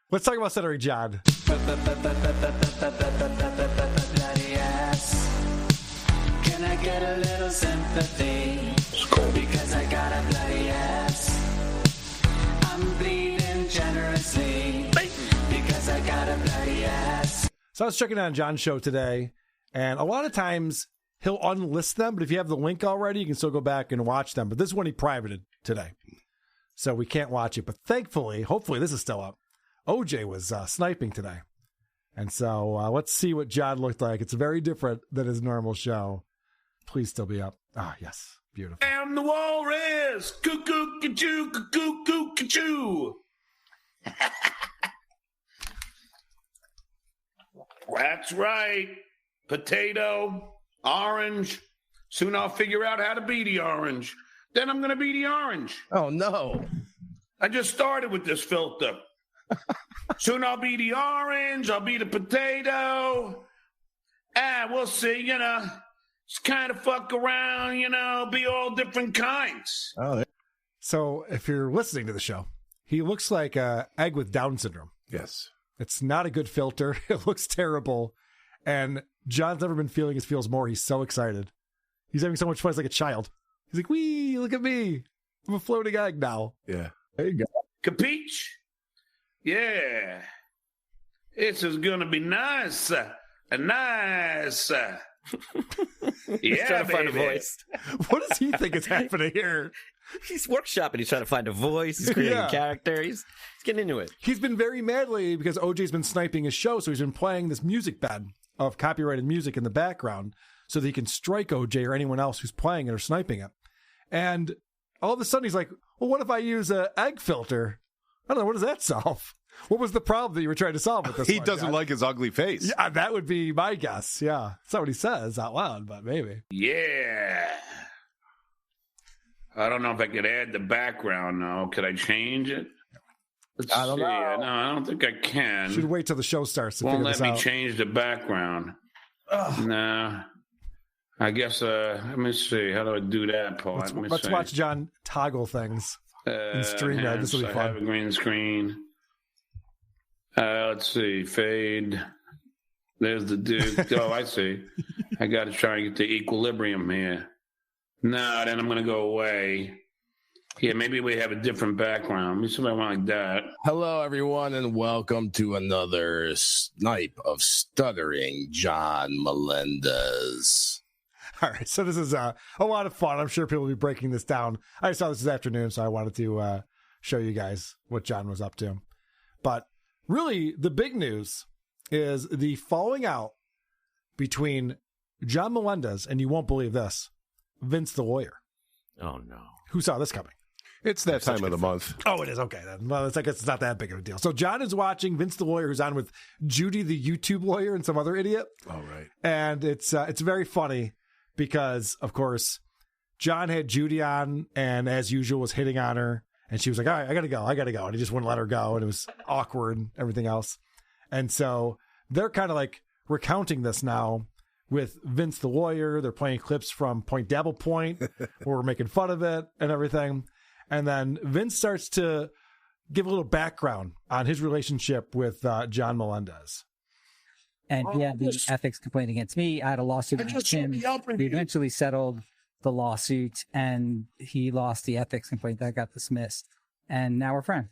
Let's talk about Stuttering John. Bloody ass. Can I get a little sympathy? Because I got a bloody ass. I'm bleeding generously. Because I got a bloody ass. So I was checking out John's show today, and a lot of times he'll unlist them, but if you have the link already, you can still go back and watch them. But this is one he privated today, so we can't watch it. But thankfully, hopefully this is still up. OJ was sniping today. And so let's see what John looked like. It's very different than his normal show. Please still be up. Ah, yes. Beautiful. And the walrus. Cuckoo, ka-choo, cuckoo, cuckoo, ka-choo. That's right. Potato, orange. Soon I'll figure out how to be the orange. Then I'm going to be the orange. Oh, no. I just started with this filter. Soon I'll be the orange. I'll be the potato. We'll see, Just kind of fuck around, be all different kinds. Oh, so if you're listening to the show, he looks like an egg with Down syndrome. yes. It's not a good filter. It looks terrible. And John's never been feeling his feels more. He's so excited. He's having so much fun. He's like a child. He's like, wee, look at me. I'm a floating egg now. Yeah. There you go. Capiche? Yeah. This is going to be nice. Nice. He's trying to find a baby. voice. What does he think is happening here? He's workshopping. He's trying to find a voice. He's creating Yeah. a character. He's getting into it. He's been very mad lately because OJ's been sniping his show, so he's been playing this music bed of copyrighted music in the background so that he can strike OJ or anyone else who's playing it or sniping it. And all of a sudden he's like, well, what if I use an egg filter? I don't know, what does that solve? What was the problem that you were trying to solve with this He one, doesn't John? like his ugly face. Yeah, that would be my guess. Yeah. That's not what he says out loud, but maybe. Yeah. I don't know if I could add the background now. Could I change it? Let's I don't see. know. No, I don't think I can. Should wait till the show starts to Won't figure let this me out. change the background. No. I guess, let me see. How do I do that part? Let's watch John toggle things in StreamYard. This will be I fun. have a green screen. Let's see. Fade. There's the dude. Oh, I see. I got to try and get the equilibrium here. No, then I'm going to go away. Yeah, maybe we have a different background. Maybe somebody want like that. Hello, everyone, and welcome to another snipe of Stuttering John Melendez. All right, so this is a lot of fun. I'm sure people will be breaking this down. I saw this afternoon, so I wanted to show you guys what John was up to. But really, the big news is the falling out between John Melendez, and you won't believe this, Vince the lawyer. Oh, no. Who saw this coming? It's that time of the month. Oh, it is. Okay, then. Well, I guess it's not that big of a deal. So John is watching Vince the lawyer, who's on with Judy the YouTube lawyer and some other idiot. All right. And it's very funny because, of course, John had Judy on and, as usual, was hitting on her. And she was like, all right, I got to go. And he just wouldn't let her go. And it was awkward and everything else. And so they're kind of like recounting this now with Vince the lawyer. They're playing clips from Point Dabble Point where we're making fun of it and everything. And then Vince starts to give a little background on his relationship with John Melendez. And he had the ethics complaint against me. I had a lawsuit against him. We eventually settled the lawsuit, and he lost the ethics complaint that got dismissed. And now we're friends.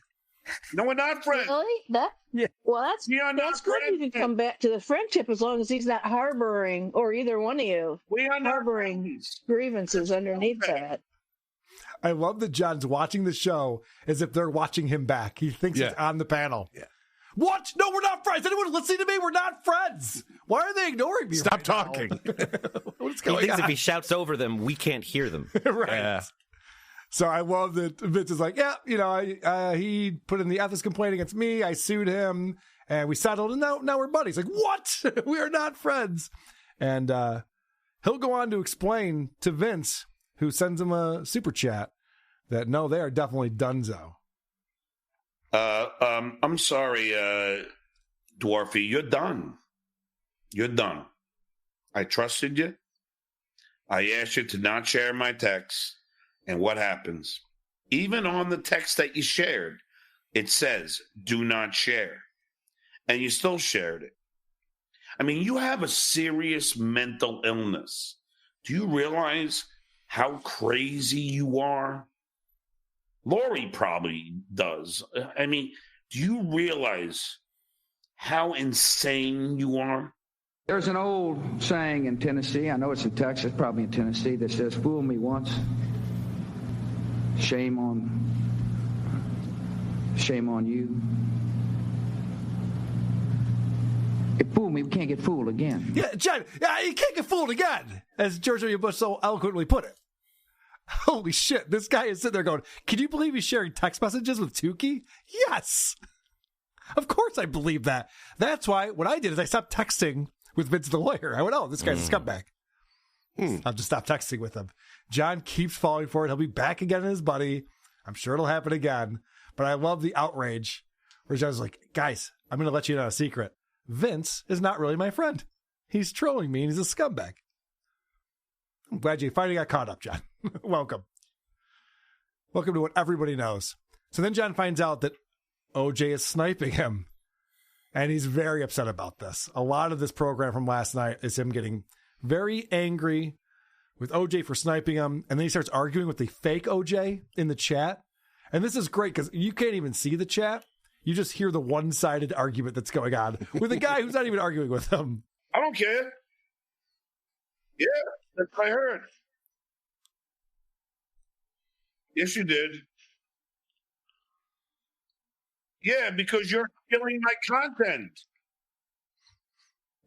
No, we're not friends. Really? Yeah. Well, that's We are not good. You friends. can come back to the friendship as long as he's not harboring, or either one of you, We are not harboring friends. grievances underneath that. I love that John's watching the show as if they're watching him back. He thinks he's on the panel. Yeah. What? No, we're not friends. Anyone listening to me? We're not friends. Why are they ignoring me? Stop right now? talking. What's He going thinks on? if he shouts over them, we can't hear them. Right. Yeah. So I love that Vince is like, yeah, he put in the ethics complaint against me. I sued him and we settled. And now we're buddies. Like, what? We are not friends. And he'll go on to explain to Vince, who sends him a super chat, that no, they are definitely donezo. I'm sorry, Dwarfy. You're done. You're done. I trusted you. I asked you to not share my text. And what happens? Even on the text that you shared, it says, do not share. and you still shared it. I mean, you have a serious mental illness. Do you realize how crazy you are? Lori probably does. I mean, do you realize how insane you are? There's an old saying in Tennessee, I know it's in Texas, probably in Tennessee, that says, fool me once, shame on you. If fool me, we can't get fooled again. Yeah, John, you can't get fooled again, as George W. Bush so eloquently put it. Holy shit, this guy is sitting there going, can you believe he's sharing text messages with Tukey? Yes. Of course I believe that. That's why what I did is I stopped texting with Vince the lawyer. I went, oh, this guy's a scumbag. I'll just stop texting with him. John keeps falling for it. He'll be back again in his buddy. I'm sure it'll happen again. But I love the outrage where John's like, guys, I'm going to let you know a secret. Vince is not really my friend. He's trolling me and he's a scumbag. I'm glad you finally got caught up, John. Welcome. Welcome to what everybody knows. So then John finds out that OJ is sniping him. And he's very upset about this. A lot of this program from last night is him getting very angry with OJ for sniping him. And then he starts arguing with the fake OJ in the chat. And this is great because you can't even see the chat. You just hear the one-sided argument that's going on with a guy who's not even arguing with him. I don't care. Yeah, that's what I heard. Yes, you did. Yeah, because you're killing my content.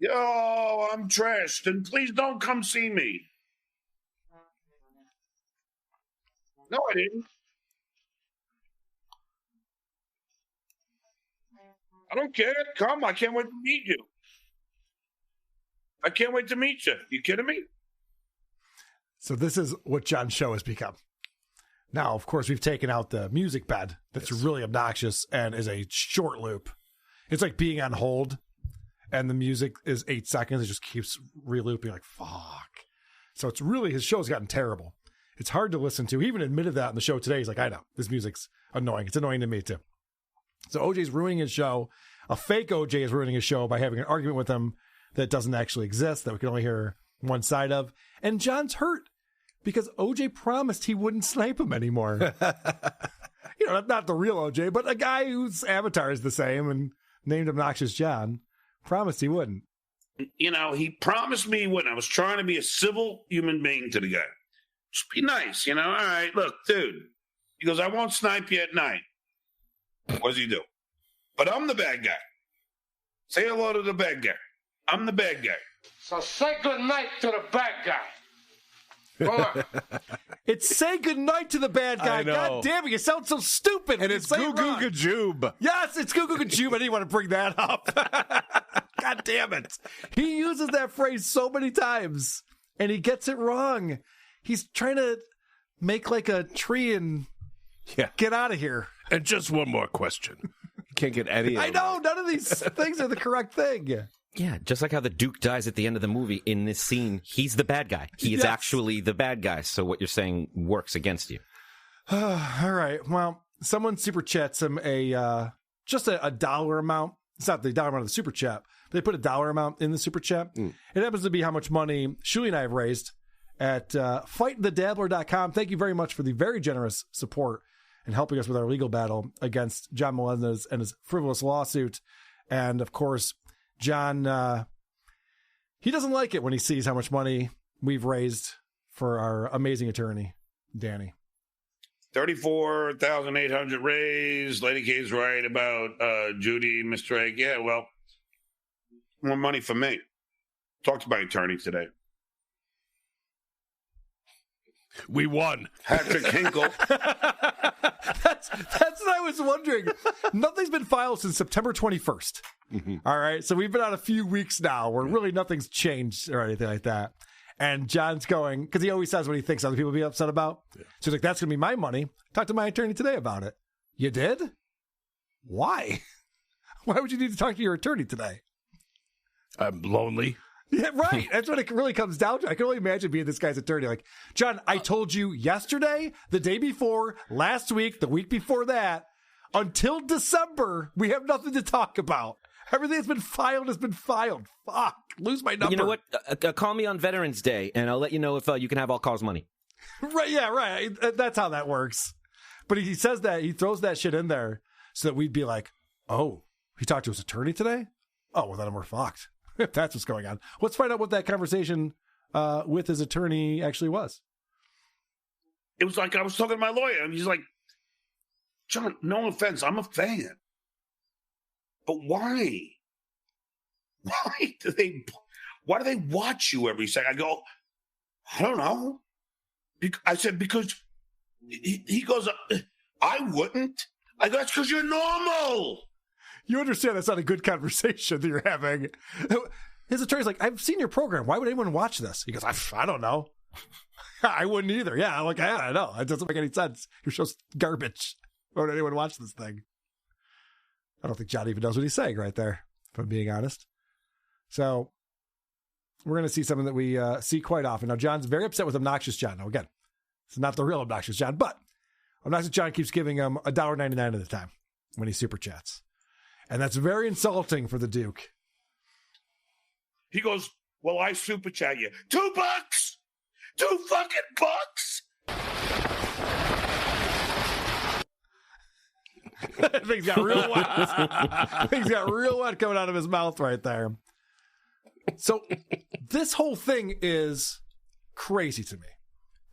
Yo, I'm trashed, and please don't come see me. No, I didn't. I don't care. Come. I can't wait to meet you. I can't wait to meet you. You kidding me? So this is what John's show has become. Now, of course, we've taken out the music bed that's really obnoxious and is a short loop. It's like being on hold and the music is 8 seconds. It just keeps re-looping like, fuck. So it's really, his show's gotten terrible. It's hard to listen to. He even admitted that on the show today. He's like, I know, this music's annoying. It's annoying to me too. So OJ's ruining his show. A fake OJ is ruining his show by having an argument with him that doesn't actually exist, that we can only hear one side of. And John's hurt because OJ promised he wouldn't snipe him anymore. You know, not the real OJ, but a guy whose avatar is the same and named Obnoxious John promised he wouldn't. You know, he promised me he wouldn't. I was trying to be a civil human being to the guy. Just be nice, you know. All right, look, dude. He goes, I won't snipe you at night. What does he do? But I'm the bad guy. Say hello to the bad guy. I'm the bad guy. So say good night to the bad guy. Go on. It's say good night to the bad guy. I know. God damn it, you sound so stupid. And it's Goo Goo Gajoob. Yes, it's Goo Goo Gajoob. I didn't want to bring that up. God damn it. He uses that phrase so many times, and he gets it wrong. He's trying to make like a tree and get out of here. And just one more question. You can't get any of I know, none of these things are the correct thing. Yeah, just like how the Duke dies at the end of the movie, in this scene, he's the bad guy. He is actually the bad guy, so what you're saying works against you. All right, well, someone super chats him just a dollar amount. It's not the dollar amount of the super chat. They put a dollar amount in the super chat. It happens to be how much money Shuli and I have raised at fightthedabbler.com. Thank you very much for the very generous support and helping us with our legal battle against John Melendez and his frivolous lawsuit. And of course, John, he doesn't like it when he sees how much money we've raised for our amazing attorney, Danny. 34,800 raised. Lady K's right about Judy, Mr. Drake. Yeah, well, more money for me. Talked to my attorney today. We won. Patrick Hinkle. That's what I was wondering. Nothing's been filed since September 21st. All right. So we've been on a few weeks now where really nothing's changed or anything like that. And John's going, because he always says what he thinks other people will be upset about. So he's like, that's going to be my money. Talked to my attorney today about it. You did? Why? Why would you need to talk to your attorney today? I'm lonely. Yeah, right. That's what it really comes down to. I can only imagine being this guy's attorney. Like, John, I told you yesterday, the day before, last week, the week before that, until December, we have nothing to talk about. Everything that's been filed has been filed. Fuck. Lose my number. You know what? Call me on Veterans Day, and I'll let you know if you can have all cause money. Right, yeah, right. That's how that works. But he says that, he throws that shit in there so that we'd be like, oh, he talked to his attorney today? Oh, well, then we're fucked. If that's what's going on. Let's find out what that conversation with his attorney actually was. It was like I was talking to my lawyer, and he's like, John, no offense, I'm a fan. But why? Why do they watch you every second? I go, I don't know. I said, because he goes, I wouldn't. I go, that's because you're normal. You understand that's not a good conversation that you're having. His attorney's like, I've seen your program. Why would anyone watch this? He goes, I don't know. I wouldn't either. Yeah, like, I know. It doesn't make any sense. Your show's garbage. Why would anyone watch this thing? I don't think John even knows what he's saying right there, if I'm being honest. So we're going to see something that we see quite often. Now, John's very upset with Obnoxious John. Now, again, it's not the real Obnoxious John, but Obnoxious John keeps giving him $1.99 at a time when he super chats. And that's very insulting for the Duke. He goes, well, I super chat you. $2? $2 fucking bucks? Things got real wet. Things got real wet coming out of his mouth right there. So this whole thing is crazy to me.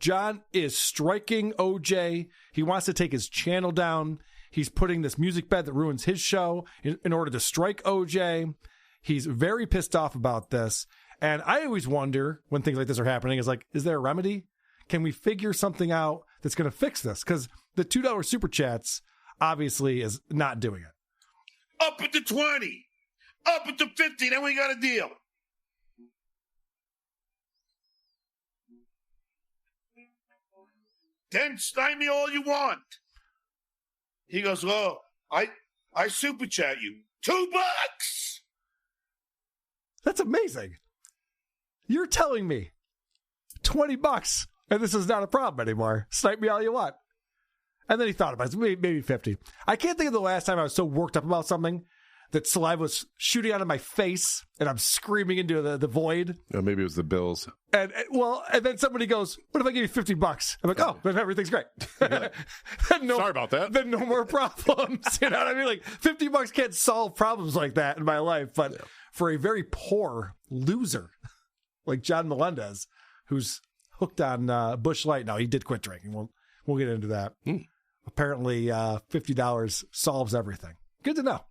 John is striking OJ. He wants to take his channel down. He's putting this music bed that ruins his show in order to strike OJ. He's very pissed off about this. And I always wonder when things like this are happening, is like, is there a remedy? Can we figure something out that's going to fix this? Because the $2 super chats obviously is not doing it. Up at the 20. Up at the 50. Then we got a deal. Then stymie all you want. He goes, oh, I super chat you. $2? That's amazing. You're telling me $20 and this is not a problem anymore. Snipe me all you want. And then he thought about it. Maybe 50. I can't think of the last time I was so worked up about something that saliva was shooting out of my face and I'm screaming into the void. Or maybe it was the Bills. And then somebody goes, what if I give you $50? I'm like, oh, then everything's great. Like, sorry about that. Then no more problems. You know what I mean? Like $50 can't solve problems like that in my life. But for a very poor loser like John Melendez, who's hooked on Busch Light. Now, he did quit drinking. We'll get into that. Apparently, $50 solves everything. Good to know.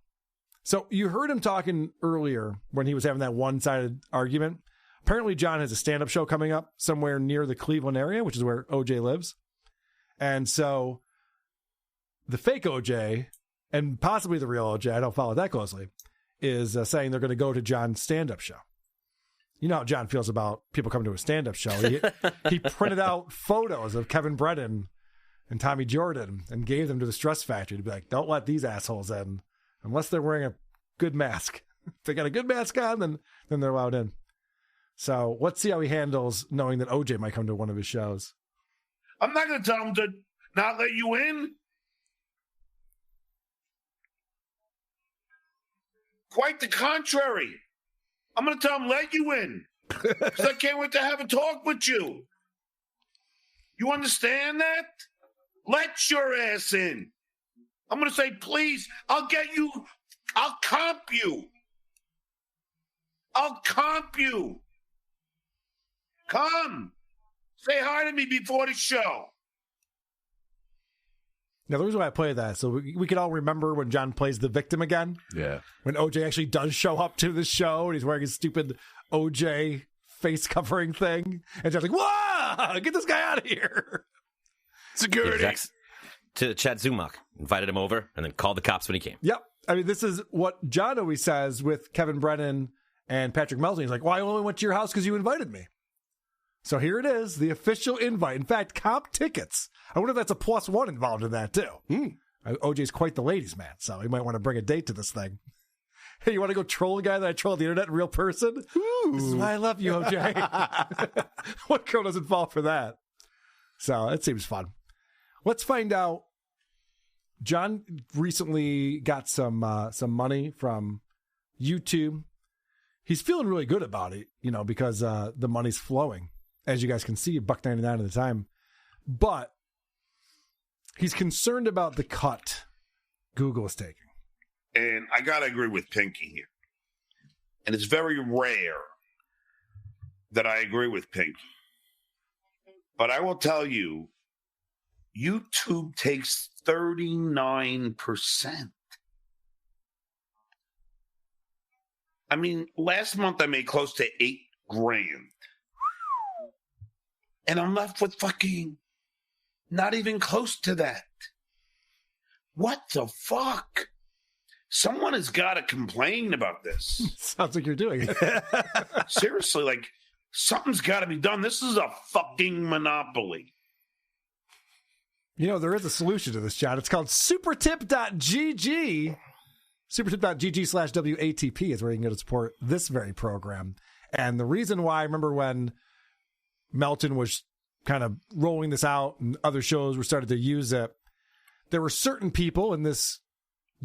So you heard him talking earlier when he was having that one-sided argument. Apparently, John has a stand-up show coming up somewhere near the Cleveland area, which is where OJ lives. And so the fake OJ, and possibly the real OJ, I don't follow that closely, is saying they're going to go to John's stand-up show. You know how John feels about people coming to a stand-up show. He printed out photos of Kevin Brennan and Tommy Jordan and gave them to the Stress Factory to be like, don't let these assholes in unless they're wearing a good mask. If they got a good mask on, then they're allowed in. So let's see how he handles knowing that OJ might come to one of his shows. I'm not going to tell him to not let you in. Quite the contrary. I'm going to tell him, let you in. Because I can't wait to have a talk with you. You understand that? Let your ass in. I'm going to say, please, I'll comp you. I'll comp you. Come. Say hi to me before the show. Now, the reason why I play that, so we can all remember when John plays the victim again. Yeah. When OJ actually does show up to the show and he's wearing his stupid OJ face covering thing. And John's like, whoa, get this guy out of here. Security. Yeah, to Chad Zumach, invited him over, and then called the cops when he came. Yep. I mean, this is what John always says with Kevin Brennan and Patrick Melton. He's like, well, I only went to your house because you invited me. So here it is, the official invite. In fact, comp tickets. I wonder if that's a +1 involved in that, too. OJ's quite the ladies' man, so he might want to bring a date to this thing. Hey, you want to go troll a guy that I trolled the internet in real person? Ooh. This is why I love you, OJ. What girl doesn't fall for that? So it seems fun. Let's find out. John recently got some money from YouTube. He's feeling really good about it, because the money's flowing. As you guys can see, $1.99 at the time. But he's concerned about the cut Google is taking. And I got to agree with Pinky here. And it's very rare that I agree with Pinky. But I will tell you, YouTube takes 39%. I mean, last month I made close to $8,000. And I'm left with fucking not even close to that. What the fuck? Someone has got to complain about this. Sounds like you're doing it. Seriously, like, something's got to be done. This is a fucking monopoly. There is a solution to this, John. It's called supertip.gg. Supertip.gg/WATP is where you can go to support this very program. And the reason why, I remember when Melton was kind of rolling this out and other shows were started to use it, there were certain people in this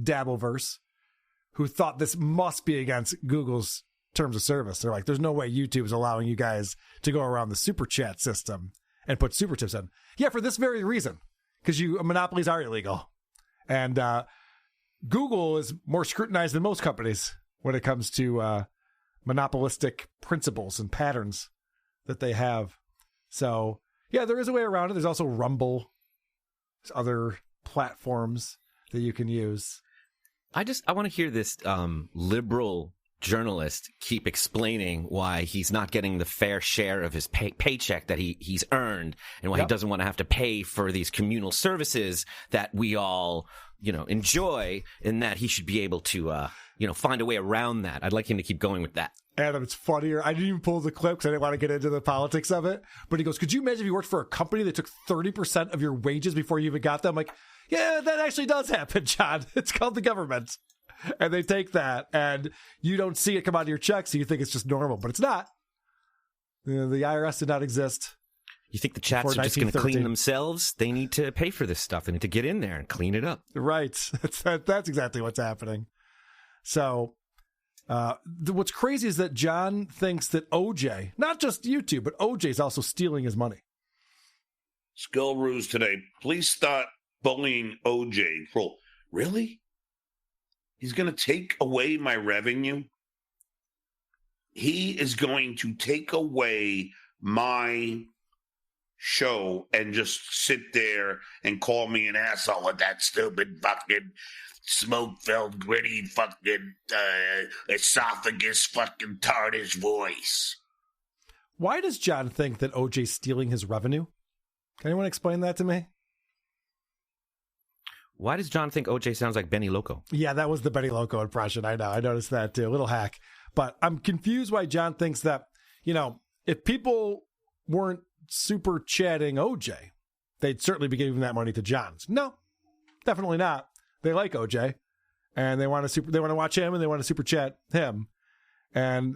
Dabbleverse who thought this must be against Google's terms of service. They're like, there's no way YouTube is allowing you guys to go around the super chat system and put super tips in. Yeah, for this very reason, because monopolies are illegal. And Google is more scrutinized than most companies when it comes to monopolistic principles and patterns that they have. So, yeah, there is a way around it. There's also Rumble. There's other platforms that you can use. I want to hear this liberal journalist keep explaining why he's not getting the fair share of his paycheck that he's earned, and why he doesn't want to have to pay for these communal services that we all, enjoy, and that he should be able to, find a way around that. I'd like him to keep going with that. Adam, it's funnier. I didn't even pull the clip because I didn't want to get into the politics of it. But he goes, could you imagine if you worked for a company that took 30% of your wages before you even got them? I'm like, yeah, that actually does happen, John. It's called the government. And they take that, and you don't see it come out of your check, so you think it's just normal. But it's not. The IRS did not exist. You think the chats are just going to clean themselves? They need to pay for this stuff. They need to get in there and clean it up. Right. That's exactly what's happening. So what's crazy is that John thinks that OJ, not just YouTube, but OJ is also stealing his money. Skill Ruse today. Please stop bullying OJ. Really? He's going to take away my revenue? He is going to take away my show and just sit there and call me an asshole with that stupid fucking smoke-filled, gritty fucking esophagus fucking TARDIS voice. Why does John think that OJ's stealing his revenue? Can anyone explain that to me? Why does John think OJ sounds like Benny Loco? Yeah, that was the Benny Loco impression. I know. I noticed that too. A little hack. But I'm confused why John thinks that, if people weren't super chatting OJ, they'd certainly be giving that money to John. No, definitely not. They like OJ, and they want to watch him, and they want to super chat him. And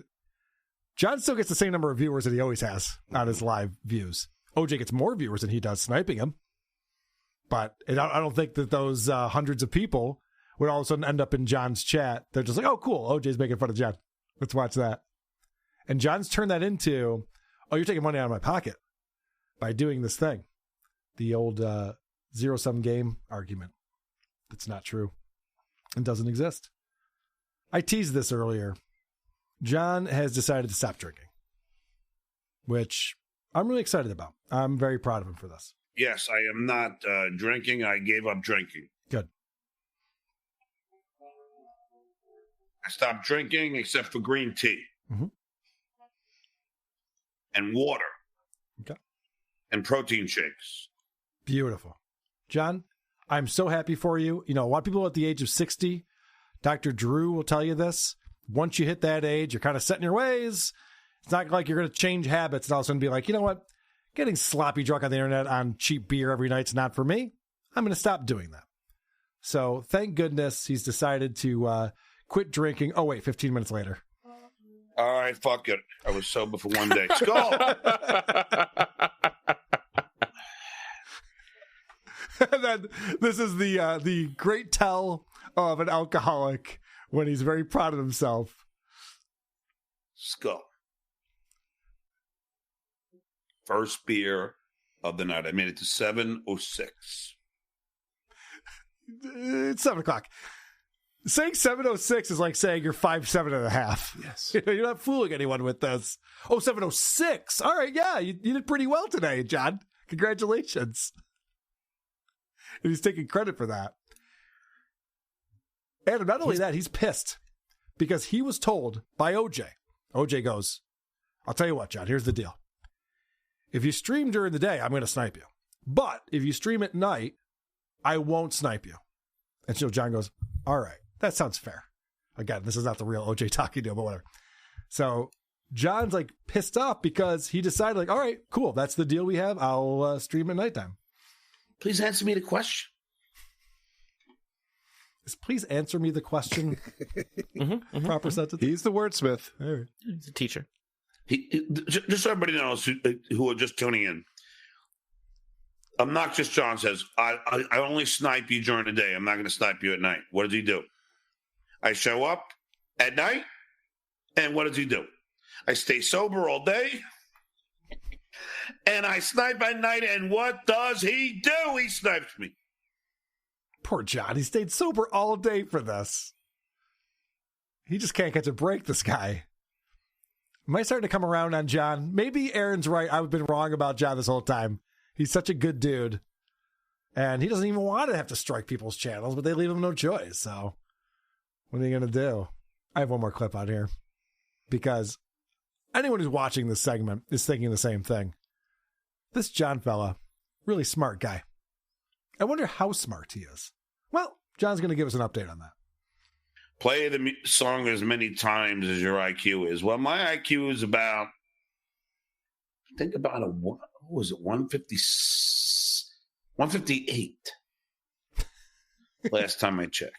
John still gets the same number of viewers that he always has on his live views. OJ gets more viewers than he does sniping him. But I don't think that those hundreds of people would all of a sudden end up in John's chat. They're just like, oh, cool, OJ's making fun of John. Let's watch that. And John's turned that into, oh, you're taking money out of my pocket by doing this thing. The old zero-sum game argument. That's not true. It doesn't exist. I teased this earlier. John has decided to stop drinking, which I'm really excited about. I'm very proud of him for this. Yes, I am not drinking. I gave up drinking. Good. I stopped drinking except for green tea. Mm-hmm. And water. Okay. And protein shakes. Beautiful. John, I'm so happy for you. A lot of people at the age of 60, Dr. Drew will tell you this. Once you hit that age, you're kind of set in your ways. It's not like you're going to change habits and all of a sudden be like, you know what? Getting sloppy drunk on the internet on cheap beer every night's not for me. I'm going to stop doing that. So thank goodness he's decided to quit drinking. Oh, wait, 15 minutes later. All right, fuck it. I was sober for one day. Skull! And then this is the great tell of an alcoholic when he's very proud of himself. Skull. First beer of the night. I made it to 7:06. It's 7 o'clock. Saying 7:06 is like saying you're 5'7.5". Yes. You're not fooling anyone with this. Oh, 7:06. All right, yeah, you did pretty well today, John. Congratulations. And he's taking credit for that. And not only that, he's pissed because he was told by OJ. OJ goes, I'll tell you what, John, here's the deal. If you stream during the day, I'm going to snipe you. But if you stream at night, I won't snipe you. And so John goes, all right, that sounds fair. Again, this is not the real OJ talking to him, but whatever. So John's like pissed off because he decided like, all right, cool. That's the deal we have. I'll stream at nighttime. Please answer me the question. Please answer me the question. Proper sentence. He's the wordsmith. All right. He's a teacher. Just so everybody knows who are just tuning in. Obnoxious John says, I only snipe you during the day. I'm not going to snipe you at night. What does he do? I show up at night, and what does he do? I stay sober all day, and I snipe at night, and what does he do? He snipes me. Poor John. He stayed sober all day for this. He just can't catch a break, this guy. Am I starting to come around on John? Maybe Aaron's right. I've been wrong about John this whole time. He's such a good dude. And he doesn't even want to have to strike people's channels, but they leave him no choice. So what are you going to do? I have one more clip out here because anyone who's watching this segment is thinking the same thing. This John fella, really smart guy. I wonder how smart he is. Well, John's going to give us an update on that. Play the song as many times as your IQ is. Well, my IQ is about, I think about 158. Last time I checked.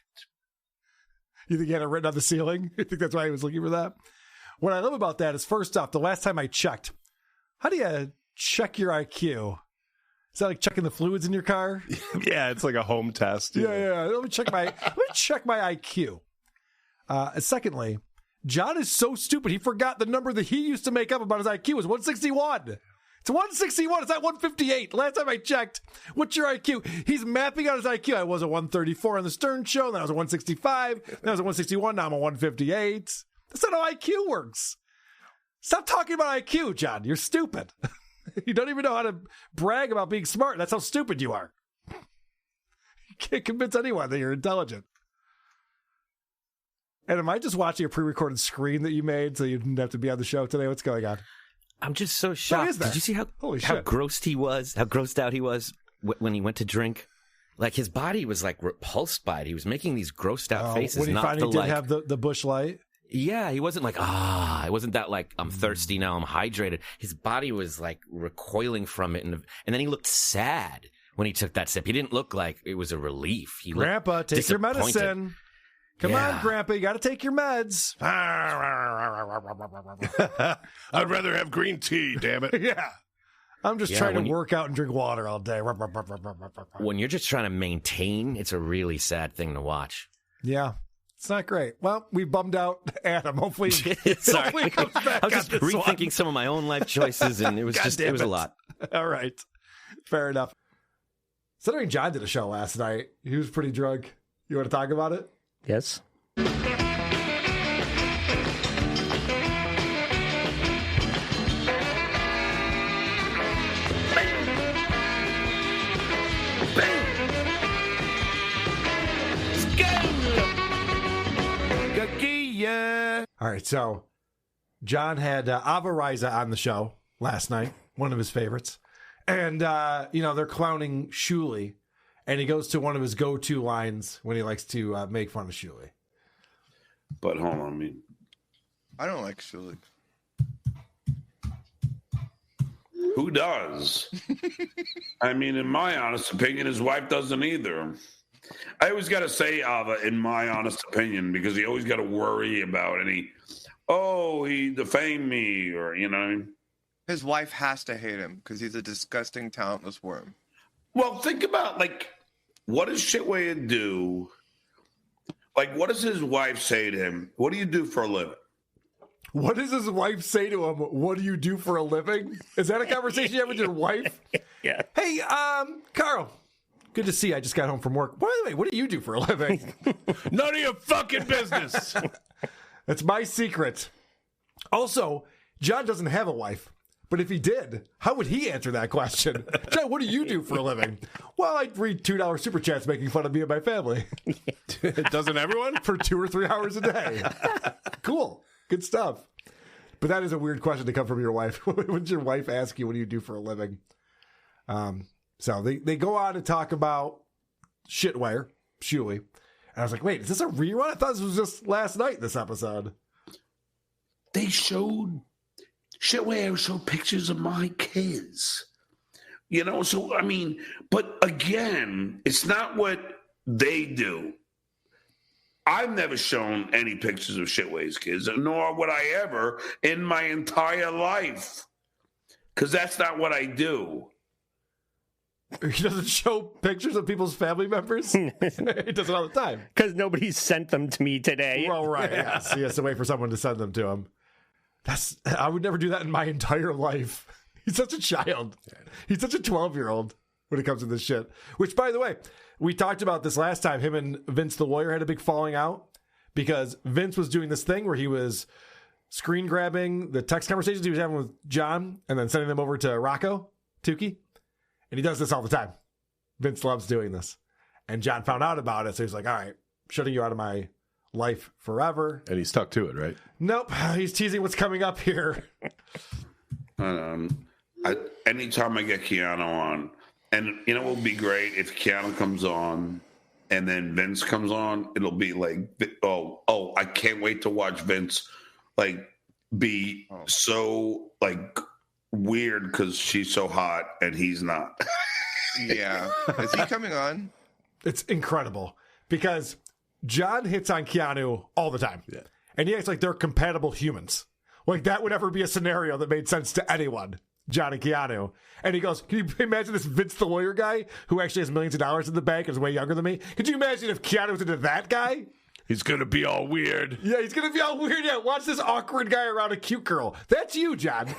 You think he had it written on the ceiling? You think that's why he was looking for that? What I love about that is, first off, the last time I checked, how do you check your IQ? Is that like checking the fluids in your car? Yeah, it's like a home test. Yeah. Let me check my IQ. Secondly, John is so stupid. He forgot the number that he used to make up about his IQ was 161. It's 161. It's not 158. Last time I checked, what's your IQ? He's mapping out his IQ. I was a 134 on the Stern Show. Then I was a 165. Then I was a 161. Now I'm a 158. That's not how IQ works. Stop talking about IQ, John. You're stupid. You don't even know how to brag about being smart. That's how stupid you are. You can't convince anyone that you're intelligent. And am I just watching a pre-recorded screen that you made so you didn't have to be on the show today? What's going on? I'm just so shocked. Did you see how grossed he was? How grossed out he was when he went to drink? Like his body was like repulsed by it. He was making these grossed out faces. When he finally did have the bush light? Yeah, he wasn't like, it wasn't that like, I'm thirsty now, I'm hydrated. His body was like recoiling from it. And then he looked sad when he took that sip. He didn't look like it was a relief. He Grandpa, take your medicine. Come on, Grandpa, you got to take your meds. I'd rather have green tea, damn it. Yeah. I'm just trying to work out and drink water all day. When you're just trying to maintain, it's a really sad thing to watch. Yeah. It's not great. Well, we bummed out Adam. Hopefully, Sorry. hopefully comes back I was just rethinking some of my own life choices, and it was it was a lot. All right. Fair enough. Stuttering John did a show last night. He was pretty drunk. You want to talk about it? Yes. All right, so John had Ava Riza on the show last night, one of his favorites. And, they're clowning Shuli. And he goes to one of his go-to lines when he likes to make fun of Shuli. But hold on, I don't like Shuli. Who does? I mean, in my honest opinion, his wife doesn't either. I always got to say Ava, in my honest opinion, because he always got to worry about he defamed me, or, His wife has to hate him because he's a disgusting, talentless worm. Well, think about, what does Shitway do Like, what does his wife say to him? What do you do for a living? What does his wife say to him? What do you do for a living? Is that a conversation you have with your wife? Yeah. Hey, Carl. Good to see you. I just got home from work. By the way, what do you do for a living? None of your fucking business. That's my secret. Also, John doesn't have a wife. But if he did, how would he answer that question? John, what do you do for a living? Well, I read $2 super chats making fun of me and my family. Doesn't everyone? For 2 or 3 hours a day. Cool. Good stuff. But that is a weird question to come from your wife. Wouldn't your wife ask you, what do you do for a living? So they go on to talk about Shitwire, Shuli. And I was like, wait, is this a rerun? I thought this was just last night, this episode. They showed Shitwire showed pictures of my kids. You know, so I mean, but again, it's not what they do. I've never shown any pictures of Shitware's kids, nor would I ever in my entire life. Because that's not what I do. He doesn't show pictures of people's family members? He does it all the time. Because nobody sent them to me today. Well, right, yes. He has to wait for someone to send them to him. I would never do that in my entire life. He's such a child. He's such a 12-year-old when it comes to this shit. Which, by the way, we talked about this last time. Him and Vince the lawyer had a big falling out because Vince was doing this thing where he was screen grabbing the text conversations he was having with John and then sending them over to Rocco Tukey. And he does this all the time. Vince loves doing this. And John found out about it, so he's like, all right, shutting you out of my life forever. And he stuck to it, right? Nope. He's teasing what's coming up here. Anytime I get Keanu on, and you know what would be great if Keanu comes on and then Vince comes on, it'll be like, oh, I can't wait to watch Vince like be so like weird because she's so hot and he's not. Yeah. Is he coming on? It's incredible because John hits on Keanu all the time. Yeah. And he acts like they're compatible humans. Like that would ever be a scenario that made sense to anyone, John and Keanu. And he goes, can you imagine this Vince the lawyer guy who actually has millions of dollars in the bank and is way younger than me? Could you imagine if Keanu was into that guy? He's going to be all weird. Yeah, he's going to be all weird. Yeah, watch this awkward guy around a cute girl. That's you, John.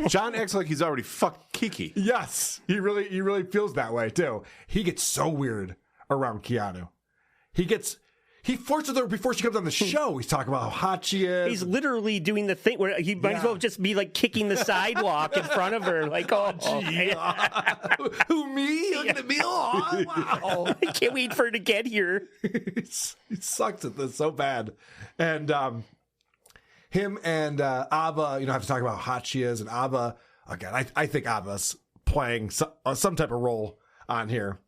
John acts like he's already fucked Kiki. Yes, he really feels that way, too. He gets so weird around Keanu. He forces her before she comes on the show. He's talking about how hot she is. He's literally doing the thing where he might as well just be like kicking the sidewalk in front of her. Like, gee. Who, me? Looking at me? Oh, wow. I can't wait for her to get here. He sucks at this so bad. And him and Abba, have to talk about how hot she is. And Abba, again, I think Abba's playing some type of role on here.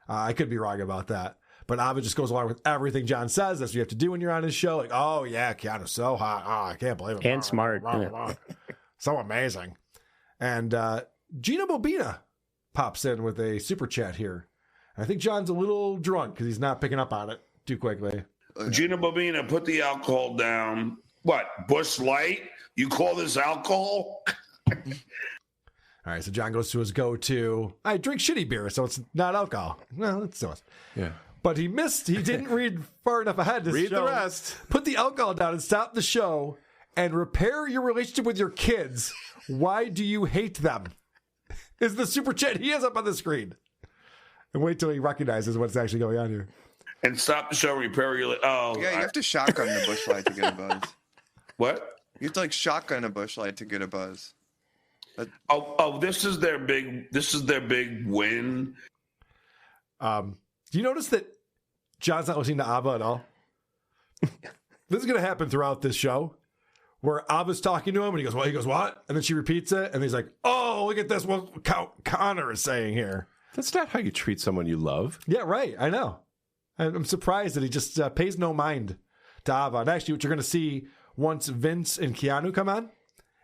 I could be wrong about that. But Abba just goes along with everything John says. That's what you have to do when you're on his show. Like, oh, yeah, Keanu's so hot. Oh, I can't believe it. And smart. So amazing. And Gina Bobina pops in with a super chat here. And I think John's a little drunk because he's not picking up on it too quickly. Gina Bobina, put the alcohol down. What, Busch Light? You call this alcohol? All right, so John goes to his go-to. I drink shitty beer, so it's not alcohol. No, it's still. Yeah. But he didn't read far enough ahead to read the rest. Put the alcohol down and stop the show and repair your relationship with your kids. Why do you hate them? Is the super chat he has up on the screen. And wait till he recognizes what's actually going on here. And stop the show, repair your... Oh, yeah, you have to shotgun the Busch Light to get a buzz. What? You have to like shotgun a Busch Light to get a buzz. This is their big win. Do you notice that John's not listening to Abba at all? This is going to happen throughout this show, where Abba's talking to him, and he goes, "What?" He goes, "What?" And then she repeats it, and he's like, "Oh, look at this! What Count Connor is saying here." That's not how you treat someone you love. Yeah, right. I know. I'm surprised that he just pays no mind to Abba. And actually, what you're going to see once Vince and Keanu come on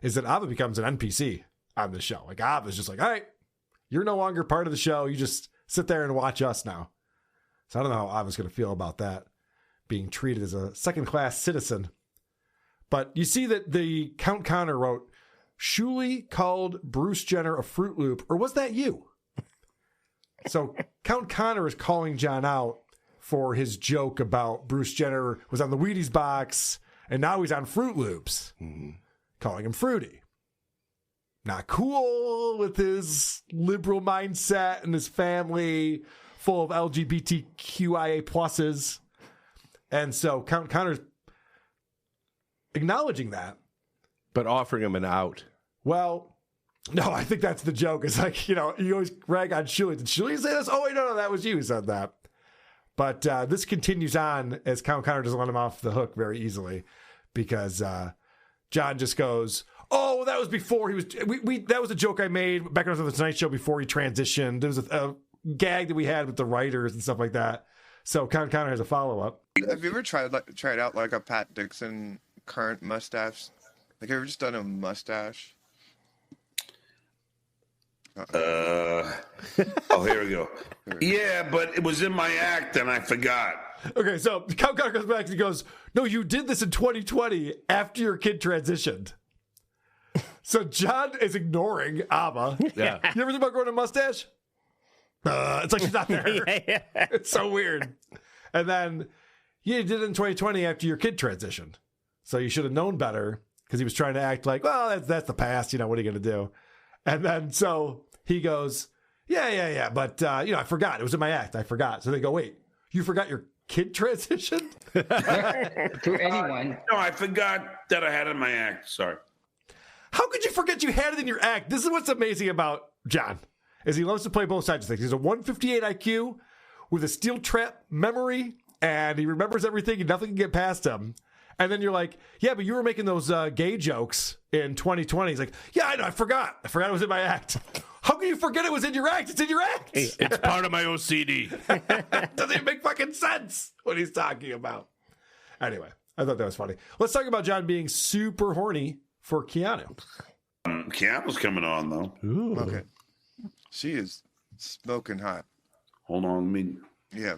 is that Abba becomes an NPC on the show. Like, Abba's just like, all right, you're no longer part of the show. You just sit there and watch us now. So I don't know how Abba's going to feel about that, being treated as a second-class citizen. But you see that the Count Connor wrote, Shuli called Bruce Jenner a Fruit Loop, or was that you? So Count Connor is calling John out for his joke about Bruce Jenner was on the Wheaties box and now he's on Fruit Loops, calling him Fruity. Not cool with his liberal mindset and his family full of LGBTQIA pluses. And so Connor's acknowledging that. But offering him an out. Well, no, I think that's the joke. It's like, you always rag on Shuli. Did Shuli say this? Oh, wait, no, that was you who said that. But this continues on as Connor doesn't let him off the hook very easily because John just goes, oh, that was before he was. That was a joke I made back on the Tonight Show before he transitioned. There was a gag that we had with the writers and stuff like that. So Connor has a follow up. Have you ever tried out like a Pat Dixon current mustache? Like, have you ever just done a mustache? Oh, here we go. Yeah, but it was in my act and I forgot. Okay, so Connor goes back and he goes, no, you did this in 2020 after your kid transitioned. So John is ignoring Abba. Yeah. You ever think about growing a mustache? It's like she's not there. Yeah. It's so weird. And then, yeah, you did it in 2020 after your kid transitioned. So you should have known better because he was trying to act like, well, that's the past. What are you going to do? And then so he goes, yeah. But, I forgot. It was in my act. I forgot. So they go, wait, you forgot your kid transitioned? To anyone. No, I forgot that I had it in my act. Sorry. How could you forget you had it in your act? This is what's amazing about John, is he loves to play both sides of things. He's a 158 IQ with a steel trap memory, and he remembers everything, and nothing can get past him. And then you're like, yeah, but you were making those gay jokes in 2020. He's like, yeah, I know, I forgot it was in my act. How can you forget it was in your act? It's in your act. It's part of my OCD. Doesn't even make fucking sense what he's talking about. Anyway, I thought that was funny. Let's talk about John being super horny for Keanu. Keanu's coming on, though. Ooh. Okay. She is smoking hot. Hold on, Yeah.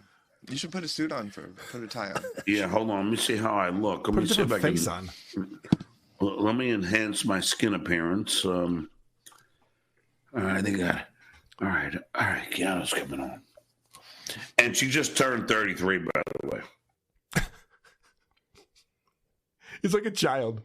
You should put a suit on put a tie on. Yeah, hold on. Let me see how I look. Let me see if I face can. On. Let me enhance my skin appearance. All right, they got it. All right, Keanu's coming on. And she just turned 33, by the way. He's like a child.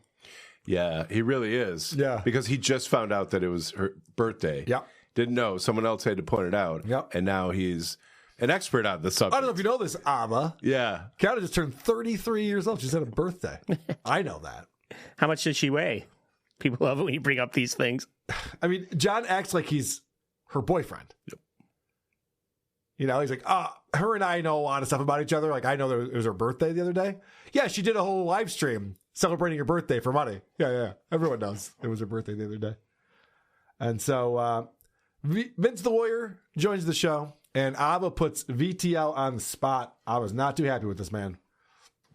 Yeah, he really is. Yeah. Because he just found out that it was her birthday. Yeah. Didn't know. Someone else had to point it out. Yeah. And now he's an expert on the subject. I don't know if you know this, Amma. Yeah. Keanu just turned 33 years old. She's had a birthday. I know that. How much does she weigh? People love it when you bring up these things. I mean, John acts like he's her boyfriend. Yep. He's like, her and I know a lot of stuff about each other. Like, I know that it was her birthday the other day. Yeah, she did a whole live stream celebrating her birthday for money. Yeah. Everyone knows it was her birthday the other day. And so Vince the Warrior joins the show, and Abba puts VTL on the spot. I was not too happy with this man.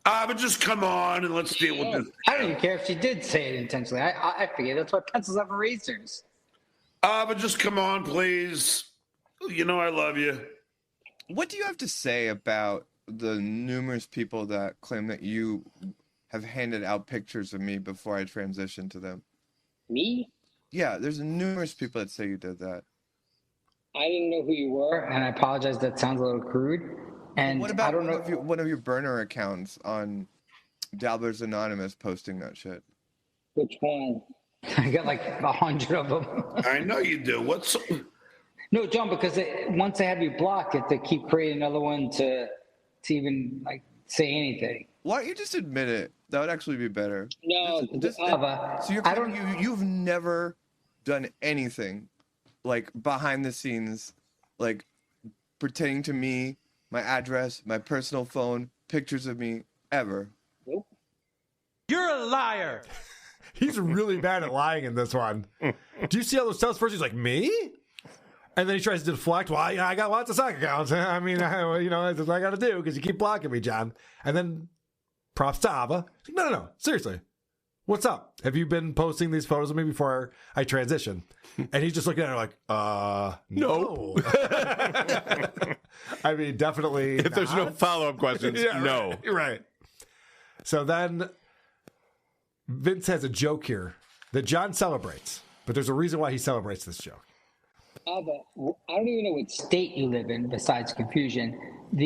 But just come on and let's deal with this. I don't even care if she did say it intentionally. I figure that's what pencils have erasers. But just come on, please. I love you. What do you have to say about the numerous people that claim that you have handed out pictures of me before I transitioned to them? Me? Yeah, there's numerous people that say you did that. I didn't know who you were, and I apologize. That sounds a little crude. And What about I don't know. one of your burner accounts on Dabblers Anonymous posting that shit? Which one? I got like 100 of them. I know you do. What's... No, John, because once they have you blocked, you have to keep creating another one to even like say anything. Why don't you just admit it? That would actually be better. No, so you're claiming you've never done anything like behind the scenes, like pertaining to me, my address, my personal phone, pictures of me, ever. Nope. You're a liar. He's really bad at lying in this one. Do you see all those tells first? He's like, me? And then he tries to deflect. Well, I got lots of sock accounts. I mean, that's what I got to do because you keep blocking me, John. And then props to Abba. No. Seriously. What's up? Have you been posting these photos of me before I transition? And he's just looking at her like, no. I mean, definitely If there's no follow-up questions, Yeah, no. Right. So then Vince has a joke here that John celebrates, but there's a reason why he celebrates this joke. Alva, I don't even know what state you live in besides confusion. I'll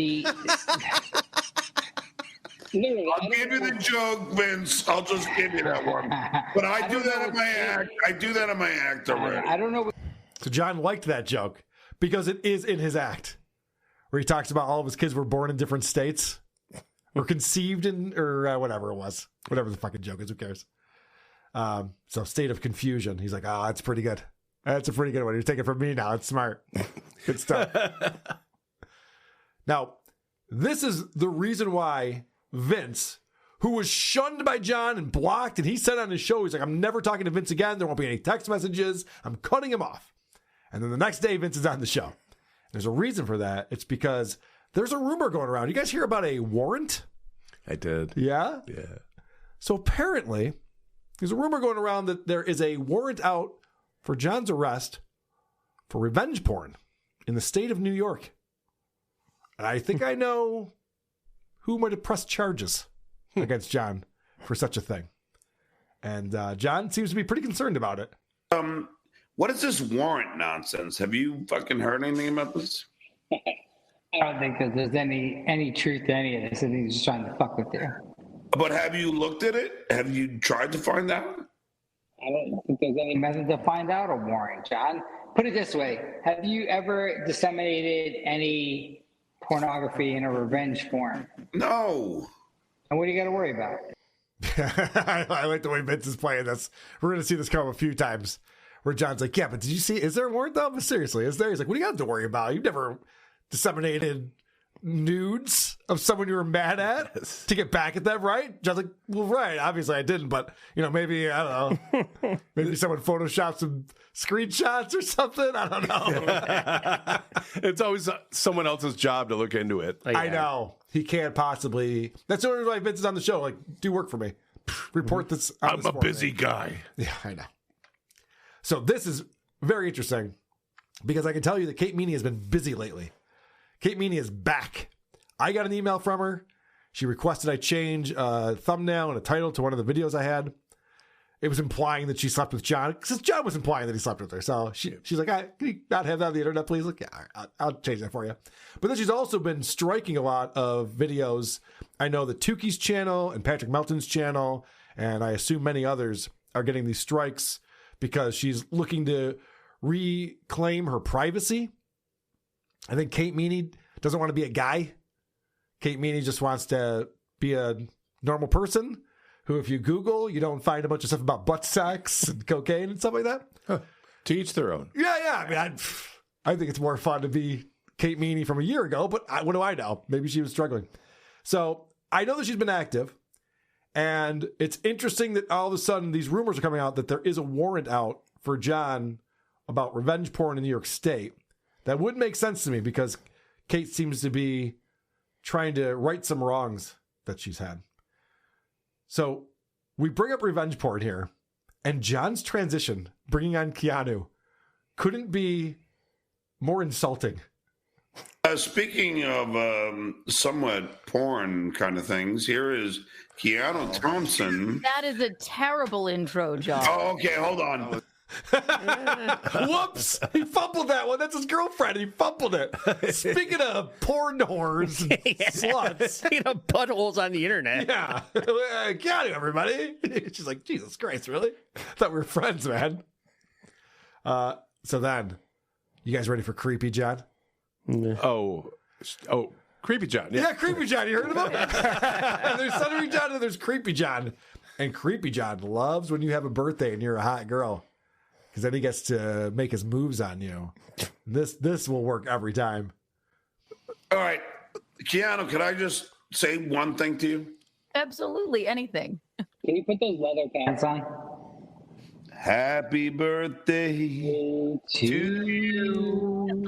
give you the joke, Vince. I'll just give you that one. But I do that in my act. I do that in my act already. I don't know. So John liked that joke because it is in his act, where he talks about all of his kids were born in different states, or conceived in, or whatever it was, whatever the fucking joke is. Who cares? So state of confusion. He's like, oh, that's pretty good. That's a pretty good one. You're taking it from me now. It's smart. Good stuff. Now, this is the reason why Vince, who was shunned by John and blocked, and he said on his show, he's like, I'm never talking to Vince again. There won't be any text messages. I'm cutting him off. And then the next day, Vince is on the show. There's a reason for that. It's because there's a rumor going around. You guys hear about a warrant? I did. Yeah? Yeah. So apparently, there's a rumor going around that there is a warrant out for John's arrest for revenge porn in the state of New York. And I think I know who might have pressed charges against John for such a thing. And John seems to be pretty concerned about it. What is this warrant nonsense? Have you fucking heard anything about this? I don't think that there's any truth to any of this. I think he's just trying to fuck with you. But have you looked at it? Have you tried to find out? I don't think there's any method to find out a warrant, John. Put it this way. Have you ever disseminated any pornography in a revenge form? No. And what do you got to worry about? I like the way Vince is playing this. We're going to see this come a few times where John's like, yeah, but did you see, is there a warrant though? But seriously, is there? He's like, what do you have to worry about? You've never disseminated nudes of someone you were mad at to get back at them, right? John's like, well, right, obviously I didn't, but, you know, maybe, I don't know, maybe someone photoshopped some screenshots or something. I don't know. It's always someone else's job to look into it. I know. He can't possibly. That's the only reason why Vince is on the show. Like, do work for me. Report this. I'm a busy guy. Yeah, I know. So this is very interesting because I can tell you that Kate Meany has been busy lately. Kate Meany is back. I got an email from her. She requested I change a thumbnail and a title to one of the videos I had. It was implying that she slept with John, because John was implying that he slept with her. So she's like, can you not have that on the internet, please? Like, yeah, all right, I'll change that for you. But then she's also been striking a lot of videos. I know that Tuki's channel and Patrick Melton's channel, and I assume many others are getting these strikes because she's looking to reclaim her privacy. I think Kate Meany doesn't want to be a guy. Kate Meany just wants to be a normal person who, if you Google, you don't find a bunch of stuff about butt sex and cocaine and stuff like that. Huh. To each their own. Yeah. I mean, I think it's more fun to be Kate Meany from a year ago, but what do I know? Maybe she was struggling. So I know that she's been active, and it's interesting that all of a sudden these rumors are coming out that there is a warrant out for John about revenge porn in New York State. That would make sense to me because Kate seems to be trying to right some wrongs that she's had. So we bring up revenge porn here, and John's transition, bringing on Keanu, couldn't be more insulting. Speaking of somewhat porn kind of things, here is Keanu Thompson. That is a terrible intro, John. Oh, okay, hold on. Whoops! He fumbled that one. That's his girlfriend. He fumbled it. Speaking of porn whores and sluts. Speaking of buttholes on the internet. Yeah. Got it, everybody. She's like, Jesus Christ, really? Thought we were friends, man. So then, you guys ready for Creepy John? Oh, Creepy John. Yeah, Creepy John. You heard of him? There's Stuttering John and there's Creepy John. And Creepy John loves when you have a birthday and you're a hot girl. Because then he gets to make his moves on you. This will work every time. All right. Keanu, could I just say one thing to you? Absolutely, anything. Can you put those leather pants on? Happy birthday to you.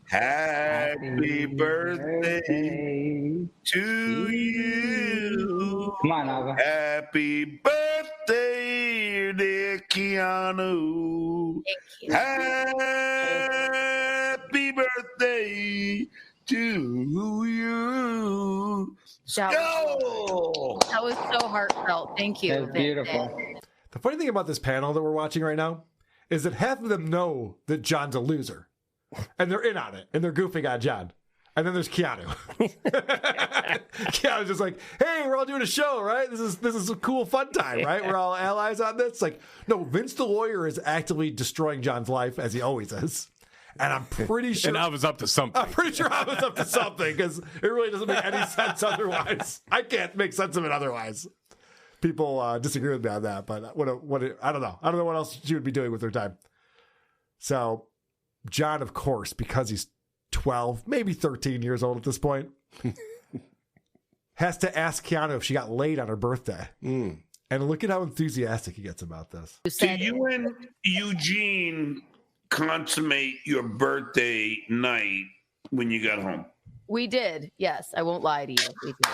Happy birthday to you. Come on, Alva. Happy birthday, dear Keanu. Happy birthday to you. That was so heartfelt. Thank you. That's beautiful. The funny thing about this panel that we're watching right now is that half of them know that John's a loser. and they're in on it, and they're goofing on John. And then there's Keanu. Keanu's just like, hey, we're all doing a show, right? This is a cool fun time, right? We're all allies on this. Like, no, Vince the lawyer is actively destroying John's life, as he always is. And I'm pretty sure... And I was up to something. I'm pretty sure I was up to something, because it really doesn't make any sense otherwise. I can't make sense of it otherwise. People disagree with me on that, but I don't know. I don't know what else she would be doing with her time. So, John, of course, because he's 12, maybe 13 years old at this point, has to ask Keanu if she got laid on her birthday. And look at how enthusiastic he gets about this. Do you and Eugene consummate your birthday night when you got home? We did. Yes, I won't lie to you. We did.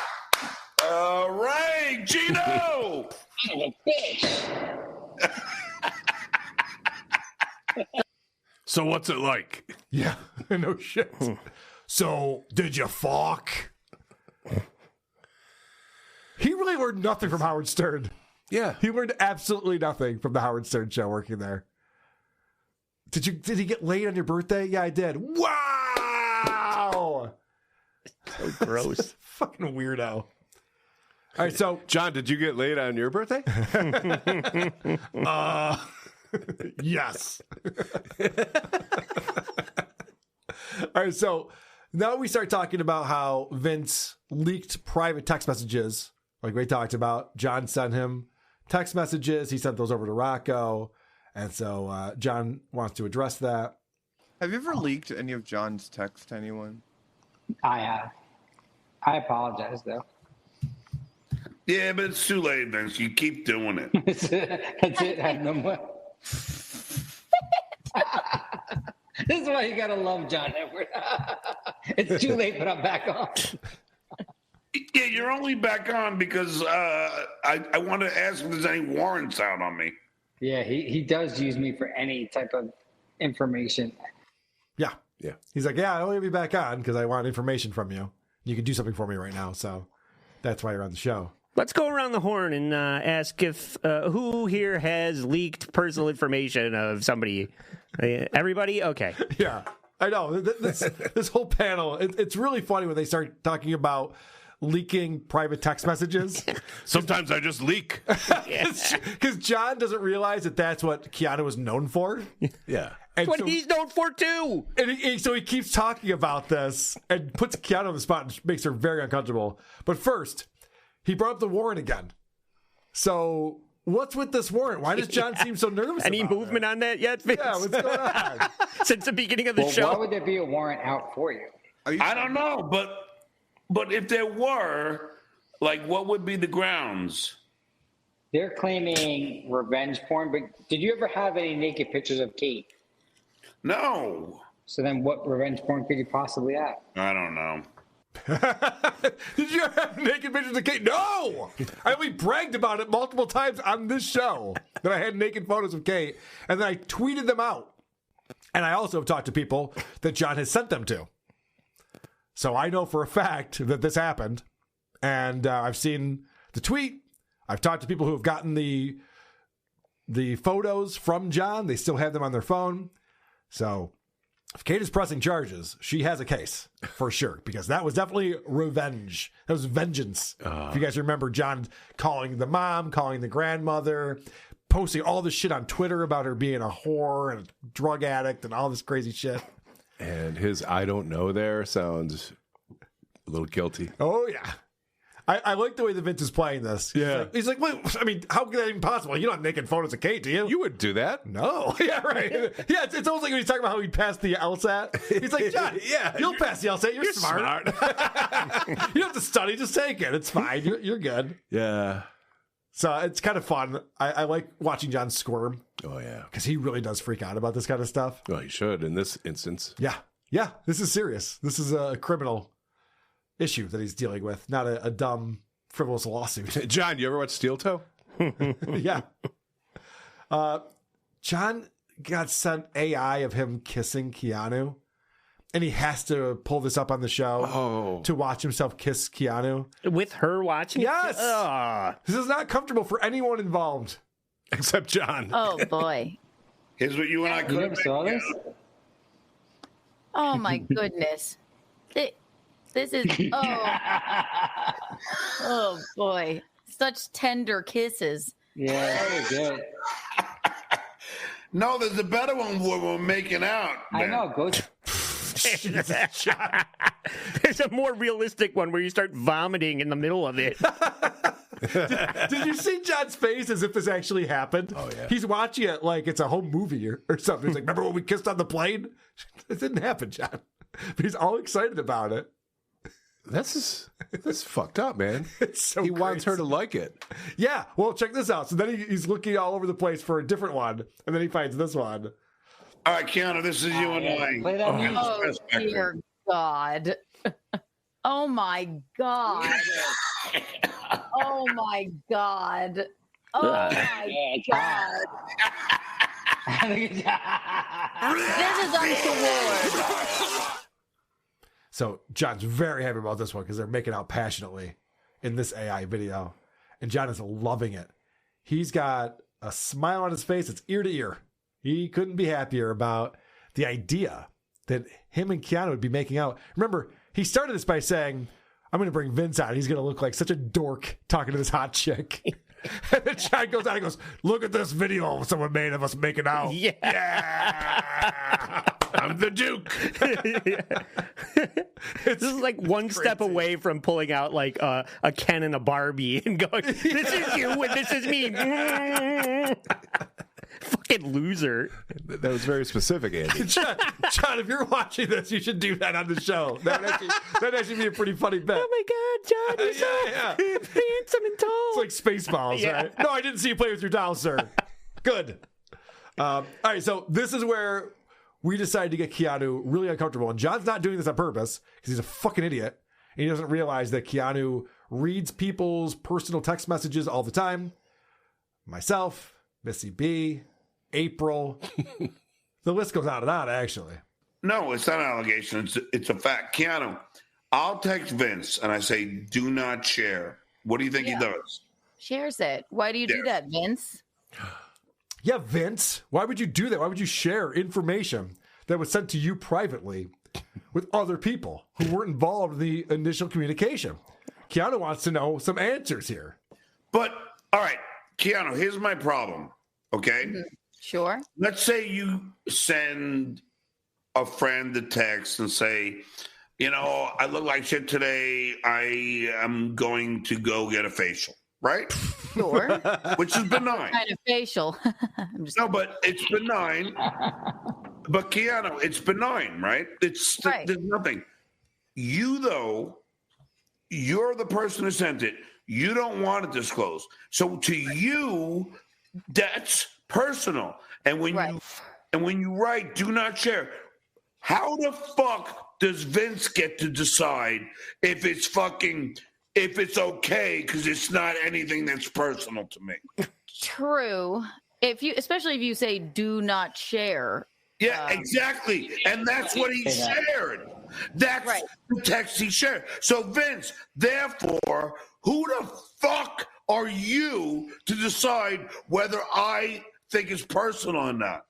All right, Gino. So what's it like? Yeah, no shit. So, did you fuck? He really learned nothing from Howard Stern. Yeah. He learned absolutely nothing from the Howard Stern show working there. Did he get laid on your birthday? Yeah, I did. Wow! So gross. Fucking weirdo. All right, so... John, did you get laid on your birthday? Yes. All right, so now we start talking about how Vince leaked private text messages, like we talked about. John sent him text messages. He sent those over to Rocco. And so John wants to address that. Have you ever leaked any of John's texts to anyone? I have. I apologize, though. Yeah, but it's too late, Vince. You keep doing it. That's it. I have no more. This is why you gotta love John Edward. It's too late, but I'm back on. Yeah, you're only back on because I want to ask if there's any warrants out on me. Yeah, he does use me for any type of information. Yeah. He's like, yeah, I only be back on because I want information from you. You can do something for me right now, so that's why you're on the show. Let's go around the horn and ask if who here has leaked personal information of somebody. Everybody? Okay. Yeah, I know. This whole panel, it's really funny when they start talking about leaking private text messages. Sometimes I just leak. Because John doesn't realize that that's what Keanu is known for. Yeah. And what he's known for, too. And so he keeps talking about this and puts Keanu on the spot and makes her very uncomfortable. But first, he brought up the warrant again. So what's with this warrant? Why does John seem so nervous Any about movement on that yet, Vince? Yeah, what's going on? Since the beginning of the Well, show? why would there be a warrant out for you? I don't know, but if there were, like, what would be the grounds? They're claiming revenge porn, but did you ever have any naked pictures of Kate? No. So then what revenge porn could you possibly have? I don't know. Did you ever have naked pictures of Kate? No! I only bragged about it multiple times on this show that I had naked photos of Kate, and then I tweeted them out. And I also have talked to people that John has sent them to. So I know for a fact that this happened, and I've seen the tweet. I've talked to people who have gotten the photos from John. They still have them on their phone. So if Kate is pressing charges, she has a case for sure, because that was definitely revenge. That was vengeance. If you guys remember John calling the mom, calling the grandmother, posting all this shit on Twitter about her being a whore and a drug addict and all this crazy shit. And his I don't know there sounds a little guilty. Oh, yeah. I like the way that Vince is playing this. Yeah. He's like, wait, I mean, how could that even possible? You don't have naked photos of Kate, do you? You would do that. No. Yeah, right. Yeah, it's almost like when he's talking about how he passed the LSAT. He's like, John, you'll pass the LSAT. You're smart. You don't have to study. Just take it. It's fine. You're good. Yeah. So it's kind of fun. I like watching John squirm. Oh, yeah. Because he really does freak out about this kind of stuff. Well, he should in this instance. Yeah. Yeah. This is serious. This is a criminal issue that he's dealing with, not a dumb, frivolous lawsuit. John, you ever watch Steel Toe? Yeah. John got sent AI of him kissing Keanu, and he has to pull this up on the show to watch himself kiss Keanu. With her watching? Yes! It? This is not comfortable for anyone involved. Except John. Oh, boy. Here's what you and I You could never saw this? Oh my goodness. This is oh boy. Such tender kisses. Yeah, very good. No, there's a better one where we're making out. I know. Go. There's a more realistic one where you start vomiting in the middle of it. Did you see John's face as if this actually happened? Oh, yeah. He's watching it like it's a home movie or something. He's like, remember when we kissed on the plane? It didn't happen, John. But he's all excited about it. That's fucked up, man. It's so he wants her crazy. to like it. Yeah, well, check this out. So then he's looking all over the place for a different one, and then he finds this one. All right, Keanu, this is you and I. Play that music. Oh dear God. Oh my God. Oh my God. Oh my God. This is untoward. So John's very happy about this one because they're making out passionately in this AI video. And John is loving it. He's got a smile on his face. It's ear to ear. He couldn't be happier about the idea that him and Keanu would be making out. Remember, he started this by saying, I'm going to bring Vince out. He's going to look like such a dork talking to this hot chick. And then John goes out and goes, look at this video someone made of us making out. Yeah. I'm the Duke. This is like one step away from pulling out like a Ken and a Barbie and going, this is you and this is me. Fucking loser. That was very specific, Andy. John, if you're watching this, you should do that on the show. That'd actually be a pretty funny bit. Oh my God, John, you're so handsome and tall. It's like Spaceballs, right? No, I didn't see you play with your doll, sir. Good. All right, so this is where we decided to get Keanu really uncomfortable. And John's not doing this on purpose because he's a fucking idiot. And he doesn't realize that Keanu reads people's personal text messages all the time. Myself, Missy B, April. The list goes on and on, actually. No, it's not an allegation. It's a fact. Keanu, I'll text Vince and I say, do not share. What do you think he does? Shares it. Why do you do that, Vince? Yeah, Vince. Why would you do that? Why would you share information that was sent to you privately with other people who weren't involved in the initial communication? Keanu wants to know some answers here. But, all right, Keanu, here's my problem, okay? Mm-hmm. Sure. Let's say you send a friend a text and say, you know, I look like shit today. I am going to go get a facial, right? Sure. Which is benign. Kind of facial. No, but it's benign. But Keanu, it's benign, right? It's right. There's nothing. You, though, you're the person who sent it. You don't want it disclosed. So to you, that's personal. And when you write, do not share. How the fuck does Vince get to decide if it's okay? Because it's not anything that's personal to me. True. Especially if you say do not share. Yeah, exactly. And that's what he shared. That's the text he shared. So Vince, therefore, who the fuck are you to decide whether I think it's personal or not?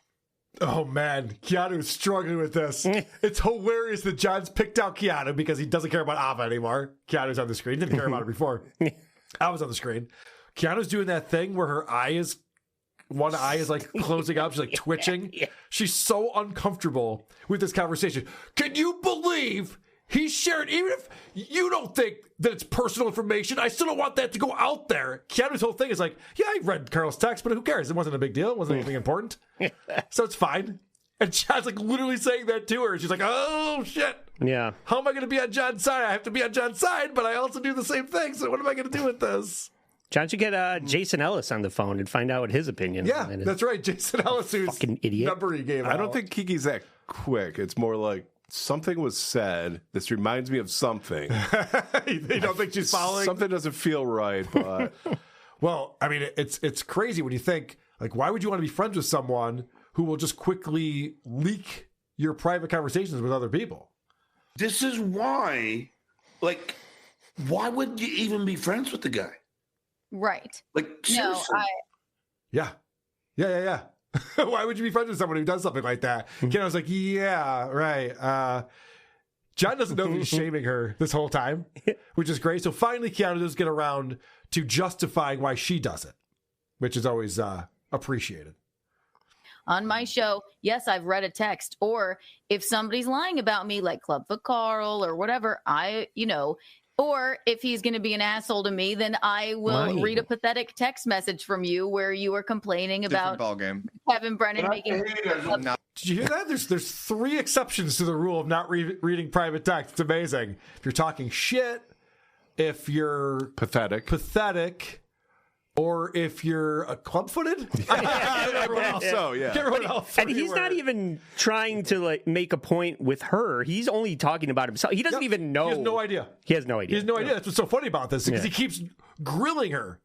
Oh, man. Keanu's struggling with this. It's hilarious that John's picked out Keanu because he doesn't care about Ava anymore. Keanu's on the screen. Didn't care about her before. Ava's on the screen. Keanu's doing that thing where one eye is like closing up. She's like twitching. She's so uncomfortable with this conversation. Can you believe he shared, even if you don't think that it's personal information, I still don't want that to go out there. Keanu's whole thing is like, yeah, I read Carl's text, but who cares? It wasn't a big deal. It wasn't anything important. So it's fine. And John's like literally saying that to her. She's like, oh, shit. Yeah. How am I going to be on John's side? I have to be on John's side, but I also do the same thing. So what am I going to do with this? John should get Jason Ellis on the phone and find out what his opinion Yeah, is. that's right. Jason Ellis, who's fucking idiot. Number he gave I don't think Kiki's that quick. It's more like something was said. This reminds me of something. You don't think she's following? Something doesn't feel right, but well, I mean, it's crazy when you think, like, why would you want to be friends with someone who will just quickly leak your private conversations with other people? This is why, like, why would you even be friends with the guy? Right. Like, seriously. Yeah. Why would you be friends with someone who does something like that? Ken was like, yeah, right. John doesn't know he's shaming her this whole time, which is great. So finally, Keanu does get around to justifying why she does it, which is always appreciated. On my show, yes, I've read a text. Or if somebody's lying about me, like Clubfoot Carl or whatever, or if he's going to be an asshole to me, then I will read a pathetic text message from you where you are complaining about Kevin Brennan making. Did you hear that? There's 3 exceptions to the rule of not reading private text. It's amazing. If you're talking shit, if you're pathetic, or if you're club-footed. And he's not even trying to like make a point with her. He's only talking about himself. He doesn't even know. He has no idea. He has no idea. That's what's so funny about this, because he keeps grilling her.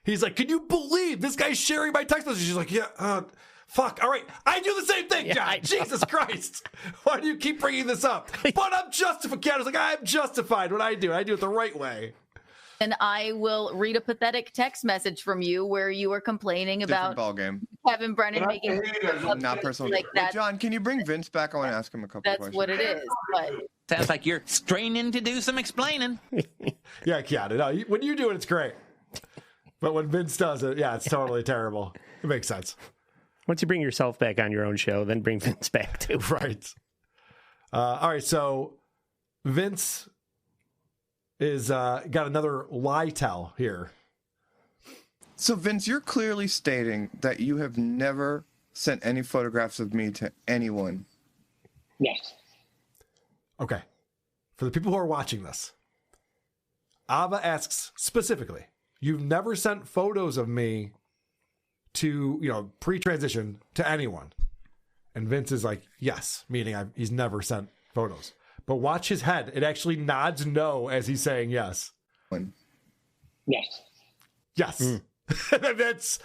He's like, can you believe this guy's sharing my text message? She's like, yeah, fuck. All right. I do the same thing, John. Jesus Christ. Why do you keep bringing this up? But I'm justified. Keanu's like, I'm justified when I do it. I do it the right way. And I will read a pathetic text message from you where you are complaining about Kevin Brennan making not personal. Like that. John, can you bring Vince back? I want to ask him a couple questions. That's what it is. But sounds like you're straining to do some explaining. Yeah, Keanu. No, when you do it, it's great. But when Vince does it, it's totally terrible. It makes sense. Once you bring yourself back on your own show, then bring Vince back too. Right. All right. So Vince is got another lie tell here. So Vince, you're clearly stating that you have never sent any photographs of me to anyone. Yes. Okay. For the people who are watching this, Ava asks specifically, you've never sent photos of me to, pre-transition to anyone. And Vince is like, yes, meaning he's never sent photos. But watch his head. It actually nods no as he's saying yes. Yes. Yes. That's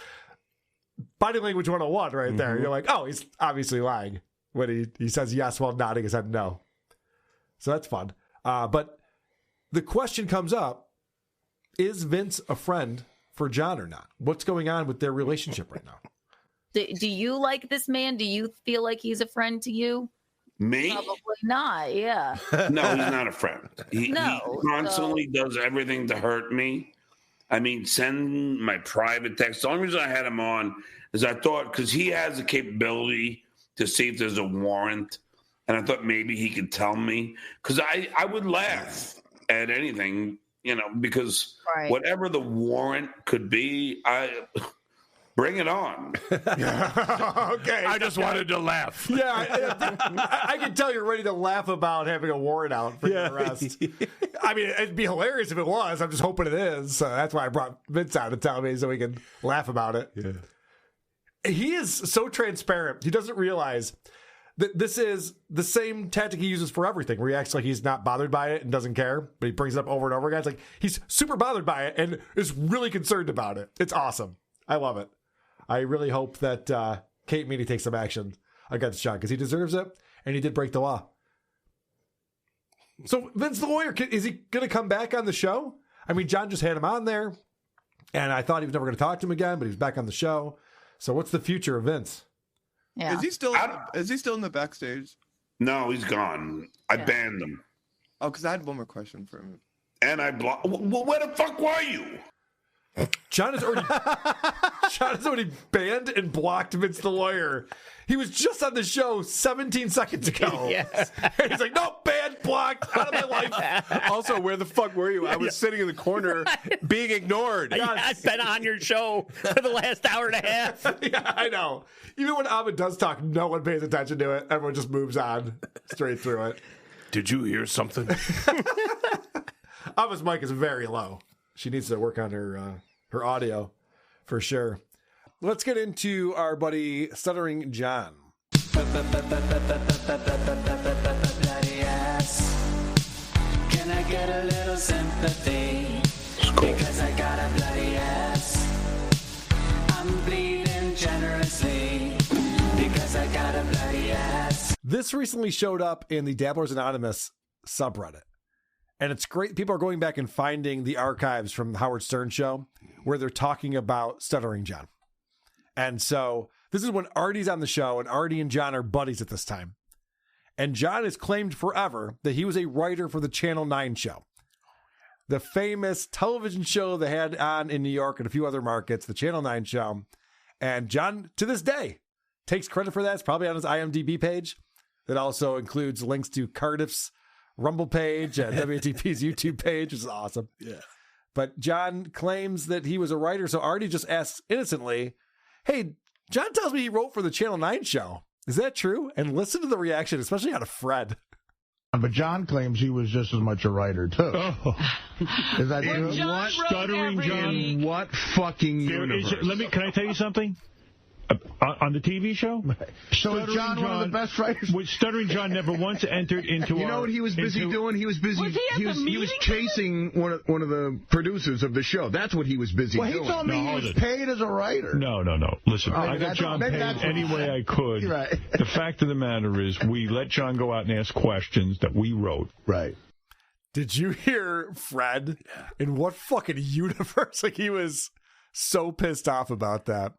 body language 101 right there. You're like, oh, he's obviously lying when he says yes while nodding his head no. So that's fun. But the question comes up, is Vince a friend for John or not? What's going on with their relationship right now? do you like this man? Do you feel like he's a friend to you? Me? Probably not, yeah. No, he's not a friend. He constantly does everything to hurt me. I mean, send my private text. The only reason I had him on is I thought, because he has the capability to see if there's a warrant, and I thought maybe he could tell me. Because I would laugh at anything, because whatever the warrant could be, bring it on. Okay. I just wanted to laugh. Yeah, I can tell you're ready to laugh about having a warrant out for your arrest. I mean, it'd be hilarious if it was. I'm just hoping it is. So that's why I brought Vince out to tell me so we can laugh about it. Yeah. He is so transparent. He doesn't realize that this is the same tactic he uses for everything, where he acts like he's not bothered by it and doesn't care, but he brings it up over and over again. It's like he's super bothered by it and is really concerned about it. It's awesome. I love it. I really hope that Kate Meany takes some action against John, because he deserves it, and he did break the law. So Vince the lawyer, is he going to come back on the show? I mean, John just had him on there, and I thought he was never going to talk to him again, but he's back on the show. So what's the future of Vince? Yeah. Is he still in the backstage? No, he's gone. I banned him. Oh, because I had one more question for him. And I blocked. Well, where the fuck were you? John has already banned and blocked Vince the lawyer. He was just on the show 17 seconds ago. Yes. And he's like, no, banned, blocked, out of my life. Also, where the fuck were you? I was sitting in the corner being ignored. I've been on your show for the last hour and a half. Yeah, I know. Even when Ahmed does talk, no one pays attention to it. Everyone just moves on straight through it. Did you hear something? Ahmed's mic is very low. She needs to work on her audio for sure. Let's get into our buddy Stuttering John. Bloody ass. Can I get a little sympathy? Because I got a bloody ass. I'm bleeding generously. Because I got a bloody ass. This recently showed up in the Dabblers Anonymous subreddit. And it's great. People are going back and finding the archives from the Howard Stern show where they're talking about Stuttering John. And so this is when Artie's on the show, and Artie and John are buddies at this time. And John has claimed forever that he was a writer for the Channel 9 show. The famous television show they had on in New York and a few other markets, the Channel 9 show. And John, to this day, takes credit for that. It's probably on his IMDb page. That also includes links to Cardiff's Rumble page and WATP's YouTube page, which is awesome. Yeah. But John claims that he was a writer, so Artie just asks innocently, hey, John tells me he wrote for the Channel 9 show. Is that true? And listen to the reaction, especially out of Fred. But John claims he was just as much a writer, too. Oh. Is that When true? John Stuttering John. In what fucking universe? Can I tell you something? On the TV show? So is John one of the best writers? Stuttering John never once entered into You know what he was busy doing? He was busy. He was chasing one of the producers of the show. That's what he was busy doing. Well, he told me he was paid as a writer. No. Listen, I got John paid any way I could. Right. The fact of the matter is we let John go out and ask questions that we wrote. Right. Did you hear Fred? In what fucking universe? Like, he was so pissed off about that.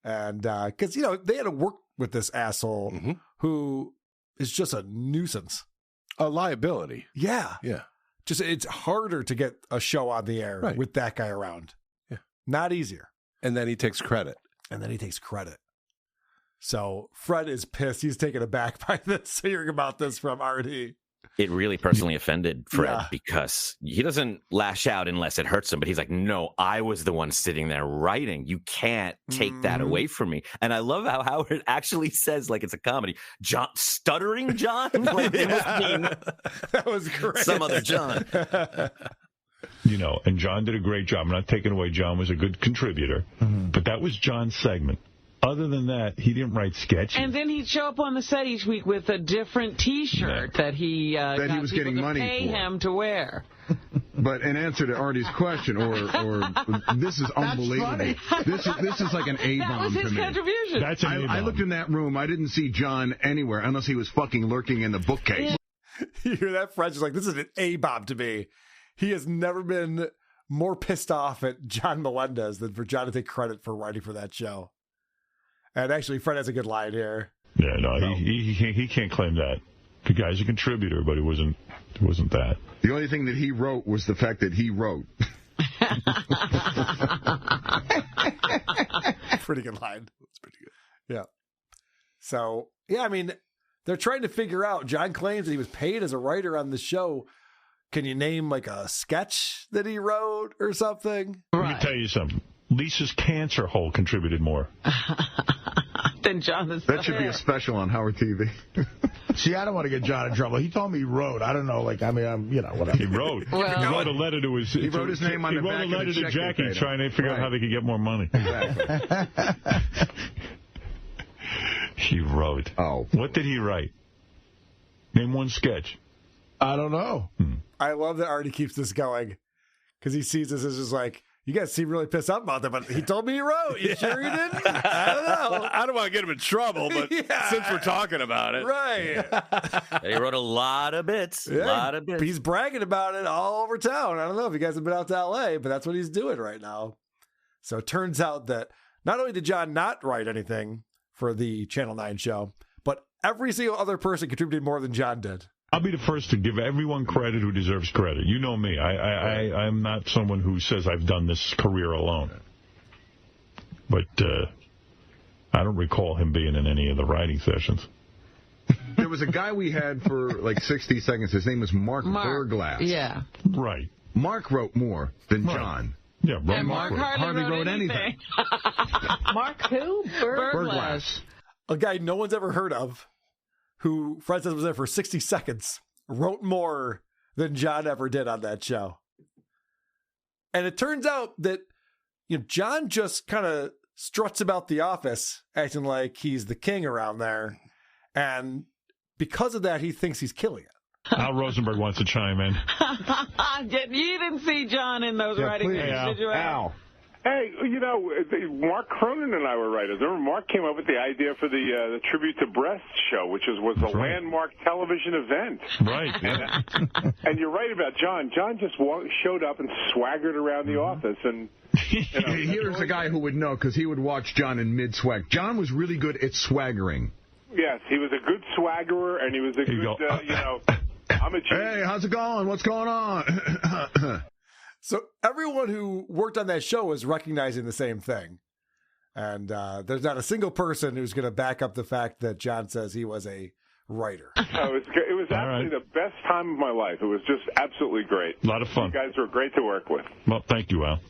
And because, they had to work with this asshole who is just a nuisance. A liability. Yeah. Yeah. Just it's harder to get a show on the air with that guy around. Yeah. Not easier. And then he takes credit. So Fred is pissed. He's taken aback by this, hearing about this from Artie. It really personally offended Fred because he doesn't lash out unless it hurts him. But he's like, no, I was the one sitting there writing. You can't take that away from me. And I love how Howard actually says, like it's a comedy, Stuttering John? Like, it must mean that was great. Some other John. And John did a great job. I'm not taking away John was a good contributor. But that was John's segment. Other than that, he didn't write sketches. And then he'd show up on the set each week with a different T-shirt that he got was people getting to money pay for. him to wear. But in answer to Artie's question, or this is unbelievable. This is like an A-bomb That was his to me. contribution. That's an A-bomb. I looked in that room. I didn't see John anywhere unless he was fucking lurking in the bookcase. You hear that? Fred's just like, this is an A-bomb to me. He has never been more pissed off at John Melendez than for John to take credit for writing for that show. And actually, Fred has a good line here. Yeah, no. He can't claim that. The guy's a contributor, but it wasn't that. The only thing that he wrote was the fact that he wrote. Pretty good line. That's pretty good. Yeah. So, yeah, I mean, they're trying to figure out. John claims that he was paid as a writer on the show. Can you name like a sketch that he wrote or something? Let me tell you something. Lisa's cancer hole contributed more. Then John is That should be a special on Howard TV. See, I don't want to get John in trouble. He told me he wrote. I don't know. Whatever. He wrote. He wrote a letter to his. He wrote his name on the back of the check. He wrote a letter to Jackie trying to figure out how they could get more money. Exactly. He wrote. Oh. What did he write? Name one sketch. I don't know. I love that Artie keeps this going because he sees this as just like, you guys seem really pissed off about that, but he told me he wrote. You sure he didn't? I don't know. I don't want to get him in trouble, but since we're talking about it. Right. He wrote a lot of bits. Yeah, A lot of bits. He's bragging about it all over town. I don't know if you guys have been out to L.A., but that's what he's doing right now. So it turns out that not only did John not write anything for the Channel 9 show, but every single other person contributed more than John did. I'll be the first to give everyone credit who deserves credit. You know me. I'm not someone who says I've done this career alone. But I don't recall him being in any of the writing sessions. There was a guy we had for like 60 seconds. His name was Mark Burglass. Yeah. Right. Mark wrote more than John. Yeah, and Mark hardly wrote anything. Mark who? Burglass. A guy no one's ever heard of, who Fred says was there for 60 seconds, wrote more than John ever did on that show. And it turns out that John just kind of struts about the office, acting like he's the king around there. And because of that, he thinks he's killing it. Al Rosenberg wants to chime in. You didn't see John in those writing please. meetings, did you, Al? Hey, Mark Cronin and I were writers. Remember, Mark came up with the idea for the Tribute to Breast show, which was a landmark television event. Right. Yeah. And you're right about John. John just showed up and swaggered around the office. And here's a guy who would know, because he would watch John in mid-swag. John was really good at swaggering. Yes, he was a good swaggerer, and he was a good, I'm a Hey, how's it going? What's going on? So everyone who worked on that show was recognizing the same thing. And there's not a single person who's going to back up the fact that John says he was a writer. It was absolutely the best time of my life. It was just absolutely great. A lot of fun. You guys were great to work with. Well, thank you, Al.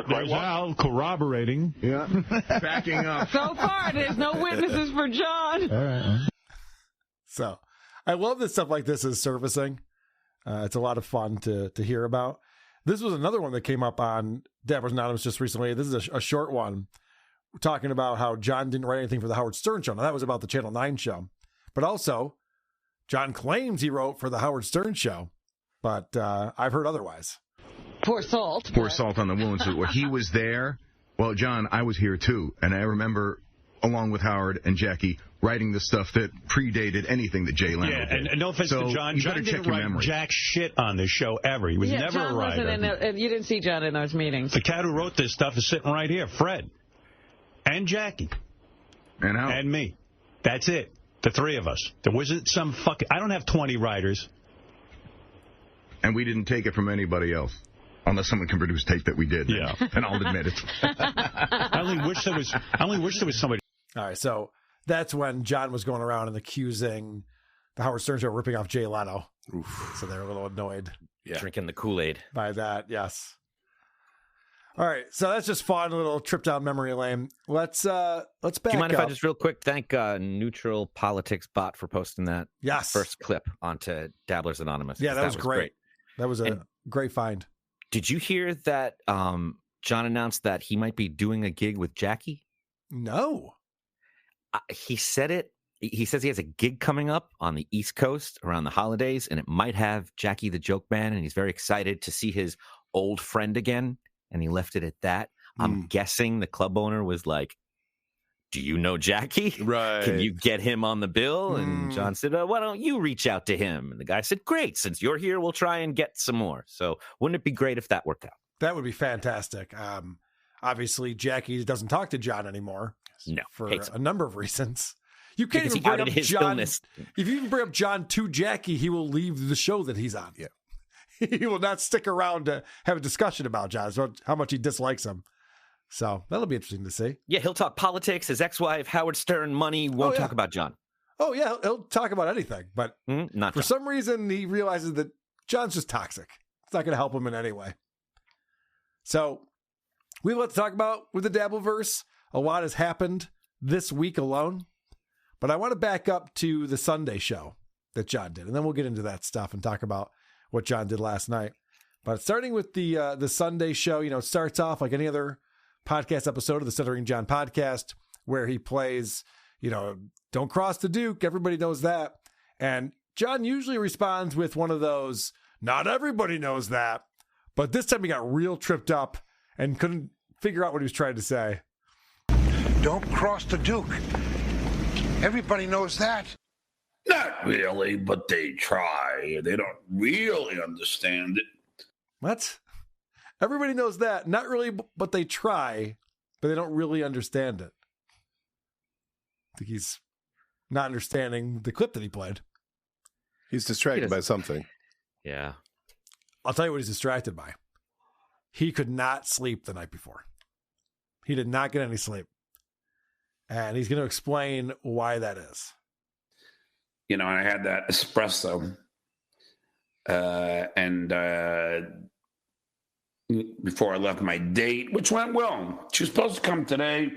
There's Al corroborating. Yeah. Backing up. So far, there's no witnesses for John. All right. So I love that stuff like this is surfacing. It's a lot of fun to hear about. This was another one that came up on Dabbers Anonymous just recently. This is a short one talking about how John didn't write anything for the Howard Stern show. Now, that was about the Channel 9 show. But also, John claims he wrote for the Howard Stern show. But I've heard otherwise. Pour salt. Pour salt on the wounds. He was there. Well, John, I was here, too. And I remember, along with Howard and Jackie, writing the stuff that predated anything that Jay Leno did. And no offense to John. John didn't write jack shit on this show ever. He was never John a writer. Wasn't you didn't see John in those meetings. The cat who wrote this stuff is sitting right here, Fred. And Jackie. And Howard. And me. That's it. The three of us. There wasn't some fucking... I don't have 20 writers. And we didn't take it from anybody else. Unless someone can produce tape that we did. Yeah. And I'll admit it. I only wish there was somebody... All right, so that's when John was going around and accusing the Howard Stern show of ripping off Jay Leno. Oof. So they were a little annoyed. Yeah. Drinking the Kool-Aid. By that, yes. All right, so that's just fun, a little trip down memory lane. Let's back up. Do you mind if I just real quick thank Neutral Politics Bot for posting that first clip onto Dabblers Anonymous? Yeah, that was great. That was a great find. Did you hear that John announced that he might be doing a gig with Jackie? No. He said it. He says he has a gig coming up on the East Coast around the holidays, and it might have Jackie the Joke Man, and he's very excited to see his old friend again, and he left it at that. I'm guessing the club owner was like, do you know Jackie? Right. Can you get him on the bill? And John said, why don't you reach out to him? And the guy said, great, since you're here, we'll try and get some more. So wouldn't it be great if that worked out? That would be fantastic. Obviously, Jackie doesn't talk to John anymore. No, for a number of reasons. You can't even bring up John. Illness. If you even bring up John to Jackie, he will leave the show that he's on. Yeah. He will not stick around to have a discussion about John, how much he dislikes him. So that'll be interesting to see. Yeah, he'll talk politics, his ex-wife, Howard Stern, money, won't talk about John. Oh, yeah, he'll talk about anything. But not for some reason, he realizes that John's just toxic. It's not going to help him in any way. So we have a lot to talk about with the Dabbleverse. A lot has happened this week alone. But I want to back up to the Sunday show that John did. And then we'll get into that stuff and talk about what John did last night. But starting with the Sunday show, it starts off like any other podcast episode of the Stuttering John podcast, where he plays, don't cross the Duke. Everybody knows that. And John usually responds with one of those, not everybody knows that. But this time he got real tripped up and couldn't figure out what he was trying to say. Don't cross the Duke. Everybody knows that. Not really, but they try. They don't really understand it. What? Everybody knows that. Not really, but they try, but they don't really understand it. I think he's not understanding the clip that he played. He's distracted by something. Yeah. I'll tell you what he's distracted by. He could not sleep the night before. He did not get any sleep. And he's going to explain why that is. I had that espresso. And before I left my date, which went well. She was supposed to come today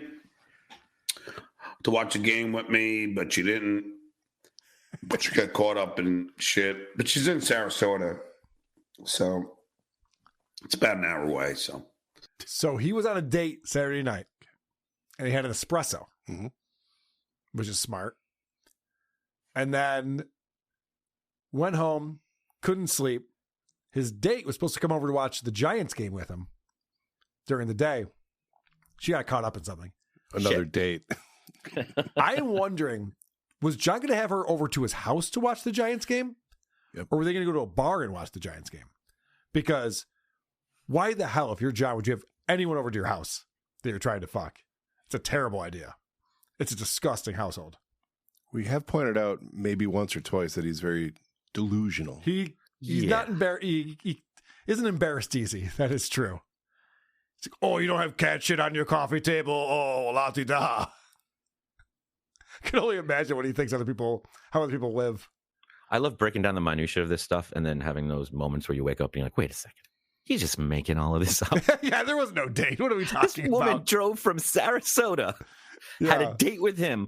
to watch a game with me, but she didn't. But she got caught up in shit. But she's in Sarasota. So it's about an hour away. So he was on a date Saturday night. And he had an espresso, which is smart. And then went home, couldn't sleep. His date was supposed to come over to watch the Giants game with him during the day. She got caught up in something. Another date. I am wondering, was John going to have her over to his house to watch the Giants game? Yep. Or were they going to go to a bar and watch the Giants game? Because why the hell, if you're John, would you have anyone over to your house that you're trying to fuck? It's a terrible idea. It's a disgusting household. We have pointed out maybe once or twice that he's very delusional. He's not embarrassed. He isn't embarrassed easy. That is true. It's like, oh, you don't have cat shit on your coffee table. Oh, la-di-da. I can only imagine what he thinks how other people live. I love breaking down the minutia of this stuff and then having those moments where you wake up and you're like, wait a second. He's just making all of this up. Yeah, there was no date. What are we talking This woman about? drove from Sarasota, had a date with him,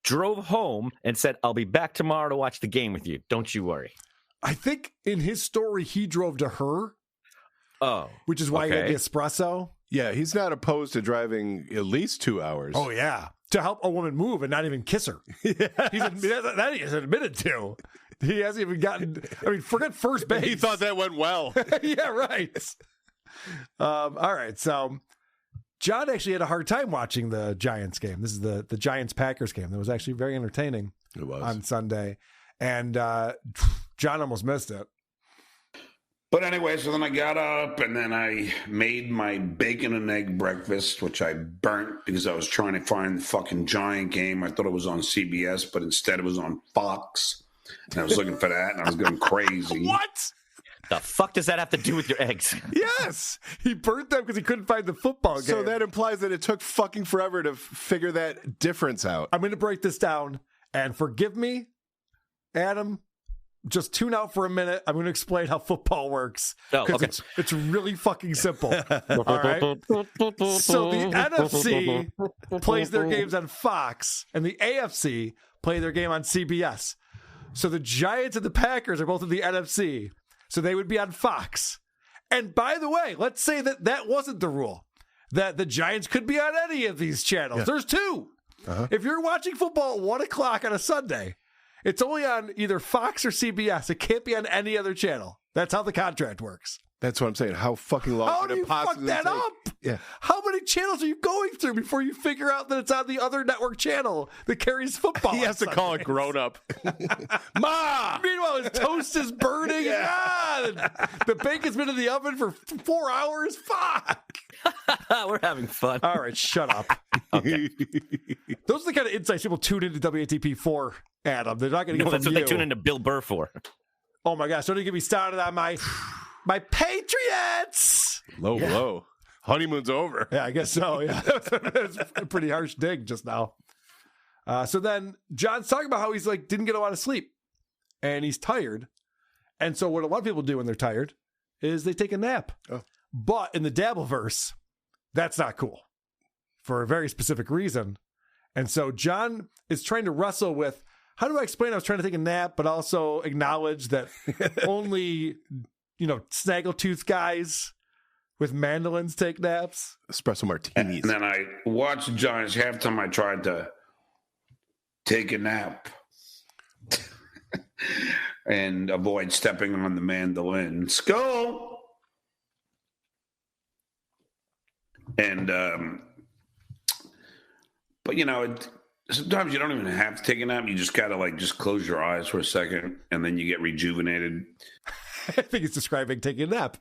drove home, and said, I'll be back tomorrow to watch the game with you. Don't you worry. I think in his story, he drove to her. Oh. Which is why he had the espresso. Yeah, he's not opposed to driving at least 2 hours. Oh, yeah. To help a woman move and not even kiss her. That he has admitted to. He hasn't even gotten, forget first base. He thought that went well. Yeah, right. All right. So John actually had a hard time watching the Giants game. This is the Giants-Packers game. That was actually very entertaining. It was. On Sunday. And John almost missed it. But anyway, so then I got up and then I made my bacon and egg breakfast, which I burnt because I was trying to find the fucking Giant game. I thought it was on CBS, but instead it was on Fox. And I was looking for that and I was going crazy. What? The fuck does that have to do with your eggs? Yes. He burnt them because he couldn't find the football game. So that implies that it took fucking forever to figure that difference out. I'm going to break this down and forgive me, Adam. Just tune out for a minute. I'm going to explain how football works. Oh, okay. It's really fucking simple. All right. So the NFC plays their games on Fox, and the AFC play their game on CBS. So the Giants and the Packers are both in the NFC, so they would be on Fox. And by the way, let's say that wasn't the rule, that the Giants could be on any of these channels. Yeah. There's two. Uh-huh. If you're watching football at 1 o'clock on a Sunday, it's only on either Fox or CBS. It can't be on any other channel. That's how the contract works. That's what I'm saying. How fucking long could it possibly fuck that take? up? Yeah. How many channels are you going through before you figure out that it's on the other network channel that carries football? He has to call it grown up. Ma! Meanwhile, his toast is burning. Yeah. The bacon's been in the oven for 4 hours. Fuck. We're having fun. All right, shut up. Okay. Those are the kind of insights people tune into WATP for, Adam. They're not going to get that's from what you. they tune into Bill Burr for. Oh my gosh! Don't even get me started on my Patriots. Low. Honeymoon's over. Yeah, I guess so. Yeah, that's a pretty harsh dig just now. So then John's talking about how he's didn't get a lot of sleep, and he's tired. And so what a lot of people do when they're tired is they take a nap. Oh. But in the Dabbleverse, that's not cool for a very specific reason. And so John is trying to wrestle with, how do I explain I was trying to take a nap, but also acknowledge that only, snaggletooth guys with mandolins take naps? Espresso martinis. And then I watched the Giants halftime. I tried to take a nap and avoid stepping on the mandolin. Skull! And, but sometimes you don't even have to take a nap. You just got to just close your eyes for a second and then you get rejuvenated. I think he's describing taking a nap.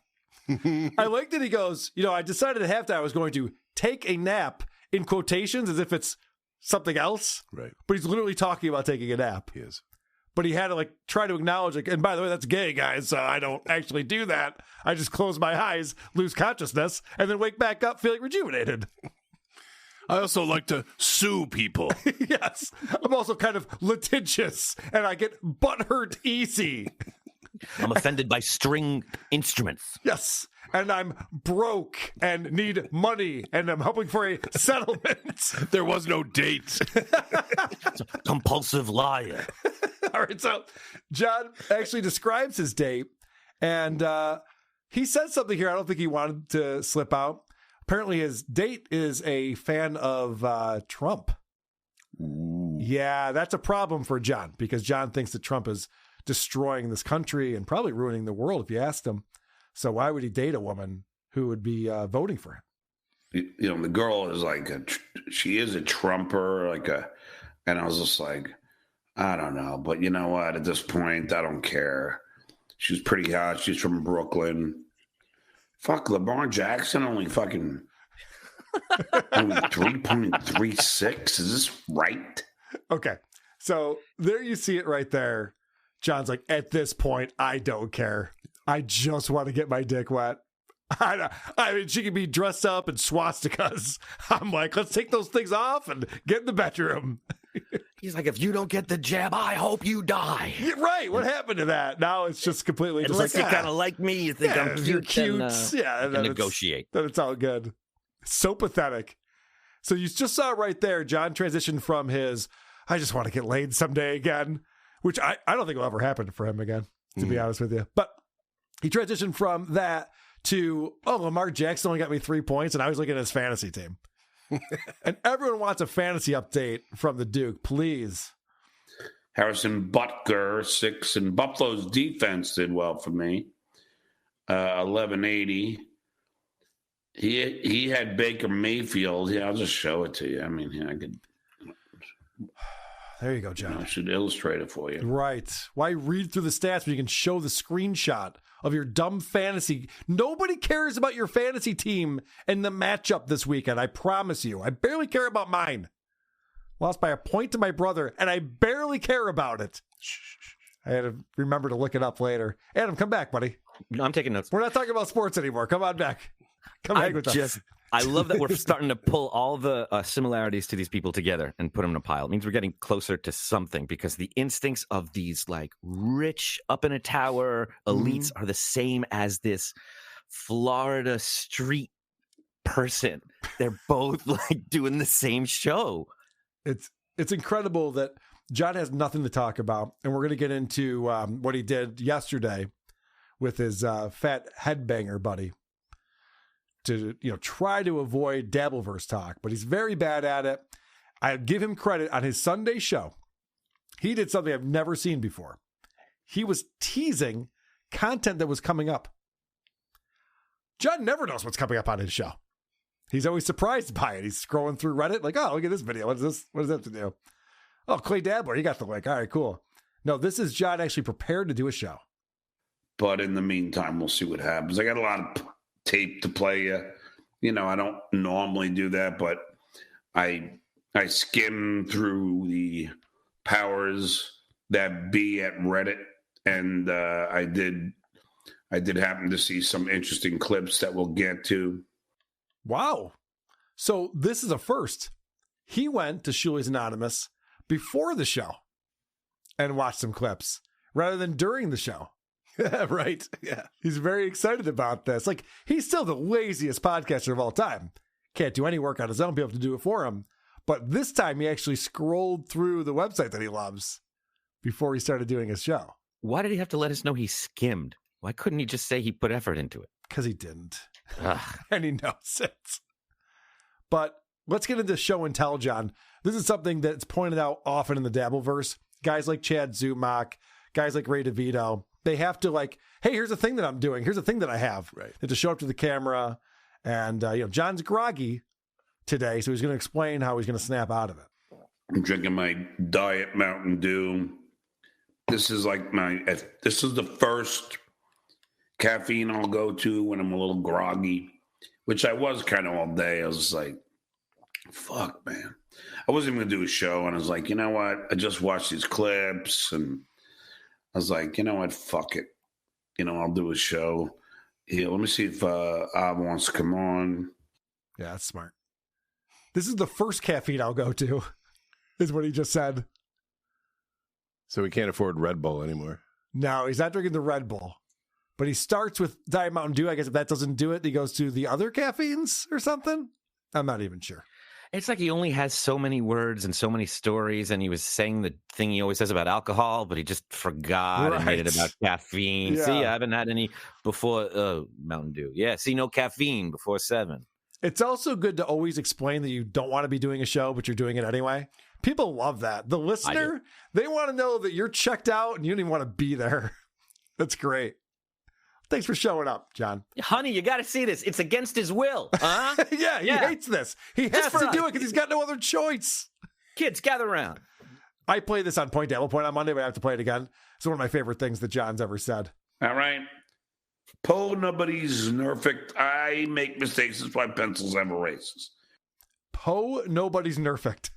I like that he goes, I decided at halftime I was going to take a nap in quotations as if it's something else. Right. But he's literally talking about taking a nap. He is. But he had to try to acknowledge, and by the way, that's gay, guys. So I don't actually do that. I just close my eyes, lose consciousness, and then wake back up feeling rejuvenated. I also like to sue people. Yes. I'm also kind of litigious, and I get butthurt easy. I'm offended by string instruments. Yes. And I'm broke and need money, and I'm hoping for a settlement. There was no date. Compulsive liar. All right, so John actually describes his date, and he says something here I don't think he wanted to slip out. Apparently his date is a fan of Trump. Ooh. Yeah, that's a problem for John, because John thinks that Trump is destroying this country and probably ruining the world if you asked him. So why would he date a woman who would be voting for him? the girl is like she is a Trumper, and I was just like, I don't know, but you know what? At this point, I don't care. She's pretty hot. She's from Brooklyn. Fuck, LeBron Jackson only 3.36. Is this right? Okay. So there you see it right there. John's like, at this point, I don't care. I just want to get my dick wet. I mean, she can be dressed up in swastikas. I'm like, let's take those things off and get in the bedroom. He's like, if you don't get the jab, I hope you die. Yeah, right. What happened to that? Now it's just completely Unless just like, you kind of like me, you think I'm cute. You're cute. Then, negotiate. Then it's all good. So pathetic. So you just saw right there, John transitioned from his, I just want to get laid someday again, which I don't think will ever happen for him again, to be honest with you. But he transitioned from that to, Lamar Jackson only got me 3 points, and I was looking at his fantasy team. And everyone wants a fantasy update from the Duke, please. Harrison Butker, 6, and Buffalo's defense did well for me. 1180. He had Baker Mayfield. Yeah, I'll just show it to you. I mean, I could. There you go, John. I should illustrate it for you. Right. Why read through the stats when you can show the screenshot of your dumb fantasy? Nobody cares about your fantasy team and the matchup this weekend. I promise you. I barely care about mine. Lost by a point to my brother, and I barely care about it. I had to remember to look it up later. Adam, come back, buddy. No, I'm taking notes. We're not talking about sports anymore. Come on back. Come back with us. I love that we're starting to pull all the similarities to these people together and put them in a pile. It means we're getting closer to something because the instincts of these like rich up in a tower elites are the same as this Florida street person. They're both like doing the same show. It's incredible that John has nothing to talk about, and we're going to get into what he did yesterday with his fat headbanger buddy to try to avoid Dabbleverse talk, but he's very bad at it. I give him credit on his Sunday show. He did something I've never seen before. He was teasing content that was coming up. John never knows what's coming up on his show. He's always surprised by it. He's scrolling through Reddit like, oh, look at this video. What is this? What does that have to do? Oh, Clay Dabbler, you got the link. All right, cool. No, this is John actually prepared to do a show. But in the meantime, we'll see what happens. I got a lot of tape to play you. I don't normally do that, but I skim through the powers that be at Reddit, and I did happen to see some interesting clips that we'll get to. Wow. So this is a first. He went to Shuli's Anonymous before the show and watched some clips rather than during the show. Right. Yeah. He's very excited about this. Like, he's still the laziest podcaster of all time. Can't do any work on his own. People have to do it for him. But this time he actually scrolled through the website that he loves before he started doing his show. Why did he have to let us know he skimmed? Why couldn't he just say he put effort into it? Because he didn't. And he knows it. But let's get into show and tell, John. This is something that's pointed out often in the Dabbleverse. Guys like Chad Zumach, guys like Ray DeVito, they have to like, hey, here's a thing that I'm doing. Here's a thing that I have. Right. They have to show up to the camera. And, John's groggy today, so he's going to explain how he's going to snap out of it. I'm drinking my Diet Mountain Dew. This is the first caffeine I'll go to when I'm a little groggy, which I was kind of all day. I was just like, fuck, man. I wasn't even going to do a show, and I was like, you know what? I just watched these clips, and I was like, you know what? Fuck it. I'll do a show. Here, let me see if Ab wants to come on. Yeah, that's smart. This is the first caffeine I'll go to, is what he just said. So he can't afford Red Bull anymore. No, he's not drinking the Red Bull. But he starts with Diet Mountain Dew. I guess if that doesn't do it, he goes to the other caffeines or something. I'm not even sure. It's like he only has so many words and so many stories, and he was saying the thing he always says about alcohol, but he just forgot and made it about caffeine. Yeah. See, I haven't had any before Mountain Dew. Yeah, see, no caffeine before 7. It's also good to always explain that you don't want to be doing a show, but you're doing it anyway. People love that. The listener, they want to know that you're checked out and you don't even want to be there. That's great. Thanks for showing up, John. Honey, you got to see this. It's against his will. Huh? Yeah, he hates this. He has to do it because he's got no other choice. Kids, gather around. I played this on Point Double Point on Monday, but I have to play it again. It's one of my favorite things that John's ever said. All right. Poe, nobody's perfect. I make mistakes. That's why pencils have erasers. Poe, nobody's perfect.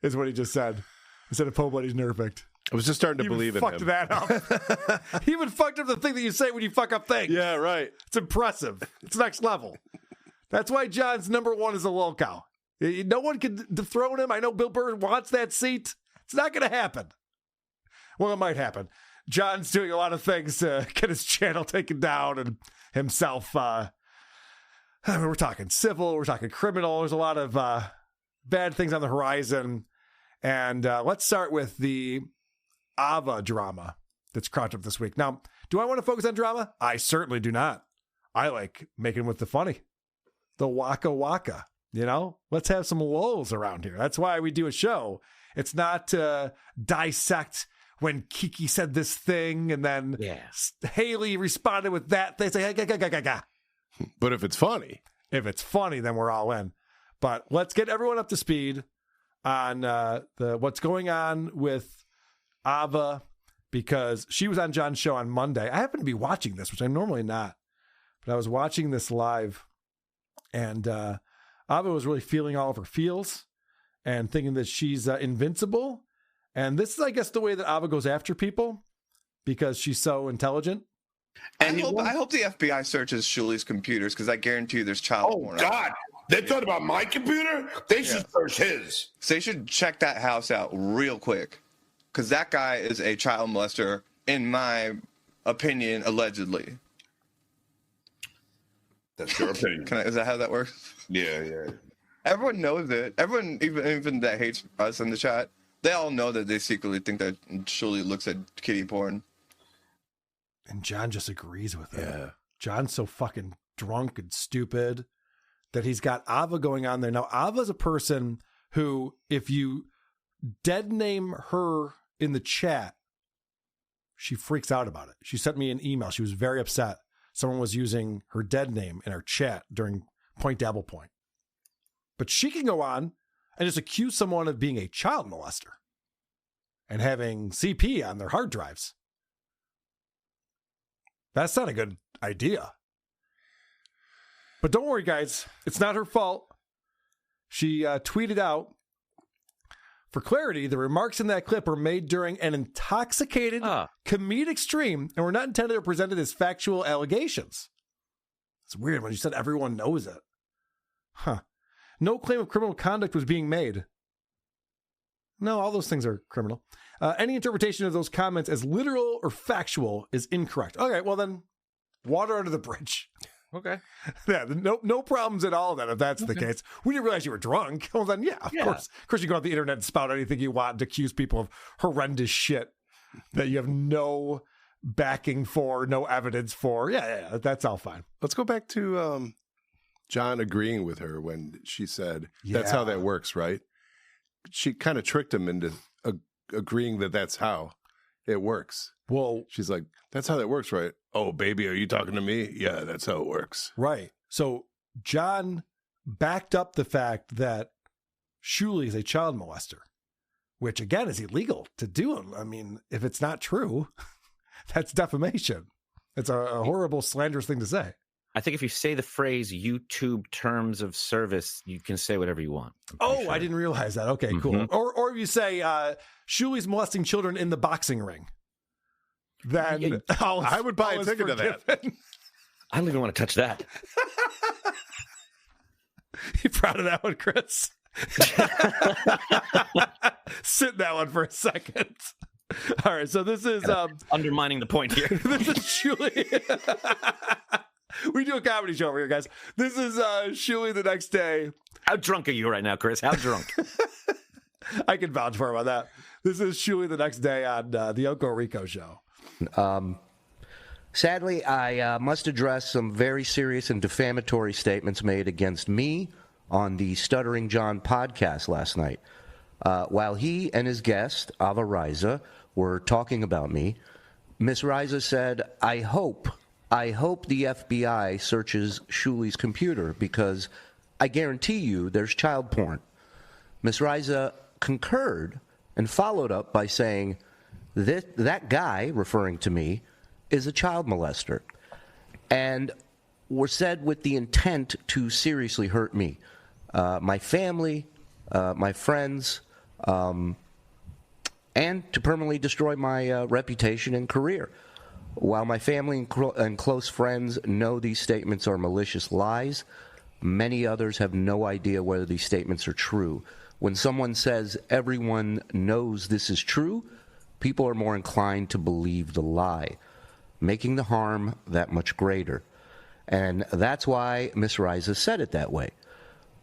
Is what he just said. Instead of Poe, nobody's perfect. I was just starting to believe in him. Fucked that up. He even fucked up the thing that you say when you fuck up things. Yeah, right. It's impressive. It's next level. That's why John's number one is a lolcow. No one can dethrone him. I know Bill Burr wants that seat. It's not going to happen. Well, it might happen. John's doing a lot of things to get his channel taken down and himself. We're talking civil. We're talking criminal. There's a lot of bad things on the horizon. And let's start with the Ava drama that's cropped up this week. Now, do I want to focus on drama? I certainly do not. I like making with the funny. The waka waka. You know, let's have some lulls around here. That's why we do a show. It's not to dissect when Kiki said this thing and then Haley responded with that. They say, but if it's funny. If it's funny, then we're all in. But let's get everyone up to speed on what's going on with Ava, because she was on John's show on Monday. I happen to be watching this, which I'm normally not. But I was watching this live, and Ava was really feeling all of her feels and thinking that she's invincible. And this is, I guess, the way that Ava goes after people because she's so intelligent. And I hope the FBI searches Shuli's computers because I guarantee you there's child porn. Oh, God. They're talking about my computer? They should search his. So they should check that house out real quick because that guy is a child molester, in my opinion, allegedly. That's your opinion. Is that how that works? Yeah. Everyone knows it. Everyone, even that hates us in the chat, they all know that they secretly think that Shuli looks at kitty porn. And John just agrees with it. Yeah. John's so fucking drunk and stupid that he's got Ava going on there. Now, Ava's a person who, if you dead name her in the chat, she freaks out about it. She sent me an email. She was very upset. Someone was using her dead name in her chat during Point Double Point. But she can go on and just accuse someone of being a child molester and having CP on their hard drives. That's not a good idea. But don't worry, guys. It's not her fault. She tweeted out, for clarity, the remarks in that clip were made during an intoxicated comedic stream and were not intended or presented as factual allegations. It's weird when you said everyone knows it. Huh. No claim of criminal conduct was being made. No, all those things are criminal. Any interpretation of those comments as literal or factual is incorrect. Okay, well then, water under the bridge. Okay. Yeah, no problems at all then, if that's the case. We didn't realize you were drunk. Well then, yeah, of course. Of course you go on the internet and spout anything you want to accuse people of horrendous shit that you have no backing for, no evidence for. Yeah, that's all fine. Let's go back to John agreeing with her when she said, that's how that works, right? She kind of tricked him into agreeing that that's how it works. Well, she's like, that's how that works, right? Oh, baby, are you talking to me? Yeah, that's how it works. Right. So John backed up the fact that Shuli is a child molester, which again is illegal to do. I mean, if it's not true, that's defamation. It's a horrible, slanderous thing to say. I think if you say the phrase YouTube terms of service, you can say whatever you want. Oh, sure. I didn't realize that. Okay, cool. Or if you say Shuli's molesting children in the boxing ring, then I would buy a ticket to that. I don't even want to touch that. You proud of that one, Chris? Sit in that one for a second. All right, so this is undermining the point here. This is Shuli. We do a comedy show over here, guys. This is Shuli the next day. How drunk are you right now, Chris? How drunk? I can vouch for him on that. This is Shuli the next day on the Uncle Rico show. Sadly, I must address some very serious and defamatory statements made against me on the Stuttering John podcast last night. While he and his guest, Ava Riza, were talking about me, Miss Riza said, I hope the FBI searches Shuli's computer because I guarantee you there's child porn. Miss Riza concurred and followed up by saying, that guy, referring to me, is a child molester, and were said with the intent to seriously hurt me, my family, my friends, and to permanently destroy my reputation and career. While my family and close friends know these statements are malicious lies, many others have no idea whether these statements are true. When someone says everyone knows this is true, people are more inclined to believe the lie, making the harm that much greater. And that's why Ms. Riza said it that way.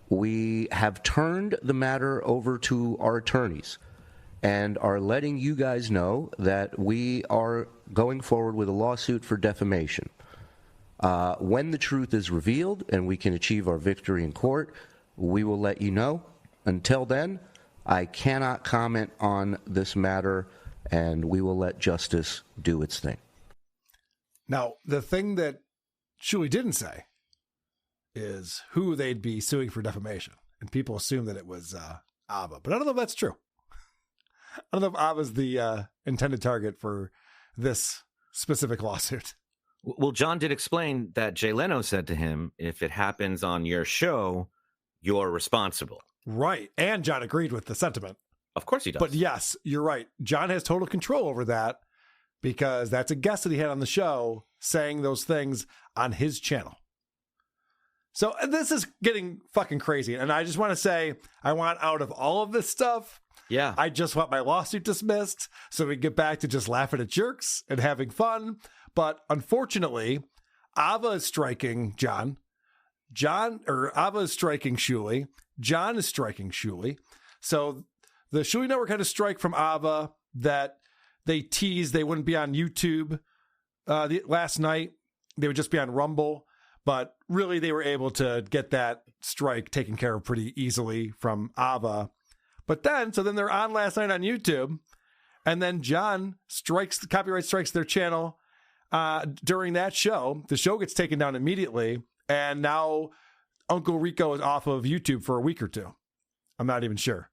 We have turned the matter over to our attorneys and are letting you guys know that we are going forward with a lawsuit for defamation. When the truth is revealed and we can achieve our victory in court, we will let you know. Until then, I cannot comment on this matter, and we will let justice do its thing. Now, the thing that Shuli didn't say is who they'd be suing for defamation. And people assume that it was Ava. But I don't know if that's true. I don't know if Ava's the intended target for this specific lawsuit. Well, John did explain that Jay Leno said to him, if it happens on your show, you're responsible. Right. And John agreed with the sentiment. Of course he does. But yes, you're right. John has total control over that because that's a guest that he had on the show saying those things on his channel. So this is getting fucking crazy. And I just want to say, I want out of all of this stuff. Yeah. I just want my lawsuit dismissed so we get back to just laughing at jerks and having fun. But unfortunately, Ava is striking John. Ava is striking Shuli. John is striking Shuli. So the Shuli Network had a strike from Ava that they teased they wouldn't be on YouTube last night. They would just be on Rumble. But really, they were able to get that strike taken care of pretty easily from Ava. But then they're on last night on YouTube. And then John copyright strikes their channel during that show. The show gets taken down immediately. And now Uncle Rico is off of YouTube for a week or two. I'm not even sure.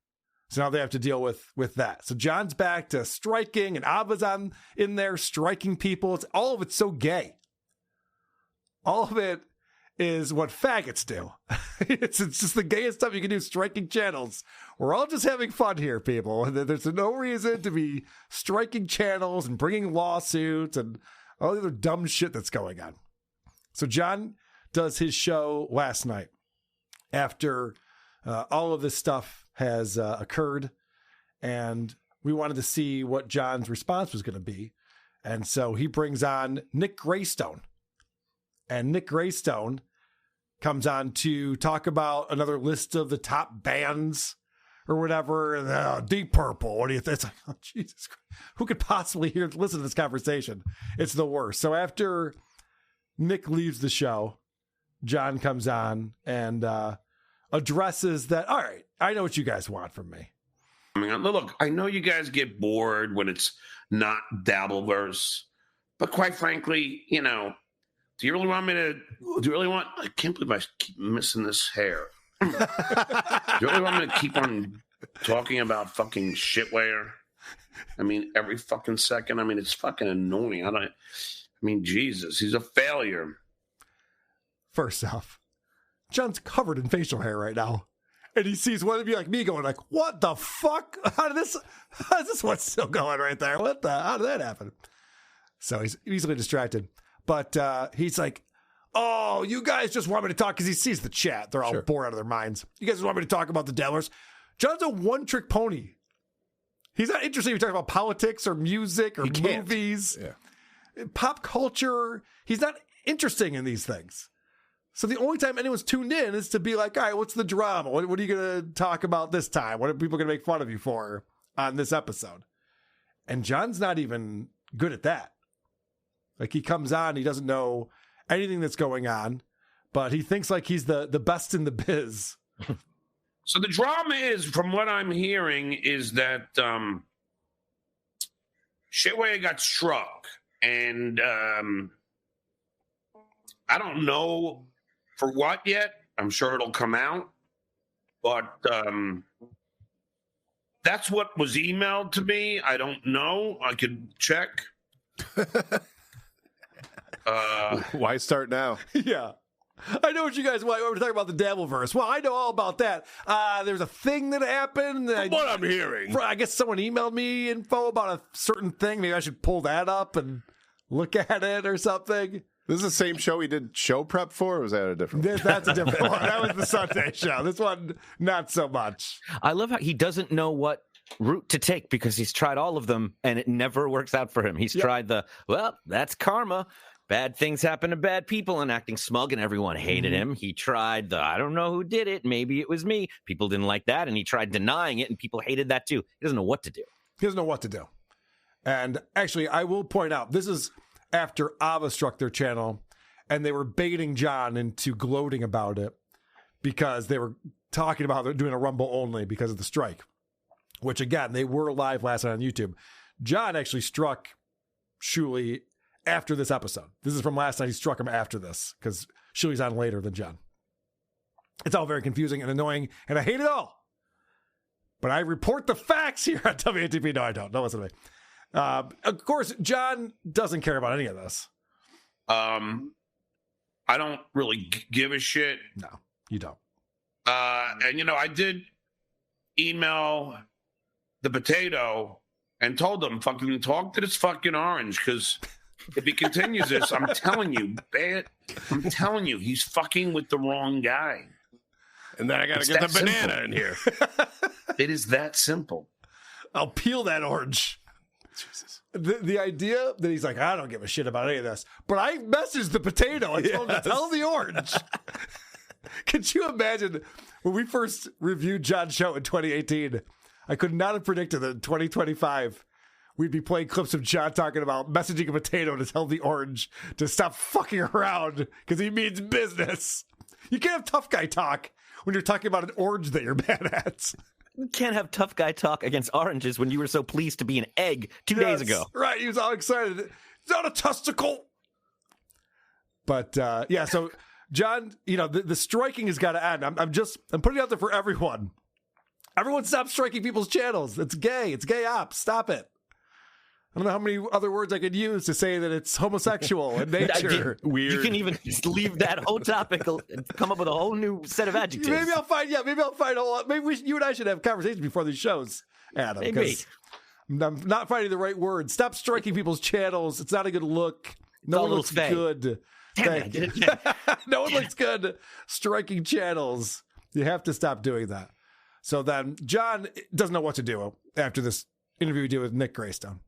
So now they have to deal with that. So John's back to striking, and Ava's in there striking people. All of it's so gay. All of it is what faggots do. It's just the gayest stuff you can do, striking channels. We're all just having fun here, people. There's no reason to be striking channels and bringing lawsuits and all the other dumb shit that's going on. So John does his show last night after all of this stuff has occurred, and we wanted to see what John's response was going to be. And so he brings on Nick Greystone. And Nick Greystone comes on to talk about another list of the top bands or whatever. And, Deep Purple. What do you think? It's like, oh, Jesus Christ. Who could possibly listen to this conversation? It's the worst. So after Nick leaves the show, John comes on and addresses that. All right, I know what you guys want from me. I mean, look, I know you guys get bored when it's not Dabbleverse, but quite frankly, do you really want me to? I can't believe I keep missing this hair. Do you really want me to keep on talking about fucking shitware? I mean, every fucking second. I mean, it's fucking annoying. Jesus, he's a failure. First off, John's covered in facial hair right now. And he sees one of you like me going like, what the fuck? How is this one still going right there? How did that happen? So he's easily distracted. But he's like, oh, you guys just want me to talk, because he sees the chat. They're all bored out of their minds. You guys just want me to talk about the Dabblers? John's a one-trick pony. He's not interested if you talk about politics or music or movies, pop culture. He's not interesting in these things. So the only time anyone's tuned in is to be like, all right, what's the drama? What are you going to talk about this time? What are people going to make fun of you for on this episode? And John's not even good at that. Like, he comes on, he doesn't know anything that's going on, but he thinks like he's the best in the biz. So the drama is, from what I'm hearing, is that Shitway got struck And I don't know for what yet. I'm sure it'll come out. But that's what was emailed to me. I don't know. I could check. Why start now? Yeah. I know what you guys want. We're talking about the Dabbleverse. Well, I know all about that. There's a thing that happened. What I'm hearing. I guess someone emailed me info about a certain thing. Maybe I should pull that up and look at it or something. This is the same show we did show prep for, or was that a different one? That's a different one. That was the Sunday show. This one, not so much. I love how he doesn't know what route to take because he's tried all of them and it never works out for him. He's tried that's karma. Bad things happen to bad people and acting smug and everyone hated him. He tried I don't know who did it. Maybe it was me. People didn't like that. And he tried denying it and people hated that too. He doesn't know what to do. He doesn't know what to do. And actually, I will point out, this is after Ava struck their channel and they were baiting John into gloating about it because they were talking about they're doing a Rumble only because of the strike, which again, they were live last night on YouTube. John actually struck Shuli after this episode. This is from last night. He struck him after this because Shuli's on later than John. It's all very confusing and annoying, and I hate it all. But I report the facts here on WATP. No, I don't. Don't listen to me. Of course, John doesn't care about any of this. I don't really give a shit. No, you don't. And, I did email the potato and told him, fucking talk to this fucking orange, because if he continues this, I'm telling you, he's fucking with the wrong guy. And then I got to get the banana in here. It is that simple. I'll peel that orange. Jesus. The idea that he's like, I don't give a shit about any of this, but I messaged the potato and told him to tell the orange. Could you imagine when we first reviewed John's show in 2018? I could not have predicted that in 2025 we'd be playing clips of John talking about messaging a potato to tell the orange to stop fucking around because he means business. You can't have tough guy talk when you're talking about an orange that you're mad at. You can't have tough guy talk against oranges when you were so pleased to be an egg 2 days ago. Right, he was all excited. It's not a testicle. But, so John, the striking has got to end. I'm putting it out there for everyone. Everyone stop striking people's channels. It's gay. It's gay ops. Stop it. I don't know how many other words I could use to say that it's homosexual in nature. Weird. You can even just leave that whole topic and come up with a whole new set of adjectives. Maybe I'll find a lot. Maybe you and I should have conversations before these shows, Adam. Maybe. I'm not finding the right word. Stop striking people's channels. It's not a good look. No one looks good. Damn it, I did it again. No one looks good striking channels. You have to stop doing that. So then John doesn't know what to do after this interview we did with Nick Greystone.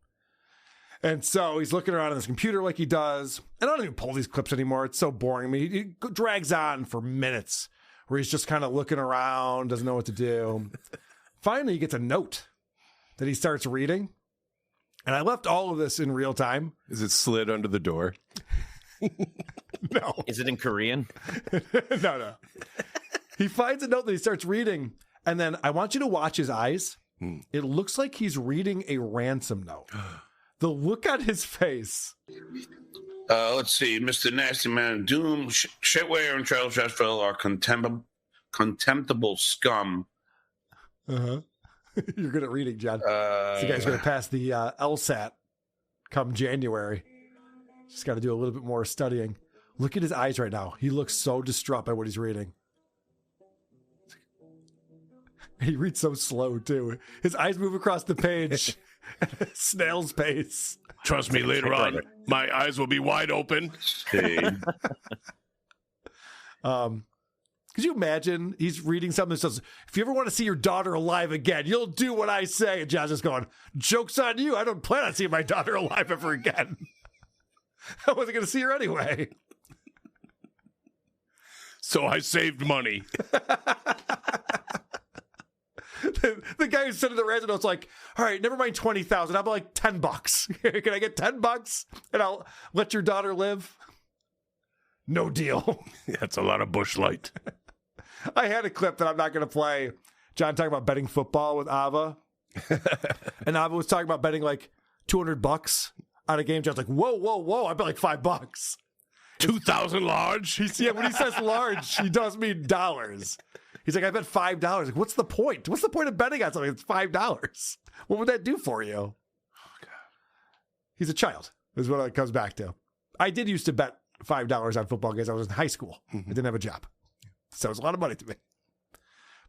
And so he's looking around on his computer like he does. And I don't even pull these clips anymore. It's so boring. I mean, it drags on for minutes where he's just kind of looking around, doesn't know what to do. Finally, he gets a note that he starts reading. And I left all of this in real time. Is it slid under the door? No. Is it in Korean? No. He finds a note that he starts reading. And then I want you to watch his eyes. It looks like he's reading a ransom note. The look on his face. Let's see. Mr. Nasty Man Doom, Shitware and Trail Trashville are contemptible scum. Uh-huh. You're good at reading, John. So you guys are going to pass the LSAT come January. Just got to do a little bit more studying. Look at his eyes right now. He looks so distraught by what he's reading. He reads so slow, too. His eyes move across the page at a snail's pace. Trust me, later on, my eyes will be wide open. Could you imagine he's reading something that says, if you ever want to see your daughter alive again, you'll do what I say. And John's just going, joke's on you. I don't plan on seeing my daughter alive ever again. I wasn't going to see her anyway. So I saved money. The guy who's sending the ransom note's like, all right, never mind 20,000. I'm like $10. Can I get $10 and I'll let your daughter live? No deal. That's a lot of Bush Light. I had a clip that I'm not going to play. John talking about betting football with Ava. And Ava was talking about betting like $200 on a game. John's like, whoa. I bet like $5. 2,000 large? When he says large, he does mean dollars. He's like, I bet $5. Like, what's the point? What's the point of betting on something that's $5? What would that do for you? Oh, God. He's a child, is what it comes back to. I did used to bet $5 on football games. I was in high school. I didn't have a job. So it was a lot of money to me.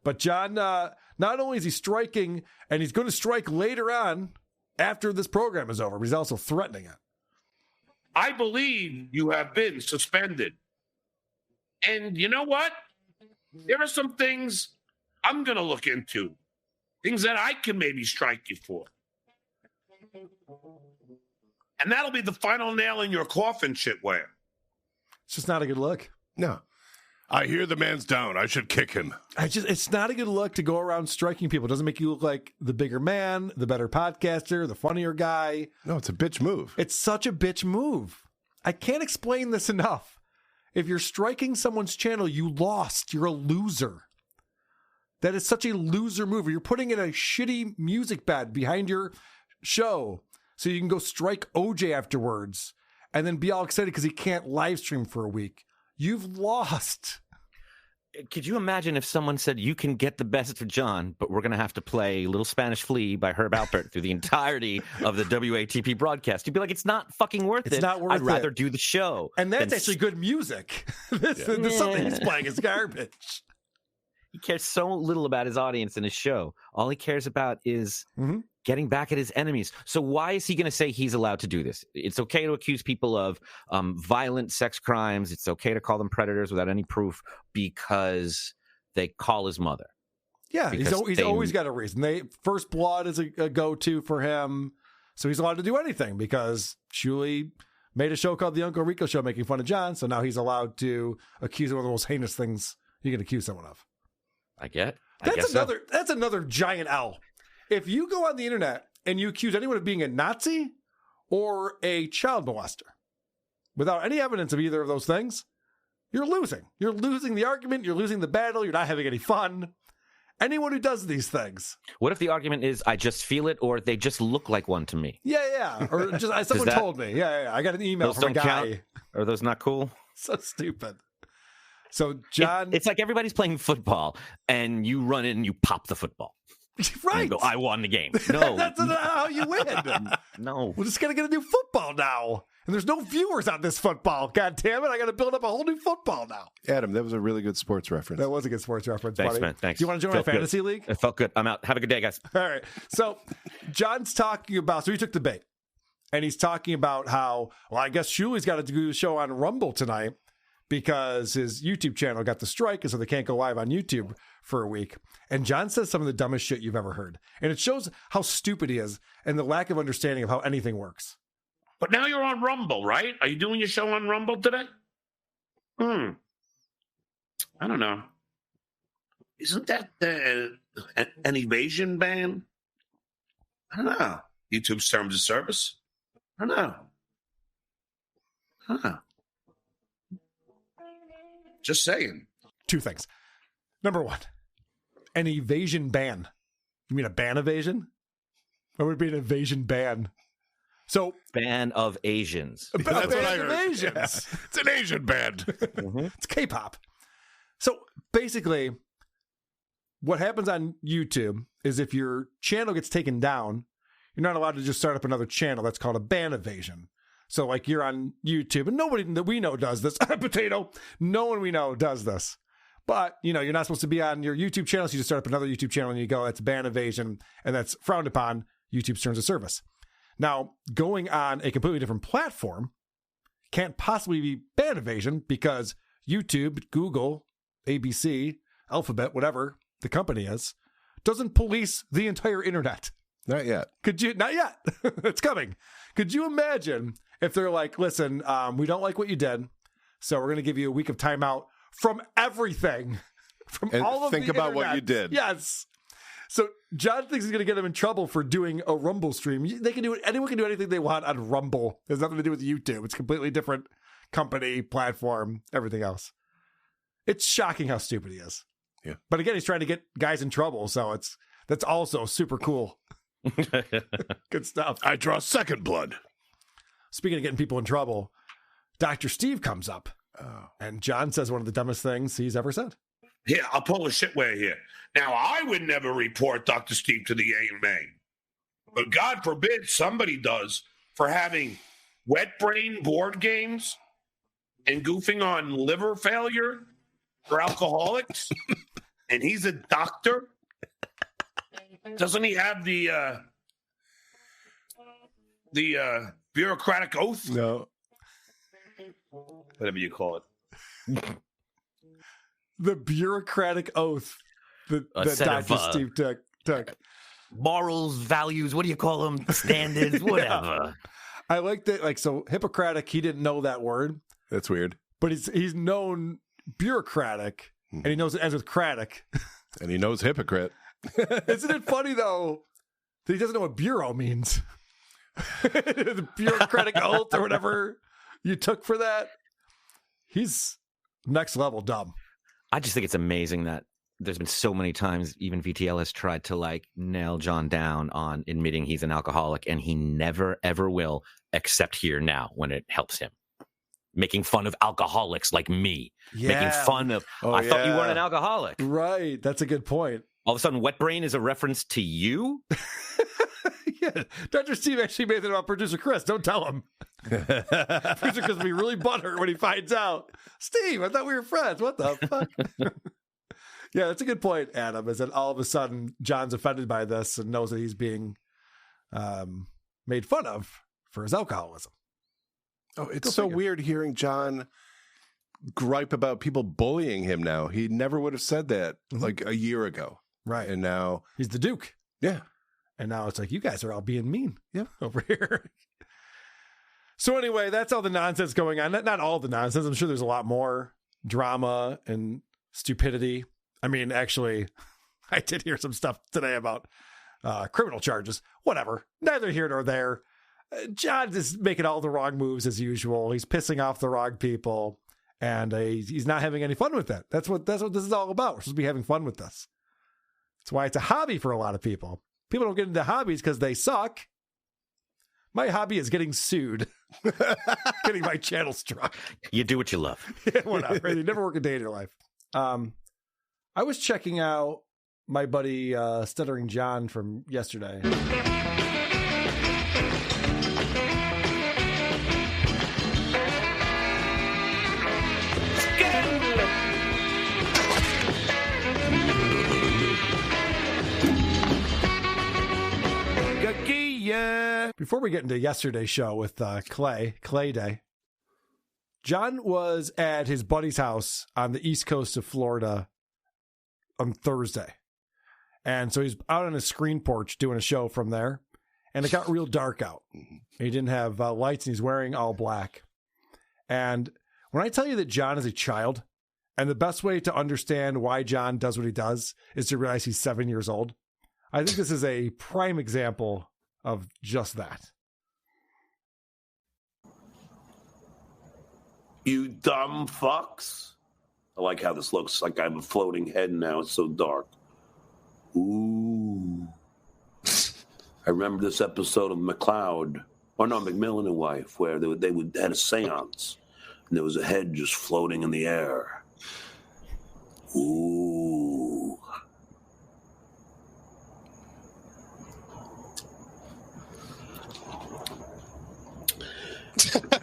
But John, not only is he striking, and he's going to strike later on after this program is over, but he's also threatening it. I believe you have been suspended. And you know what? There are some things I'm going to look into. Things that I can maybe strike you for. And that'll be the final nail in your coffin, shitware. It's just not a good look. No. I hear the man's down. I should kick him. It's not a good look to go around striking people. It doesn't make you look like the bigger man, the better podcaster, the funnier guy. No, it's a bitch move. It's such a bitch move. I can't explain this enough. If you're striking someone's channel, you lost. You're a loser. That is such a loser move. You're putting in a shitty music bed behind your show so you can go strike OJ afterwards and then be all excited because he can't live stream for a week. You've lost. Could you imagine if someone said, you can get the best of John, but we're going to have to play Little Spanish Flea by Herb Alpert through the entirety of the WATP broadcast? You'd be like, it's not fucking worth it. It's not worth it. I'd rather do the show. And that's actually good music. This something he's playing is garbage. He cares so little about his audience and his show. All he cares about is getting back at his enemies. So why is he going to say he's allowed to do this? It's okay to accuse people of violent sex crimes. It's okay to call them predators without any proof because they call his mother. Yeah, he's always got a reason. First Blood is a go-to for him. So he's allowed to do anything because Shuli made a show called The Uncle Rico Show making fun of John. So now he's allowed to accuse him of the most heinous things you can accuse someone of. That's another giant L. If you go on the internet and you accuse anyone of being a Nazi or a child molester without any evidence of either of those things, you're losing. You're losing the argument. You're losing the battle. You're not having any fun. Anyone who does these things. What if the argument is, I just feel it, or they just look like one to me? Yeah. Or just someone told me. Yeah. I got an email from a guy. Count? Are those not cool? So stupid. So, John... It's like everybody's playing football, and you run in and you pop the football. Right. You go, I won the game. No. That's not how you win. No. We're just going to get a new football now. And there's no viewers on this football. God damn it. I got to build up a whole new football now. Adam, that was a really good sports reference. That was a good sports reference, Thanks, buddy. man. Thanks. Do you want to join my fantasy league? It felt good. I'm out. Have a good day, guys. All right. So, John's talking about... So, he took the bait. And he's talking about how, well, I guess Shuli's got to do a show on Rumble tonight because his YouTube channel got the strike, and so they can't go live on YouTube for a week. And John says some of the dumbest shit you've ever heard. And it shows how stupid he is and the lack of understanding of how anything works. But now you're on Rumble, right? Are you doing your show on Rumble today? I don't know. Isn't that an evasion ban? I don't know. YouTube's terms of service? I don't know. Just saying. Two things. Number one, an evasion ban. You mean a ban evasion? Or would it be an evasion ban? So ban of Asians. That's what I heard. Asians. Yeah. It's an Asian band. It's K-pop. So basically, what happens on YouTube is if your channel gets taken down, you're not allowed to just start up another channel. That's called a ban evasion. So like you're on YouTube, and nobody that we know does this. Potato. No one we know does this. But, you're not supposed to be on your YouTube channel, so you just start up another YouTube channel and you go, that's ban evasion, and that's frowned upon YouTube's terms of service. Now, going on a completely different platform can't possibly be ban evasion because YouTube, Google, ABC, Alphabet, whatever the company is, doesn't police the entire internet. Not yet. Not yet. It's coming. Could you imagine if they're like, listen, we don't like what you did, so we're going to give you a week of timeout from everything. From and all of think the about internet. What you did. Yes. So John thinks he's going to get him in trouble for doing a Rumble stream. They can do it. Anyone can do anything they want on Rumble. It has nothing to do with YouTube. It's a completely different company, platform, everything else. It's shocking how stupid he is. Yeah. But again, he's trying to get guys in trouble, so that's also super cool. Good stuff. I draw second blood. speaking of getting people in trouble, Dr. Steve comes up. And John says one of the dumbest things he's ever said. Here, I'll pull a shitway here. Now, I would never report Dr. Steve to the AMA. But God forbid somebody does for having wet brain board games and goofing on liver failure for alcoholics. And he's a doctor. Doesn't he have the bureaucratic oath? No. Whatever you call it. The bureaucratic oath that Dr. Steve took. Morals, values, what do you call them? Standards, whatever. Yeah. I like that. Like, so Hippocratic, he didn't know that word. That's weird. But he's known bureaucratic, and he knows it ends with cratic. And he knows hypocrite. Isn't it funny, though, that he doesn't know what bureau means? The bureaucratic oath or whatever you took for that. He's next level dumb. I just think it's amazing that there's been so many times even VTL has tried to like nail John down on admitting he's an alcoholic, and he never ever will, except here now when it helps him. Making fun of alcoholics like me. Yeah. Making fun of, I thought you weren't an alcoholic. Right. That's a good point. All of a sudden, wet brain is a reference to you? Yeah. Dr. Steve actually made it about producer Chris. Don't tell him. Producer Chris will be really butthurt when he finds out. Steve, I thought we were friends. What the fuck? Yeah, that's a good point, Adam, is that all of a sudden John's offended by this and knows that he's being made fun of for his alcoholism. Oh, it's so weird hearing John gripe about people bullying him now. He never would have said that like a year ago. Right. And now he's the Duke. Yeah. And now it's like, you guys are all being mean over here. So anyway, that's all the nonsense going on. Not all the nonsense. I'm sure there's a lot more drama and stupidity. I mean, actually, I did hear some stuff today about criminal charges. Whatever. Neither here nor there. John is making all the wrong moves as usual. He's pissing off the wrong people. And he's not having any fun with that. That's what this is all about. We're supposed to be having fun with this. That's why it's a hobby for a lot of people. People don't get into hobbies because they suck. My hobby is getting sued. Getting my channel struck. You do what you love. Yeah, whatever. You never work a day in your life. I was checking out my buddy Stuttering John from yesterday. Before we get into yesterday's show with Clay Day, John was at his buddy's house on the east coast of Florida on Thursday. And so he's out on his screen porch doing a show from there. And it got real dark out. He didn't have lights, and he's wearing all black. And when I tell you that John is a child, and the best way to understand why John does what he does is to realize he's 7 years old, I think this is a prime example of just that. You dumb fucks. I like how this looks like I have a floating head now. It's so dark. Ooh. I remember this episode of McCloud, or no, McMillan and Wife, where they had a seance, and there was a head just floating in the air. Ooh.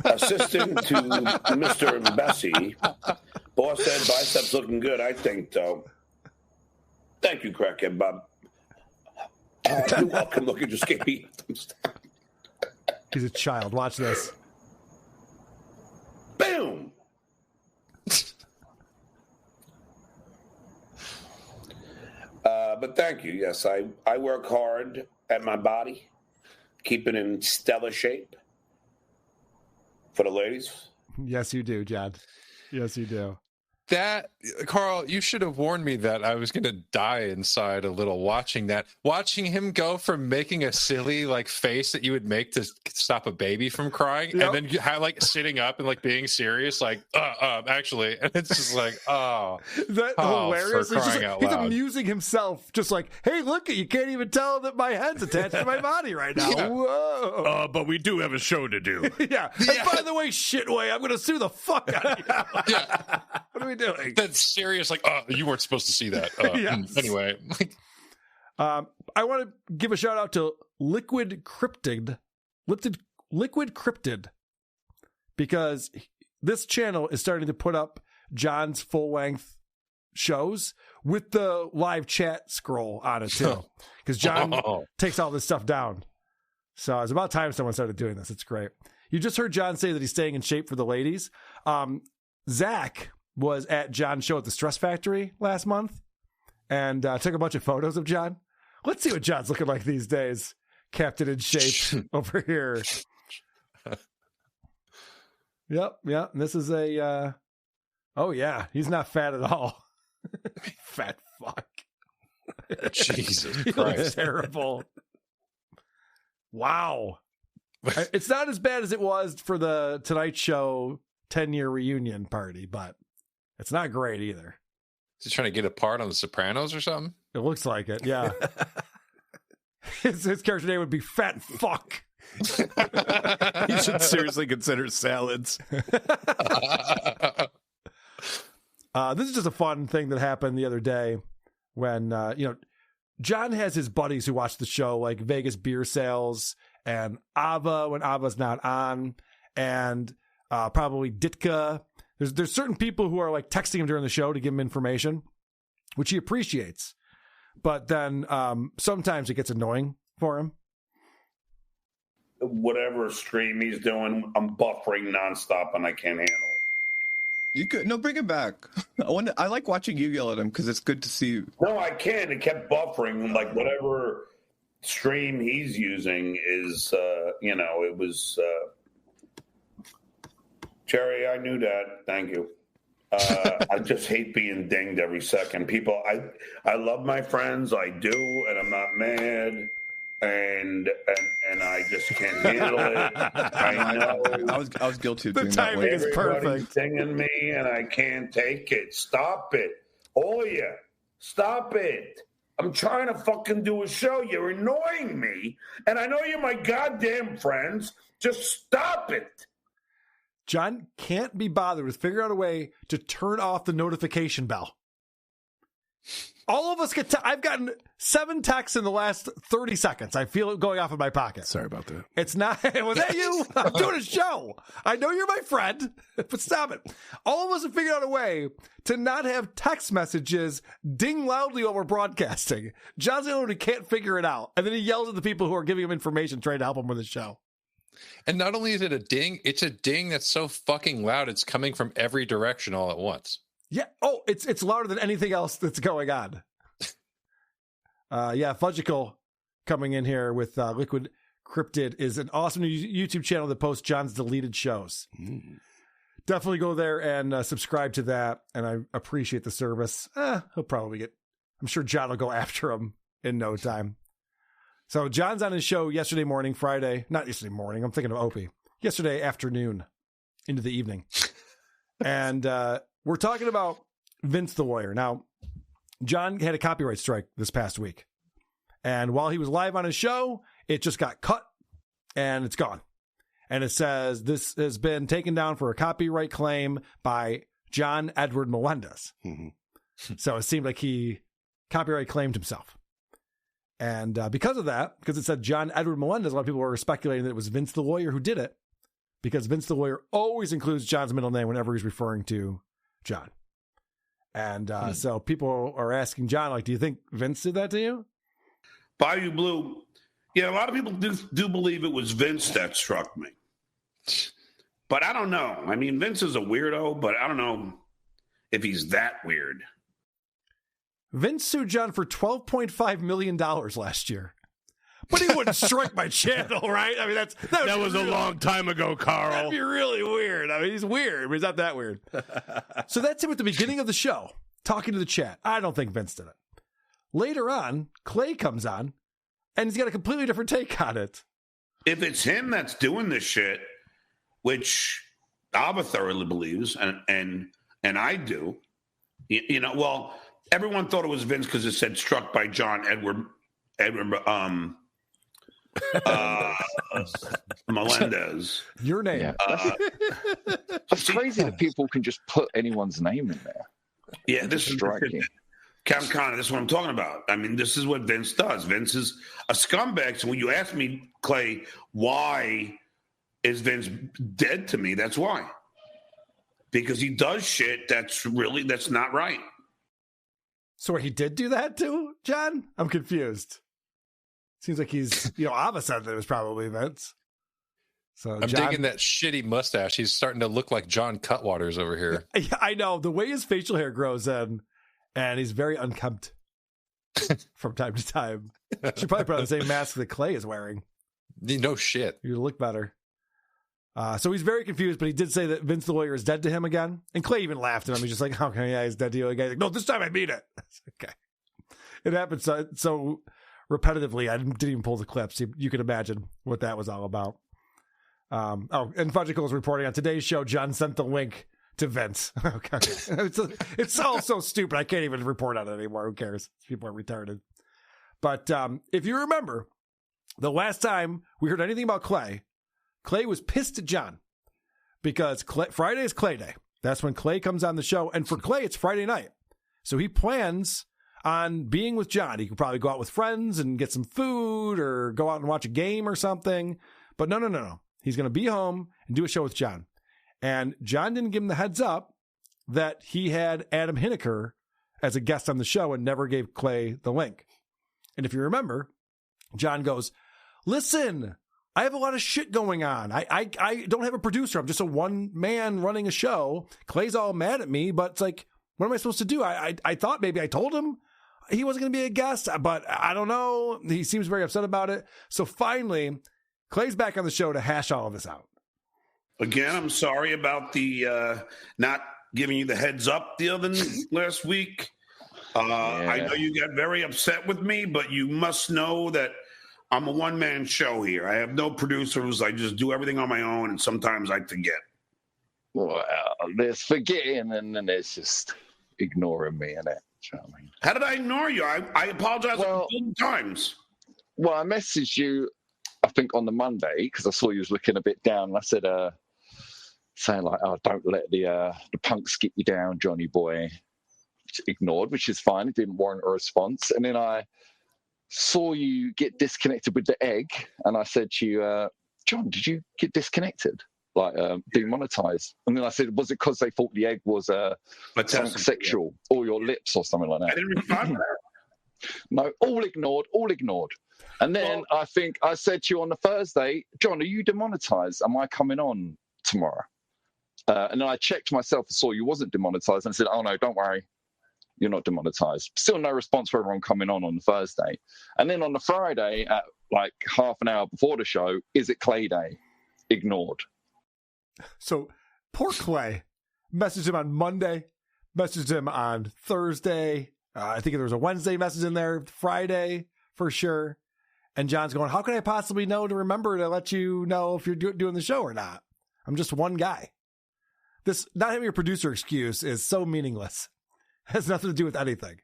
Assistant to Mr. Bessie, boss said biceps looking good, I think, though. Thank you, crackhead Bob. You're welcome. Look, you just gave me. He's a child. Watch this. Boom. But thank you. Yes, I work hard at my body, keep it in stellar shape. For the ladies? Yes, you do, John. Yes, you do. That, Carl, you should have warned me that I was going to die inside a little watching that. Watching him go from making a silly like face that you would make to stop a baby from crying, and then like sitting up and like being serious, like actually, and it's just like that hilarious. For crying out He's loud. amusing himself, just like, hey, look, you can't even tell that my head's attached to my body right now. Yeah. Whoa. But we do have a show to do. Yeah. And by the way, shitway, I'm going to sue the fuck out of you. Yeah. What are we doing? That's serious. Like, you weren't supposed to see that. Yes. Anyway, I want to give a shout out to Liquid Cryptid, because this channel is starting to put up John's full length shows with the live chat scroll on it too, because John takes all this stuff down. So it's about time someone started doing this. It's great. You just heard John say that he's staying in shape for the ladies. Zach was at John's show at the Stress Factory last month and took a bunch of photos of John. Let's see what John's looking like these days. Captain in shape over here. Yep. And this is a, oh yeah, he's not fat at all. Fat fuck. Jesus He looks Christ. terrible. Wow. It's not as bad as it was for the Tonight Show 10-year reunion party, but it's not great either. Is he trying to get a part on The Sopranos or something? It looks like it, yeah. his character name would be Fat Fuck. You should seriously consider salads. This is just a fun thing that happened the other day when, John has his buddies who watch the show, like Vegas Beer Sales and Ava when Ava's not on, and probably Ditka. There's certain people who are like texting him during the show to give him information, which he appreciates. But then sometimes it gets annoying for him. Whatever stream he's doing, I'm buffering nonstop and I can't handle it. You could bring it back. I like watching you yell at him because it's good to see you. No, I can't. It kept buffering. Like whatever stream he's using is, it was. Jerry, I knew that. Thank you. I just hate being dinged every second. People, I love my friends. I do, and I'm not mad. And I just can't handle it. I know. I was guilty of The doing that. timing is Everybody's perfect. dinging me, and I can't take it. Stop it, all of you. Stop it. I'm trying to fucking do a show. You're annoying me, and I know you're my goddamn friends. Just stop it. John can't be bothered with figuring out a way to turn off the notification bell. All of us get I've gotten 7 texts in the last 30 seconds. I feel it going off in my pocket. Sorry about that. It's not. Was that you? I'm doing a show. I know you're my friend, but stop it. All of us have figured out a way to not have text messages ding loudly while we're broadcasting. John's the only one who can't figure it out. And then he yells at the people who are giving him information, trying to help him with the show. And not only is it a ding, it's a ding that's so fucking loud, it's coming from every direction all at once. Yeah. Oh, it's louder than anything else that's going on. Fudgical coming in here with Liquid Cryptid is an awesome new YouTube channel that posts John's deleted shows. Definitely go there and subscribe to that. And I appreciate the service. He'll probably I'm sure John will go after him in no time. So John's on his show yesterday morning, Friday. Not yesterday morning. I'm thinking of Opie. Yesterday afternoon into the evening. And we're talking about Vince the Lawyer. Now, John had a copyright strike this past week. And while he was live on his show, it just got cut and it's gone. And it says this has been taken down for a copyright claim by John Edward Melendez. So it seemed like he copyright claimed himself. And because of that, because it said John Edward Melendez, a lot of people were speculating that it was Vince the Lawyer who did it, because Vince the Lawyer always includes John's middle name whenever he's referring to John. And so people are asking John, like, do you think Vince did that to you? Bayou Blue. Yeah, a lot of people do believe it was Vince that struck me. But I don't know. I mean, Vince is a weirdo, but I don't know if he's that weird. Vince sued John for $12.5 million last year. But he wouldn't strike my channel, right? I mean, that was a long time ago, Carl. That'd be really weird. I mean, he's weird, but he's not that weird. So that's him at the beginning of the show, talking to the chat. I don't think Vince did it. Later on, Clay comes on, and he's got a completely different take on it. If it's him that's doing this shit, which Alba thoroughly believes, and I do, you know, well, everyone thought it was Vince because it said struck by John Edward Melendez. Your name. Yeah. It's crazy that people can just put anyone's name in there. Yeah, this is striking. Count Connor, this is what I'm talking about. I mean, this is what Vince does. Vince is a scumbag. So when you ask me, Clay, why is Vince dead to me? That's why. Because he does shit that's not right. So he did do that too, John? I'm confused. Seems like he's, Ava said that it was probably Vince. So I'm digging that shitty mustache. He's starting to look like John Cutwaters over here. Yeah, I know. The way his facial hair grows in, and he's very unkempt from time to time. Should probably put on the same mask that Clay is wearing. No shit. You look better. So he's very confused, but he did say that Vince the lawyer is dead to him again. And Clay even laughed at him. He's just like, okay, yeah, he's dead to you again. He's like, no, this time I mean it. Okay. It happened so repetitively, I didn't even pull the clips. You can imagine what that was all about. And Fudgicle is reporting on today's show, John sent the link to Vince. Okay. It's all so stupid. I can't even report on it anymore. Who cares? People are retarded. But if you remember, the last time we heard anything about Clay was pissed at John because Friday is Clay Day. That's when Clay comes on the show. And for Clay, it's Friday night. So he plans on being with John. He could probably go out with friends and get some food or go out and watch a game or something. But no. He's going to be home and do a show with John. And John didn't give him the heads up that he had Adam Hineker as a guest on the show and never gave Clay the link. And if you remember, John goes, listen, I have a lot of shit going on. I don't have a producer. I'm just a one man running a show. Clay's all mad at me, but it's like, what am I supposed to do? I thought maybe I told him he wasn't going to be a guest, but I don't know. He seems very upset about it. So finally, Clay's back on the show to hash all of this out. Again, I'm sorry about the not giving you the heads up the other last week. I know you got very upset with me, but you must know that I'm a one-man show here. I have no producers. I just do everything on my own, and sometimes I forget. Well, there's forgetting, and then there's just ignoring me, innit? You know what I mean? How did I ignore you? I apologize a million times. Well, I messaged you, I think, on the Monday, because I saw you was looking a bit down. And I said, saying like, oh, don't let the punks get you down, Johnny boy. Which ignored, which is fine. It didn't warrant a response. And then I saw you get disconnected with the egg, and I said to you, John, did you get disconnected? Like demonetized? And then I said, was it because they thought the egg was something sexual, or your lips, or something like that? I didn't respond to that. No, all ignored. And then I think I said to you on the Thursday, John, are you demonetized? Am I coming on tomorrow? And then I checked myself and saw you wasn't demonetized, and I said, oh no, don't worry. You're not demonetized. Still no response for everyone coming on the Thursday. And then on the Friday, at like half an hour before the show, is it Clay Day? Ignored. So poor Clay. Messaged him on Monday. Messaged him on Thursday. I think there was a Wednesday message in there. Friday, for sure. And John's going, how can I possibly know to remember to let you know if you're doing the show or not? I'm just one guy. This not having a producer excuse is so meaningless. Has nothing to do with anything.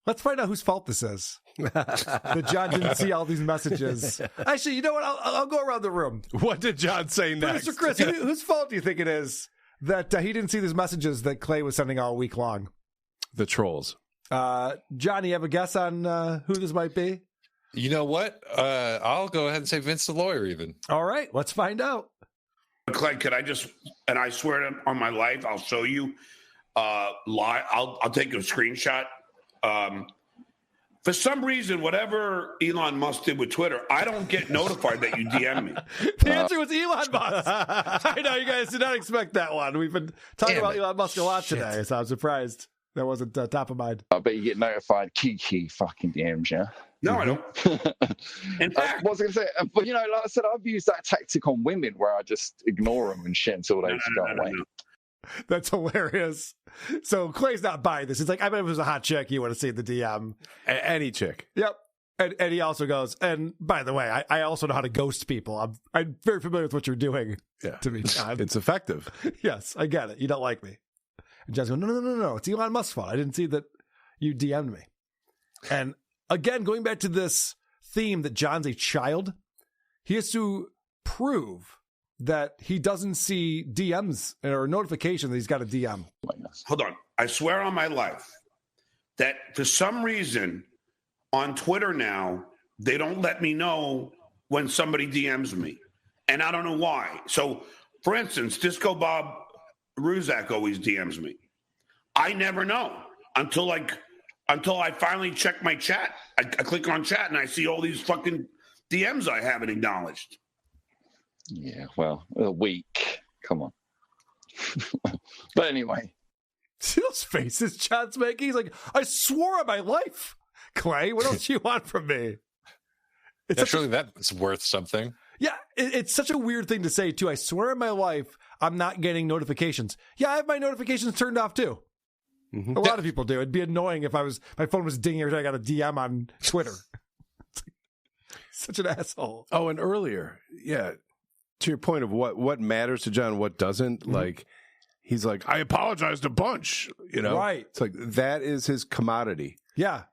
Let's find out whose fault this is. That John didn't see all these messages. Actually, you know what? I'll go around the room. What did John say next? Mr. Chris, whose fault do you think it is that he didn't see these messages that Clay was sending all week long? The trolls. John, you have a guess on who this might be? You know what? I'll go ahead and say Vince the lawyer even. All right, let's find out. Clay, could I just, and I swear on my life, I'll show you live. I'll take a screenshot. For some reason, whatever Elon Musk did with Twitter, I don't get notified that you DM me. The answer was Elon Musk. I know you guys did not expect that one. We've been talking about Elon Musk a lot today, so I'm surprised That wasn't top of mind. I bet you get notified Kiki fucking DMs, yeah? No, I don't. In fact, I was going to say, but you know, like I said, I've used that tactic on women where I just ignore them and shit until they just go away. That's hilarious. So Clay's not buying this. He's like, I bet if it was a hot chick, you would have seen the DM. Any chick. Yep. And he also goes, and by the way, I also know how to ghost people. I'm very familiar with what you're doing to me, John. It's effective. Yes, I get it. You don't like me. And John's going, no. It's Elon Musk's fault. I didn't see that you DM'd me. And again, going back to this theme that John's a child, he has to prove that he doesn't see DMs or notification that he's got a DM. Hold on. I swear on my life that for some reason on Twitter now, they don't let me know when somebody DMs me. And I don't know why. So, for instance, Disco Bob Ruzak always DMs me. I never know until I finally check my chat. I click on chat and I see all these fucking DMs I haven't acknowledged. Yeah, well, a week. Come on. But anyway. See those faces John's making? He's like, I swore on my life. Clay, what else do you want from me? Surely that's worth something. Yeah, it's such a weird thing to say, too. I swear on my life, I'm not getting notifications. Yeah, I have my notifications turned off, too. Mm-hmm. A lot of people do. It'd be annoying if my phone was dinging every time I got a DM on Twitter. Such an asshole. Oh, and earlier, yeah, to your point of what matters to John, what doesn't, like, he's like, I apologized a bunch, you know? Right. It's like, that is his commodity. Yeah.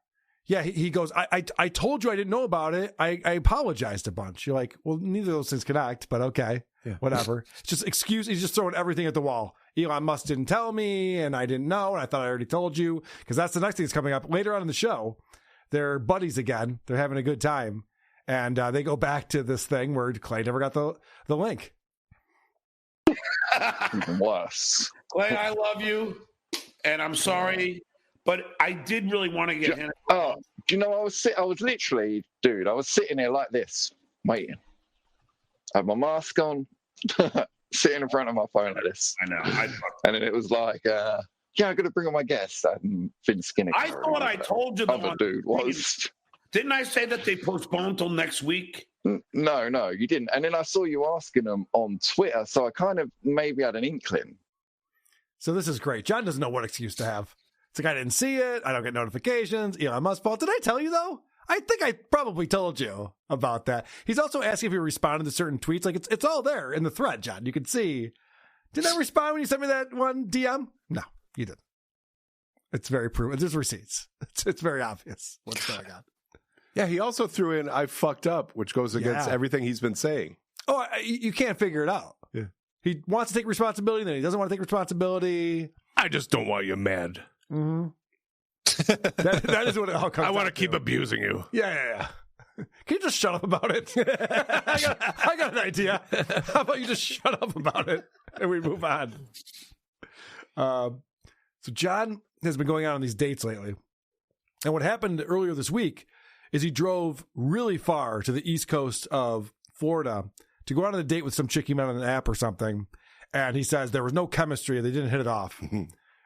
Yeah, he goes, I told you I didn't know about it. I apologized a bunch. You're like, well, neither of those things connect, but okay, whatever. It's just excuse. He's just throwing everything at the wall. Elon Musk didn't tell me, and I didn't know, and I thought I already told you, because that's the next thing that's coming up. Later on in the show, they're buddies again. They're having a good time, and they go back to this thing where Clay never got the link. Worse. Clay, I love you, and I'm sorry. But I did really want to get in. Oh, do you know, I was literally, dude, I was sitting there like this, waiting. I had my mask on, sitting in front of my phone like this. I know. And then it was like, yeah, I'm going to bring on my guest. Finn Skinner. I thought I told you the other dude was. Didn't I say that they postponed till next week? No, you didn't. And then I saw you asking them on Twitter, so I kind of maybe had an inkling. So this is great. John doesn't know what excuse to have. It's like, I didn't see it. I don't get notifications. Elon Musk's fault. Did I tell you, though? I think I probably told you about that. He's also asking if you responded to certain tweets. Like, it's all there in the thread, John. You can see. Did I respond when you sent me that one DM? No, you didn't. It's very proven. There's receipts. It's very obvious what's going on. Yeah, he also threw in, I fucked up, which goes against everything he's been saying. Oh, you can't figure it out. Yeah. He wants to take responsibility, then he doesn't want to take responsibility. I just don't want you mad. Mm-hmm. that is what it all comes. I want to to keep abusing you. Yeah. Can you just shut up about it? I got an idea. How about you just shut up about it and we move on? So John has been going out on these dates lately, and what happened earlier this week is he drove really far to the east coast of Florida to go out on a date with some chick he met on an app or something, and he says there was no chemistry. They didn't hit it off.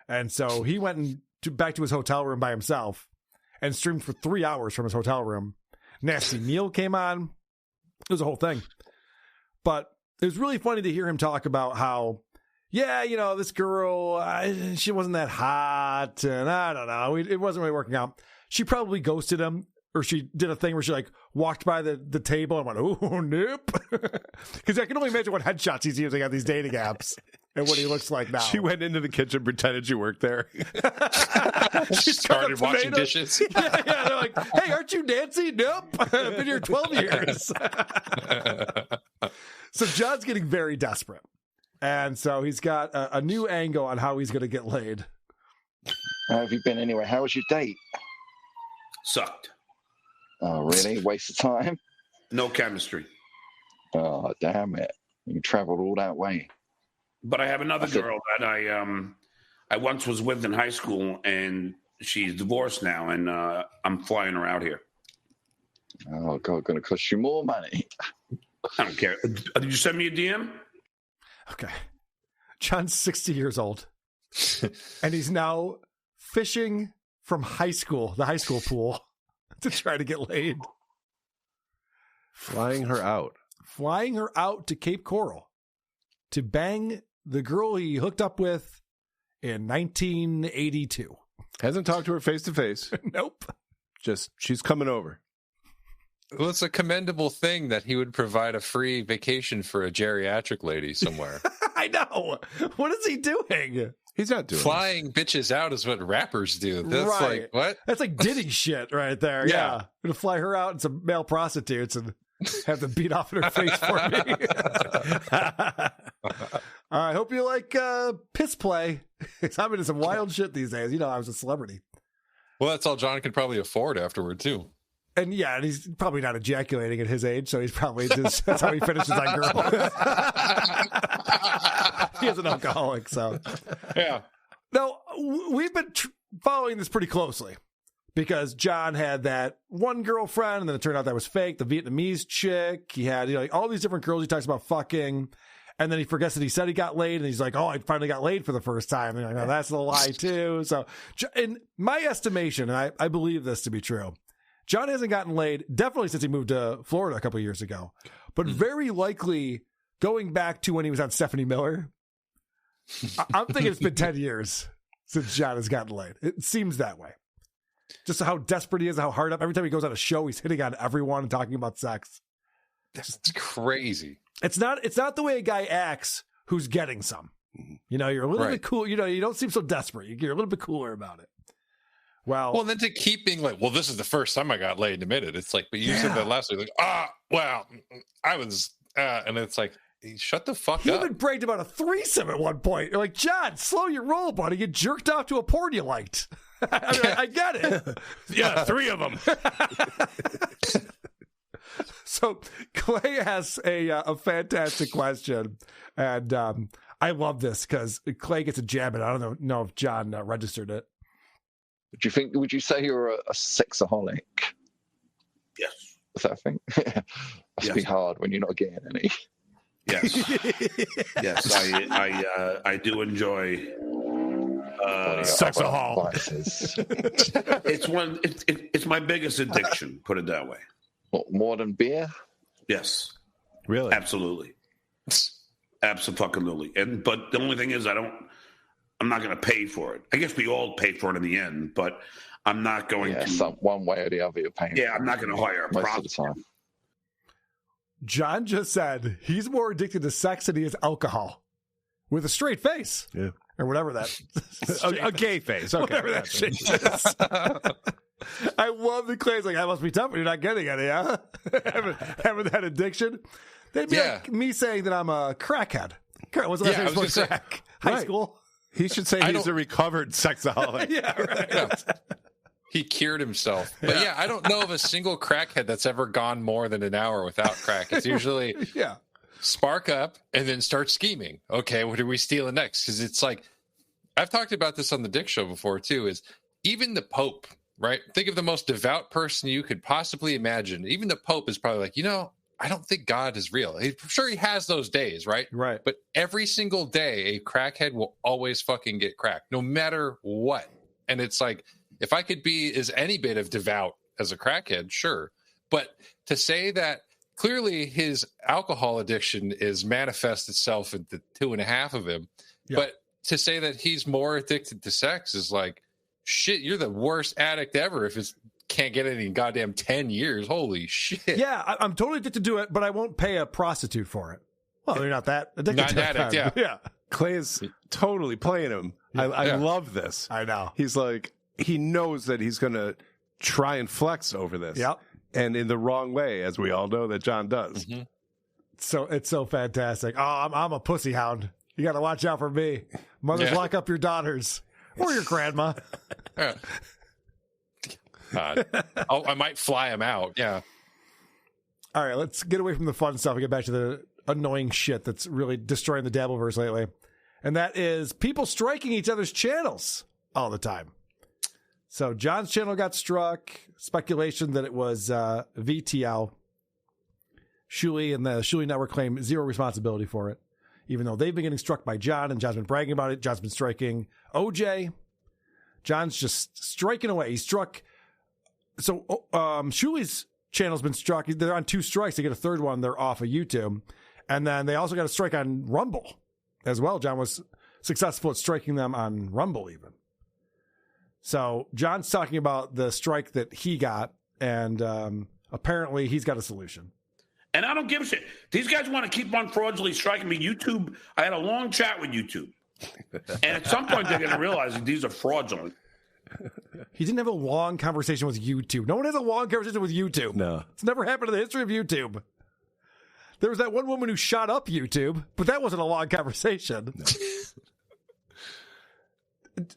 And so he went back to his hotel room by himself and streamed for 3 hours from his hotel room. Nasty Neil came on. It was a whole thing. But it was really funny to hear him talk about how, yeah, you know, this girl, she wasn't that hot, and I don't know. It wasn't really working out. She probably ghosted him, or she did a thing where she, like, walked by the table and went, oh, nope. Because I can only imagine what headshots he's using on these dating apps. And what he looks like now. She went into the kitchen, pretended she worked there. She started washing dishes. Yeah, they're like, hey, aren't you Nancy? Nope. I've been here 12 years. So John's getting very desperate. And so he's got a new angle on how he's going to get laid. How have you been anyway? How was your date? Sucked. Oh, really? Waste of time? No chemistry. Oh, damn it. You traveled all that way. But I have another girl that I once was with in high school, and she's divorced now, and I'm flying her out here. Oh, God, going to cost you more money. I don't care. Did you send me a DM? Okay. John's 60 years old, and he's now fishing from the high school pool, to try to get laid. Flying her out to Cape Coral to bang the girl he hooked up with in 1982. Hasn't talked to her face to face. Nope. Just, she's coming over. Well, it's a commendable thing that he would provide a free vacation for a geriatric lady somewhere. I know. What is he doing? He's not doing Flying bitches out is what rappers do. That's Right. like, what? That's like Diddy shit right there. Yeah. I'm going to fly her out and some male prostitutes and have them beat off in her face for me. I hope you like piss play. I'm into some wild shit these days. You know, I was a celebrity. Well, that's all John could probably afford afterward, too. And yeah, and he's probably not ejaculating at his age, so he's probably just, that's how he finishes on girls. He is an alcoholic, so. Yeah. No, we've been following this pretty closely because John had that one girlfriend, and then it turned out that was fake, the Vietnamese chick. He had, you know, like, all these different girls he talks about fucking, and then he forgets that he said he got laid, and he's like, oh, I finally got laid for the first time. And you're like, no, that's a lie, too. So, in my estimation, and I believe this to be true, John hasn't gotten laid definitely since he moved to Florida a couple of years ago, but very likely going back to when he was on Stephanie Miller. I'm thinking it's been 10 years since John has gotten laid. It seems that way. Just how desperate he is, how hard up. Every time he goes on a show, he's hitting on everyone and talking about sex. That's crazy. It's not the way a guy acts who's getting some. You know, you're a little bit cool. You know, you don't seem so desperate. You're a little bit cooler about it. Well, then to keep being like, well, this is the first time I got laid in a minute. It's like, but you said that last week, like, well, I was, and it's like, shut the fuck he up. He even bragged about a threesome at one point. You're like, John, slow your roll, buddy. You jerked off to a porn you liked. I get it. Yeah, 3 of them. So Clay has a fantastic question, and I love this because Clay gets a jab at it. I don't know if John registered it. Would you say you're a sexaholic? Yes. Is that a thing? Must be hard when you're not getting any. Yes. Yes, I do enjoy sexahol. It's my biggest addiction, put it that way. What, more than beer? Yes. Really? Absolutely. Absolutely. But the only thing is I'm not going to pay for it. I guess we all pay for it in the end, but I'm not going to. One way or the other, you're paying. Yeah, I'm not going to hire a prostitute. John just said he's more addicted to sex than he is alcohol, with a straight face, or whatever that. a gay face, okay. Whatever that shit is. I love the Clay's like, that must be tough when you're not getting any, huh? having that addiction. They'd be like me saying that I'm a crackhead. What's the last time you smoked crack? High school. He should say he's a recovered sexaholic. Yeah, right. Yeah. He cured himself. But yeah, I don't know of a single crackhead that's ever gone more than an hour without crack. It's usually spark up and then start scheming. Okay, what are we stealing next? Because it's like, I've talked about this on the Dick Show before too, is even the Pope, right? Think of the most devout person you could possibly imagine. Even the Pope is probably like, I don't think God is real. I'm sure he has those days, right? Right. But every single day, a crackhead will always fucking get cracked, no matter what. And it's like, if I could be as any bit of devout as a crackhead, sure. But to say that clearly his alcohol addiction is manifest itself in the 2.5 of him, but to say that he's more addicted to sex is like, shit, you're the worst addict ever if it's can't get any goddamn 10 years. Holy shit. Yeah, I'm totally addicted to it, but I won't pay a prostitute for it. Well, they're not that addicted not to an addict, it. Yeah. Clay is totally playing him. I love this. I know. He's like, he knows that he's going to try and flex over this. Yep. And in the wrong way, as we all know that John does. Mm-hmm. So it's so fantastic. Oh, I'm a pussy hound. You got to watch out for me. Mothers, lock up your daughters or your grandma. I might fly him out. Yeah. All right, let's get away from the fun stuff and get back to the annoying shit that's really destroying the Dabbleverse lately. And that is people striking each other's channels all the time. So John's channel got struck. Speculation that it was VTL. Shuli and the Shuli Network claim zero responsibility for it, even though they've been getting struck by John, and John's been bragging about it. John's been striking OJ. John's just striking away. He struck. So Shuli's channel's been struck. They're on 2 strikes. They get a third one. They're off of YouTube. And then they also got a strike on Rumble as well. John was successful at striking them on Rumble even. So John's talking about the strike that he got, and apparently he's got a solution. And I don't give a shit. These guys want to keep on fraudulently striking me. YouTube, I had a long chat with YouTube. And at some point they're going to realize that these are fraudulent. He didn't have a long conversation with YouTube. No one has a long conversation with YouTube. No. It's never happened in the history of YouTube. There was that one woman who shot up YouTube, but that wasn't a long conversation. No.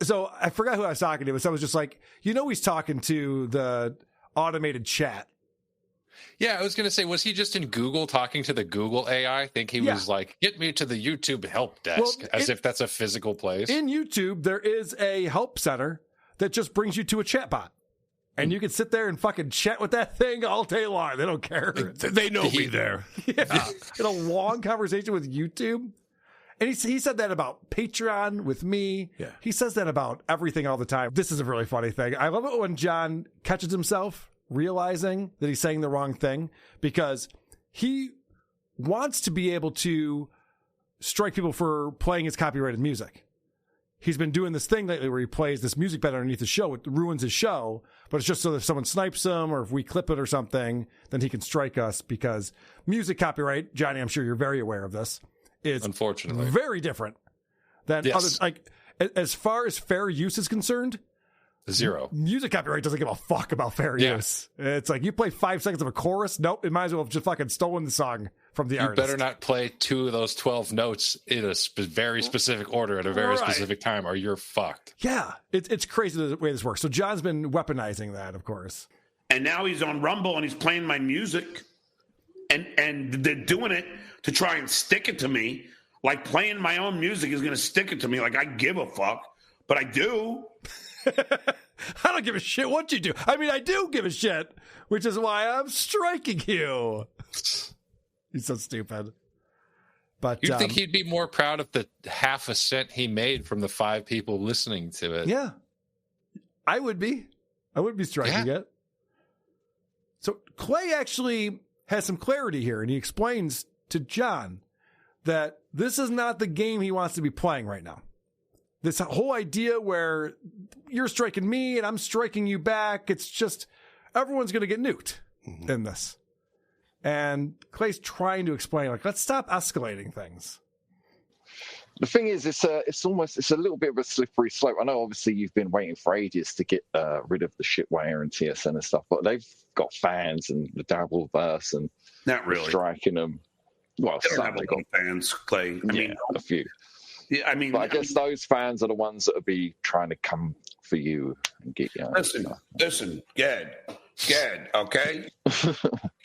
So I forgot who I was talking to, but someone was just like, he's talking to the automated chat. Yeah, I was going to say, was he just in Google talking to the Google AI? I think he was like, get me to the YouTube help desk, as if that's a physical place. In YouTube, there is a help center that just brings you to a chatbot. And you can sit there and fucking chat with that thing all day long. They don't care. They know me there. Yeah. In a long conversation with YouTube. And he said that about Patreon with me. Yeah. He says that about everything all the time. This is a really funny thing. I love it when John catches himself realizing that he's saying the wrong thing, because he wants to be able to strike people for playing his copyrighted music. He's been doing this thing lately where he plays this music bed underneath the show. It ruins his show, but it's just so that if someone snipes him or if we clip it or something, then he can strike us, because music copyright, Johnny, I'm sure you're very aware of this, is unfortunately very different than other. Like, as far as fair use is concerned, zero. Music copyright doesn't give a fuck about fair use. It's like, you play 5 seconds of a chorus. Nope, it might as well have just fucking stolen the song from the artist. You better not play 2 of those 12 notes in a very specific order at a very specific time, or you're fucked. Yeah, it's crazy the way this works. So John's been weaponizing that, of course. And now he's on Rumble and he's playing my music, and they're doing it to try and stick it to me. Like, playing my own music is going to stick it to me. Like, I give a fuck, but I do. I don't give a shit what you do. I mean, I do give a shit, which is why I'm striking you. He's so stupid. But you'd think he'd be more proud of the half a cent he made from the 5 people listening to it. Yeah, I would be. I would be striking it. So Clay actually has some clarity here, and he explains to John that this is not the game he wants to be playing right now. This whole idea where you're striking me and I'm striking you back, it's just, everyone's going to get nuked in this. And Clay's trying to explain, like, let's stop escalating things. The thing is, it's a little bit of a slippery slope. I know, obviously, you've been waiting for ages to get rid of the shitwire and TSN and stuff, but they've got fans and the Dabbleverse and not really striking them. Well, they don't have a lot of fans, Clay. I mean, a few. Yeah, I mean, but I guess those fans are the ones that will be trying to come for you and get you. Listen, Gad, okay? Go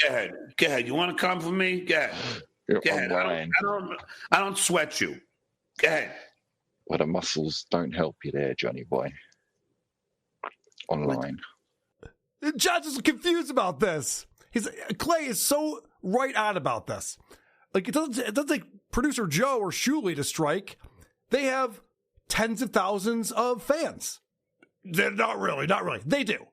ahead. You want to come for me? Go ahead. I don't sweat you. Go ahead. Well, the muscles don't help you there, Johnny boy. Online. John's is confused about this. Clay is so right on about this. Like, it doesn't take producer Joe or Shuley to strike. They have tens of thousands of fans. They're not really. They do.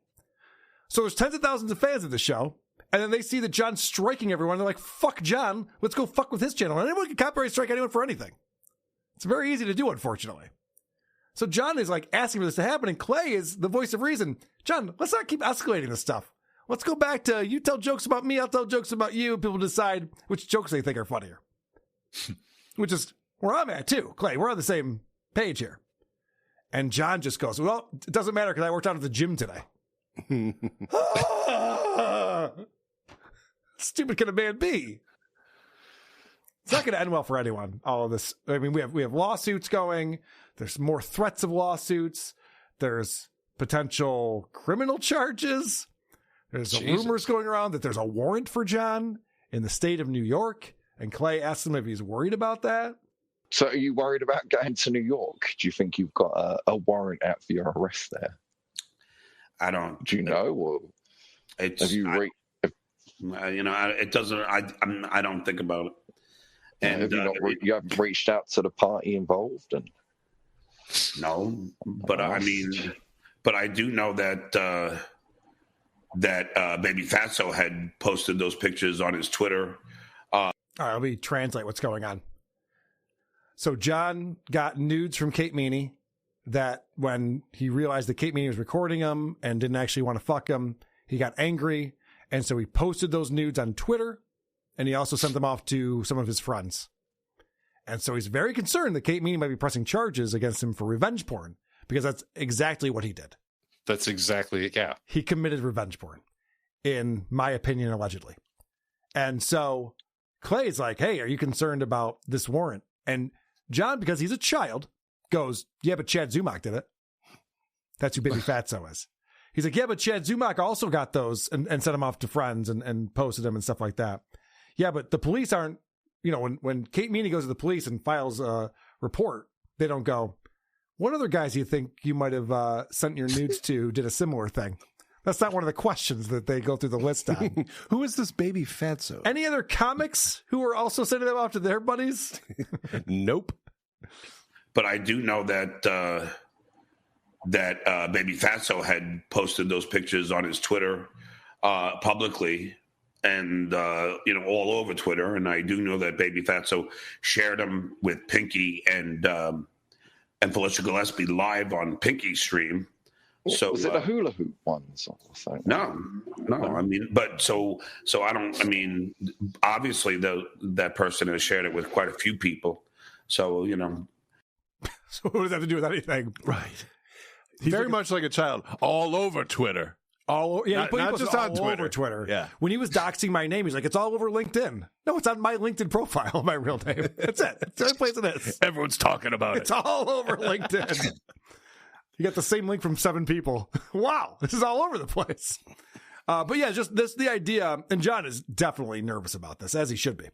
So there's tens of thousands of fans of the show, and then they see that John's striking everyone. They're like, fuck John. Let's go fuck with his channel. And anyone can copyright strike anyone for anything. It's very easy to do, unfortunately. So John is like asking for this to happen, and Clay is the voice of reason. John, let's not keep escalating this stuff. Let's go back to, you tell jokes about me, I'll tell jokes about you. People decide which jokes they think are funnier. Which is where I'm at, too. Clay, we're on the same page here. And John just goes, well, it doesn't matter because I worked out at the gym today. Stupid can a man be? It's not going to end well for anyone, all of this. I mean, we have lawsuits going. There's more threats of lawsuits. There's potential criminal charges. There's rumors going around that there's a warrant for John in the state of New York. And Clay asks him if he's worried about that. So are you worried about going to New York? Do you think you've got a warrant out for your arrest there? I don't. Do you know? Or have you it doesn't. I don't think about it. And you haven't reached out to the party involved, and no. But I mean, but I do know that Baby Fatso had posted those pictures on his Twitter. All right, let me translate what's going on. So John got nudes from Kate Meany that when he realized that Kate Meany was recording him and didn't actually want to fuck him, he got angry. And so he posted those nudes on Twitter, and he also sent them off to some of his friends. And so he's very concerned that Kate Meany might be pressing charges against him for revenge porn, because that's exactly what he did. That's exactly it, yeah. He committed revenge porn, in my opinion, allegedly. And so Clay's like, hey, are you concerned about this warrant? And John, because he's a child, goes, yeah, but Chad Zumach did it. That's who Baby Fatso is. He's like, yeah, but Chad Zumach also got those and sent them off to friends and posted them and stuff like that. Yeah, but the police aren't, when Kate Meany goes to the police and files a report, they don't go, what other guys do you think you might have sent your nudes to who did a similar thing? That's not one of the questions that they go through the list on. Who is this Baby Fatso? Any other comics who are also sending them off to their buddies? Nope. But I do know that Baby Fatso had posted those pictures on his Twitter publicly, and all over Twitter. And I do know that Baby Fatso shared them with Pinky and Felicia Gillespie live on Pinky's stream. So was it the hula hoop ones? No. I mean, but so I don't. I mean, obviously that person has shared it with quite a few people. So So what does that have to do with anything? Right. Very much like a child, all over Twitter. Not just on Twitter. Over Twitter. Yeah. When he was doxing my name, he's like, it's all over LinkedIn. No, it's on my LinkedIn profile, my real name. That's it. It's the only place it is. Everyone's talking about It's all over LinkedIn. You got the same link from 7 people. Wow, this is all over the place. But yeah, just the idea, and John is definitely nervous about this, as he should be.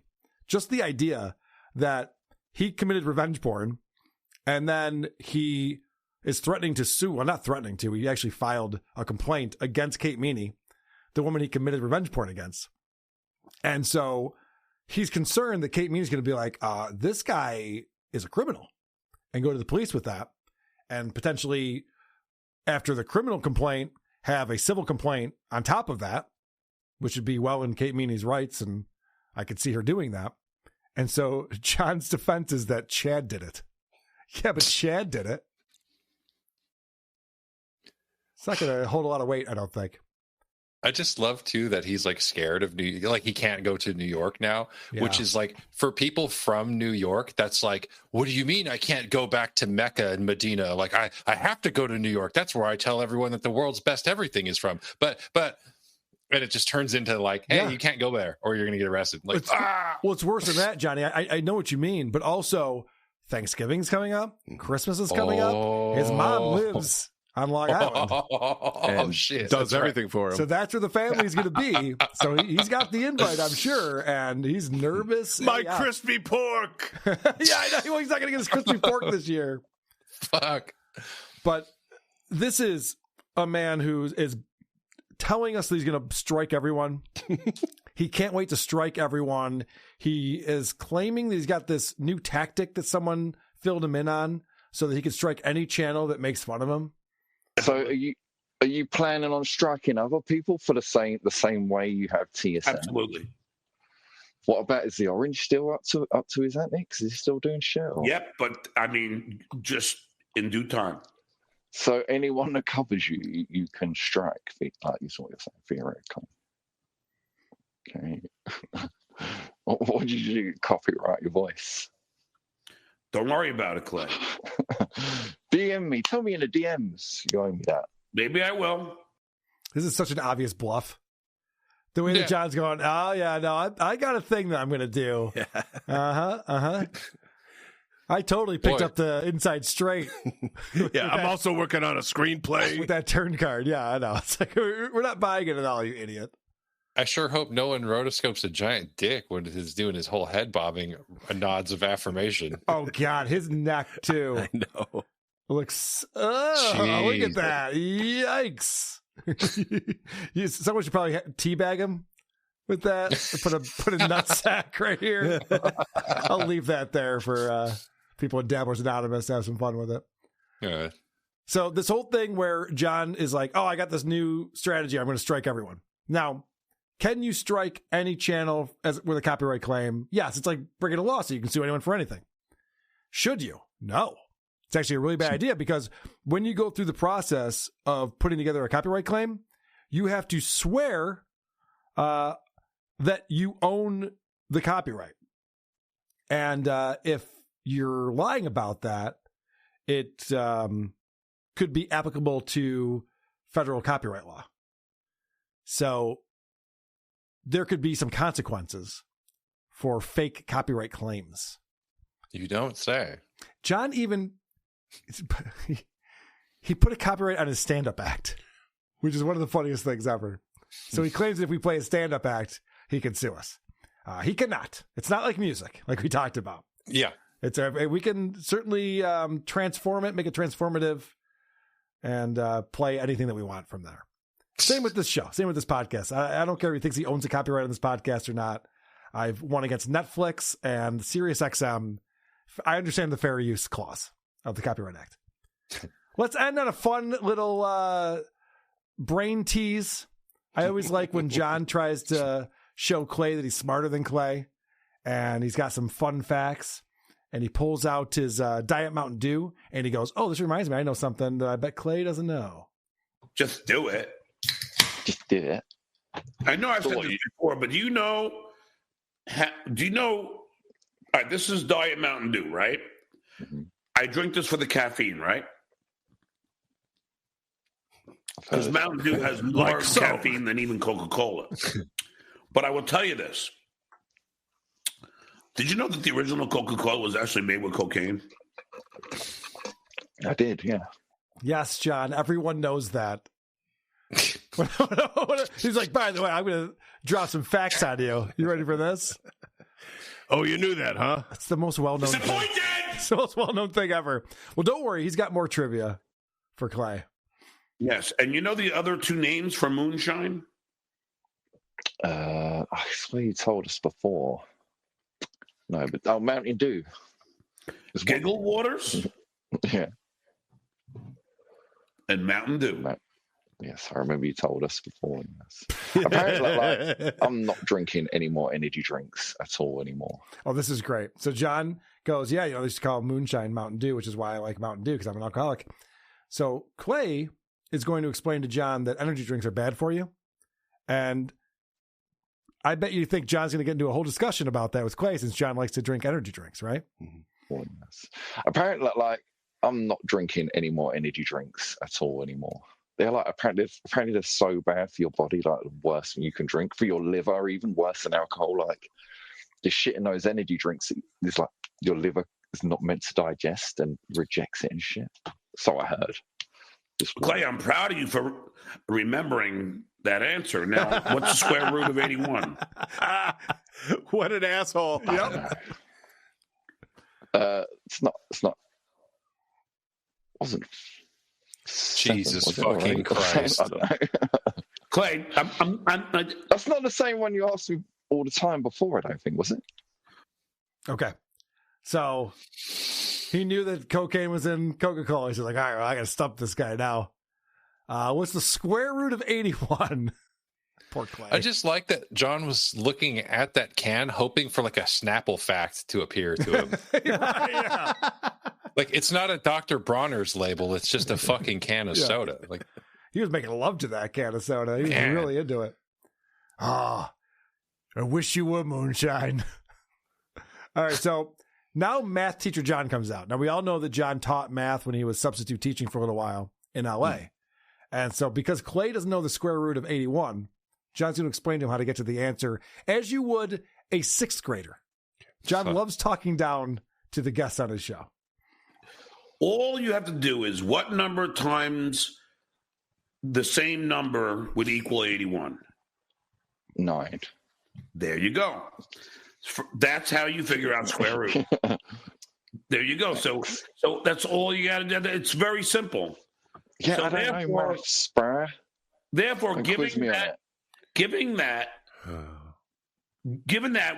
Just the idea that he committed revenge porn, and then he is threatening to sue. Well, not threatening to. He actually filed a complaint against Kate Meany, the woman he committed revenge porn against. And so he's concerned that Kate Meany's going to be like, this guy is a criminal, and go to the police with that. And potentially, after the criminal complaint, have a civil complaint on top of that, which would be well in Kate Meany's rights, and I could see her doing that. And so John's defense is that Chad did it. Yeah, but Chad did it. It's not going to hold a lot of weight, I don't think. I just love, too, that he's, scared of he can't go to New York now, which is, for people from New York, that's what do you mean I can't go back to Mecca and Medina? I have to go to New York. That's where I tell everyone that the world's best everything is from. But and it just turns into, hey, you can't go there, or you're going to get arrested. Well, it's worse than that, Johnny. I know what you mean, but also Thanksgiving's coming up. Christmas is coming up. His mom lives on Long Island. And shit. Does everything for him. So that's where the family's going to be. So he's got the invite, I'm sure, and he's nervous. My crispy pork. Yeah, I know. He's not going to get his crispy pork this year. Fuck. But this is a man who is telling us that he's going to strike everyone. He can't wait to strike everyone. He is claiming that he's got this new tactic that someone filled him in on so that he can strike any channel that makes fun of him. So are you planning on striking other people for the same way you have TSN? Absolutely. What about, is the Orange still up to his antics? Is he still doing shit? Or? Yep, but I mean, just in due time. So anyone that covers you can strike. Like you saw what you're saying, theoretically. Okay. What did you do? Copyright your voice. Don't worry about it, Clay. DM me. Tell me in the DMs. You owe me that. Maybe I will. This is such an obvious bluff. The way that John's going, oh, yeah, no, I got a thing that I'm going to do. Yeah. Uh-huh. I totally picked up the inside straight. I'm also working on a screenplay. With that turn card. Yeah, I know. It's like, we're not buying it at all, you idiot. I sure hope no one rotoscopes a giant dick when he's doing his whole head bobbing nods of affirmation. Oh, God, his neck, too. I know. Looks, look at that. Yikes. Someone should probably teabag him with that. Put a nutsack right here. I'll leave that there for people in Dabblers Anonymous to have some fun with it. Yeah. So this whole thing where John is like, oh, I got this new strategy. I'm going to strike everyone. Now, can you strike any channel with a copyright claim? Yes, it's like bringing a lawsuit. You can sue anyone for anything. Should you? No. It's actually a really bad idea because when you go through the process of putting together a copyright claim, you have to swear that you own the copyright. And if you're lying about that, it could be applicable to federal copyright law. So there could be some consequences for fake copyright claims. You don't say. John even he put a copyright on his stand-up act, which is one of the funniest things ever. So he claims that if we play a stand-up act, he can sue us. He cannot. It's not like music, like we talked about. Yeah. We can certainly transform it, make it transformative, and play anything that we want from there. Same with this show. Same with this podcast. I don't care if he thinks he owns a copyright on this podcast or not. I've won against Netflix and SiriusXM. I understand the fair use clause of the Copyright Act. Let's end on a fun little brain tease. I always like when John tries to show Clay that he's smarter than Clay, and he's got some fun facts, and he pulls out his Diet Mountain Dew, and he goes, oh, this reminds me, I know something that I bet Clay doesn't know. Just do it. Just do it. I know I've said this before, but do you know, all right, this is Diet Mountain Dew, right? Mm-hmm. I drink this for the caffeine, right? Because Mountain Dew has more caffeine than even Coca-Cola. But I will tell you this. Did you know that the original Coca-Cola was actually made with cocaine? I did, yeah. Yes, John. Everyone knows that. He's like, by the way, I'm going to drop some facts on you. You ready for this? Oh, you knew that, huh? It's the most well-known thing. It's the most well-known thing ever. Well, don't worry. He's got more trivia for Clay. Yes. And you know the other two names for moonshine? I swear you told us before. No, but Mountain Dew. Giggle Waters? Yeah. And Mountain Dew. Yes, I remember you told us before. Yes. Apparently, I'm not drinking any more energy drinks at all anymore. Oh, this is great. So John goes, yeah, they used to call moonshine Mountain Dew, which is why I like Mountain Dew, because I'm an alcoholic. So Clay is going to explain to John that energy drinks are bad for you. And I bet you think John's going to get into a whole discussion about that with Clay, since John likes to drink energy drinks, right? Mm-hmm. Yes. Apparently, I'm not drinking any more energy drinks at all anymore. They're apparently they're so bad for your body, the worst thing you can drink, for your liver, even worse than alcohol. The shit in those energy drinks is your liver is not meant to digest and rejects it and shit. So I heard. Clay, I'm proud of you for remembering that answer. Now, what's the square root of 81? What an asshole. Yep. It's not. Wasn't. Jesus fucking Christ. I don't know. Clay, that's not the same one you asked me all the time before, I don't think, was it? Okay. So he knew that cocaine was in Coca-Cola. He's like, all right, well, I got to stump this guy now. What's the square root of 81? Poor Clay. I just like that John was looking at that can, hoping for a Snapple fact to appear to him. Yeah. It's not a Dr. Bronner's label. It's just a fucking can of soda. He was making love to that can of soda. He was really into it. I wish you were moonshine. All right, so now math teacher John comes out. Now, we all know that John taught math when he was substitute teaching for a little while in L.A. And so because Clay doesn't know the square root of 81, John's going to explain to him how to get to the answer as you would a sixth grader. John loves talking down to the guests on his show. All you have to do is what number times the same number would equal 81? 9. There you go. That's how you figure out square root. There you go. So that's all you got to do. It's very simple. Yeah, so I don't know maths, bro. Therefore, given that,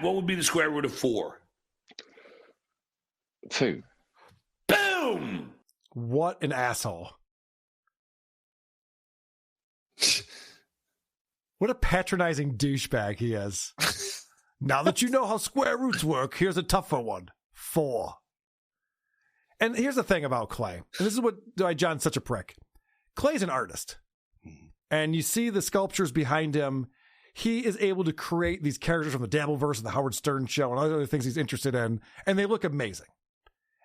what would be the square root of 4? 2. Boom! What an asshole. What a patronizing douchebag he is. Now that you know how square roots work, here's a tougher one. 4. And here's the thing about Clay. And this is why John's such a prick. Clay's an artist. And you see the sculptures behind him. He is able to create these characters from the Dabbleverse and the Howard Stern show and all the other things he's interested in. And they look amazing.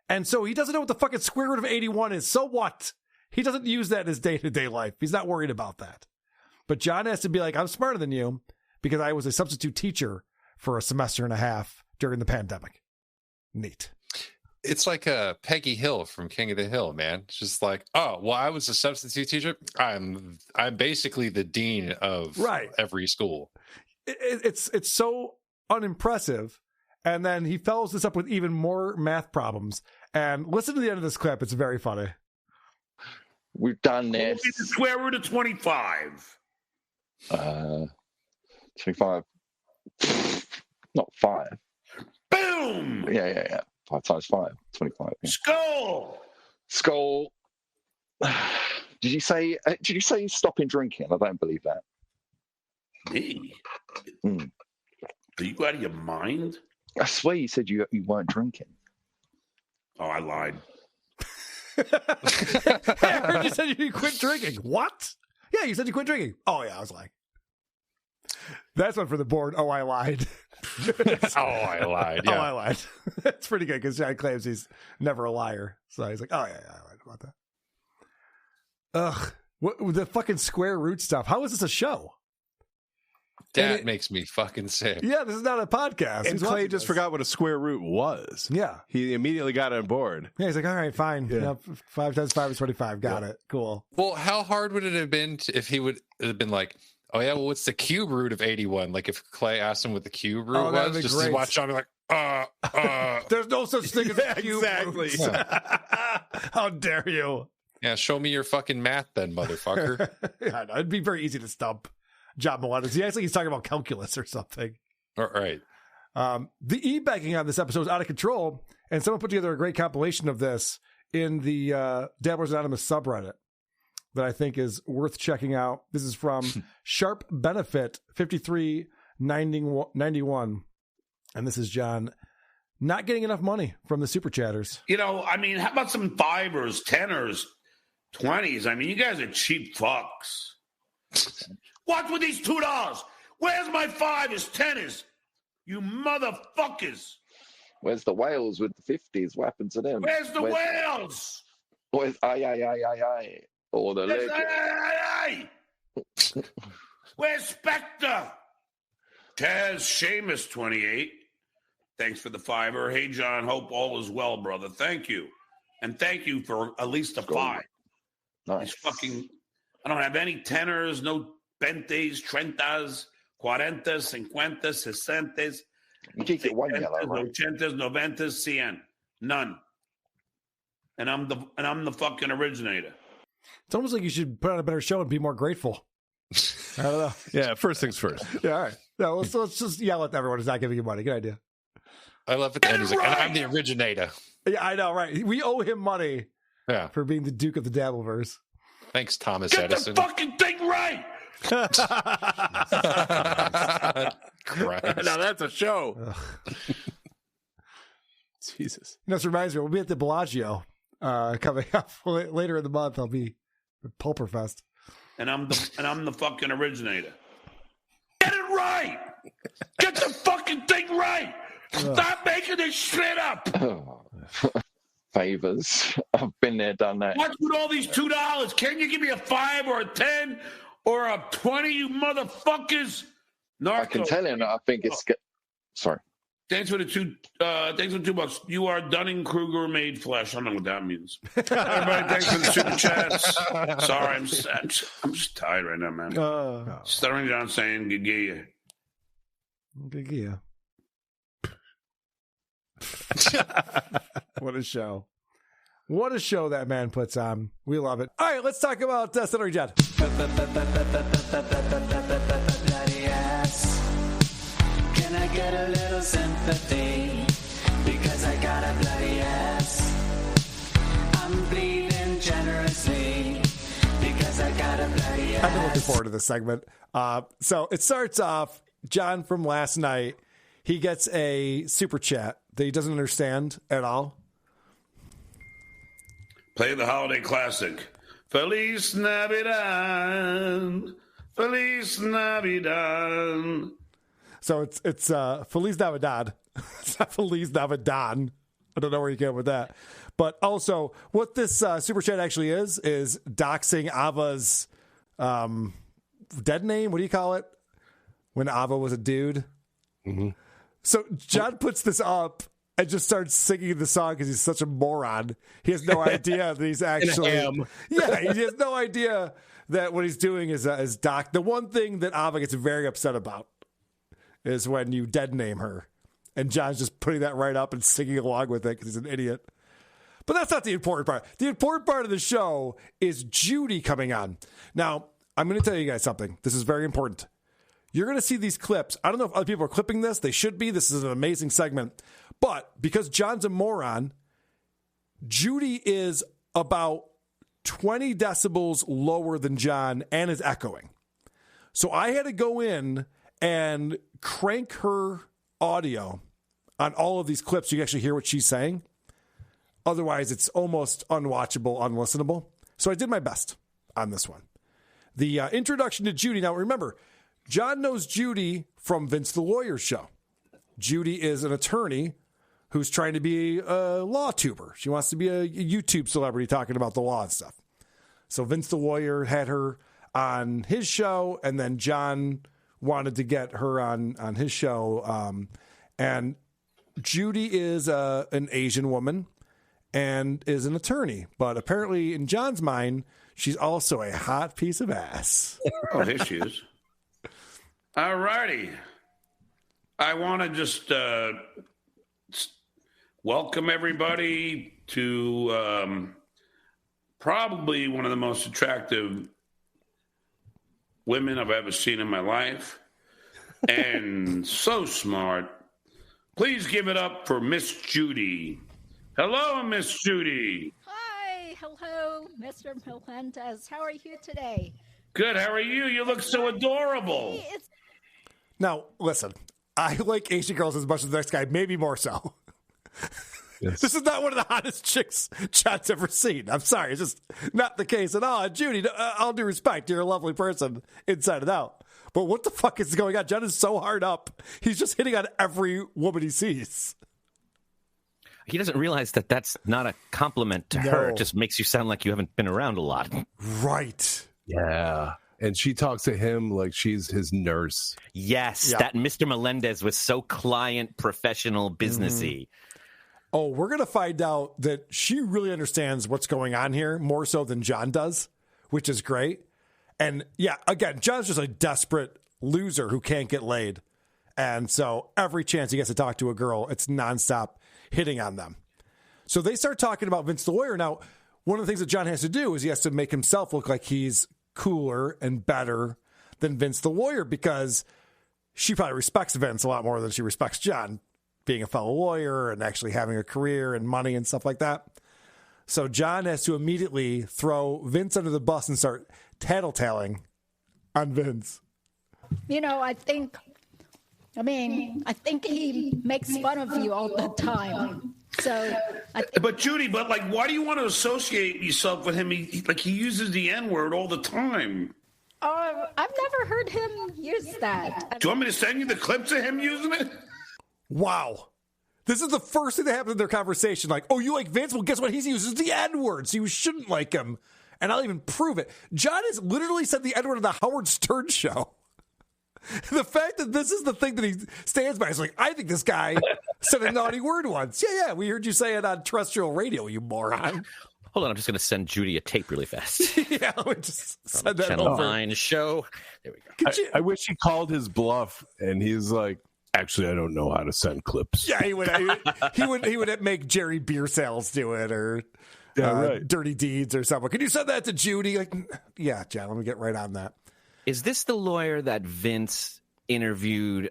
And so he doesn't know what the fucking square root of 81 is. So what? He doesn't use that in his day-to-day life. He's not worried about that. But John has to be like, I'm smarter than you because I was a substitute teacher for a semester and a half during the pandemic. Neat. It's like a Peggy Hill from King of the Hill, man. It's just like, oh, well, I was a substitute teacher. I'm basically the dean of every school. It's so unimpressive. And then he follows this up with even more math problems. And listen to the end of this clip. It's very funny. We've done this. What is the square root of 25? 25. Not 5. Boom! Yeah. 5 times 5. 25. Yeah. Skull! Did you say stopping drinking? I don't believe that. Me? Are you out of your mind? I swear you said you weren't drinking. Oh, I lied. I heard you said you quit drinking. What? Yeah, you said you quit drinking. Oh, yeah, I was lying. That's one for the board. Oh, I lied. I lied. Yeah. Oh, I lied. That's pretty good because John claims he's never a liar. So he's like, oh, yeah, I lied about that. Ugh. What, the fucking square root stuff. How is this a show? That makes me fucking sick. Yeah, this is not a podcast. And Clay just forgot what a square root was. Yeah. He immediately got on board. Yeah, he's like, all right, fine. Yeah. 5 times 5 is 25. Got it. Cool. Well, how hard would it have been if he would have been like, oh, yeah, well, what's the cube root of 81? Like if Clay asked him what the cube root was, just to watch John be like, There's no such thing as a cube exactly. root. How dare you? Yeah, show me your fucking math then, motherfucker. Yeah, I know. It'd be very easy to stump John Milanos. He's talking about calculus or something. All right. The e-banking on this episode is out of control, and someone put together a great compilation of this in the Dabblers Anonymous subreddit that I think is worth checking out. This is from Sharp Benefit 5391, and this is John not getting enough money from the super chatters. You know, I mean, how about some 5ers, 10ers, 20s? I mean, you guys are cheap fucks. What's with these $2? Where's my 5s, 10s? You motherfuckers. Where's the whales with the 50s? What happened to them? Where's the whales? Where's aye? Or the leg? Aye. Where's Spectre? Taz Seamus 28. Thanks for the 5er. Hey, John, hope all is well, brother. Thank you. And thank you for at least a 5. Nice. I don't have any 10ers, no 20s, 30s, 40s, 50s, 60s. You can't get one yellow, right? 80s, 90s, 100, none. And I'm the fucking originator. It's almost like you should put on a better show and be more grateful. I don't know. Yeah, first things first. Yeah, all right. No, let's just yell at everyone who's not giving you money. Good idea. I love it. And he's like, I'm the originator. Yeah, I know, right? We owe him money for being the Duke of the Dabbleverse. Thanks, Thomas Get Edison. the fucking thing right! Christ. Now that's a show. Jesus. This reminds me, we'll be at the Bellagio coming up later in the month. I'll be at Pulperfest. And I'm the fucking originator. Get it right! Get the fucking thing right! Stop making this shit up! Favors. I've been there, done that. What's with all these $2? Can you give me a 5 or a 10 or a 20, you motherfuckers? Narco. I can tell you, I think it's... Sorry. Thanks for the $2. You are Dunning-Kruger made flesh. I don't know what that means. Everybody, thanks for the super chats. Sorry, I'm just tired right now, man. Stuttering John saying, Gigia. Gigia. What a show. What a show that man puts on. We love it. All right, let's talk about Stuttering John. Can I get a little sympathy? Because I got a bloody ass. I'm bleeding generously. Because I got a bloody bloody ass. I've been looking forward to this segment. So it starts off, John from last night, he gets a super chat that he doesn't understand at all. Play the holiday classic. Feliz Navidad. Feliz Navidad. So it's Feliz Navidad. It's not Feliz Navidad. I don't know where you get with that. But also, what this super chat actually is doxing Ava's dead name. What do you call it? When Ava was a dude. Mm-hmm. So John puts this up and just starts singing the song because he's such a moron. He has no idea that he's actually... Yeah, he has no idea that what he's doing is doc. The one thing that Ava gets very upset about is when you dead name her. And John's just putting that right up and singing along with it because he's an idiot. But that's not the important part. The important part of the show is Judy coming on. Now, I'm going to tell you guys something. This is very important. You're going to see these clips. I don't know if other people are clipping this. They should be. This is an amazing segment. But because John's a moron, Judy is about 20 decibels lower than John and is echoing. So I had to go in and crank her audio on all of these clips. So you actually hear what she's saying. Otherwise, it's almost unwatchable, unlistenable. So I did my best on this one. The introduction to Judy. Now, remember, John knows Judy from Vince the Lawyer's show. Judy is an attorney who's trying to be a law tuber. She wants to be a YouTube celebrity talking about the law and stuff. So Vince the Lawyer had her on his show, and then John wanted to get her on his show. And Judy is an Asian woman and is an attorney. But apparently, in John's mind, she's also a hot piece of ass. Oh, here she is. All righty. I want to just welcome everybody to probably one of the most attractive women I've ever seen in my life. And so smart. Please give it up for Miss Judy. Hello, Miss Judy. Hi, hello, Mr. Melendez. How are you today? Good, how are you? You look so adorable. Now, listen, I like Asian girls as much as the next guy, maybe more so. Yes. This is not one of the hottest chicks John's ever seen. I'm sorry, it's just not the case at all. Judy, all due respect, you're a lovely person inside and out. But what the fuck is going on? John is so hard up. He's just hitting on every woman he sees. He doesn't realize that that's not a compliment to her. It just makes you sound like you haven't been around a lot. Right. Yeah. And she talks to him like she's his nurse. Yes, that Mr. Melendez was so client, professional, businessy. Oh, we're going to find out that she really understands what's going on here more so than John does, which is great. And yeah, again, John's just a desperate loser who can't get laid. And so every chance he gets to talk to a girl, it's nonstop hitting on them. So they start talking about Vince the Lawyer. Now, one of the things that John has to do is he has to make himself look like he's cooler and better than Vince the Lawyer, because she probably respects Vince a lot more than she respects John, being a fellow lawyer and actually having a career and money and stuff like that. So John has to immediately throw Vince under the bus and start tattletaling on Vince. You know, I think he makes fun of you all the time. So, but Judy, why do you want to associate yourself with him? He uses the N-word all the time. I've never heard him use that. Do you want me to send you the clips of him using it? Wow. This is the first thing that happened in their conversation. Like, oh, you like Vince? Well, guess what? He uses the N-word, so you shouldn't like him. And I'll even prove it. John has literally said the N-word on the Howard Stern show. The fact that this is the thing that he stands by is like, I think this guy said a naughty word once. Yeah, we heard you say it on terrestrial radio, you moron. Hold on, I'm just going to send Judy a tape really fast. Yeah, let me just send that Channel over. 9 show. There we go. I wish he called his bluff and he's like, actually, I don't know how to send clips. Yeah, he would make Jerry Beer Sales do it, or Dirty Deeds or something. Can you send that to Judy? Like, yeah, John, let me get right on that. Is this the lawyer that Vince interviewed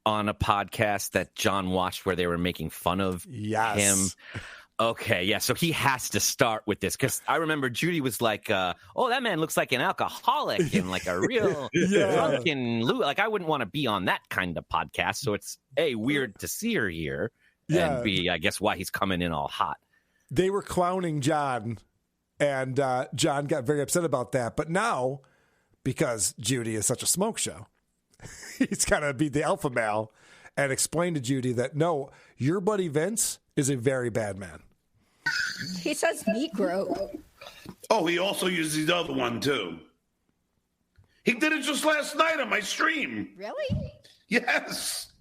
on a podcast that John watched where they were making fun of him? Okay, yeah, so he has to start with this, because I remember Judy was like, oh, that man looks like an alcoholic and like a real drunken like I wouldn't want to be on that kind of podcast, so it's A, weird to see her here, and B, I guess why he's coming in all hot. They were clowning John, and John got very upset about that, but now, because Judy is such a smoke show, he's got to be the alpha male and explain to Judy that, no, your buddy Vince is a very bad man. He says Negro. Oh, he also used the other one, too. He did it just last night on my stream. Really? Yes.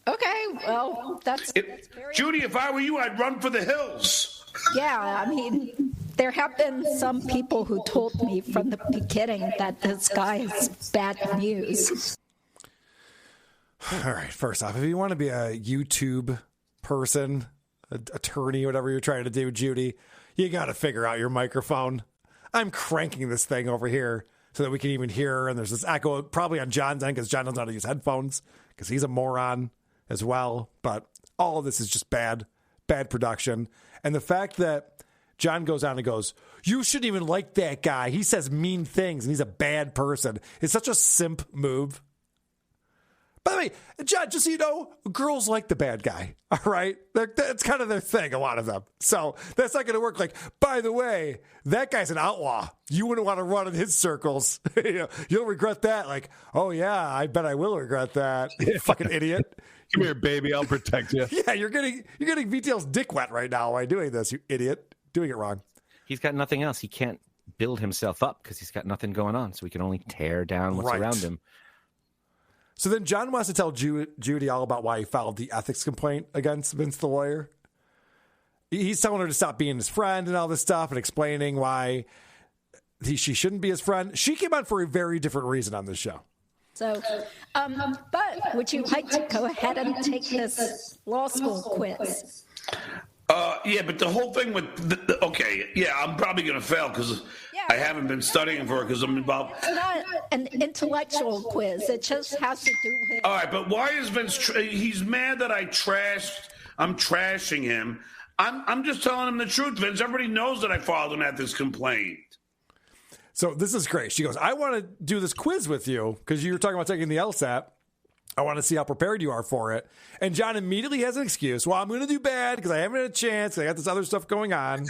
Okay, well, that's very... Judy, if I were you, I'd run for the hills. Yeah, I mean, there have been some people who told me from the beginning that this guy is bad news. All right, first off, if you want to be a YouTube person, attorney, whatever you're trying to do, Judy, you got to figure out your microphone. I'm cranking this thing over here so that we can even hear, and there's this echo probably on John's end because John doesn't know how to use headphones because he's a moron as well. But all of this is just bad production. And the fact that John goes on and goes, you shouldn't even like that guy. He says mean things and he's a bad person. It's such a simp move. By the way, John, just so you know, girls like the bad guy, all right? That's kind of their thing, a lot of them. So that's not going to work. Like, by the way, that guy's an outlaw. You wouldn't want to run in his circles. You'll regret that. Like, oh, yeah, I bet I will regret that. You fucking idiot. Come here, baby. I'll protect you. Yeah, you're getting VTL's dick wet right now by doing this, you idiot. Doing it wrong. He's got nothing else. He can't build himself up because he's got nothing going on. So he can only tear down what's around him. So then John wants to tell Judy all about why he filed the ethics complaint against Vince the lawyer. He's telling her to stop being his friend and all this stuff and explaining why she shouldn't be his friend. She came on for a very different reason on this show. So, but would you like to go ahead and take this law school quiz? Yeah, but the whole thing with I'm probably going to fail because I haven't been studying for it because I'm involved. It's not an intellectual quiz. It just has to do with. All right, but why is Vince? He's mad that I'm trashing him. I'm just telling him the truth, Vince. Everybody knows that I filed an ethics complaint. So this is great. She goes, I want to do this quiz with you because you were talking about taking the LSAT. I want to see how prepared you are for it. And John immediately has an excuse. Well, I'm going to do bad because I haven't had a chance. I got this other stuff going on.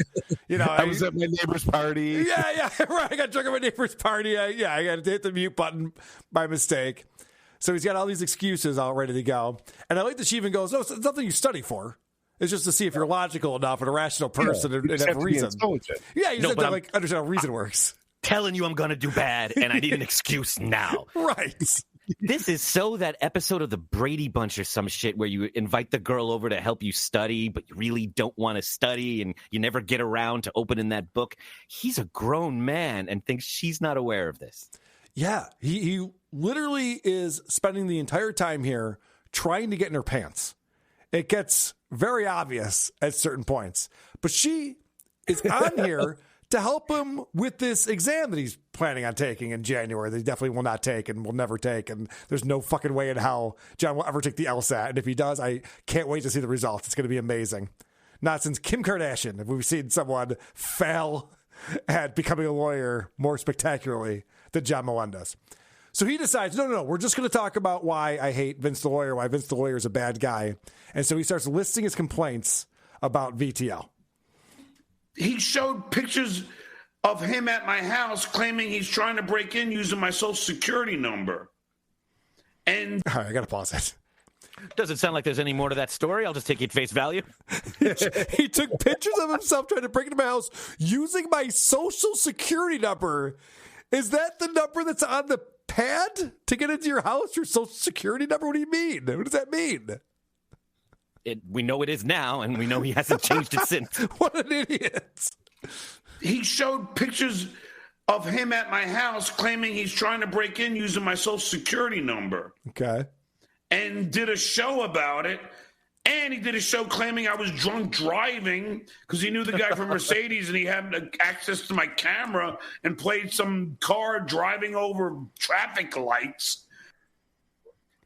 I was at my neighbor's party. Yeah, right. I got drunk at my neighbor's party. I got to hit the mute button by mistake. So he's got all these excuses all ready to go. And I like that she even goes, no, it's nothing you study for. It's just to see if you're logical enough and a rational person and have reason. Yeah, you just have to understand how reason works. Telling you I'm going to do bad, and I need an excuse now. Right. This is so that episode of the Brady Bunch or some shit where you invite the girl over to help you study, but you really don't want to study, and you never get around to opening that book. He's a grown man and thinks she's not aware of this. Yeah, he literally is spending the entire time here trying to get in her pants. It gets very obvious at certain points. But she is on here to help him with this exam that he's planning on taking in January that he definitely will not take and will never take. And there's no fucking way in hell John will ever take the LSAT. And if he does, I can't wait to see the results. It's going to be amazing. Not since Kim Kardashian have we seen someone fail at becoming a lawyer more spectacularly than John Melendez. So he decides, no, we're just going to talk about why I hate Vince the lawyer, why Vince the lawyer is a bad guy. And so he starts listing his complaints about VTL. He showed pictures of him at my house claiming he's trying to break in using my social security number. And all right, I got to pause it. Doesn't sound like there's any more to that story. I'll just take it at face value. He took pictures of himself trying to break into my house using my social security number. Is that the number that's on the pad to get into your house? Your social security number? What do you mean? What does that mean? We know it is now, and we know he hasn't changed it since. What an idiot. He showed pictures of him at my house claiming he's trying to break in using my social security number. Okay. And did a show about it. And he did a show claiming I was drunk driving because he knew the guy from Mercedes and he had access to my camera and played some car driving over traffic lights.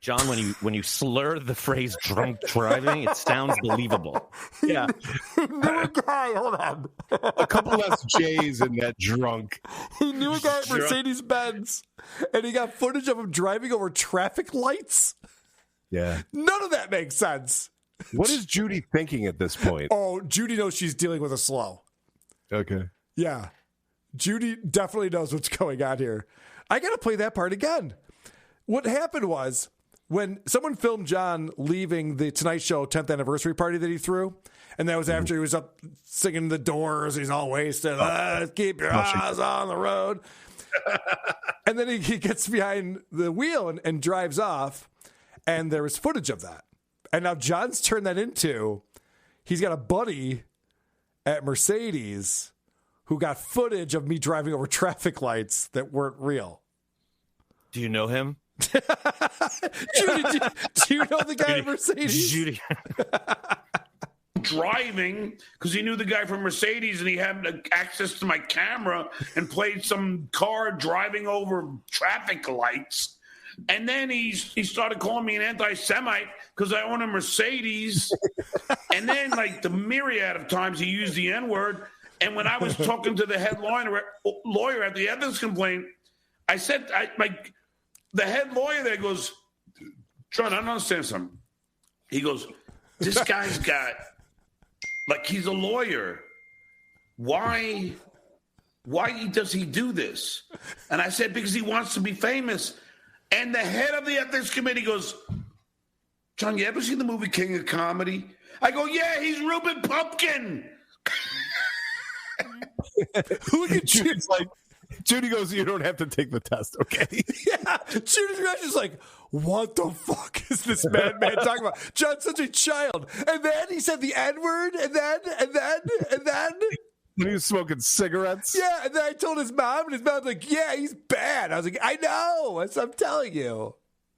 John, when you slur the phrase drunk driving, it sounds believable. Yeah. New guy, hold on. A couple less J's in that drunk. He knew a guy at Mercedes-Benz, and he got footage of him driving over traffic lights. Yeah. None of that makes sense. What is Judy thinking at this point? Oh, Judy knows she's dealing with a slow. Okay. Yeah. Judy definitely knows what's going on here. I got to play that part again. What happened was when someone filmed John leaving the Tonight Show 10th anniversary party that he threw, and that was after he was up singing The Doors. He's all wasted. Keep your eyes on the road. And then he gets behind the wheel and drives off, and there was footage of that. And now John's turned that into, he's got a buddy at Mercedes who got footage of me driving over traffic lights that weren't real. Do you know him? Judy, do you know the guy at Mercedes? Judy. Driving because he knew the guy from Mercedes and he had access to my camera and played some car driving over traffic lights. And then he started calling me an anti-Semite because I own a Mercedes. And then like the myriad of times he used the N-word. And when I was talking to the head lawyer at the ethics complaint, I said, the head lawyer there goes, John, I don't understand something. He goes, this guy's got, like, he's a lawyer. Why does he do this? And I said, because he wants to be famous. And the head of the ethics committee goes, John, you ever seen the movie King of Comedy? I go, yeah, he's Reuben Pumpkin. Who did Judy's like, Judy goes, you don't have to take the test, okay? Yeah. Judy's reaction's like, what the fuck is this madman talking about? John's such a child. And then he said the N-word, and then... When he was smoking cigarettes? Yeah, and then I told his mom, and his mom's like, yeah, he's bad. I was like, I know. That's what I'm telling you.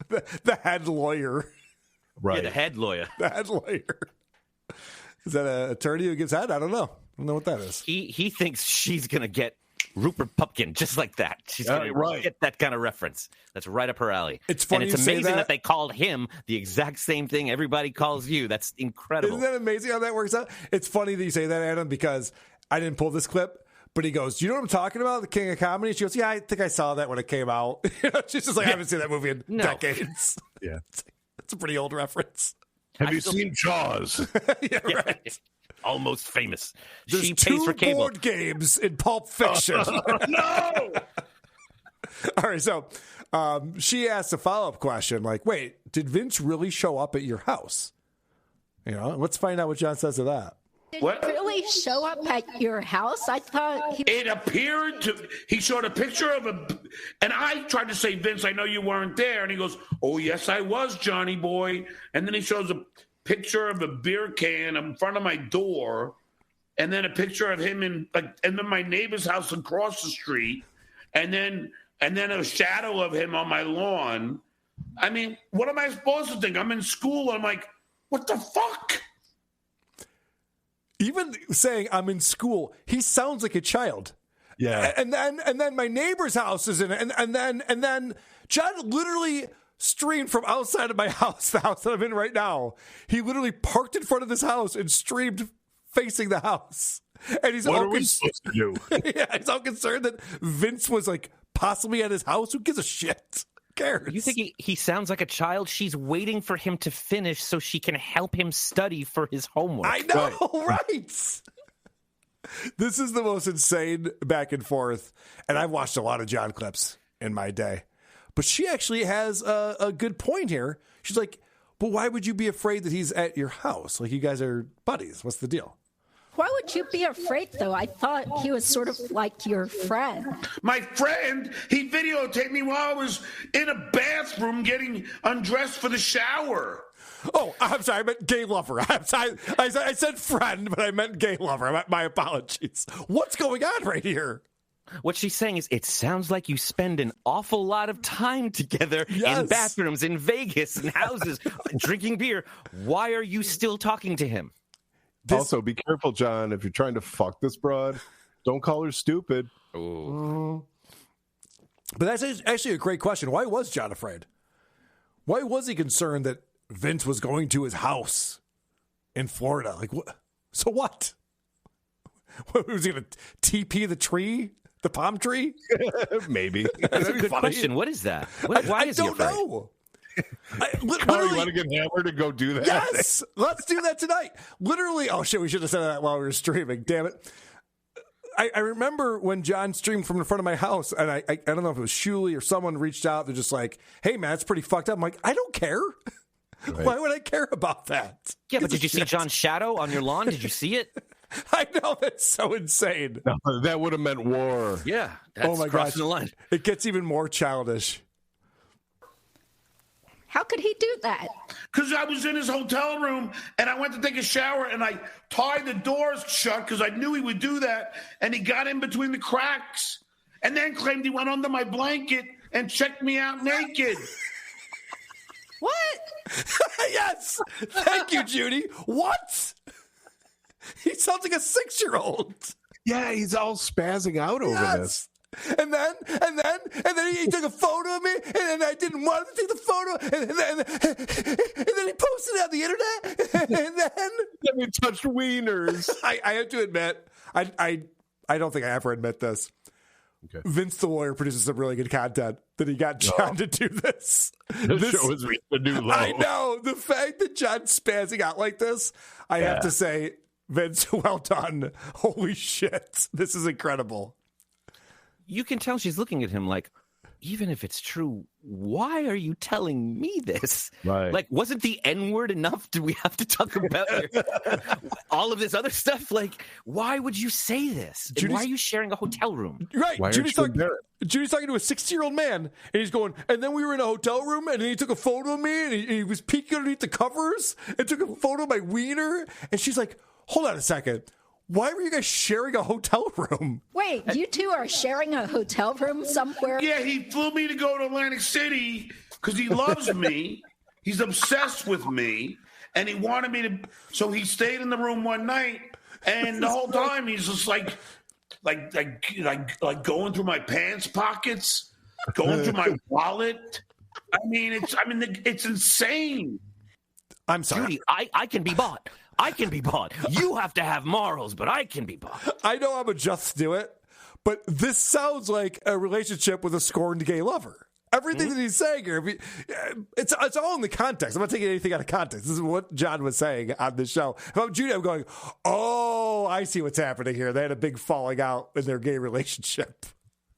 The head lawyer. Right. Yeah, the head lawyer. The head lawyer. Is that an attorney who gives head? I don't know. I don't know what that is. He thinks she's going to get Rupert Pupkin just like that. She's going to get that kind of reference. That's right up her alley. It's funny and it's you say amazing that they called him the exact same thing everybody calls you. That's incredible. Isn't that amazing how that works out? It's funny that you say that, Adam, because I didn't pull this clip, but he goes, you know what I'm talking about? The King of Comedy? She goes, yeah, I think I saw that when it came out. She's just like, I haven't seen that movie in decades. Yeah. It's a pretty old reference. Have you seen Jaws? Yeah, right. Almost famous. There's She pays for cable. board games in Pulp Fiction. No! All right, so she asked a follow-up question, like, wait, did Vince really show up at your house? You know, let's find out what John says to that. Did he really show up at your house? I thought It appeared to. He showed a picture of and I tried to say, Vince, I know you weren't there, and he goes, oh yes, I was, Johnny boy. And then he shows a picture of a beer can in front of my door, and then a picture of him and then my neighbor's house across the street, and then a shadow of him on my lawn. I mean, what am I supposed to think? I'm in school. I'm like, what the fuck? Even saying I'm in school, he sounds like a child. Yeah. And then my neighbor's house is in it. And then John literally streamed from outside of my house, the house that I'm in right now. He literally parked in front of this house and streamed facing the house. And he's what all are we supposed to do? Yeah, he's all concerned that Vince was like possibly at his house. Who gives a shit? Who cares? You think he sounds like a child? She's waiting for him to finish so she can help him study for his homework. I know, right? This is the most insane back and forth. And I've watched a lot of John clips in my day. But she actually has a good point here. She's like, but why would you be afraid that he's at your house? Like, you guys are buddies. What's the deal? Why would you be afraid, though? I thought he was sort of like your friend. My friend, he videotaped me while I was in a bathroom getting undressed for the shower. Oh, I'm sorry. I meant gay lover. I said friend, but I meant gay lover. My apologies. What's going on right here? What she's saying is, it sounds like you spend an awful lot of time together in bathrooms, in Vegas, in houses, drinking beer. Why are you still talking to him? Also, be careful, John. If you're trying to fuck this broad, don't call her stupid. But that's actually a great question. Why was John afraid? Why was he concerned that Vince was going to his house in Florida? Like, what? So what? What was he going to TP the tree? The palm tree? Maybe. That's a good question. What is that? Why is he afraid? I don't know. Carl, you want to get hammered and go do that? Yes, let's do that tonight. Literally, oh shit, we should have said that while we were streaming. Damn it. I remember when John streamed from the front of my house, and I don't know if it was Shuley or someone reached out. They're just like, hey, man, it's pretty fucked up. I'm like, I don't care. Right. Why would I care about that? Yeah, but did you see John's shadow on your lawn? Did you see it? I know, that's so insane. No, that would have meant war. Yeah, that's crossing the line. It gets even more childish. How could he do that? Because I was in his hotel room and I went to take a shower and I tied the doors shut because I knew he would do that. And he got in between the cracks and then claimed he went under my blanket and checked me out naked. What? Yes. Thank you, Judy. What? He sounds like a 6-year-old. Yeah, he's all spazzing out over this. And then he took a photo of me, and I didn't want him to take the photo, and then he posted it on the internet, and then he touched wieners. I have to admit, I don't think I ever admit this. Okay. Vince the lawyer produces some really good content that he got John to do this. This show has reached a new low. I know. The fact that John's spazzing out like this, I have to say, Vince, well done. Holy shit. This is incredible. You can tell she's looking at him like, even if it's true, why are you telling me this? Right. Like, wasn't the N-word enough? Do we have to talk about all of this other stuff? Like, why would you say this? And why are you sharing a hotel room? Right. Judy's talking to a 60-year-old man, and he's going, and then we were in a hotel room, and then he took a photo of me, and he was peeking underneath the covers, and took a photo of my wiener, and she's like, hold on a second. Why were you guys sharing a hotel room? Wait, you two are sharing a hotel room somewhere? Yeah, he flew me to go to Atlantic City because he loves me. He's obsessed with me, and he wanted me to. So he stayed in the room one night, and the whole time he's just like going through my pants pockets, going through my wallet. It's insane. I'm sorry, Judy. I can be bought. I can be bought. You have to have morals, but I can be bought. I know I'm a just do it, but this sounds like a relationship with a scorned gay lover. Everything that he's saying here, it's all in the context. I'm not taking anything out of context. This is what John was saying on the show. If I'm Judy, I'm going, oh, I see what's happening here. They had a big falling out in their gay relationship.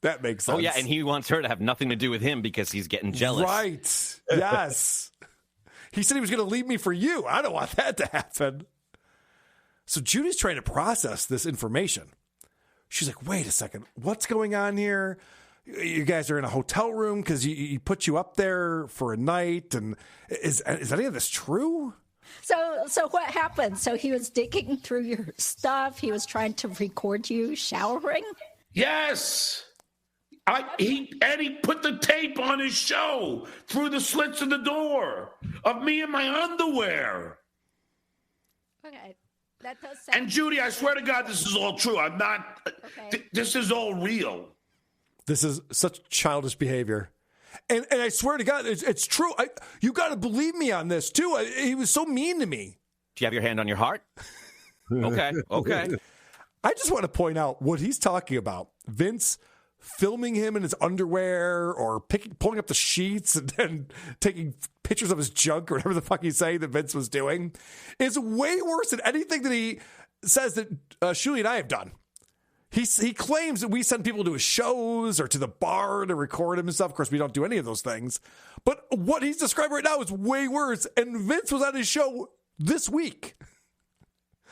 That makes sense. Oh, yeah, and he wants her to have nothing to do with him because he's getting jealous. Right. Yes. He said he was going to leave me for you. I don't want that to happen. So Judy's trying to process this information. She's like, wait a second. What's going on here? You guys are in a hotel room because he put you up there for a night. And is any of this true? So what happened? So he was digging through your stuff. He was trying to record you showering? Yes. He put the tape on his show through the slits of the door of me in my underwear. Okay, that does sound. And Judy, I swear to God, this is all true. I'm not. Okay. This is all real. This is such childish behavior, and I swear to God, it's true. You got to believe me on this too. He was so mean to me. Do you have your hand on your heart? Okay. I just want to point out what he's talking about. Vince filming him in his underwear or pulling up the sheets and then taking pictures of his junk or whatever the fuck he's saying that Vince was doing is way worse than anything that he says that Shuli and I have done. He claims that we send people to his shows or to the bar to record him and stuff. Of course, we don't do any of those things. But what he's describing right now is way worse. And Vince was on his show this week.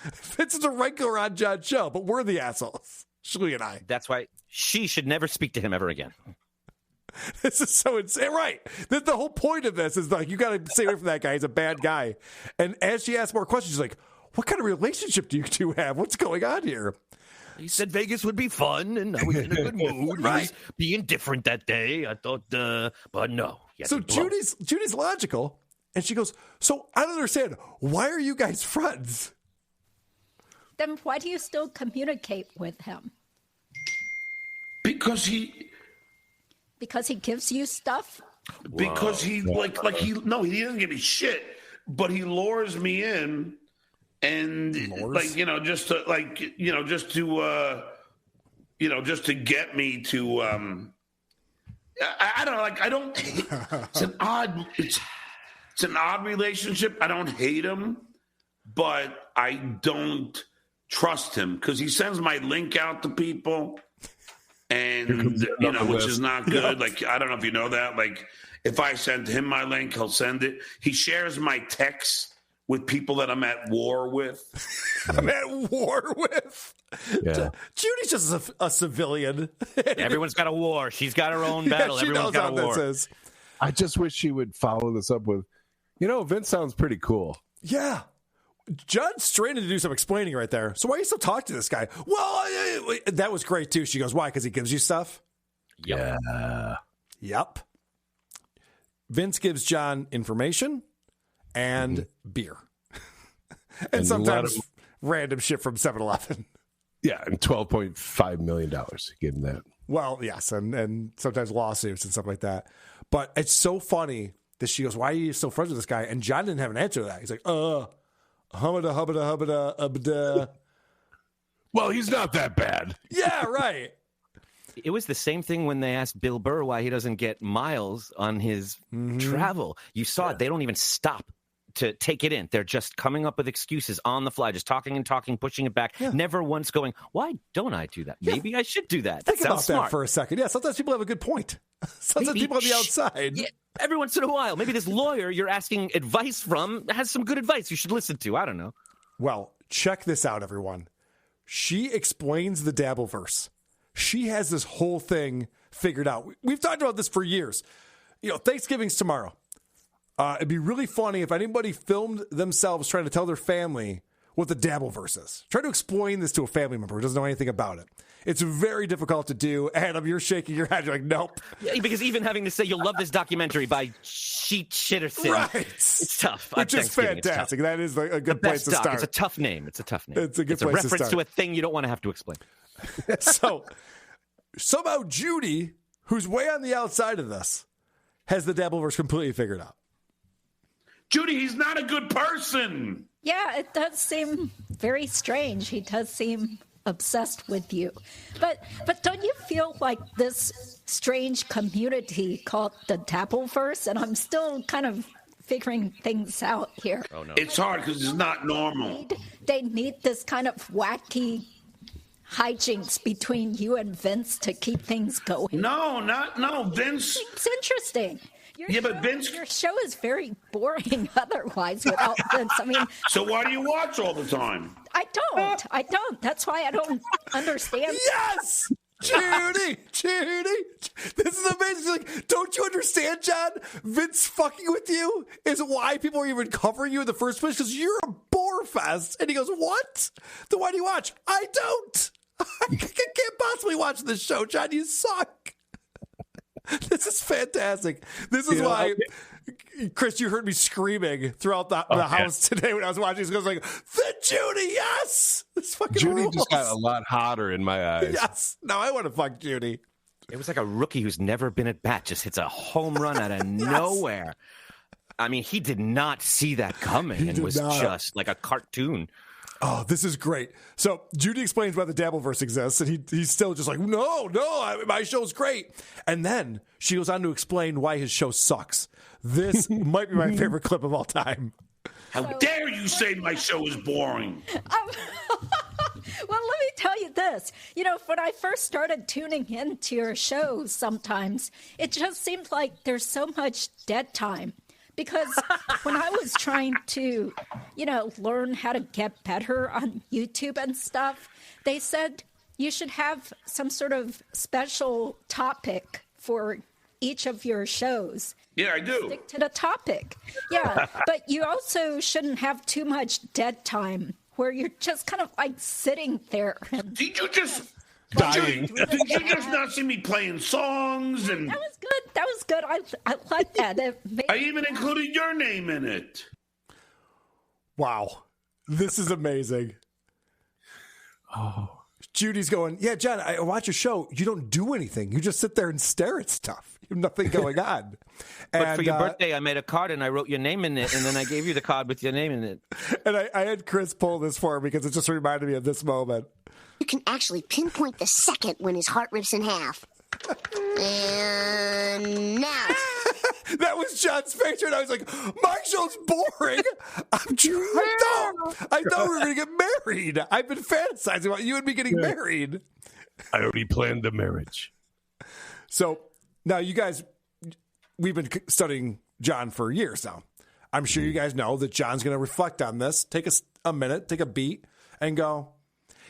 Vince is a regular on John's show, but we're the assholes. Shuli and I. That's why she should never speak to him ever again. This is so insane. Right. The whole point of this is like, you got to stay away from that guy. He's a bad guy. And as she asks more questions, she's like, what kind of relationship do you two have? What's going on here? He said Vegas would be fun, and I was in a good mood. Right. He was being different that day. I thought, but no. So Judy's logical, and she goes, so I don't understand. Why are you guys friends? Then why do you still communicate with him? Because he gives you stuff? because he he doesn't give me shit, but he lures me in, and just to get me to I don't know, I don't. It's an odd relationship. I don't hate him, but I don't trust him because he sends my link out to people, and which is not good. Yeah. I don't know if you know that. If I send him my link, he'll send it. He shares my texts with people that I'm at war with. I'm at war with. Yeah. Judy's just a civilian. Everyone's got a war. She's got her own battle. She Everyone's knows got how a war. this is. I just wish she would follow this up with, Vince sounds pretty cool. Yeah. John's straining to do some explaining right there. So why are you still talking to this guy? Well, that was great too. She goes, why? Because he gives you stuff? Yep. Yeah. Yep. Vince gives John information and beer. and sometimes random shit from 7-Eleven. Yeah, and $12.5 million. Give him that. Well, yes, and sometimes lawsuits and stuff like that. But it's so funny that she goes, why are you still friends with this guy? And John didn't have an answer to that. He's like, hubbada. Well, he's not that bad. Yeah, right. It was the same thing when they asked Bill Burr why he doesn't get miles on his travel. You saw it. They don't even stop to take it in. They're just coming up with excuses on the fly, just talking and talking, pushing it back, never once going, why don't I do that? Maybe I should do that. Think That about sounds smart. that for a second. Yeah, sometimes people have a good point. Sometimes Maybe people on the outside. Yeah, every once in a while. Maybe this lawyer you're asking advice from has some good advice you should listen to. I don't know. Well, check this out, everyone. She explains the Dabbleverse. She has this whole thing figured out. We've talked about this for years. Thanksgiving's tomorrow. It'd be really funny if anybody filmed themselves trying to tell their family what the Dabbleverse is. Try to explain this to a family member who doesn't know anything about it. It's very difficult to do. Adam, you're shaking your head. You're like, nope. Yeah, because even having to say you'll love this documentary by Sheet Shitterson, right. It's tough. Which is fantastic. That is a good place to start. It's a tough name. It's a tough name. It's a good place to reference start. to a thing you don't want to have to explain. So somehow Judy, who's way on the outside of this, has the Dabbleverse completely figured out. Judy, he's not a good person. Yeah, it does seem very strange. He does seem obsessed with you. But don't you feel like this strange community called the Dabbleverse? And I'm still kind of figuring things out here. Oh, no. It's hard because it's not normal. They need this kind of wacky hijinks between you and Vince to keep things going. No, Vince. It's interesting. But Vince. Your show is very boring otherwise without Vince. I mean. So why do you watch all the time? I don't. That's why I don't understand. Yes! Judy! This is amazing. Like, don't you understand, John? Vince fucking with you is why people are even covering you in the first place, because you're a bore fest. And he goes, what? Then why do you watch? I don't. I can't possibly watch this show, John. You suck. This is fantastic. This is why, Chris, you heard me screaming throughout the house today when I was watching this. I was like, the Judy, yes! This fucking Judy rules. just got a lot hotter in my eyes. Yes. Now I want to fuck Judy. It was like a rookie who's never been at bat just hits a home run out of nowhere. I mean, he did not see that coming and was just like a cartoon. Oh, this is great. So Judy explains why the Dabbleverse exists, and he's still just like, no, my show's great. And then she goes on to explain why his show sucks. This might be my favorite clip of all time. How dare you say my show is boring? Well, let me tell you this. When I first started tuning into your shows sometimes, it just seemed like there's so much dead time. Because when I was trying to, learn how to get better on YouTube and stuff, they said you should have some sort of special topic for each of your shows. Yeah, I do. Stick to the topic. Yeah, but you also shouldn't have too much dead time where you're just kind of like sitting there. Did you just... Dying. Did you just not see me playing songs? And That was good. I like that. I even included your name in it. Wow. This is amazing. Oh. Judy's going, yeah, John, I watch your show. You don't do anything. You just sit there and stare at stuff. Nothing going on. But for your birthday, I made a card and I wrote your name in it, and then I gave you the card with your name in it. And I had Chris pull this for me because it just reminded me of this moment. You can actually pinpoint the second when his heart rips in half. And now. That was John's face, and I was like, my show's boring. I thought we were going to get married. I've been fantasizing about you and me getting married. I already planned the marriage. So now you guys, we've been studying John for years now. I'm sure you guys know that John's going to reflect on this, take a minute, take a beat, and go,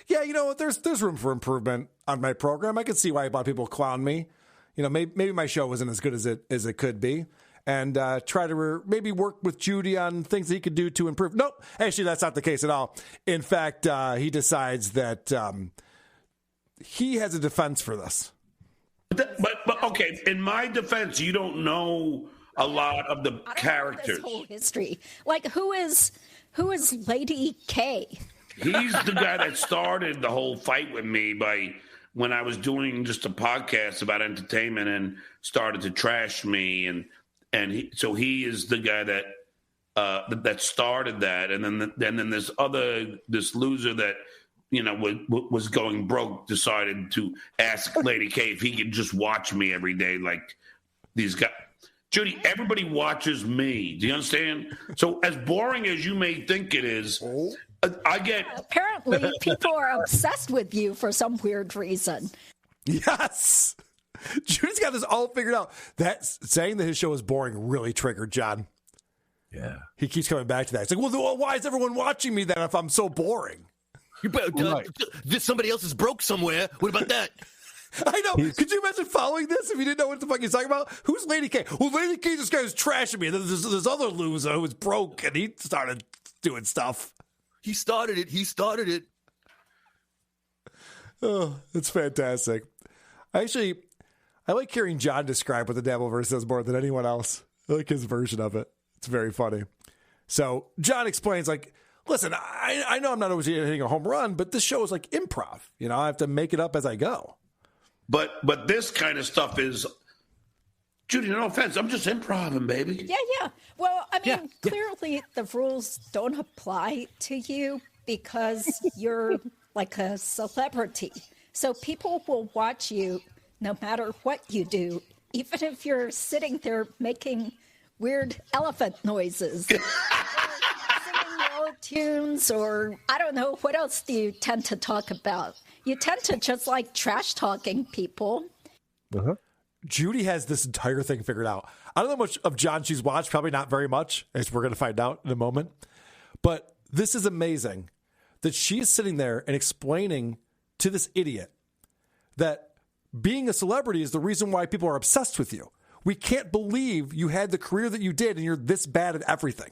yeah, you know what, there's room for improvement on my program. I can see why a lot of people clown me. You know, maybe my show wasn't as good as it could be. And try to maybe work with Judy on things that he could do to improve. Nope, actually, that's not the case at all. In fact, he decides that he has a defense for this. But okay, in my defense, you don't know a lot of the characters. This whole history, like who is Lady K? He's the guy that started the whole fight with me by when I was doing just a podcast about entertainment and started to trash me, and he is the guy that that started that, and then this loser that was going broke decided to ask Lady K if he could just watch me every day like these guys. Judy, everybody watches me. Do you understand? So as boring as you may think it is, I get... Apparently, people are obsessed with you for some weird reason. Yes! Judy's got this all figured out. Saying that his show is boring really triggered John. Yeah. He keeps coming back to that. It's like, well, why is everyone watching me then if I'm so boring? You better, somebody else is broke somewhere. What about that? I know. Could you imagine following this if you didn't know what the fuck he's talking about? Who's Lady K? Well, Lady K, this guy was trashing me. There's this other loser who was broke, and he started doing stuff. He started it. Oh, it's fantastic. I like hearing John describe what the Dabbleverse does more than anyone else. I like his version of it. It's very funny. So John explains, like, listen, I know I'm not always hitting a home run, but this show is like improv. I have to make it up as I go. But this kind of stuff is, Judy, no offense, I'm just improvising, baby. Yeah. Well, I mean, clearly the rules don't apply to you because you're like a celebrity. So people will watch you no matter what you do, even if you're sitting there making weird elephant noises. Singing low tunes, or I don't know, what else do you tend to talk about? You tend to just like trash talking people. Uh-huh. Judy has this entire thing figured out. I don't know much of John she's watched, probably not very much, as we're going to find out in a moment. But this is amazing that she is sitting there and explaining to this idiot that being a celebrity is the reason why people are obsessed with you. We can't believe you had the career that you did and you're this bad at everything.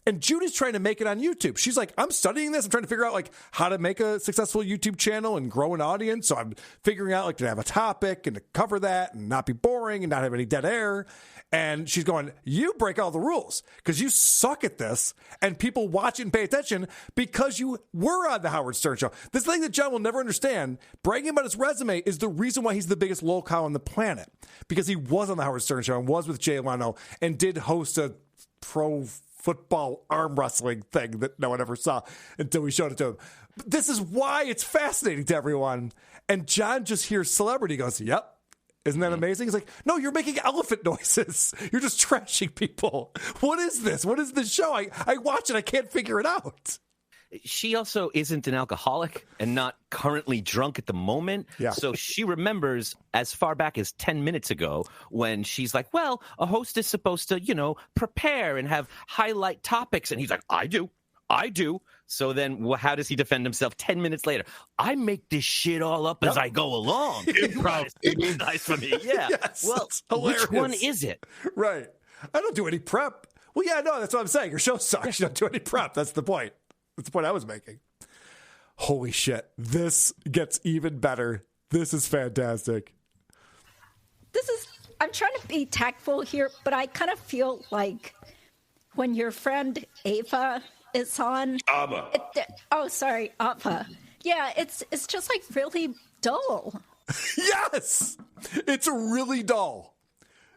And Judy's trying to make it on YouTube. She's like, I'm studying this. I'm trying to figure out like how to make a successful YouTube channel and grow an audience. So I'm figuring out like to have a topic and to cover that and not be boring and not have any dead air. And she's going, you break all the rules because you suck at this and people watch it and pay attention because you were on the Howard Stern show. This thing that John will never understand, bragging about his resume is the reason why he's the biggest lolcow on the planet, because he was on the Howard Stern show and was with Jay Leno and did host a pro football arm wrestling thing that no one ever saw until we showed it to him. But this is why it's fascinating to everyone. And John just hears celebrity, goes, yep. Isn't that amazing? He's like, no, you're making elephant noises. You're just trashing people. What is this? What is this show? I watch it. I can't figure it out. She also isn't an alcoholic and not currently drunk at the moment. Yeah. So she remembers as far back as 10 minutes ago when she's like, well, a host is supposed to, prepare and have highlight topics. And he's like, I do. So then how does he defend himself 10 minutes later? I make this shit all up as I go along. It's nice for me. Yeah. Yes, well, which one is it? Right. I don't do any prep. Well, yeah, no, that's what I'm saying. Your show sucks. You don't do any prep. That's the point. That's the point I was making. Holy shit. This gets even better. This is fantastic. I'm trying to be tactful here, but I kind of feel like when your friend Ava is on. Abba. Abba. Yeah, it's just like really dull. Yes. It's really dull.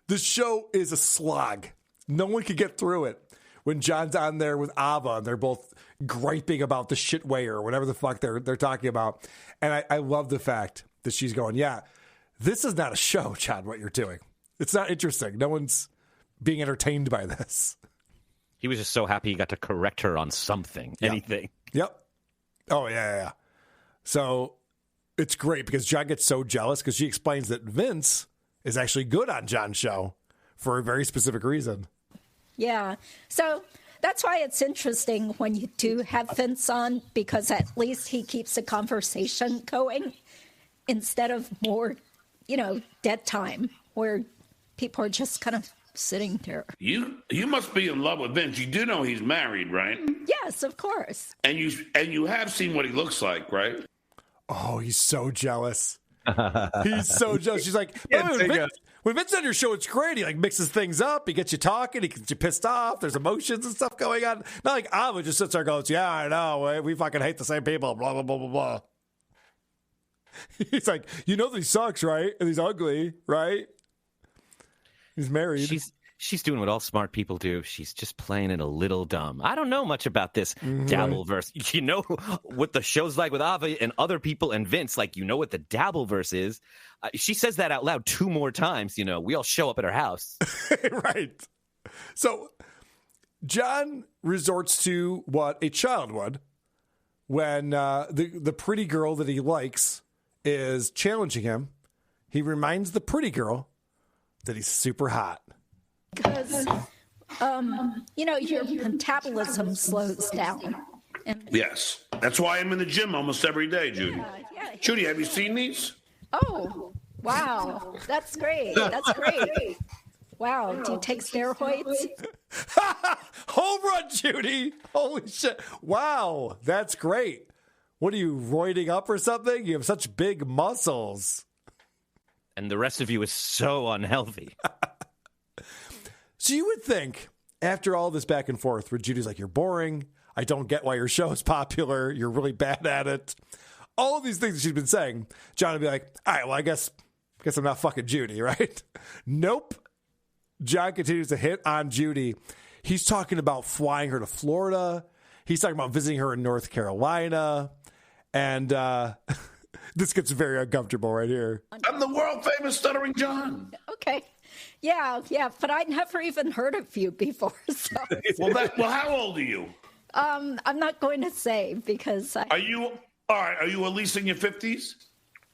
The show is a slog. No one could get through it. When John's on there with Ava, and they're both griping about the shit way or whatever the fuck they're talking about. And I love the fact that she's going, yeah, this is not a show, John, what you're doing. It's not interesting. No one's being entertained by this. He was just so happy he got to correct her on something, anything. Yep. Oh, yeah. So it's great because John gets so jealous because she explains that Vince is actually good on John's show for a very specific reason. Yeah. So that's why it's interesting when you do have Vince on, because at least he keeps the conversation going instead of more, dead time where people are just kind of sitting there. You must be in love with Vince. You do know he's married, right? Yes, of course. And you have seen what he looks like, right? Oh, he's so jealous. He's so jealous. She's like, when Vince's on your show, it's great. He mixes things up. He gets you talking. He gets you pissed off. There's emotions and stuff going on. Not like Ava just sits there and goes, yeah, I know. We fucking hate the same people. Blah, blah, blah, blah, blah. He's like, you know that he sucks, right? And he's ugly, right? He's married. She's doing what all smart people do. She's just playing it a little dumb. I don't know much about this Dabbleverse. You know what the show's like with Ava and other people and Vince. What the Dabbleverse is. She says that out loud 2 more times. We all show up at her house. Right. So John resorts to what a child would when the pretty girl that he likes is challenging him. He reminds the pretty girl that he's super hot. Because, your metabolism slows down. Yes. That's why I'm in the gym almost every day, Judy. Yeah. Judy, have you seen these? Oh, wow. That's great. That's great. Wow. Do you take steroids? Home run, Judy. Holy shit. Wow. That's great. What are you, roiding up or something? You have such big muscles. And the rest of you is so unhealthy. So you would think, after all this back and forth, where Judy's like, you're boring, I don't get why your show is popular, you're really bad at it, all of these things that she's been saying, John would be like, all right, well, I guess I'm not fucking Judy, right? Nope. John continues to hit on Judy. He's talking about flying her to Florida. He's talking about visiting her in North Carolina. And this gets very uncomfortable right here. I'm the world-famous Stuttering John. Okay. Yeah, but I never even heard of you before. So. Well, how old are you? I'm not going to say because Are you Are you at least in your 50s?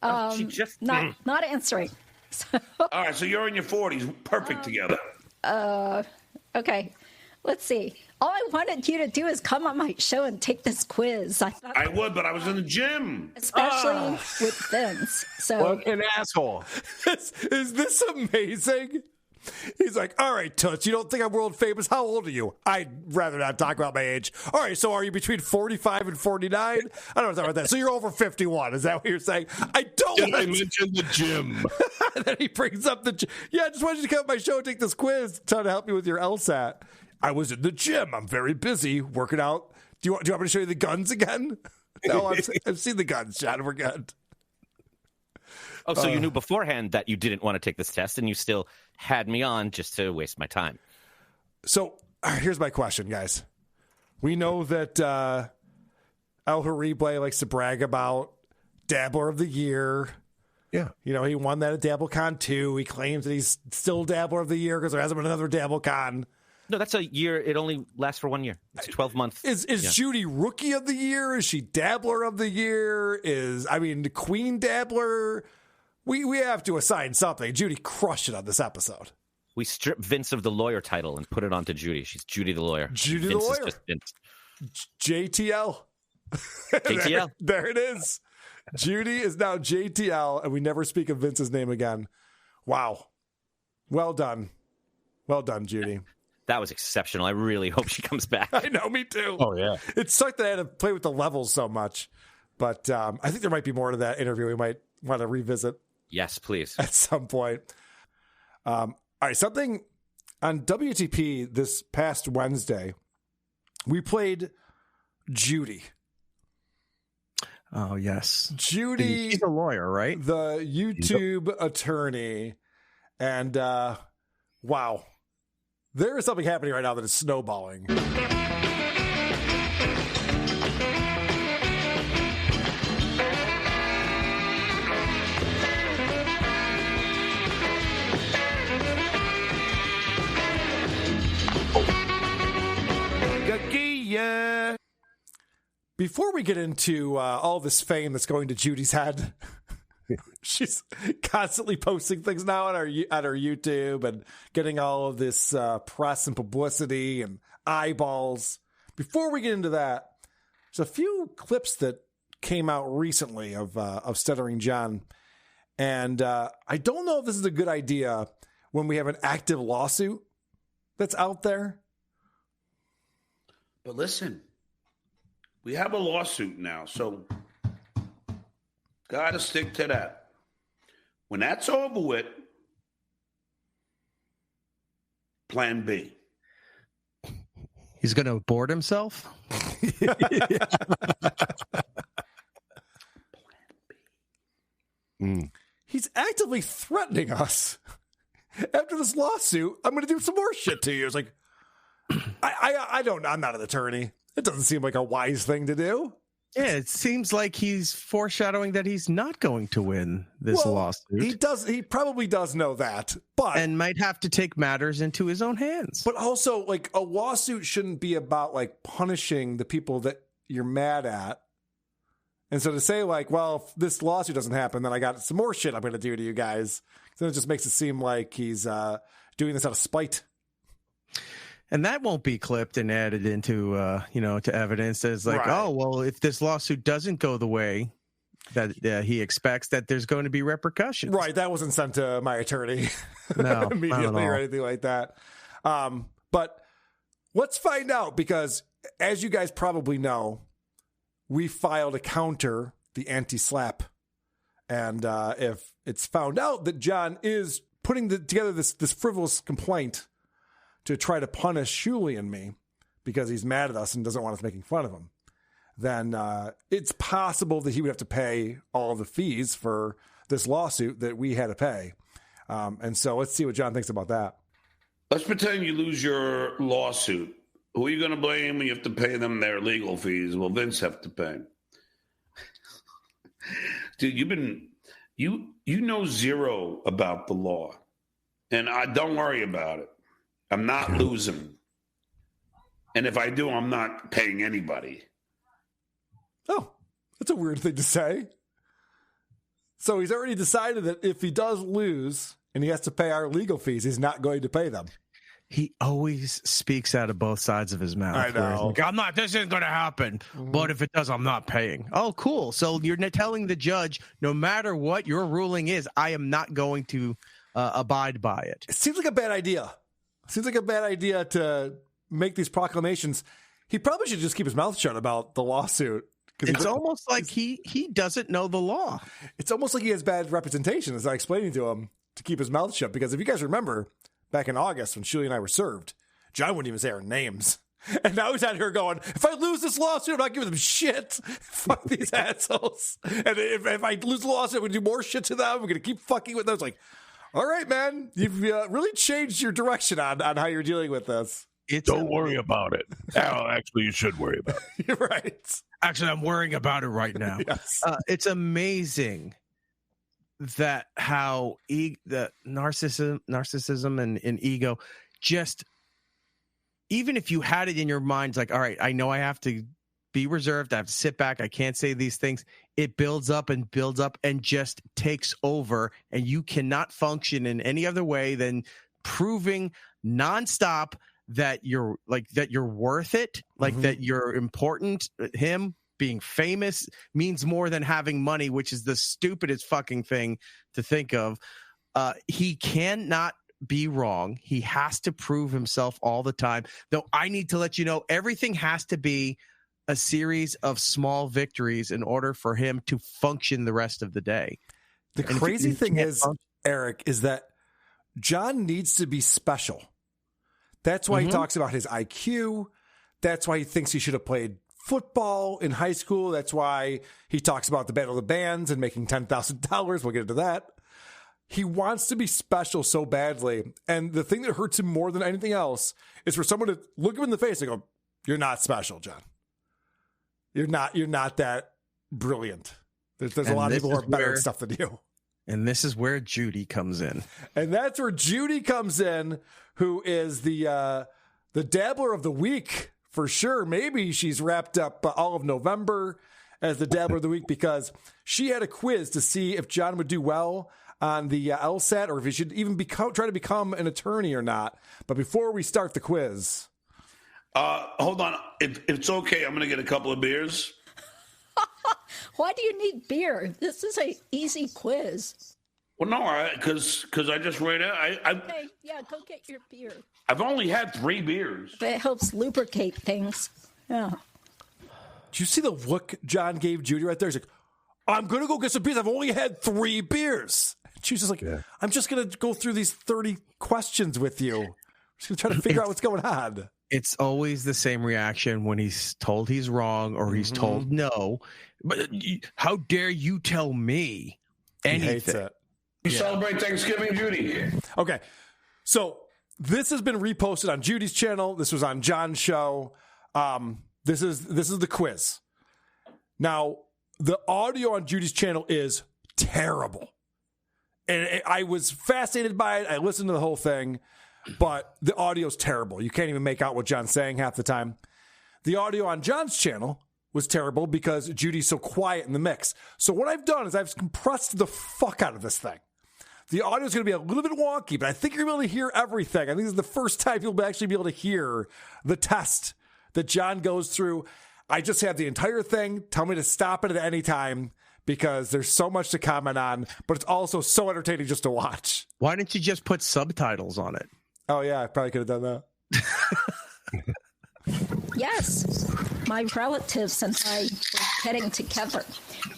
Not answering. So. All right, so you're in your 40s. Perfect together. Okay. Let's see. All I wanted you to do is come on my show and take this quiz. I would, but I was in the gym. Especially with Vince. So what an asshole. Is this amazing? He's like, all right, Toots, you don't think I'm world famous? How old are you? I'd rather not talk about my age. All right, so are you between 45 and 49? I don't know what about that. So you're over 51. Is that what you're saying? I don't. I mentioned the gym. And then he brings up the gym. Yeah, I just wanted you to come on my show and take this quiz, trying to help you with your LSAT. I was in the gym. I'm very busy working out. Do you want me to show you the guns again? No, I've seen the guns, John. We're good. Oh, so you knew beforehand that you didn't want to take this test, and you still had me on just to waste my time. So here's my question, guys. We know that El Harible likes to brag about Dabbler of the Year. Yeah. You know, he won that at DabbleCon 2. He claims that he's still Dabbler of the Year because there hasn't been another DabbleCon. No, that's a year. It only lasts for 1 year. It's 12 months. Is Judy Rookie of the Year? Is she Dabbler of the Year? The Queen Dabbler? We have to assign something. Judy crushed it on this episode. We strip Vince of the lawyer title and put it onto Judy. She's Judy the lawyer. Judy Vince the lawyer. Is just Vince. JTL. JTL. There it is. Judy is now JTL, and we never speak of Vince's name again. Wow. Well done. Well done, Judy. That was exceptional. I really hope she comes back. I know, me too. Oh, yeah. It sucked that I had to play with the levels so much. But I think there might be more to that interview we might want to revisit. Yes, please. At some point. All right, something on WATP this past Wednesday, we played Judy. Oh, yes. Judy. She's a lawyer, right? The YouTube attorney. And Wow. There is something happening right now that is snowballing. Before we get into all this fame that's going to Judy's head, she's constantly posting things now on our YouTube and getting all of this press and publicity and eyeballs. Before we get into that, there's a few clips that came out recently of Stuttering John, and I don't know if this is a good idea when we have an active lawsuit that's out there. But listen, we have a lawsuit now, so got to stick to that. When that's over with, plan B. He's going to abort himself? He's actively threatening us. After this lawsuit, I'm going to do some more shit to you. It's like, I'm not an attorney. It doesn't seem like a wise thing to do. Yeah, it seems like he's foreshadowing that he's not going to win this lawsuit. He probably does know that, and might have to take matters into his own hands. But also, like, a lawsuit shouldn't be about like punishing the people that you're mad at. And so to say like, well, if this lawsuit doesn't happen, then I got some more shit I'm going to do to you guys. Then it just makes it seem like he's doing this out of spite. And that won't be clipped and added into, to evidence as like, right. Oh, well, if this lawsuit doesn't go the way that he expects, that there's going to be repercussions. Right. That wasn't sent to my attorney no, immediately or anything like that. But let's find out, because as you guys probably know, we filed a counter, the anti-slap. And if it's found out that John is putting together this frivolous complaint to try to punish Shuli and me because he's mad at us and doesn't want us making fun of him, then it's possible that he would have to pay all of the fees for this lawsuit that we had to pay. And so let's see what John thinks about that. Let's pretend you lose your lawsuit. Who are you going to blame when you have to pay them their legal fees? Well, Vince have to pay. Dude, you know zero about the law. And don't worry about it. I'm not losing. And if I do, I'm not paying anybody. Oh, that's a weird thing to say. So he's already decided that if he does lose and he has to pay our legal fees, he's not going to pay them. He always speaks out of both sides of his mouth. I know. Like, this isn't going to happen. Mm-hmm. But if it does, I'm not paying. Oh, cool. So you're telling the judge, no matter what your ruling is, I am not going to abide by it. It seems like a bad idea. Seems like a bad idea to make these proclamations. He probably should just keep his mouth shut about the lawsuit. It's almost like he doesn't know the law. It's almost like he has bad representation, as I explained to him, to keep his mouth shut. Because if you guys remember, back in August when Shuli and I were served, John wouldn't even say our names. And now he's out here going, if I lose this lawsuit, I'm not giving them shit. Fuck these assholes. And if I lose the lawsuit, I'm going to do more shit to them. I'm going to keep fucking with them. It's like, all right, man, you've really changed your direction on how you're dealing with this. Don't worry about it. Well, actually, you should worry about it. You're right. Actually, I'm worrying about it right now. Yes. It's amazing how the narcissism and ego, just even if you had it in your mind, like, all right, I know I have to be reserved, I have to sit back, I can't say these things. It builds up and just takes over, and you cannot function in any other way than proving nonstop that you're worth it, like that you're important. Him being famous means more than having money, which is the stupidest fucking thing to think of. He cannot be wrong. He has to prove himself all the time. Though I need to let you know, everything has to be a series of small victories in order for him to function the rest of the day. The crazy thing is, Eric, is that John needs to be special. That's why he talks about his IQ. That's why he thinks he should have played football in high school. That's why he talks about the Battle of the Bands and making $10,000. We'll get into that. he wants to be special so badly. And the thing that hurts him more than anything else is for someone to look him in the face and go, "You're not special, John. You're not that brilliant. There's a lot of people who are better at stuff than you." And this is where Judy comes in. And that's where Judy comes in, who is the dabbler of the week for sure. Maybe she's wrapped up all of November as the dabbler of the week because she had a quiz to see if John would do well on the LSAT or if he should even try to become an attorney or not. But before we start the quiz. Hold on. If it's okay, I'm going to get a couple of beers. Why do you need beer? This is an easy quiz. Well, no, because I just ran out. Okay, yeah, go get your beer. I've only had 3 beers. But it helps lubricate things. Yeah. Did you see the look John gave Judy right there? He's like, "I'm going to go get some beers. I've only had 3 beers." She was just like, "I'm just going to go through these 30 questions with you. I'm just going to try to figure out what's going on." It's always the same reaction when he's told he's wrong or he's told no. But how dare you tell me anything? He hates it. You celebrate Thanksgiving, Judy? Okay. So this has been reposted on Judy's channel. This was on John's show. This is the quiz. Now, the audio on Judy's channel is terrible. And I was fascinated by it. I listened to the whole thing, but the audio's terrible. You can't even make out what John's saying half the time. The audio on John's channel was terrible because Judy's so quiet in the mix. So what I've done is I've compressed the fuck out of this thing. The audio is going to be a little bit wonky, but I think you're going to be able to hear everything. I think this is the first time you'll actually be able to hear the test that John goes through. I just have the entire thing. Tell me to stop it at any time because there's so much to comment on, but it's also so entertaining just to watch. Why didn't you just put subtitles on it? Oh, yeah, I probably could have done that. Yes. My relatives and I were getting together.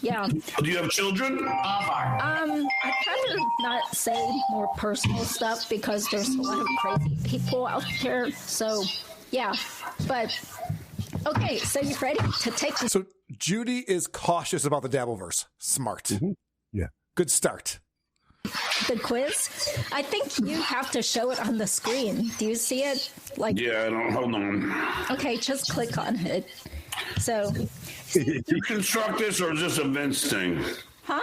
Yeah. Do you have children? I'd rather not say more personal stuff because there's a lot of crazy people out there. So, yeah. But, okay, so you ready to take this? So Judy is cautious about the Dabbleverse. Smart. Yeah. Good start. The quiz? I think you have to show it on the screen. Do you see it? Yeah, hold on. Okay, just click on it. So. You construct this, or is this a Vince thing? Huh?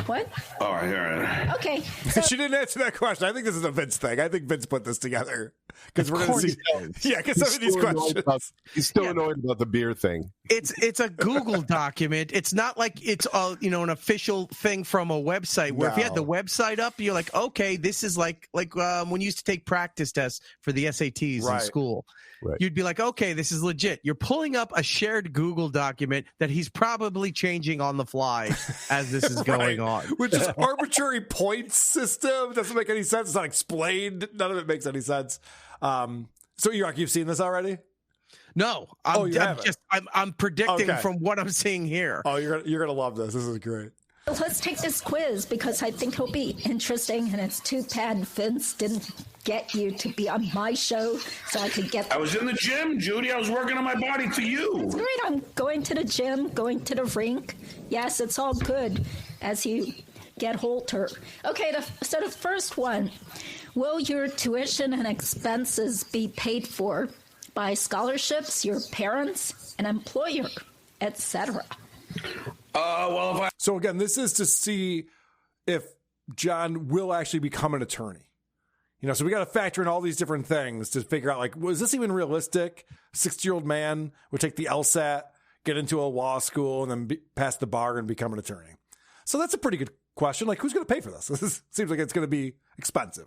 What? All right, all right. Okay. She didn't answer that question. I think this is a Vince thing. I think Vince put this together because we're going to see. Yeah, because some of these questions. He's still annoyed about the beer thing. It's a Google document. It's not like it's an official thing from a website where if you had the website up, you're like, okay, this is like when you used to take practice tests for the SATs in school. Right. You'd be like, okay, this is legit. You're pulling up a shared Google document that he's probably changing on the fly as this is going on. Which is arbitrary points system. Doesn't make any sense. It's not explained. None of it makes any sense. So, Iraq, you've seen this already? No. I'm predicting from what I'm seeing here. Oh, you're gonna love this. This is great. Let's take this quiz because I think it'll be interesting, and it's too bad Vince didn't get you to be on my show so I could get. I was in the gym, Judy. I was working on my body for you. It's great. I'm going to the gym, going to the rink. Yes, it's all good as you get older. Okay, so the first one. Will your tuition and expenses be paid for by scholarships, your parents, an employer, etc.? So again, this is to see if John will actually become an attorney. So we got to factor in all these different things to figure out, was this even realistic? A 60-year-old man would take the LSAT, get into a law school, and then pass the bar and become an attorney. So that's a pretty good question. Who's going to pay for this? This seems like it's going to be expensive.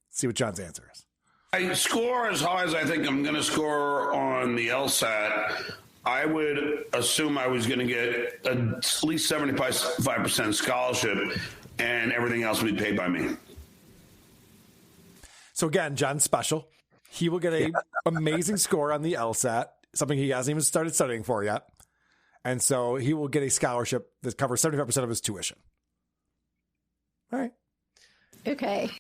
Let's see what John's answer is. I score as high as I think I'm going to score on the LSAT. I would assume I was going to get at least 75% scholarship, and everything else would be paid by me. So again, John's special. He will get an amazing score on the LSAT, something he hasn't even started studying for yet. And so he will get a scholarship that covers 75% of his tuition. All right. Okay.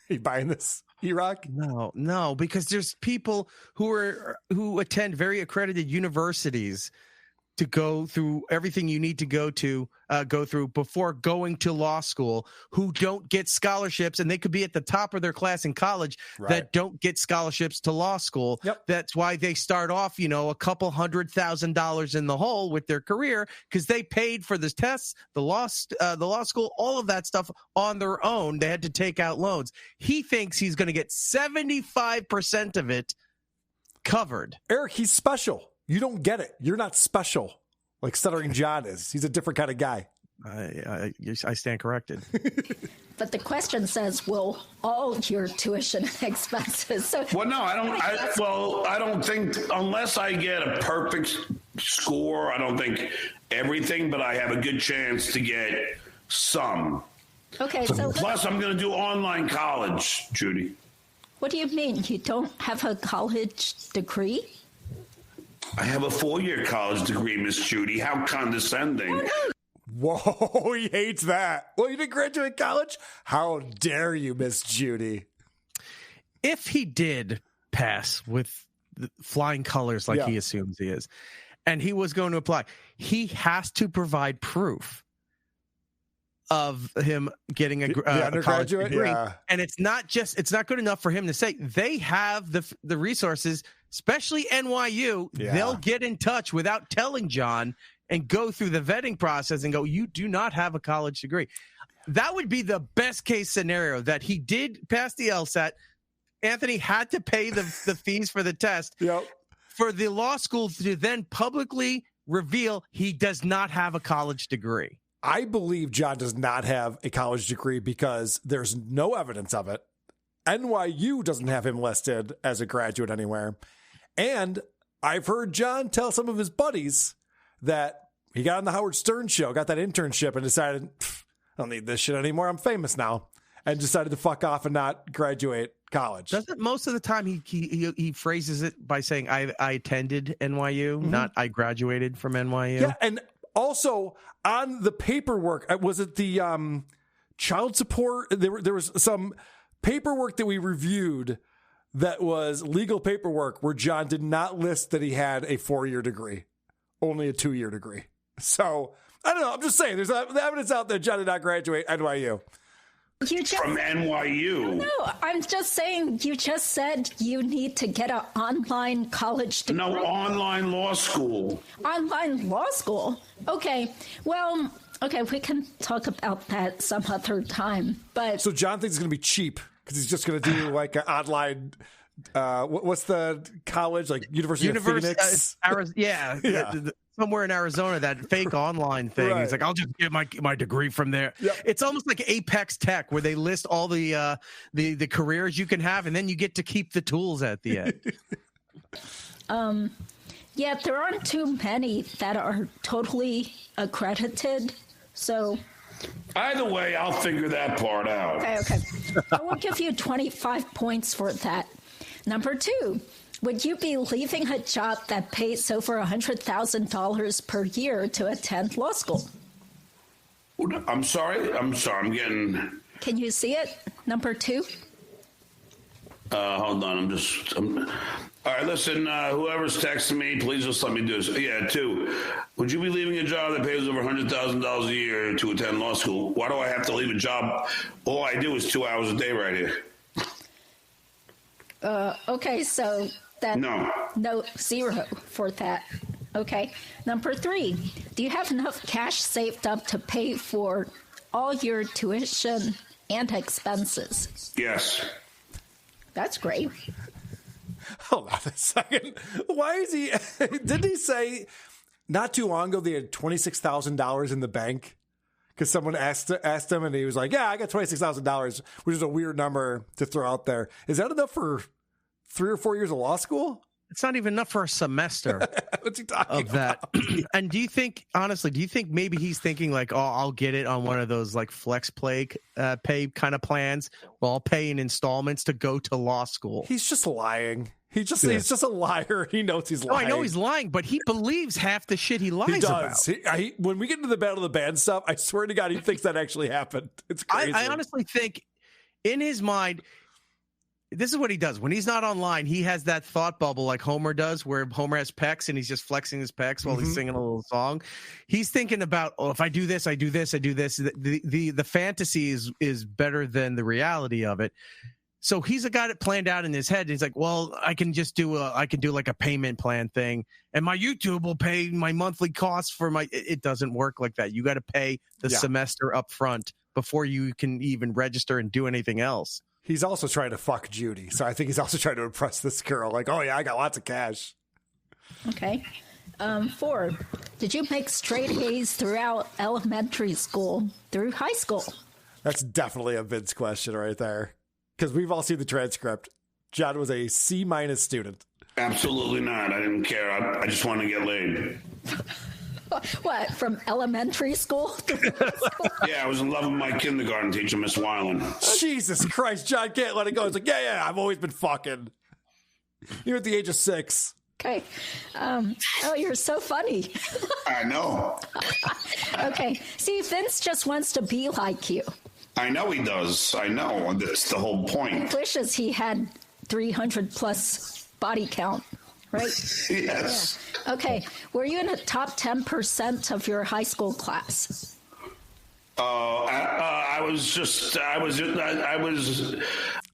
You buying this, E-Rock? No, because there's people who attend very accredited universities to go through everything you need to go through before going to law school, who don't get scholarships, and they could be at the top of their class in college that don't get scholarships to law school. That's why they start off, a couple $100,000 in the hole with their career, because they paid for the tests, the law school, all of that stuff on their own. They had to take out loans. He thinks he's going to get 75% of it covered. Eric, he's special. You don't get it. You're not special like Stuttering John is. He's a different kind of guy. I stand corrected. But the question says, will all your tuition expenses? So, well, no, I don't think, unless I get a perfect score, I don't think everything, but I have a good chance to get some. Okay, so plus I'm going to do online college, Judy. What do you mean? You don't have a college degree? I have a 4-year college degree, Miss Judy. How condescending. Whoa, he hates that. Well, you didn't graduate college? How dare you, Miss Judy? If he did pass with flying colors like he assumes he is, and he was going to apply, he has to provide proof of him getting a undergraduate degree. And it's not good enough for him to say. They have the resources, especially NYU. They'll get in touch without telling John and go through the vetting process and go, you do not have a college degree. That would be the best case scenario, that he did pass the LSAT. Anthony had to pay the fees for the test. For the law school to then publicly reveal he does not have a college degree. I believe John does not have a college degree because there's no evidence of it. NYU doesn't have him listed as a graduate anywhere. And I've heard John tell some of his buddies that he got on the Howard Stern show, got that internship, and decided, I don't need this shit anymore. I'm famous now. And decided to fuck off and not graduate college. Doesn't most of the time he phrases it by saying, I attended NYU, not I graduated from NYU? Yeah, and also on the paperwork, was it the child support? There was some paperwork that we reviewed that was legal paperwork where John did not list that he had a 4-year degree, only a 2-year degree. So I don't know. I'm just saying there's evidence out there John did not graduate NYU. From NYU. No, I'm just saying, you just said you need to get an online college degree. No, online law school. Online law school? Okay. Well, we can talk about that some other time. But so John thinks it's going to be cheap because he's just going to do like an online, what's the college, like University of Phoenix? Somewhere in Arizona, that fake online thing. Right. He's like, I'll just get my degree from there. Yep. It's almost like Apex Tech, where they list all the careers you can have, and then you get to keep the tools at the end. There aren't too many that are totally accredited. So either way, I'll figure that part out. Okay. I will give you 25 points for that. Number 2. Would you be leaving a job that pays over $100,000 per year to attend law school? I'm sorry. I'm getting... Can you see it? Number 2? Hold on. All right, listen, whoever's texting me, please just let me do this. Yeah, 2. Would you be leaving a job that pays over $100,000 a year to attend law school? Why do I have to leave a job? All I do is 2 hours a day right here. Okay, so... No, 0 for that. Okay. Number 3, do you have enough cash saved up to pay for all your tuition and expenses? Yes. That's great. Hold on a second. Why is he... Didn't he say not too long ago they had $26,000 in the bank? Because someone asked him and he was like, yeah, I got $26,000, which is a weird number to throw out there. Is that enough for 3 or 4 years of law school? It's not even enough for a semester. What's he talking about? And do you think maybe he's thinking like, oh, I'll get it on one of those like flex pay kind of plans? Well, I'll pay in installments to go to law school. He's just lying. He's just a liar. He knows he's lying. I know he's lying, but he believes half the shit he lies about. When we get into the Battle of the Band stuff, I swear to God, he thinks that actually happened. It's crazy. I honestly think in his mind, this is what he does. When he's not online, he has that thought bubble like Homer does, where Homer has pecs and he's just flexing his pecs while he's singing a little song. He's thinking about, if I do this, I do this, I do this. The fantasy is better than the reality of it. So he's got it planned out in his head. He's like, well, I can do like a payment plan thing, and my YouTube will pay my monthly costs for my. It doesn't work like that. You got to pay the semester up front before you can even register and do anything else. He's also trying to fuck Judy, so I think he's also trying to impress this girl. Like, oh yeah, I got lots of cash. Okay. 4, did you make straight A's throughout elementary school through high school? That's definitely a Vince question right there. Because we've all seen the transcript. John was a C- student. Absolutely not. I didn't care. I just wanted to get laid. What, from elementary school? Yeah, I was in love with my kindergarten teacher, Miss Weiland. Jesus Christ, John can't let it go. It's like, yeah, I've always been fucking. You're at the age of 6. Okay. Oh, you're so funny. I know. Okay. See, Vince just wants to be like you. I know he does. I know. That's the whole point. Wishes he had 300 plus body count, right? Yes. Yeah. Okay. Were you in the top 10% of your high school class? I was.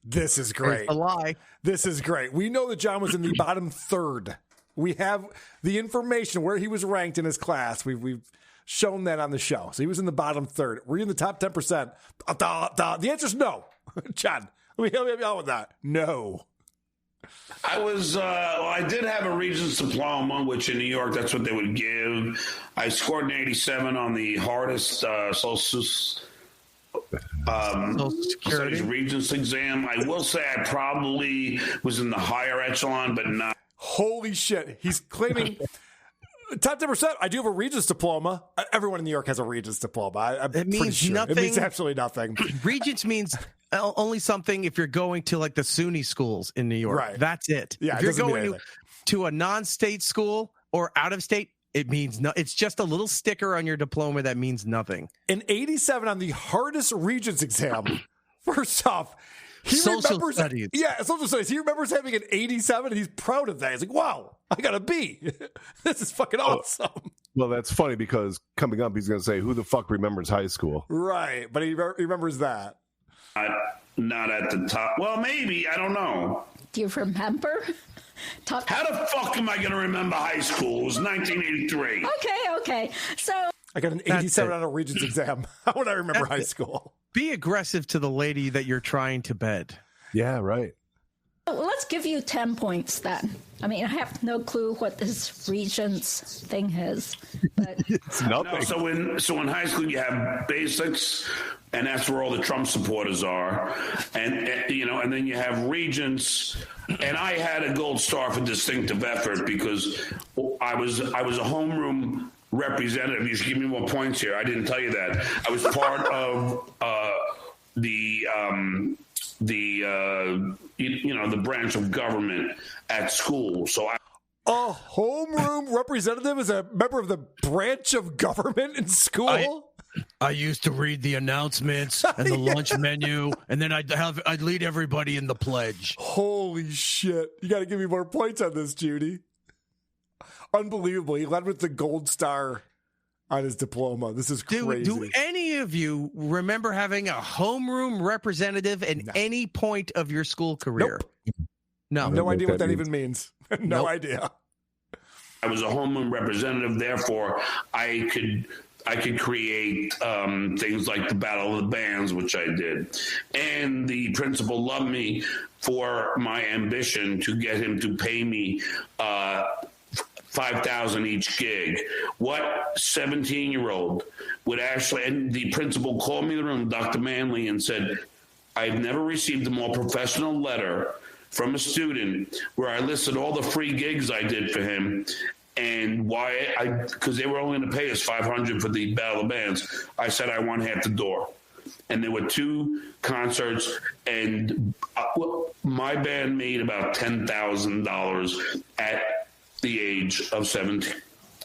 This is great. It's a lie. This is great. We know that John was in the bottom third. We have the information where he was ranked in his class. We've shown that on the show. So he was in the bottom third. Were you in the top 10%? The answer is no. John, let me help you out with that. No. I was, I did have a Regents diploma, which in New York, that's what they would give. I scored an 87 on the hardest Social Security Regents exam. I will say I probably was in the higher echelon, but not. Holy shit. He's claiming top 10%. I do have a Regents diploma. Everyone in New York has a Regents diploma. It means sure. nothing. It means absolutely nothing. Regents means only something if you're going to like the SUNY schools in New York. Right. That's it. Yeah, if you're going to a non-state school or out of state, it means no. It's just a little sticker on your diploma that means nothing. An 87 on the hardest Regents exam. First off, Social studies. Yeah, social studies. He remembers having an 87, and he's proud of that. He's like, wow, I got a B. This is fucking awesome. Well, that's funny because coming up, he's going to say, who the fuck remembers high school? Right, but he remembers that. Not at the top. Well, maybe. I don't know. Do you remember? How the fuck am I going to remember high school? It was 1983. Okay. So I got an 87 on a Regents exam. How would I remember high school? Be aggressive to the lady that you're trying to bed. Yeah, right. Let's give you 10 points then. I mean, I have no clue what this Regents thing is. But it's nothing. No, so in high school you have basics, and that's where all the Trump supporters are, and then you have Regents, and I had a gold star for distinctive effort because I was a homeroom representative. You should give me more points here. I didn't tell you that. I was part of the branch of government at school. So a homeroom representative is a member of the branch of government in school? I used to read the announcements and the lunch menu, and then I'd lead everybody in the pledge. Holy shit. You got to give me more points on this, Judy. Unbelievable. He led with the gold star on his diploma. This is crazy. Do any of you remember having a homeroom representative at any point of your school career? Nope. No idea what that even means. No idea. I was a homeroom representative, therefore I could create things like the Battle of the Bands, which I did. And the principal loved me for my ambition to get him to pay me $5,000 each gig. What 17-year-old would actually, and the principal called me in the room, Dr. Manley, and said, I've never received a more professional letter from a student where I listed all the free gigs I did for him and why because they were only going to pay us $500 for the Battle of Bands. I said, I want half the door. And there were 2 concerts, and my band made about $10,000 at the age of 17.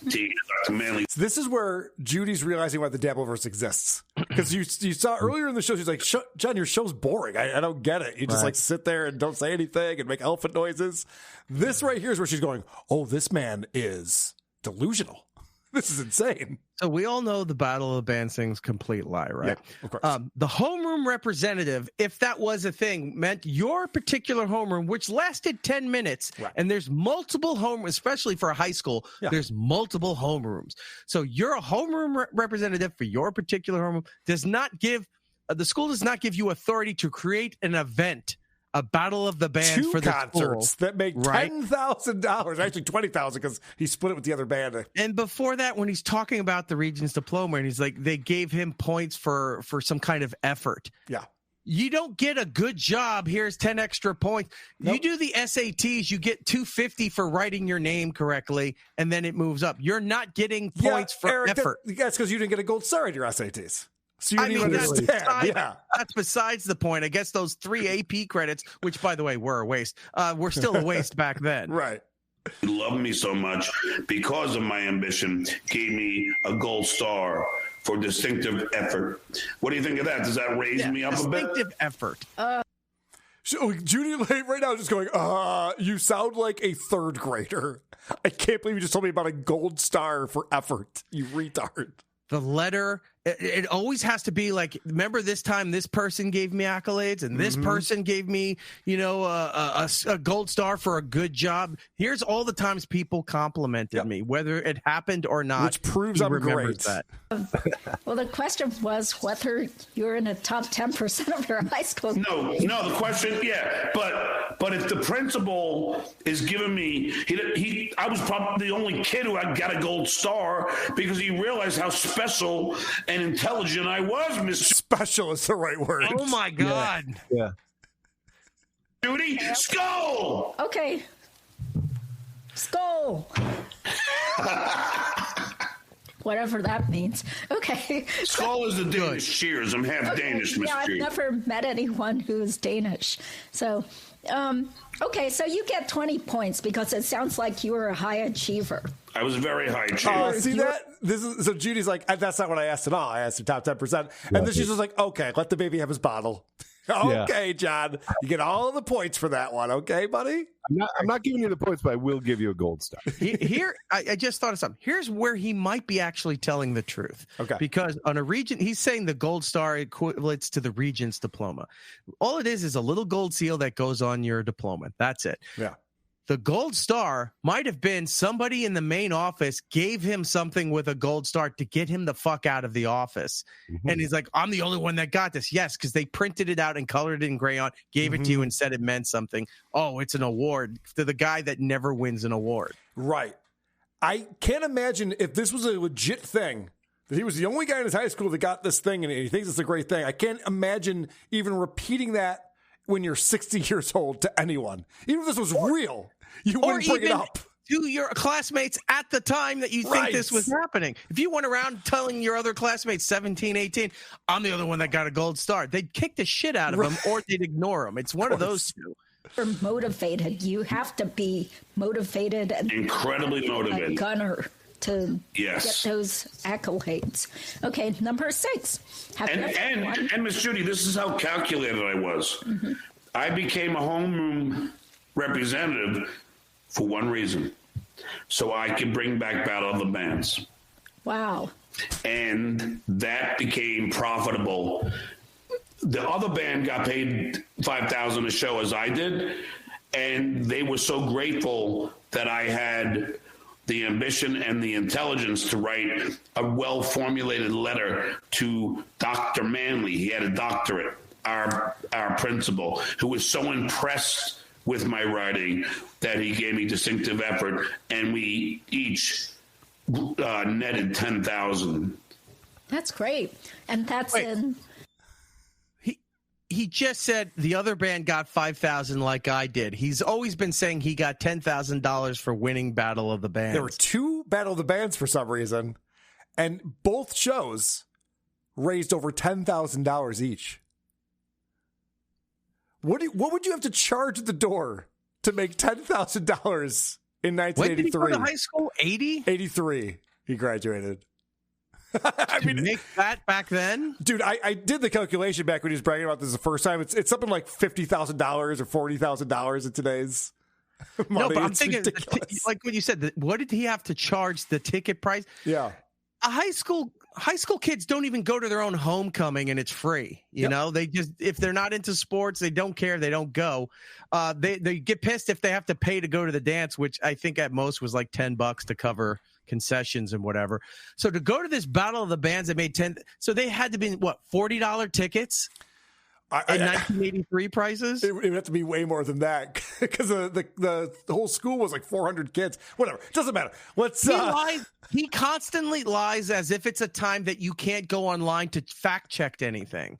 Dr. Manley. So this is where Judy's realizing why the Dabbleverse exists. Because you saw earlier in the show, she's like, John, your show's boring. I don't get it. You just like sit there and don't say anything and make elephant noises. This right here is where she's going, oh, this man is delusional. This is insane. So we all know the Battle of the Bands thing's complete lie, right? Yeah, of course. The homeroom representative, if that was a thing, meant your particular homeroom, which lasted 10 minutes. Right. And there's multiple homerooms, especially for a high school. Yeah. There's multiple homerooms. So you're a homeroom representative for your particular homeroom. Does not give the school does not give you authority to create an event. A Battle of the Bands for the concerts school, that make $10,000, actually $20,000 because he split it with the other band. And before that, when he's talking about the Regents diploma, and he's like, they gave him points for some kind of effort. Yeah. You don't get a good job. Here's 10 extra points. Nope. You do the SATs, you get 250 for writing your name correctly, and then it moves up. You're not getting points for Eric, effort. That's because you didn't get a gold star in your SATs. So you didn't understand. That's besides the point. I guess those 3 AP credits, which, by the way, were a waste, were still a waste back then. Right. He loved me so much because of my ambition, gave me a gold star for distinctive effort. What do you think of that? Does that raise me up a bit? Distinctive effort. So Judy right now is just going, you sound like a third grader. I can't believe you just told me about a gold star for effort, you retard. The letter, it always has to be like, remember this time this person gave me accolades and this person gave me, a gold star for a good job. Here's all the times people complimented me, whether it happened or not. Which proves I'm great. That. Well, the question was whether you're in the top 10% of your high school. No, the question, but if the principal is giving me, I was probably the only kid who got a gold star because he realized how special and intelligent I was, Mr. Special is the right word. Oh my God. Yeah. Judy, skull! Okay. Skull. Whatever that means. Okay. Skull is the Danish cheers. I'm half Danish, Miss Yeah, I've G. never met anyone who's Danish. So, okay, so you get 20 points because it sounds like you were a high achiever. I was very high achiever. See that? So Judy's like, that's not what I asked at all. I asked her top 10%. And then she's just like, okay, let the baby have his bottle. Okay, John, you get all the points for that one. Okay, buddy? I'm not giving you the points, but I will give you a gold star. Here, I just thought of something. Here's where he might be actually telling the truth. Okay. Because on a Regent, he's saying the gold star equates to the Regent's diploma. All it is a little gold seal that goes on your diploma. That's it. Yeah. The gold star might have been somebody in the main office gave him something with a gold star to get him the fuck out of the office. And he's like, I'm the only one that got this. Yes, because they printed it out and colored it in crayon, gave it to you and said it meant something. Oh, it's an award to the guy that never wins an award. Right. I can't imagine if this was a legit thing, that he was the only guy in his high school that got this thing and he thinks it's a great thing. I can't imagine even repeating that when you're 60 years old to anyone. Even if this was real, you wouldn't bring it up. To your classmates at the time that you think this was happening. If you went around telling your other classmates, 17, 18, I'm the other one that got a gold star, they'd kick the shit out of them or they'd ignore them. It's one of those two. You're motivated. You have to be motivated. And incredibly motivated. A gunner to get those accolades. Okay, number 6. And Miss Judy, this is how calculated I was. I became a homeroom representative for one reason, so I could bring back Battle of the Bands. Wow. And that became profitable. The other band got paid $5,000 a show as I did, and they were so grateful that I had the ambition and the intelligence to write a well-formulated letter to Dr. Manley. He had a doctorate, our principal, who was so impressed with my writing that he gave me distinctive effort, and we each netted $10,000. That's great. And that's in... He just said the other band got $5,000 like I did. He's always been saying he got $10,000 for winning Battle of the Bands. There were 2 Battle of the Bands for some reason, and both shows raised over $10,000 each. What would you have to charge at the door to make $10,000 in 1983? When did he go to high school? 80? 83. He graduated. I mean, make that back then, dude. I did the calculation back when he was bragging about this the first time. It's something like $50,000 or $40,000 in today's money. No, but I'm It's thinking, ridiculous. like what you said, what did he have to charge the ticket price? Yeah. A high school kids don't even go to their own homecoming and it's free. You know, they just, if they're not into sports, they don't care. They don't go. They get pissed if they have to pay to go to the dance, which I think at most was like $10 to cover concessions and whatever. So to go to this battle of the bands that made so they had to be what, $40 tickets? In 1983 prices? It would have to be way more than that because the whole school was like 400 kids. Whatever. Doesn't matter. He constantly lies as if it's a time that you can't go online to fact check anything.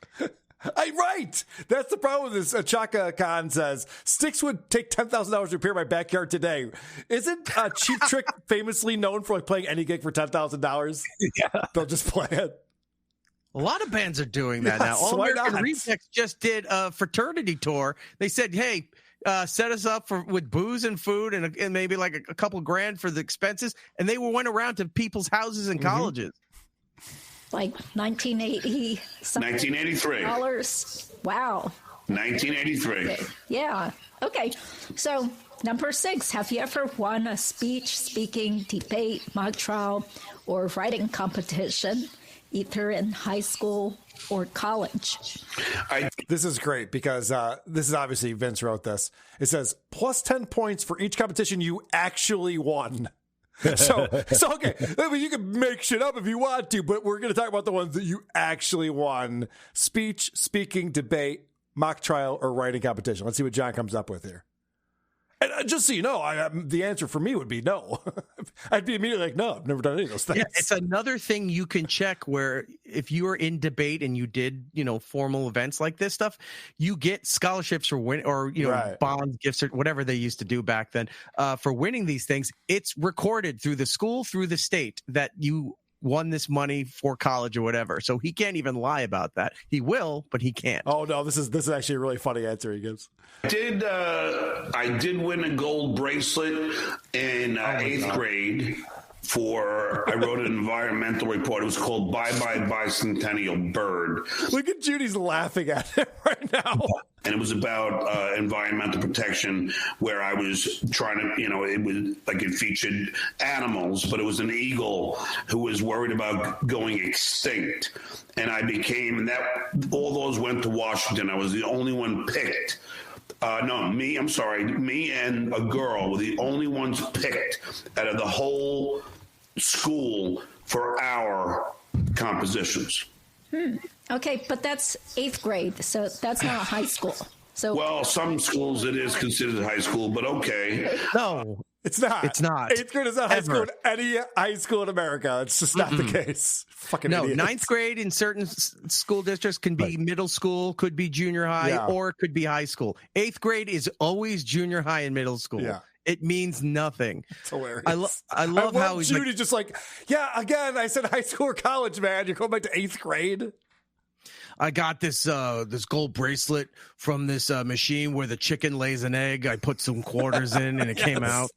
Right. That's the problem with this. Chaka Khan says, Styx would take $10,000 to appear in my backyard today. Isn't Cheap Trick famously known for like playing any gig for $10,000? Yeah. They'll just play it. A lot of bands are doing that now. All American Rejects just did a fraternity tour. They said, hey, set us up with booze and food and maybe like a couple grand for the expenses. And they went around to people's houses and colleges. Like 1980 1983. Wow. 1983. Yeah. Okay. So number 6, have you ever won a speech, speaking, debate, mock trial, or writing competition, either in high school or college? This is great because this is obviously Vince wrote this. It says plus 10 points for each competition you actually won. So okay, I mean, you can make shit up if you want to, but we're going to talk about the ones that you actually won: speech, speaking, debate, mock trial, or writing competition. Let's see what John comes up with here. And just so you know, the answer for me would be no. I'd be immediately like, no, I've never done any of those things. Yeah, it's another thing you can check where if you were in debate and you did, formal events like this stuff, you get scholarships for bonds, gifts, or whatever they used to do back then for winning these things. It's recorded through the school, through the state that you won this money for college or whatever. So he can't even lie about that. He will, but he can't. Oh no, this is actually a really funny answer he gives. I did win a gold bracelet in 8th grade I wrote an environmental report. It was called Bye Bye Bicentennial Bird. Look at Judy's laughing at it right now. And it was about environmental protection, where I was trying to, it featured animals, but it was an eagle who was worried about going extinct. And all those went to Washington. I was the only one picked. Me and a girl were the only ones picked out of the whole school for our compositions. Okay, but that's 8th grade, so that's not high school. So, well, some schools it is considered high school, but okay. No, it's not. It's not. 8th grade is not high school in any high school in America. It's just not the case. Fucking idiots. 9th grade in certain school districts can be middle school, could be junior high, or it could be high school. 8th grade is always junior high and middle school. Yeah. It means nothing. It's hilarious. I love how he's Judy's just like, yeah, again, I said high school or college, man. You're going back to 8th grade. I got this gold bracelet from this machine where the chicken lays an egg. I put some quarters in and it came out.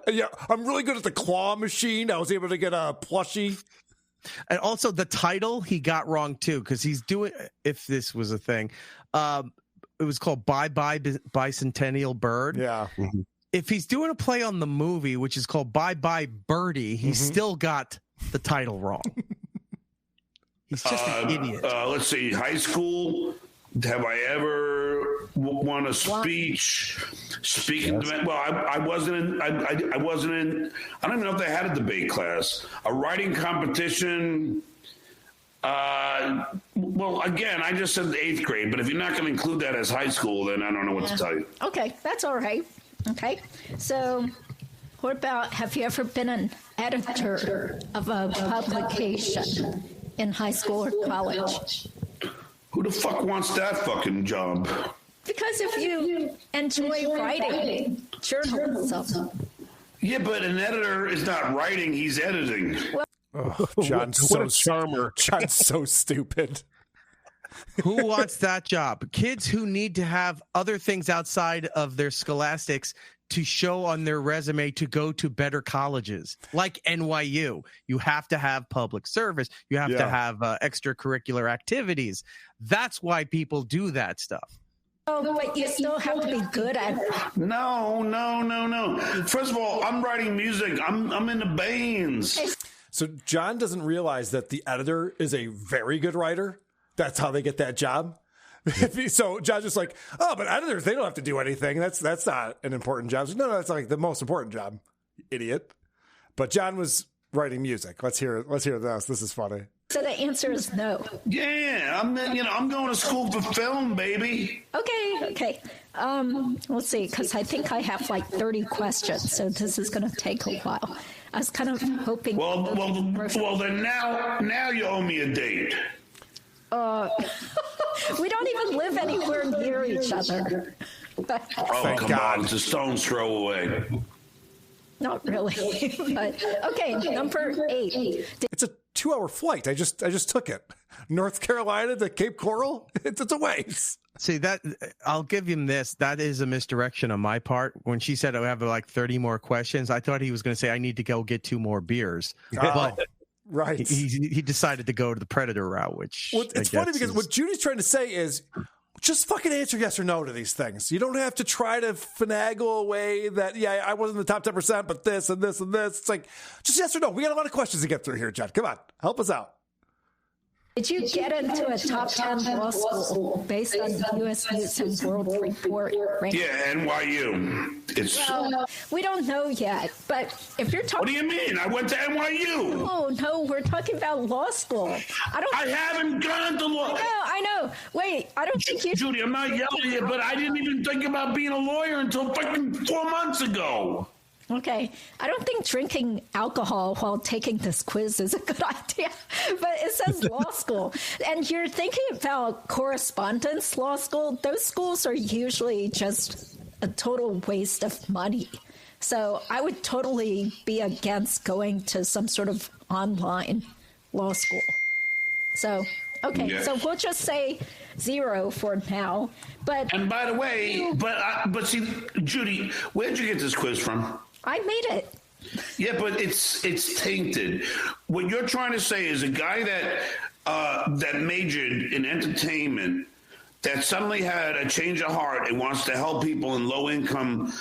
Yeah, I'm really good at the claw machine. I was able to get a plushie. And also the title he got wrong too, because he's doing, if this was a thing, it was called Bye Bye Bicentennial Bird. Yeah. Mm-hmm. If he's doing a play on the movie, which is called Bye Bye Birdie, he's still got the title wrong. He's just an idiot. Let's see. High school. Have I ever won a speech? Speaking. Well, I wasn't in. I wasn't in. I don't even know if they had a debate class. A writing competition. Well, again, I just said 8th grade. But if you're not going to include that as high school, then I don't know what to tell you. Okay, that's all right. Okay, so what about, have you ever been an editor of a publication in high school or college? Who the fuck wants that fucking job? Because if you enjoy writing journalism. Yeah, but an editor is not writing, he's editing. Well, John's John's so stupid. Who wants that job? Kids who need to have other things outside of their scholastics to show on their resume to go to better colleges like NYU. You have to have public service. You have to have extracurricular activities. That's why people do that stuff. Oh, but you still have to be good at it. No. First of all, I'm writing music. I'm in the bands. So John doesn't realize that the editor is a very good writer. That's how they get that job. So John's just like, oh, but editors, they don't have to do anything. That's not an important job. No, that's like the most important job, idiot. But John was writing music. Let's hear this. This is funny. So the answer is no. Yeah, I'm going to school for film, baby. Okay. We'll see, because I think I have like 30 questions, so this is going to take a while. I was kind of hoping. Well, then now you owe me a date. We don't even live anywhere near each other. Come on, it's a stone's throw away. Not really. But okay, number 8. It's a 2-hour flight. I just took it. North Carolina to Cape Coral. It's a ways. See, that I'll give him this. That is a misdirection on my part. When she said I have like 30 more questions, I thought he was going to say I need to go get 2 more beers. But right. He decided to go to the Predator route, which it's funny because what Judy's trying to say is just fucking answer yes or no to these things. You don't have to try to finagle away that, I wasn't in the top 10%, but this and this and this. It's like, just yes or no. We got a lot of questions to get through here, John. Come on. Help us out. Did you get into a top 10 law school based on U.S. News and World Report ranking? Yeah, NYU. Well, we don't know yet, but if you're talking... What do you mean? I went to NYU. Oh, no, we're talking about law school. I haven't gone to law. I know. Wait, I don't think you... Judy, I'm not yelling at you, but I didn't even think about being a lawyer until fucking 4 months ago. Okay. I don't think drinking alcohol while taking this quiz is a good idea, but it says law school. And you're thinking about correspondence law school. Those schools are usually just a total waste of money. So I would totally be against going to some sort of online law school. So, okay. Yeah. So we'll just say 0 for now. But and by the way, but see, Judy, where'd you get this quiz from? I made it. Yeah, but it's tainted. What you're trying to say is a guy that majored in entertainment that suddenly had a change of heart and wants to help people in low income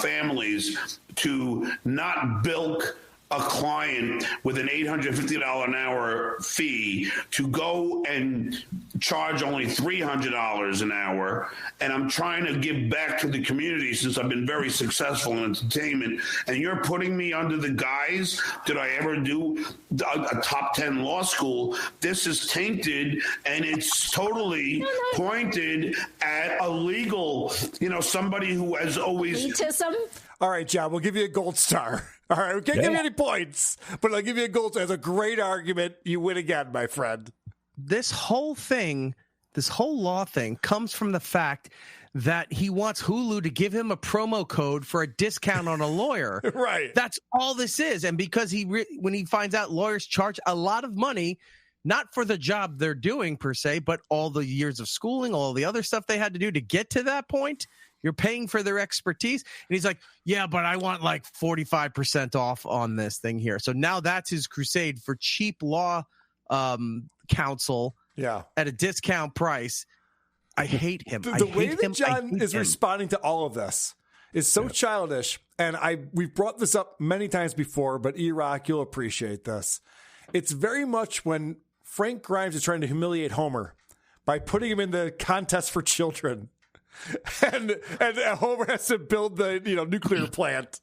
families to not bilk a client with an $850 an hour fee to go and charge only $300 an hour. And I'm trying to give back to the community since I've been very successful in entertainment. And you're putting me under the guise, did I ever do a top 10 law school? This is tainted and it's totally pointed at a legal, somebody who has always... Elitism? All right, John, we'll give you a gold star. All right, we can't give you any points, but I'll give you a gold star. It's a great argument. You win again, my friend. This whole law thing comes from the fact that he wants Hulu to give him a promo code for a discount on a lawyer. Right. That's all this is. And because when he finds out lawyers charge a lot of money, not for the job they're doing per se, but all the years of schooling, all the other stuff they had to do to get to that point, you're paying for their expertise. And he's like, yeah, but I want like 45% off on this thing here. So now that's his crusade for cheap law counsel at a discount price. I hate him. The way that John is responding to all of this is so childish. And we've brought this up many times before, but E-Rock, you'll appreciate this. It's very much when Frank Grimes is trying to humiliate Homer by putting him in the contest for children. And Homer has to build the nuclear plant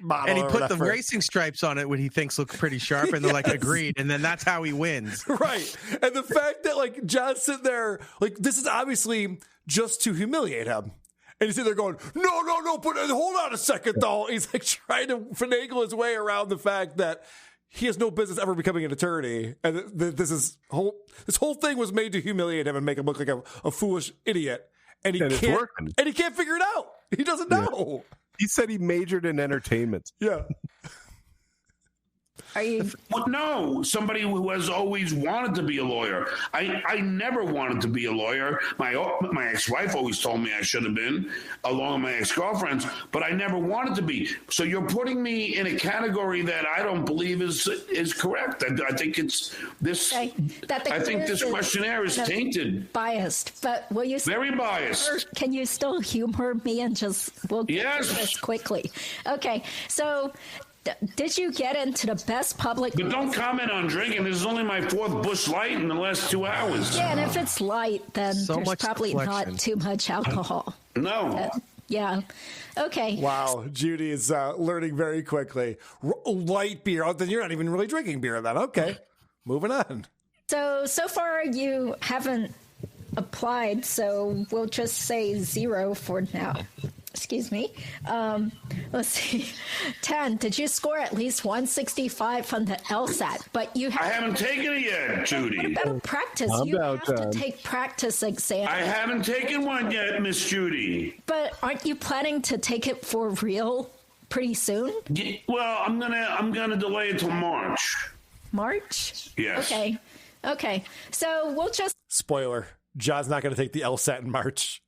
model. And he put the racing stripes on it when he thinks looks pretty sharp, and they're like, agreed. And then that's how he wins. Right. And the fact that like John's sitting there, like this is obviously just to humiliate him. And he's sitting there going, no, but hold on a second though. He's like trying to finagle his way around the fact that he has no business ever becoming an attorney. And this whole thing was made to humiliate him and make him look like a foolish idiot. And he can't figure it out. He doesn't know. He said he majored in entertainment. Yeah. Are you? Well, no, somebody who has always wanted to be a lawyer. I never wanted to be a lawyer. My ex-wife always told me I should have been, along with my ex-girlfriends, but I never wanted to be. So you're putting me in a category that I don't believe is correct. I think it's this. Okay. I think this questionnaire is tainted, biased. But will you? Very biased. Can you still humor me and we'll get through this quickly? Okay, so. Did you get into the best public? But don't comment on drinking. This is only my 4th Busch Light in the last 2 hours. Yeah, and if it's light, then there's probably not too much alcohol. No. Yeah. Okay. Wow, Judy is learning very quickly. Light beer. Oh, then you're not even really drinking beer then. Okay, moving on. So far you haven't applied, so we'll just say 0 for now. Excuse me. Let's see. 10. Did you score at least 165 from the LSAT? But I haven't taken it yet, Judy. What about practice? You have to take practice exams. I haven't taken one yet, Miss Judy. But aren't you planning to take it for real pretty soon? Well, I'm gonna delay it till March. March? Yes. Okay. So we'll just spoiler. John's not going to take the LSAT in March.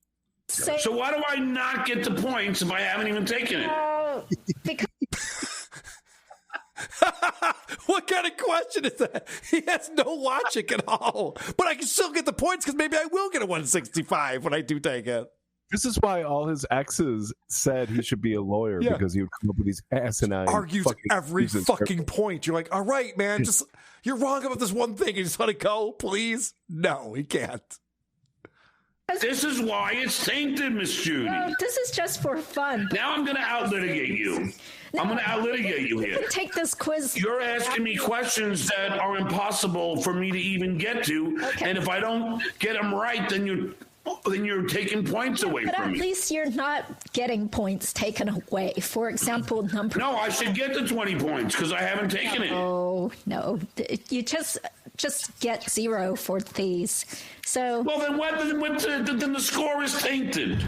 So why do I not get the points if I haven't even taken it? Because what kind of question is that? He has no logic at all. But I can still get the points because maybe I will get a 165 when I do take it. This is why all his exes said he should be a lawyer, because he would come up with these asinine argues every fucking point. You're like, all right, man, just you're wrong about this one thing. You just let it go, please. No, he can't. This is why it's tainted, Miss Judy. No, this is just for fun. Now I'm going to out-litigate you. I'm going to out-litigate you here. Take this quiz. You're asking me questions that are impossible for me to even get to, and if I don't get them right, then you're taking points away but from at me. least you're not getting points taken away. For example, number. No, I should get the 20 points because I haven't taken it. Oh no, you just get 0 for these. So well, then what? Then the score is tainted.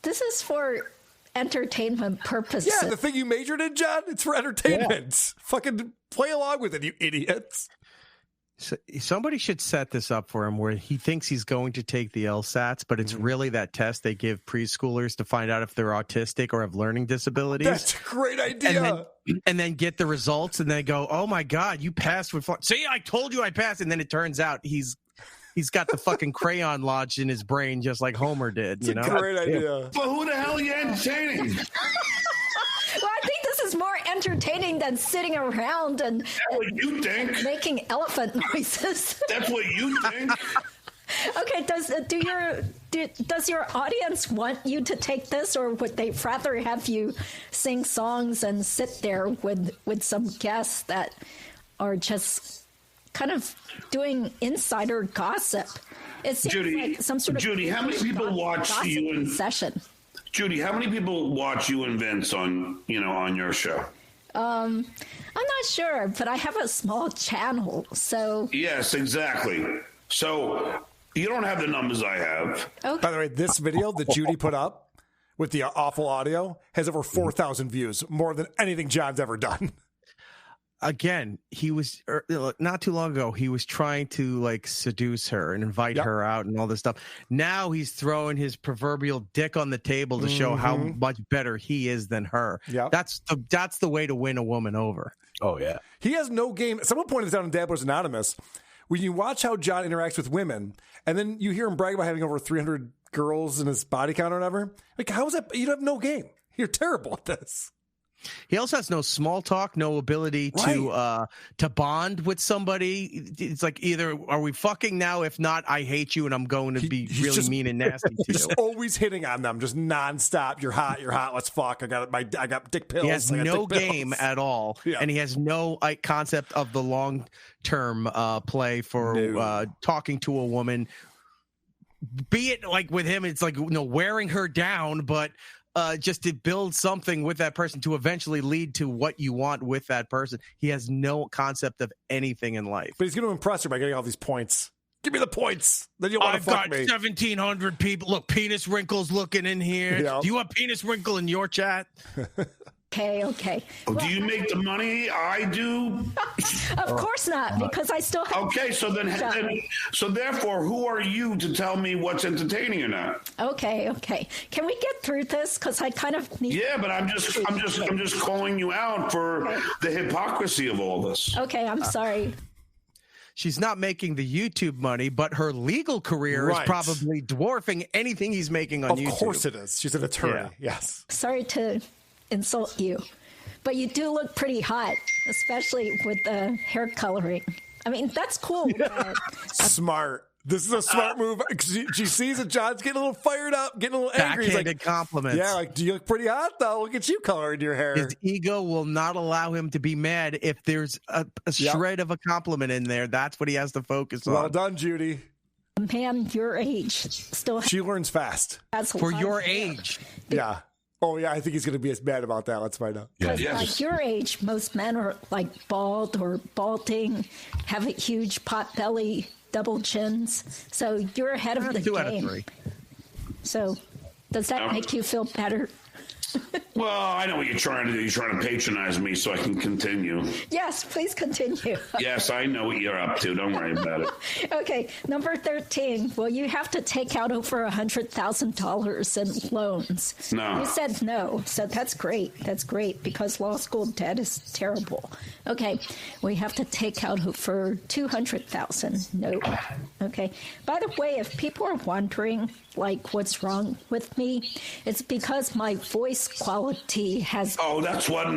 This is for entertainment purposes. Yeah, the thing you majored in, John, it's for entertainment. Yeah. Fucking play along with it, you idiots. So somebody should set this up for him where he thinks he's going to take the LSATs, but it's really that test they give preschoolers to find out if they're autistic or have learning disabilities. That's a great idea. And then get the results and then go, oh my God, you passed with see, I told you I passed. And then it turns out he's got the fucking crayon lodged in his brain just like Homer did. It's a great idea. But who the hell are you entertaining? Well, I think this is more entertaining than sitting around and what you think. Making elephant noises. That's what you think. Okay, does your audience want you to take this, or would they rather have you sing songs and sit there with some guests that are just kind of doing insider gossip? It seems Judy, like some sort of Judy, how many people watch you in session? Judy, how many people watch you and Vince on your show? I'm not sure, but I have a small channel, so yes, exactly. So you don't have the numbers I have. Okay. By the way, this video that Judy put up with the awful audio has over 4,000 views, more than anything John's ever done. Again, he was not too long ago. He was trying to like seduce her and invite her out and all this stuff. Now he's throwing his proverbial dick on the table to show how much better he is than her. Yeah, that's the way to win a woman over. Oh yeah, he has no game. Someone pointed this out in Dabblers Anonymous. When you watch how John interacts with women, and then you hear him brag about having over 300 girls in his body count or whatever, like how is that? You have no game. You're terrible at this. He also has no small talk, no ability to bond with somebody. It's like either are we fucking now? If not, I hate you and I'm going to be really mean and nasty to you. He's always hitting on them, just nonstop. You're hot. Let's fuck. I got dick pills. He has no game at all, and he has no concept of the long term play for talking to a woman. Be it like with him, it's like wearing her down, but. Just to build something with that person to eventually lead to what you want with that person. He has no concept of anything in life. But he's going to impress her by getting all these points. Give me the points. Then you'll want to fuck me. I've got 1,700 people. Look, penis wrinkles looking in here. Yeah. Do you want penis wrinkle in your chat? Okay. Oh, do you make the money I do? Of course not, because I still have. Okay, so so therefore, who are you to tell me what's entertaining or not? Okay. Can we get through this? Because I kind of need. Yeah, but I'm just calling you out for the hypocrisy of all this. Okay, I'm sorry. She's not making the YouTube money, but her legal career is probably dwarfing anything he's making on YouTube. Of course it is. She's an attorney. Yes. Sorry to insult you, but you do look pretty hot, especially with the hair coloring. I mean, that's cool. But smart. This is a smart move. She sees that John's getting a little fired up, getting a little angry. He's like, compliments. Yeah, like, do you look pretty hot, though? Look at you coloring your hair. His ego will not allow him to be mad if there's a shred of a compliment in there. That's what he has to focus on. Well done, Judy. A man your age still. She learns fast. For your age. Yeah. Oh, yeah, I think he's going to be as mad about that. Let's find out. Because like your age, most men are like bald or balding, have a huge pot belly, double chins. So you're ahead of the 2 game. out of 3. So does that make you feel better? Well, I know what you're trying to do. You're trying to patronize me so I can continue. Yes, please continue. Yes, I know what you're up to. Don't worry about it. Okay, number 13. Well, you have to take out over $100,000 in loans. No. You said no, so that's great. That's great because law school debt is terrible. Okay, we have to take out over $200,000. No. Okay. By the way, if people are wondering, like, what's wrong with me, it's because my voice quality has. Oh, that's what.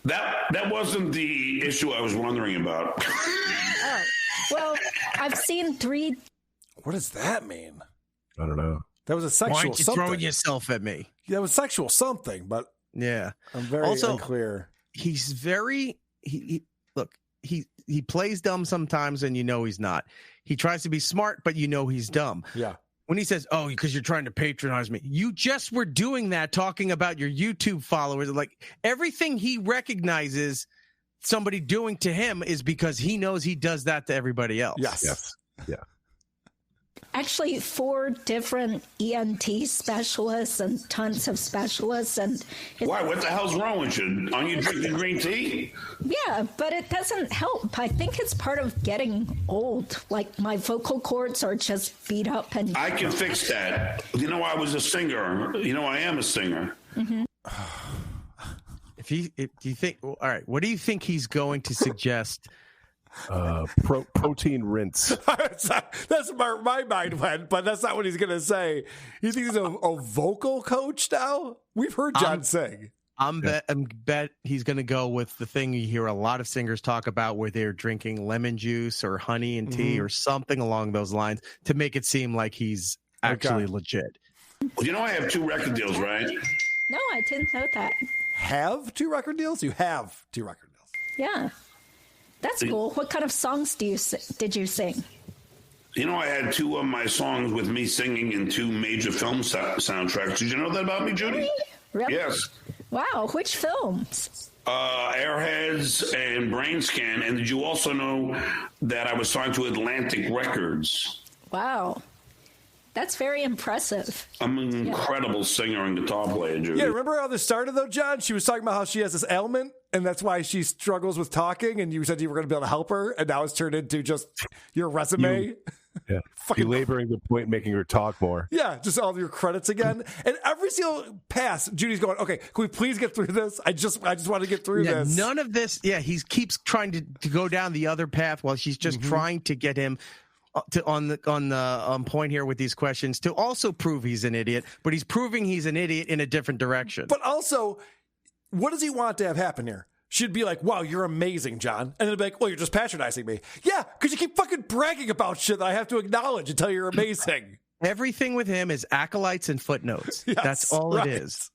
That wasn't the issue I was wondering about. Oh, well, I've seen 3. What does that mean? I don't know. That was a sexual Why aren't you something. throwing yourself at me? Yeah, it was sexual something, but yeah, I'm very also, unclear. He's very look. He plays dumb sometimes, and you know he's not. He tries to be smart, but you know he's dumb. Yeah. When he says, "Oh, because you're trying to patronize me," you just were doing that, talking about your YouTube followers. Like everything he recognizes somebody doing to him is because he knows he does that to everybody else. Yes. Yeah. Actually 4 different ENT specialists and tons of specialists. And why? What the hell's wrong with you? Aren't you drinking green tea? Yeah, but it doesn't help. I think it's part of getting old. Like my vocal cords are just beat up. And I can fix that. You know, I was a singer. You know, I am a singer. Mm-hmm. If you think, all right, what do you think he's going to suggest? Protein rinse. That's where my mind went, but that's not what he's going to say. You think he's a vocal coach now? We've heard John sing. I'm bet he's going to go with the thing you hear a lot of singers talk about, where they're drinking lemon juice or honey and tea or something along those lines to make it seem like he's actually legit. Well, you know, I have 2 record deals, right? No, I didn't know that. Have 2 record deals? You have 2 record deals. Yeah. That's cool. What kind of songs did you sing? You know, I had 2 of my songs with me singing in 2 major film soundtracks. Did you know that about me, Judy? Really? Yes. Wow. Which films? Airheads and Brain Scan. And did you also know that I was signed to Atlantic Records? Wow. That's very impressive. I'm an incredible singer and guitar player, Judy. Yeah, remember how this started, though, John? She was talking about how she has this ailment, and that's why she struggles with talking, and you said you were going to be able to help her, and now it's turned into just your resume. Belaboring the point, making her talk more. Yeah, just all your credits again. And every single pass, Judy's going, okay, can we please get through this? I just want to get through this. None of this. Yeah, he keeps trying to go down the other path while she's just trying to get him on point here with these questions to also prove he's an idiot, but he's proving he's an idiot in a different direction. But also, what does he want to have happen here? She'd be like, wow, you're amazing, John. And then be like, well, you're just patronizing me. Yeah, because you keep fucking bragging about shit that I have to acknowledge until you're amazing. Everything with him is acolytes and footnotes. Yes, that's all it is.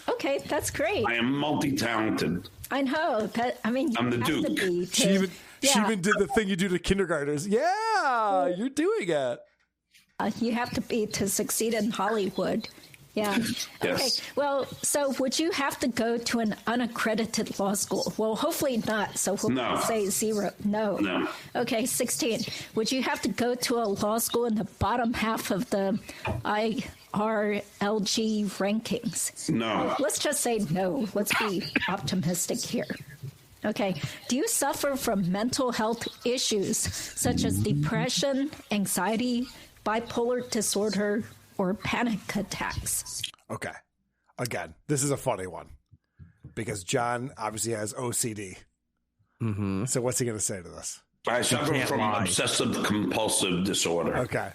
Okay, that's great. I am multi-talented. I know. I'm the Duke. She even did the thing you do to kindergartners. Yeah, you're doing it. You have to be to succeed in Hollywood. Yeah. Yes. Okay. Well, so would you have to go to an unaccredited law school? Well, hopefully not. So we'll say 0. No. Okay. 16. Would you have to go to a law school in the bottom half of the IRLG rankings? No. Let's just say no. Let's be optimistic here. Okay. Do you suffer from mental health issues such as depression, anxiety, bipolar disorder, or panic attacks? Okay. Again, this is a funny one because John obviously has OCD. Mm-hmm. So what's he going to say to this? I suffer from obsessive compulsive disorder. Okay.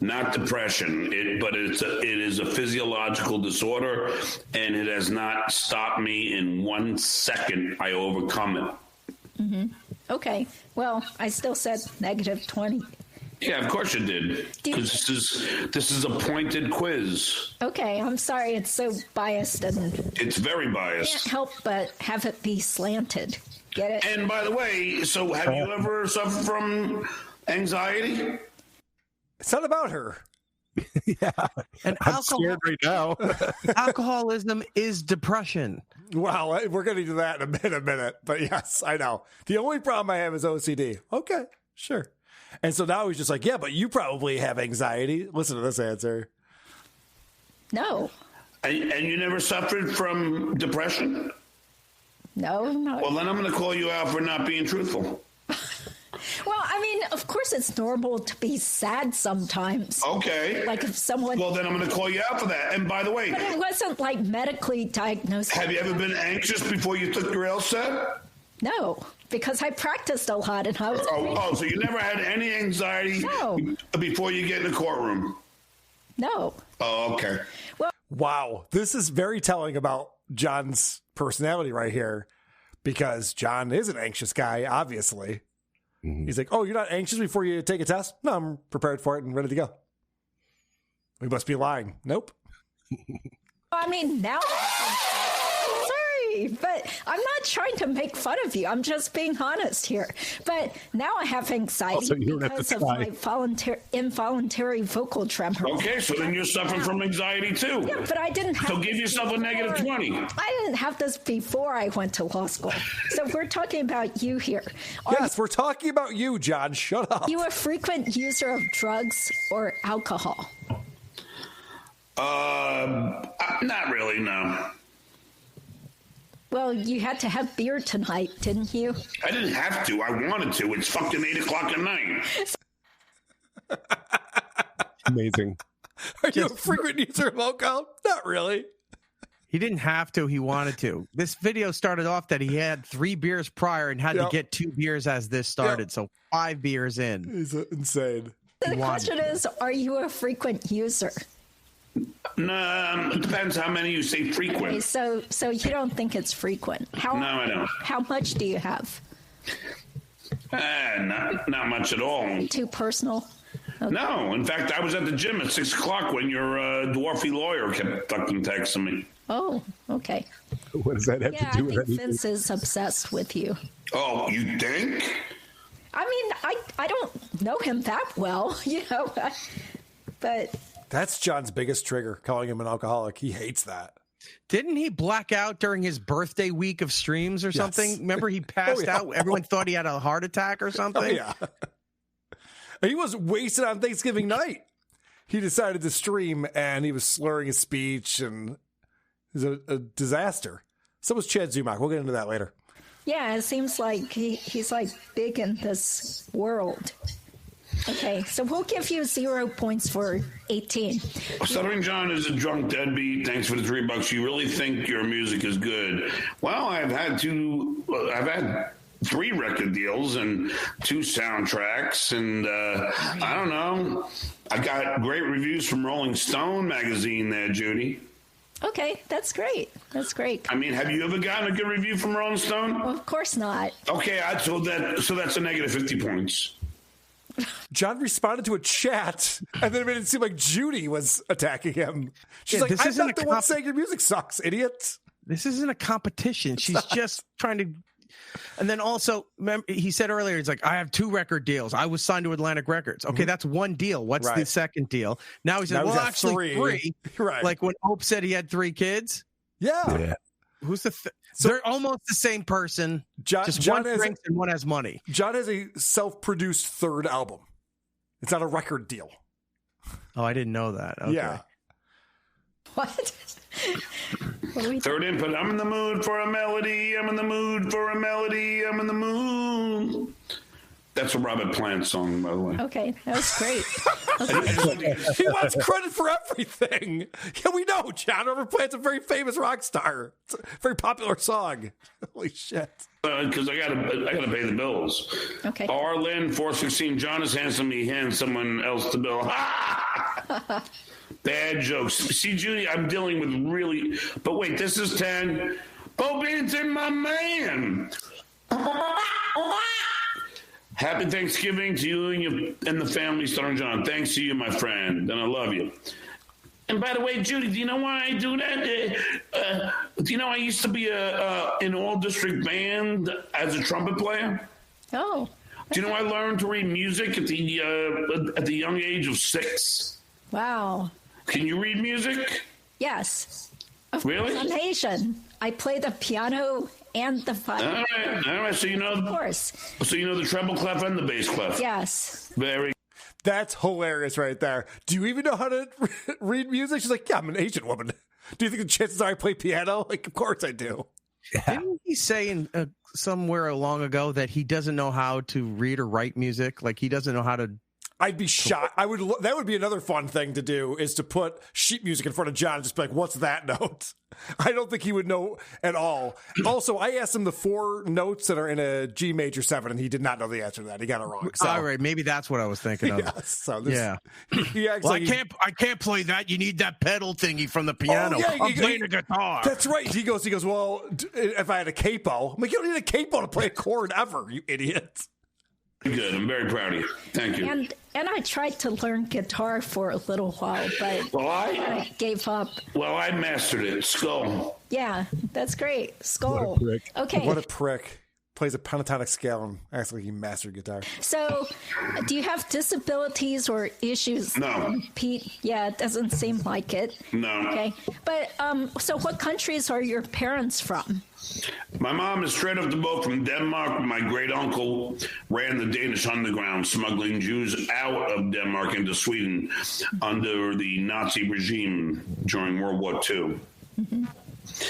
Not depression, but it is a physiological disorder, and it has not stopped me in 1 second. I overcome it. Mm-hmm. Okay. Well, I still said negative 20. Yeah, of course you did. Because this is a pointed quiz. Okay, I'm sorry it's so biased and it's very biased. Can't help but have it be slanted. Get it? And by the way, so have you ever suffered from anxiety? It's not about her. Yeah, and I'm scared right now. Alcoholism is depression. Wow, we're going to do that in a minute. But yes, I know. The only problem I have is OCD. Okay, sure. And so now he's just like, yeah, but you probably have anxiety. Listen to this answer. No. And you never suffered from depression? No. Well, then I'm going to call you out for not being truthful. Well, I mean, of course it's normal to be sad sometimes. Okay. Like if someone... Well, then I'm going to call you out for that. And by the way... But it wasn't like medically diagnosed. Have you ever been anxious before you took your LSAT? No, because I practiced a lot and I was... So you never had any anxiety before you get in the courtroom? No. Oh, okay. Well, wow, this is very telling about John's personality right here, because John is an anxious guy, obviously. Mm-hmm. He's like, oh, you're not anxious before you take a test? No, I'm prepared for it and ready to go. We must be lying. Nope. I mean, now... Sorry, but I'm not trying to make fun of you. I'm just being honest here. But now I have anxiety because of my involuntary vocal tremor. Okay, so then you're suffering from anxiety too. Yeah, but I didn't have So give yourself a negative 20. I didn't have this before I went to law school. So we're talking about you here. Yes, we're talking about you, John. Shut up. Are you a frequent user of drugs or alcohol? Not really, no. Well, you had to have beer tonight, didn't you? I didn't have to. I wanted to. It's fucking 8 o'clock at night. Amazing. Are you a frequent user of alcohol? Not really. He didn't have to. He wanted to. This video started off that he had 3 beers prior and had to get 2 beers as this started. So 5 beers in. He's insane. The question is, are you a frequent user? No, it depends how many you say frequent. Okay, so you don't think it's frequent? No, I don't. How much do you have? Not much at all. Too personal? Okay. No, in fact, I was at the gym at 6 o'clock when your dwarfy lawyer kept fucking texting me. Oh, okay. What does that have to do with anything? anything? Vince is obsessed with you. Oh, you think? I mean, I don't know him that well, but... That's John's biggest trigger, calling him an alcoholic. He hates that. Didn't he black out during his birthday week of streams or something? Remember he passed out? Everyone thought he had a heart attack or something? Oh, yeah. He was wasted on Thanksgiving night. He decided to stream, and he was slurring his speech, and it was a disaster. So was Chad Zumach. We'll get into that later. Yeah, it seems like he's like big in this world. Okay, so we'll give you 0 points for 18. Stuttering John is a drunk deadbeat. Thanks for the $3. You really think your music is good? Well, I've had 3 record deals and 2 soundtracks, and I don't know. I got great reviews from Rolling Stone magazine there, Judy. Okay, that's great. That's great. I mean, have you ever gotten a good review from Rolling Stone? Well, of course not. Okay, so that's a negative 50 points. John responded to a chat, and then it made it seem like Judy was attacking him. She's like, I'm not the one saying your music sucks, idiot. This isn't a competition. She's just trying to And then also, remember, he said earlier, he's like, I have 2 record deals. I was signed to Atlantic Records. Okay, that's one deal. What's the second deal? Now he said, well, actually 3. Right. Like when Hope said he had 3 kids. Yeah. Who's the? So they're almost the same person. John one has, drinks and one has money. John has a self-produced 3rd album. It's not a record deal. Oh, I didn't know that. Okay. Yeah. What? 3rd input. I'm in the mood for a melody. I'm in the mood for a melody. I'm in the mood. That's a Robert Plant song, by the way. Okay, that was great. He wants credit for everything. Yeah, we know, John. Robert Plant's a very famous rock star. It's a very popular song. Holy shit. Because I gotta pay the bills. Okay. Arlen 416. John is handsome. He hands someone else the bill. Bad jokes. See, Judy, I'm dealing with really. But wait, this is 10. Bo Bennington, my man. Happy Thanksgiving to you and the family, Stuttering John. Thanks to you, my friend, and I love you. And by the way, Judy, do you know why I do that? Do you know I used to be an all-district band as a trumpet player? Oh. Do you know I learned to read music at the young age of 6? Wow. Can you read music? Yes. Really? I'm Asian. I play the piano and the violin. All right. So you know, of course. So you know the treble clef and the bass clef. Yes. Very. That's hilarious right there. Do you even know how to read music? She's like, yeah, I'm an Asian woman. Do you think the chances are I play piano? Like, of course I do. Didn't he say somewhere long ago that he doesn't know how to read or write music? Like he doesn't know how to. I'd be shocked. That would be another fun thing to do, is to put sheet music in front of John and just be like, what's that note? I don't think he would know at all. Also, I asked him the 4 notes that are in a G major 7, and he did not know the answer to that. He got it wrong. So. All right, maybe that's what I was thinking of. Yeah. He acts like I can't play that. You need that pedal thingy from the piano. Oh, yeah, I'm playing a guitar. That's right. He goes, well, if I had a capo, I'm like, you don't need a capo to play a chord ever, you idiot. Good. I'm very proud of you. Thank you. And I tried to learn guitar for a little while, but I gave up. Well, I mastered it. Skull. Yeah, that's great. Skull. What a prick. Okay. What a prick. Plays a pentatonic scale and acts like he mastered guitar. So, do you have disabilities or issues? No. Pete? Yeah, it doesn't seem like it. No. Okay. But, so what countries are your parents from? My mom is straight off the boat from Denmark. My great uncle ran the Danish underground, smuggling Jews out of Denmark into Sweden under the Nazi regime during World War II. Mm-hmm.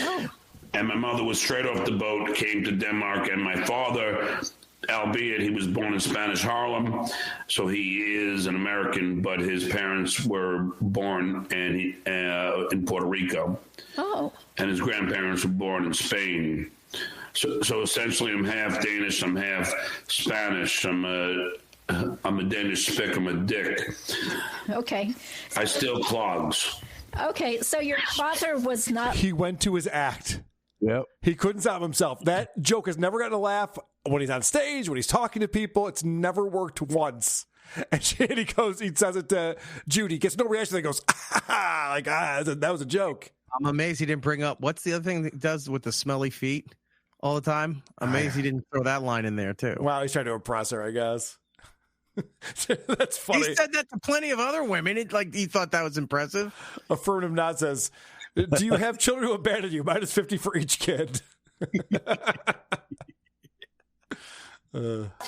Oh. And my mother was straight off the boat, came to Denmark, and my father, albeit he was born in Spanish Harlem, so he is an American, but his parents were born in Puerto Rico. Oh. And his grandparents were born in Spain. So essentially, I'm half Danish, I'm half Spanish, I'm a Danish spick, I'm a dick. Okay. I steal clogs. Okay, so your father was not... He went to his act. Yep. He couldn't stop himself. That joke has never gotten a laugh when he's on stage, when he's talking to people. It's never worked once. And he says it to Judy, gets no reaction. He goes, that was a joke. I'm amazed he didn't bring up, what's the other thing that he does with the smelly feet all the time? Amazed he didn't throw that line in there, too. Wow, he's trying to impress her, I guess. That's funny. He said that to plenty of other women. He thought that was impressive. Affirmative nod says, do you have children who abandon you? Minus 50 for each kid.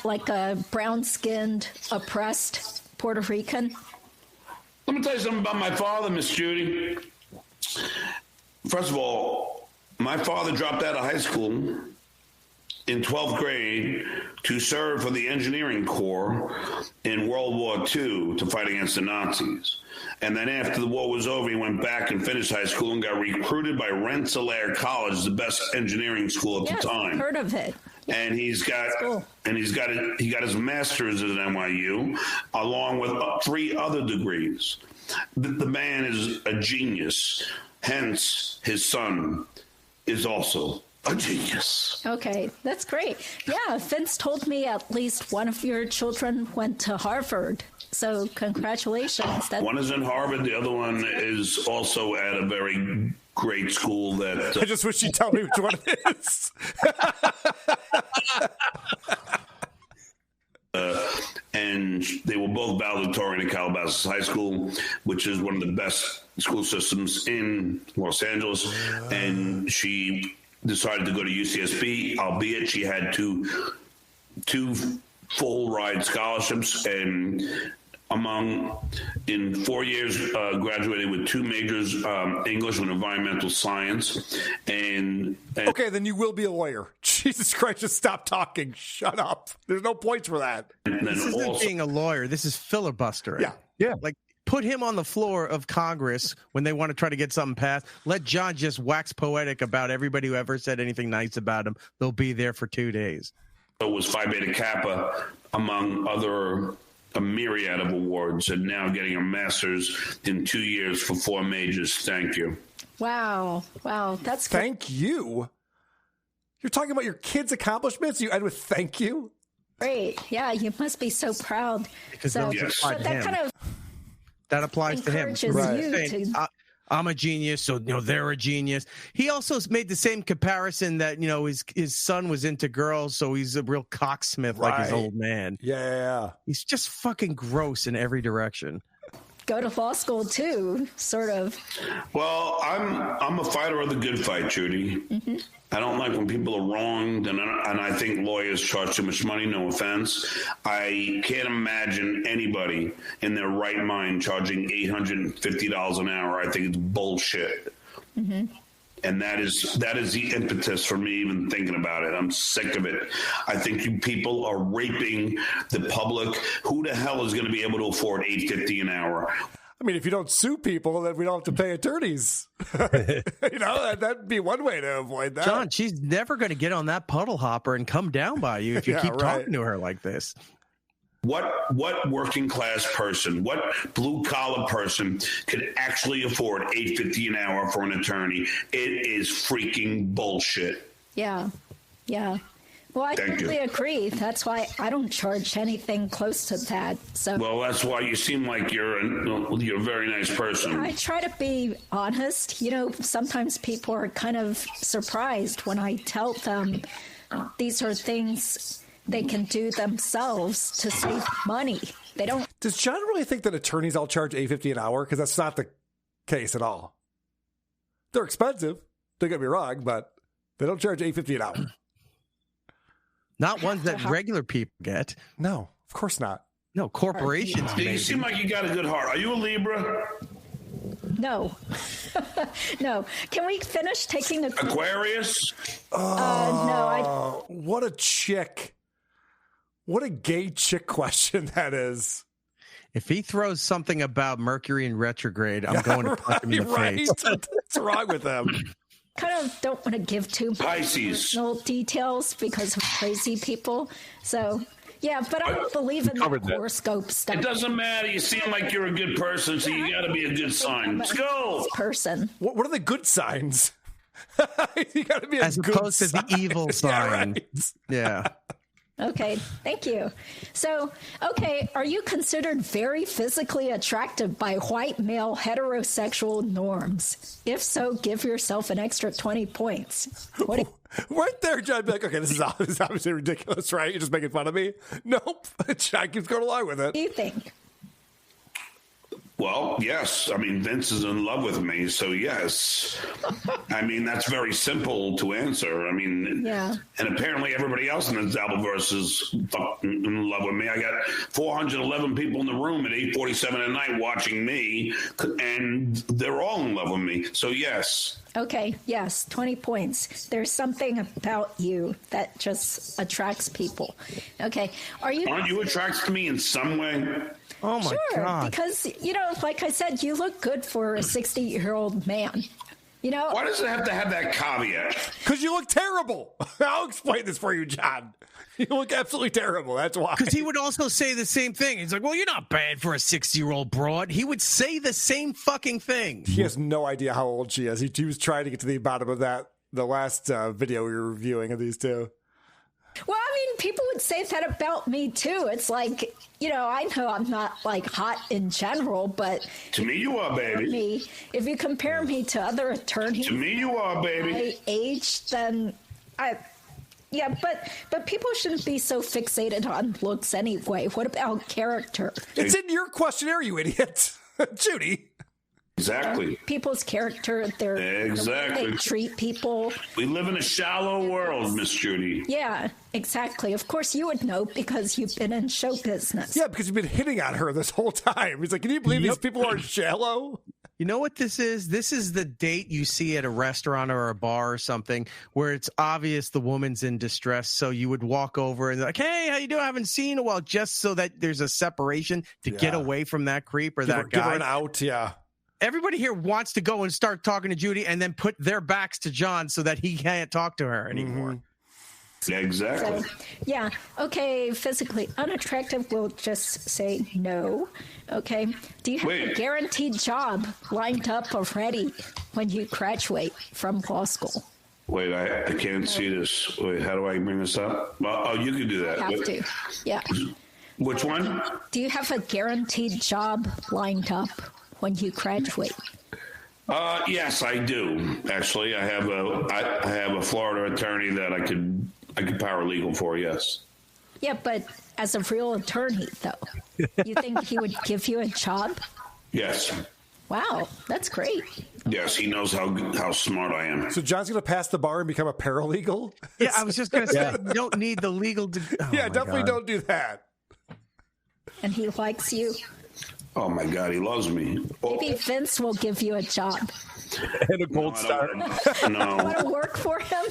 Like a brown-skinned, oppressed Puerto Rican? Let me tell you something about my father, Miss Judy. First of all, my father dropped out of high school in 12th grade to serve for the engineering corps in World War II to fight against the Nazis. And then after the war was over, he went back and finished high school and got recruited by Rensselaer College, the best engineering school at the time. I've heard of it. And he got his master's at NYU, along with 3 other degrees. The man is a genius. Hence, his son is also a genius. Okay, that's great. Yeah, Vince told me at least one of your children went to Harvard. So congratulations. One is in Harvard. The other one is also at a very great school that... I just wish you'd tell me which one it is. Palace High School, which is one of the best school systems in Los Angeles. And she decided to go to UCSB, albeit she had two full ride scholarships, and in 4 years graduated with 2 majors, English and environmental science. And okay, then you will be a lawyer. Jesus Christ, just stop talking. Shut up. There's no points for that. This isn't being a lawyer. This is filibustering. Yeah. Like, put him on the floor of Congress when they want to try to get something passed. Let John just wax poetic about everybody who ever said anything nice about him. They'll be there for 2 days. It was Phi Beta Kappa, among a myriad of awards, and now getting a master's in 2 years for 4 majors. Thank you. Wow, that's good. Thank you. You're talking about your kids' accomplishments. You end with thank you. Great. Yeah, you must be so proud. Because so, that that kind of applies to him. encourages you to. I'm a genius, so they're a genius. He also made the same comparison that his son was into girls, so he's a real cocksmith like his old man. Yeah, he's just fucking gross in every direction. Go to law school too, sort of. Well, I'm a fighter of the good fight, Judy. Mm-hmm. I don't like when people are wronged, and I think lawyers charge too much money. No offense. I can't imagine anybody in their right mind charging $850 an hour. I think it's bullshit. Mm-hmm. And that is the impetus for me even thinking about it. I'm sick of it. I think you people are raping the public. Who the hell is going to be able to afford $850 an hour? I mean, if you don't sue people, then we don't have to pay attorneys. That'd be one way to avoid that. John, she's never going to get on that puddle hopper and come down by you if you keep talking to her like this. What working class person, what blue collar person could actually afford $850 an hour for an attorney? It is freaking bullshit. Yeah. Well, I totally agree. That's why I don't charge anything close to that. So. Well, that's why you seem like you're a very nice person. I try to be honest. Sometimes people are kind of surprised when I tell them these are things they can do themselves to save money. They don't. Does John really think that attorneys all charge $850 an hour? Because that's not the case at all. They're expensive. Don't get me wrong, but they don't charge $850 an hour. Not ones that regular people get. No, of course not. No, corporations. You seem like you got a good heart. Are you a Libra? No. No. Can we finish taking the Aquarius? No. What a chick. What a gay chick question that is. If he throws something about Mercury in retrograde, I'm going to punch him in the face. What's wrong with them? Kind of don't want to give too much personal details because of crazy people. So, yeah, but I don't believe in the horoscope stuff. It doesn't matter. You seem like you're a good person, so you got to be a good sign. Let's go. Person. What are the good signs? You got to be as opposed to the evil sign. Yeah. Okay, thank you. So, are you considered very physically attractive by white male heterosexual norms? If so, give yourself an extra 20 points. Right there, John, be like, okay, this is obviously ridiculous, right? You're just making fun of me? Nope. John keeps going along with it. What do you think? Well, yes. I mean, Vince is in love with me, so yes. I mean, that's very simple to answer. I mean, yeah. And apparently everybody else in the Dabbleverse is fucking in love with me. I got 411 people in the room at 8:47 at night watching me, and they're all in love with me. So yes. Okay, yes, 20 points. There's something about you that just attracts people. Okay, aren't you attracted to me in some way? Oh my God. Because, like I said, you look good for a 60-year-old man. Why does it have to have that caveat? Because you look terrible. I'll explain this for you, John. You look absolutely terrible. That's why. Because he would also say the same thing. He's like, well, you're not bad for a 60-year-old broad. He would say the same fucking thing. He has no idea how old she is. He was trying to get to the bottom of that, the last video we were reviewing of these two. Well, I mean, people would say that about me, too. It's like, I know I'm not, hot in general, but... To me, you are, baby. If you compare me to other attorneys... To me, you are, baby. My age, then Yeah, but people shouldn't be so fixated on looks anyway. What about character? It's in your questionnaire, you idiot. Judy. Exactly. People's character, the way they treat people. We live in a shallow world, Miss Judy. Yeah, exactly. Of course you would know because you've been in show business. Yeah, because you've been hitting on her this whole time. He's like, can you believe these people are shallow? You know what this is? This is the date you see at a restaurant or a bar or something where it's obvious the woman's in distress. So you would walk over and like, hey, how you doing? I haven't seen in a while, just so that there's a separation to get away from that creep or that guy. Give her an out, yeah. Everybody here wants to go and start talking to Judy and then put their backs to John so that he can't talk to her anymore. Mm-hmm. Exactly. So, yeah. Okay. Physically unattractive, we'll just say no. Okay. Do you have a guaranteed job lined up already when you graduate from law school? Wait, I can't see this. Wait, how do I bring this up? Oh, you can do that. Have to. Yeah. Which one? Do you have a guaranteed job lined up when you graduate? Yes, I do. Actually, I have a Florida attorney that I could paralegal for. Yes. Yeah, but as a real attorney, though, you think he would give you a job? Yes. Wow, that's great. Yes, he knows how smart I am. So John's going to pass the bar and become a paralegal? Yeah, I was just going to say, you don't need the legal yeah, definitely don't do that. And he likes you? Oh, my God, he loves me. Maybe Vince will give you a job. And a gold star. No. Want to work for him?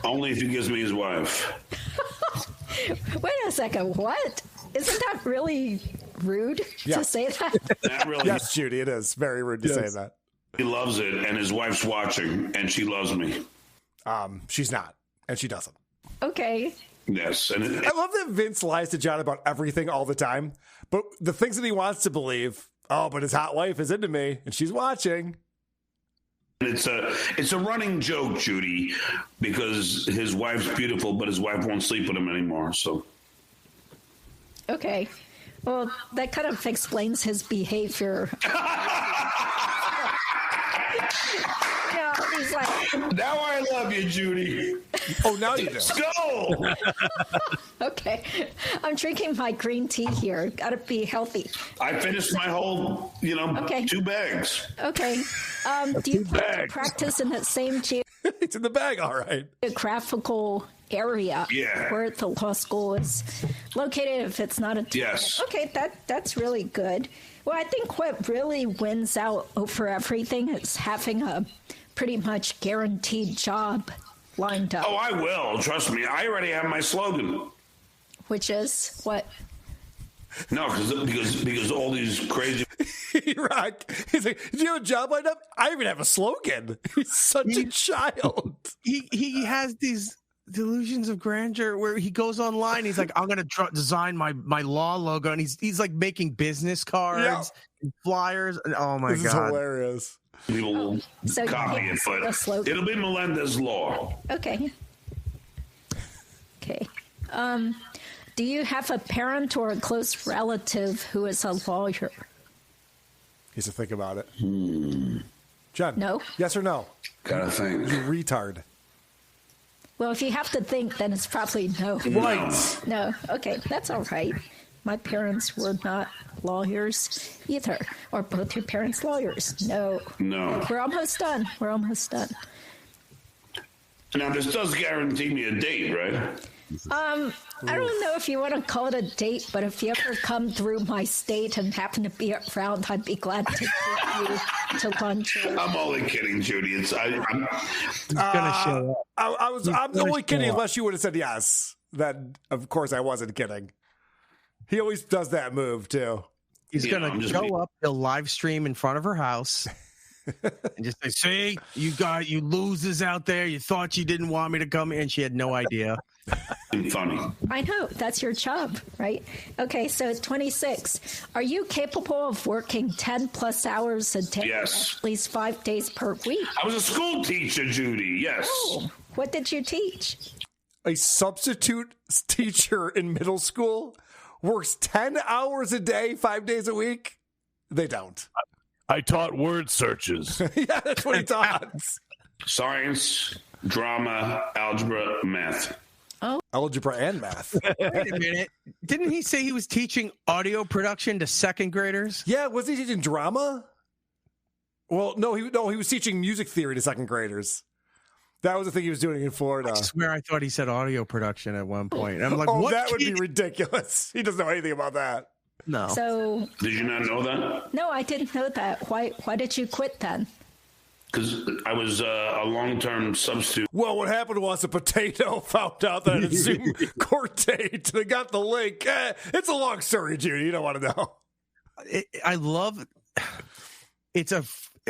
Only if he gives me his wife. Wait a second, what? Isn't that really rude to say that? Not really. Yes, Judy, it is very rude to say that. He loves it, and his wife's watching, and she loves me. She's not, and she doesn't. Okay. Yes. And I love that Vince lies to John about everything all the time, but the things that he wants to believe, but his hot wife is into me, and she's watching. It's a running joke, Judy, because his wife's beautiful, but his wife won't sleep with him anymore, so... Okay. Well, that kind of explains his behavior. Yeah, he's like... Now I love you, Judy. Oh, now you do. Let's go! Okay. I'm drinking my green tea here. Gotta be healthy. I finished my whole, 2 bags. Okay. Do you practice in that same It's in the bag, all right. geographical area where the law school is located if it's not a Yes. Okay, that's really good. Well, I think what really wins out over everything is having a pretty much guaranteed job lined up. Oh, I will. Trust me. I already have my slogan. Which is what? No, because all these crazy... Rock. He's like, do you have a job lined up? I even have a slogan. He's such a child. He has these delusions of grandeur where he goes online. He's like, I'm going to design my law logo. And he's like making business cards and flyers. And, oh, my God. This is hilarious. We will So copy it, but it'll be Melendez Law. Okay. Okay. Do you have a parent or a close relative who is a lawyer? He has to think about it. John. No. Yes or no? Gotta think. You retard. Well, if you have to think, then it's probably no. Right. No. Okay, that's all right. My parents were not lawyers either. Or both your parents lawyers? No. No. We're almost done. Now, this does guarantee me a date, right? I don't know if you want to call it a date, but if you ever come through my state and happen to be around, I'd be glad to take you to lunch. I'm only kidding, Judy. I'm gonna show up. I'm only kidding unless you would have said yes. Then, of course, I wasn't kidding. He always does that move, too. He's going to go up, he'll live stream in front of her house and just say, see, you losers out there. You thought you didn't want me to come in. She had no idea. Funny. I know. That's your job, right? Okay, so 26. Are you capable of working 10 plus hours a day? Yes. At least 5 days per week? I was a school teacher, Judy. Yes. Oh, what did you teach? A substitute teacher in middle school works 10 hours a day, 5 days a week? They don't. I taught word searches. Yeah, that's what he taught. Science, drama, algebra, math. Oh, algebra and math. Wait a minute. Didn't he say he was teaching audio production to second graders? Yeah, was he teaching drama? Well, no, he was teaching music theory to second graders. That was the thing he was doing in Florida. I swear I thought he said audio production at one point. I'm like, oh, what? That would be ridiculous. He doesn't know anything about that. No. So Did you not know that? no, I didn't know that. Why did you quit then? Because I was a long-term substitute. Well, what happened was a potato found out that I had a Zoom court date. They got the link. It's a long story, Judy. You don't want to know. I love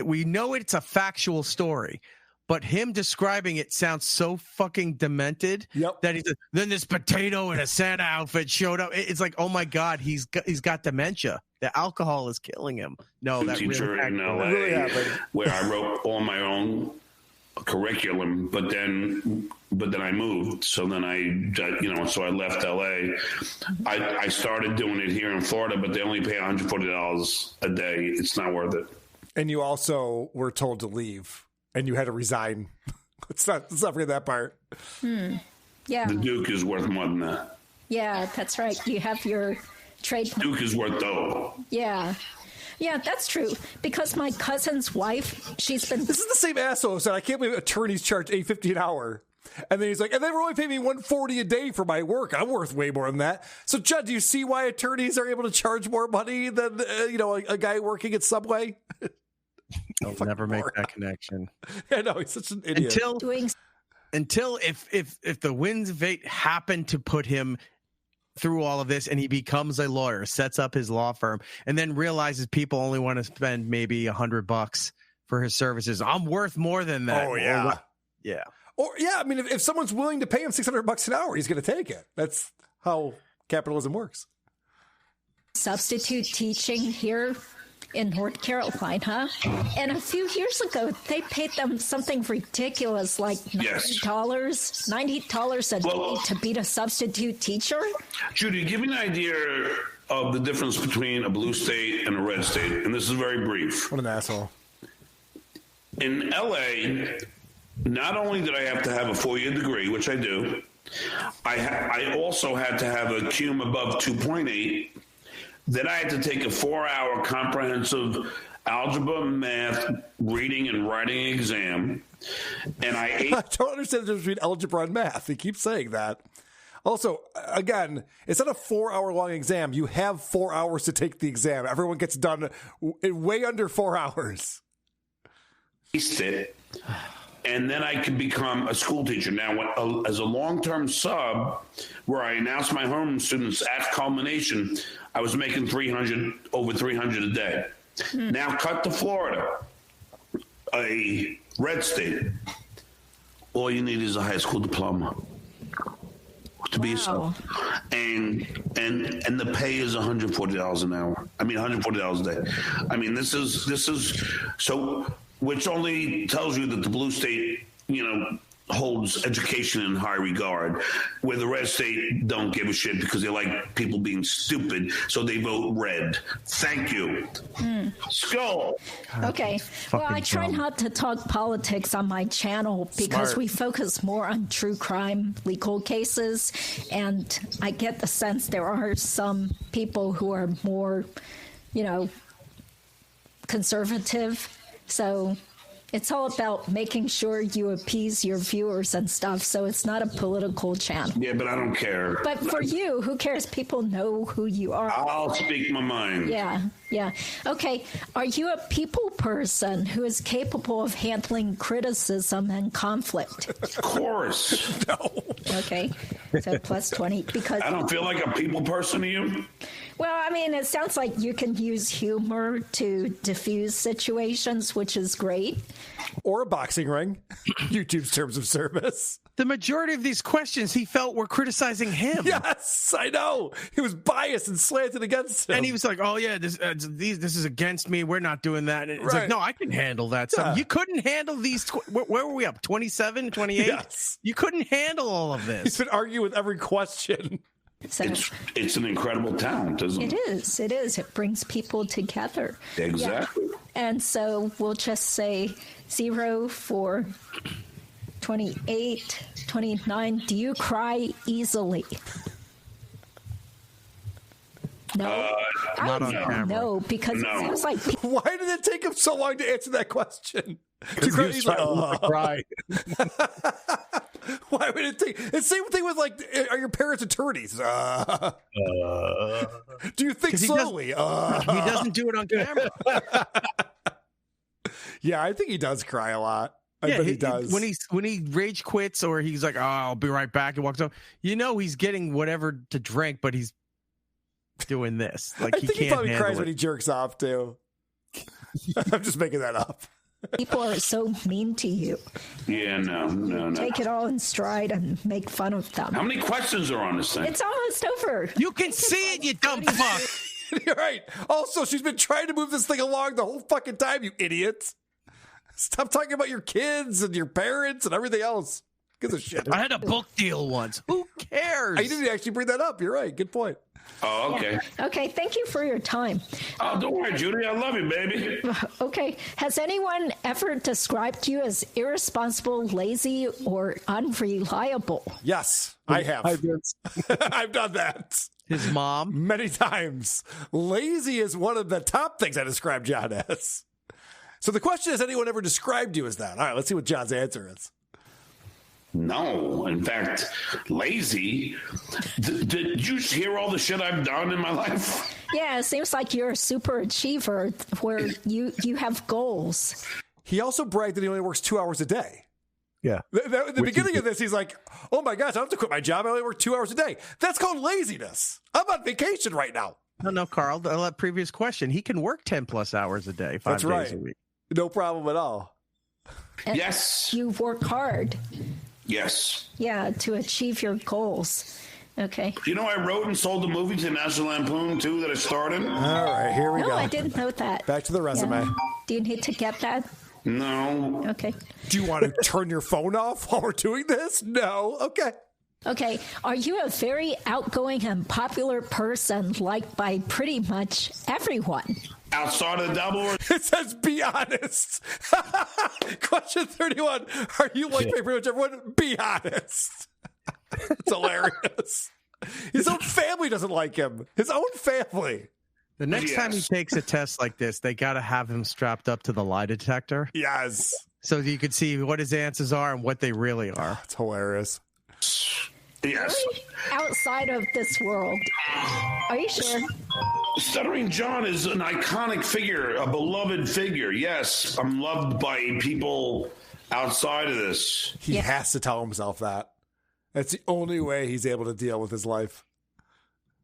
we know it's a factual story, but him describing it sounds so fucking demented that then this potato in a Santa outfit showed up. It's like, oh my God, he's got dementia. The alcohol is killing him. No, that teacher really in LA where I wrote all my own curriculum, but then I moved. So then so I left LA. I started doing it here in Florida, but they only pay $140 a day. It's not worth it. And you also were told to leave, and you had to resign. Let's not forget that part. Yeah. The Duke is worth more than that. Yeah, that's right. You have your trademark. Duke is worth dough. Yeah. Yeah, that's true. Because my cousin's wife, she's been... This is the same asshole who said, I can't believe attorneys charge $850 an hour. And then he's like, and they were only paying me $140 a day for my work. I'm worth way more than that. So, Judd, do you see why attorneys are able to charge more money than, a guy working at Subway? I'll never make that connection. I know, he's such an idiot. Until if the winds of fate happen to put him through all of this and he becomes a lawyer, sets up his law firm, and then realizes people only want to spend maybe $100 for his services. I'm worth more than that. Oh, yeah. Yeah. Or, yeah, I mean, if someone's willing to pay him $600 an hour, he's going to take it. That's how capitalism works. Substitute teaching here in North Carolina, and a few years ago they paid them something ridiculous like $90 a day to be a substitute teacher. Judy, give me an idea of the difference between a blue state and a red state, and this is very brief. What an asshole. In LA, not only did I have to have a 4-year degree, which I do, I also had to have a cum above 2.8. Then I had to take a 4-hour comprehensive algebra, math, reading, and writing exam. And I don't understand the difference between algebra and math. He keeps saying that. Also, again, it's not a 4-hour long exam. You have 4 hours to take the exam. Everyone gets done in way under 4 hours. It. And then I could become a school teacher. Now, as a long-term sub, where I announced my home students at culmination, I was making over 300 a day. Now cut to Florida, a red state. All you need is a high school diploma to be a sub. And the pay is $140 an hour. I mean, $140 a day. I mean, this is so. Which only tells you that the blue state, holds education in high regard, where the red state don't give a shit because they like people being stupid, so they vote red. Thank you. Skull. Okay. Well, I try not to talk politics on my channel because we focus more on true crime legal cases, and I get the sense there are some people who are more, conservative. So it's all about making sure you appease your viewers and stuff. So it's not a political channel. Yeah, but I don't care. But for you, who cares? People know who you are. I'll speak my mind. Yeah. Okay. Are you a people person who is capable of handling criticism and conflict? Of course. No. Okay. So plus 20 because I don't feel like a people person to you. Well, I mean, it sounds like you can use humor to diffuse situations, which is great. Or a boxing ring. YouTube's terms of service. The majority of these questions he felt were criticizing him. Yes, I know. He was biased and slanted against him. And he was like, oh, yeah, this is against me. We're not doing that. And it's like, no, I can handle that. So you couldn't handle these. Where were we up? 27, 28? Yes. You couldn't handle all of this. He's been arguing with every question. So, it's an incredible talent, isn't it? It is. It brings people together. Exactly. Yeah. And so we'll just say 0 for 28, 29. Do you cry easily? No. Not on camera. No, because it seems like Why did it take him so long to answer that question? Because he was trying to cry. Why would it take? The same thing with like, are your parents attorneys? Do you think slowly? He doesn't do it on camera. Yeah, I think he does cry a lot. I bet he does. When he rage quits or he's like, "Oh, I'll be right back," and walks off. You know, he's getting whatever to drink, but he's doing this. Like I think he can't probably handle cries it. when he jerks off too. I'm just making that up. people are so mean to you. Yeah, no. Take it all in stride and make fun of them. How many questions are on this thing? It's almost over. You can see it, you dumb fuck. You're right. Also, she's been trying to move this thing along the whole fucking time, you idiots. Stop talking about your kids and your parents and everything else. Gives a shit. I had a book deal once. Who cares? I didn't actually bring that up. You're right. Good point. Oh, okay. Yeah. Okay, thank you for your time. Oh, don't worry, Judy. I love you, baby. Okay. Has anyone ever described you as irresponsible, lazy, or unreliable? Yes, I have. I've done that. His mom? Many times. Lazy is one of the top things I describe John as. So the question is, anyone ever described you as that? All right, let's see what John's answer is. No, in fact, lazy. Did you hear all the shit I've done in my life? Yeah, it seems like you're a super achiever where you have goals. He also bragged that he only works 2 hours a day. Yeah. At the beginning of this, he's like, oh my gosh, I don't have to quit my job. I only work 2 hours a day. That's called laziness. I'm on vacation right now. No, Carl, that previous question. He can work 10 plus hours a day, 5 days a week. No problem at all. And yes. You work hard. Yes. Yeah, to achieve your goals. Okay. You know, I wrote and sold the movie to National Lampoon, too, that I starred in. All right, here we go. No, I didn't know that. Back to the resume. Yeah. Do you need to get that? No. Okay. Do you want to turn your phone off while we're doing this? No. Okay. Okay. Are you a very outgoing and popular person liked by pretty much everyone? Outside of the double? It says be honest. Question 31. Are you liked by pretty much everyone? Be honest. It's hilarious. His own family doesn't like him. His own family. The next time he takes a test like this, they got to have him strapped up to the lie detector. Yes. So you could see what his answers are and what they really are. It's hilarious. Yes. Outside of this world. Are you sure? Stuttering John is an iconic figure, a beloved figure. Yes, I'm loved by people outside of this. He has to tell himself that. That's the only way he's able to deal with his life.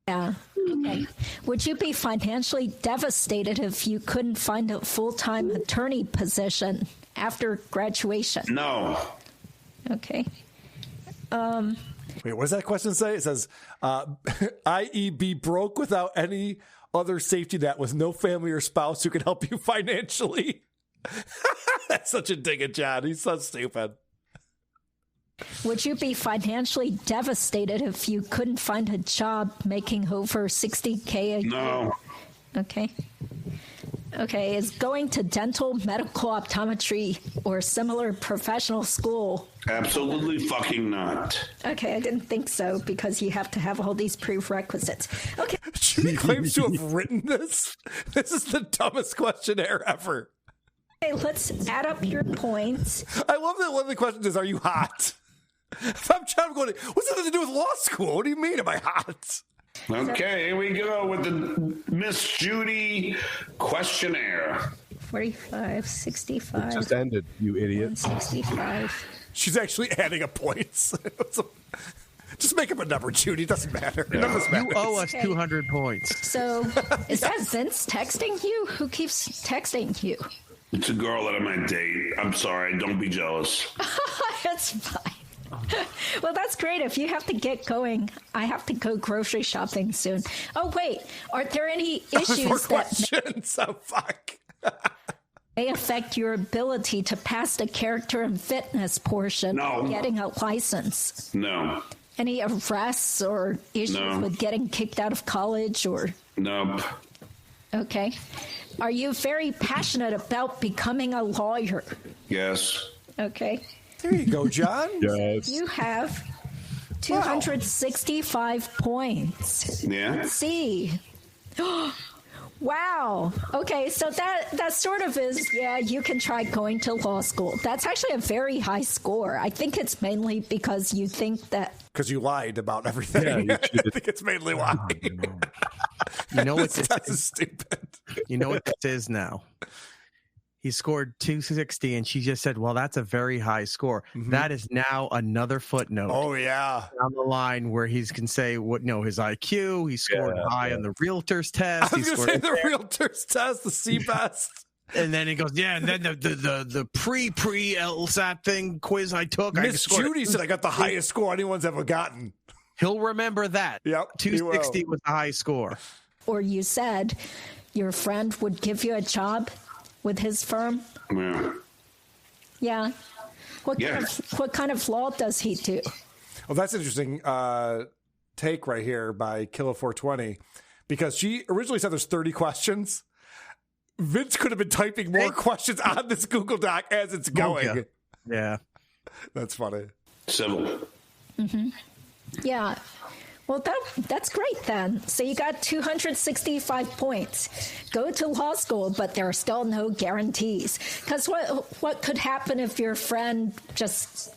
Yeah. Okay. Would you be financially devastated if you couldn't find a full-time attorney position after graduation? No. Okay. Wait, what does that question say? It says, i.e. be broke without any other safety net with no family or spouse who can help you financially. That's such a dig at John. He's so stupid. Would you be financially devastated if you couldn't find a job making over $60K a year? No. Okay. Okay, is going to dental, medical, optometry, or similar professional school? Absolutely fucking not. Okay, I didn't think so because you have to have all these prerequisites. Okay. Judy claims to have written this. This is the dumbest questionnaire ever. Okay, let's add up your points. I love that one of the questions is, are you hot? If I'm John, I'm going, what's that to do with law school? What do you mean, am I hot? Okay, here we go with the Miss Judy questionnaire. 45, 65. It just ended, you idiot. 65. She's actually adding up points. Just make up a number, Judy. It doesn't matter. Numbers matter. You owe us 200 points. So, is that Vince texting you? Who keeps texting you? It's a girl that I might date. I'm sorry. Don't be jealous. That's fine. Well, that's great. If you have to get going, I have to go grocery shopping soon. Oh, wait. Are there any issues may affect your ability to pass the character and fitness portion of getting a license? No. Any arrests or issues with getting kicked out of college or? Nope. Okay. Are you very passionate about becoming a lawyer? Yes. Okay. There you go, John. Yes. You have 265 points. Yeah. Let's see. Wow. Okay, so that sort of is, yeah, you can try going to law school. That's actually a very high score. I think it's mainly because you think that... Because you lied about everything. Yeah, I think it's mainly why. You know what this is stupid. You know what this is now? He scored 260, and she just said, well, that's a very high score. Mm-hmm. That is now another footnote. Oh, yeah. Down the line where he can say, his IQ, he scored high on the realtor's test. I was going to say the realtor's test, the C-best. And then he goes, yeah, and then the pre-LSAT thing quiz I took. Miss Judy said I got the highest score anyone's ever gotten. He'll remember that. Yep. 260 was a high score. Or you said your friend would give you a job with his firm? Yeah. Yeah. What kind of law does he do? Well, that's interesting take right here by Kilo420, because she originally said there's 30 questions. Vince could have been typing more questions on this Google Doc as it's going. Yeah. That's funny. Civil. Mm-hmm. Yeah. Well, that's great then. So you got 265 points. Go to law school, but there are still no guarantees. Because what could happen if your friend just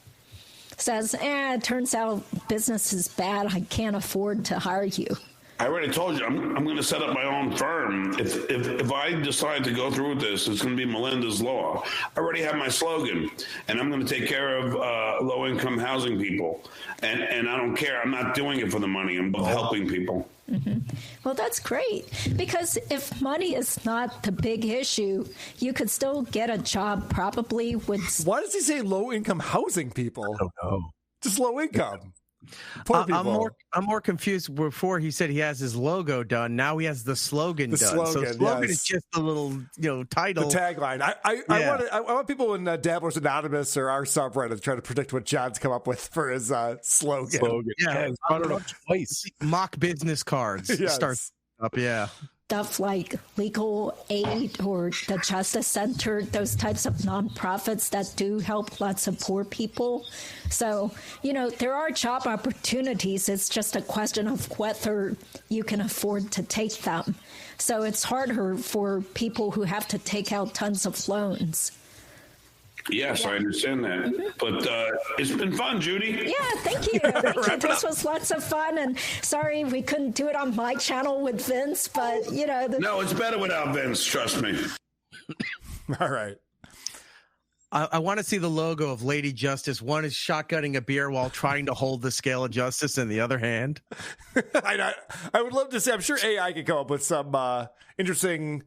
says, it turns out business is bad, I can't afford to hire you? I already told you, I'm going to set up my own firm. If I decide to go through with this, it's going to be Melinda's Law. I already have my slogan, and I'm going to take care of low-income housing people. And I don't care. I'm not doing it for the money. I'm helping people. Mm-hmm. Well, that's great, because if money is not the big issue, you could still get a job probably with... Why does he say low-income housing people? I don't know. Just low income. Poor people. I'm more confused. Before he said he has his logo done. Now he has the slogan done. Slogan, so slogan yes. is just a little, title. The tagline. I want people in Dabblers Anonymous or our subreddit to try to predict what John's come up with for his slogan. Yeah, brought it up twice. Mock business cards. Yes. Start up. Yeah. Stuff like legal aid or the Justice Center, those types of nonprofits that do help lots of poor people. So, there are job opportunities. It's just a question of whether you can afford to take them. So it's harder for people who have to take out tons of loans. Yes, I understand that. Mm-hmm. But it's been fun, Judy. Yeah, thank you. This was lots of fun. And sorry we couldn't do it on my channel with Vince, but, No, it's better without Vince, trust me. All right. I want to see the logo of Lady Justice. One is shotgunning a beer while trying to hold the scale of justice in the other hand. I would love to see. I'm sure AI could come up with some interesting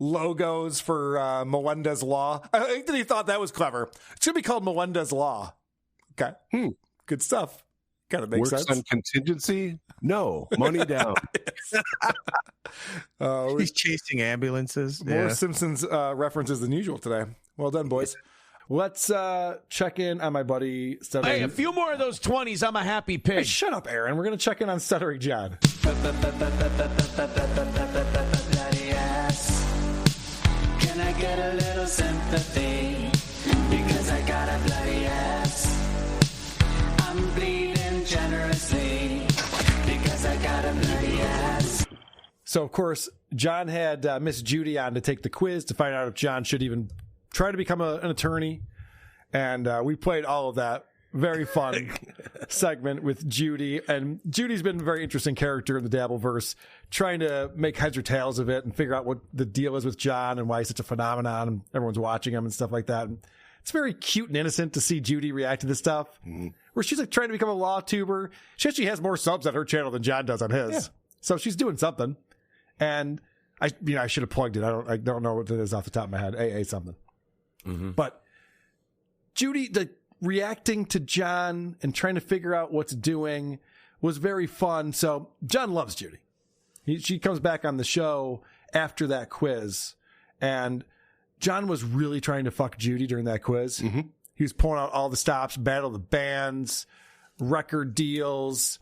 logos for Melinda's Law. I think that he thought that was clever. It's going to be called Melinda's Law. Okay. Good stuff. Kind of makes Works sense. on contingency? No. Money down. He's chasing ambulances. More Simpsons references than usual today. Well done, boys. Let's check in on my buddy Stuttering. Hey, a few more of those 20s, I'm a happy pig. Hey, shut up, Aaron. We're going to check in on Stuttering John. Can I get a little sympathy? Because I got a bloody ass. I'm bleeding generously. Because I got a bloody ass. So, of course, John had Miss Judy on to take the quiz to find out if John should even try to become an attorney. And we played all of that. Very fun segment with Judy. And Judy's been a very interesting character in the Dabbleverse, trying to make heads or tails of it and figure out what the deal is with John and why he's such a phenomenon and everyone's watching him and stuff like that. And it's very cute and innocent to see Judy react to this stuff, where she's like trying to become a law tuber. She actually has more subs on her channel than John does on his. Yeah. So she's doing something. And I should have plugged it. I don't know what it is off the top of my head. AA something. Mm-hmm. But Judy, reacting to John and trying to figure out what's doing was very fun. So John loves Judy. She comes back on the show after that quiz, and John was really trying to fuck Judy during that quiz. Mm-hmm. He was pulling out all the stops, battle the bands, record deals.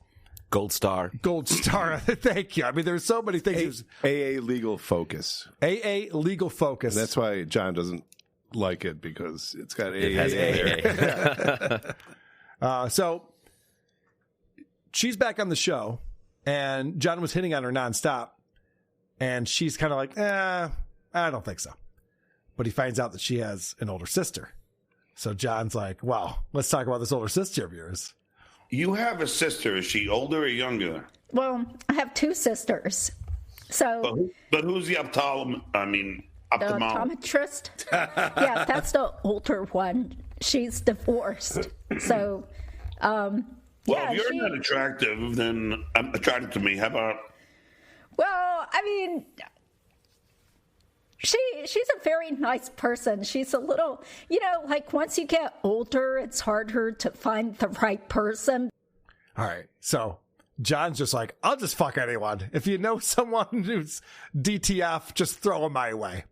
Gold Star. Thank you. I mean, there's so many things. AA Legal Focus. AA Legal Focus. And that's why John doesn't like it because it's got It AA has in there. So she's back on the show, and John was hitting on her nonstop, and she's kind of like, I don't think so. But he finds out that she has an older sister. So John's like, well, let's talk about this older sister of yours. You have a sister. Is she older or younger? Well, I have two sisters. So, but who's the optometrist? Yeah, that's the older one. She's divorced. So, well, if you're not attractive, then I'm attracted to me. How about? Well, I mean, she's a very nice person. She's a little, like once you get older, it's harder to find the right person. All right, so John's just like, I'll just fuck anyone. If you know someone who's DTF, just throw them my way,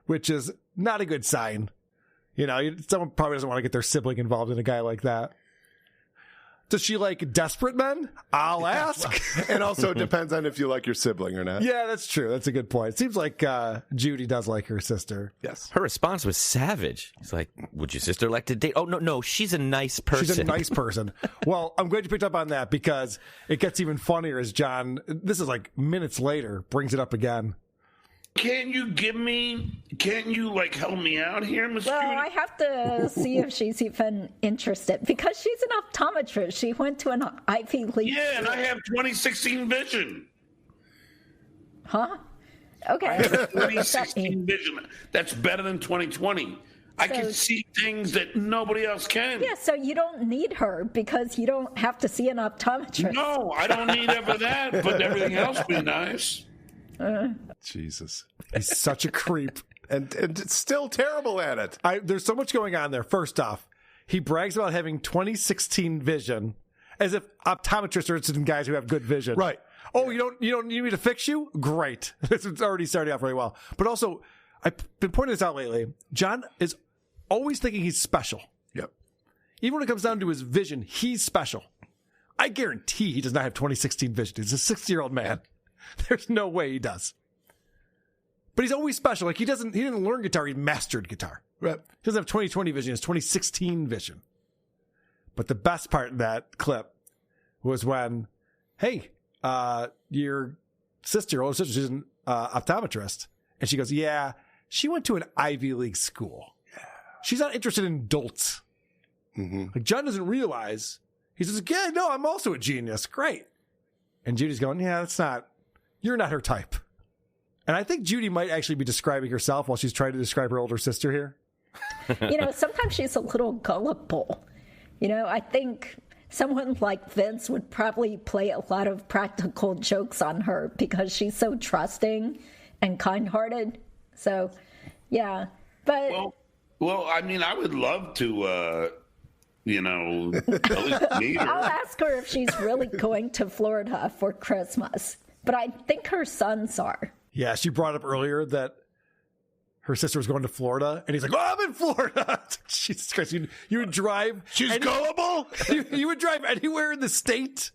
which is not a good sign. Someone probably doesn't want to get their sibling involved in a guy like that. Does she like desperate men? I'll ask. And also it depends on if you like your sibling or not. Yeah, that's true. That's a good point. It seems like Judy does like her sister. Yes. Her response was savage. He's like, would your sister like to date? Oh, no, she's a nice person. She's a nice person. Well, I'm glad you picked up on that because it gets even funnier as John, this is like minutes later, brings it up again. Can't you help me out here, Miss Well, Judy? I have to see if she's even interested because she's an optometrist. She went to an Ivy League. Yeah, and I have 2016 vision. Huh? Okay. I have 2016 vision. That's better than 2020. I can see things that nobody else can. Yeah, so you don't need her because you don't have to see an optometrist. No, I don't need ever that, but everything else be nice. Jesus. He's such a creep. and it's still terrible at it. There's so much going on there. First off, he brags about having 2016 vision as if optometrists are interested in guys who have good vision. Right. Oh, you don't need me to fix you? Great. It's already starting off very well. But also, I've been pointing this out lately. John is always thinking he's special. Yep. Even when it comes down to his vision, he's special. I guarantee he does not have 2016 vision. He's a 60-year-old man. There's no way he does. But he's always special. Like he didn't learn guitar, he mastered guitar. Right. He doesn't have 2020 vision, he has 2016 vision. But the best part of that clip was when, hey, your older sister, she's an optometrist. And she goes, yeah, she went to an Ivy League school. She's not interested in dolts. Mm-hmm. Like John doesn't realize. He says, yeah, no, I'm also a genius. Great. And Judy's going, yeah, you're not her type. And I think Judy might actually be describing herself while she's trying to describe her older sister here. Sometimes she's a little gullible. I think someone like Vince would probably play a lot of practical jokes on her because she's so trusting and kind-hearted. So, yeah. But well, I mean, I would love to, at least meet her. I'll ask her if she's really going to Florida for Christmas. But I think her sons are. Yeah, she brought up earlier that her sister was going to Florida, and he's like, oh, I'm in Florida. Jesus Christ, you would drive. She's gullible? You would drive anywhere in the state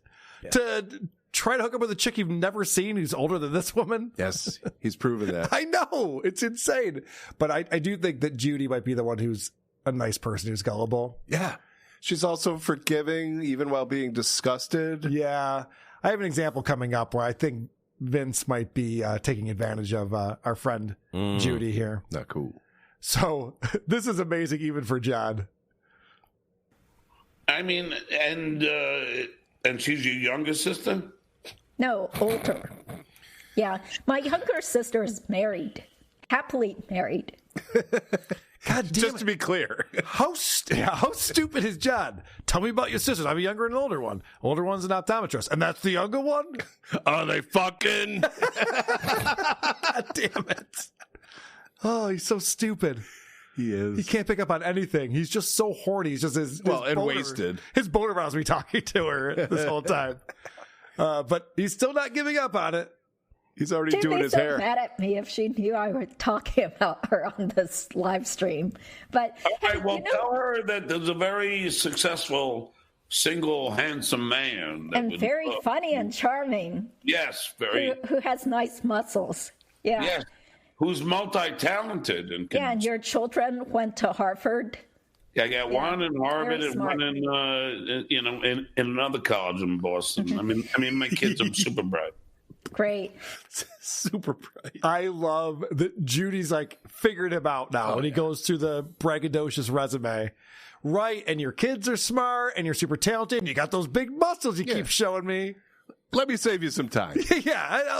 to try to hook up with a chick you've never seen who's older than this woman? Yes, he's proven that. I know. It's insane. But I do think that Judy might be the one who's a nice person who's gullible. Yeah. She's also forgiving, even while being disgusted. Yeah. I have an example coming up where I think Vince might be taking advantage of our friend Judy here. Not cool. So this is amazing even for John. I mean, and she's your younger sister? No, older. Yeah, my younger sister is married, happily married. God damn Just it. to be clear. How stupid is John? Tell me about your sisters. I have a younger and an older one. Older one's an optometrist. And that's the younger one? Are they fucking? God damn it. Oh, he's so stupid. He is. He can't pick up on anything. He's just so horny. He's just his and boner, wasted. His boner aroused me talking to her this whole time. But he's still not giving up on it. He's already She'd doing be his so hair. mad at me if she knew I were talking about her on this live stream. But all right, well, tell her that there's a very successful, single, handsome man. And very funny and charming. Yes, very. Who has nice muscles. Yeah. Yes. who's multi-talented and Yeah, and your children went to Harvard. I got one in Harvard very and smart. one in another college in Boston. I mean, my kids are super bright. Great. Super bright. I love that Judy's like figured him out now when he goes through the braggadocious resume. Right, and your kids are smart, and you're super talented, and you got those big muscles you keep showing me. Let me save you some time.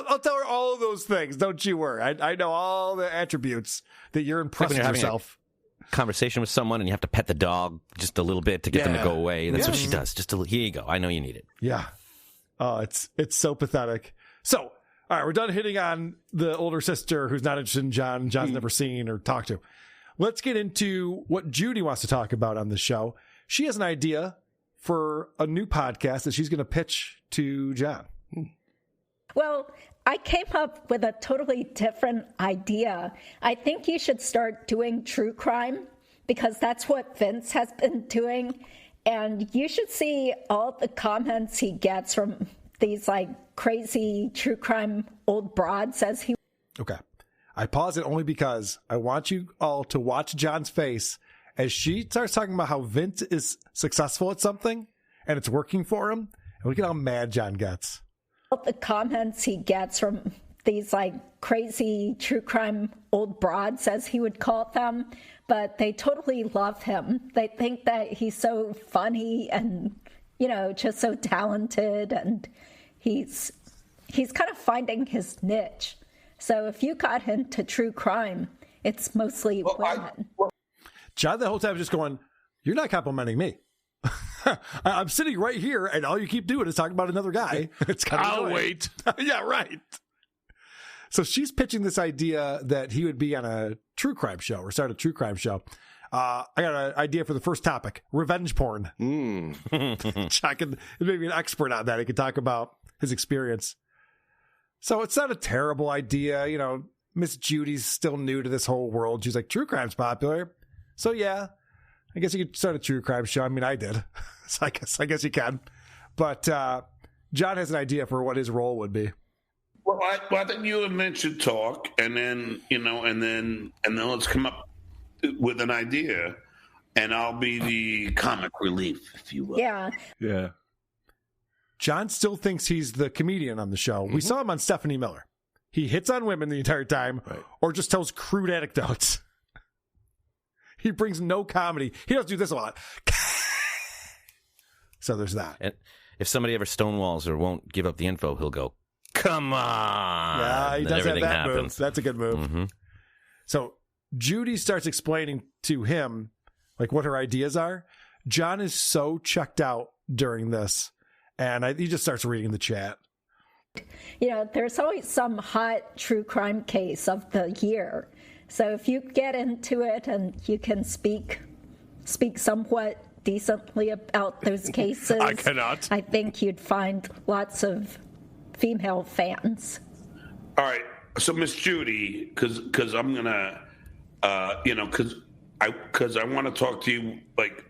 I'll tell her all of those things. Don't you worry. I know all the attributes that you're impressed When with you're having yourself. a conversation with someone and you have to pet the dog just a little bit to get them to go away. That's what she Yeah. does. Just here you go. I know you need it. Yeah. Oh, it's so pathetic. So, all right, we're done hitting on the older sister who's not interested in John. John's never seen or talked to. Let's get into what Judy wants to talk about on this show. She has an idea for a new podcast that she's going to pitch to John. Well, I came up with a totally different idea. I think you should start doing true crime because that's what Vince has been doing. And you should see all the comments he gets from these like crazy true crime old broads as he. Okay. I pause it only because I want you all to watch John's face as she starts talking about how Vince is successful at something and it's working for him. And look at how mad John gets. All the comments he gets from these like crazy true crime old broads, as he would call them, but they totally love him. They think that he's so funny and, you know, just so talented, and he's kind of finding his niche. So if you got into true crime, it's mostly women. John the whole time is just going, you're not complimenting me. I'm sitting right here and all you keep doing is talking about another guy. It's kind of I'll annoying. wait. Yeah, right. So she's pitching this idea that he would be on a true crime show or start a true crime show. I got an idea for the first topic, revenge porn. John can maybe an expert on that. He could talk about his experience. So it's not a terrible idea. You know, Miss Judy's still new to this whole world. She's like, true crime's popular. So yeah, I guess you could start a true crime show. I mean, I did. So I guess you can. But John has an idea for what his role would be. Well, I think you and Mitch should talk, and then and then let's come up with an idea, and I'll be the comic relief, if you will. Yeah. Yeah. John still thinks he's the comedian on the show. We saw him on Stephanie Miller. He hits on women the entire time, or just tells crude anecdotes. He brings no comedy. He doesn't do this a lot. So there's that. And if somebody ever stonewalls or won't give up the info, he'll go, "Come on!" Yeah, he And does have everything that happens. move. That's a good move. Mm-hmm. So Judy starts explaining to him like what her ideas are. John is so checked out during this, and he just starts reading the chat. You know, there's always some hot true crime case of the year. So if you get into it and you can speak somewhat decently about those cases, I cannot. I think you'd find lots of female fans. All right, so Miss Judy, because I'm gonna, because I want to talk to you like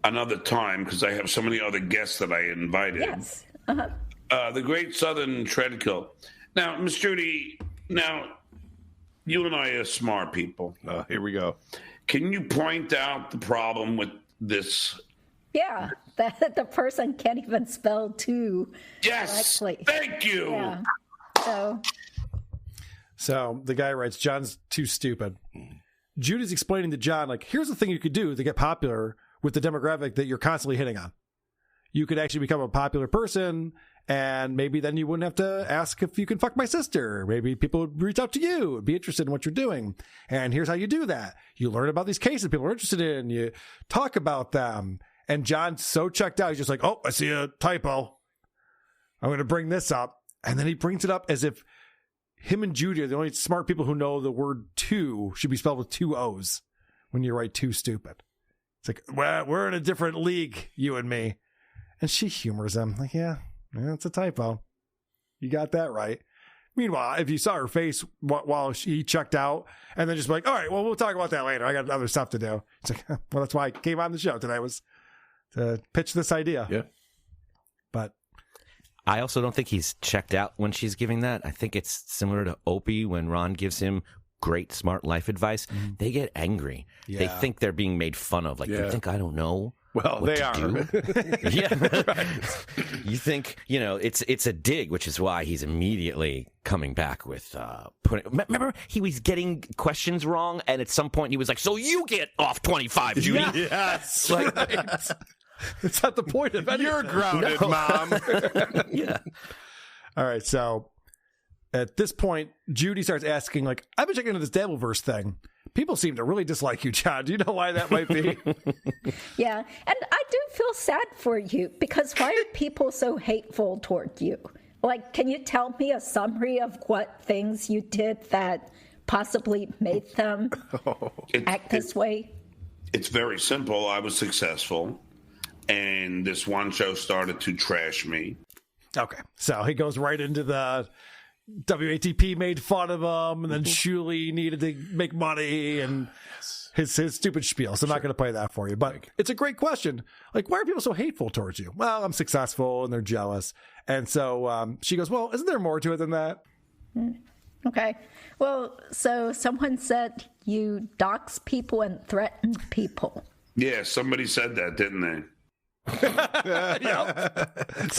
another time because I have so many other guests that I invited. Yes. The Great Southern Treadkill. Now, Miss Judy, you and I are smart people. Here we go. Can you point out the problem with this? Yeah, that the person can't even spell two correctly. Thank you. Yeah. So the guy writes, John's too stupid. Judy's explaining to John, like, here's the thing you could do to get popular with the demographic that you're constantly hitting on. You could actually become a popular person, and maybe then you wouldn't have to ask if you can fuck my sister. Maybe people would reach out to you and be interested in what you're doing. And here's how you do that. You learn about these cases people are interested in. You talk about them. And John's so checked out. He's just like, oh, I see a typo. I'm going to bring this up. And then he brings it up as if him and Judy are the only smart people who know the word two should be spelled with two O's when you write too stupid. It's like, well, we're in a different league, you and me. And she humors him. Like, yeah, it's a typo. You got that right. Meanwhile, if you saw her face while she checked out and then just be like, all right, well, we'll talk about that later. I got other stuff to do. It's like, well, that's why I came on the show today, was to pitch this idea. Yeah. But I also don't think he's checked out when she's giving that. I think it's similar to Opie when Ron gives him great, smart life advice. They get angry. Yeah. They think they're being made fun of. Like, you think I don't know? Well, what they to are. do? Yeah. You think, it's a dig, which is why he's immediately coming back with remember, he was getting questions wrong, and at some point he was like, so you get off 25, Judy. Yeah. Yes. Like, it's not the point of anything. You're grounded, Mom. Yeah. All right, so at this point, Judy starts asking, like, I've been checking into this Dabbleverse thing. People seem to really dislike you, John. Do you know why that might be? Yeah, and I do feel sad for you, because why are people so hateful toward you? Like, can you tell me a summary of what things you did that possibly made them act this way? It's very simple. I was successful, and this one show started to trash me. Okay, so he goes right into the WATP made fun of him, and then Shuli needed to make money, and his stupid spiel. So I'm not going to play that for you, but it's a great question. Like, why are people so hateful towards you? Well, I'm successful, and they're jealous. And so she goes, well, isn't there more to it than that? Okay. Well, so someone said you dox people and threaten people. Yeah, somebody said that, didn't they?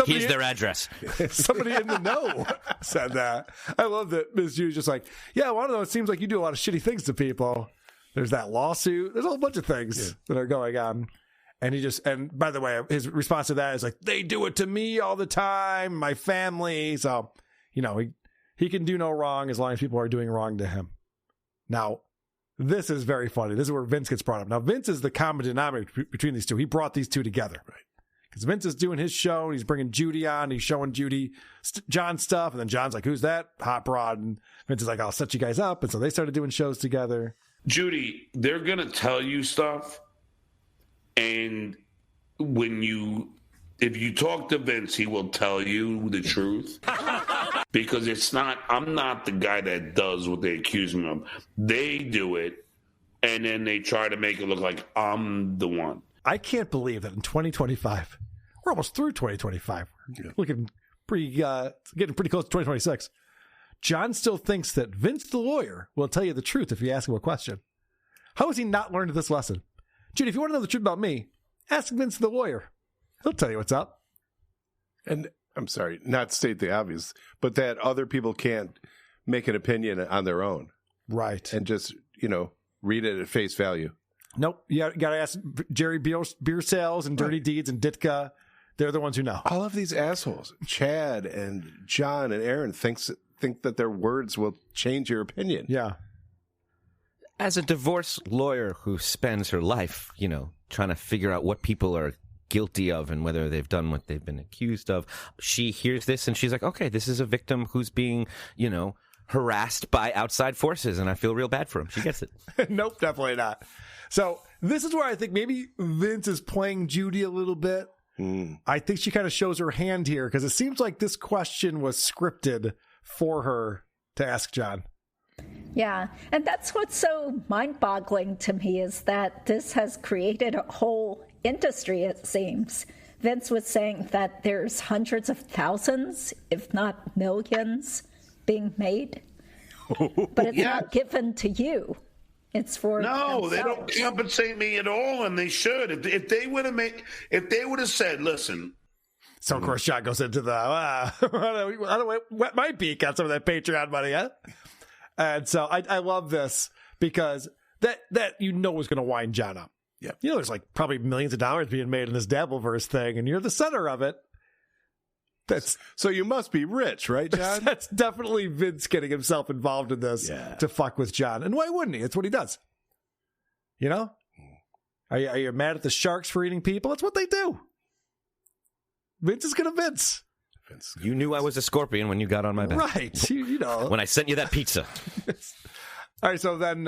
Here's their address. Somebody in the know said that. I love that Ms. Judy's just like, yeah, well, I don't know. It seems like you do a lot of shitty things to people. There's that lawsuit. There's a whole bunch of things that are going on. And by the way, his response to that is like, they do it to me all the time, my family. So, he can do no wrong as long as people are doing wrong to him. Now, this is very funny. This is where Vince gets brought up. Now, Vince is the common denominator between these two. He brought these two together. Right. Because Vince is doing his show, and he's bringing Judy on. He's showing Judy John stuff. And then John's like, who's that hot broad? And Vince is like, I'll set you guys up. And so they started doing shows together. Judy, they're going to tell you stuff. And if you talk to Vince, he will tell you the truth. Because I'm not the guy that does what they accuse me of. They do it, and then they try to make it look like I'm the one. I can't believe that in 2025, we're almost through 2025. We're looking getting pretty close to 2026. John still thinks that Vince the lawyer will tell you the truth if you ask him a question. How has he not learned this lesson? Judy, if you want to know the truth about me, ask Vince the lawyer. He'll tell you what's up. And I'm sorry, not to state the obvious, but that other people can't make an opinion on their own. Right. And just, read it at face value. Nope. You got to ask Jerry Beer Sales and Dirty Deeds and Ditka. They're the ones who know. All of these assholes, Chad and John and Aaron, think that their words will change your opinion. Yeah. As a divorce lawyer who spends her life, trying to figure out what people are guilty of and whether they've done what they've been accused of, she hears this and she's like, okay, this is a victim who's being, harassed by outside forces, and I feel real bad for him. She gets it. Nope, definitely not. So this is where I think maybe Vince is playing Judy a little bit. I think she kind of shows her hand here, because it seems like this question was scripted for her to ask John. Yeah, and that's what's so mind-boggling to me, is that this has created a whole industry, it seems. Vince was saying that there's hundreds of thousands, if not millions, being made. But it's not given to you. It's for No, themselves. they don't compensate me at all, and they should. If they would have said, listen. So of course John goes into the I don't wet my beak on some of that Patreon money, huh? And so I love this, because that is going to wind John up. Yeah, there's like probably millions of dollars being made in this Dabbleverse thing, and you're the center of it. So you must be rich, right, John? That's definitely Vince getting himself involved in this to fuck with John. And why wouldn't he? It's what he does. Are you mad at the sharks for eating people? That's what they do. Vince is going to Vince. You knew I was a scorpion when you got on my back. Right. You know. When I sent you that pizza. All right, so then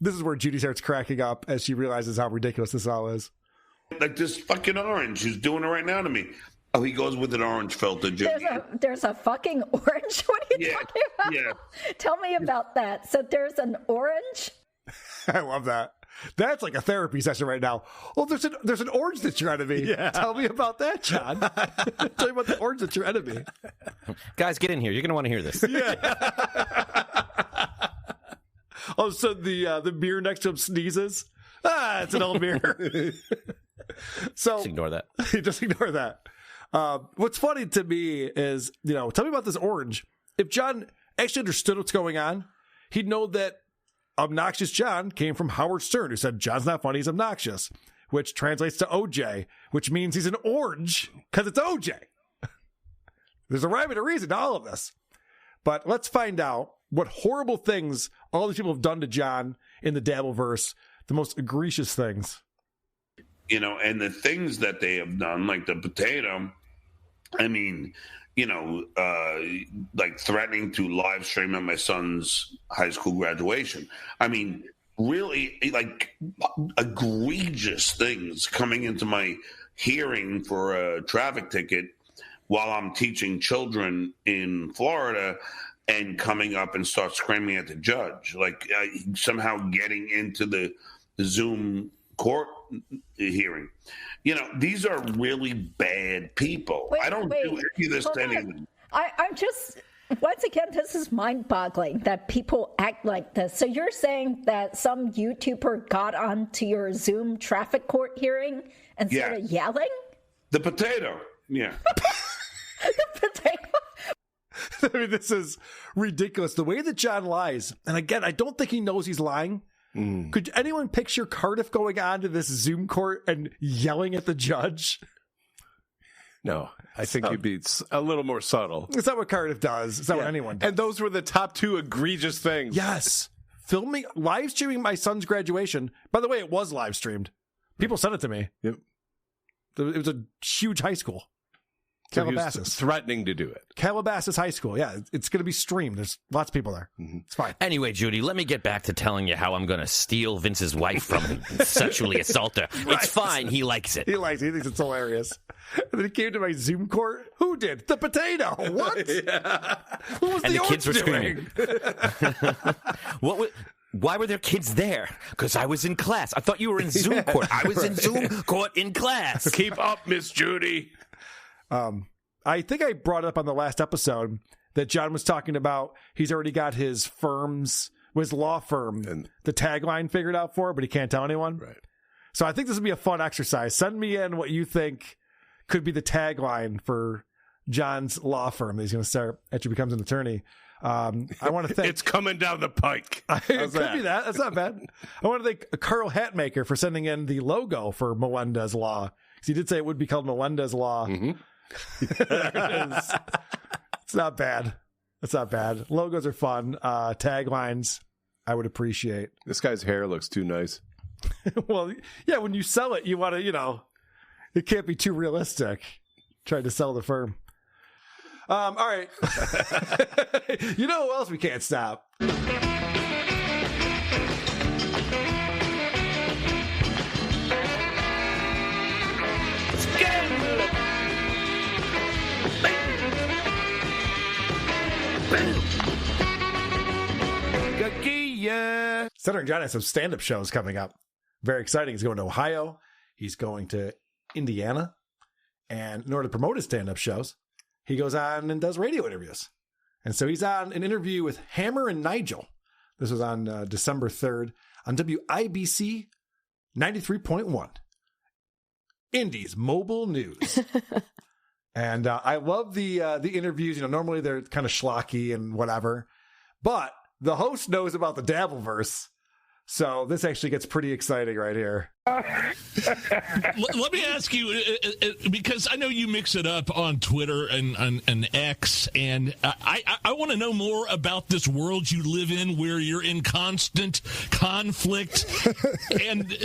this is where Judy starts cracking up as she realizes how ridiculous this all is. Like this fucking orange who's doing it right now to me. Oh, he goes with an orange filter, Judy. There's a fucking orange? What are you talking about? Yeah. Tell me about that. So there's an orange? I love that. That's like a therapy session right now. Well, there's an orange that's your enemy. Yeah. Tell me about that, John. Tell me about the orange that's your enemy. Guys, get in here. You're going to want to hear this. All of a sudden, the mirror next to him sneezes. It's an old mirror. So Just ignore that. Just ignore that. What's funny to me is, tell me about this orange. If John actually understood what's going on, he'd know that obnoxious John came from Howard Stern, who said John's not funny, he's obnoxious, which translates to OJ, which means he's an orange because it's OJ. There's a rhyme and a reason to all of this. But let's find out what horrible things all these people have done to John in the Dabbleverse, the most egregious things. And the things that they have done, like the potato, I mean, like threatening to live stream at my son's high school graduation. I mean, really, like egregious things coming into my hearing for a traffic ticket while I'm teaching children in Florida and coming up and start screaming at the judge, like somehow getting into the Zoom court hearing. These are really bad people. I don't do any of this to anyone. I'm just, once again, this is mind-boggling that people act like this. So you're saying that some YouTuber got onto your Zoom traffic court hearing and started yelling? The potato, yeah. The potato? I mean, this is ridiculous. The way that John lies, and again, I don't think he knows he's lying. Could anyone picture Cardiff going on to this Zoom court and yelling at the judge? No, I think he'd be a little more subtle. It's not what Cardiff does. It's not what anyone does. And those were the top two egregious things. Yes. Live streaming my son's graduation. By the way, it was live streamed. People sent it to me. Yep. It was a huge high school. So Calabasas. he was threatening to do it. Calabasas High School. Yeah, it's going to be streamed. There's lots of people there. It's fine. Anyway, Judy, let me get back to telling you how I'm going to steal Vince's wife from him and sexually assault her. Right. It's fine. He likes it. He likes it. He thinks it's hilarious. And then he came to my Zoom court. Who did? The potato. What? What was And the kids were doing? screaming. Why were there kids there? Because I was in class. I thought you were in Zoom court. I was in Zoom court in class. Keep up, Miss Judy. I think I brought up on the last episode that John was talking about he's already got his law firm, and the tagline figured out for, but he can't tell anyone. Right. So I think this will be a fun exercise. Send me in what you think could be the tagline for John's law firm that he's going to start after he becomes an attorney. I want to thank... It's coming down the pike. It could be that. That's not bad. I want to thank Carl Hatmaker for sending in the logo for Melendez Law. Because he did say it would be called Melendez Law. Mm-hmm. It's not bad. It's not bad. Logos are fun. Taglines, I would appreciate. This guy's hair looks too nice. Well, yeah, when you sell it, you want to, it can't be too realistic. Trying to sell the firm. All right. You know who else we can't stop? Stuttering John has some stand-up shows coming up. Very exciting. He's going to Ohio. He's going to Indiana. And in order to promote his stand-up shows, he goes on and does radio interviews. And so he's on an interview with Hammer and Nigel. This was on December 3rd on WIBC 93.1. Indy's mobile news. And I love the interviews. Normally they're kind of schlocky and whatever. But the host knows about the Dabbleverse. So this actually gets pretty exciting right here. Let me ask you, because I know you mix it up on Twitter and X, and I want to know more about this world you live in where you're in constant conflict and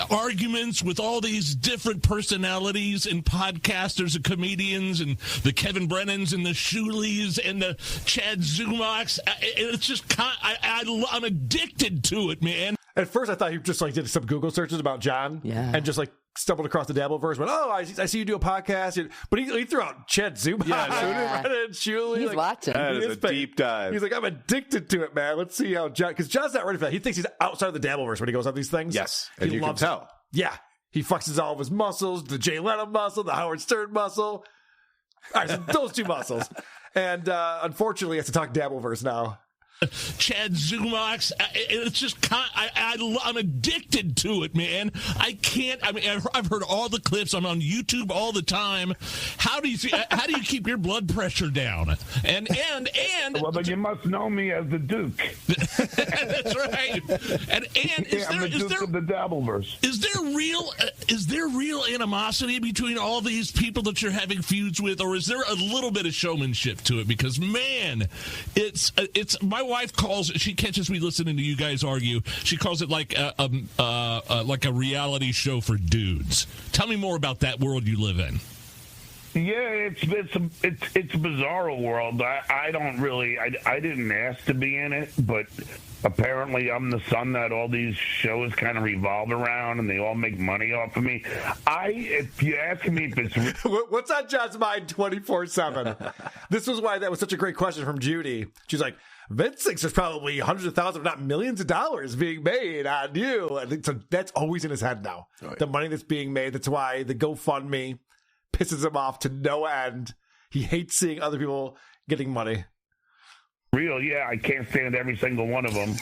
arguments with all these different personalities and podcasters and comedians and the Kevin Brennans and the Shuleys and the Chad Zumachs. It's just, I'm addicted to it, man. At first, I thought he just did some Google searches about John, and just stumbled across the Dabbleverse, went, oh, I see you do a podcast. But he threw out Chad Zuma. Yeah. And Shuli. He's watching. That is a deep dive. He's like, I'm addicted to it, man. Let's see how John, because John's not ready for that. He thinks he's outside of the Dabbleverse when he goes on these things. Yes, he and you can loves tell. it. Yeah. He flexes all of his muscles, the Jay Leno muscle, the Howard Stern muscle. All right, so those two muscles. And unfortunately, he has to talk Dabbleverse now. Chad Zumox, it's just I'm addicted to it, man. I can't. I mean, I've heard all the clips. I'm on YouTube all the time. How do you keep your blood pressure down? And well, but you must know me as the Duke. That's right. And I'm the Duke of the Dabbleverse. Is there real animosity between all these people that you're having feuds with, or is there a little bit of showmanship to it? Because man, it's my wife she catches me listening to you guys argue. She calls it like a reality show for dudes. Tell me more about that world you live in. Yeah, it's a bizarre world. I don't really. I didn't ask to be in it, but apparently I'm the son that all these shows kind of revolve around, and they all make money off of me. If you ask me if it's what's on John's mind 24/7. This was why that was such a great question from Judy. She's like, Vince thinks there's probably hundreds of thousands, if not millions of dollars being made on you. I think so. That's always in his head now. Oh, yeah. The money that's being made. That's why the GoFundMe pisses him off to no end. He hates seeing other people getting money. Real, yeah, I can't stand every single one of them.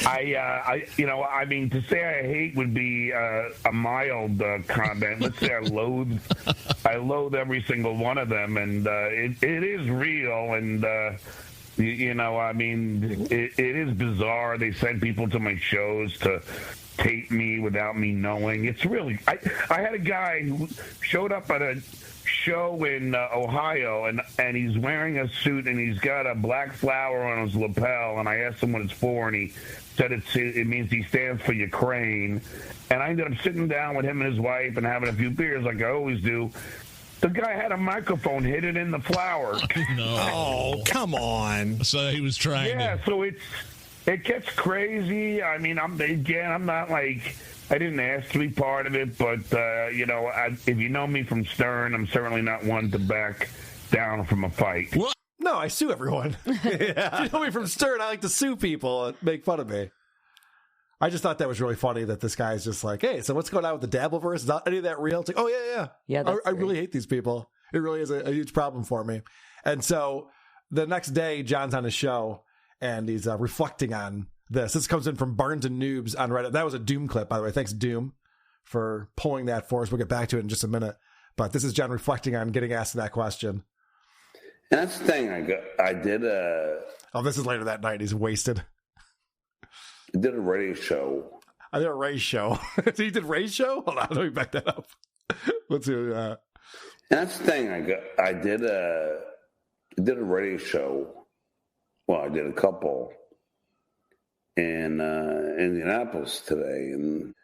I mean, to say I hate would be a mild comment. Let's say I loathe every single one of them, and it is real, and I mean, it is bizarre. They send people to my shows to tape me without me knowing. It's really. I had a guy who showed up at a show in Ohio, and he's wearing a suit, and he's got a black flower on his lapel, and I asked him what it's for, and he said it means he stands for Ukraine. And I ended up sitting down with him and his wife and having a few beers like I always do. The guy had a microphone hidden in the flower. No. Oh, come on. So he was trying to... so it gets crazy. I mean, I'm not like... I didn't ask to be part of it, but, if you know me from Stern, I'm certainly not one to back down from a fight. What? No, I sue everyone. If you know me from Stern, I like to sue people and make fun of me. I just thought that was really funny that this guy's just like, hey, so what's going on with the Dabbleverse? Is not any of that real? It's like, oh, yeah. Yeah, I really hate these people. It really is a huge problem for me. And so the next day, John's on his show, and he's reflecting on this. This comes in from Barnes and Noobs on Reddit. That was a Doom clip, by the way. Thanks, Doom, for pulling that for us. We'll get back to it in just a minute. But this is John reflecting on getting asked that question. And that's the thing. I did Oh, this is later that night. He's wasted. I did a radio show. I did a Ray show. So you did Ray's show? Hold on, let me back that up. Let's do that. And that's the thing. I did a radio show. Well, I did a couple in Indianapolis today, and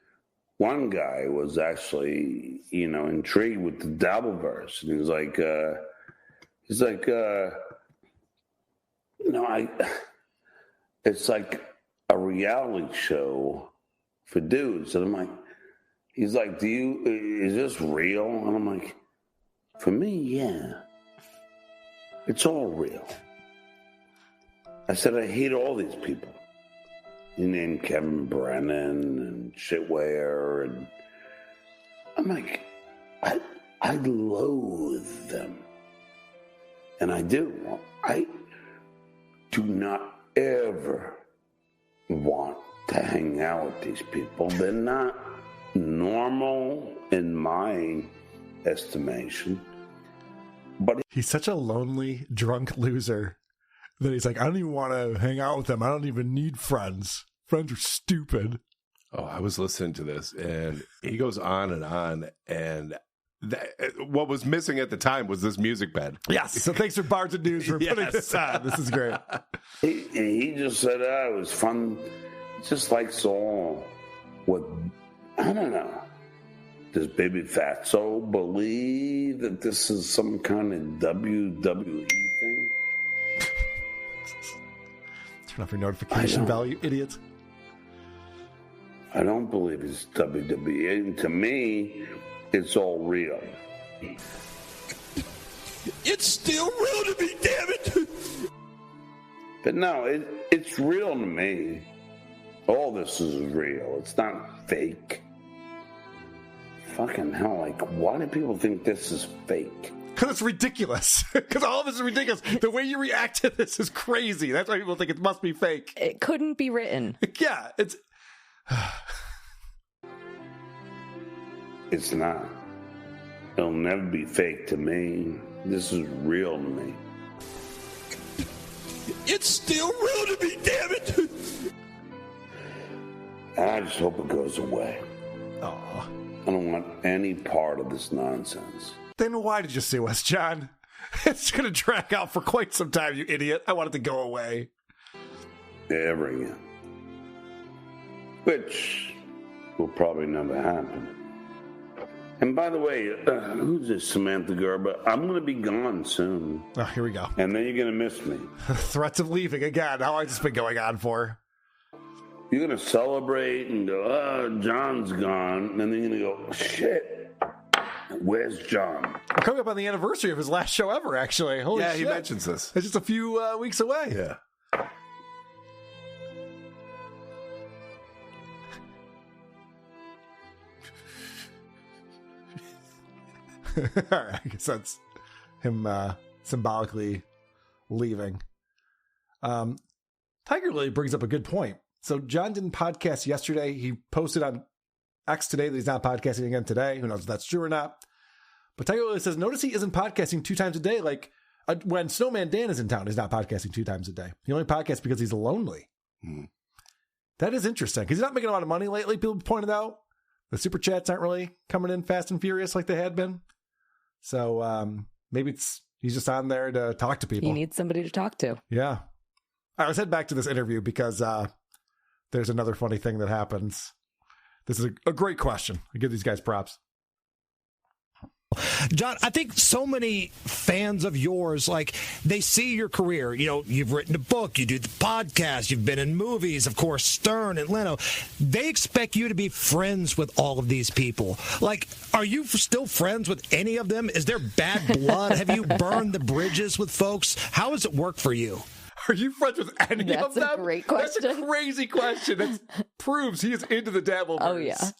one guy was actually, intrigued with the Dabbleverse, and he was like, it's like a reality show for dudes, and I'm like, he's like, is this real? And I'm like, for me, yeah, it's all real. I said, I hate all these people. He named Kevin Brennan and Shitware, and I'm like, I loathe them. And I do. I do not ever want to hang out with these people. They're not normal in my estimation. But he's such a lonely, drunk loser that he's like, I don't even want to hang out with them. I don't even need friends. Friends are stupid. Oh, I was listening to this, and he goes on, and what was missing at the time was this music bed. Yes. So thanks for Barnes and News for putting this on. This is great. He just said, it was fun. Just like all what, I don't know. Does Baby Fatso believe that this is some kind of WWE thing? Turn off your notification value, idiot. I don't believe it's WWE. And to me, it's all real. It's still real to me, damn it! But no, it's real to me. All this is real. It's not fake. Fucking hell, like, why do people think this is fake? Because it's ridiculous. Because all of this is ridiculous. The way you react to this is crazy. That's why people think it must be fake. It couldn't be written. Yeah, it's... It's not. It'll never be fake to me. This is real to me. It's still real to me, damn it! I just hope it goes away. Aw. I don't want any part of this nonsense. Then why did you sue us, John? It's going to drag out for quite some time, you idiot. I want it to go away. Ever again. Which will probably never happen. And by the way, who's this Samantha Gerber? I'm going to be gone soon. Oh, here we go. And then you're going to miss me. Threats of leaving again. How long has this been going on for? You're going to celebrate and go, oh, John's gone. And then you're going to go, shit, where's John? We're coming up on the anniversary of his last show ever, actually. Holy shit. He mentions this. It's just a few weeks away. Yeah. All right, I guess that's him symbolically leaving. Tiger Lily brings up a good point. So John didn't podcast yesterday. He posted on X today that he's not podcasting again today. Who knows if that's true or not. But Tiger Lily says, notice he isn't podcasting 2 times a day. Like when Snowman Dan is in town, he's not podcasting 2 times a day. He only podcasts because he's lonely. That is interesting because he's not making a lot of money lately. People pointed out the super chats aren't really coming in fast and furious like they had been. So maybe he's just on there to talk to people. He needs somebody to talk to. Yeah. All right, let's head back to this interview because there's another funny thing that happens. This is a great question. I give these guys props. John, I think so many fans of yours, like, they see your career. You know, you've written a book, you do the podcast, you've been in movies, of course, Stern and Leno. They expect you to be friends with all of these people. Like, are you still friends with any of them? Is there bad blood? Have you burned the bridges with folks? How does it work for you? Are you friends with any of them? That's a great question. That's a crazy question. That proves he is into the Dabbleverse. Oh, yeah.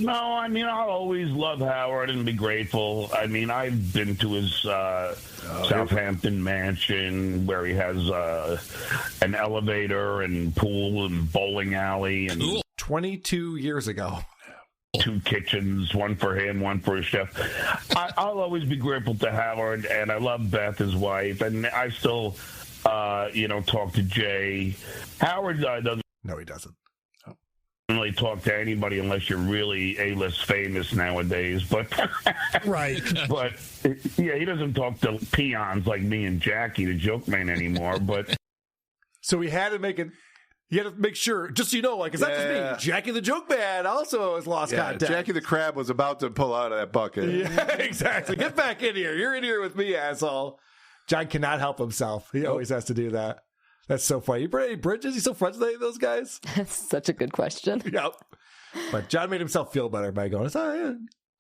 No, I mean, I'll always love Howard and be grateful. I mean, I've been to his Southampton mansion where he has an elevator and pool and bowling alley. And 22 years ago. 2 kitchens, one for him, one for his chef. I'll always be grateful to Howard, and I love Beth, his wife, and I still, talk to Jay. Howard doesn't. No, he doesn't. Really talk to anybody unless you're really A-list famous nowadays, but right. But yeah, he doesn't talk to peons like me and Jackie, the joke man, anymore. But so he had to make it. You had to make sure, just so you know, like, it's not just me. Jackie the joke man also has lost contact. Jackie the crab was about to pull out of that bucket. Yeah, exactly. Get back in here. You're in here with me, asshole. John cannot help himself. He always has to do that. That's so funny. You any bridges? You still friends with any of those guys? That's such a good question. Yep. But John made himself feel better by going, oh, yeah,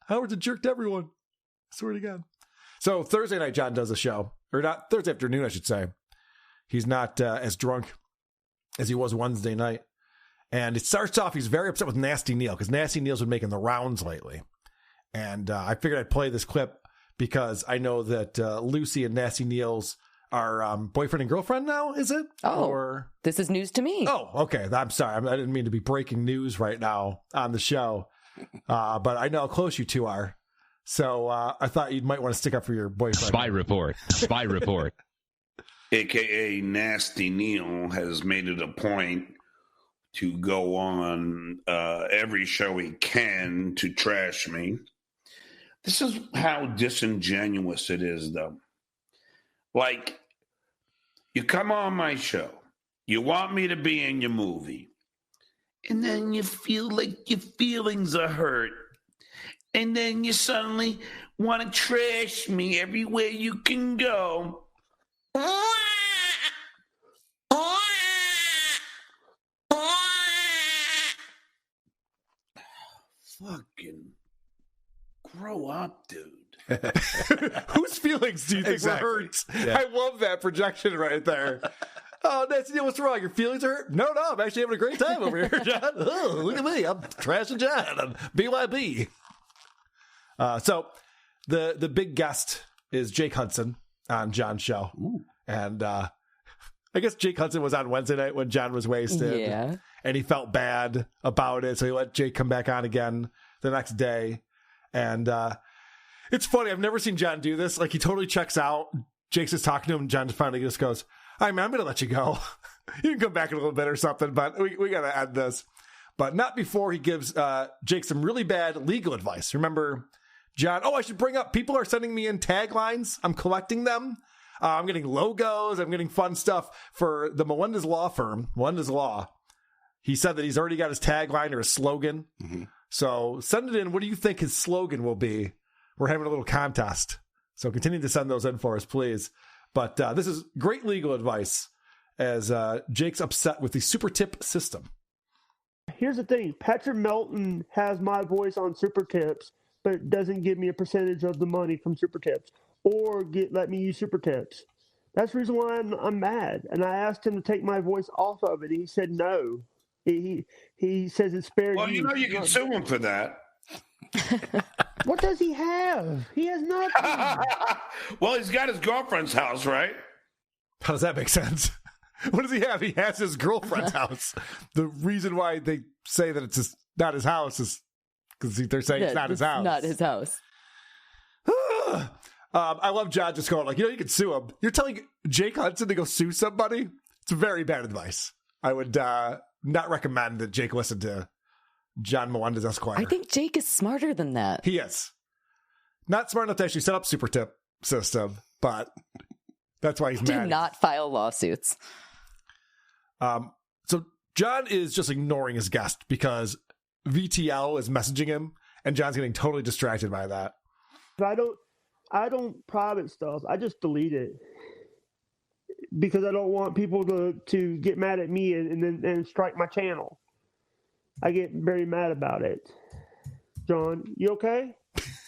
Howard's a jerk to everyone. I swear to God. So Thursday night, John does a show. Or not, Thursday afternoon, I should say. He's not as drunk as he was Wednesday night. And it starts off, he's very upset with Nasty Neil, because Nasty Neil's been making the rounds lately. And I figured I'd play this clip because I know that Lucy and Nasty Neil's are boyfriend and girlfriend now, is it? Oh, or this is news to me. Oh, okay. I'm sorry. I didn't mean to be breaking news right now on the show. But I know how close you two are. So I thought you might want to stick up for your boyfriend. Spy report. Spy report. AKA Nasty Neil has made it a point to go on every show he can to trash me. This is how disingenuous it is, though. Like, you come on my show, you want me to be in your movie, and then you feel like your feelings are hurt, and then you suddenly want to trash me everywhere you can go. fucking grow up, dude. Whose feelings do you think Exactly. were hurt? Yeah. I love that projection right there. Oh, Nancy, what's wrong? Your feelings are hurt? No, I'm actually having a great time over here, John. Oh, look at me. I'm trashing John on BYB. So the big guest is Jake Hudson on John's show. Ooh. And I guess Jake Hudson was on Wednesday night when John was wasted. Yeah. And he felt bad about it, so he let Jake come back on again the next day. And it's funny. I've never seen John do this. Like, he totally checks out. Jake's just talking to him, and John finally just goes, all right, man, I'm going to let you go. You can come back in a little bit or something, but we got to add this. But not before he gives Jake some really bad legal advice. Remember, John, I should bring up, people are sending me in taglines. I'm collecting them. I'm getting logos. I'm getting fun stuff for the Melendez Law firm, Melendez Law. He said that he's already got his tagline or his slogan. Mm-hmm. So send it in. What do you think his slogan will be? We're having a little contest. So continue to send those in for us, please. But this is great legal advice as Jake's upset with the super tip system. Here's the thing. Patrick Melton has my voice on super tips, but it doesn't give me a percentage of the money from super tips or let me use super tips. That's the reason why I'm mad. And I asked him to take my voice off of it. And he said no. He says it's fair use. Well, you know you can sue him for that. What does he have? He has nothing. Well, he's got his girlfriend's house, right? How does that make sense? What does he have? He has his girlfriend's house. The reason why they say that it's not his house is because they're saying it's not his house. Not his house. I love John just going like, you can sue him. You're telling Jake Hudson to go sue somebody? It's very bad advice. I would not recommend that Jake listen to John Melendez Esquire. I think Jake is smarter than that. He is. Not smart enough to actually set up super tip system, but that's why he's mad. Do not file lawsuits. So John is just ignoring his guest because VTL is messaging him, and John's getting totally distracted by that. I don't private stuff. I just delete it because I don't want people to get mad at me and strike my channel. I get very mad about it. John, you okay?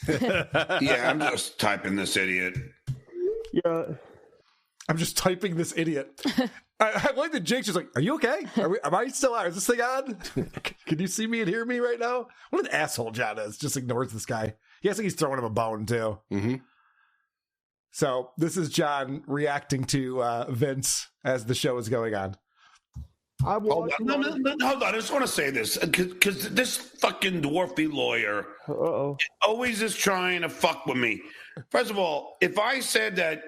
Yeah, I'm just typing this idiot. Yeah. I'm just typing this idiot. I like that Jake's just like, are you okay? Am I still out? Is this thing on? Can you see me and hear me right now? What an asshole John is. Just ignores this guy. He has he's throwing him a bone too. Mm-hmm. So this is John reacting to Vince as the show is going on. Hold on. I just want to say this because this fucking dwarfy lawyer always is trying to fuck with me. First of all, if I said that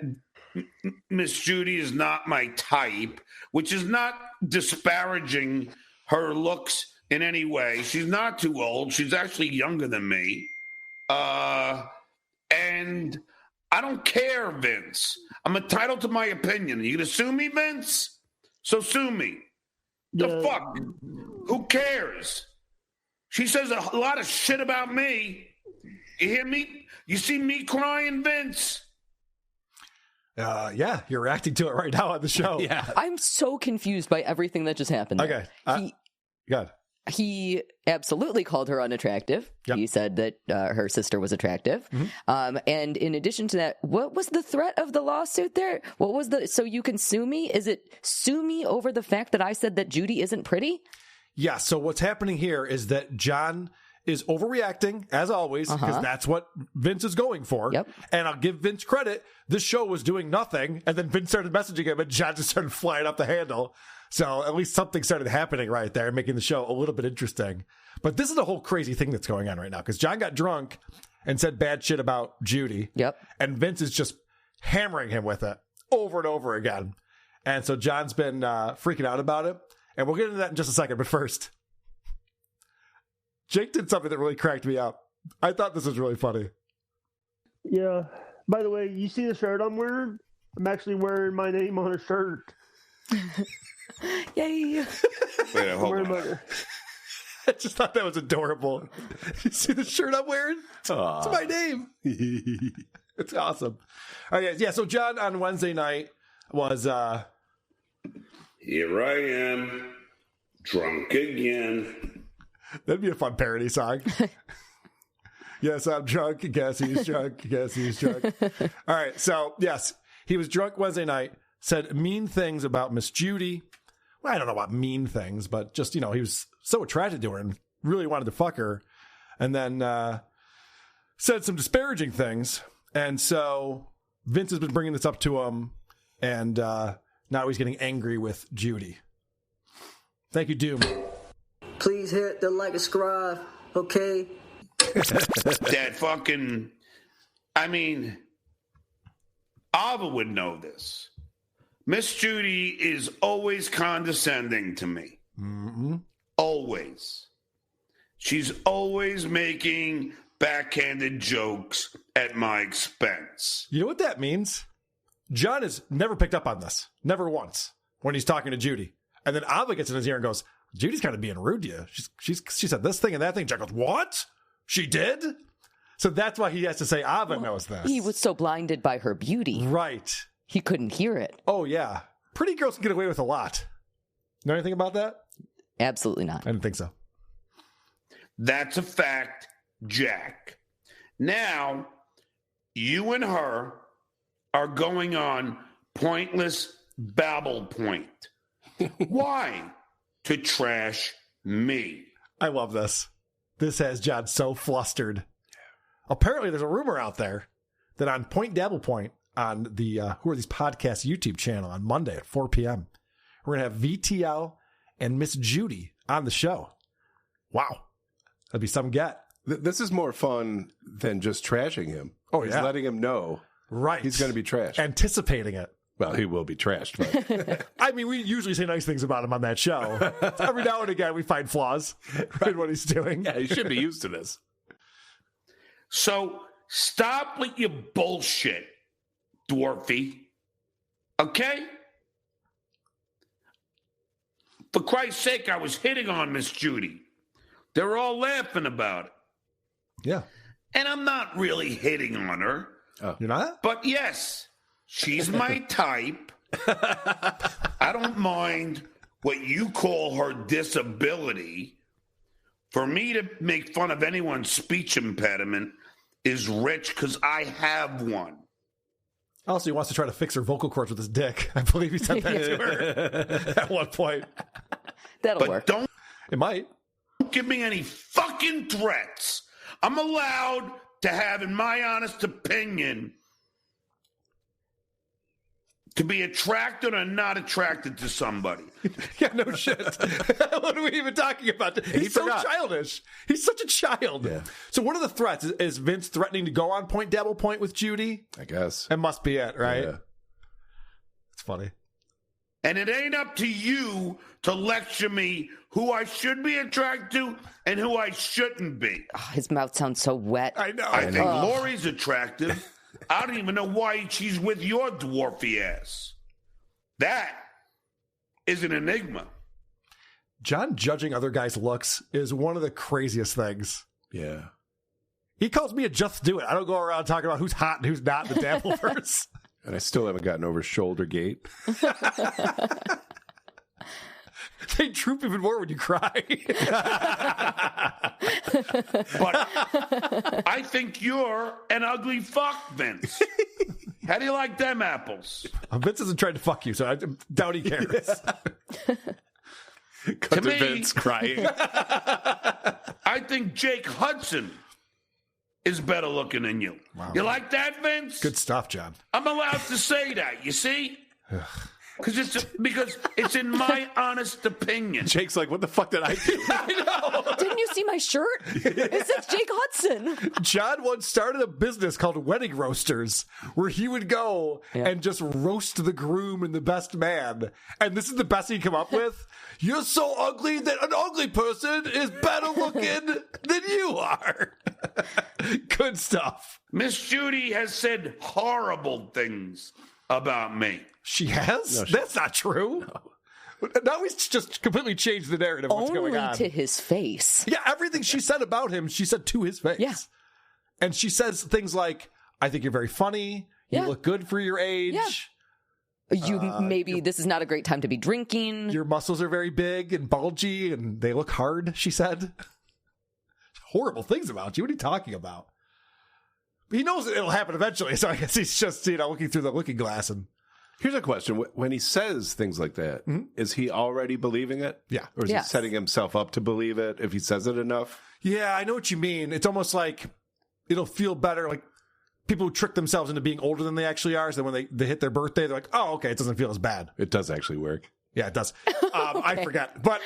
Miss Judy is not my type, which is not disparaging her looks in any way, she's not too old. She's actually younger than me. And I don't care, Vince. I'm entitled to my opinion. You gonna sue me, Vince? So sue me. The fuck? Who cares? She says a lot of shit about me. You hear me? You see me crying, Vince? Yeah, you're reacting to it right now on the show. Yeah. I'm so confused by everything that just happened. Okay. He absolutely called her unattractive. Yep. He said that her sister was attractive. Mm-hmm. And in addition to that, what was the threat of the lawsuit there? What was so you can sue me? Is it sue me over the fact that I said that Judy isn't pretty? Yeah. So what's happening here is that John is overreacting, as always, because that's what Vince is going for. Yep. And I'll give Vince credit. This show was doing nothing, and then Vince started messaging him, and John just started flying up the handle. So at least something started happening right there, making the show a little bit interesting. But this is a whole crazy thing that's going on right now, because John got drunk and said bad shit about Judy. Yep. And Vince is just hammering him with it over and over again. And so John's been freaking out about it. And we'll get into that in just a second. But first, Jake did something that really cracked me up. I thought this was really funny. Yeah. By the way, you see the shirt I'm wearing? I'm actually wearing my name on a shirt. Yay. Wait, hold on. I just thought that was adorable. You see the shirt I'm wearing? Aww. It's my name. It's awesome. All right, yeah, so John on Wednesday night was... Here I am, drunk again. That'd be a fun parody song. Yes, I'm drunk. Guess he's drunk. Guess he's drunk. All right. So, yes, he was drunk Wednesday night, said mean things about Miss Judy. Well, I don't know about mean things, but just, he was so attracted to her and really wanted to fuck her. And then said some disparaging things. And so Vince has been bringing this up to him. And now he's getting angry with Judy. Thank you, Doom. Please hit the like and subscribe, okay? That fucking, Ava would know this. Miss Judy is always condescending to me. Mm-hmm. Always. She's always making backhanded jokes at my expense. You know what that means? John has never picked up on this. Never once when he's talking to Judy. And then Ava gets in his ear and goes, Judy's kind of being rude to you. She said this thing and that thing. John goes, what? She did? So that's why he has to say Ava knows this. He was so blinded by her beauty. Right. He couldn't hear it. Oh, yeah. Pretty girls can get away with a lot. Know anything about that? Absolutely not. I didn't think so. That's a fact, Jack. Now, you and her are going on pointless babble point. Why? To trash me. I love this. This has John so flustered. Apparently, there's a rumor out there that on Point Dabble Point on the Who Are These Podcasts YouTube channel on Monday at 4 p.m., we're going to have VTL and Miss Judy on the show. Wow. That'd be some get. This is more fun than just trashing him. Oh, He's yeah. letting him know. Right. He's going to be trashed. Anticipating it. Well, he will be trashed. But I mean, we usually say nice things about him on that show. Every now and again, we find flaws in what he's doing. Yeah, he should be used to this. So stop with your bullshit, Dwarfy. Okay? For Christ's sake, I was hitting on Miss Judy. They were all laughing about it. Yeah. And I'm not really hitting on her. Oh. You're not? But yes, she's my type. I don't mind what you call her disability. For me to make fun of anyone's speech impediment is rich because I have one. Also, he wants to try to fix her vocal cords with his dick. I believe he said that to her at one point. That'll work. Don't. It might. Don't give me any fucking threats. I'm allowed to have, in my honest opinion, to be attracted or not attracted to somebody. Yeah, no shit. What are we even talking about? He's so childish. He's such a child. Yeah. So one of the threats is Vince threatening to go on Point Dabble Point with Judy? I guess. That must be it, right? Yeah. It's funny. And it ain't up to you to lecture me who I should be attracted to and who I shouldn't be. Oh, his mouth sounds so wet. I know. I think Lori's attractive. I don't even know why she's with your dwarfy ass. That is an enigma. John judging other guys' looks is one of the craziest things. Yeah. He calls me a just do it. I don't go around talking about who's hot and who's not in the Dabbleverse. And I still haven't gotten over shoulder gate. They droop even more when you cry. But I think you're an ugly fuck, Vince. How do you like them apples? Vince isn't trying to fuck you, so I doubt he cares. To me, Vince crying. I think Jake Hudson is better looking than you. Wow. You like that, Vince? Good stuff, John. I'm allowed to say that, you see? Because it's in my honest opinion. Jake's like, what the fuck did I do? I know. Didn't you see my shirt? It says Jake Hudson. John once started a business called Wedding Roasters, where he would go and just roast the groom and the best man. And this is the best he come up with. You're so ugly that an ugly person is better looking than you are. Good stuff. Miss Judy has said horrible things about me. She has? No, that's not true. No. Now he's just completely changed the narrative of what's going on. Only to his face. Yeah, everything she said about him, she said to his face. Yeah. And she says things like, I think you're very funny. You look good for your age. Yeah. Maybe this is not a great time to be drinking. Your muscles are very big and bulgy and they look hard, she said. horrible things about you. What are you talking about? He knows it'll happen eventually, so I guess he's just, looking through the looking glass. And here's a question. When he says things like that, is he already believing it? Yeah. Or is he setting himself up to believe it if he says it enough? Yeah, I know what you mean. It's almost like it'll feel better, like people who trick themselves into being older than they actually are, so then when they hit their birthday, they're like, oh, okay, it doesn't feel as bad. It does actually work. Yeah, it does. I forget. But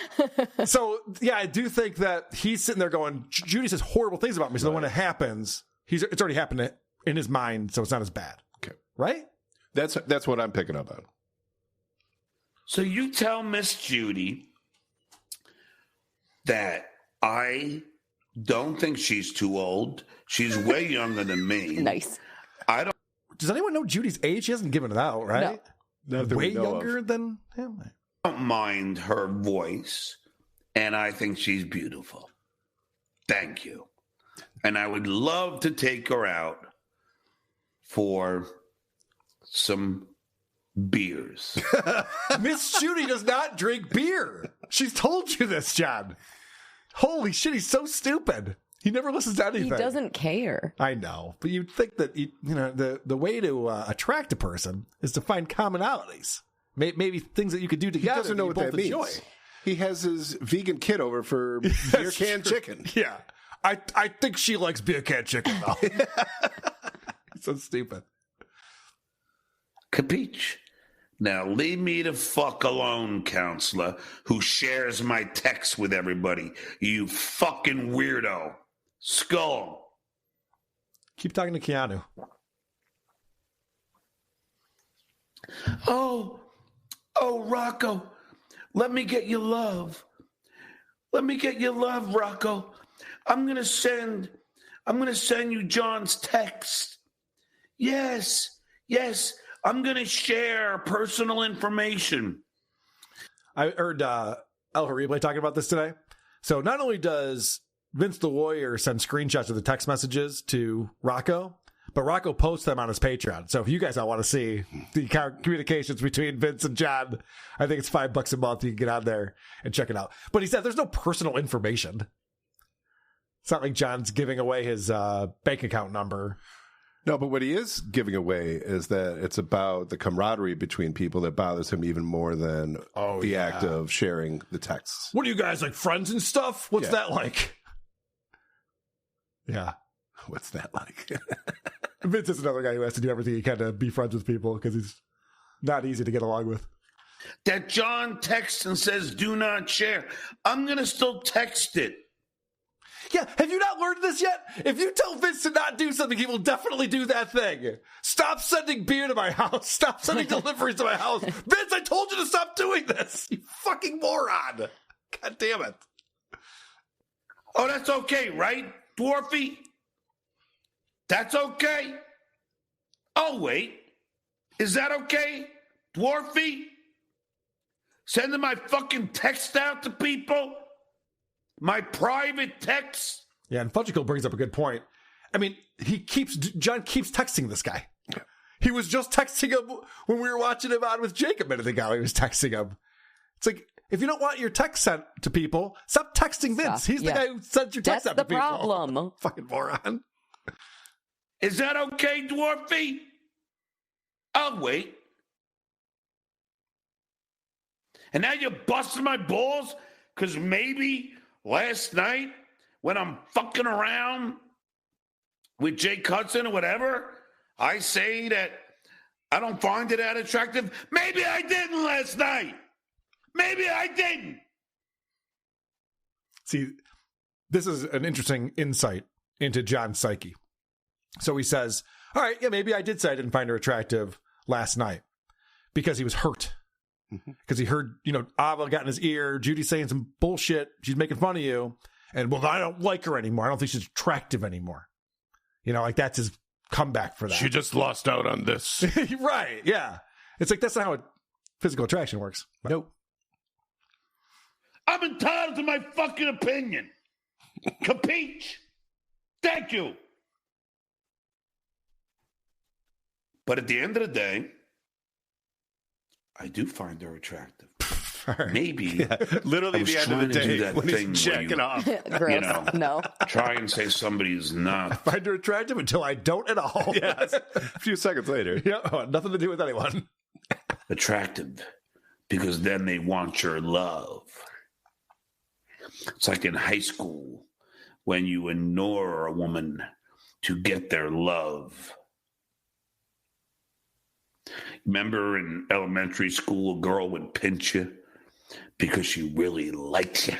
so, yeah, I do think that he's sitting there going, Judy says horrible things about me. So then when it happens, it's already happened in his mind, so it's not as bad. Okay. Right? That's what I'm picking up on. So you tell Miss Judy that I don't think she's too old. She's way younger than me. Nice. I don't. Does anyone know Judy's age? She hasn't given it out, right? No. Way younger than him. I don't mind her voice, and I think she's beautiful. Thank you. And I would love to take her out for some beers. Miss Judy does not drink beer. She's told you this, John. Holy shit, he's so stupid. He never listens to anything. He doesn't care. I know, but you'd think that the way to attract a person is to find commonalities. Maybe things that you could do together. He doesn't know what that means. He has his vegan kid over for beer can chicken. Yeah, I think she likes beer can chicken though. So stupid. Capiche? Now leave me the fuck alone, counselor, who shares my texts with everybody. You fucking weirdo. Skull. Keep talking to Keanu. Oh, Rocco, let me get your love. Let me get your love, Rocco. I'm gonna send you John's text. Yes. I'm going to share personal information. I heard El Harible talking about this today. So not only does Vince the Warrior send screenshots of the text messages to Rocco, but Rocco posts them on his Patreon. So if you guys all want to see the communications between Vince and John, I think it's $5 a month. You can get out there and check it out. But he said there's no personal information. It's not like John's giving away his bank account number. No, but what he is giving away is that it's about the camaraderie between people that bothers him even more than the act of sharing the texts. What are you guys, like friends and stuff? What's that like? Yeah. What's that like? Vince is another guy who has to do everything he can to be friends with people because he's not easy to get along with. That John texts and says, do not share. I'm going to still text it. Yeah, have you not learned this yet? If you tell Vince to not do something, he will definitely do that thing. Stop sending beer to my house. Stop sending deliveries to my house. Vince, I told you to stop doing this. You fucking moron. God damn it. Oh, that's okay, right, Dwarfy? That's okay? Oh, wait. Is that okay, Dwarfy? Sending my fucking text out to people? My private text? Yeah, and Fudgicle brings up a good point. I mean, John keeps texting this guy. He was just texting him when we were watching him on with Jake a minute ago. He was texting him. It's like, if you don't want your text sent to people, stop texting Vince. He's the guy who sends your text out to people. That's the problem. Fucking moron. Is that okay, Dwarfy? I'll wait. And now you're busting my balls because maybe last night, when I'm fucking around with Jake Hudson or whatever, I say that I don't find it that attractive. Maybe I didn't last night. Maybe I didn't. See, this is an interesting insight into John's psyche. So he says, all right, yeah, maybe I did say I didn't find her attractive last night because he was hurt. Because he heard, Ava got in his ear, Judy saying some bullshit, she's making fun of you, and, well, I don't like her anymore. I don't think she's attractive anymore. That's his comeback for that. She just lost out on this. Right, yeah. It's like, that's not how physical attraction works. Nope. I'm entitled to my fucking opinion. Capiche? Thank you. But at the end of the day, I do find her attractive. maybe literally I was the end of trying the to do day that when thing he's where checking you, off. you know, No. try and say somebody's not. I find her attractive until I don't at all. Yes. A few seconds later. Yeah, nothing to do with anyone. Attractive because then they want your love. It's like in high school when you ignore a woman to get their love. Remember in elementary school, a girl would pinch you because she really likes you.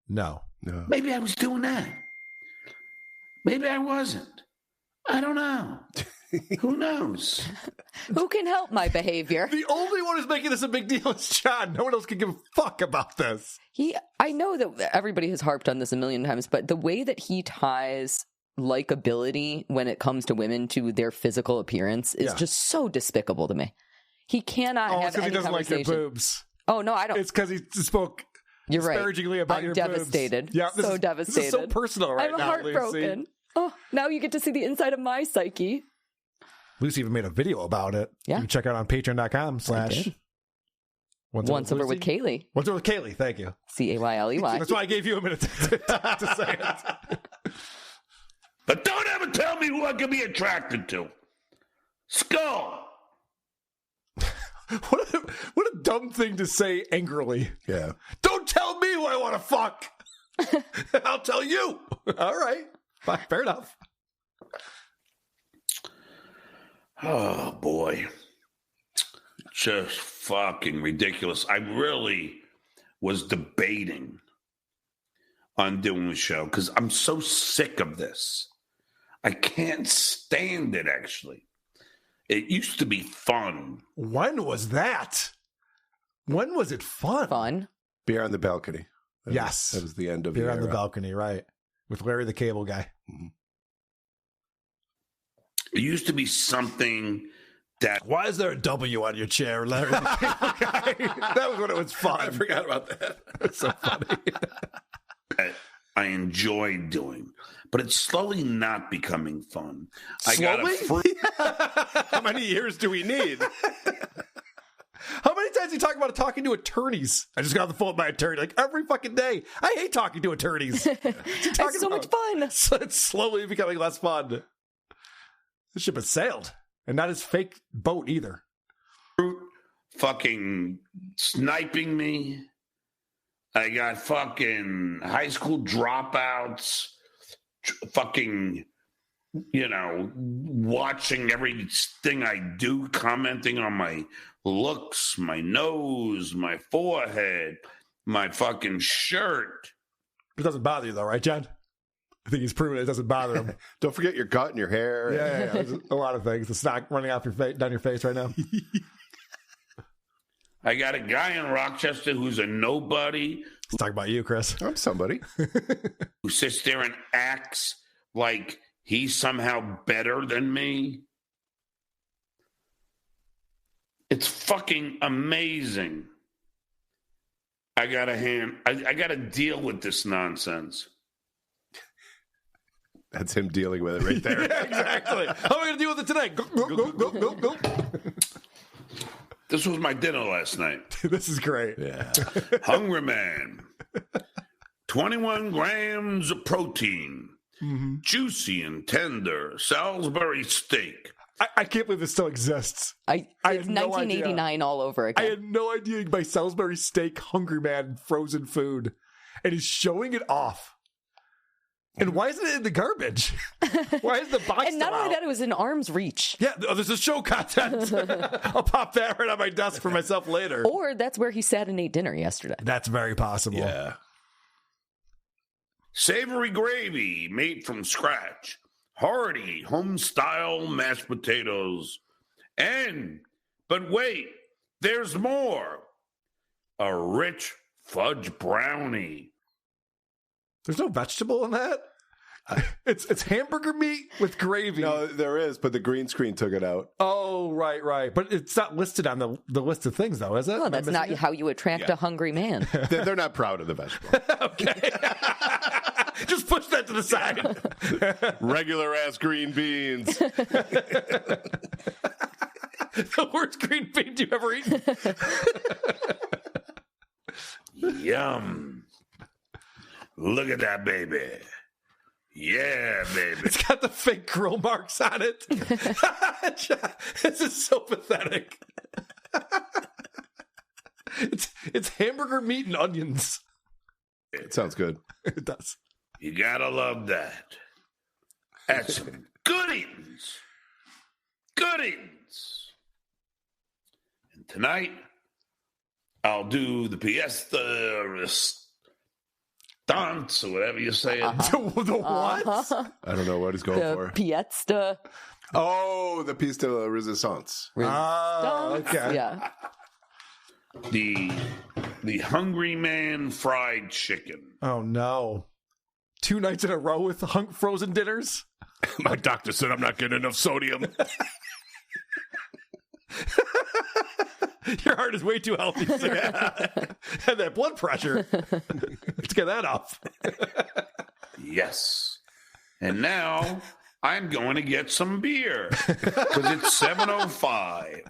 No. Maybe I was doing that. Maybe I wasn't. I don't know. Who knows? Who can help my behavior? The only one who's making this a big deal is John. No one else can give a fuck about this. I know that everybody has harped on this a million times, but the way that he ties likability when it comes to women to their physical appearance is just so despicable to me. He cannot have any he doesn't like conversation. your boobs. Oh, no, I don't. It's because he spoke You're right. disparagingly about your devastated. boobs. Yeah, so devastated. This is so personal right I'm now, heartbroken. Lucy. Oh, now you get to see the inside of my psyche. Lucy even made a video about it. Yeah. You can check it out on patreon.com/ Once Over with Kaylee. Once Over with Kaylee, thank you. Cayley. That's why I gave you a minute to say it. But don't ever tell me who I can be attracted to. Skull. What a dumb thing to say angrily. Yeah. Don't tell me who I want to fuck. I'll tell you. All right. Fine, fair enough. Oh, boy. Just fucking ridiculous. I really was debating on doing the show because I'm so sick of this. I can't stand it, actually. It used to be fun. When was that? When was it fun? Fun. Beer on the balcony. That was the end of Beer the on the era. balcony, right. With Larry the Cable Guy. Mm-hmm. It used to be something that... Why is there a W on your chair, Larry the Cable Guy? That was when it was fun. I forgot about that. It's so funny. I enjoyed doing, but it's slowly not becoming fun. Slowly? How many years do we need? How many times do you talk about talking to attorneys? I just got on the phone with my attorney like every fucking day. I hate talking to attorneys. It's so much fun. It's slowly becoming less fun. The ship has sailed. And not his fake boat either. Fucking sniping me. I got fucking high school dropouts. Fucking, watching everything I do, commenting on my looks, my nose, my forehead, my fucking shirt. It doesn't bother you though, right, John? I think he's proven it doesn't bother him. Don't forget your gut and your hair. Yeah. There's a lot of things. The snot running off your face, down your face right now. I got a guy in Rochester who's a nobody. Let's talk about you, Chris. I'm somebody. Who sits there and acts like he's somehow better than me. It's fucking amazing. I got to deal with this nonsense. That's him dealing with it right there. Yeah, exactly. How am I going to deal with it today? Go. This was my dinner last night. This is great. Yeah. Hungry man. 21 grams of protein. Mm-hmm. Juicy and tender Salisbury steak. I can't believe this still exists. It's had no 1989 all over again. I had no idea you could buy Salisbury steak, Hungry Man, frozen food. And he's showing it off. And why isn't it in the garbage? Why is the box And not still only out? that, it was in arm's reach. Yeah, there's a show content. I'll pop that right on my desk for myself later. Or that's where he sat and ate dinner yesterday. That's very possible. Yeah. Savory gravy made from scratch. Hearty home-style mashed potatoes. But wait, there's more. A rich fudge brownie. There's no vegetable in that? It's hamburger meat with gravy. No, there is, but the green screen took it out. Oh, right. But it's not listed on the list of things, though, is it? Well, that's not how you attract a hungry man. They're not proud of the vegetable. Okay. Just push that to the side. Regular ass green beans. The worst green beans you've ever eaten. Yum. Look at that baby. Yeah, baby. It's got the fake grill marks on it. This is so pathetic. It's hamburger meat and onions. It sounds good. It does. You gotta love that. That's some good eatings. Good eatings. And tonight, I'll do the Piesta Resistance, or whatever you say. The what? I don't know what he's going for. Piesta. Oh, the piece de resistance. Oh, okay. Yeah. The Hungry Man fried chicken. Oh, no. 2 nights in a row with frozen dinners? My doctor said I'm not getting enough sodium. Your heart is way too healthy. And that blood pressure. Let's get that off. Yes. And now I'm going to get some beer because it's 7:05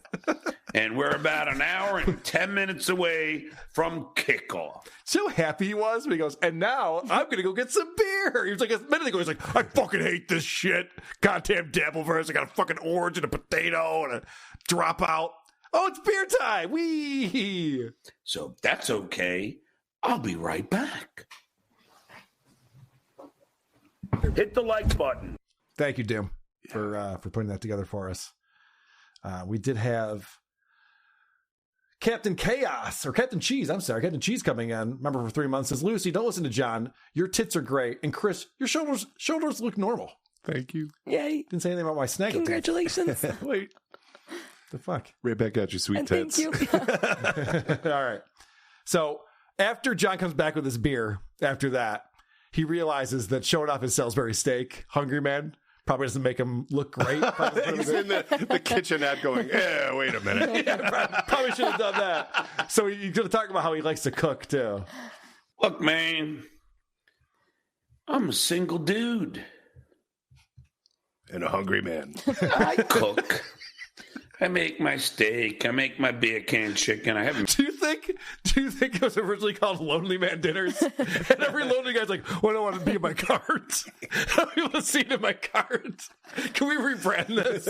and we're about an hour and 10 minutes away from kickoff. So happy he was when he goes, and now I'm going to go get some beer. He was like, a minute ago, he's like, I fucking hate this shit. Goddamn Dabbleverse. I got a fucking orange and a potato and a dropout. Oh, it's beer time. Wee. So if that's okay, I'll be right back. Hit the like button. Thank you, Dim, for putting that together for us. We did have Captain Chaos, or Captain Cheese, I'm sorry, Captain Cheese coming in. Remember, for 3 months, says, Lucy, don't listen to John. Your tits are great. And Chris, your shoulders look normal. Thank you. Yay. Didn't say anything about my snaggle. Congratulations. Wait. The fuck? Right back at you, sweet And tits. thank you. All right. So after John comes back with his beer, after that, he realizes that showing off his Salisbury steak, Hungry Man, probably doesn't make him look great. He's in the kitchenette going, wait a minute. Yeah, probably should have done that. So he's going to talk about how he likes to cook, too. Look, man, I'm a single dude. And a hungry man. I cook. I make my steak. I make my beer can chicken. I haven't. Do you think it was originally called Lonely Man Dinners? And every lonely guy's like, well, I don't want to be in my cards. I don't want to see it in my cards. Can we rebrand this?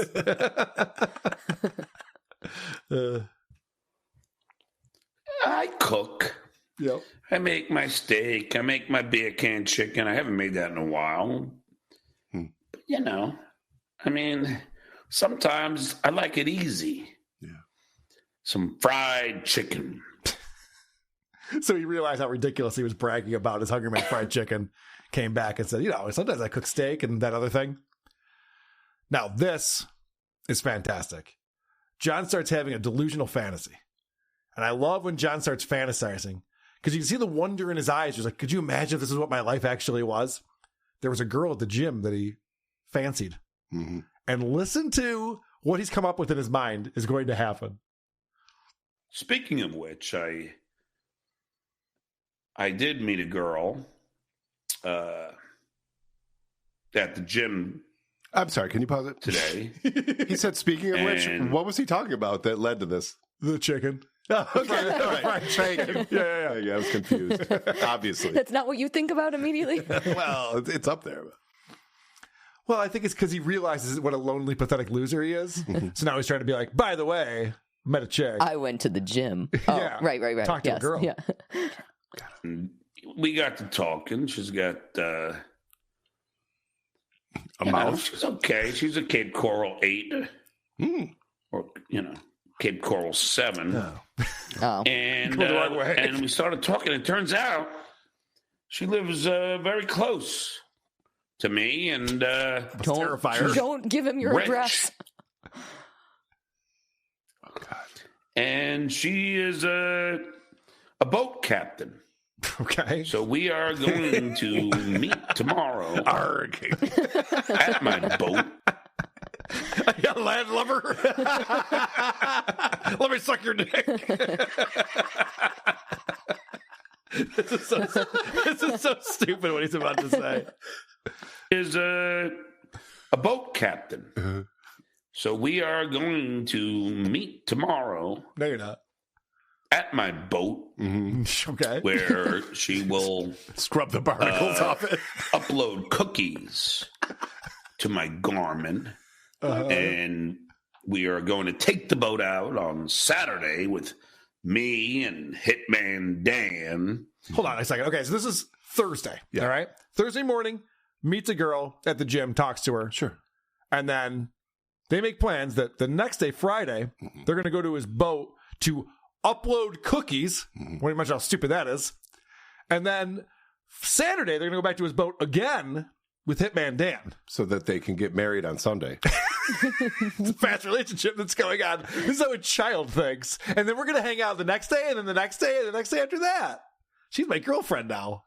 I cook. Yep. I make my steak. I make my beer can chicken. I haven't made that in a while. But, you know, I mean, sometimes I like it easy. Yeah. Some fried chicken. So he realized how ridiculous he was bragging about his Hungry Man fried chicken. Came back and said, you know, sometimes I cook steak and that other thing. Now, this is fantastic. John starts having a delusional fantasy. And I love when John starts fantasizing because you can see the wonder in his eyes. He's like, could you imagine if this is what my life actually was? There was a girl at the gym that he fancied. Mm-hmm. And listen to what he's come up with in his mind is going to happen. Speaking of which, I did meet a girl at the gym. I'm sorry, can you pause it? Today. He said, speaking of which, what was he talking about that led to this? The chicken. Oh, okay, all right. Thank you. Yeah, I was confused. Obviously. That's not what you think about immediately? Well, it's up there. Well, I think it's because he realizes what a lonely, pathetic loser he is. So now he's trying to be like, by the way, met a chick. I went to the gym. Oh, yeah. Right. Talk to a girl. Yeah. We got to talking. She's got a mouth. She's okay. She's a Cape Coral 8. Or, you know, Cape Coral 7. Oh. And we started talking. It turns out she lives very close to me, and don't give him your address. Oh, God. And she is a boat captain. Okay. So we are going to meet tomorrow at my boat. Yeah, landlubber. Let me suck your dick. This is so stupid what he's about to say. Is a boat captain. So we are going to meet tomorrow. No, you're not. at my boat. Okay. Where she will scrub the barnacles off it, upload cookies to my Garmin, and we are going to take the boat out on Saturday with me and Hitman Dan. Hold on a second. Okay, so this is Thursday. Yeah. All right. Thursday morning, meets a girl at the gym, talks to her. Sure. And then they make plans that the next day, Friday, they're going to go to his boat to upload cookies. What do you imagine how stupid that is? And then Saturday, they're going to go back to his boat again with Hitman Dan. So that they can get married on Sunday. It's a fast relationship that's going on. This is how a child thinks. And then we're going to hang out the next day, and then the next day, and the next day after that. She's my girlfriend now.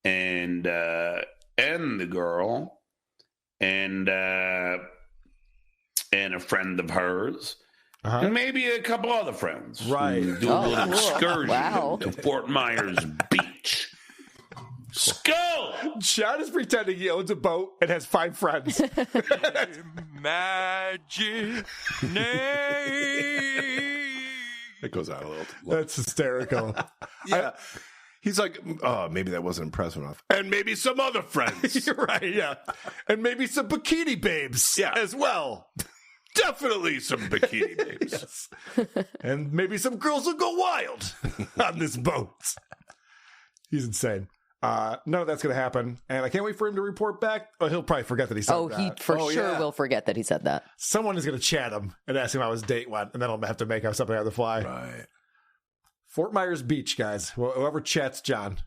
And the girl and a friend of hers, and maybe a couple other friends. Right. Do a little excursion to Fort Myers Beach. Skull! John is pretending he owns a boat and has 5 friends. Magic name. It goes out a little. That's hysterical. Yeah. He's like, oh, maybe that wasn't impressive enough. And maybe some other friends. You're right, yeah. And maybe some bikini babes as well. Definitely some bikini babes. Yes. And maybe some girls will go wild on this boat. He's insane. None of that's going to happen. And I can't wait for him to report back. Oh, he'll probably forget that he said that. He for sure will forget that he said that. Someone is going to chat him and ask him how his date went, and then I'll have to make up something on the fly. Right. Fort Myers Beach, guys. Whoever chats John.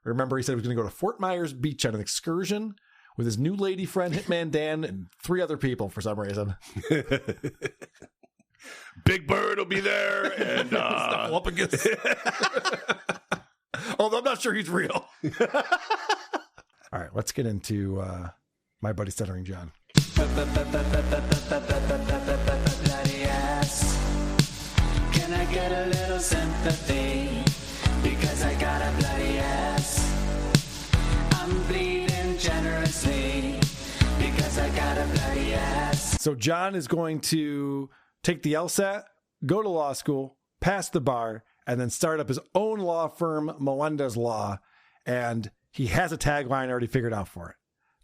Remember, he said he was going to go to Fort Myers Beach on an excursion with his new lady friend, Hitman Dan, and 3 other people for some reason. Big Bird will be there, and although I'm not sure he's real. All right, let's get into my buddy Stuttering John. Bloody ass. Can I get a little sympathy? Because I got a bloody ass. I'm bleeding generously. Because I got a bloody ass. So John is going to take the LSAT, go to law school, pass the bar, and then start up his own law firm, Melendez Law. And he has a tagline already figured out for it.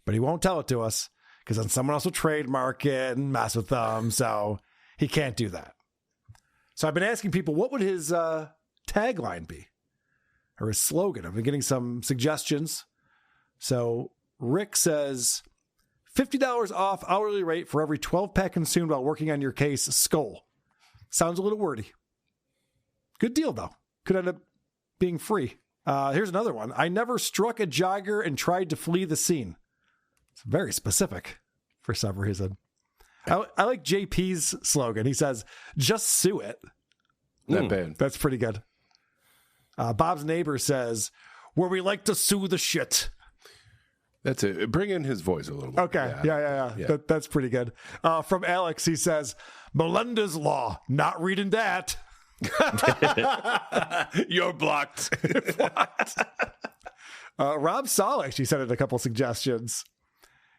But he won't tell it to us because then someone else will trademark it and mess with them. So he can't do that. So I've been asking people, what would his tagline be? Or his slogan? I've been getting some suggestions. So Rick says, $50 off hourly rate for every 12-pack consumed while working on your case, Skull. Sounds a little wordy. Good deal, though. Could end up being free. Here's another one. I never struck a jogger and tried to flee the scene. It's very specific for some reason. I like JP's slogan. He says, just sue it. Not bad. That's pretty good. Bob's neighbor says, where we like to sue the shit. That's it. Bring in his voice a little bit. Okay. Yeah. That's pretty good. From Alex, he says, Melendez Law. Not reading that. You're blocked. Rob Saul actually sent in a couple suggestions.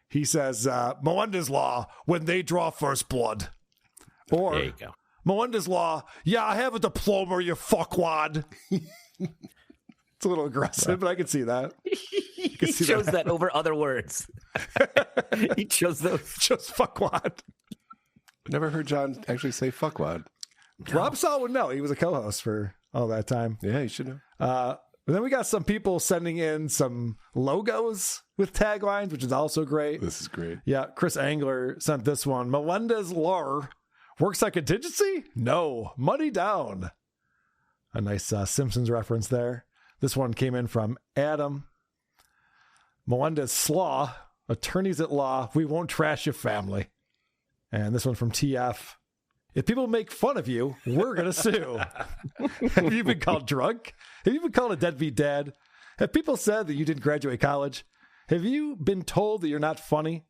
He says, Melendez Law, when they draw first blood. Or, there you go. Melendez Law, yeah, I have a diploma, you fuckwad. It's a little aggressive, but I can see that. He chose that over other words. He chose those. Just fuckwad. Never heard John actually say fuckwad. No. Rob Saul would know. He was a co-host for all that time. Yeah, you should know. But then we got some people sending in some logos with taglines, which is also great. This is great. Yeah, Chris Angler sent this one. Melendez Law works on contingency? No, money down. A nice Simpsons reference there. This one came in from Adam. Melendez Slaw, attorneys at law, we won't trash your family. And this one from TF. If people make fun of you, we're going to sue. Have you been called drunk? Have you been called a deadbeat dad? Have people said that you didn't graduate college? Have you been told that you're not funny?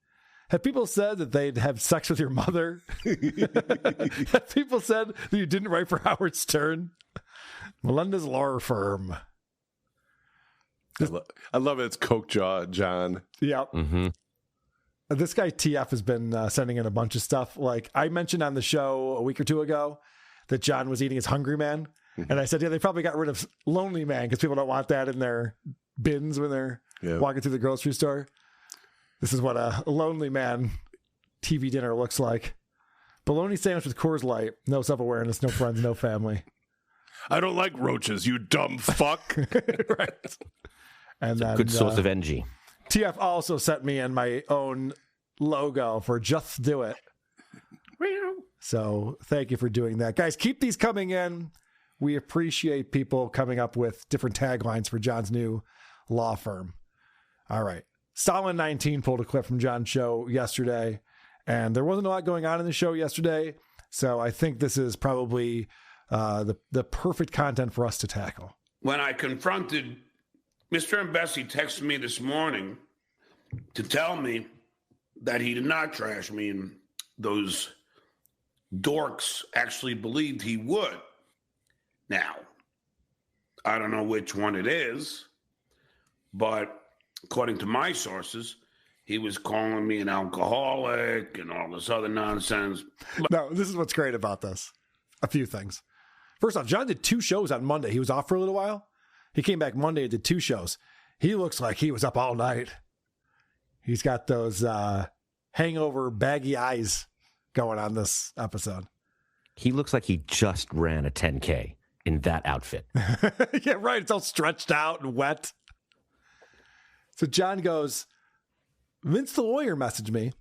Have people said that they'd have sex with your mother? Have people said that you didn't write for Howard Stern? Melendez Law Firm. I love it. It's Coke Jaw John. Yep. Mm-hmm. This guy TF has been sending in a bunch of stuff. Like I mentioned on the show a week or two ago that John was eating his Hungry Man. And I said, yeah, they probably got rid of Lonely Man because people don't want that in their bins when they're walking through the grocery store. This is what a Lonely Man TV dinner looks like. Bologna sandwich with Coors Light. No self-awareness, no friends, no family. I don't like roaches, you dumb fuck. Right. And then, good source of NG. TF also sent me in my own logo for Just Do It. So thank you for doing that. Guys, keep these coming in. We appreciate people coming up with different taglines for John's new law firm. All right. Stalin 19 pulled a clip from John's show yesterday, and there wasn't a lot going on in the show yesterday, so I think this is probably the perfect content for us to tackle. When I confronted Mr. and Bessie texted me this morning to tell me that he did not trash me, and those dorks actually believed he would. Now, I don't know which one it is, but according to my sources, he was calling me an alcoholic and all this other nonsense. No, this is what's great about this. A few things. First off, John did 2 shows on Monday. He was off for a little while. He came back Monday and did 2 shows. He looks like he was up all night. He's got those hangover baggy eyes going on this episode. He looks like he just ran a 10K in that outfit. Yeah, right. It's all stretched out and wet. So John goes, Vince the lawyer messaged me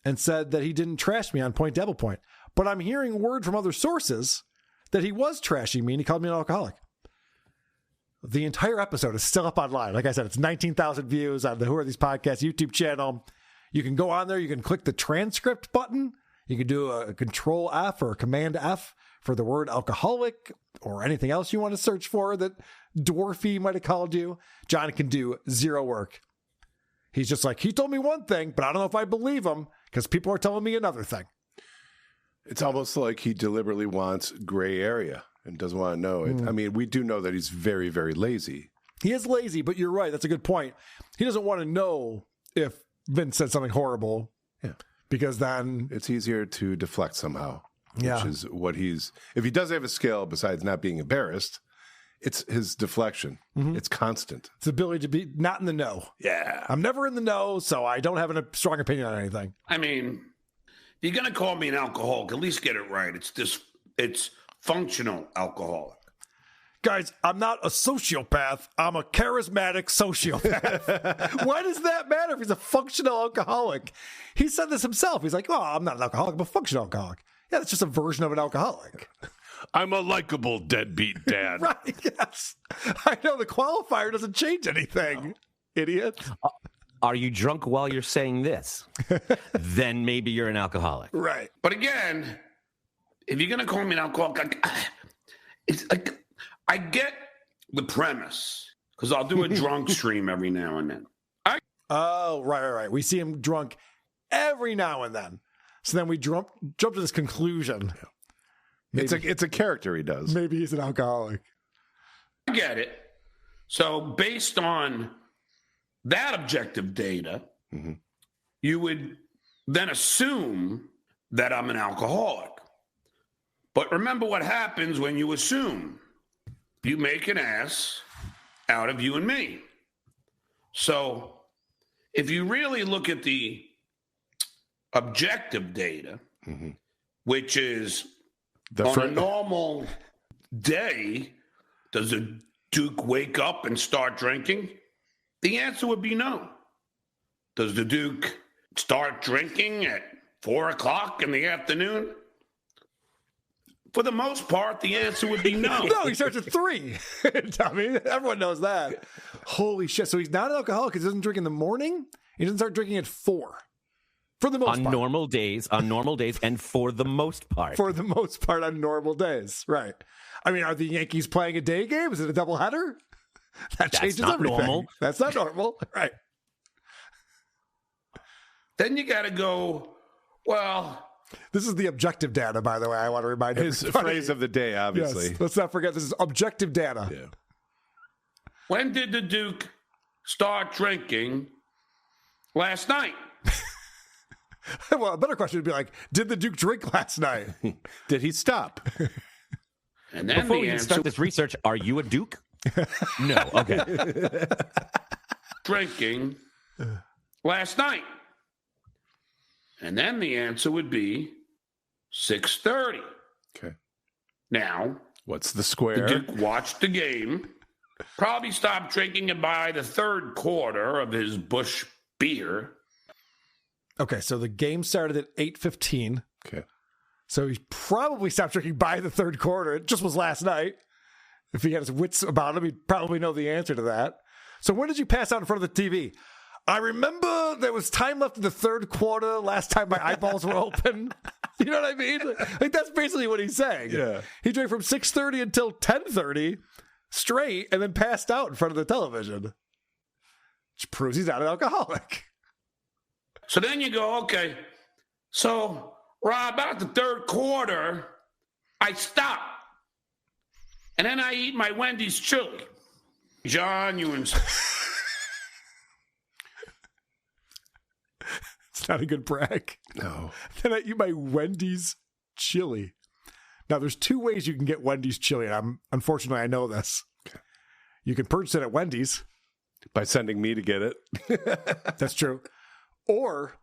and said that he didn't trash me on Point Devil Point, but I'm hearing word from other sources that he was trashing me and he called me an alcoholic. The entire episode is still up online. Like I said, it's 19,000 views on the Who Are These Podcasts YouTube channel. You can go on there. You can click the transcript button. You can do a Control F or a Command F for the word alcoholic or anything else you want to search for that Dwarfy might have called you. John can do 0 work. He's just like, he told me one thing, but I don't know if I believe him because people are telling me another thing. It's almost like he deliberately wants gray area and doesn't want to know it. I mean, we do know that he's very, very lazy. He is lazy, but you're right. That's a good point. He doesn't want to know if Vince said something horrible. Yeah. Because then it's easier to deflect somehow. Yeah. Which is what if he does have a skill besides not being embarrassed, it's his deflection. Mm-hmm. It's constant. It's the ability to be not in the know. Yeah. I'm never in the know, so I don't have a strong opinion on anything. I mean, if you're going to call me an alcoholic, at least get it right. It's functional alcoholic. Guys, I'm not a sociopath. I'm a charismatic sociopath. Why does that matter if he's a functional alcoholic? He said this himself. He's like, oh, I'm not an alcoholic. I'm a functional alcoholic. Yeah, that's just a version of an alcoholic. I'm a likable deadbeat dad. Right, yes. I know the qualifier doesn't change anything, idiot. Are you drunk while you're saying this? Then maybe you're an alcoholic. Right. But again, if you're going to call me an alcoholic, it's like, I get the premise because I'll do a drunk stream every now and then. Oh, right. We see him drunk every now and then. So then we jump to this conclusion. Maybe, it's a character he does. Maybe he's an alcoholic. I get it. So based on that objective data, you would then assume that I'm an alcoholic. But remember what happens when you assume. You make an ass out of you and me. So if you really look at the objective data, which is on a normal day, does a Duke wake up and start drinking? The answer would be no. Does the Duke start drinking at 4 o'clock in the afternoon? For the most part, the answer would be no. No, he starts at 3. Tommy, everyone knows that. Holy shit. So he's not an alcoholic because he doesn't drink in the morning? He doesn't start drinking at 4. For the most part. On normal days, and for the most part. For the most part on normal days, right. I mean, are the Yankees playing a day game? Is it a doubleheader? That changes everything. Normal. That's not normal. Right. Then you got to go, well... This is the objective data, by the way. I want to remind his phrase of the day, obviously. Yes, let's not forget this is objective data. Yeah. When did the Duke start drinking last night? Well, a better question would be like, did the Duke drink last night? Did he stop? And then Before the we even answer, start this research, are you a Duke? No. Okay. drinking last night. And then the answer would be 6:30. Okay. Now, what's the square? The Duke watched the game, probably stopped drinking it by the third quarter of his Busch beer. Okay, so the game started at 8:15. Okay. So he probably stopped drinking by the third quarter. It just was last night. If he had his wits about him, he'd probably know the answer to that. So when did you pass out in front of the TV? I remember there was time left in the third quarter last time my eyeballs were open. You know what I mean? Like that's basically what he's saying. Yeah. He drank from 6:30 until 10:30 straight and then passed out in front of the television. Which proves he's not an alcoholic. So then you go, okay, so Rob, about the third quarter, I stop. And then I eat my Wendy's chili. John, you and... It's not a good brag. No. Then I eat my Wendy's chili. Now, there's two ways you can get Wendy's chili, and unfortunately, I know this. Okay. You can purchase it at Wendy's. By sending me to get it. That's true. Or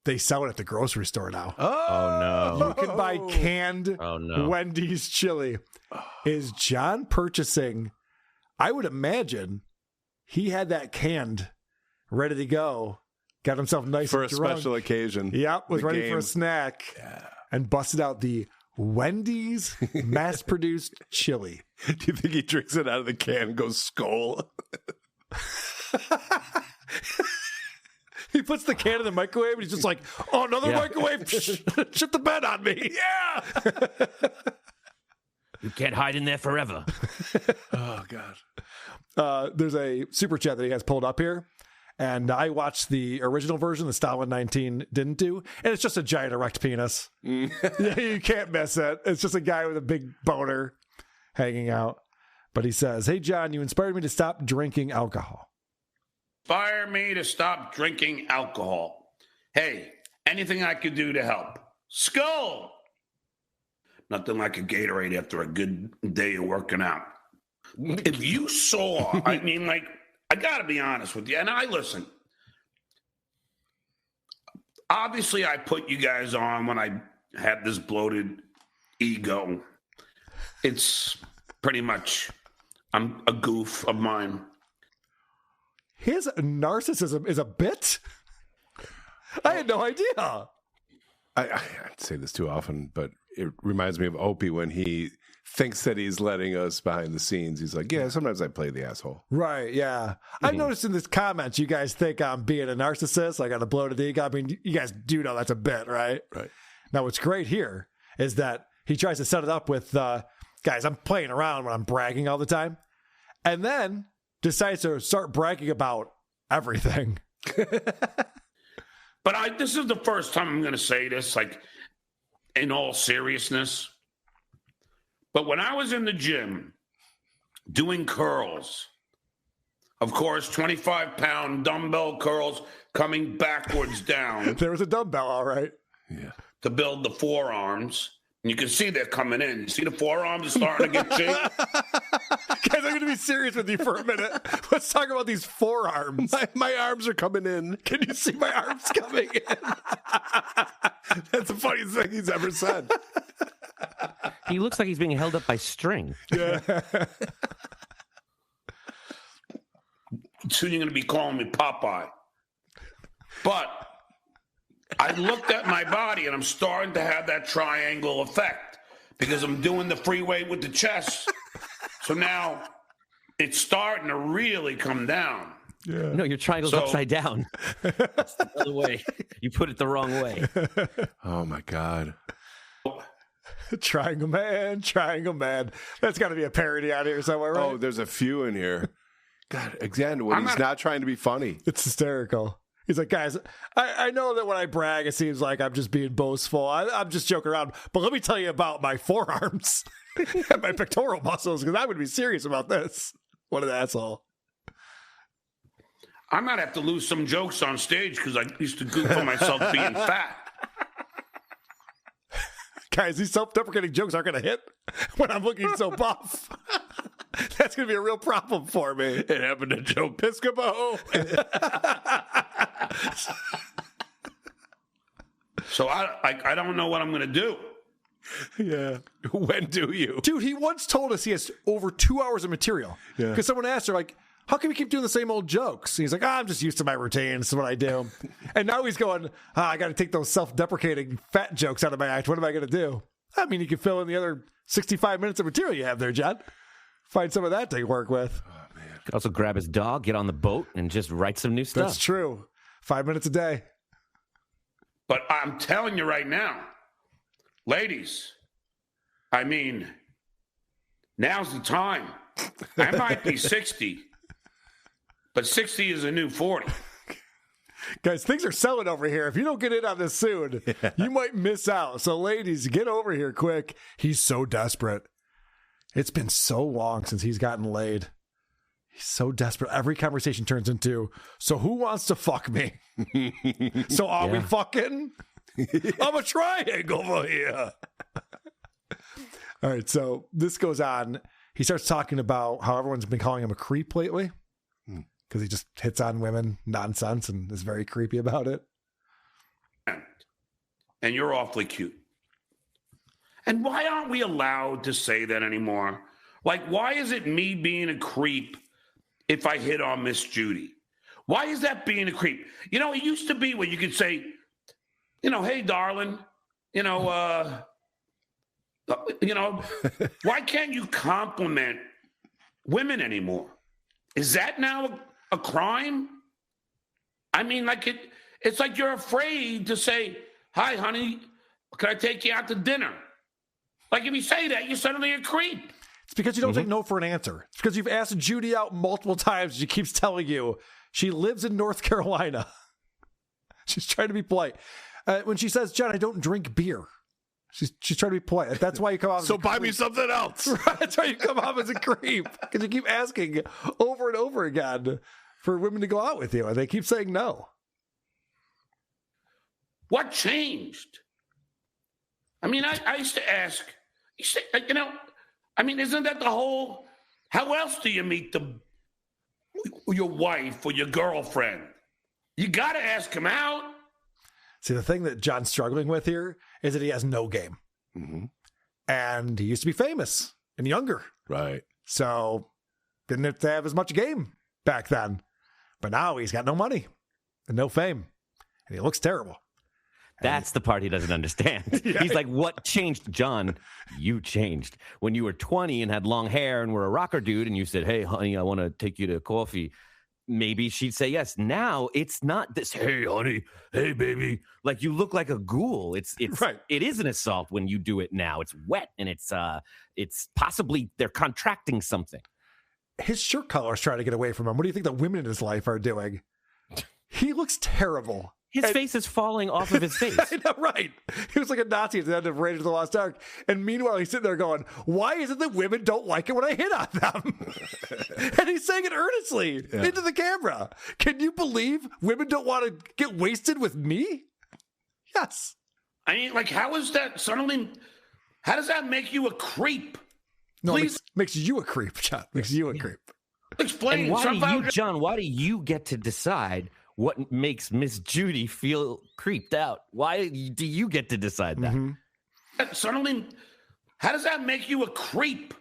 they sell it at the grocery store now. Oh, no. You can buy canned Wendy's chili. Is John purchasing? I would imagine he had that canned, ready to go. Got himself nice for and a drunk. special occasion. Yep, was The ready game. for a snack. Yeah. And busted out the Wendy's mass-produced chili. Do you think he drinks it out of the can and goes skull? He puts the can in the microwave and he's just like, oh, another microwave? Shit the bed on me. Yeah. You can't hide in there forever. Oh, God. There's a super chat that he has pulled up here. And I watched the original version, the Stalin 19 didn't do. And it's just a giant erect penis. Yeah, you can't miss it. It's just a guy with a big boner hanging out. But he says, hey, John, you inspired me to stop drinking alcohol. Inspire me to stop drinking alcohol. Hey, anything I could do to help. Skull! Nothing like a Gatorade after a good day of working out. If you saw, I mean, like, I got to be honest with you. And I listen. Obviously, I put you guys on when I had this bloated ego. It's pretty much, I'm a goof of mine. His narcissism is a bit? I had no idea. I say this too often, but it reminds me of Opie when he thinks that he's letting us behind the scenes. He's like, yeah, sometimes I play the asshole. Right, yeah. I've noticed in this comments, you guys think I'm being a narcissist, like on a bloated ego. I mean, you guys do know that's a bit, right? Right. Now, what's great here is that he tries to set it up with, guys, I'm playing around when I'm bragging all the time. And then decides to start bragging about everything. But this is the first time I'm going to say this, like, in all seriousness. But when I was in the gym doing curls, of course, 25-pound dumbbell curls coming backwards down. There was a dumbbell, all right. Yeah. To build the forearms. And you can see they're coming in. You see the forearms are starting to get shaped? Guys, I'm going to be serious with you for a minute. Let's talk about these forearms. My arms are coming in. Can you see my arms coming in? That's the funniest thing he's ever said. He looks like he's being held up by string. Yeah. Soon you're going to be calling me Popeye. But I looked at my body and I'm starting to have that triangle effect because I'm doing the free weight with the chest. So now it's starting to really come down. Yeah. No, your triangle's upside down. That's the other way. You put it the wrong way. Oh, my God. Triangle Man. That's got to be a parody out here somewhere, right? Oh, there's a few in here. God, again, when he's not trying to be funny. It's hysterical. He's like, guys, I know that when I brag, it seems like I'm just being boastful. I'm just joking around. But let me tell you about my forearms and my pectoral muscles, because I would be serious about this. What an asshole. I might have to lose some jokes on stage because I used to goof on myself being fat. Guys, these self-deprecating jokes aren't going to hit. when I'm looking so buff. That's going to be a real problem for me. It happened to Joe Piscopo. So I don't know what I'm going to do. Yeah. When do you? Dude, he once told us he has over 2 hours of material. Yeah. Because someone asked her, like, how come you keep doing the same old jokes? He's like, I'm just used to my routine. This is what I do. And now he's going, I got to take those self-deprecating fat jokes out of my act. What am I going to do? I mean, you can fill in the other 65 minutes of material you have there, John. Find some of that to work with. Oh, man. Could also grab his dog, get on the boat, and just write some new stuff. That's true. 5 minutes a day. But I'm telling you right now, ladies, I mean, now's the time. I might be 60, but 60 is a new 40. Guys, things are selling over here. If you don't get in on this soon, you might miss out. So, ladies, get over here quick. He's so desperate. It's been so long since he's gotten laid. He's so desperate. Every conversation turns into, so who wants to fuck me? So are we fucking? I'm a triangle over here. All right, so this goes on. He starts talking about how everyone's been calling him a creep lately because he just hits on women nonsense and is very creepy about it. And you're awfully cute. And why aren't we allowed to say that anymore? Like, why is it me being a creep if I hit on Miss Judy? Why is that being a creep? You know, it used to be where you could say, you know, hey, darling, why can't you compliment women anymore? Is that now a crime? I mean, like it's like you're afraid to say, hi, honey, can I take you out to dinner? Like if you say that, you're suddenly a creep. It's because you don't take no for an answer. It's because you've asked Judy out multiple times. She keeps telling you she lives in North Carolina. She's trying to be polite. When she says, John, I don't drink beer. She's trying to be polite. That's why you come off. So buy me something else. Right, that's why you come off as a creep, because you keep asking over and over again for women to go out with you, and they keep saying no. What changed? I mean, I used to ask. I mean, isn't that the whole? How else do you meet your wife or your girlfriend? You got to ask them out. See, the thing that John's struggling with here is that he has no game. Mm-hmm. And he used to be famous and younger. Right. So didn't have to have as much game back then. But now he's got no money and no fame. And he looks terrible. That's the part he doesn't understand. Yeah. He's like, what changed, John? You changed. When you were 20 and had long hair and were a rocker dude and you said, hey, honey, I want to take you to coffee. Maybe she'd say yes. Now it's not this, hey, honey, hey, baby. Like you look like a ghoul. It's right. It is an assault when you do it now. It's wet and it's possibly they're contracting something. His shirt collar is trying to get away from him. What do you think the women in his life are doing? He looks terrible. His face is falling off of his face. I know, right. He was like a Nazi at the end of Raiders of the Lost Ark. And meanwhile, he's sitting there going, why is it that women don't like it when I hit on them? And he's saying it earnestly into the camera. Can you believe women don't want to get wasted with me? Yes. I mean, like, how is that suddenly, how does that make you a creep? No, it makes you a creep, John. Makes you a creep. Explain. And why do you get to decide what makes Miss Judy feel creeped out? Why do you get to decide that? Mm-hmm. Suddenly, how does that make you a creep?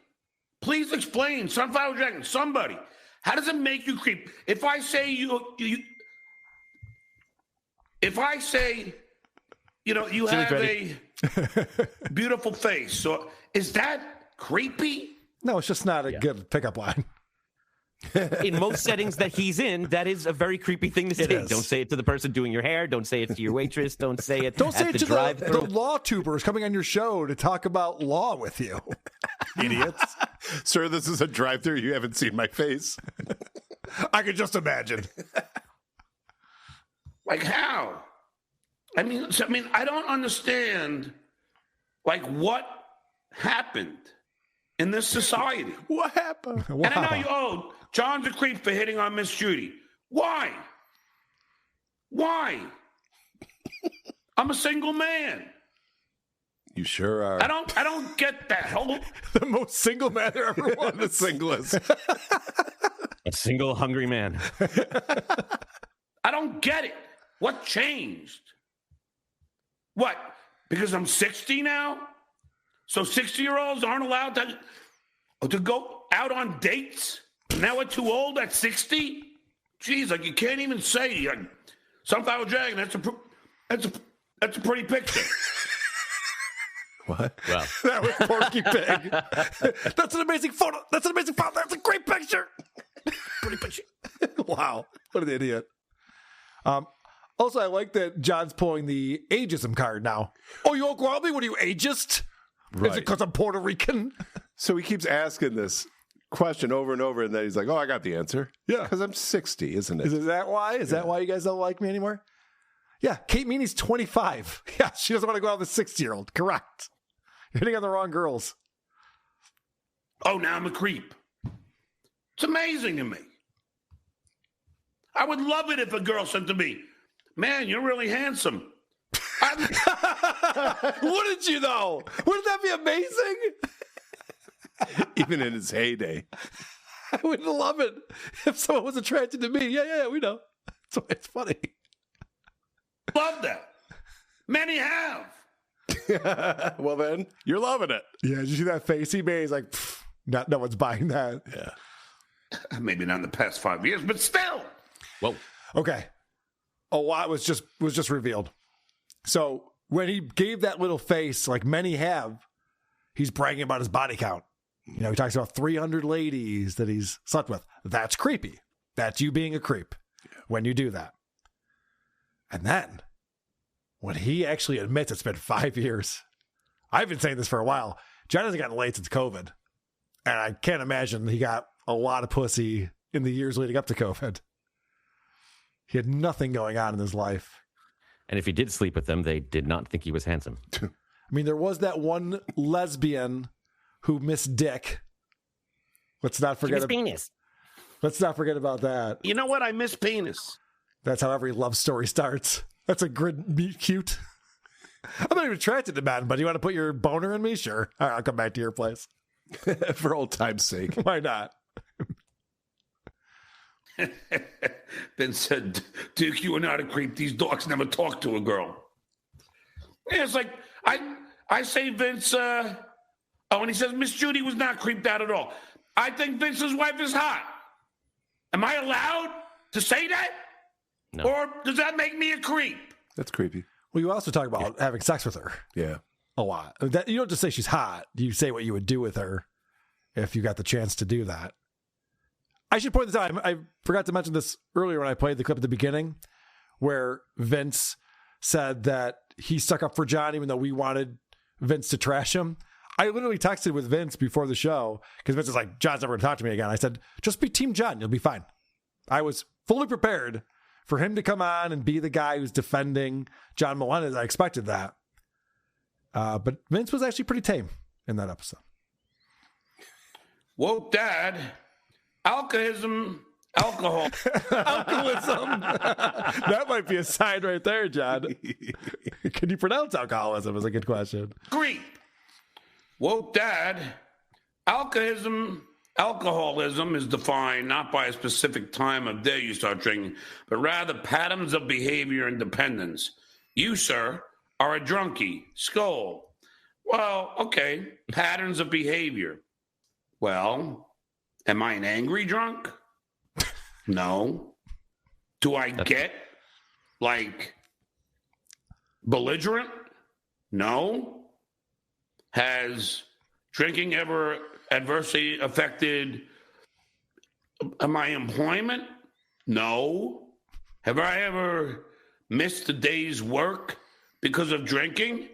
Please explain. Sunflower Dragon, somebody. How does it make you creep? If I say you have a beautiful face, so is that creepy? No, it's just not a good pickup line. In most settings that he's in, that is a very creepy thing to say. Don't say it to the person doing your hair. Don't say it to your waitress. Don't say it. Don't say at it the to drive-thru. the law tubers coming on your show to talk about law with you. Idiots. Sir, this is a drive-thru. You haven't seen my face. I could just imagine. Like how? I mean, I don't understand. Like what happened in this society? What happened? Wow. And I know John's a creep for hitting on Miss Judy. Why? I'm a single man. You sure are. I don't get that. The most single man there ever was. The singlest. A single hungry man. I don't get it. What changed? What? Because I'm 60 now? So 60-year-olds aren't allowed to go out on dates? Now we're too old at 60? Jeez, like you can't even say like, Sunflower Dragon. That's a pretty picture. What? Well, that was Porky Pig. That's an amazing photo. That's an amazing photo. That's a great picture. Pretty picture. Wow, what an idiot. Also, I like that John's pulling the ageism card now. Oh, you won't grow me? What are you, ageist? Right. Is it because I'm Puerto Rican? So he keeps asking this question over and over, and then he's like, "Oh, I got the answer." Yeah, because I'm 60, isn't it? Is that why? Is that why you guys don't like me anymore? Yeah, Kate Meany's 25. Yeah, she doesn't want to go out with a 60-year-old. Correct. You're hitting on the wrong girls. Oh, now I'm a creep. It's amazing to me. I would love it if a girl said to me, "Man, you're really handsome." Wouldn't you, though? Wouldn't that be amazing? Even in his heyday. I would love it if someone was attracted to me. Yeah, we know. That's why it's funny. Love that. Many have. Well, then, you're loving it. Yeah, did you see that face he made? He's like, no one's buying that. Yeah. Maybe not in the past 5 years, but still. Whoa. Okay. A lot was just revealed. So when he gave that little face, like many have, he's bragging about his body count. You know, he talks about 300 ladies that he's slept with. That's creepy. That's you being a creep when you do that. And then when he actually admits it's been 5 years, I've been saying this for a while. John hasn't gotten laid since COVID. And I can't imagine he got a lot of pussy in the years leading up to COVID. He had nothing going on in his life. And if he did sleep with them, they did not think he was handsome. I mean, there was that one lesbian who missed dick. Let's not forget penis. Let's not forget about that. You know what? I miss penis. That's how every love story starts. That's a good meet cute. I'm not even attracted to men, but you want to put your boner in me? Sure. All right, I'll come back to your place. For old time's sake. Why not? Ben said, "Duke, you are not a creep. These dogs never talk to a girl." Yeah, it's like, I say Vince, and he says, "Miss Judy was not creeped out at all." I think Vince's wife is hot. Am I allowed to say that? No. Or does that make me a creep? That's creepy. Well, you also talk about having sex with her. Yeah. A lot. You don't just say she's hot. You say what you would do with her if you got the chance to do that. I should point this out. I forgot to mention this earlier when I played the clip at the beginning where Vince said that he stuck up for John even though we wanted Vince to trash him. I literally texted with Vince before the show because Vince was like, "John's never going to talk to me again." I said, "Just be Team John. You'll be fine." I was fully prepared for him to come on and be the guy who's defending John Melendez. I expected that. But Vince was actually pretty tame in that episode. Whoa, Dad. Alcoholism. Alcoholism. That might be a sign right there, John. Can you pronounce alcoholism is a good question. Creep. Whoa, Dad. Alcoholism is defined not by a specific time of day you start drinking, but rather patterns of behavior and dependence. You, sir, are a drunkie. Skull. Well, okay. Patterns of behavior. Well, am I an angry drunk? No. Do I get, like, belligerent? No. Has drinking ever adversely affected my employment? No. Have I ever missed a day's work because of drinking?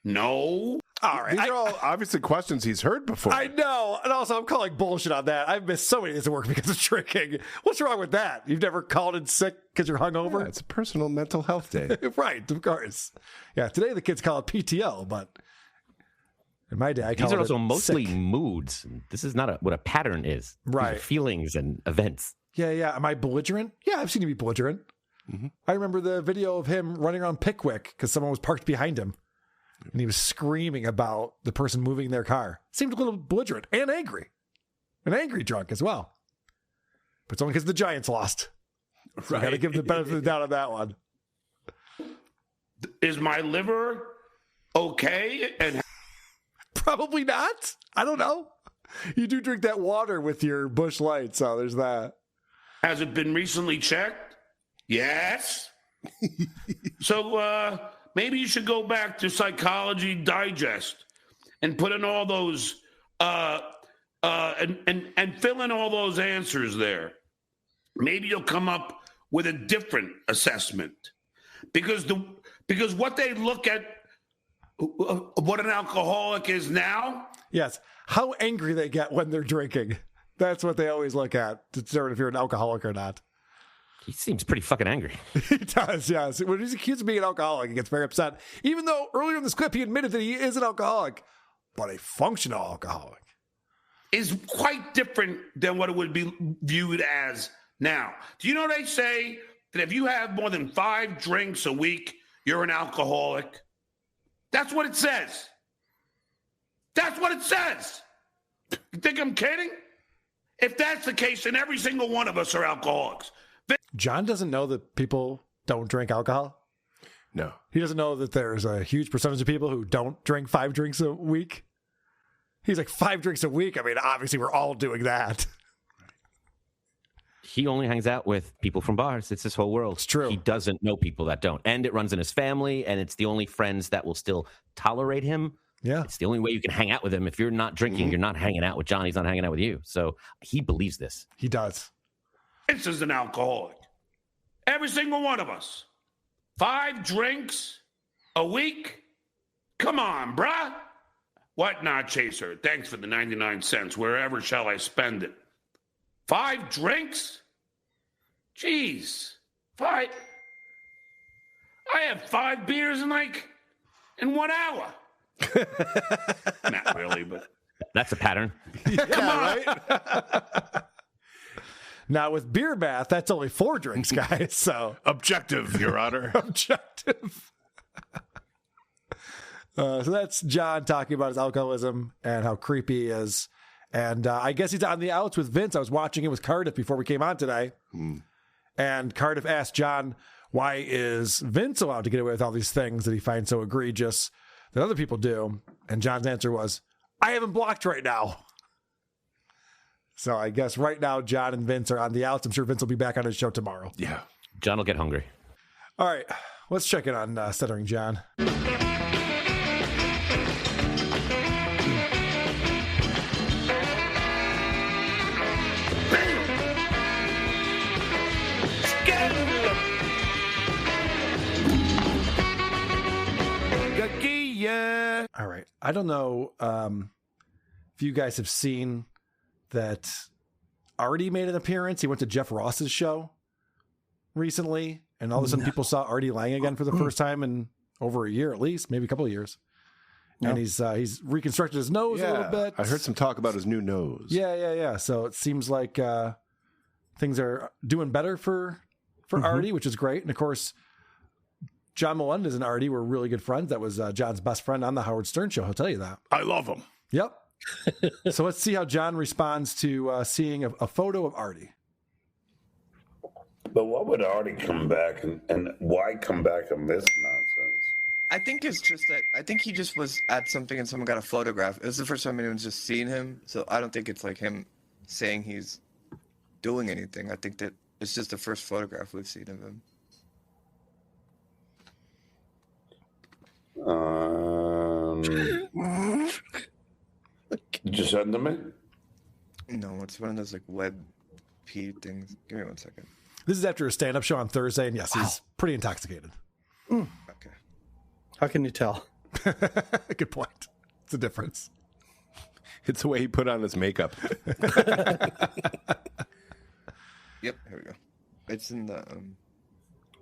No. All right. These are all obviously questions he's heard before. I know. And also, I'm calling bullshit on that. I've missed so many days of work because of drinking. What's wrong with that? You've never called in sick because you're hungover? Yeah, it's a personal mental health day. Right, of course. Yeah, today the kids call it PTO, but in my day, I call it These are also mostly sick. moods. This is not what a pattern is. Right. These are feelings and events. Yeah. Am I belligerent? Yeah, I've seen you be belligerent. Mm-hmm. I remember the video of him running around Pickwick because someone was parked behind him. and he was screaming about the person moving their car. Seemed a little belligerent and angry. An angry drunk as well. But it's only because the Giants lost. So I got to give the benefit of the doubt on that one. Is my liver okay? And probably not. I don't know. You do drink that water with your Busch Light, so there's that. Has it been recently checked? Yes. So maybe you should go back to Psychology Digest and put in all those and fill in all those answers there. Maybe you'll come up with a different assessment, because what they look at, what an alcoholic is now. Yes, how angry they get when they're drinking. That's what they always look at to determine if you're an alcoholic or not. He seems pretty fucking angry. He does, yes. When he's accused of being an alcoholic, he gets very upset. Even though earlier in this clip, he admitted that he is an alcoholic, but a functional alcoholic. Is quite different than what it would be viewed as now. Do you know they say that if you have more than 5 drinks a week, you're an alcoholic? That's what it says. That's what it says. You think I'm kidding? If that's the case, then every single one of us are alcoholics. John doesn't know that people don't drink alcohol. No. He doesn't know that there's a huge percentage of people who don't drink 5 drinks a week. He's like, 5 drinks a week? I mean, obviously we're all doing that. He only hangs out with people from bars. It's his whole world. It's true. He doesn't know people that don't. And it runs in his family, and it's the only friends that will still tolerate him. Yeah. It's the only way you can hang out with him. If you're not drinking, you're not hanging out with John. He's not hanging out with you. So he believes this. He does. This is an alcoholic. Every single one of us. 5 drinks a week? Come on, bruh. What not, Chaser? Thanks for the 99 cents. Wherever shall I spend it? 5 drinks? Jeez. 5. I have 5 beers in 1 hour. Not really, but that's a pattern. Come on. Right? Now with beer math, that's only 4 drinks, guys. So objective, Your Honor. Objective. So that's John talking about his alcoholism and how creepy he is. And I guess he's on the outs with Vince. I was watching it with Cardiff before we came on today. And Cardiff asked John, why is Vince allowed to get away with all these things that he finds so egregious that other people do? And John's answer was, I have him blocked right now. So I guess right now, John and Vince are on the outs. I'm sure Vince will be back on his show tomorrow. Yeah. John will get hungry. All right. Let's check in on Stuttering John. All right. I don't know if you guys have seen that Artie made an appearance. He went to Jeff Ross's show recently, and all of a sudden people saw Artie Lang again for the first time in over a year, at least, maybe a couple of years. And he's reconstructed his nose a little bit. I heard some talk about his new nose. Yeah. So it seems like things are doing better for Artie, which is great. And of course, John Melendez and Artie were really good friends. That was John's best friend on the Howard Stern show. He'll tell you that. I love him. Yep. So let's see how John responds to seeing a photo of Artie. But what would Artie come back and why come back on this nonsense? I think it's just that I think he just was at something and someone got a photograph. It was the first time anyone's just seen him, so I don't think it's like him saying he's doing anything. I think that it's just the first photograph we've seen of him. Did you send them in? No, it's one of those like web P things. Give me 1 second. This is after a stand-up show on Thursday, and yes, he's pretty intoxicated. Okay. How can you tell? Good point. It's a difference. It's the way he put on his makeup. Yep, here we go. It's in the.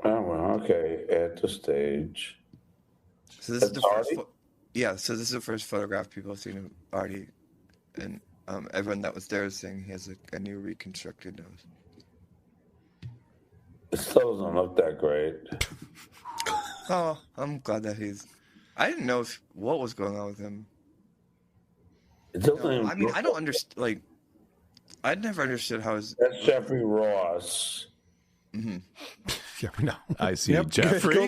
Oh well, okay. At the stage. So this is the first. So this is the first photograph people have seen of Artie, and everyone that was there is saying he has a new reconstructed nose. It still doesn't look that great. Oh, I'm glad that I didn't know what was going on with him. I mean, I don't understand. Like, I never understood how his. That's Jeffrey Ross. Mm-hmm. Yeah, no. I see Jeffrey.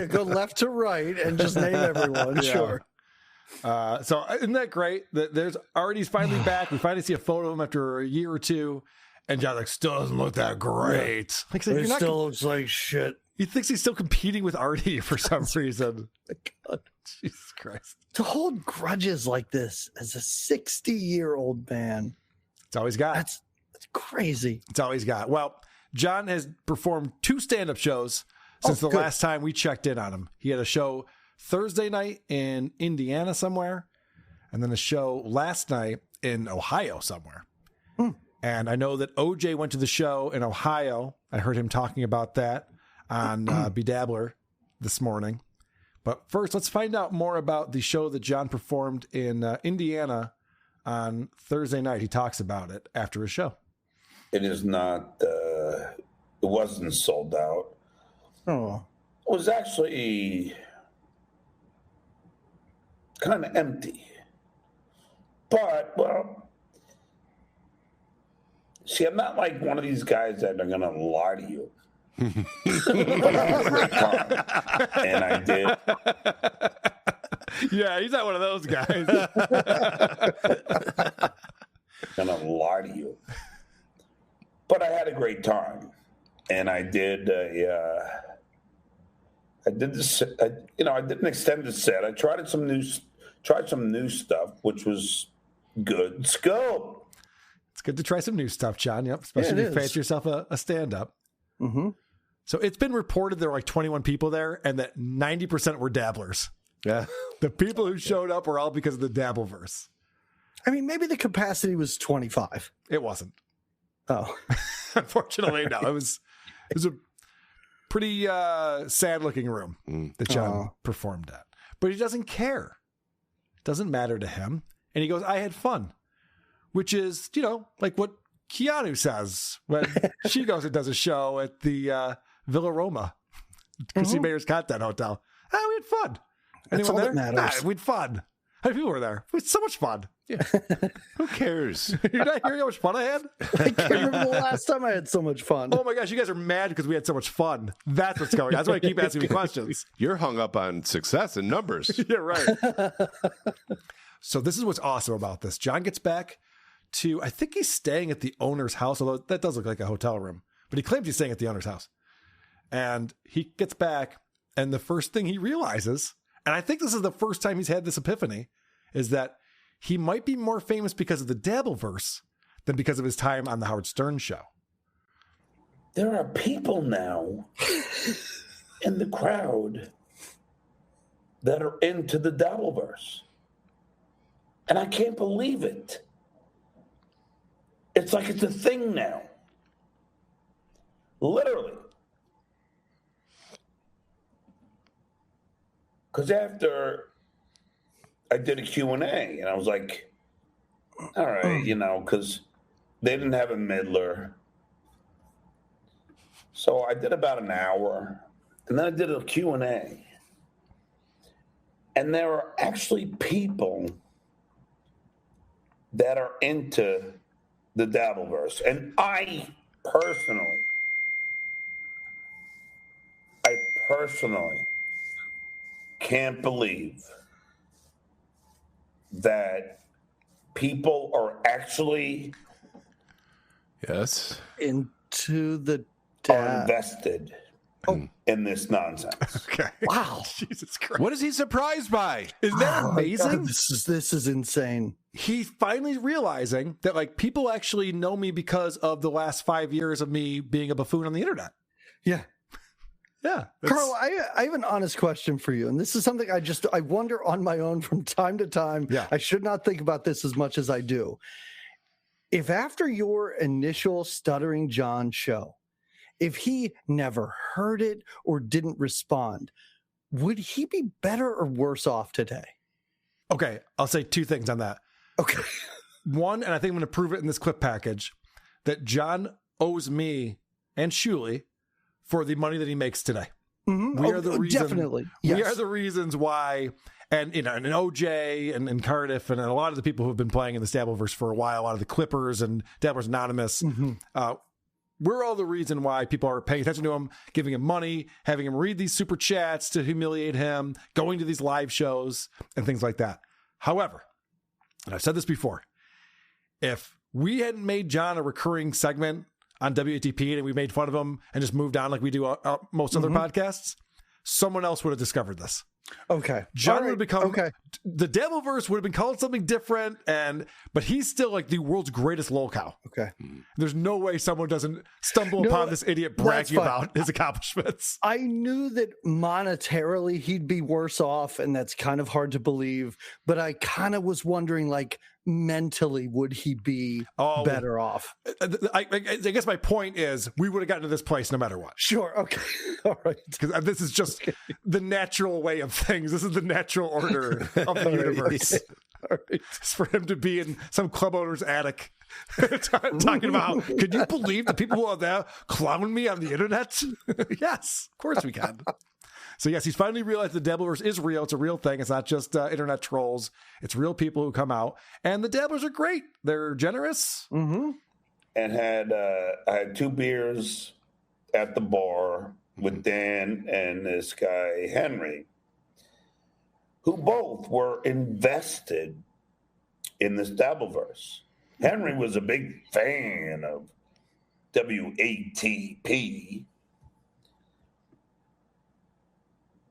Go left to right and just name everyone. Yeah. Sure. So isn't that great? There's Artie's finally back. We finally see a photo of him after a year or two, and John's like, still doesn't look that great. Yeah. Like, it still looks like shit. He thinks he's still competing with Artie for some reason. God. Jesus Christ. To hold grudges like this as a 60-year-old man. It's all he's got. That's crazy. It's all he's got. Well, John has performed 2 stand-up shows since the last time we checked in on him. He had a show Thursday night in Indiana somewhere, and then a show last night in Ohio somewhere. And I know that OJ went to the show in Ohio. I heard him talking about that on Bedabbler this morning. But first, let's find out more about the show that John performed in Indiana on Thursday night. He talks about it after his show. It is not, it wasn't sold out. Oh. It was actually kind of empty. But, well, see, I'm not like one of these guys that are going to lie to you. But I had a great time. And I did. Yeah, he's not one of those guys. Gonna lie to you. But I had a great time. And I did I did this, I did an extended set. I tried some new stuff, which was good. Let's go. It's good to try some new stuff, John. Yep, especially if you fancy yourself a stand-up. Mm-hmm. So it's been reported there were like 21 people there, and that 90% were dabblers. Yeah, the people who showed up were all because of the Dabbleverse. I mean, maybe the capacity was 25. It wasn't. Oh, unfortunately, no. It was a pretty sad-looking room that John performed at, but he doesn't care. It doesn't matter to him, and he goes, "I had fun," which is, like what Keanu says when she goes and does a show at the Villa Roma, Chrissy Mayer's Content Hotel. We had fun. That's Anyone all there? that matters. We had fun. How many people were there? We had so much fun. Yeah. Who cares? You're not hearing how much fun I had? I can't remember the last time I had so much fun. Oh my gosh, you guys are mad because we had so much fun. That's what's going on. That's why I keep asking me questions. You're hung up on success and numbers. Yeah, right. So this is what's awesome about this. John gets back to, I think he's staying at the owner's house, although that does look like a hotel room. But he claims he's staying at the owner's house. And he gets back, and the first thing he realizes, and I think this is the first time he's had this epiphany, is that he might be more famous because of the Dabbleverse than because of his time on the Howard Stern show. There are people now in the crowd that are into the Dabbleverse. And I can't believe it. It's like it's a thing now. Literally. Because after I did a Q&A, and I was like, all right, because they didn't have a middler. So I did about an hour, and then I did a Q&A. And there are actually people that are into the Dabbleverse. And I personally can't believe that people are actually into the are invested in this nonsense. Okay. Wow. Jesus Christ. What is he surprised by? Isn't that amazing? God, this is insane. He's finally realizing that like people actually know me because of the last 5 years of me being a buffoon on the internet. Yeah. Yeah. Carl, I have an honest question for you. And this is something I wonder on my own from time to time. Yeah. I should not think about this as much as I do. If after your initial Stuttering John show, if he never heard it or didn't respond, would he be better or worse off today? Okay. I'll say 2 things on that. Okay. One, and I think I'm going to prove it in this clip package, that John owes me and Shuli for the money that he makes today. Mm-hmm. We are the reason. Definitely. We Yes. are the reasons why. And, you know, and OJ and Cardiff and a lot of the people who have been playing in the Dabbleverse for a while, a lot of the Clippers and Dabblers Anonymous, we're all the reason why people are paying attention to him, giving him money, having him read these super chats to humiliate him, going to these live shows and things like that. However, and I've said this before, if we hadn't made John a recurring segment on WATP and we made fun of him and just moved on like we do most other podcasts, someone else would have discovered this. Okay. John would have become the Dabbleverse would have been called something different, but he's still like the world's greatest lolcow. Okay. There's no way someone doesn't stumble upon this idiot bragging about his accomplishments. I knew that monetarily he'd be worse off, and that's kind of hard to believe, but I kind of was wondering, like, mentally, would he be better off? I guess my point is we would have gotten to this place no matter what. Sure. Okay. All right. Because this is just the natural way of things. This is the natural order of the universe. All right. It's for him to be in some club owner's attic talking about, could you believe the people who are there clown me on the internet? Yes, of course we can. So yes, he's finally realized the Dabbleverse is real. It's a real thing. It's not just internet trolls. It's real people who come out. And the Dabblers are great. They're generous. Mm-hmm. And I had 2 beers at the bar with Dan and this guy, Henry, who both were invested in this Dabbleverse. Henry was a big fan of WATP.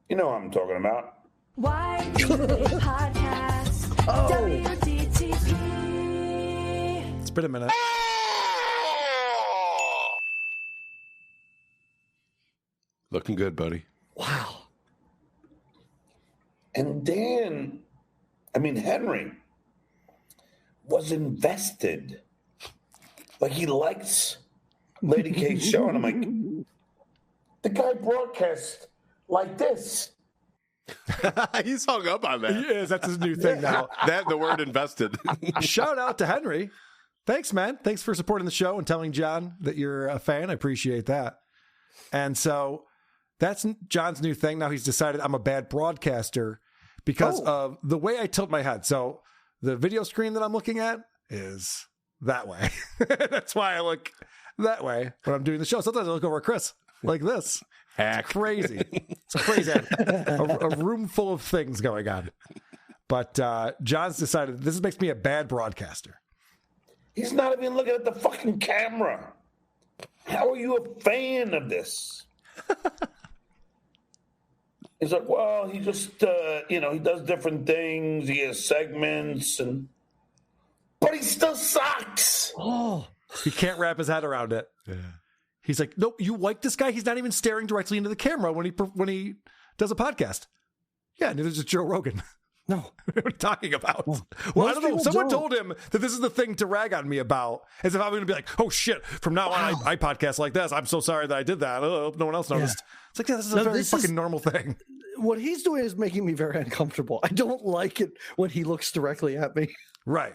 You know what I'm talking about. Why podcast? WATP. It's been a minute. Looking good, buddy. Wow. And Henry was invested. Like, he likes Lady K's show. And I'm like, the guy broadcasts like this. He's hung up on that. He is. That's his new thing now. That the word invested. Shout out to Henry. Thanks, man. Thanks for supporting the show and telling John that you're a fan. I appreciate that. And so that's John's new thing. Now he's decided I'm a bad broadcaster because of the way I tilt my head. So the video screen that I'm looking at is that way. That's why I look that way when I'm doing the show. Sometimes I look over at Chris like this. It's crazy. It's crazy. A room full of things going on. But John's decided this makes me a bad broadcaster. He's not even looking at the fucking camera. How are you a fan of this? He's like, well, he just, he does different things. He has segments, but he still sucks. Oh, he can't wrap his head around it. Yeah. He's like, no, you like this guy? He's not even staring directly into the camera when he does a podcast. Yeah, neither does Joe Rogan. No. What are you talking about? Well, I don't know. Someone told him that this is the thing to rag on me about, as if I'm going to be like, oh, shit, from now on, I podcast like this. I'm so sorry that I did that. Oh, no one else noticed. Yeah. It's like, yeah, this is a very fucking normal thing. What he's doing is making me very uncomfortable. I don't like it when he looks directly at me. Right.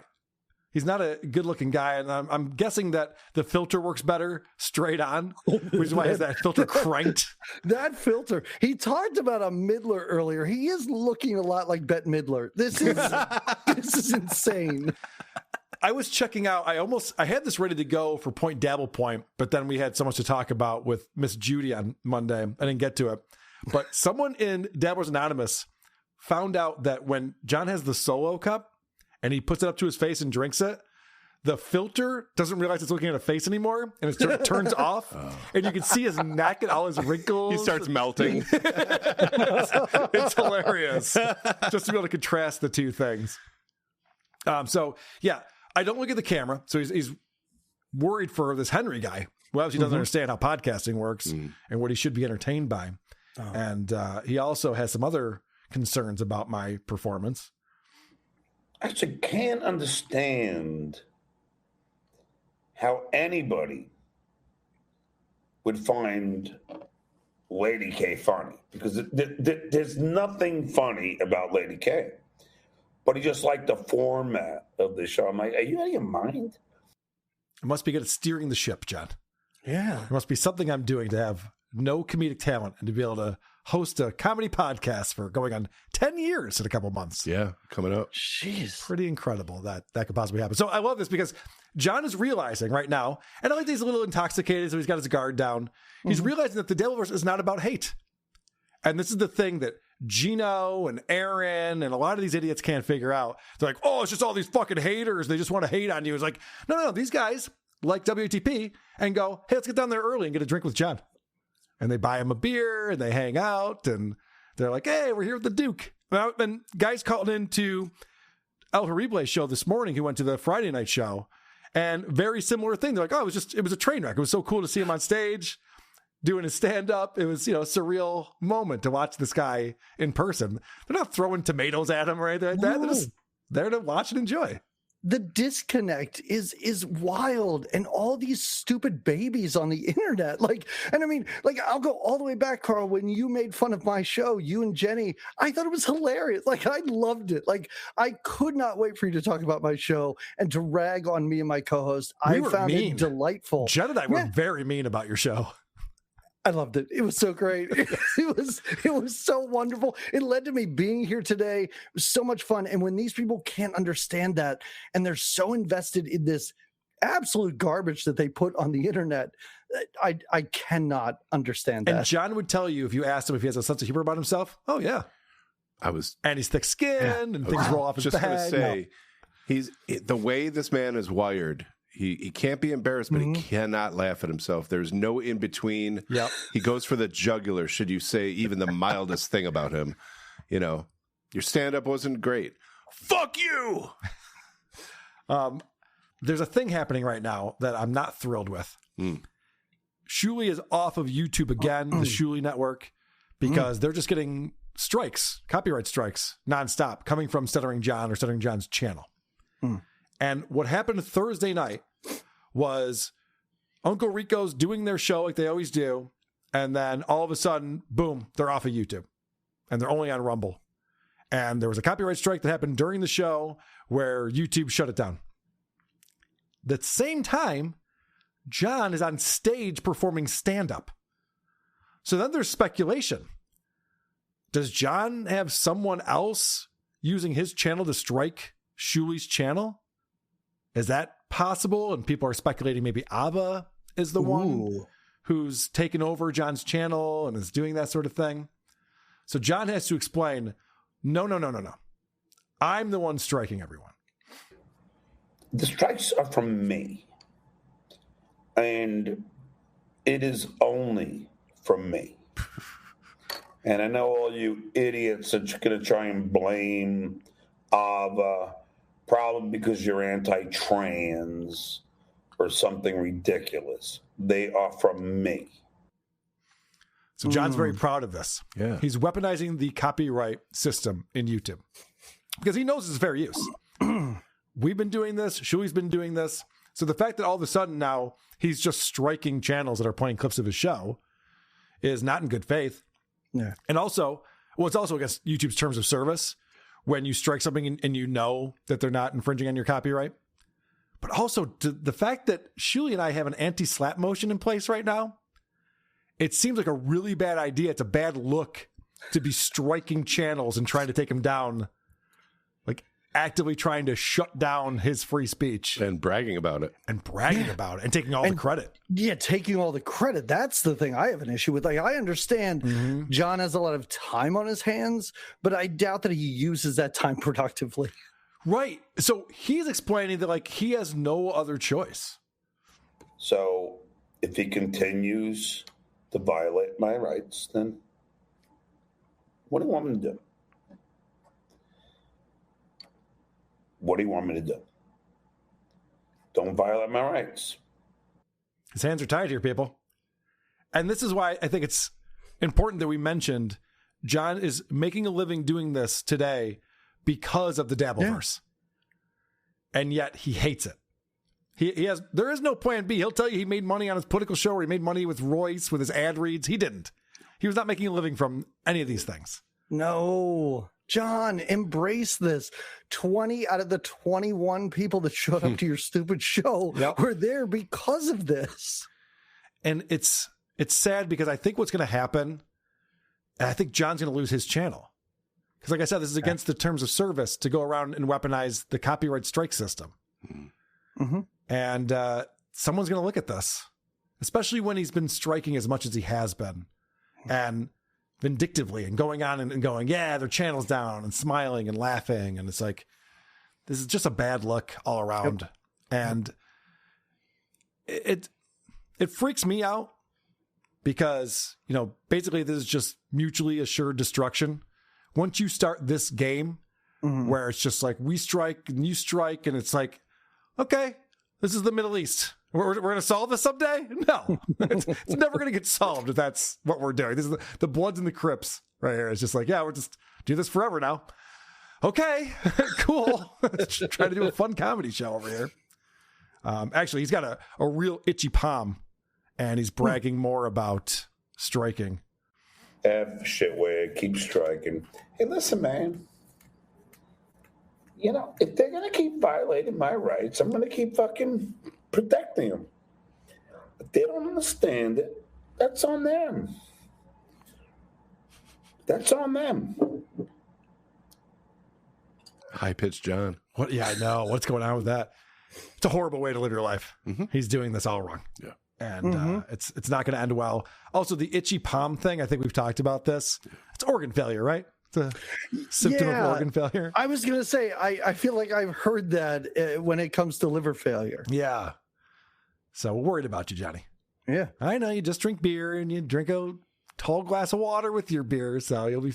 He's not a good-looking guy, and I'm guessing that the filter works better straight on, which is why he has that filter cranked. That filter. He talked about a Midler earlier. He is looking a lot like Bette Midler. This is insane. I was checking out. I had this ready to go for Point Dabble Point, but then we had so much to talk about with Miss Judy on Monday. I didn't get to it. But someone in Dabblers Anonymous found out that when John has the solo cup, and he puts it up to his face and drinks it, the filter doesn't realize it's looking at a face anymore, and it turns off, and you can see his neck and all his wrinkles. He starts melting. It's hilarious, just to be able to contrast the two things. So, yeah, I don't look at the camera, so he's worried for this Henry guy. Well, he doesn't understand how podcasting works and what he should be entertained by. Oh. And he also has some other concerns about my performance. I actually can't understand how anybody would find Lady K funny, because there's nothing funny about Lady K, but he just liked the format of the show. I'm like, are you out of your mind? I must be good at steering the ship, John. Yeah. There must be something I'm doing to have no comedic talent and to be able to host a comedy podcast for going on 10 years in a couple months. Yeah, coming up. Jeez. Pretty incredible that could possibly happen. So I love this because John is realizing right now, and I like that he's a little intoxicated, so he's got his guard down. He's realizing that the Devilverse is not about hate. And this is the thing that Gino and Aaron and a lot of these idiots can't figure out. They're like, oh, it's just all these fucking haters. They just want to hate on you. It's like, no, these guys like WATP and go, hey, let's get down there early and get a drink with John. And they buy him a beer and they hang out and they're like, hey, we're here with the Duke. And guys called into El Horrible's show this morning who went to the Friday night show, and very similar thing. They're like, oh, it was a train wreck. It was so cool to see him on stage doing his stand-up. It was, a surreal moment to watch this guy in person. They're not throwing tomatoes at him or anything like that. They're just there to watch and enjoy. The disconnect is wild, and all these stupid babies on the internet. I'll go all the way back, Carl, when you made fun of my show, you and Jenny. I thought it was hilarious. I loved it. I could not wait for you to talk about my show and to rag on me and my co-host. I found it delightful. Jen and I were very mean about your show. I loved it. It was so great. It was so wonderful. It led to me being here today. It was so much fun. And when these people can't understand that and they're so invested in this absolute garbage that they put on the internet, I cannot understand that. And John would tell you if you asked him if he has a sense of humor about himself. Oh yeah, and he's thick-skinned and things roll off his just bag. Just going to say, he's the way this man is wired. He can't be embarrassed, but he cannot laugh at himself. There's no in between. Yep. He goes for the jugular. Should you say even the mildest thing about him? Your stand-up wasn't great. Fuck you. There's a thing happening right now that I'm not thrilled with. Shuli is off of YouTube again, the Shuli network, because they're just getting strikes, copyright strikes, nonstop, coming from Stuttering John or Stuttering John's channel. And what happened Thursday night was Uncle Rico's doing their show like they always do. And then all of a sudden, boom, they're off of YouTube. And they're only on Rumble. And there was a copyright strike that happened during the show where YouTube shut it down. The same time, John is on stage performing stand-up. So then there's speculation. Does John have someone else using his channel to strike Shuli's channel? Is that possible? And people are speculating maybe Abba is the one who's taken over John's channel and is doing that sort of thing. So John has to explain, no. I'm the one striking everyone. The strikes are from me. And it is only from me. And I know all you idiots are going to try and blame Ava, probably because you're anti-trans or something ridiculous. They are from me. So John's very proud of this. Yeah. He's weaponizing the copyright system in YouTube because he knows it's fair use. We've been doing this. Shuli's been doing this. So the fact that all of a sudden now he's just striking channels that are playing clips of his show is not in good faith. Yeah. And also, it's also against YouTube's terms of service when you strike something and you know that they're not infringing on your copyright. But also the fact that Shuli and I have an anti-slap motion in place right now, it seems like a really bad idea. It's a bad look to be striking channels and trying to take him down, like actively trying to shut down his free speech. And bragging about it. And taking all the credit. Yeah, taking all the credit. That's the thing I have an issue with. I understand John has a lot of time on his hands, but I doubt that he uses that time productively. Right. So he's explaining that he has no other choice. So if he continues to violate my rights, then what do you want me to do? What do you want me to do? Don't violate my rights. His hands are tied here, people. And this is why I think it's important that we mentioned John is making a living doing this today because of the Dabbleverse. Yeah. And yet he hates it. There is no plan B. He'll tell you he made money on his political show, or he made money with Royce, with his ad reads. He didn't. He was not making a living from any of these things. No. John, embrace this. 20 out of the 21 people that showed up to your stupid show were there because of this. And it's sad because I think what's going to happen, And I think John's going to lose his channel. Because like I said, this is against the terms of service to go around and weaponize the copyright strike system. Mm-hmm. And someone's going to look at this, especially when he's been striking as much as he has been. And vindictively and going on and going, yeah, their channel's down, and smiling and laughing. And it's like, this is just a bad look all around. Yep. And it freaks me out because, you know, basically this is just mutually assured destruction. Once you start this game where it's just like we strike and you strike, and it's like, okay, this is the Middle East. We're going to solve this someday? No, it's never going to get solved if that's what we're doing. This is the Bloods and the Crips right here. It's just like, yeah, we're just do this forever now. Okay, cool. Trying to do a fun comedy show over here. Actually, he's got a real itchy palm, and he's bragging more about striking. Shitway, keep striking. Hey, listen, man. You know, if they're going to keep violating my rights, I'm going to keep fucking protecting them. If they don't understand it, that's on them. That's on them. High-pitched John. What? Yeah, I know. What's going on with that? It's a horrible way to live your life. Mm-hmm. He's doing this all wrong. Yeah. And it's not going to end well. Also, the itchy palm thing, I think we've talked about this. It's organ failure, right? It's a symptom of organ failure. I was going to say, I feel like I've heard that when it comes to liver failure. Yeah. So we're worried about you, Johnny. Yeah. I know. You just drink beer and you drink a tall glass of water with your beer, so you'll be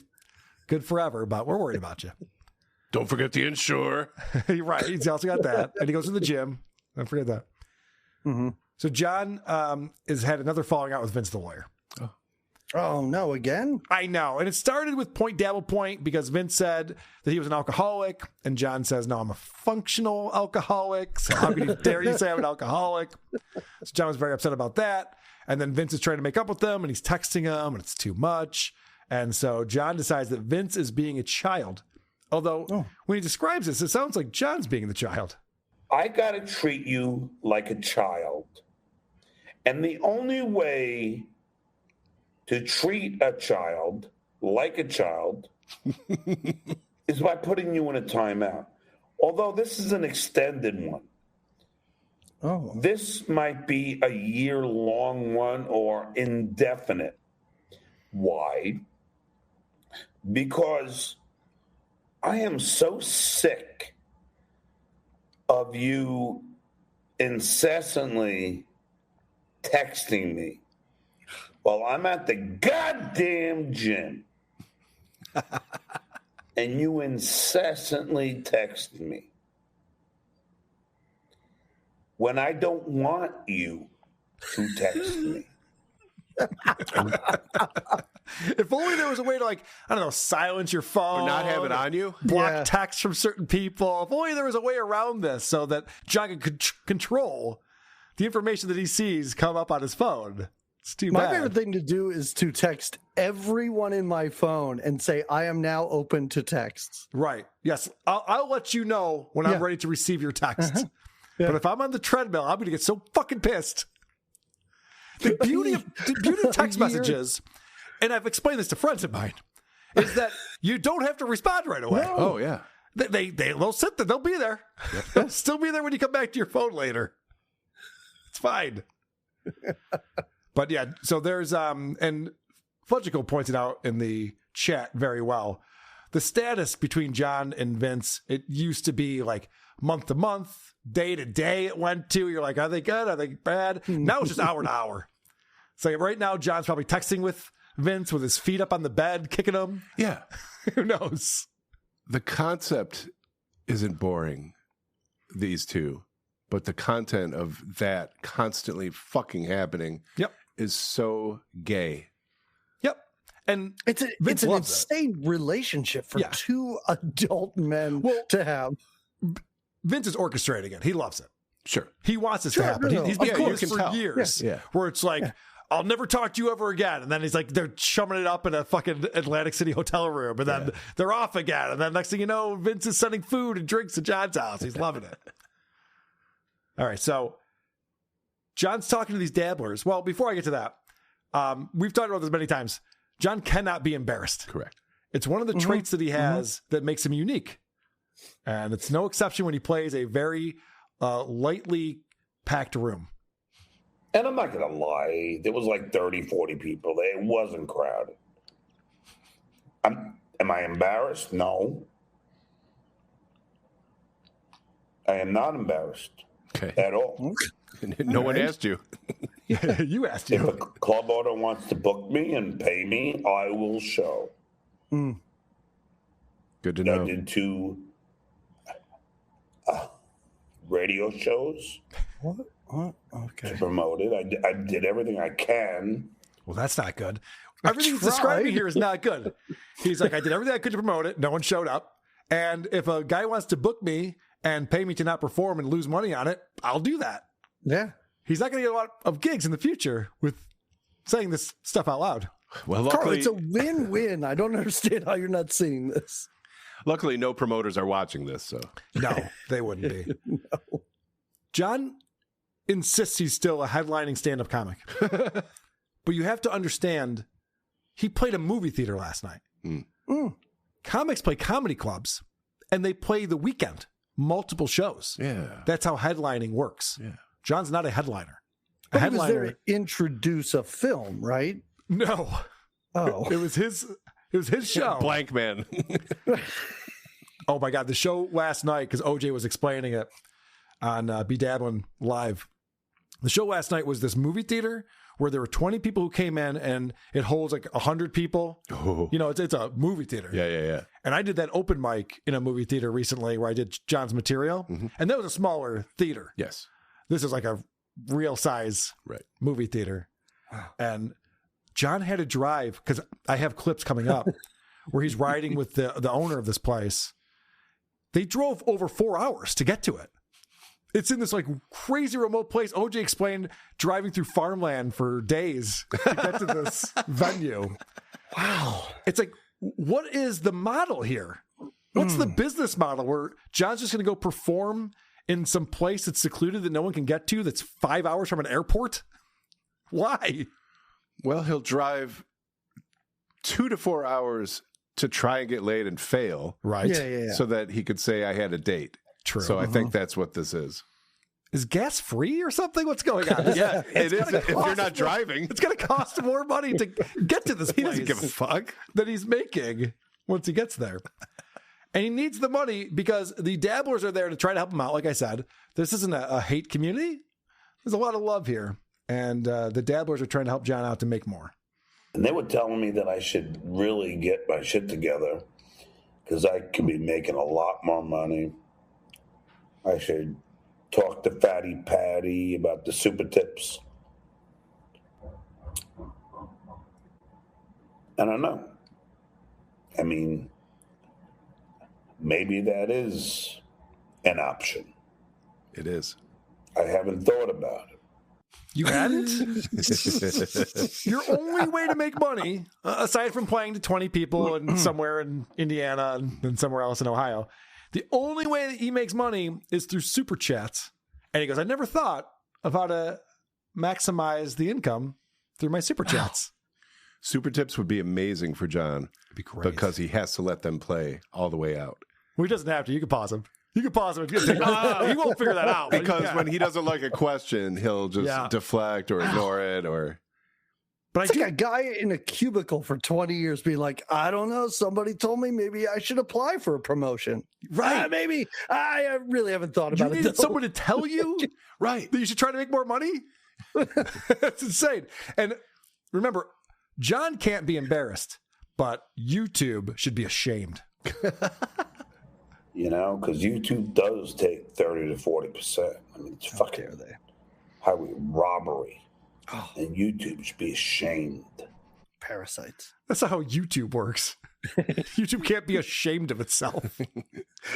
good forever, but we're worried about you. Don't forget the insure. Right. He's also got that. And he goes to the gym. Don't forget that. Mm-hmm. So John has had another falling out with Vince the lawyer. Oh, no, again? I know. And it started with point dabble point because Vince said that he was an alcoholic. And John says, no, I'm a functional alcoholic. So how can you dare you say I'm an alcoholic? So John was very upset about that. And then Vince is trying to make up with them, and he's texting him, and it's too much. And so John decides that Vince is being a child. Although when he describes this, it sounds like John's being the child. I got to treat you like a child. And the only way to treat a child like a child is by putting you in a timeout. Although this is an extended one. Oh. This might be a year-long one or indefinite. Why? Because I am so sick of you incessantly texting me while I'm at the goddamn gym and you incessantly text me when I don't want you to text me. If only there was a way to, like, I don't know, silence your phone. Or not have it on you? Block text from certain people. If only there was a way around this so that John could control the information that he sees come up on his phone. It's too bad. My favorite thing to do is to text everyone in my phone and say, I am now open to texts. Right. Yes. I'll let you know when I'm ready to receive your texts. But if I'm on the treadmill, I'm going to get so fucking pissed. The beauty of text messages, and I've explained this to friends of mine, is that you don't have to respond right away. No. Oh, yeah. They'll sit there. They'll be there. Yep. They'll still be there when you come back to your phone later. It's fine. But yeah, so there's, and Fudgical pointed out in the chat very well, the status between John and Vince, it used to be like month to month, day to day it went to. You're like, are they good? Are they bad? Now it's just hour to hour. So right now, John's probably texting with Vince with his feet up on the bed, kicking him. Yeah. Who knows? The concept isn't boring, these two, but the content of that constantly fucking happening is so gay. Yep. And it's an insane relationship for two adult men to have. Vince is orchestrating it. He loves it. Sure. He wants this to happen. He's been doing this for years. Yeah. Where it's like, I'll never talk to you ever again. And then he's like, they're chumming it up in a fucking Atlantic City hotel room. And then they're off again. And then next thing you know, Vince is sending food and drinks to John's house. He's loving it. All right. So John's talking to these dabblers. Well, before I get to that, we've talked about this many times. John cannot be embarrassed. Correct. It's one of the traits that he has that makes him unique. And it's no exception when he plays a very lightly packed room. And I'm not going to lie. There was like 30, 40 people there. It wasn't crowded. Am I embarrassed? No. I am not embarrassed at all. No one asked you. You asked you. If a club owner wants to book me and pay me, I will show. Good to know. I did 2 radio shows. What? Okay. To promote it. I did everything I can. Well, that's not good. Everything he's describing here is not good. He's like, I did everything I could to promote it. No one showed up. And if a guy wants to book me and pay me to not perform and lose money on it, I'll do that. Yeah. He's not going to get a lot of gigs in the future with saying this stuff out loud. Well, Carl, luckily, it's a win-win. I don't understand how you're not seeing this. luckily, no promoters are watching this. So No, they wouldn't be. No. John insists he's still a headlining stand-up comic. But you have to understand, he played a movie theater last night. Comics play comedy clubs, and they play the weekend, multiple shows. Yeah. That's how headlining works. Yeah. John's not a headliner. But he was there to introduce a film, right? No. Oh. It was his show. Blank Man. Oh my God. The show last night, because OJ was explaining it on Be Dabbling Live. The show last night was this movie theater where there were 20 people who came in, and it holds like 100 people. Oh. You know, it's a movie theater. Yeah. And I did that open mic in a movie theater recently where I did John's material. And that was a smaller theater. Yes. This is like a real size movie theater. And John had to drive, because I have clips coming up where he's riding with the owner of this place. They drove over 4 hours to get to it. It's in this like crazy remote place. OJ explained driving through farmland for days to get to this venue. Wow. It's like, what is the model here? What's the business model where John's just going to go perform in some place that's secluded that no one can get to, that's 5 hours from an airport? Why? Well, he'll drive 2 to 4 hours to try and get laid and fail. Right. Yeah. So that he could say, I had a date. True. So I think that's what this is. Is gas free or something? What's going on? Yeah, it is. If you're not driving, it's going to cost more money to get to this place. He doesn't give a fuck that he's making once he gets there. And he needs the money because the dabblers are there to try to help him out. Like I said, this isn't a hate community. There's a lot of love here. And the dabblers are trying to help John out to make more. And they were telling me that I should really get my shit together because I could be making a lot more money. I should talk to Fatty Patty about the super tips. I don't know. I mean, maybe that is an option. It is. I haven't thought about it. You hadn't? Your only way to make money, aside from playing to 20 people and somewhere in Indiana and somewhere else in Ohio, the only way that he makes money is through super chats. And he goes, I never thought of how to maximize the income through my super chats. Super tips would be amazing for John. It'd be great. Because he has to let them play all the way out. Well, he doesn't have to. You can pause him. You can pause him if you take he won't figure that out. Because when he doesn't like a question, he'll just deflect or ignore it or... But it's like a guy in a cubicle for 20 years being like, I don't know, somebody told me maybe I should apply for a promotion. Right. Maybe. I really haven't thought about it. You need someone to tell you that you should try to make more money? That's insane. And remember, John can't be embarrassed, but YouTube should be ashamed. You know, because YouTube does take 30 to 40%. I mean, it's fucking highway robbery. Oh. And YouTube should be ashamed. Parasites. That's not how YouTube works. YouTube can't be ashamed of itself.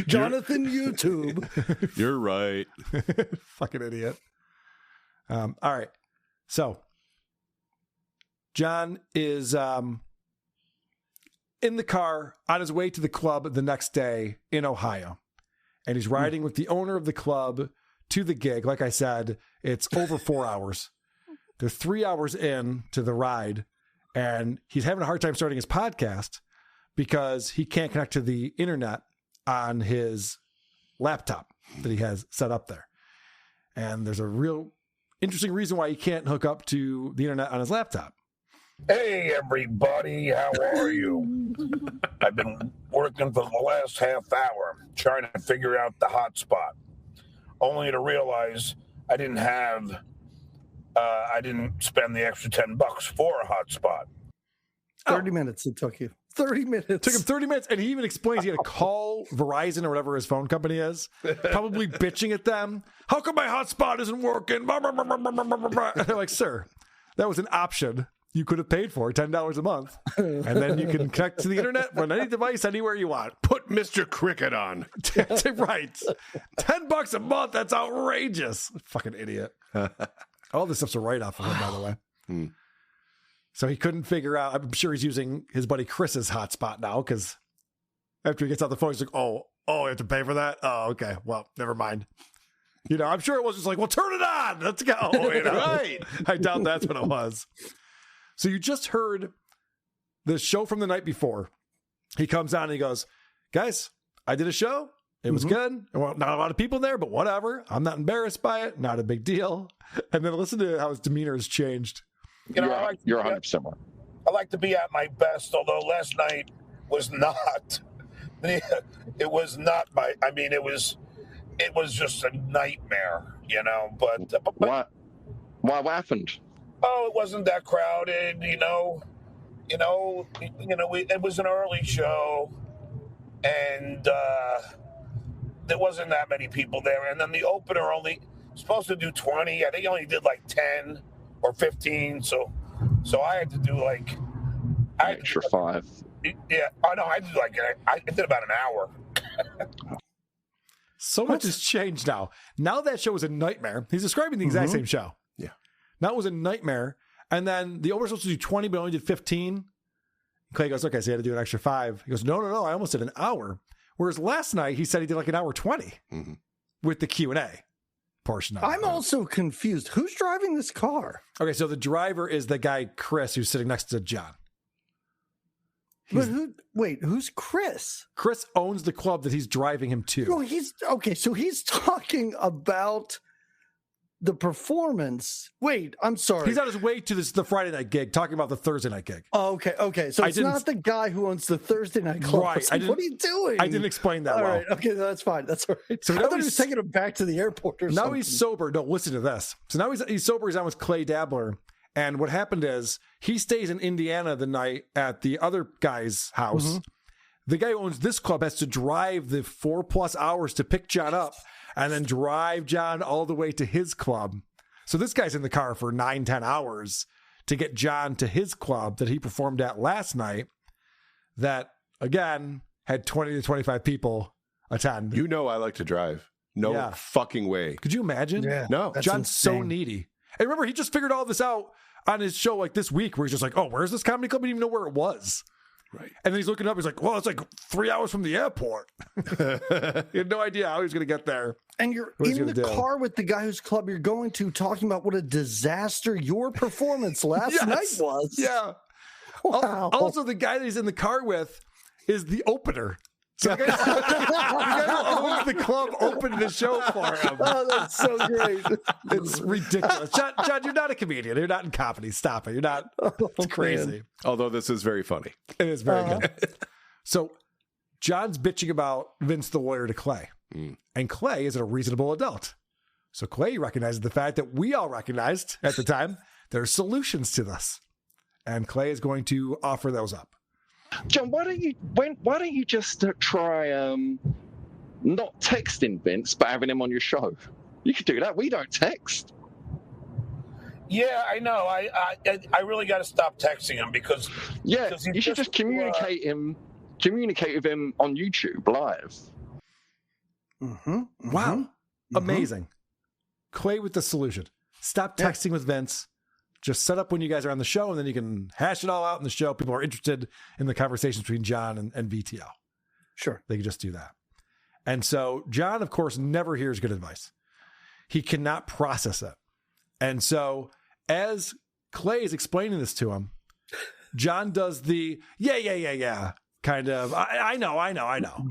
Jonathan YouTube. You're right. Fucking idiot. All right. So, John is in the car on his way to the club the next day in Ohio. And he's riding with the owner of the club to the gig. Like I said, it's over 4 hours. They're 3 hours in to the ride, And he's having a hard time starting his podcast because he can't connect to the internet on his laptop that he has set up there. And there's a real interesting reason why he can't hook up to the internet on his laptop. Hey, everybody, how are you? I've been working for the last half hour trying to figure out the hotspot, only to realize I didn't spend the extra $10 for a hotspot. 30 minutes it took you. 30 minutes. It took him 30 minutes, and he even explains he had to call Verizon or whatever his phone company is, probably bitching at them. How come my hotspot isn't working? And they're like, sir, that was an option you could have paid for, $10 a month. And then you can connect to the internet on any device anywhere you want. Put Mr. Cricket on. Right. $10 a month. That's outrageous. Fucking idiot. All this stuff's a write-off for him, by the way. So he couldn't figure out. I'm sure he's using his buddy Chris's hotspot now, because after he gets off the phone, he's like, oh, you have to pay for that? Oh, okay. Well, never mind. You know, I'm sure it was just like, well, turn it on. Let's go. You know? Right. I doubt that's what it was. So you just heard the show from the night before. He comes on and he goes, guys, I did a show. It was good. Well, not a lot of people there, but whatever. I'm not embarrassed by it. Not a big deal. And then listen to how his demeanor has changed. You know, you're 100% right. I like to be at my best, although last night was not. It was not my. I mean, it was just a nightmare, you know. But what happened? Oh, it wasn't that crowded, it was an early show, and there wasn't that many people there. And then the opener only supposed to do 20. I think he only did like 10 or 15. So I had to do like extra 5. Yeah, I did I did about an hour. So much has changed now. Now that show was a nightmare. He's describing the exact same show. Yeah. Now it was a nightmare. And then the opener was supposed to do 20, but only did 15. Clay goes, okay, so you had to do an extra 5. He goes, no, I almost did an hour. Whereas last night he said he did like an hour 20 with the Q&A portion of it. I'm also confused. Who's driving this car? Okay, so the driver is the guy, Chris, who's sitting next to John. Who's Chris? Chris owns the club that he's driving him to. No, so he's talking about the performance. Wait, I'm sorry. He's on his way to the Friday night gig, talking about the Thursday night gig. Oh, okay. So it's not the guy who owns the Thursday night club. Right. Like, what are you doing? I didn't explain that all well. Right. Okay, that's fine. That's all right. So I thought he was taking him back to the airport or something. Now he's sober. No, listen to this. So now he's sober. He's on with Clay Dabler. And what happened is he stays in Indiana the night at the other guy's house. The guy who owns this club has to drive the 4+ hours to pick John up and then drive John all the way to his club. So this guy's in the car for 9-10 hours to get John to his club that he performed at last night that, again, had 20 to 25 people attend. You know I like to drive. No fucking way. Could you imagine? Yeah, no. John's so needy. And remember, he just figured all this out on his show like this week where he's just like, oh, where's this comedy club? He didn't even know where it was. Right. And then he's looking up. He's like, well, it's like 3 hours from the airport. He had no idea how he was going to get there. And you're in the car with the guy whose club you're going to talking about what a disaster your performance last night was. Yeah. Wow. Also, the guy that he's in the car with is the opener. So the guy who owns the club opened the show for him. Oh, that's so great. It's ridiculous. John, you're not a comedian. You're not in comedy. Stop it. You're not. It's crazy. Man. Although this is very funny. It is very good. So John's bitching about Vince the lawyer to Clay. And Clay is a reasonable adult. So Clay recognizes the fact that we all recognized at the time there's solutions to this. And Clay is going to offer those up. John, why don't you just try not texting Vince, but having him on your show? You could do that. We don't text. Yeah, I know. I really got to stop texting him because you should just communicate with him on YouTube live. Wow, amazing. Clay with the solution. Stop texting with Vince. Just set up when you guys are on the show, and then you can hash it all out in the show. People are interested in the conversations between John and VTL. Sure. They can just do that. And so John, of course, never hears good advice. He cannot process it. And so as Clay is explaining this to him, John does the yeah kind of. I know.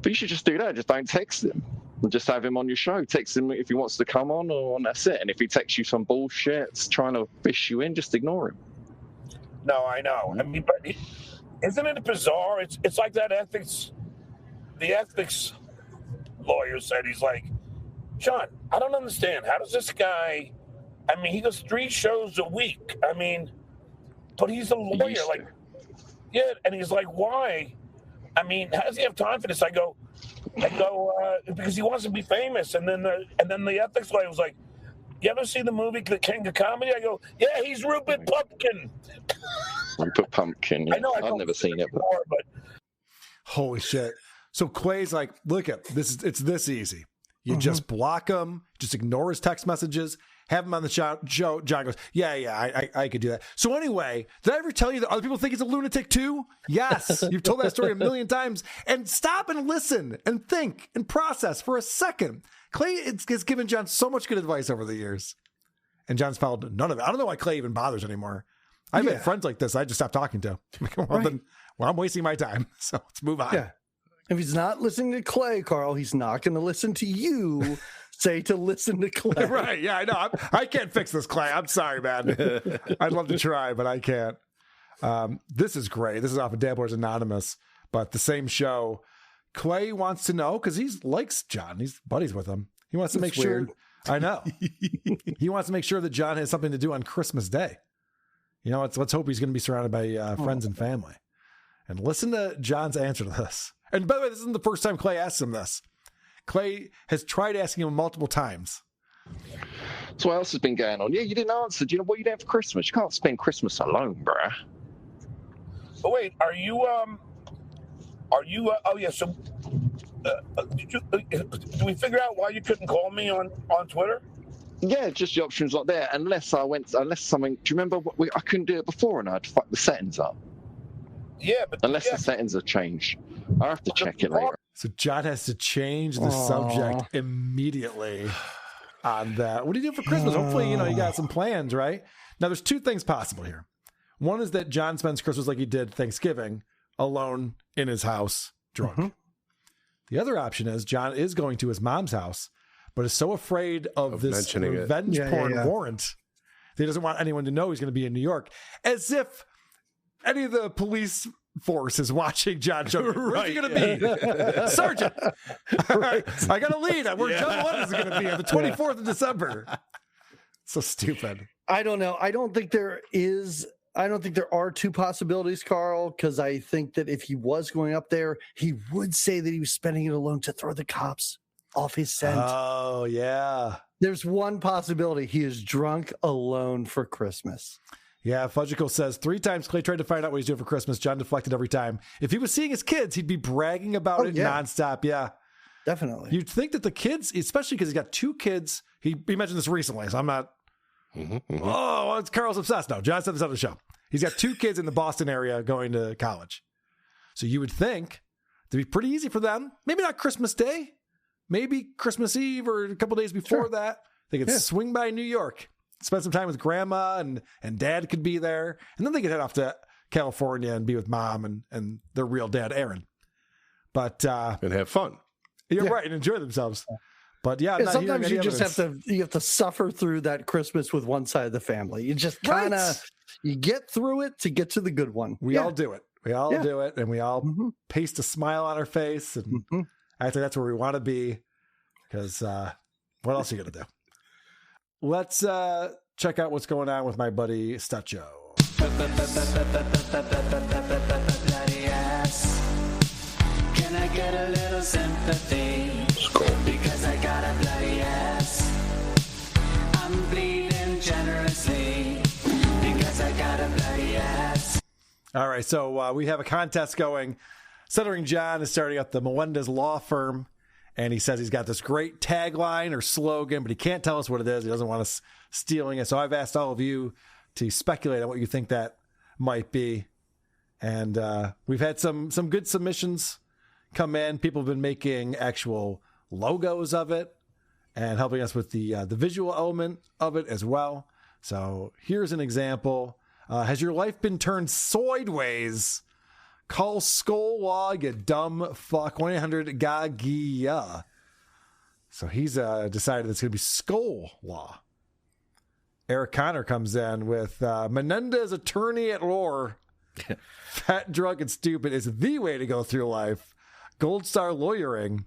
But you should just do that. Just don't text him. Just have him on your show. Text him if he wants to come on, and that's it. And if he texts you some bullshit trying to fish you in, just ignore him. No, I know. I mean, but isn't it bizarre? It's like that ethics. The ethics lawyer said, he's like, John, I don't understand. How does this guy? I mean, he does 3 shows a week. I mean, but he's a lawyer. Like, yeah, and he's like, why? I mean, how does he have time for this? I go, because he wants to be famous. And then the ethics lawyer was like, you ever see the movie The King of Comedy? I go, yeah, he's Rupert Pumpkin. Rupert Pumpkin. Yeah. I know. I've never seen it. But holy shit. So Clay's like, look at this. It's this easy. You just block him, just ignore his text messages, have him on the show. John goes, yeah, I could do that. So anyway, did I ever tell you that other people think he's a lunatic too? Yes. You've told that story a million times. And stop and listen and think and process for a second. Clay has given John so much good advice over the years. And John's followed none of it. I don't know why Clay even bothers anymore. I've had friends like this I just stopped talking to. Well, I'm wasting my time. So let's move on. Yeah. If he's not listening to Clay, Carl, he's not going to listen to you say to listen to Clay. Right. Yeah, I know. I can't fix this, Clay. I'm sorry, man. I'd love to try, but I can't. This is great. This is off of Dabblers Anonymous, but the same show. Clay wants to know, because he likes John. He's buddies with him. He wants to make sure. I know. He wants to make sure that John has something to do on Christmas Day. You know, let's hope he's going to be surrounded by friends and family. And listen to John's answer to this. And by the way, this isn't the first time Clay asks him this. Clay has tried asking him multiple times. So what else has been going on? Yeah, you didn't answer. Do you know what you doing for Christmas? You can't spend Christmas alone, bruh. But wait, are you? Oh yeah. So, did we figure out why you couldn't call me on Twitter? Yeah, just the options not there. Unless something. Do you remember I couldn't do it before, and I had to fuck the settings up. Yeah, but unless the settings have changed, I have to check it later. So John has to change the subject immediately on that. What do you do for Christmas? Hopefully, you got some plans, right? Now, there's 2 things possible here. One is that John spends Christmas like he did Thanksgiving, alone in his house, drunk. The other option is John is going to his mom's house, but is so afraid of this revenge porn warrant that he doesn't want anyone to know he's going to be in New York, as if any of the police force is watching John show. Where's he going to be? Sergeant. Right. I got a lead on where John Lennon is going to be on the 24th of December. So stupid. I don't know. I don't think there are 2 possibilities, Carl, because I think that if he was going up there, he would say that he was spending it alone to throw the cops off his scent. Oh, yeah. There's one possibility. He is drunk alone for Christmas. Yeah, Fudgicle says 3 times Clay tried to find out what he's doing for Christmas. John deflected every time. If he was seeing his kids, he'd be bragging about it nonstop. Yeah, definitely. You'd think that the kids, especially because he's got 2 kids. He mentioned this recently, so I'm not. Oh, it's Carl's obsessed. No, John said this on the show. He's got 2 kids in the Boston area going to college. So you would think it'd be pretty easy for them. Maybe not Christmas Day, maybe Christmas Eve or a couple days before that. They could swing by New York. Spend some time with grandma and dad could be there. And then they could head off to California and be with mom and their real dad, Aaron. But and have fun. You're right, and enjoy themselves. But sometimes you just have to suffer through that Christmas with one side of the family. You just kind of you get through it to get to the good one. We all do it. We all do it, and we all paste a smile on our face, and I think that's where we want to be. Because what else are you gonna do? Let's check out what's going on with my buddy Stutcho. Can I get a little sympathy? Because I got a bloody ass. I'm bleeding generously because I got a bloody ass. All right, so we have a contest going. Stuttering John is starting up the Melendez Law Firm. And he says he's got this great tagline or slogan, but he can't tell us what it is. He doesn't want us stealing it. So I've asked all of you to speculate on what you think that might be. And we've had some good submissions come in. People have been making actual logos of it and helping us with the visual element of it as well. So here's an example Has your life been turned sideways? Call Skull Law, you dumb fuck. 1-800-GAGIA. So he's decided it's going to be Skull Law. Eric Connor comes in with Menendez, attorney at law. Fat, drunk, and stupid is the way to go through life. Gold Star lawyering.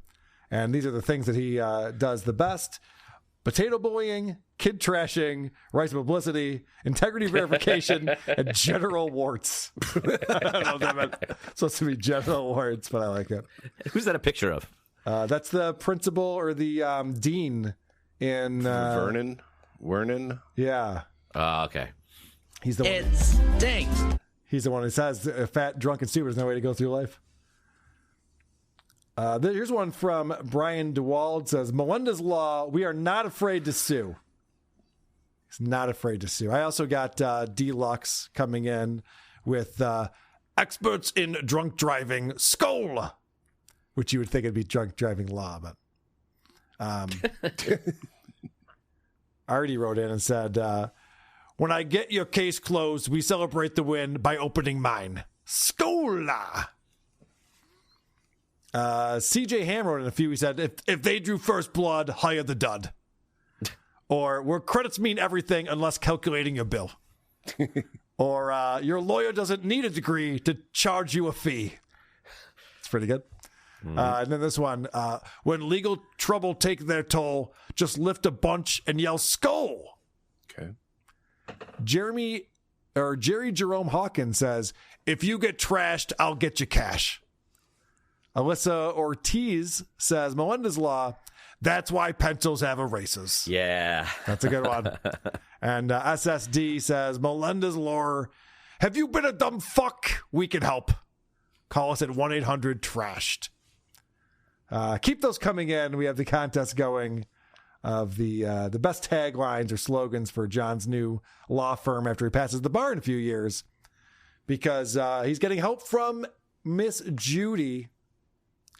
And these are the things that he does the best. Potato bullying, kid trashing, rights publicity, integrity verification, and general warts. I don't know if that meant supposed to be general warts, but I like it. Who's that a picture of? That's the principal or the dean in... Vernon? Yeah. Okay. He's the one. It stinks. He's the one who says fat, drunk, and stupid is no way to go through life. Here's one from Brian DeWald. It says, Melendez Law, we are not afraid to sue. He's not afraid to sue. I also got Deluxe coming in with experts in drunk driving, Skull, which you would think it'd be drunk driving law, but Artie wrote in and said, when I get your case closed, we celebrate the win by opening mine. Skola! CJ Ham wrote in a few. He said, if they drew first blood, hire the dud. Or where credits mean everything unless calculating your bill. Or your lawyer doesn't need a degree to charge you a fee. It's pretty good. And then this one, when legal trouble take their toll, just lift a bunch and yell skull. Okay. Jerry Jerome Hawkins says, if you get trashed, I'll get you cash. Alyssa Ortiz says, Melendez Law, that's why pencils have erasers. Yeah. That's a good one. And SSD says, Melendez Law, have you been a dumb fuck? We can help. Call us at 1-800-TRASHED. Keep those coming in. We have the contest going of the best taglines or slogans for John's new law firm after he passes the bar in a few years, because he's getting help from Miss Judy.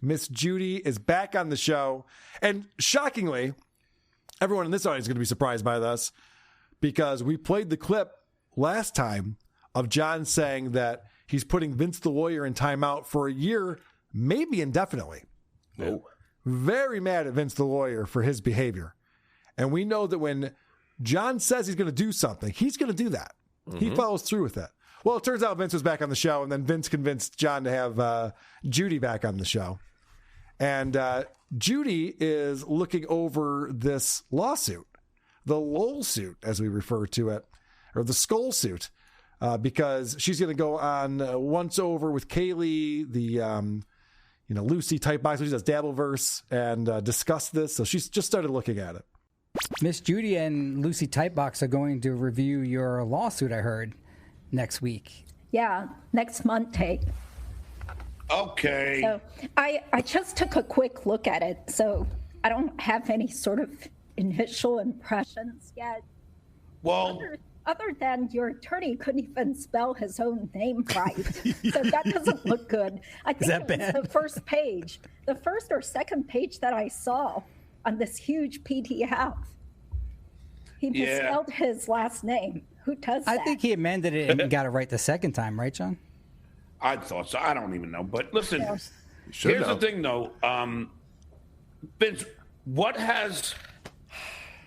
Miss Judy is back on the show, and shockingly, everyone in this audience is going to be surprised by this, because we played the clip last time of John saying that he's putting Vince the lawyer in timeout for a year, maybe indefinitely. No. Very mad at Vince the lawyer for his behavior. And we know that when John says he's going to do something, he's going to do that. He follows through with it. Well, it turns out Vince was back on the show, and then Vince convinced John to have Judy back on the show. And Judy is looking over this lawsuit, the LOL suit, as we refer to it, or the skull suit, because she's going to go on once over with Kaylee, the Lucy type box. She does Dabbleverse and discuss this. So she's just started looking at it. Miss Judy and Lucy Typebox are going to review your lawsuit, I heard, next week. Yeah, next Monday. Okay. So I just took a quick look at it, so I don't have any sort of initial impressions yet. Well, other than your attorney couldn't even spell his own name right, so that doesn't look good. I think that it was bad? the first page, the first or second page that I saw on this huge PDF. He misspelled his last name. Who does that? I think he amended it and got it right the second time, right, John? I thought so. I don't even know. But listen, should here's know. the thing, though. Vince, what has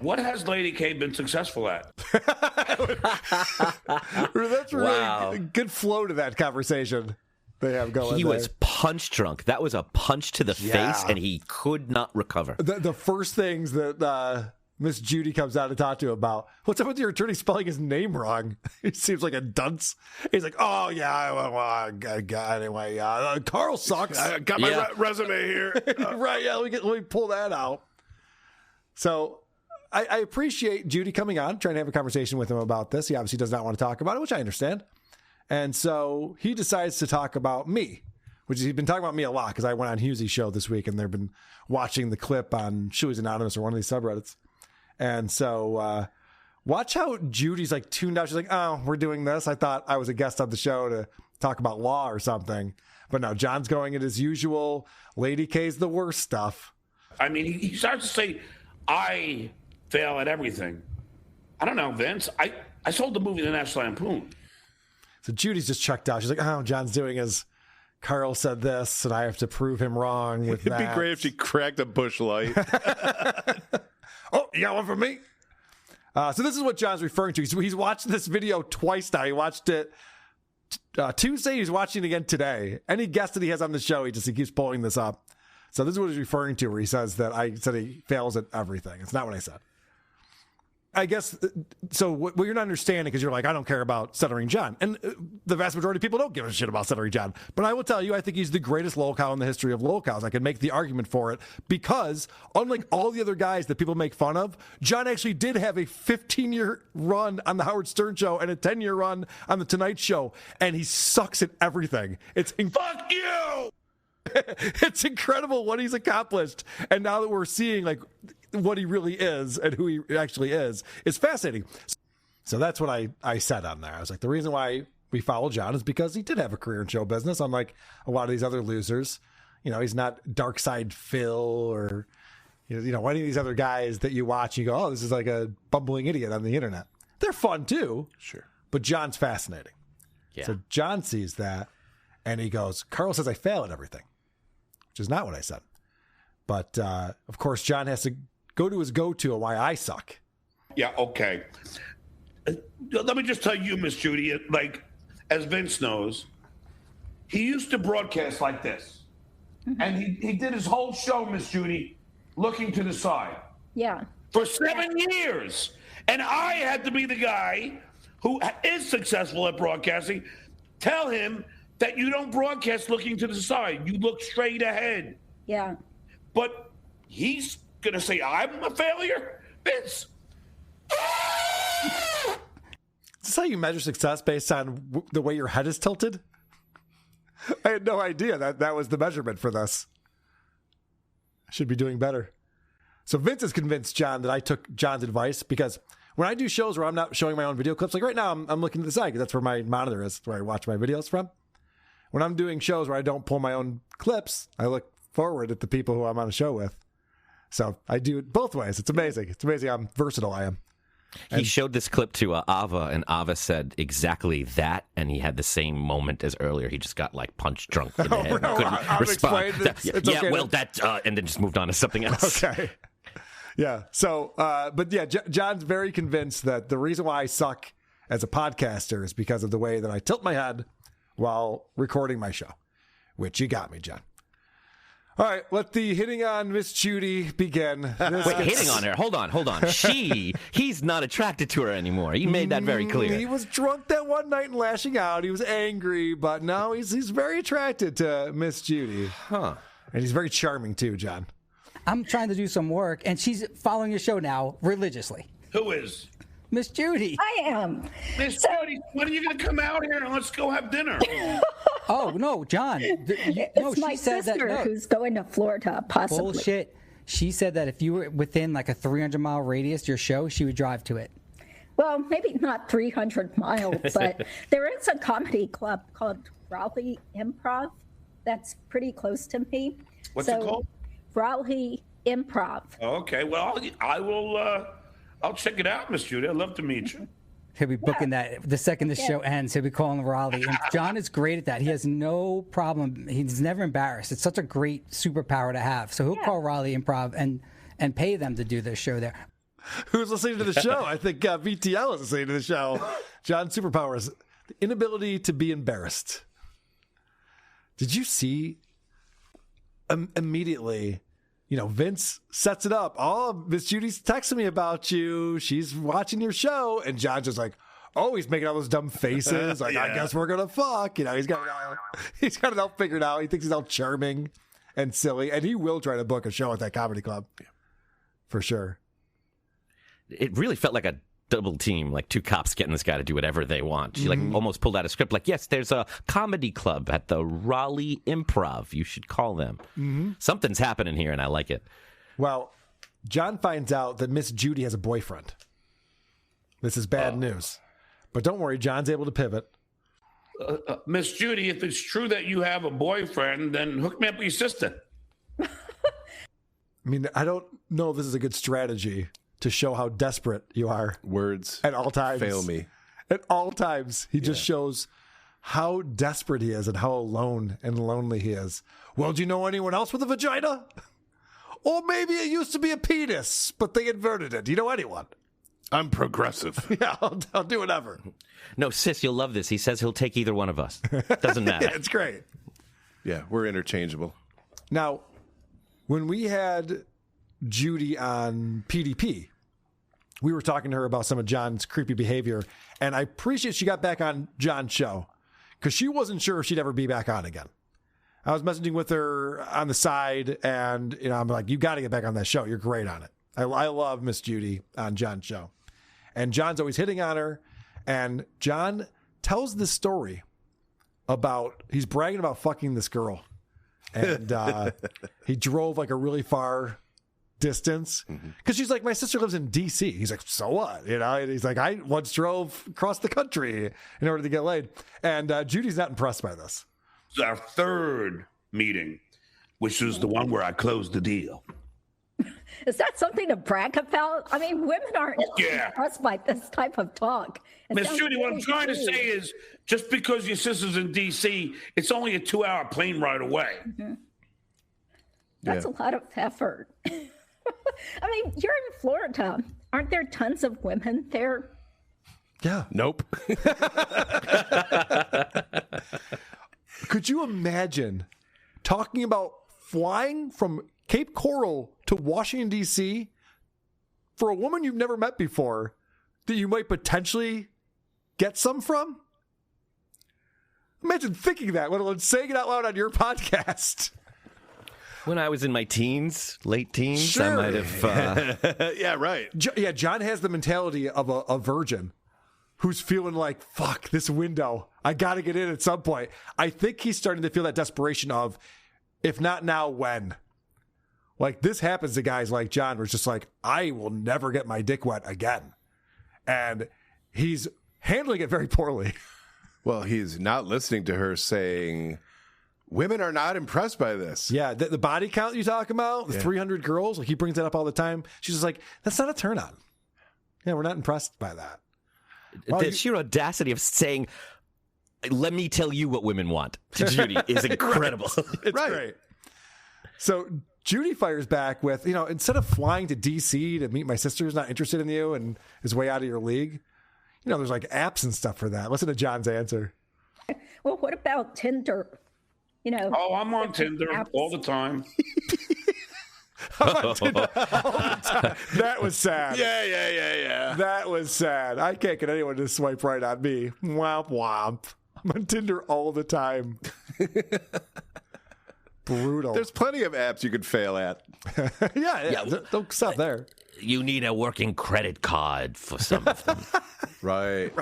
Lady K been successful at? That's really good flow to that conversation they have going. He was punch drunk. That was a punch to the face, and he could not recover. The first things that Miss Judy comes out to talk to him about, what's up with your attorney spelling his name wrong? He seems like a dunce. He's like, oh, yeah, anyway, Carl sucks. I got my resume here. Right, yeah, let me pull that out. So I appreciate Judy coming on, trying to have a conversation with him about this. He obviously does not want to talk about it, which I understand. And so he decides to talk about me, which he's been talking about me a lot because I went on Hughesy's show this week and they've been watching the clip on Shoey's Anonymous or one of these subreddits. And so watch how Judy's like tuned out. She's like, oh, we're doing this. I thought I was a guest on the show to talk about law or something. But no, John's going at his usual Lady K's the worst stuff. I mean, he starts to say, I fail at everything. I don't know, Vince. I sold the movie The National Lampoon. So Judy's just checked out. She's like, oh, John's doing his Carl said this, and I have to prove him wrong with that. It'd be great if she cracked a bush light. Oh, you got one from me? So this is what John's referring to. He's watched this video twice now. He watched it Tuesday. He's watching it again today. Any guest that he has on the show, he keeps pulling this up. So this is what he's referring to, where he says that I said he fails at everything. It's not what I said. I guess, so what you're not understanding, because you're like, I don't care about Stuttering John. And the vast majority of people don't give a shit about Stuttering John. But I will tell you, I think he's the greatest lolcow in the history of lolcows. I can make the argument for it, because unlike all the other guys that people make fun of, John actually did have a 15-year run on the Howard Stern Show and a 10-year run on the Tonight Show, and he sucks at everything. Fuck you! It's incredible what he's accomplished. And now that we're seeing, like, what he really is and who he actually is fascinating. So that's what I said on there. I was like, the reason why we follow John is because he did have a career in show business, unlike a lot of these other losers. He's not Dark Side Phil or, any of these other guys that you watch and you go, oh, this is like a bumbling idiot on the internet. They're fun too. Sure. But John's fascinating. Yeah. So John sees that and he goes, Carl says I fail at everything, which is not what I said. But, of course, John has to go to his go-to on why I suck. Yeah, okay. Let me just tell you, Miss Judy, like, as Vince knows, he used to broadcast like this. And he did his whole show, Miss Judy, looking to the side. Yeah. For 7 years. And I had to be the guy who is successful at broadcasting. Tell him that you don't broadcast looking to the side. You look straight ahead. Yeah. But he's going to say I'm a failure? Vince. Is this how you measure success, based on the way your head is tilted? I had no idea that was the measurement for this. I should be doing better. So Vince is convinced John that I took John's advice, because when I do shows where I'm not showing my own video clips, like right now I'm looking to the side because that's where my monitor is, where I watch my videos from. When I'm doing shows where I don't pull my own clips, I look forward at the people who I'm on a show with. So I do it both ways. It's amazing. It's amazing how versatile I am. He showed this clip to Ava, and Ava said exactly that, and he had the same moment as earlier. He just got like punch drunk in the head. No, couldn't respond. It's okay And then just moved on to something else. Okay. Yeah. So, but yeah, John's very convinced that the reason why I suck as a podcaster is because of the way that I tilt my head while recording my show, which you got me, John. All right, let the hitting on Miss Judy begin. Wait, hitting on her? Hold on. He's not attracted to her anymore. You made that very clear. He was drunk that one night and lashing out. He was angry, but now he's very attracted to Miss Judy. Huh. And he's very charming too, John. I'm trying to do some work, and she's following your show now religiously. Who is? Miss Judy. I am. Miss Judy, when are you going to come out here and let's go have dinner? Oh, no, John. It's my sister who's going to Florida, possibly. Bullshit. She said that if you were within like a 300-mile radius, your show, she would drive to it. Well, maybe not 300 miles, but there is a comedy club called Raleigh Improv that's pretty close to me. What's it called? Raleigh Improv. Okay, well, I will. I'll check it out, Miss Judy. I'd love to meet you. He'll be booking that the second the show ends. He'll be calling Raleigh. And John is great at that. He has no problem. He's never embarrassed. It's such a great superpower to have. So he'll call Raleigh Improv and pay them to do their show there. Who's listening to the show? I think VTL is listening to the show. John's superpower is the inability to be embarrassed. Did you see immediately? Vince sets it up. Oh, Miss Judy's texting me about you. She's watching your show. And John's just like, oh, he's making all those dumb faces. Like, I guess we're going to fuck. He's got it all figured out. He thinks he's all charming and silly. And he will try to book a show at that comedy club. For sure. It really felt like a double team, like two cops getting this guy to do whatever they want. She almost pulled out a script like, yes, there's a comedy club at the Raleigh Improv. You should call them. Mm-hmm. Something's happening here, and I like it. Well, John finds out that Miss Judy has a boyfriend. This is bad news. But don't worry, John's able to pivot. Miss Judy, if it's true that you have a boyfriend, then hook me up with your sister. I mean, I don't know if this is a good strategy to show how desperate you are. Words at all times fail me. At all times, he just shows how desperate he is and how alone and lonely he is. Well, do you know anyone else with a vagina? Or maybe it used to be a penis, but they inverted it. Do you know anyone? I'm progressive. Yeah, I'll do whatever. No, sis, you'll love this. He says he'll take either one of us. Doesn't matter. Yeah, it's great. Yeah, we're interchangeable. Now, when we had Judy on PDP, we were talking to her about some of John's creepy behavior, and I appreciate she got back on John's show because she wasn't sure if she'd ever be back on again. I was messaging with her on the side, and I'm like, you got to get back on that show. You're great on it. I love Miss Judy on John's show. And John's always hitting on her, and John tells this story about, he's bragging about fucking this girl. And he drove like a really far distance because she's like, my sister lives in D.C. He's like, so what? And he's like, I once drove across the country in order to get laid. And Judy's not impressed by this. It's our third meeting, which was the one where I closed the deal. Is that something to brag about? I mean, women aren't impressed by this type of talk. Miss Judy, what I'm trying to say is just because your sister's in D.C., it's only a 2-hour plane ride away. Mm-hmm. That's a lot of effort. I mean, you're in Florida. Aren't there tons of women there? Yeah. Nope. Could you imagine talking about flying from Cape Coral to Washington, D.C. for a woman you've never met before that you might potentially get some from? Imagine thinking that, let alone saying it out loud on your podcast. When I was in my teens, late teens, I might have... Yeah, right. Yeah, John has the mentality of a virgin who's feeling like, fuck, this window. I got to get in at some point. I think he's starting to feel that desperation of, if not now, when? Like, this happens to guys like John, where it's just like, I will never get my dick wet again. And he's handling it very poorly. Well, he's not listening to her saying, women are not impressed by this. Yeah, the body count you talk about, the 300 girls, like he brings that up all the time. She's just like, that's not a turn on. Yeah, we're not impressed by that. The sheer audacity of saying, let me tell you what women want to Judy is incredible. It's great. So Judy fires back with, instead of flying to D.C. to meet my sister who's not interested in you and is way out of your league, there's like apps and stuff for that. Listen to John's answer. Well, what about Tinder? Oh, I'm on Tinder all the time. I'm on Tinder all the time. That was sad. Yeah. That was sad. I can't get anyone to swipe right on me. Womp womp. I'm on Tinder all the time. Brutal. There's plenty of apps you could fail at. Yeah. Don't stop there. You need a working credit card for some of them. Right.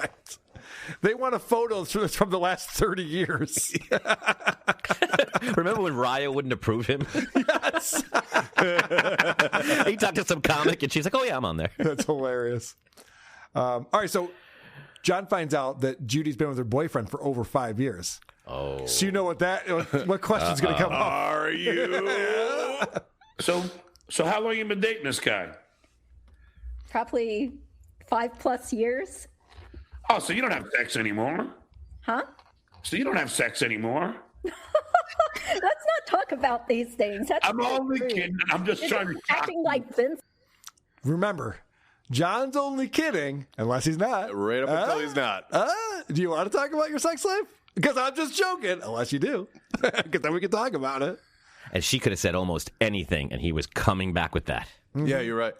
They want a photo from the last 30 years. Remember when Raya wouldn't approve him? Yes. He talked to some comic, and she's like, oh, yeah, I'm on there. That's hilarious. All right, so John finds out that Judy's been with her boyfriend for over 5 years. Oh. So you know what question's going to come up. Are you? So how long you been dating this guy? Probably 5+ years. Oh, so you don't have sex anymore? Huh? So you don't have sex anymore? Let's not talk about these things. That's I'm only kidding. I'm just trying to acting like Vince. Remember, John's only kidding unless he's not. Right up until he's not. Do you want to talk about your sex life? Because I'm just joking, unless you do. Because then we can talk about it. And she could have said almost anything, and he was coming back with that. Mm-hmm. Yeah, you're right.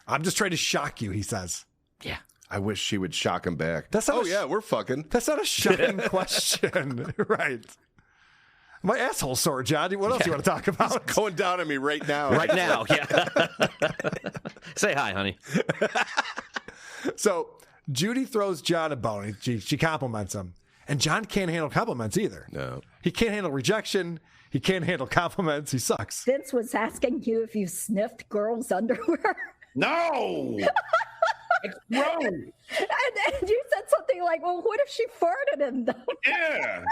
I'm just trying to shock you, he says. Yeah. I wish she would shock him back. That's not we're fucking. That's not a shocking question. Right. My asshole's sore, John. What else do you want to talk about? It's going down on me right now. Right now, yeah. Say hi, honey. So Judy throws John a bone. She compliments him. And John can't handle compliments either. No. He can't handle rejection. He can't handle compliments. He sucks. Vince was asking you if you sniffed girls' underwear. No! It's gross. And you said something like, well, what if she farted in them? Yeah.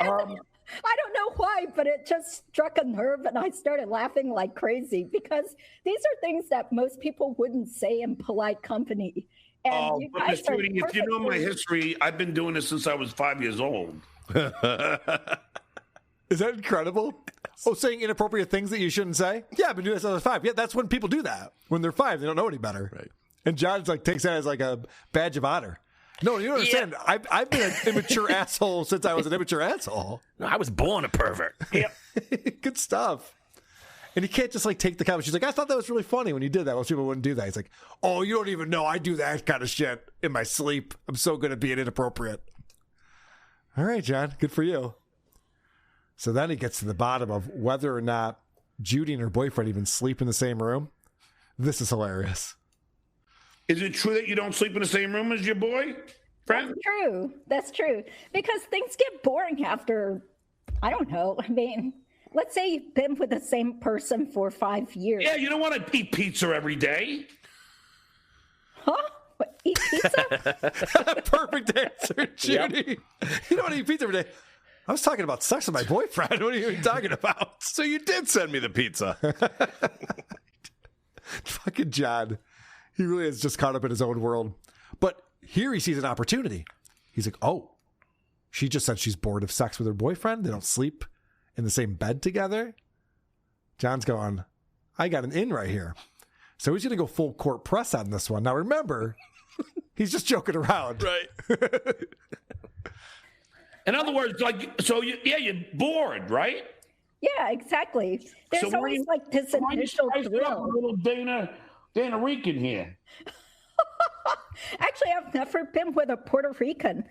I don't know why, but it just struck a nerve, and I started laughing like crazy because these are things that most people wouldn't say in polite company. Oh, you but guys Miss are Judy, if you know my perfectly- history, I've been doing this since I was 5 years old. Is that incredible? Oh, saying inappropriate things that you shouldn't say? Yeah, I've been doing this since I was 5. Yeah, that's when people do that. When they're 5, they don't know any better. Right. And John's like takes that as like a badge of honor. No, you don't understand. Yeah. I've been an immature asshole since I was an immature asshole. No, I was born a pervert. Yep. Good stuff. And he can't just like take the comment. She's like, I thought that was really funny when you did that. Most people wouldn't do that. He's like, oh, you don't even know. I do that kind of shit in my sleep. I'm so good at being inappropriate. All right, John. Good for you. So then he gets to the bottom of whether or not Judy and her boyfriend even sleep in the same room. This is hilarious. Is it true that you don't sleep in the same room as your boyfriend? That's true. That's true. Because things get boring after, I don't know. I mean, let's say you've been with the same person for 5 years. Yeah, you don't want to eat pizza every day. Huh? What, eat pizza? Perfect answer, Judy. Yep. You don't want to eat pizza every day. I was talking about sex with my boyfriend. What are you even talking about? So you did send me the pizza. Fucking John. He really is just caught up in his own world. But here he sees an opportunity. He's like, oh, she just said she's bored of sex with her boyfriend. They don't sleep in the same bed together. John's going, I got an in right here. So he's going to go full court press on this one. Now remember, he's just joking around. Right. In other words, like, so you're bored, right? Yeah, exactly. There's so always like this initial thrill. A little Dana Rican here. Actually, I've never been with a Puerto Rican.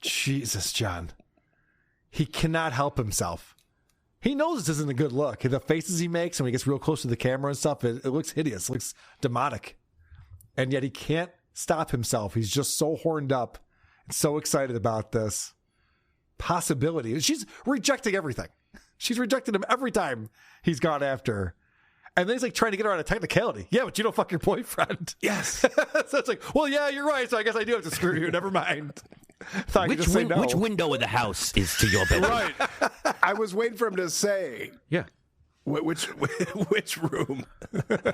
Jesus, John. He cannot help himself. He knows this isn't a good look. The faces he makes when he gets real close to the camera and stuff, it looks hideous. It looks demonic. And yet he can't stop himself. He's just so horned up and so excited about this possibility. She's rejecting everything. She's rejected him every time he's gone after her. And then he's like trying to get her on a technicality. Yeah, but you don't fuck your boyfriend. Yes. So it's like, well, yeah, you're right. So I guess I do have to screw you. Never mind. Which window of the house is to your bedroom? Right. I was waiting for him to say. Yeah. Which room?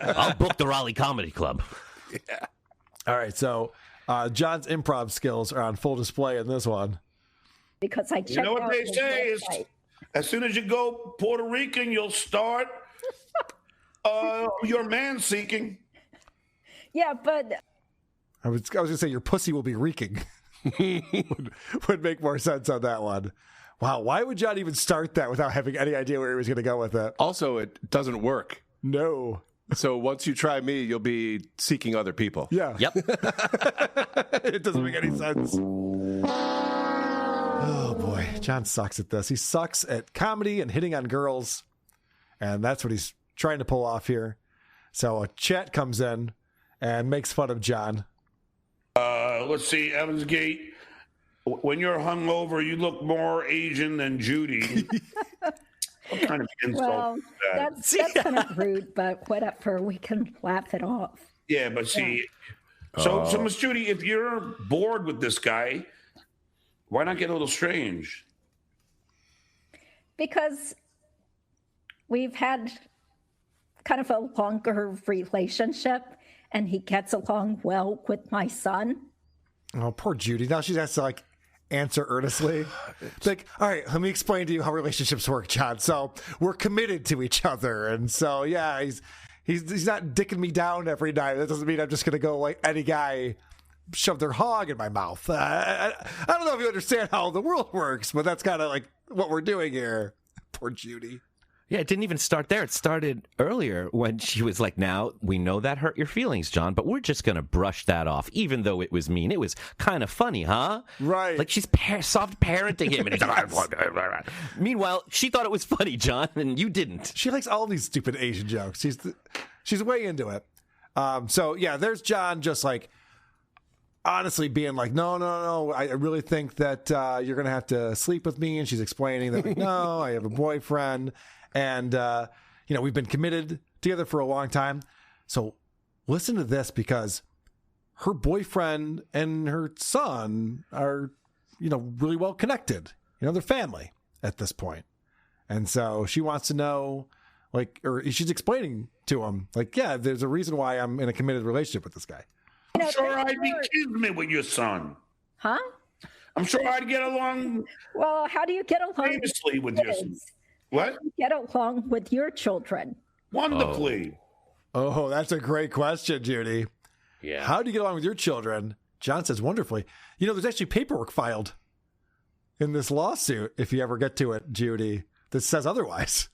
I'll book the Raleigh Comedy Club. Yeah. All right. So John's improv skills are on full display in this one. Because I checked You know what out they his say is, website. as soon as you go Puerto Rican, you'll start your man seeking. Yeah, but I was gonna say your pussy will be reeking. would make more sense on that one. Wow, why would John even start that without having any idea where he was going to go with it? Also, it doesn't work. No. So once you try me, you'll be seeking other people. Yeah. Yep. It doesn't make any sense. Oh boy, John sucks at this. He sucks at comedy and hitting on girls, and that's what he's trying to pull off here. So a chat comes in and makes fun of John. Let's see, Evans Gate. When you're hungover, you look more Asian than Judy. What kind of insult well, is that? that's kind of rude, but whatever. We can laugh it off. Yeah, but see, so Miss Judy, if you're bored with this guy, why not get a little strange? Because we've had kind of a longer relationship, and he gets along well with my son. Oh, poor Judy. Now she has to like answer earnestly. It's like, all right, let me explain to you how relationships work, John. So we're committed to each other, and so yeah, he's not dicking me down every night. That doesn't mean I'm just gonna go like any guy shove their hog in my mouth. I don't know if you understand how the world works, but that's kind of like what we're doing here. Poor Judy. Yeah, it didn't even start there. It started earlier when she was like, now, we know that hurt your feelings, John, but we're just going to brush that off, even though it was mean. It was kind of funny, huh? Right. Like she's soft parenting him. And he's like, meanwhile, she thought it was funny, John, and you didn't. She likes all these stupid Asian jokes. She's way into it. So, yeah, there's John just like honestly being like, no, I really think that you're going to have to sleep with me. And she's explaining that, like, no, I have a boyfriend. And, we've been committed together for a long time. So listen to this, because her boyfriend and her son are, really well connected. They're family at this point. And so she wants to know, like, or she's explaining to him, like, yeah, there's a reason why I'm in a committed relationship with this guy. I'm sure I'd be kismet with your son. Huh? I'm sure I'd get along. Well, how do you get along famously with your son? What? How do you get along with your children? Wonderfully. Oh, that's a great question, Judy. Yeah. How do you get along with your children? John says wonderfully. You know, there's actually paperwork filed in this lawsuit, if you ever get to it, Judy, that says otherwise.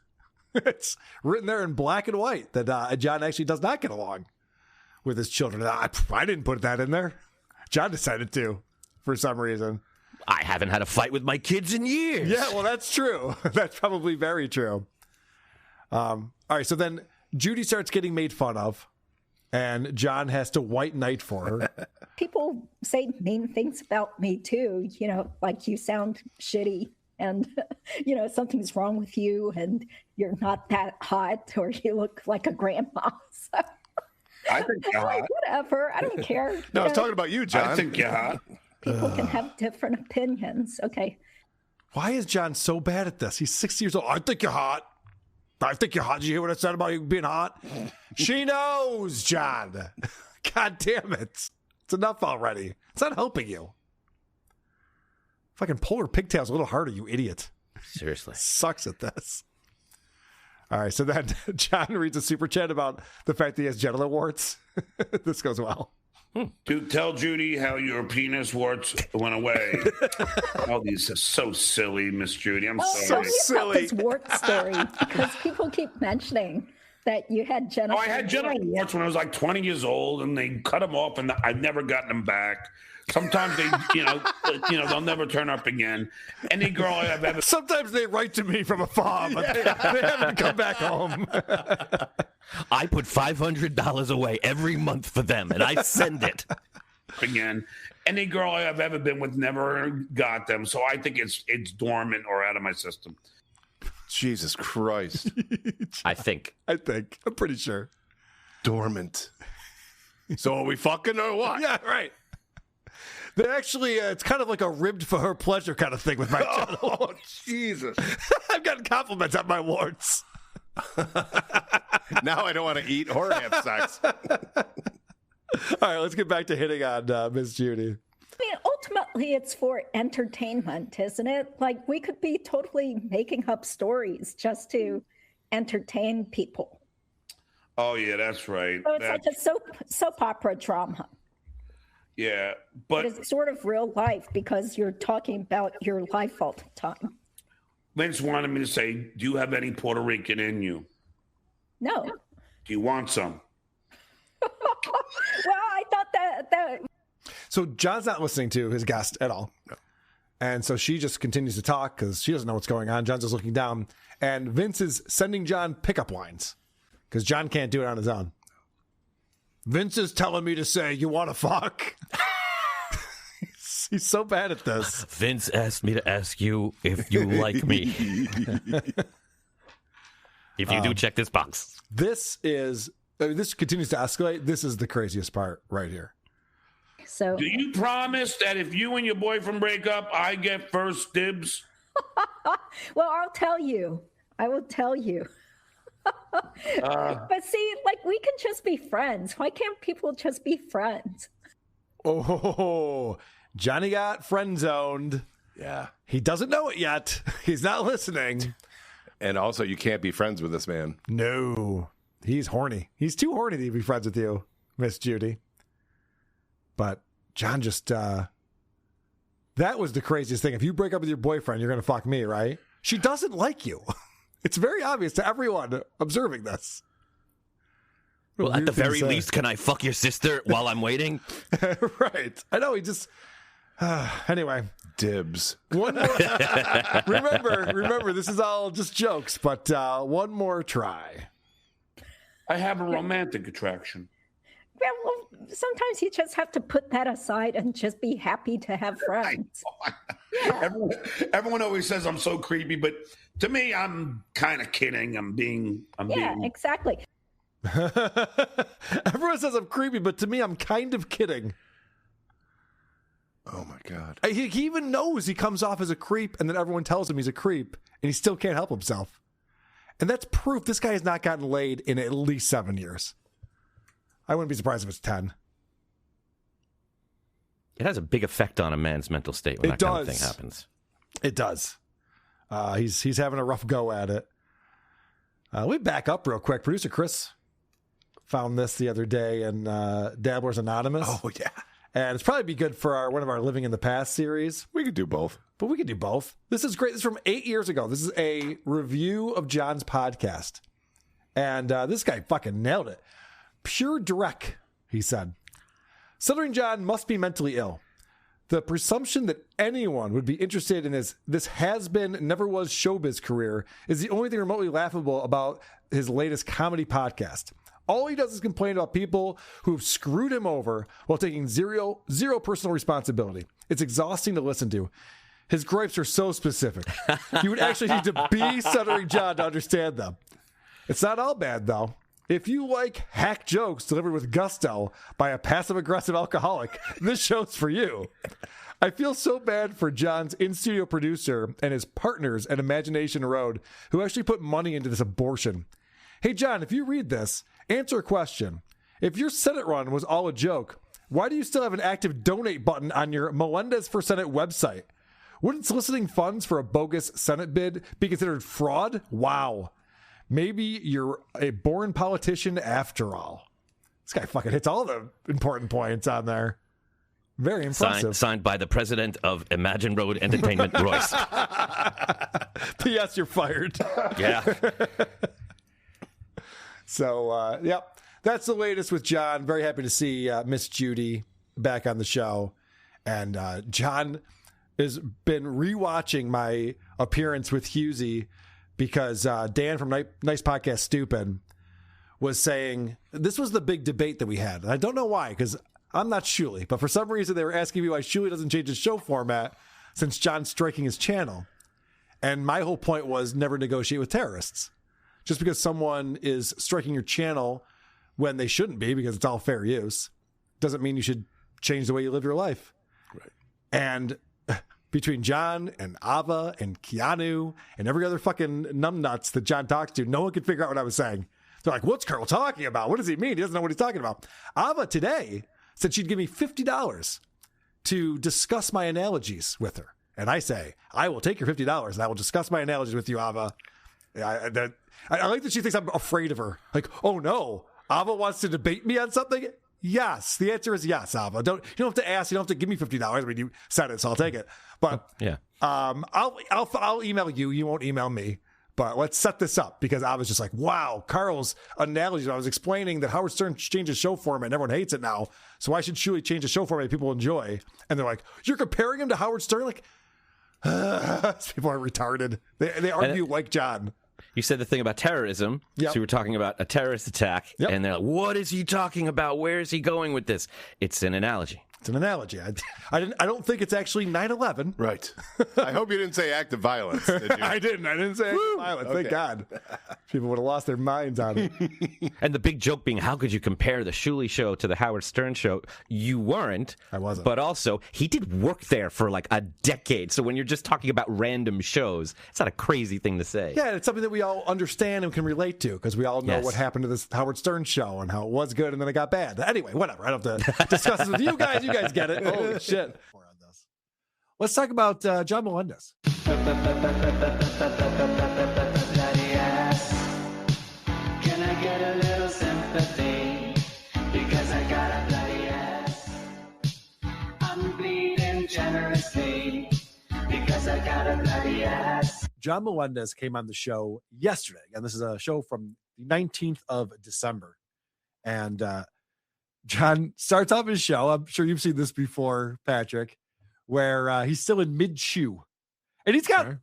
It's written there in black and white that John actually does not get along with his children. I didn't put that in there. John decided to, for some reason. I haven't had a fight with my kids in years. Yeah, well, that's true. That's probably very true. All right, so then Judy starts getting made fun of, and John has to white knight for her. People say mean things about me too, you know, like you sound shitty and, you know, something's wrong with you and you're not that hot or you look like a grandma. So, I think you're hot. Whatever. I don't care. No, I was talking about you, John. I think you're hot. People can have different opinions. Okay. Why is John so bad at this? He's 60 years old. I think you're hot. I think you're hot. Did you hear what I said about you being hot? She knows, John. God damn it. It's enough already. It's not helping you. Fucking pull her pigtails a little harder, you idiot. Seriously. Sucks at this. All right, so then John reads a super chat about the fact that he has genital warts. This goes well. Dude, tell Judy how your penis warts went away. Oh, these are so silly, Miss Judy. I'm sorry. Tell me about this wart story because people keep mentioning that you had genital. Oh, I had genital warts when I was like 20 years old, and they cut them off, and I've never gotten them back. Sometimes they, they'll never turn up again. Any girl I've ever. Sometimes they write to me from afar, but they haven't come back home. I put $500 away every month for them, and I send it. Again, any girl I've ever been with never got them, so I think it's dormant or out of my system. Jesus Christ. I think. I'm pretty sure. Dormant. So are we fucking or what? Yeah, right. They actually, it's kind of like a ribbed for her pleasure kind of thing with my channel. Oh, Jesus. I've gotten compliments on my warts. Now I don't want to eat or have sex. All right, let's get back to hitting on Miss Judy. I mean, ultimately, it's for entertainment, isn't it? Like, we could be totally making up stories just to entertain people. Oh, yeah, that's right. So it's like a soap opera drama. Yeah, but it's sort of real life because you're talking about your life all the time. Vince wanted me to say, do you have any Puerto Rican in you? No. Do you want some? Well, I thought that... So John's not listening to his guest at all. No. And so she just continues to talk because she doesn't know what's going on. John's just looking down. And Vince is sending John pickup lines because John can't do it on his own. Vince is telling me to say, you want to fuck? He's so bad at this. Vince asked me to ask you if you like me. If you do, check this box. This continues to escalate. This is the craziest part right here. So, do you promise that if you and your boyfriend break up, I get first dibs? Well, I'll tell you. I will tell you. But see, like, we can just be friends. Why can't people just be friends? Oh, Johnny got friend zoned. Yeah. He doesn't know it yet. He's not listening. And also, you can't be friends with this man. No. He's horny. He's too horny to be friends with you, Miss Judy. But John just, that was the craziest thing. If you break up with your boyfriend, you're going to fuck me, right? She doesn't like you. It's very obvious to everyone observing this. Well, at the very least, can I fuck your sister while I'm waiting? Right. I know, he just... anyway. Dibs. One more. remember, this is all just jokes, but one more try. I have a romantic attraction. Well, sometimes you just have to put that aside and just be happy to have friends. Yeah. Everyone always says I'm so creepy, but to me, I'm kind of kidding. I'm being. Exactly. Everyone says I'm creepy, but to me, I'm kind of kidding. Oh my God. He even knows he comes off as a creep, and then everyone tells him he's a creep, and he still can't help himself. And that's proof this guy has not gotten laid in at least 7 years. I wouldn't be surprised if it's 10. It has a big effect on a man's mental state when that kind of thing happens. It does. He's having a rough go at it. We back up real quick. Producer Chris found this the other day in Dabblers Anonymous. Oh, yeah. And it's probably be good for one of our Living in the Past series. We could do both. But we could do both. This is great. This is from 8 years ago. This is a review of John's podcast. And this guy fucking nailed it. Pure Dreck, he said. Stuttering John must be mentally ill. The presumption that anyone would be interested in this has-been, never was showbiz career is the only thing remotely laughable about his latest comedy podcast. All he does is complain about people who've screwed him over while taking zero personal responsibility. It's exhausting to listen to. His gripes are so specific. You would actually need to be Stuttering John to understand them. It's not all bad, though. If you like hack jokes delivered with gusto by a passive-aggressive alcoholic, this show's for you. I feel so bad for John's in-studio producer and his partners at Imagination Road who actually put money into this abortion. Hey, John, if you read this, answer a question. If your Senate run was all a joke, why do you still have an active donate button on your Melendez for Senate website? Wouldn't soliciting funds for a bogus Senate bid be considered fraud? Wow. Maybe you're a born politician after all. This guy fucking hits all the important points on there. Very impressive. Signed by the president of Imagine Road Entertainment, Royce. P.S. You're fired. Yeah. So, yep. That's the latest with John. Very happy to see Miss Judy back on the show. And John has been rewatching my appearance with Husey because Dan from Nice Podcast Stupid was saying this was the big debate that we had. And I don't know why, because I'm not Shuley, but for some reason they were asking me why Shuley doesn't change his show format since John's striking his channel. And my whole point was never negotiate with terrorists. Just because someone is striking your channel when they shouldn't be, because it's all fair use, doesn't mean you should change the way you live your life. Right. And between John and Ava and Keanu and every other fucking numbnuts that John talks to, no one could figure out what I was saying. They're like, what's Carl talking about? What does he mean? He doesn't know what he's talking about. Ava today said she'd give me $50 to discuss my analogies with her. And I say, I will take your $50 and I will discuss my analogies with you, Ava. I like that she thinks I'm afraid of her. Like, oh no, Ava wants to debate me on something? Yes. The answer is yes, Ava. You don't have to ask. You don't have to give me $50. I mean, you said it, so I'll take it. But yeah, I'll email you. You won't email me. But let's set this up because I was just like, wow, Carl's analogy. I was explaining that Howard Stern changed his show format and everyone hates it now. So why should Shuley change his show format that people enjoy? And they're like, you're comparing him to Howard Stern? Like, people are retarded. They argue like John. You said the thing about terrorism. Yep. So you were talking about a terrorist attack. Yep. And they're like, what is he talking about? Where is he going with this? It's an analogy. It's an analogy. I don't think it's actually 9/11. Right. I hope you didn't say active violence, did you? I didn't say active violence. Thank God. People would have lost their minds on it. And the big joke being, how could you compare the Shuley show to the Howard Stern show? You weren't. I wasn't. But also, he did work there for like a decade. So when you're just talking about random shows, it's not a crazy thing to say. Yeah, it's something that we all understand and can relate to because we all know Yes. what happened to this Howard Stern show and how it was good and then it got bad. Anyway, whatever. I don't have to discuss this with you guys. You guys get it. Holy shit. Let's talk about John Melendez. Can I get a little sympathy? Because I got a bloody ass. I'm bleeding generously. Because I got a bloody ass. John Melendez came on the show yesterday, and this is a show from the 19th of December. And John starts off his show. I'm sure you've seen this before, Patrick, where he's still in mid-chew. And he's got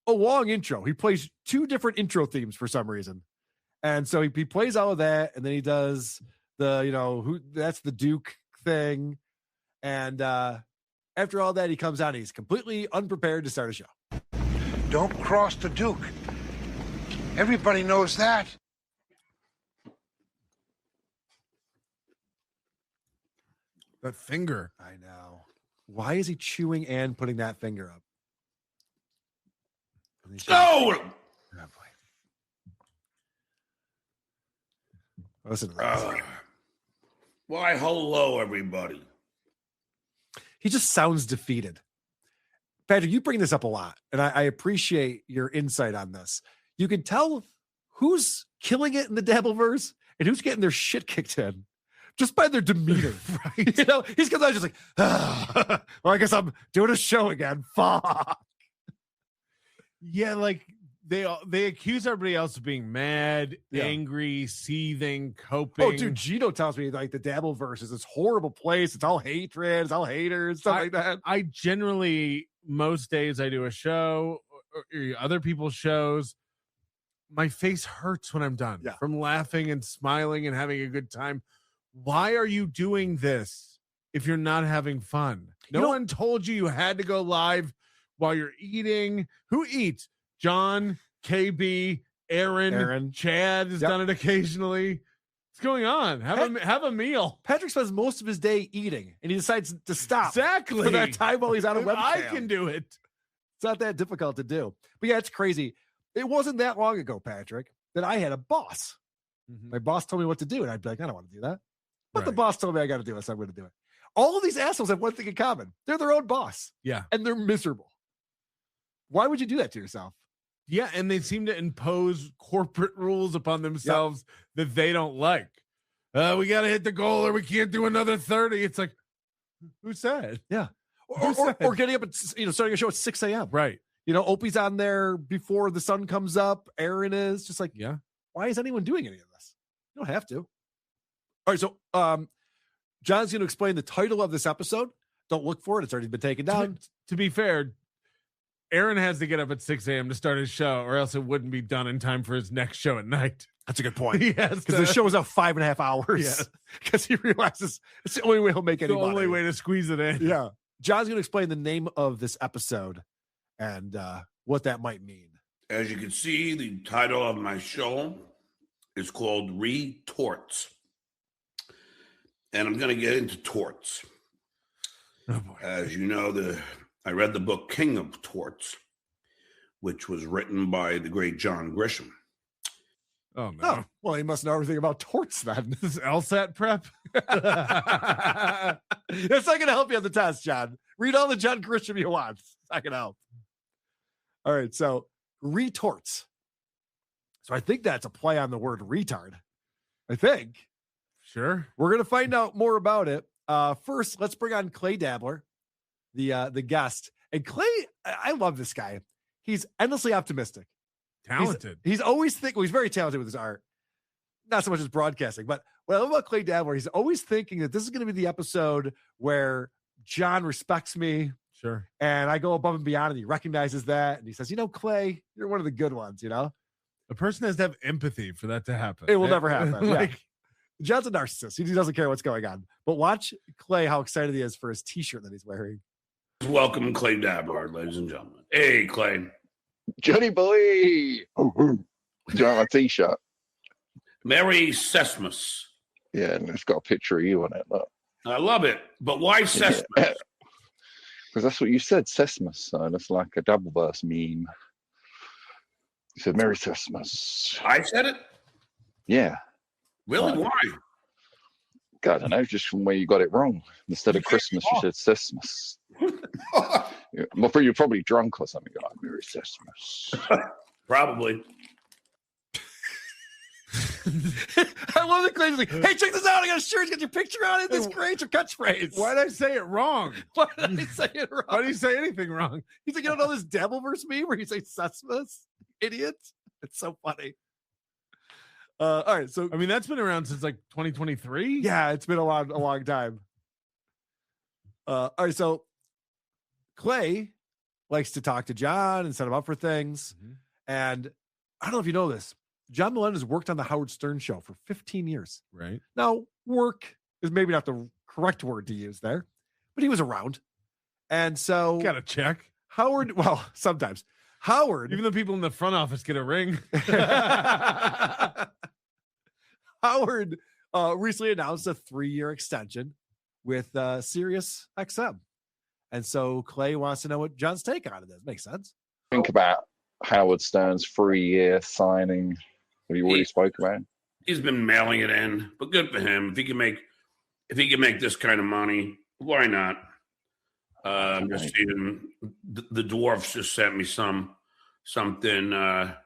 a long intro. He plays two different intro themes for some reason. And so he plays all of that, and then he does the, that's the Duke thing. And after all that, he comes out, and he's completely unprepared to start a show. Don't cross the Duke. Everybody knows that. That finger. I know. Why is he chewing and putting that finger up? No! Listen. Why, hello, everybody. he just sounds defeated. Patrick, you bring this up a lot, and I appreciate your insight on this. You can tell who's killing it in the Dabbleverse and who's getting their shit kicked in just by their demeanor. Right? You know, he's just like, well, I guess I'm doing a show again. Fuck. Yeah, like they accuse everybody else of being mad, angry, seething, coping. Oh, dude, Gino tells me like the Dabbleverse is this horrible place. It's all hatred, it's all haters, stuff like that. I generally, most days I do a show or other people's shows. My face hurts when I'm done from laughing and smiling and having a good time. Why are you doing this if you're not having fun? No one told you had to go live while you're eating. Who eats? John, KB, Aaron. Chad has done it occasionally. What's going on? Have a meal. Patrick spends most of his day eating, and he decides to stop. Exactly. For that time while he's on a webcam. I can do it. It's not that difficult to do. But yeah, it's crazy. It wasn't that long ago, Patrick, that I had a boss. Mm-hmm. My boss told me what to do, and I'd be like, I don't want to do that. But the boss told me I got to do it, so I'm going to do it. All of these assholes have one thing in common. They're their own boss. Yeah. And they're miserable. Why would you do that to yourself? Yeah, and they seem to impose corporate rules upon themselves that they don't like. We got to hit the goal or we can't do another 30. It's like, who said? Yeah. Or getting up at, starting a show at 6 a.m. Right. Opie's on there before the sun comes up. Aaron is just like, why is anyone doing any of this? You don't have to. All right, so John's going to explain the title of this episode. Don't look for it. It's already been taken down. To be fair, Aaron has to get up at 6 a.m. to start his show, or else it wouldn't be done in time for his next show at night. That's a good point. Yes, because the show is out 5.5 hours. Because he realizes it's the only way he'll make any money. The only way to squeeze it in. Yeah. John's going to explain the name of this episode and what that might mean. As you can see, the title of my show is called Retorts. And I'm going to get into torts. Oh boy. As you know, I read the book King of Torts, which was written by the great John Grisham. Oh, no. Oh, well, he must know everything about torts then. This is LSAT prep? That's not going to help you on the test, John. Read all the John Grisham you want. It's not going to help. All right, so retorts. So I think that's a play on the word retard. I think. Sure. We're going to find out more about it. First, let's bring on Clay Dabbler, the guest. And Clay, I love this guy. He's endlessly optimistic. Talented. He's always he's very talented with his art. Not so much as broadcasting, but what I love about Clay Dabbler, he's always thinking that this is going to be the episode where John respects me. Sure. And I go above and beyond, and he recognizes that. And he says, Clay, you're one of the good ones, A person has to have empathy for that to happen. It will never happen. John's a narcissist. He doesn't care what's going on. But watch Clay, how excited he is for his T-shirt that he's wearing. Welcome, Clay Dabbler, ladies and gentlemen. Hey, Clay. Johnny boy. Do you have a T-shirt? Merry Sesmas. Yeah, and it's got a picture of you on it. Look. I love it. But why Sesmas? Because that's what you said, Sesmas. So that's like a Doubleverse meme. You said Merry Sesmas. I said it? Yeah. Really? Why? God, I don't know, just from where you got it wrong. Instead of Christmas, you said Sesmas. You're probably drunk or something. Like Merry Sesmas. Probably. I love the Clay's like, hey, check this out. I got a shirt. It's got your picture on it. This great. Your catchphrase. Why did I say it wrong? Why did I say it wrong? Why did you say anything wrong? He's like, you don't know this Dabbleverse meme where you say Sesmas? Idiot. It's so funny. All right, so I mean that's been around since like 2023. Yeah, it's been a long time. All right, so Clay likes to talk to John and set him up for things. Mm-hmm. And I don't know if you know this, John Melendez worked on the Howard Stern show for 15 years. Right. Now, work is maybe not the correct word to use there, but he was around. And so got to check. Howard, well, sometimes. Howard. Even the people in the front office get a ring. Howard recently announced a 3-year extension with Sirius XM. And so Clay wants to know what John's take on it is. Makes sense. Think about Howard Stern's 3-year signing. Have you already spoke about? He's been mailing it in, but good for him. If he can make this kind of money, why not? I'm just seeing the dwarfs just sent me something. Now,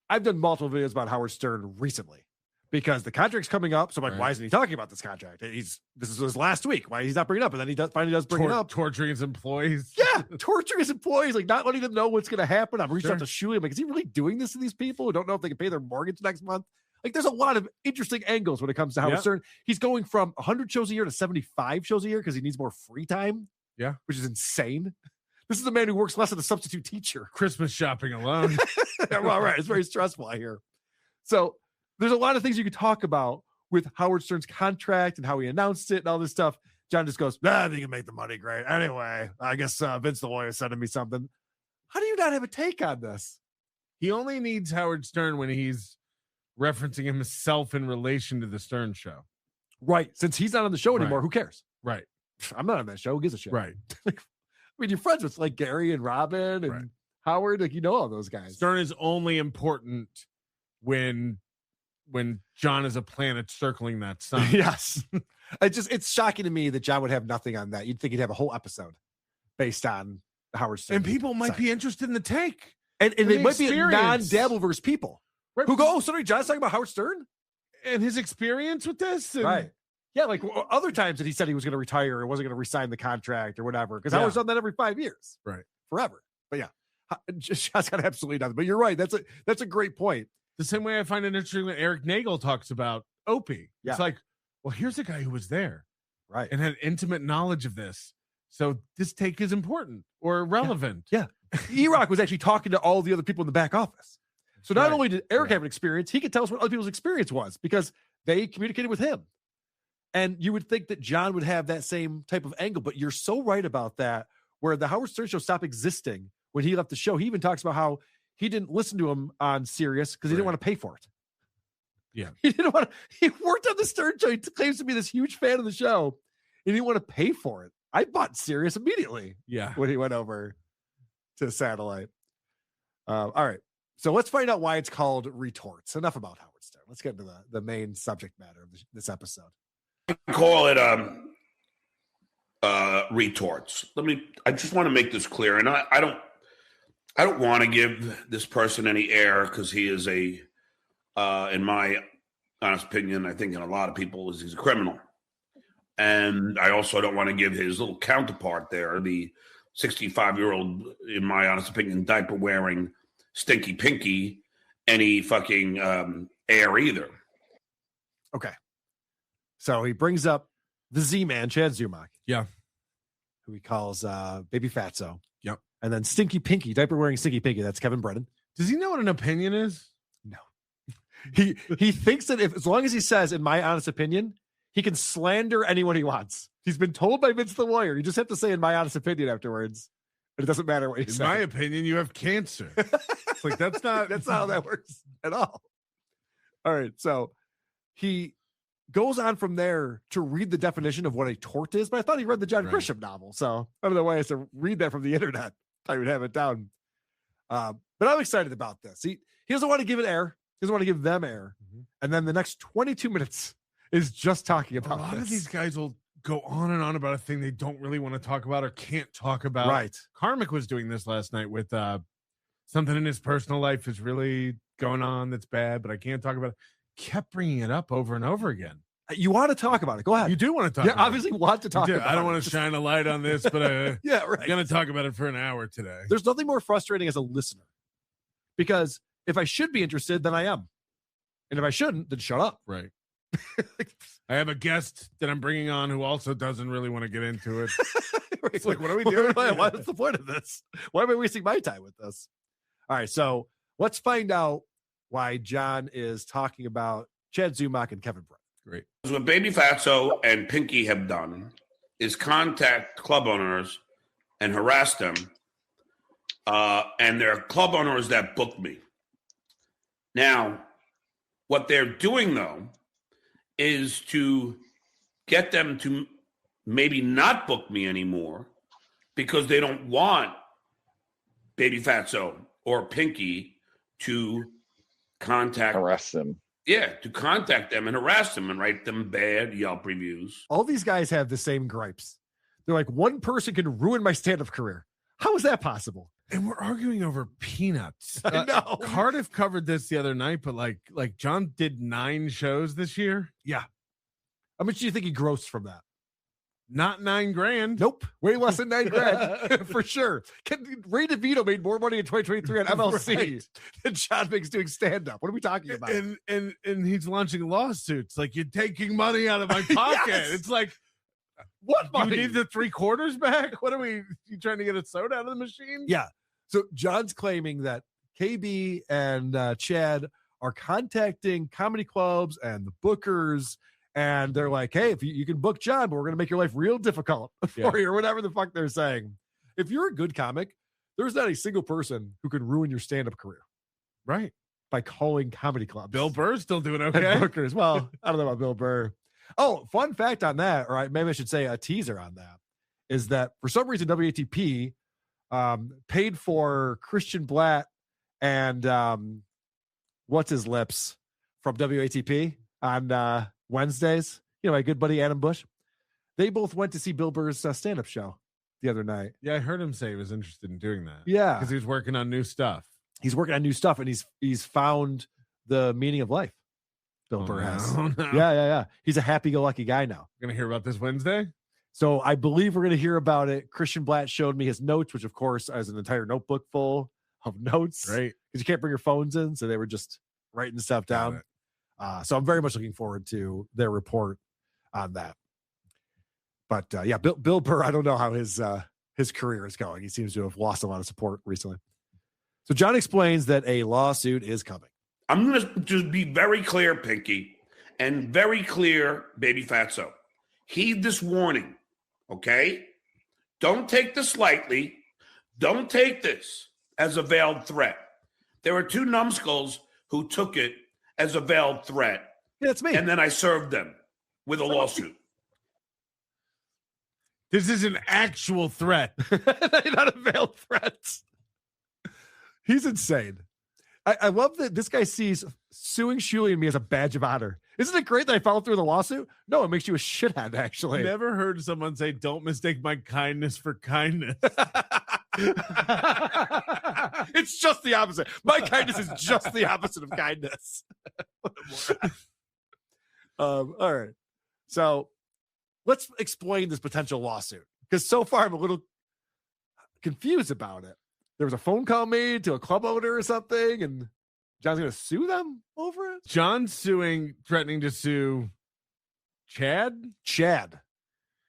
I've done multiple videos about Howard Stern recently because the contract's coming up. So I'm like, why isn't he talking about this contract? This is his last week. Why he's not bringing it up? And then he finally does bring it up. Torturing his employees. Yeah, torturing his employees, like not letting them know what's going to happen. I'm reaching out to Shuli. I'm like, is he really doing this to these people who don't know if they can pay their mortgage next month? Like, there's a lot of interesting angles when it comes to Howard Stern. He's going from 100 shows a year to 75 shows a year because he needs more free time. Yeah, which is insane. This is a man who works less than a substitute teacher. Christmas shopping alone. Well, right. It's very stressful, I hear. So there's a lot of things you could talk about with Howard Stern's contract and how he announced it and all this stuff. John just goes, I think you can make the money great. Anyway, I guess Vince the lawyer sending me something. How do you not have a take on this? He only needs Howard Stern when he's referencing himself in relation to the Stern show. Right. Since he's not on the show anymore, who cares? Right. I'm not on that show. Who gives a shit? Right. I mean, you're friends with like Gary and Robin and Howard. Like, you know all those guys. Stern is only important when John is a planet circling that sun. Yes. It's shocking to me that John would have nothing on that. You'd think he'd have a whole episode based on Howard Stern. And people might be interested in the take. And they might be non-Dabbleverse people who go, sorry, John's talking about Howard Stern? And his experience with this? And right. Yeah, like other times that he said he was going to retire or wasn't going to resign the contract or whatever, because Howard's done that every 5 years. Right. Forever. But yeah, John's got absolutely nothing. But you're right. That's a great point. The same way I find it interesting when Eric Nagel talks about Opie. Yeah. It's like, well, here's a guy who was there. Right. And had intimate knowledge of this. So this take is important or relevant. Yeah. E-Rock was actually talking to all the other people in the back office. So not only did Eric have an experience, he could tell us what other people's experience was because they communicated with him. And you would think that John would have that same type of angle, but you're so right about that, where the Howard Stern show stopped existing when he left the show. He even talks about how he didn't listen to him on Sirius because he didn't want to pay for it. Yeah. He worked on the Stern show. He claims to be this huge fan of the show. He didn't want to pay for it. I bought Sirius immediately. Yeah. When he went over to satellite. All right. So let's find out why it's called Retorts. Enough about Howard Stern. Let's get into the main subject matter of this episode. Call it retorts. I just want to make this clear, and I don't want to give this person any air because he is in my honest opinion, I think in a lot of people, he's a criminal. And I also don't want to give his little counterpart there, the 65-year-old, in my honest opinion, diaper-wearing Stinky Pinky, any fucking air either. Okay. So he brings up the Z-Man, Chad Zumock. Yeah. Who he calls Baby Fatso. Yep. And then Stinky Pinky, diaper-wearing Stinky Pinky. That's Kevin Brennan. Does he know what an opinion is? No. He thinks that as long as he says, in my honest opinion, he can slander anyone he wants. He's been told by Vince the lawyer. You just have to say, in my honest opinion, afterwards. But it doesn't matter what he says. In my opinion, you have cancer. It's like, that's not how that works at all. All right. So he goes on from there to read the definition of what a tort is, but I thought he read the John Grisham novel. So I don't know why I has to read that from the internet. I would have it down. But I'm excited about this. He doesn't want to give it air. He doesn't want to give them air. Mm-hmm. And then the next 22 minutes is just talking about a lot this. of these guys will go on and on about a thing they don't really want to talk about or can't talk about. Right. Karmic was doing this last night with something in his personal life is really going on that's bad, but I can't talk about it. Kept bringing it up over and over again. You want to talk about it. Go ahead. You do want to talk about obviously want to talk about it. I don't want to shine a light on this, but I'm going to talk about it for an hour today. There's nothing more frustrating as a listener because if I should be interested, then I am. And if I shouldn't, then shut up. Right. I have a guest that I'm bringing on who also doesn't really want to get into it. It's like, what are we doing? What's the point of this? Why am I wasting my time with this? All right, so let's find out why John is talking about Chad Zumock and Kevin Brett. Great. What Baby Fatso and Pinky have done is contact club owners and harass them, and they're club owners that booked me. Now, what they're doing, though, is to get them to maybe not book me anymore because they don't want Baby Fatso or Pinky to contact harass them. to contact them and harass them and write them bad Yelp reviews. All these guys have the same gripes. They're like, one person can ruin my stand-up career. How is that possible? And we're arguing over peanuts. I know. Cardiff covered this the other night, but like John did 9 shows this year. Yeah. How much do you think he grossed from that? Not $9,000. Nope. Way less than $9,000 for sure. Ray DeVito made more money in 2023 on MLC than John makes doing stand-up. What are we talking about? And he's launching lawsuits. Like, you're taking money out of my pocket. Yes. It's like, what money? You need the 3/4 back? What are we? You trying to get a soda out of the machine? Yeah. So John's claiming that KB and Chad are contacting comedy clubs and the bookers, and they're like, hey, if you can book John, but we're going to make your life real difficult for you, or whatever the fuck they're saying. If you're a good comic, there's not a single person who can ruin your stand-up career. Right. By calling comedy clubs. Bill Burr's still doing okay. And bookers. Well, I don't know about Bill Burr. Oh, fun fact on that, or maybe I should say a teaser on that, is that for some reason WATP paid for Christian Blatt and what's his lips from WATP on Wednesdays. You know, my good buddy Adam Bush. They both went to see Bill Burr's stand-up show the other night. Yeah, I heard him say he was interested in doing that. Yeah, because he was working on new stuff. He's working on new stuff, and he's found the meaning of life. Bill Burr has. No. Yeah. He's a happy-go-lucky guy now. We're gonna hear about this Wednesday. So I believe we're gonna hear about it. Christian Blatt showed me his notes, which of course is an entire notebook full of notes. Right. Because you can't bring your phones in, so they were just writing stuff down. So I'm very much looking forward to their report on that. But yeah, Bill Burr, I don't know how his career is going. He seems to have lost a lot of support recently. So John explains that a lawsuit is coming. I'm going to just be very clear, Pinky, and very clear, Baby Fatso. Heed this warning, okay? Don't take this lightly. Don't take this as a veiled threat. There were 2 numbskulls who took it as a veiled threat. Yeah, it's me. And then I served them with a lawsuit. This is an actual threat. Not a veiled threat. He's insane. I love that this guy sees suing Shuli and me as a badge of honor. Isn't it great that I followed through the lawsuit? No, it makes you a shithead, actually. Never heard someone say, don't mistake my kindness for kindness. It's just the opposite. My kindness is just the opposite of kindness. All right. So let's explain this potential lawsuit, because so far I'm a little confused about it. There was a phone call made to a club owner or something, and John's going to sue them over it? John's threatening to sue Chad.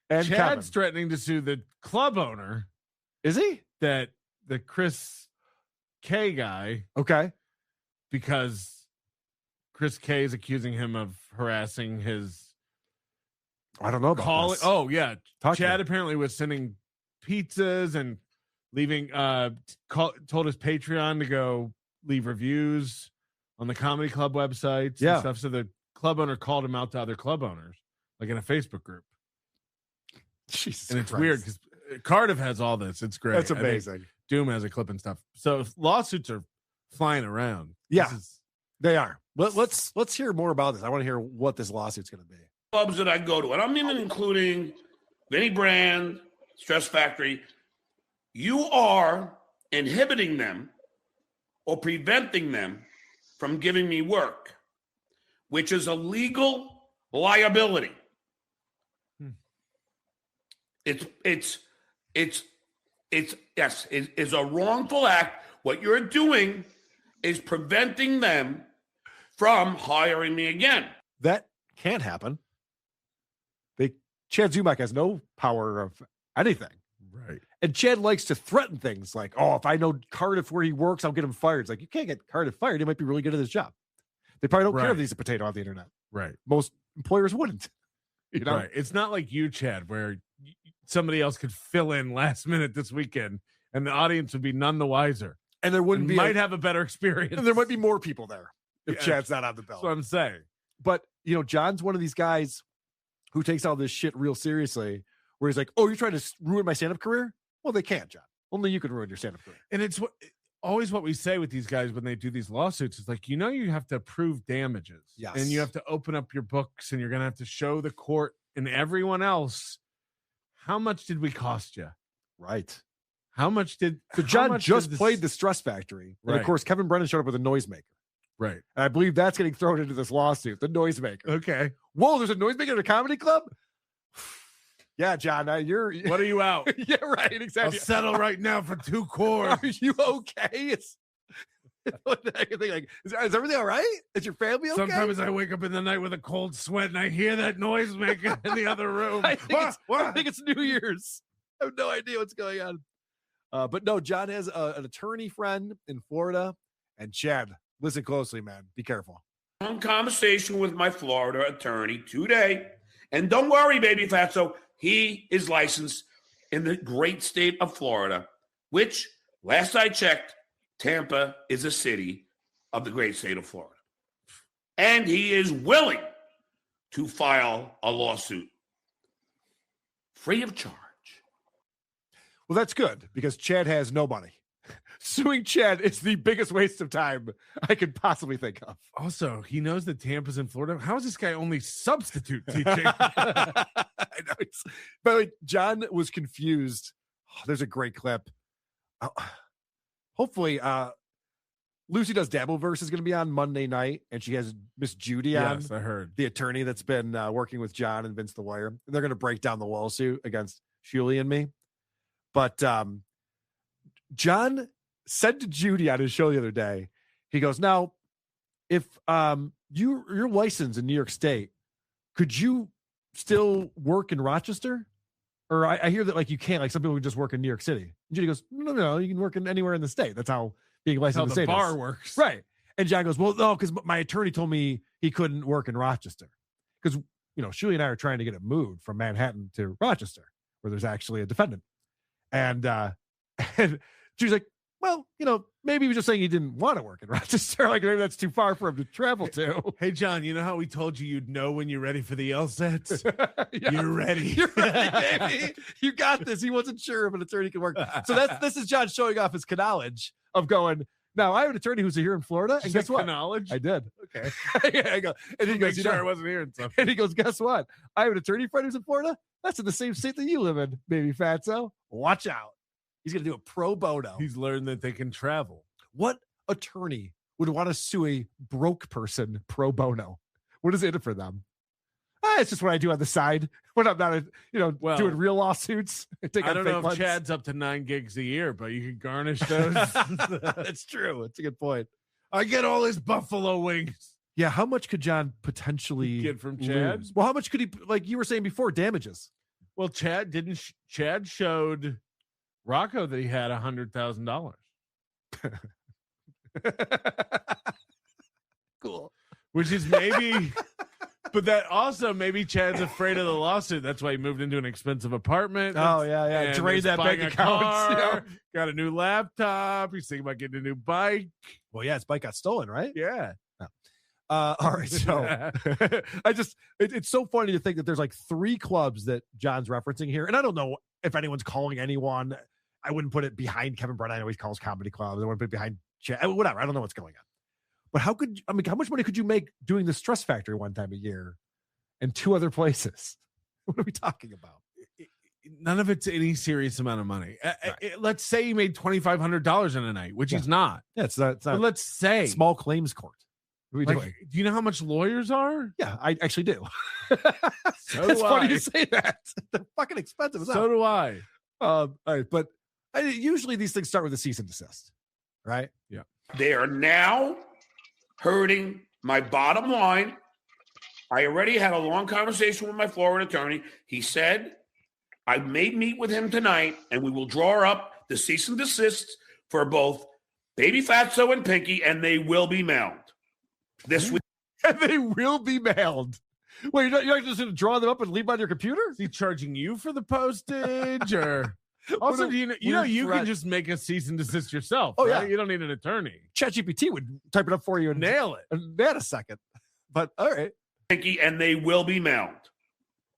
And Chad's Kevin. threatening to sue the club owner. Is he? The Chris K guy. Okay. Because Chris K is accusing him of harassing his. I don't know about this. Oh, yeah. Talk Chad apparently was sending pizzas and leaving, told his Patreon to go leave reviews on the comedy club websites and stuff. So the club owner called him out to other club owners, like in a Facebook group. Jesus and it's Christ. weird because Cardiff has all this. It's great. That's I think amazing. Doom has a clip and stuff. So lawsuits are flying around. Yeah, they are. Let's hear more about this. I want to hear what this lawsuit's going to be. Clubs that I go to, and I'm even including Vinny Brand, Stress Factory. You are inhibiting them or preventing them from giving me work, which is a legal liability. It's a wrongful act. What you're doing is preventing them from hiring me again. That can't happen. Chad Zumock has no power of anything. Right. And Chad likes to threaten things like, oh, if I know Cardiff where he works, I'll get him fired. It's like, you can't get Cardiff fired. He might be really good at his job. They probably don't care if he's a potato on the internet. Right. Most employers wouldn't. You know? Right. It's not like you, Chad, where somebody else could fill in last minute this weekend and the audience would be none the wiser. And there wouldn't might have a better experience. And there might be more people there if Chad's not on the bill. That's what I'm saying. But, John's one of these guys who takes all this shit real seriously, where he's like, oh, you're trying to ruin my stand-up career? Well, they can't, John. Only you can ruin your stand-up career. And it's what always what we say with these guys when they do these lawsuits is like, you have to prove damages. Yes. And you have to open up your books and you're going to have to show the court and everyone else, how much did we cost you? Right. How much did... So John just played the Stress Factory. And of course, Kevin Brennan showed up with a noisemaker. Right. And I believe that's getting thrown into this lawsuit, the noisemaker. Okay. Whoa, there's a noisemaker at a comedy club? Yeah, John, you're... What are you out? Yeah, right, exactly. I'll settle right now for 2 chords. Are you okay? What the heck? Like, is everything all right? Is your family okay? Sometimes I wake up in the night with a cold sweat and I hear that noisemaker in the other room. I think it's New Year's. I have no idea what's going on. But no, John has an attorney friend in Florida. And Chad, listen closely, man. Be careful. Long conversation with my Florida attorney today. And don't worry, baby Fatso. He is licensed in the great state of Florida, which, last I checked, Tampa is a city of the great state of Florida. And he is willing to file a lawsuit free of charge. Well, that's good because Chad has no money. Suing Chad is the biggest waste of time I could possibly think of. Also, he knows that Tampa's in Florida. How is this guy only substitute teaching? I know. By the way, John was confused. Oh, there's a great clip. Hopefully, Lucy Does Dabbleverse is going to be on Monday night, and she has Miss Judy on. Yes, I heard. The attorney that's been working with John and Vince the lawyer. And they're going to break down the lawsuit against Shuli and me. But John said to Judy on his show the other day, he goes, now, if you're licensed in New York State, could you still work in Rochester? Or I hear that like you can't, like some people can just work in New York City. And Judy goes, no, you can work in anywhere in the state. That's how being licensed in the state bar is. works. Right. And John goes, well, no, because my attorney told me he couldn't work in Rochester. Because, Shuli and I are trying to get it moved from Manhattan to Rochester, where there's actually a defendant. And Judy's like, well, maybe he was just saying he didn't want to work in Rochester. Like, maybe that's too far for him to travel to. Hey, John, you know how we told you you'd know when you're ready for the LSATs? Yeah. You're ready. You're ready, baby. You got this. He wasn't sure if an attorney could work. So this is John showing off his knowledge of going, now I have an attorney who's here in Florida. And guess what? Knowledge? I did. Okay. Yeah, I go, and he goes, I wasn't hearing something. And he goes, guess what? I have an attorney friend who's in Florida. That's in the same state that you live in, baby fatso. Watch out. He's going to do a pro bono. He's learned that they can travel. What attorney would want to sue a broke person pro bono? What is in it for them? It's just what I do on the side when I'm not, doing real lawsuits. I don't know if Chad's up to 9 gigs a year, but you can garnish those. That's true. That's a good point. I get all his buffalo wings. Yeah. How much could John potentially get from Chad? Lose? Well, how much could he, like you were saying before, damages? Well, Chad showed Rocco that he had $100,000. Cool. Which is maybe, but that also maybe Chad's afraid of the lawsuit. That's why he moved into an expensive apartment. Oh, yeah. Drained that bank account. Got a new laptop. He's thinking about getting a new bike. Well, yeah, his bike got stolen, right? Yeah. All right. So it's so funny to think that there's like 3 clubs that John's referencing here. And I don't know if anyone's calling anyone. I wouldn't put it behind Kevin Brennan. I know he calls comedy clubs. I wouldn't put it behind whatever. I don't know what's going on. But how much money could you make doing the Stress Factory one time a year and 2 other places? What are we talking about? None of it's any serious amount of money. Right. Let's say he made $2,500 in a night, which he's not. Yeah, it's not. But let's say small claims court. What are we doing? Do you know how much lawyers are? Yeah, I actually do. So it's funny you say that. They're fucking expensive. So do I. All right, but usually these things start with a cease and desist, right? Yeah. They are now hurting my bottom line. I already had a long conversation with my Florida attorney. He said I may meet with him tonight, and we will draw up the cease and desist for both Baby Fatso and Pinky, and they will be mailed this week. And they will be mailed. Wait, you're not just going to draw them up and leave them on your computer? Is he charging you for the postage, or also you can just make a cease and desist yourself? Oh, right? yeah, you don't need an attorney. ChatGPT would type it up for you and nail it in a second. But all right, and they will be mailed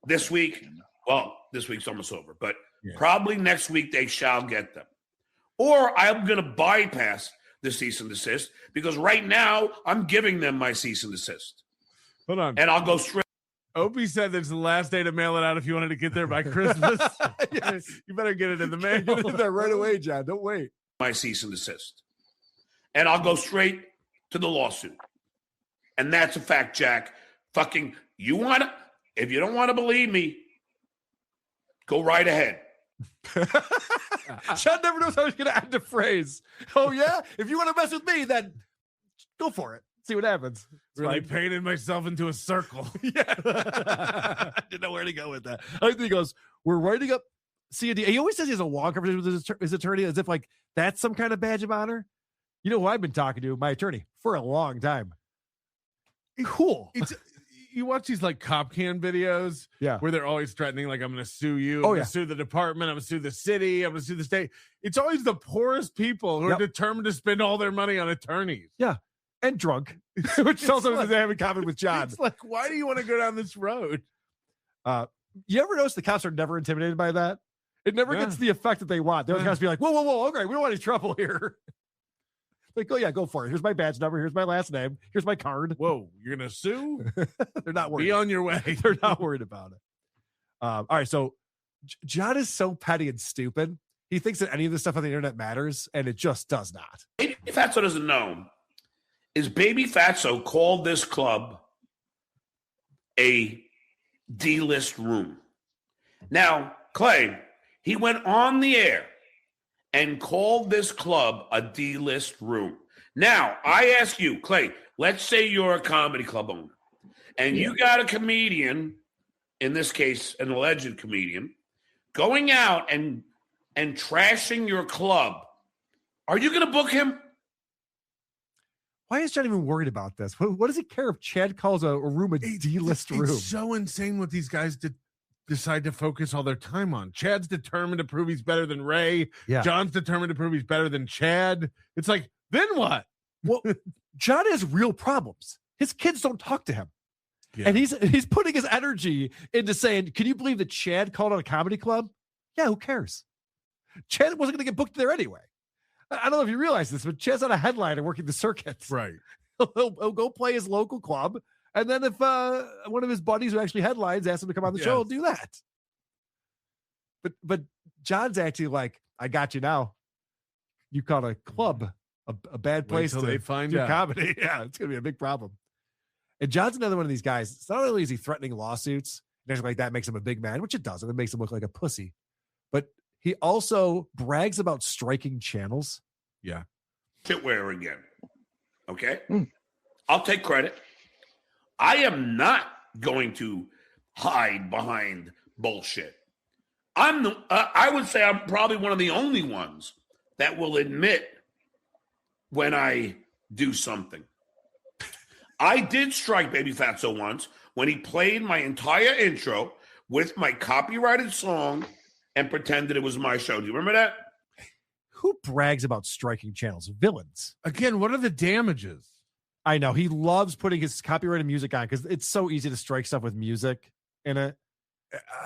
this week. Well, this week's almost over, but probably next week they shall get them. or I'm going to bypass the cease and desist because right now I'm giving them my cease and desist. Hold on. And I'll go straight. Opie said this is the last day to mail it out if you wanted to get there by Christmas. Yes. You better get it in the mail. Get it in there right away, John. Don't wait. My cease and desist. And I'll go straight to the lawsuit. And that's a fact, Jack. Fucking, if you don't want to believe me, go right ahead. John never knows how he's going to end the phrase. Oh, yeah? If you want to mess with me, then go for it. See what happens. Really painted myself into a circle. Yeah. I didn't know where to go with that. I think he goes, we're writing up CAD. He always says he has a long conversation with his attorney as if like that's some kind of badge of honor. You know who I've been talking to? My attorney for a long time. Cool. You watch these like cop can videos where they're always threatening, like, I'm going to sue you. I'm going to sue the department. I'm going to sue the city. I'm going to sue the state. It's always the poorest people who are determined to spend all their money on attorneys. Yeah. And drunk, which tells us they have in common with John. It's like, why do you want to go down this road? You ever notice the cops are never intimidated by that? It never gets the effect that they want. They're cops be like, whoa, okay, we don't want any trouble here. Like, oh yeah, go for it. Here's my badge number. Here's my last name. Here's my card. Whoa, you're gonna sue? They're not worried. Be on your way. They're not worried about it. All right, so John is so petty and stupid. He thinks that any of this stuff on the internet matters, and it just does not. Baby Fatso doesn't know is Baby Fatso called this club a D-list room. Now, Clay, he went on the air and called this club a D-list room. Now, I ask you, Clay, let's say you're a comedy club owner, and you got a comedian, in this case, an alleged comedian, going out and trashing your club. Are you going to book him? Why is John even worried about this? What does he care if Chad calls a room a D-list room? It's so insane what these guys decide to focus all their time on. Chad's determined to prove he's better than Ray. Yeah. John's determined to prove he's better than Chad. It's like, then what? Well, John has real problems. His kids don't talk to him. Yeah. And he's putting his energy into saying, can you believe that Chad called on a comedy club? Yeah, who cares? Chad wasn't going to get booked there anyway. I don't know if you realize this, but Chad's on a headliner working the circuits. Right. He'll go play his local club. And then if one of his buddies who actually headlines asks him to come on the show, he'll do that. But John's actually like, I got you now. You call a club a bad place to they find do out. comedy. Yeah, it's going to be a big problem. And John's another one of these guys. It's not only is he threatening lawsuits, and everything like that makes him a big man, which it doesn't. It makes him look like a pussy. But he also brags about striking channels. Yeah. Shitware again. Okay? I'll take credit. I am not going to hide behind bullshit. I would say I'm probably one of the only ones that will admit when I do something. I did strike Baby Fatso once when he played my entire intro with my copyrighted song and pretended it was my show. Do you remember that? Who brags about striking channels? Villains. Again, what are the damages? I know. He loves putting his copyrighted music on because it's so easy to strike stuff with music in it.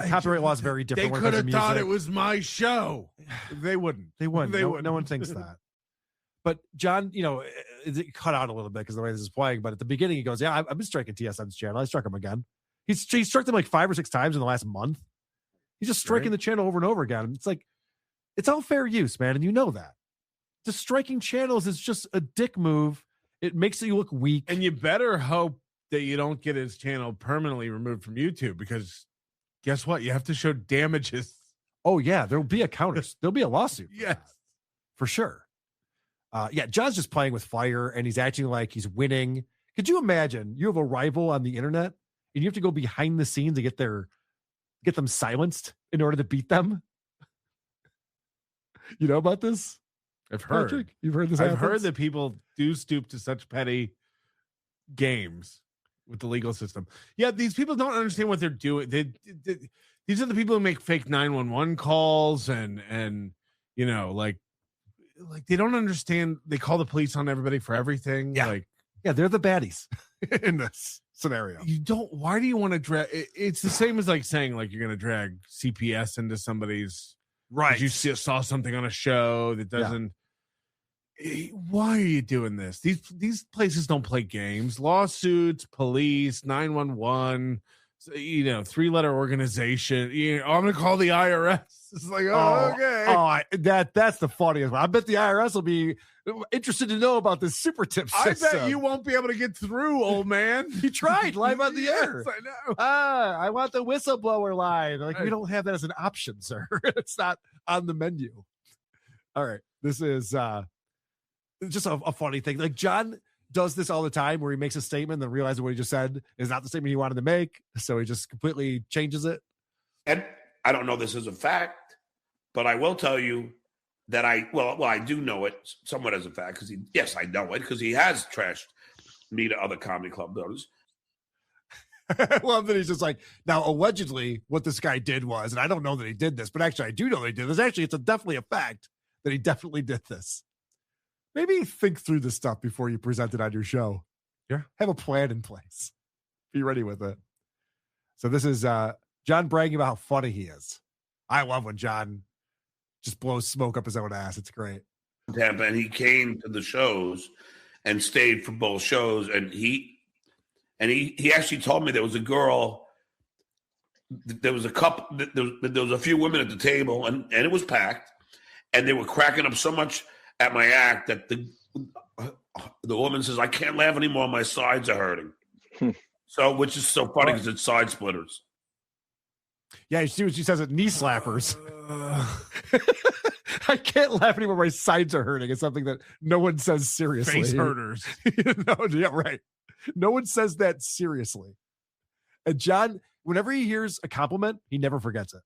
Copyright law is very different. They could have thought it was my show. They wouldn't. They wouldn't. No one thinks that. But John, it cut out a little bit because the way this is playing. But at the beginning, he goes, "Yeah, I've been striking TSM's channel. I struck him again. He struck them like 5 or 6 times in the last month. He's just striking the channel over and over again. It's like, it's all fair use, man, and you know that. Just striking channels is just a dick move. It makes you look weak. And you better hope that you don't get his channel permanently removed from YouTube because guess what? You have to show damages. Oh, yeah. There'll be a counter. There'll be a lawsuit. Yes. For sure. John's just playing with fire and he's acting like he's winning. Could you imagine you have a rival on the internet and you have to go behind the scenes to get them silenced in order to beat them? You know about this? I've heard. Patrick, you've heard this? I've happens? heard that people do stoop to such petty games with the legal system. Yeah, these people don't understand what they're doing. These are the people who make fake 911 calls and like they don't understand. They call the police on everybody for everything. Yeah, they're the baddies in this scenario. Why do you want to drag? It's the same as like saying like you're going to drag CPS into somebody's Right. You saw something on a show that doesn't. Why are you doing this? These places don't play games. Lawsuits, police, 911. 3-letter organization. I'm going to call the IRS. It's like, okay. That's the funniest one. I bet the IRS will be interested to know about this super tip system. I bet you won't be able to get through, old man. He tried live on the air. I know. I want the whistleblower line. Like, we don't have that as an option, sir. It's not on the menu. All right. This is just a funny thing. Like, John does this all the time where he makes a statement and realizes what he just said is not the statement he wanted to make. So he just completely changes it. And I don't know this as a fact, but I will tell you that I do know it somewhat as a fact because I know it because he has trashed me to other comedy club owners. Well, then he's just like, now allegedly what this guy did was, and I don't know that he did this, but actually I do know that he did this. Actually, it's definitely a fact that he definitely did this. Maybe think through this stuff before you present it on your show. Yeah. Have a plan in place. Be ready with it. So this is John bragging about how funny he is. I love when John just blows smoke up his own ass. It's great. Tampa, and he came to the shows and stayed for both shows. And he actually told me there was a girl, there was a couple, there was a few women at the table, and it was packed, and they were cracking up so much at my act that the woman says, I can't laugh anymore. My sides are hurting. So, which is so funny because it's side splitters. Yeah, you see what she says at knee slappers. I can't laugh anymore. My sides are hurting. It's something that no one says seriously. Face hurters. Right. No one says that seriously. And John, whenever he hears a compliment, he never forgets it.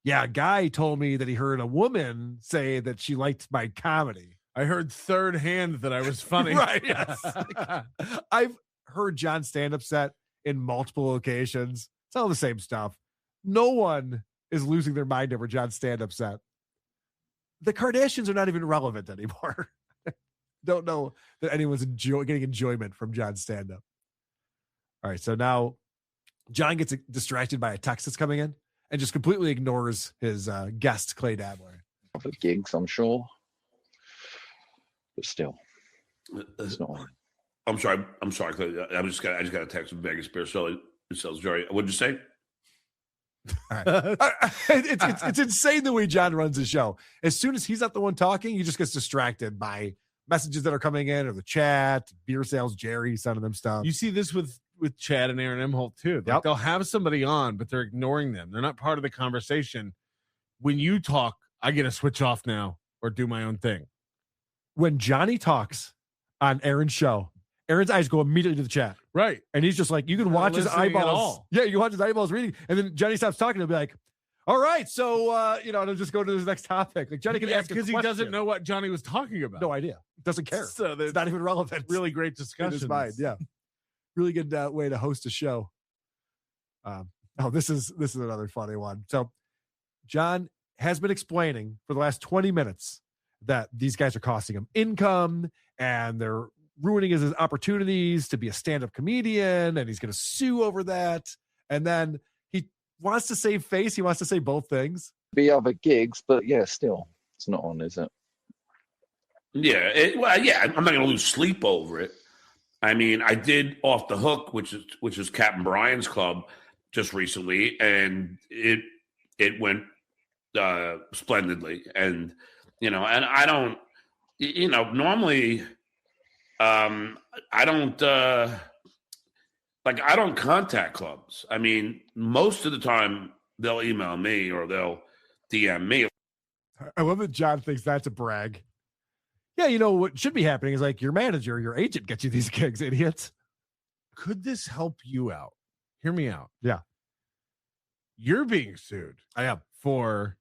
Yeah, a guy told me that he heard a woman say that she liked my comedy. I heard third hand that I was funny. Right, yes. I've heard John stand-up set in multiple occasions. It's all the same stuff. No one is losing their mind over John's stand-up set. The Kardashians are not even relevant anymore. Don't know that anyone's getting enjoyment from John's stand-up. All right, so now John gets distracted by a text that's coming in and just completely ignores his guest, Clay Dabler. For gigs, I'm sure. But still, it's not. I'm sorry, Clay. I just got a text from Vegas Beer sells Jerry. What'd you say? All right. It's insane the way John runs his show. As soon as he's not the one talking, he just gets distracted by messages that are coming in or the chat, beer sales, Jerry sending them stuff. You see this with Chad and Aaron Emholt too. Like, they'll have somebody on, but they're ignoring them. They're not part of the conversation. When you talk, I get to switch off now or do my own thing. When Johnny talks on Aaron's show, Aaron's eyes go immediately to the chat. Right. And he's just like, you can watch his eyeballs. Yeah, you can watch his eyeballs reading. And then Johnny stops talking. He'll be like, all right, so, it'll just go to the next topic. Like, Johnny can ask because he doesn't know what Johnny was talking about. No idea. Doesn't care. So it's not even relevant. Really great discussion. In his mind, yeah. Really good way to host a show. This is another funny one. So John has been explaining for the last 20 minutes that these guys are costing him income and they're ruining his opportunities to be a stand-up comedian, and he's going to sue over that. And then he wants to save face. He wants to say both things. Be other gigs, but yeah, still, it's not on, is it? Yeah, I'm not going to lose sleep over it. I mean, I did Off the Hook, which is Captain Brian's club just recently, and it went splendidly. And and I don't, normally. I don't contact clubs. I mean, most of the time they'll email me or they'll DM me. I love that John thinks that's a brag. Yeah, what should be happening is like your manager, your agent gets you these gigs, idiots. Could this help you out? Hear me out. Yeah. You're being sued. I am. For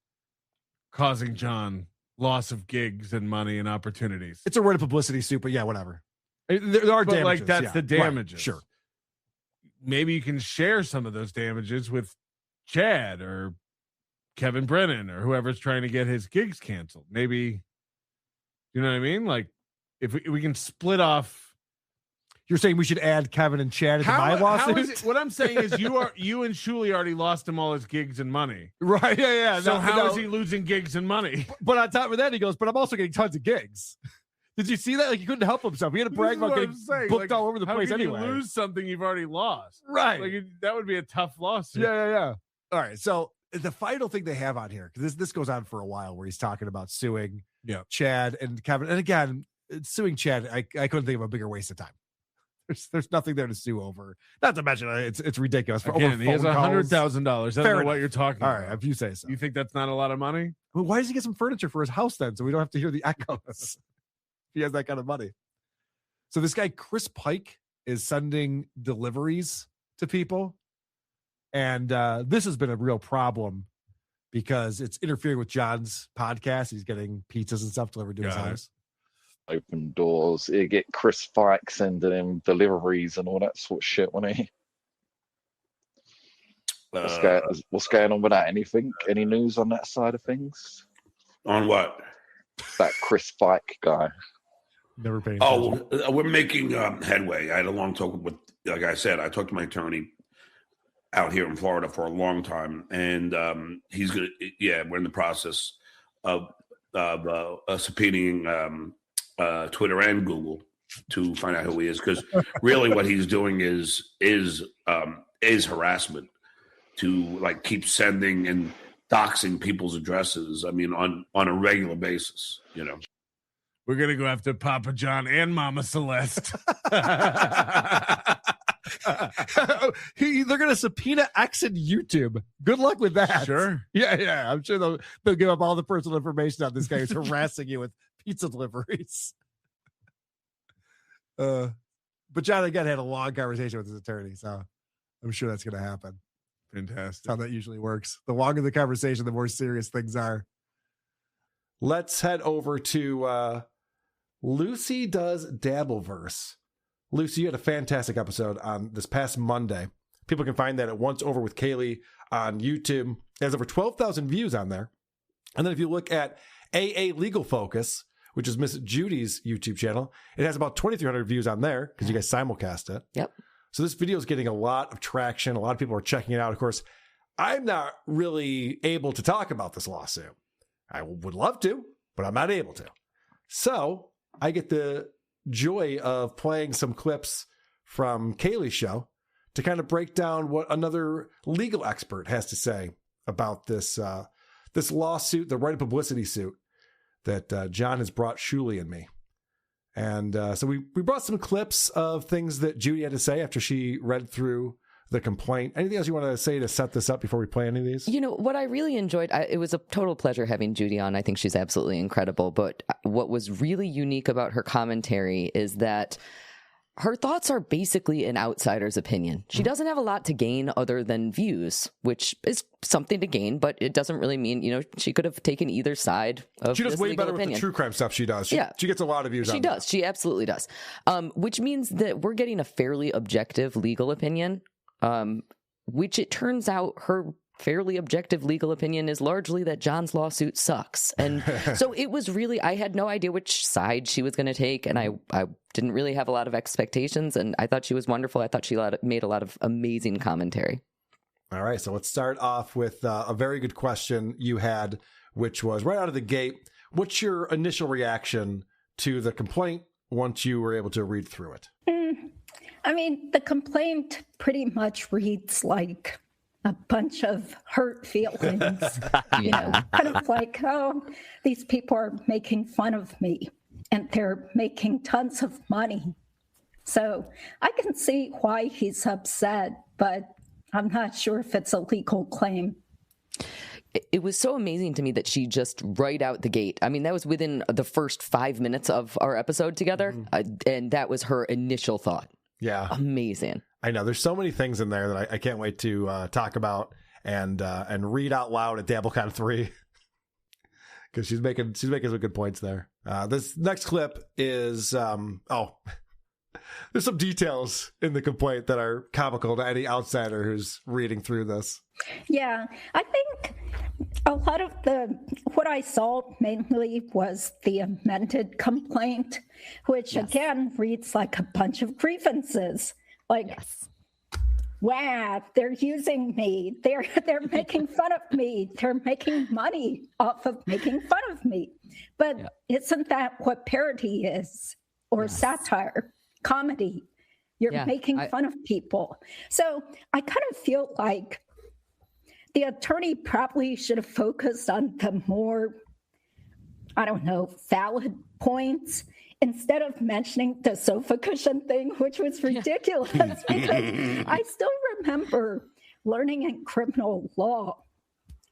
causing John loss of gigs and money and opportunities. It's a word of publicity suit, but yeah, whatever. There are damages. Like that's the damages. Right, sure. Maybe you can share some of those damages with Chad or Kevin Brennan or whoever's trying to get his gigs canceled. Maybe, you know what I mean? Like if we can split off. You're saying we should add Kevin and Chad to my lawsuit? How is it, what I'm saying is you and Shuli already lost him all his gigs and money. Right, yeah. So how is he losing gigs and money? But on top of that, he goes, but I'm also getting tons of gigs. Did you see that? Like, he couldn't help himself. He had to brag about getting booked all over the place anyway. How can you lose something you've already lost? Right. Like, that would be a tough lawsuit. Yeah. All right, so the final thing they have on here, because this goes on for a while, where he's talking about suing Chad and Kevin. And again, suing Chad, I couldn't think of a bigger waste of time. There's nothing there to sue over. Not to mention, it's ridiculous. Again, he has $100,000. I don't know what you're talking about. All right, if you say so. You think that's not a lot of money? Well, why does he get some furniture for his house then, so we don't have to hear the echoes? He has that kind of money. So this guy, Chris Pike, is sending deliveries to people. And this has been a real problem because it's interfering with John's podcast. He's getting pizzas and stuff delivered to his house. Open doors. You get Chris Pike sending him deliveries and all that sort of shit, wouldn't he? What's going on with that? Anything? Any news on that side of things? On what? That Chris Pike guy. Never paid attention. We're making headway. I had a long talk with, like I said, I talked to my attorney out here in Florida for a long time, and he's gonna. Yeah, we're in the process of subpoenaing Twitter and Google to find out who he is, because really what he's doing is harassment, to like keep sending and doxing people's addresses. I mean, on a regular basis, you know. We're gonna go after Papa John and Mama Celeste. They're gonna subpoena X and YouTube. Good luck with that. Sure. Yeah. I'm sure they'll give up all the personal information on this guy who's harassing you with pizza deliveries. But John again had a long conversation with his attorney, so I'm sure that's gonna happen. Fantastic. That's how that usually works. The longer the conversation, the more serious things are. Let's head over to Lucy Does Dabbleverse. Lucy, you had a fantastic episode on this past Monday. People can find that at Once Over with Kaylee on YouTube. It has over 12,000 views on there. And then if you look at AA Legal Focus, which is Miss Judy's YouTube channel, it has about 2,300 views on there because you guys simulcast it. Yep. So this video is getting a lot of traction. A lot of people are checking it out. Of course, I'm not really able to talk about this lawsuit. I would love to, but I'm not able to. So I get the joy of playing some clips from Kaylee's show to kind of break down what another legal expert has to say about this this lawsuit, the right of publicity suit that John has brought Shuli and me. And so we brought some clips of things that Judy had to say after she read through the complaint. Anything else you want to say to set this up before we play any of these? You know, what I really enjoyed, it was a total pleasure having Judy on. I think she's absolutely incredible. But what was really unique about her commentary is that her thoughts are basically an outsider's opinion. She doesn't have a lot to gain other than views, which is something to gain, but it doesn't really mean, you know, she could have taken either side of She does this way legal better opinion. with the true crime stuff she does. She gets a lot of views on She does. She absolutely does. Which means that we're getting a fairly objective legal opinion, which it turns out her fairly objective legal opinion is largely that John's lawsuit sucks. And so it was really, I had no idea which side she was going to take. And I didn't really have a lot of expectations. And I thought she was wonderful. I thought she made a lot of amazing commentary. All right. So let's start off with a very good question you had, which was right out of the gate. What's your initial reaction to the complaint once you were able to read through it? I mean, the complaint pretty much reads like a bunch of hurt feelings, you know, kind of like, oh, these people are making fun of me and they're making tons of money. So I can see why he's upset, but I'm not sure if it's a legal claim. It was so amazing to me that she just right out the gate. I mean, that was within the first 5 minutes of our episode together. And that was her initial thought. Yeah. Amazing. I know there's so many things in there that I can't wait to talk about and read out loud at DabbleCon 3 because she's making some good points there. This next clip is there's some details in the complaint that are comical to any outsider who's reading through this. Yeah, I think a lot of what I saw mainly was the amended complaint, which again reads like a bunch of grievances. Like, wow, they're using me. They're making fun of me. They're making money off of making fun of me. But isn't that what parody is? Or satire, comedy? You're making fun of people. So I kind of feel like the attorney probably should have focused on the more, I don't know, valid points instead of mentioning the sofa cushion thing, which was ridiculous. Because I still remember learning in criminal law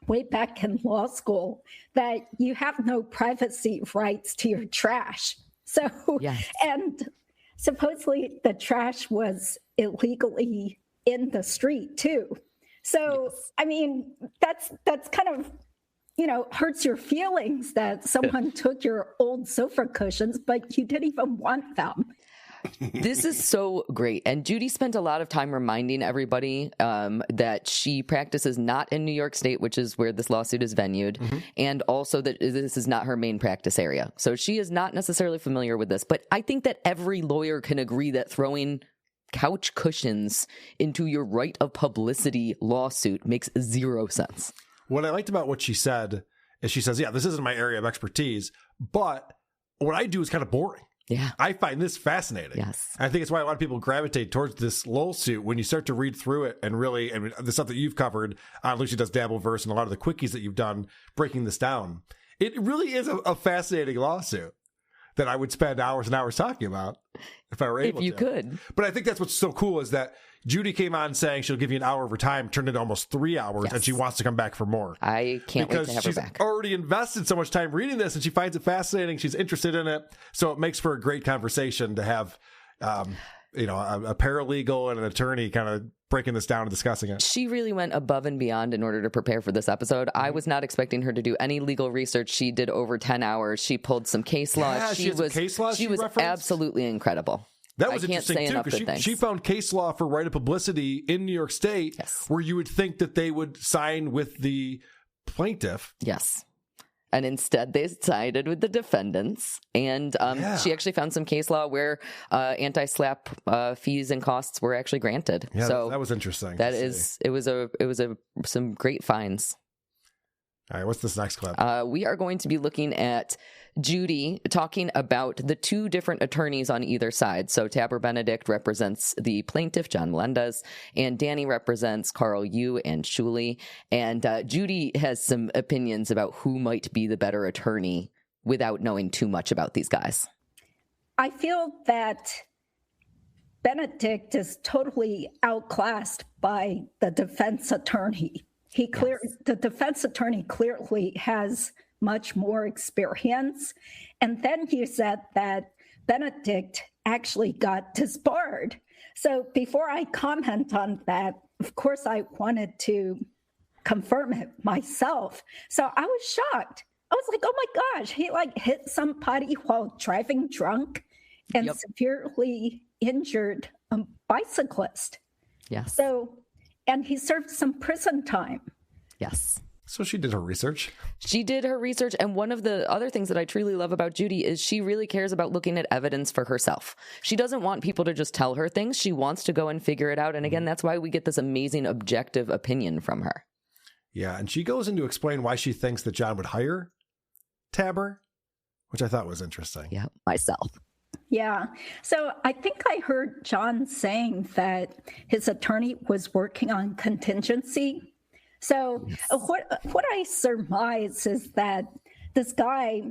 way back in law school that you have no privacy rights to your trash. So, and supposedly the trash was illegally in the street too. So, I mean, that's kind of, hurts your feelings that someone took your old sofa cushions, but you didn't even want them. This is so great. And Judy spent a lot of time reminding everybody that she practices not in New York State, which is where this lawsuit is venued, and also that this is not her main practice area. So she is not necessarily familiar with this. But I think that every lawyer can agree that throwing couch cushions into your right of publicity lawsuit makes zero sense. What I liked about what she said is she says, this isn't my area of expertise, but what I do is kind of boring. Yeah. I find this fascinating. Yes. And I think it's why a lot of people gravitate towards this lawsuit when you start to read through it and really, the stuff that you've covered on Lucy Does Dabbleverse and a lot of the quickies that you've done breaking this down. It really is a fascinating lawsuit that I would spend hours and hours talking about if I were able to. If you could. But I think that's what's so cool is that Judy came on saying she'll give you an hour of her time, turned into almost 3 hours, and she wants to come back for more. I can't wait to have her back. Because she's already invested so much time reading this, and she finds it fascinating. She's interested in it. So it makes for a great conversation to have, a paralegal and an attorney kind of breaking this down and discussing it. She really went above and beyond in order to prepare for this episode. I was not expecting her to do any legal research. She did over 10 hours. She pulled some case law. Yeah, she was absolutely incredible. That was interesting too, because she found case law for right of publicity in New York State, where you would think that they would sign with the plaintiff. Yes. And instead, they sided with the defendants. And she actually found some case law where anti-SLAPP fees and costs were actually granted. Yeah, so that was interesting. It was some great finds. All right, what's this next clip? We are going to be looking at Judy talking about the two different attorneys on either side. So Tabor Benedict represents the plaintiff, John Melendez, and Danny represents Carl Yu and Shuli. And Judy has some opinions about who might be the better attorney without knowing too much about these guys. I feel that Benedict is totally outclassed by the defense attorney. The defense attorney clearly has much more experience. And then you said that Benedict actually got disbarred. So before I comment on that, of course, I wanted to confirm it myself. So I was shocked. I was like, oh my gosh, he hit somebody while driving drunk and severely injured a bicyclist. Yes. And he served some prison time. Yes. So she did her research. She did her research. And one of the other things that I truly love about Judy is she really cares about looking at evidence for herself. She doesn't want people to just tell her things. She wants to go and figure it out. And again, that's why we get this amazing objective opinion from her. Yeah. And she goes in to explain why she thinks that John would hire Tabor, which I thought was interesting. Yeah, myself. Yeah. So I think I heard John saying that his attorney was working on contingency. So what I surmise is that this guy,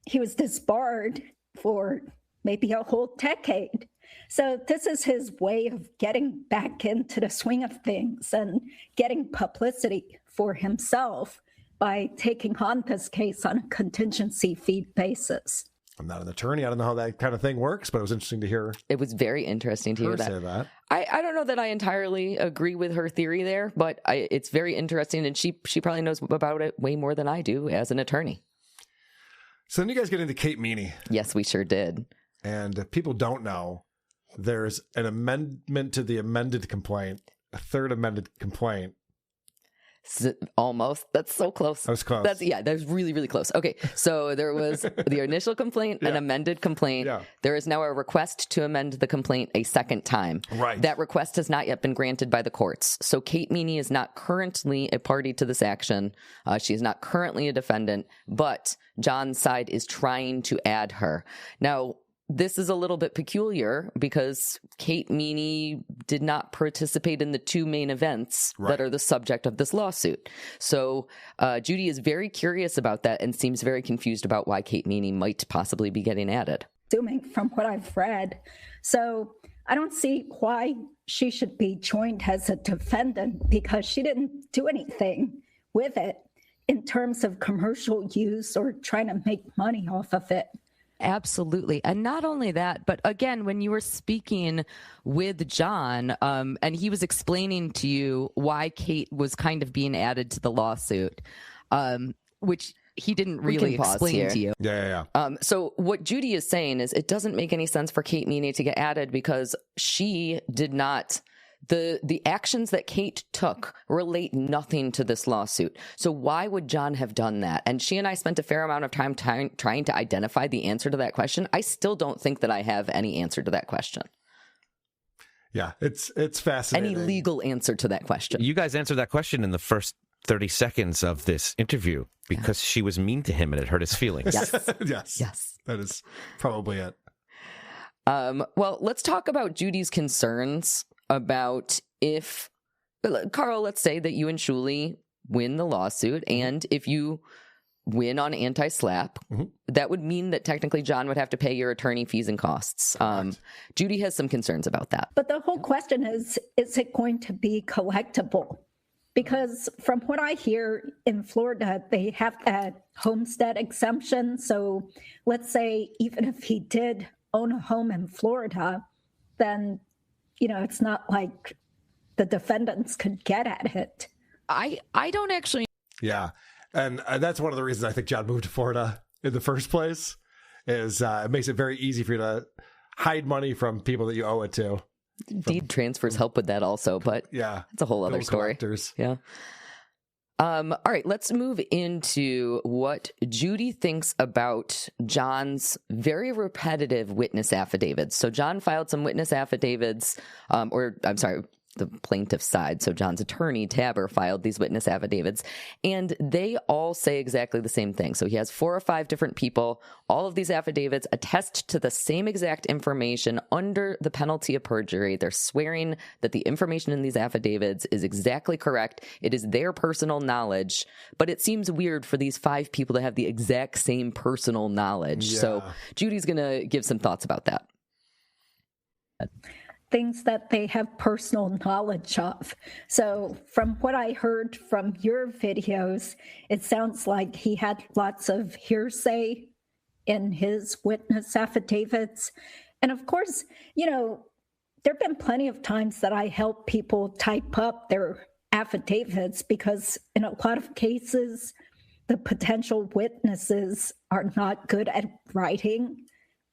he was disbarred for maybe a whole decade. So this is his way of getting back into the swing of things and getting publicity for himself by taking on this case on a contingency fee basis. I'm not an attorney. I don't know how that kind of thing works, but it was interesting to hear. It was very interesting to hear that. Say that. I don't know that I entirely agree with her theory there, but it's very interesting, and she probably knows about it way more than I do as an attorney. So then you guys get into Kate Meany. Yes, we sure did. And if people don't know, there's an amendment to the amended complaint, a third amended complaint. Almost. That's so close. That was close. That's really, really close. Okay, so there was the initial complaint, an amended complaint. Yeah. There is now a request to amend the complaint a second time. Right. That request has not yet been granted by the courts. So Kate Meany is not currently a party to this action. She is not currently a defendant, but John's side is trying to add her. Now, this is a little bit peculiar because Kate Meany did not participate in the two main events that are the subject of this lawsuit. So Judy is very curious about that and seems very confused about why Kate Meany might possibly be getting added. Assuming from what I've read. So I don't see why she should be joined as a defendant because she didn't do anything with it in terms of commercial use or trying to make money off of it. Absolutely. And not only that, but again, when you were speaking with John, and he was explaining to you why Kate was kind of being added to the lawsuit, which he didn't really explain to you. Yeah. So what Judy is saying is it doesn't make any sense for Kate Meany to get added because she did not... The actions that Kate took relate nothing to this lawsuit. So why would John have done that? And she and I spent a fair amount of time trying to identify the answer to that question. I still don't think that I have any answer to that question. Yeah, it's fascinating. Any legal answer to that question. You guys answered that question in the first 30 seconds of this interview because she was mean to him and it hurt his feelings. Yes. That is probably it. Well, let's talk about Judy's concerns about if, Carl, let's say that you and Shuli win the lawsuit, and if you win on anti-SLAPP, that would mean that technically John would have to pay your attorney fees and costs. Judy has some concerns about that. But the whole question is it going to be collectible? Because from what I hear in Florida, they have that homestead exemption. So let's say even if he did own a home in Florida, then it's not like the defendants could get at it. I don't actually. Yeah. And that's one of the reasons I think John moved to Florida in the first place is it makes it very easy for you to hide money from people that you owe it to. Deed transfers help with that also, but it's a whole other story. Collectors. Yeah. All right, let's move into what Judy thinks about John's very repetitive witness affidavits. So John filed some witness affidavits, the plaintiff's side. So John's attorney, Tabor, filed these witness affidavits, and they all say exactly the same thing. So he has 4 or 5 different people. All of these affidavits attest to the same exact information under the penalty of perjury. They're swearing that the information in these affidavits is exactly correct. It is their personal knowledge, but it seems weird for these 5 people to have the exact same personal knowledge. Yeah. So Judy's going to give some thoughts about that. Things that they have personal knowledge of. So from what I heard from your videos, it sounds like he had lots of hearsay in his witness affidavits. And of course, there have been plenty of times that I help people type up their affidavits because in a lot of cases, the potential witnesses are not good at writing.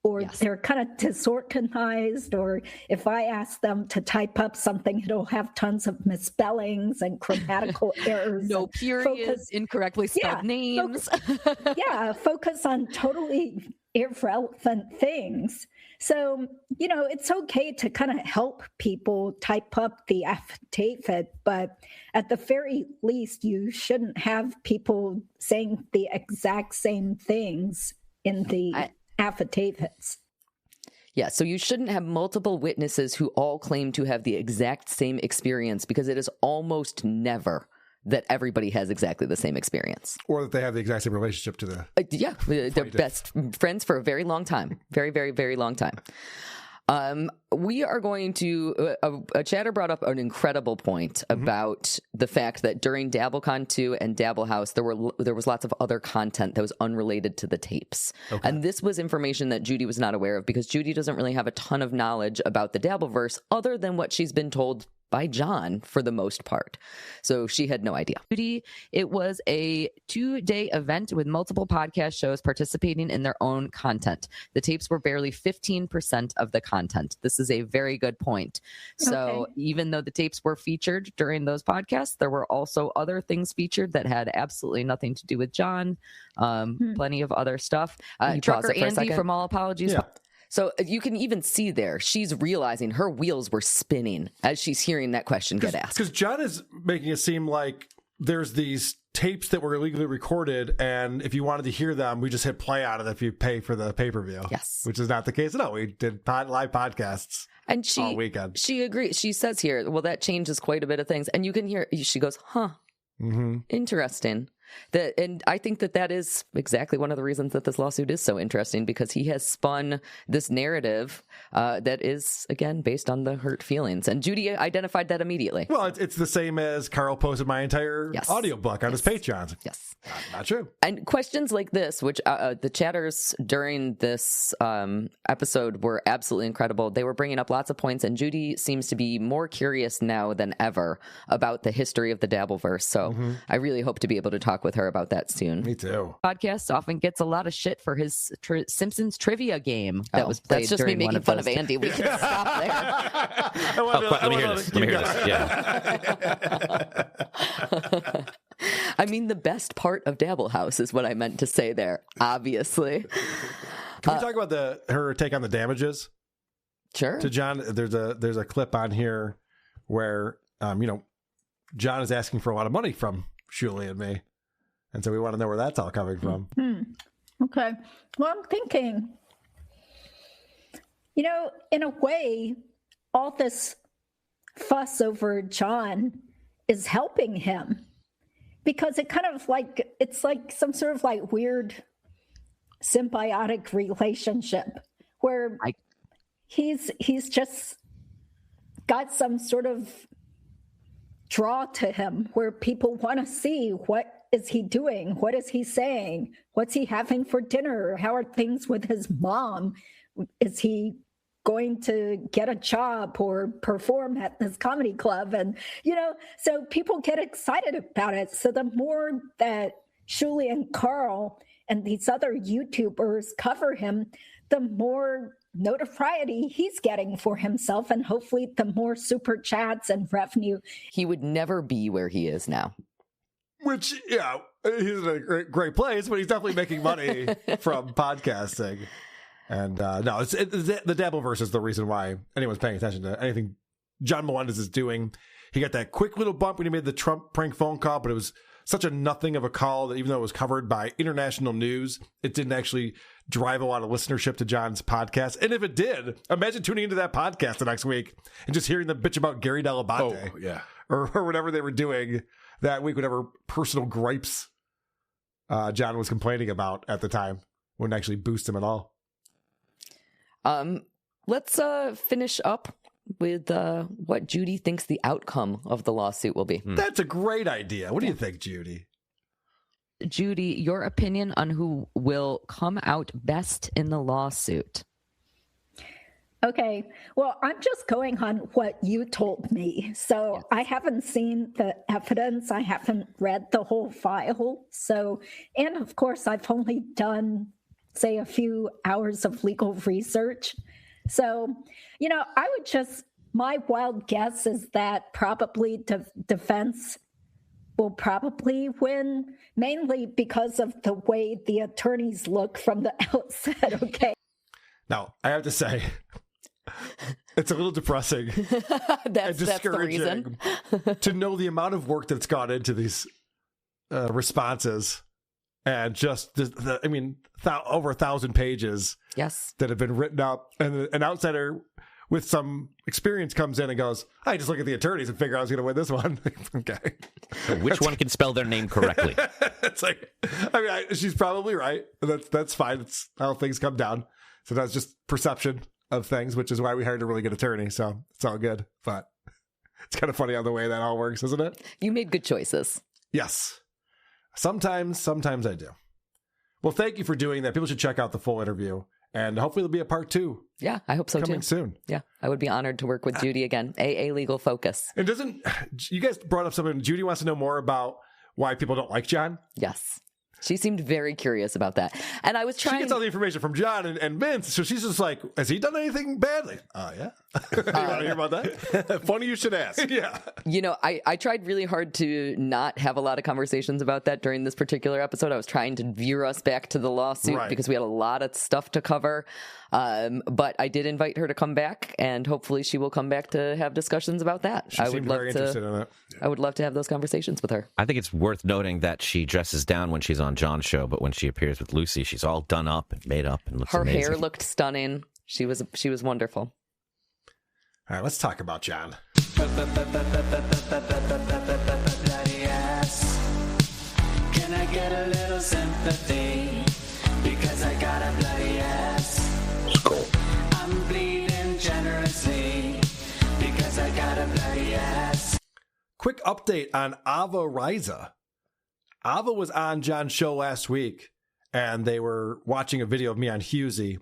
Or they're kind of disorganized, or if I ask them to type up something, it'll have tons of misspellings and grammatical errors. No periods, incorrectly spelled names. Focus on totally irrelevant things. So, it's okay to kind of help people type up the affidavit, but at the very least, you shouldn't have people saying the exact same things in the affidavits. Yeah, so you shouldn't have multiple witnesses who all claim to have the exact same experience because it is almost never that everybody has exactly the same experience. Or that they have the exact same relationship to the... they're best friends for a very long time. Very, very, very long time. We are going to, a chatter brought up an incredible point about the fact that during DabbleCon 2 and Dabble House, there was lots of other content that was unrelated to the tapes. Okay. And this was information that Judy was not aware of because Judy doesn't really have a ton of knowledge about the Dabbleverse other than what she's been told by John for the most part. So she had no idea. It was a 2-day event with multiple podcast shows participating in their own content. The tapes were barely 15% of the content. This is a very good point. So even though the tapes were featured during those podcasts, there were also other things featured that had absolutely nothing to do with John. Plenty of other stuff. Trucker Andy from All Apologies. Yeah. So you can even see there, she's realizing her wheels were spinning as she's hearing that question get asked. Because John is making it seem like there's these tapes that were illegally recorded, and if you wanted to hear them, we just hit play on it if you pay for the pay-per-view. Yes. Which is not the case at all. We did live podcasts and all weekend. She agrees. She says here, well, that changes quite a bit of things. And you can hear, she goes, huh. Interesting. And I think that is exactly one of the reasons that this lawsuit is so interesting, because he has spun this narrative that is, again, based on the hurt feelings. And Judy identified that immediately. Well, it's the same as Carl posted my entire audiobook on his Patreon. Yes. Not true. And questions like this, which the chatters during this episode were absolutely incredible. They were bringing up lots of points, and Judy seems to be more curious now than ever about the history of the Dabbleverse. So I really hope to be able to talk with her about that soon. Me too. Podcast often gets a lot of shit for his Simpsons trivia game that was played. That's just me making fun of Andy. We can stop there. Let me hear this. Yeah. I mean, the best part of Dabble House is what I meant to say there, obviously. Can we talk about her take on the damages? Sure. To John, there's a clip on here where John is asking for a lot of money from Shuli and me. And so we want to know where that's all coming from. Okay. Well, I'm thinking, in a way, all this fuss over John is helping him, because it kind of it's like some sort of like weird symbiotic relationship where he's just got some sort of draw to him where people want to see what is he doing? What is he saying? What's he having for dinner? How are things with his mom? Is he going to get a job or perform at this comedy club? And, so people get excited about it. So the more that Shuli and Carl and these other YouTubers cover him, the more notoriety he's getting for himself, and hopefully the more super chats and revenue. He would never be where he is now. Which, he's in a great place, but he's definitely making money from podcasting. And no, the Dabbleverse is the reason why anyone's paying attention to anything John Melendez is doing. He got that quick little bump when he made the Trump prank phone call, but it was such a nothing of a call that even though it was covered by international news, it didn't actually drive a lot of listenership to John's podcast. And if it did, imagine tuning into that podcast the next week and just hearing them bitch about Gary Dell'Abate. Oh, yeah. Or whatever they were doing that week, whatever personal gripes John was complaining about at the time. Wouldn't actually boost him at all. Let's finish up with what Judy thinks the outcome of the lawsuit will be. That's a great idea. What do you think, Judy? Judy, your opinion on who will come out best in the lawsuit. Okay. Well, I'm just going on what you told me. So I haven't seen the evidence. I haven't read the whole file. So, and of course, I've only done, say, a few hours of legal research. So, I would my wild guess is that probably defense will probably win, mainly because of the way the attorneys look from the outset. Okay. Now, I have to say, it's a little depressing that's and discouraging the reason. to know the amount of work that's gone into these responses, and just over 1,000 pages that have been written up, and an outsider with some experience comes in and goes, I just look at the attorneys and figure out who's going to win this one. Okay. Which one can spell their name correctly? It's like, she's probably right. That's fine. It's how things come down. So that's just perception of things, which is why we hired a really good attorney. So it's all good. But it's kind of funny how the way that all works, isn't it? You made good choices. Yes. Sometimes I do. Well, thank you for doing that. People should check out the full interview. And hopefully there'll be a part 2. Yeah, I hope so coming too. soon. Yeah, I would be honored to work with Judy again. AA Legal Focus. And you guys brought up something. Judy wants to know more about why people don't like John. Yes. She seemed very curious about that. And I was trying... She gets all the information from John and Vince, so she's just like, has he done anything badly? Oh, yeah. You want to hear about that? Funny you should ask. Yeah. You know, I tried really hard to not have a lot of conversations about that during this particular episode. I was trying to veer us back to the lawsuit because we had a lot of stuff to cover. But I did invite her to come back, and hopefully she will come back to have discussions about that. She seemed very interested in it. I would love to have those conversations with her. I think it's worth noting that she dresses down when she's on John's show, but when she appears with Lucy, she's all done up and made up and looks her amazing. Hair looked stunning. She was wonderful. All right, let's talk about John. Bloody ass. Can I get a little sympathy? Because I got a bloody ass. I'm bleeding generously. Because I got a bloody ass. Quick update on Ava Riza. Ava was on John's show last week, and they were watching a video of me on Husey.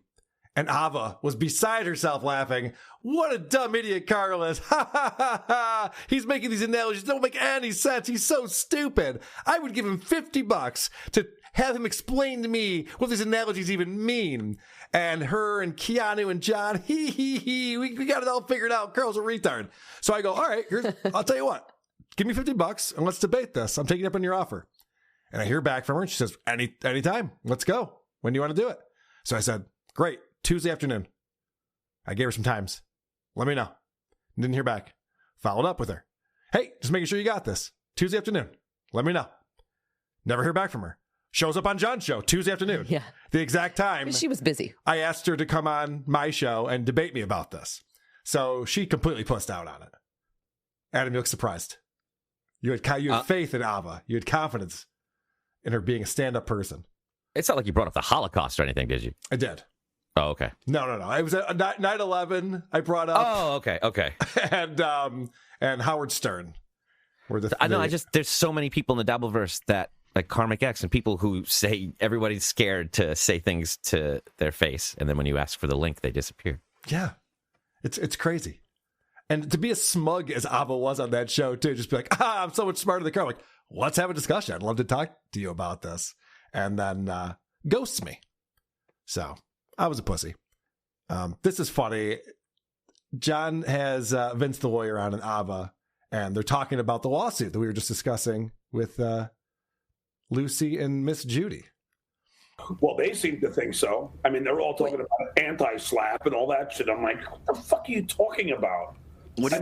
And Ava was beside herself laughing. What a dumb idiot Carl is. Ha ha ha ha. He's making these analogies. Don't make any sense. He's so stupid. I would give him $50 to have him explain to me what these analogies even mean. And her and Keanu and John, we got it all figured out. Carl's a retard. So I go, all right, I'll tell you what. Give me $50 and let's debate this. I'm taking up on your offer. And I hear back from her and she says, anytime. Let's go. When do you want to do it? So I said, great. Tuesday afternoon. I gave her some times. Let me know. Didn't hear back. Followed up with her. Hey, just making sure you got this. Tuesday afternoon. Let me know. Never hear back from her. Shows up on John's show Tuesday afternoon. Yeah. The exact time. She was busy. I asked her to come on my show and debate me about this. So she completely pussed out on it. Adam, you look surprised. You had faith in Ava. You had confidence in her being a stand-up person. It's not like you brought up the Holocaust or anything, did you? I did. Oh, okay. No. It was 9/11. I brought up. Oh, okay. and Howard Stern. I know. There's so many people in the Dabbleverse that like Karmic X and people who say everybody's scared to say things to their face, and then when you ask for the link, they disappear. Yeah, it's crazy. And to be as smug as Ava was on that show too, just be like, I'm so much smarter than Carl. Like, let's have a discussion. I'd love to talk to you about this, and then ghosts me. So. I was a pussy. This is funny. John has Vince the lawyer on and Ava, and they're talking about the lawsuit that we were just discussing with Lucy and Miss Judy. Well, they seem to think so. I mean, they're all talking about anti-slap and all that shit. I'm like, what the fuck are you talking about? What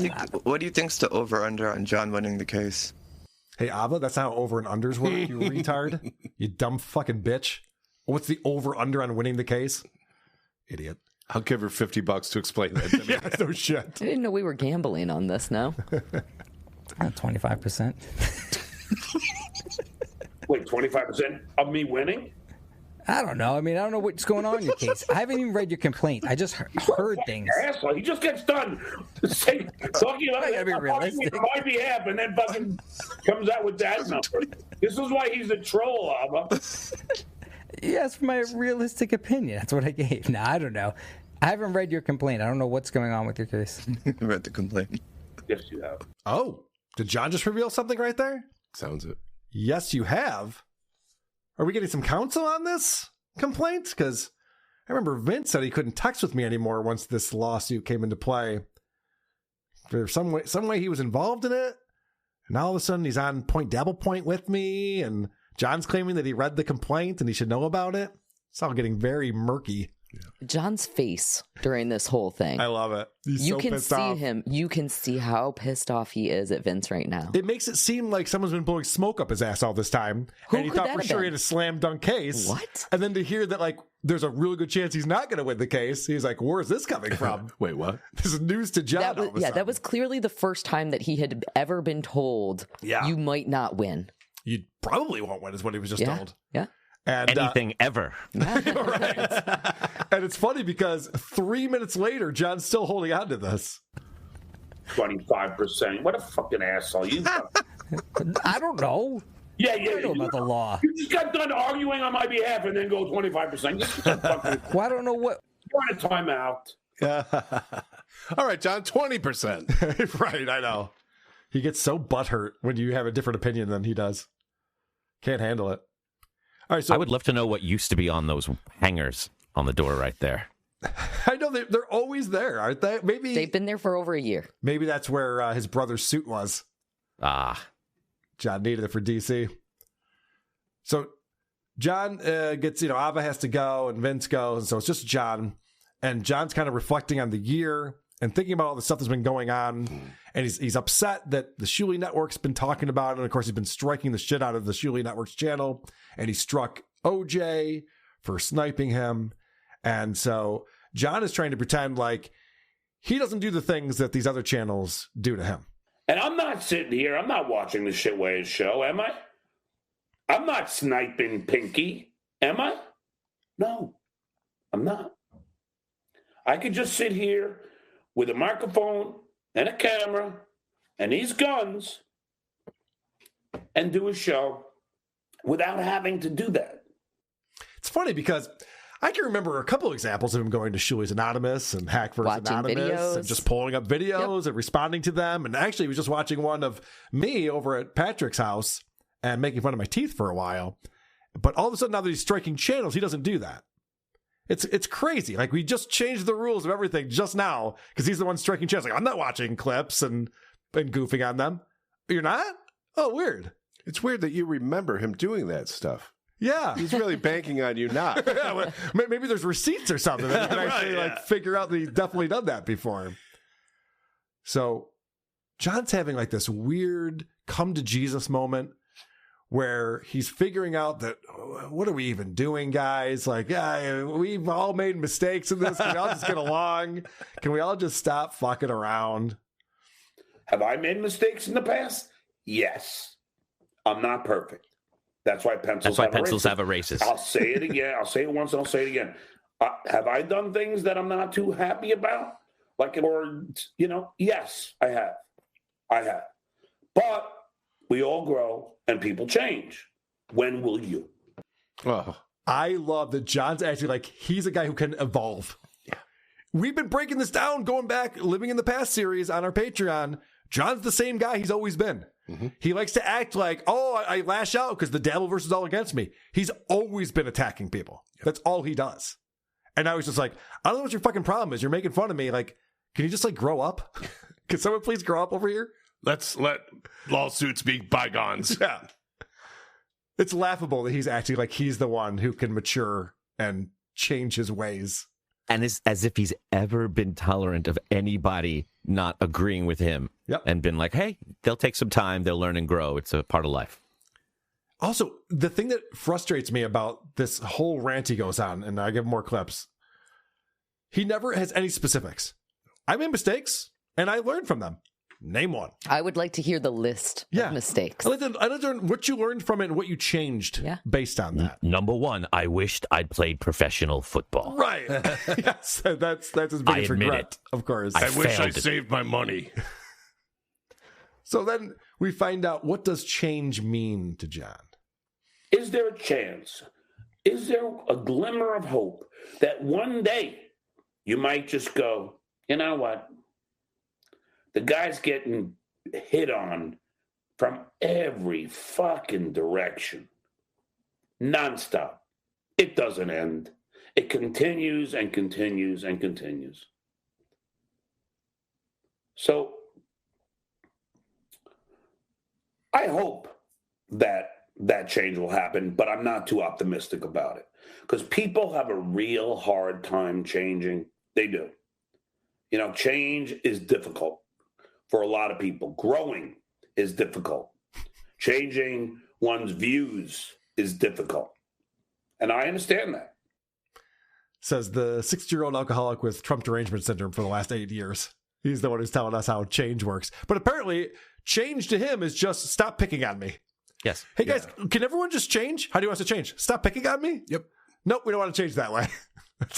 do you think's the over-under on John winning the case? Hey, Ava, that's not how over and unders work, you retard. You dumb fucking bitch. What's the over-under on winning the case? Idiot. I'll give her $50 to explain that to me. Yeah, no shit. I didn't know we were gambling on this now. 25%. Wait, 25% of me winning? I don't know. I mean, I don't know what's going on in your case. I haven't even read your complaint. I just heard things. Asshole. He just gets done talking about it on my behalf and then fucking comes out with that number. This is why he's a troll, Ava. Yes, for my realistic opinion. That's what I gave. Now, I don't know. I haven't read your complaint. I don't know what's going on with your case. I read the complaint. Yes, you have. Oh, did John just reveal something right there? Sounds it. Yes, you have. Are we getting some counsel on this complaint? Because I remember Vince said he couldn't text with me anymore once this lawsuit came into play. There's some way he was involved in it. And all of a sudden he's on Dabble Point with me, and John's claiming that he read the complaint and he should know about it. It's all getting very murky. John's face during this whole thing. I love it. You can see him. You can see how pissed off he is at Vince right now. It makes it seem like someone's been blowing smoke up his ass all this time. And he thought for sure he had a slam dunk case. What? And then to hear that, like, there's a really good chance he's not going to win the case, he's like, where's this coming from? Wait, what? This is news to John. That was clearly the first time that he had ever been told, you might not win. You probably won't win is what he was just told. Yeah. And, anything ever. Right. And it's funny because 3 minutes later, John's still holding on to this. 25%. What a fucking asshole. I don't know. Yeah. I know about the law. You just got done arguing on my behalf and then go 25%. Well, I don't know what. You're on a timeout. All right, John, 20%. Right, I know. He gets so butthurt when you have a different opinion than he does. Can't handle it. All right, so I would love to know what used to be on those hangers on the door right there. I know they're always there, aren't they? Maybe they've been there for over a year. Maybe that's where his brother's suit was. John needed it for DC. So John gets, Ava has to go and Vince goes, and so it's just John. And John's kind of reflecting on the year and thinking about all the stuff that's been going on. And he's upset that the Shuli Network's been talking about it. And of course, he's been striking the shit out of the Shuli Network's channel. And he struck OJ for sniping him. And so John is trying to pretend like he doesn't do the things that these other channels do to him. And I'm not sitting here. I'm not watching the Shitways show, am I? I'm not sniping Pinky, am I? No, I'm not. I could just sit here with a microphone and a camera and these guns and do a show without having to do that. It's funny because I can remember a couple of examples of him going to Shuli's Anonymous and Hackverse Anonymous videos. And just pulling up videos and responding to them. And actually, he was just watching one of me over at Patrick's house and making fun of my teeth for a while. But all of a sudden, now that he's striking channels, he doesn't do that. It's crazy. Like, we just changed the rules of everything just now because he's the one striking channels. Like, I'm not watching clips and goofing on them. You're not? Oh, weird. It's weird that you remember him doing that stuff. Yeah. He's really banking on you not. Yeah, well, maybe there's receipts or something that you can actually figure out that he's definitely done that before him. So John's having like this weird come to Jesus moment where he's figuring out that, what are we even doing, guys? Like, yeah, we've all made mistakes in this. Can we all just get along? Can we all just stop fucking around? Have I made mistakes in the past? Yes. I'm not perfect. That's why pencils have erasers. I'll say it again. I'll say it once and I'll say it again. Have I done things that I'm not too happy about? Yes, I have. But we all grow and people change. When will you? Oh, I love that John's actually like, he's a guy who can evolve. Yeah. We've been breaking this down, going back, Living in the Past series on our Patreon. John's the same guy he's always been. Mm-hmm. He likes to act like, I lash out because the Dabbleverse is all against me. He's always been attacking people. Yep. That's all he does. And now he's just like, I don't know what your fucking problem is. You're making fun of me. Like, can you just like grow up? Can someone please grow up over here? Let's let lawsuits be bygones. Yeah. It's laughable that he's acting like he's the one who can mature and change his ways. And it's as if he's ever been tolerant of anybody not agreeing with him. Yep. And been like, hey, they'll take some time. They'll learn and grow. It's a part of life. Also, the thing that frustrates me about this whole rant he goes on, and I give more clips, he never has any specifics. I made mistakes, and I learned from them. Name one. I would like to hear the list of mistakes. I'd like to learn what you learned from it and what you changed based on that. Number one, I wished I'd played professional football. Right. Yes, that's his biggest regret, of course. I wish I saved my money. So then we find out, what does change mean to John? Is there a chance? Is there a glimmer of hope that one day you might just go, you know what? The guy's getting hit on from every fucking direction. Nonstop. It doesn't end. It continues and continues and continues. So I hope that change will happen, but I'm not too optimistic about it because people have a real hard time changing. They do. Change is difficult for a lot of people. Growing is difficult. Changing one's views is difficult. And I understand that. Says the 60-year-old alcoholic with Trump derangement syndrome for the last 8 years. He's the one who's telling us how change works. But apparently, change to him is just stop picking on me. Yes. Hey, guys, can everyone just change? How do you want us to change? Stop picking on me? Yep. nope, we don't want to change that way.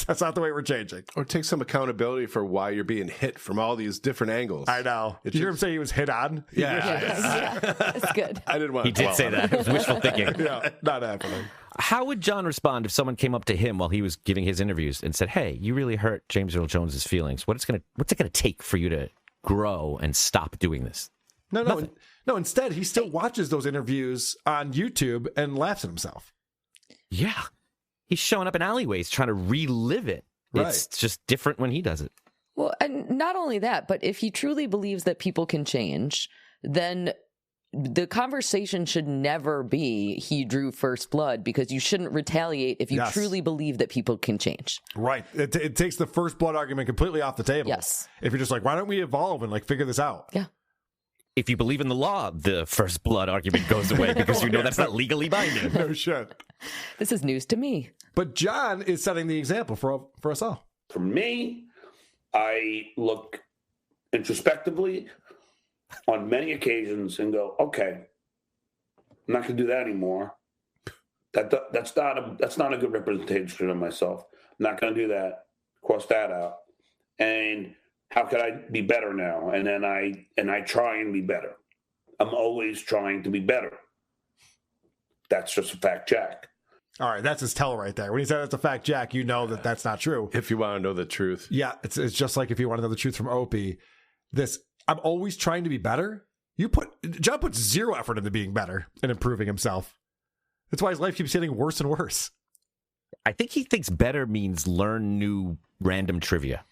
That's not the way we're changing. Or take some accountability for why you're being hit from all these different angles. I know. Did you hear him say he was hit on? Yeah. That's good. I didn't want He to did say that. It was wishful thinking. Yeah, not happening. How would John respond if someone came up to him while he was giving his interviews and said, "Hey, you really hurt James Earl Jones's feelings. What's it gonna take for you to grow and stop doing this?" No. Instead, he still watches those interviews on YouTube and laughs at himself. Yeah, he's showing up in alleyways trying to relive it. Right. It's just different when he does it. Well, and not only that, but if he truly believes that people can change, then the conversation should never be he drew first blood, because you shouldn't retaliate if you truly believe that people can change. Right. It takes the first blood argument completely off the table. Yes. If you're just like, why don't we evolve and like figure this out? Yeah. If you believe in the law, the first blood argument goes away because you know that's not legally binding. No shit. This is news to me. But John is setting the example for us all. For me, I look introspectively on many occasions and go, okay, I'm not going to do that anymore. That's not a good representation of myself. I'm not going to do that. Cross that out. And how could I be better now? And then I try and be better. I'm always trying to be better. That's just a fact, Jack. All right, that's his tell right there. When he said that's a fact, Jack, you know that that's not true. If you want to know the truth. Yeah, it's just like if you want to know the truth from Opie. I'm always trying to be better. John puts zero effort into being better and improving himself. That's why his life keeps getting worse and worse. I think he thinks better means learn new random trivia.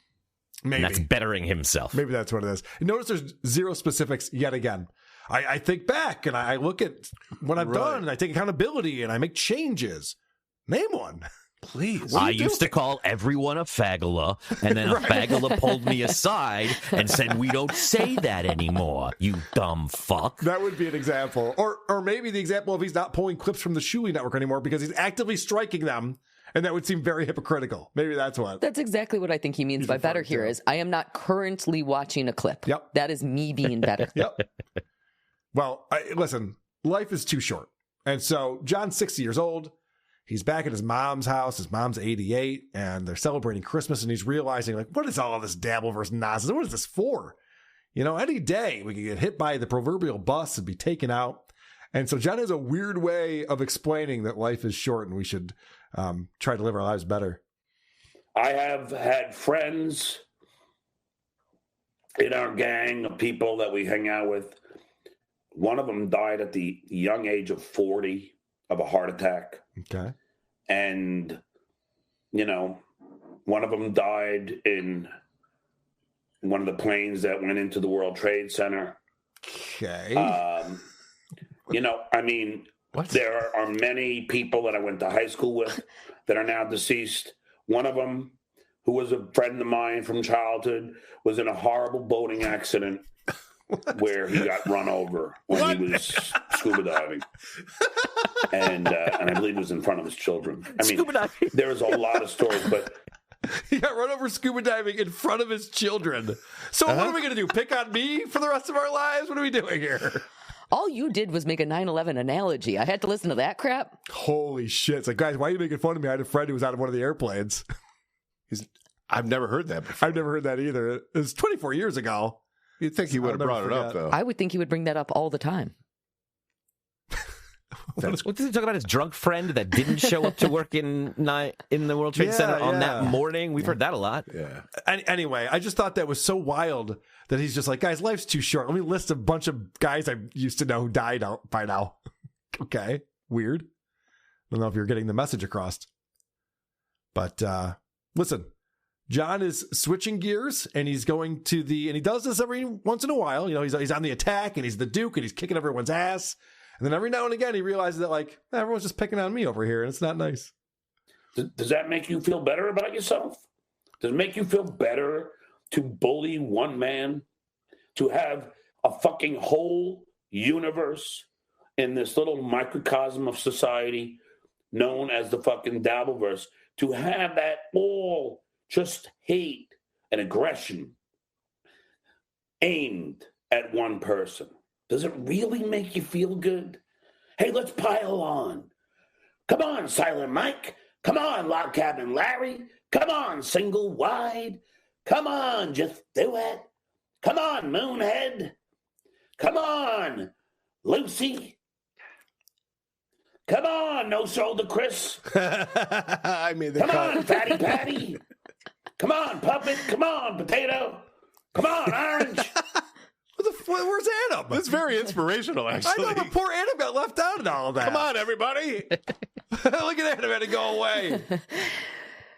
Maybe. And that's bettering himself. Maybe that's what it is. And notice there's zero specifics yet again. I think back and I look at what I've done and I take accountability and I make changes. Name one. Please. I used to call everyone a fagula, and then a fagula pulled me aside and said, "We don't say that anymore, you dumb fuck." That would be an example. Or maybe the example of he's not pulling clips from the Shuli Network anymore because he's actively striking them, and that would seem very hypocritical. Maybe that's what. That's exactly what I think he means by better here is I am not currently watching a clip. Yep. That is me being better. Yep. Well, listen, life is too short. And so John's 60 years old. He's back at his mom's house. His mom's 88, and they're celebrating Christmas, and he's realizing, like, what is all of this Dabbleverse nonsense? What is this for? You know, any day we could get hit by the proverbial bus and be taken out. And so John has a weird way of explaining that life is short and we should try to live our lives better. I have had friends in our gang of people that we hang out with. One of them died at the young age of 40 of a heart attack. Okay. And, you know, one of them died in one of the planes that went into the World Trade Center. Okay. You know, I mean, there are many people that I went to high school with that are now deceased. One of them, who was a friend of mine from childhood, was in a horrible boating accident where he got run over when he was scuba diving. And I believe it was in front of his children. I mean, there's a lot of stories, but he got run over scuba diving in front of his children. So what are we going to do? Pick on me for the rest of our lives? What are we doing here? All you did was make a 9/11 analogy. I had to listen to that crap. Holy shit. It's like, guys, why are you making fun of me? I had a friend who was out of one of the airplanes. I've never heard that before. I've never heard that either. It was 24 years ago. You'd think he would have brought it up, though. I would think he would bring that up all the time. What's he talking about? His drunk friend that didn't show up to work in the World Trade Center on that morning? We've heard that a lot. Yeah. Anyway, I just thought that was so wild that he's just like, guys, life's too short. Let me list a bunch of guys I used to know who died out by now. Okay. Weird. I don't know if you're getting the message across. But listen, John is switching gears and he's going to and he does this every once in a while. You know, he's on the attack and he's the Duke and he's kicking everyone's ass. And then every now and again, he realizes that, like, everyone's just picking on me over here, and it's not nice. Does that make you feel better about yourself? Does it make you feel better to bully one man? To have a fucking whole universe in this little microcosm of society known as the fucking Dabbleverse? To have that all just hate and aggression aimed at one person? Does it really make you feel good? Hey, let's pile on. Come on, Silent Mike. Come on, Log Cabin Larry. Come on, Single Wide. Come on, just do it. Come on, Moonhead. Come on, Lucy. Come on, No Shoulder Chris. I mean, come on, Fatty Patty. Come on, Puppet. Come on, Potato. Come on, Orange. Where's Adam? That's very inspirational, actually. I know, but poor Adam got left out in all of that. Come on, everybody. Look at Adam had to go away.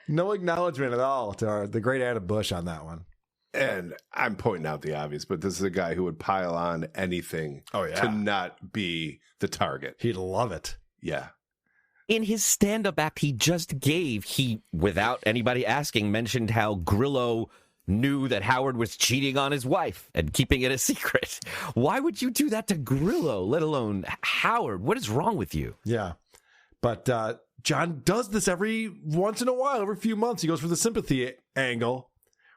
No acknowledgement at all to the great Adam Bush on that one. And I'm pointing out the obvious, but this is a guy who would pile on anything to not be the target. He'd love it. Yeah. In his stand-up act he just gave, he, without anybody asking, mentioned how Grillo knew that Howard was cheating on his wife and keeping it a secret. Why would you do that to Grillo, let alone Howard? What is wrong with you? Yeah. But John does this every once in a while, every few months. He goes for the sympathy angle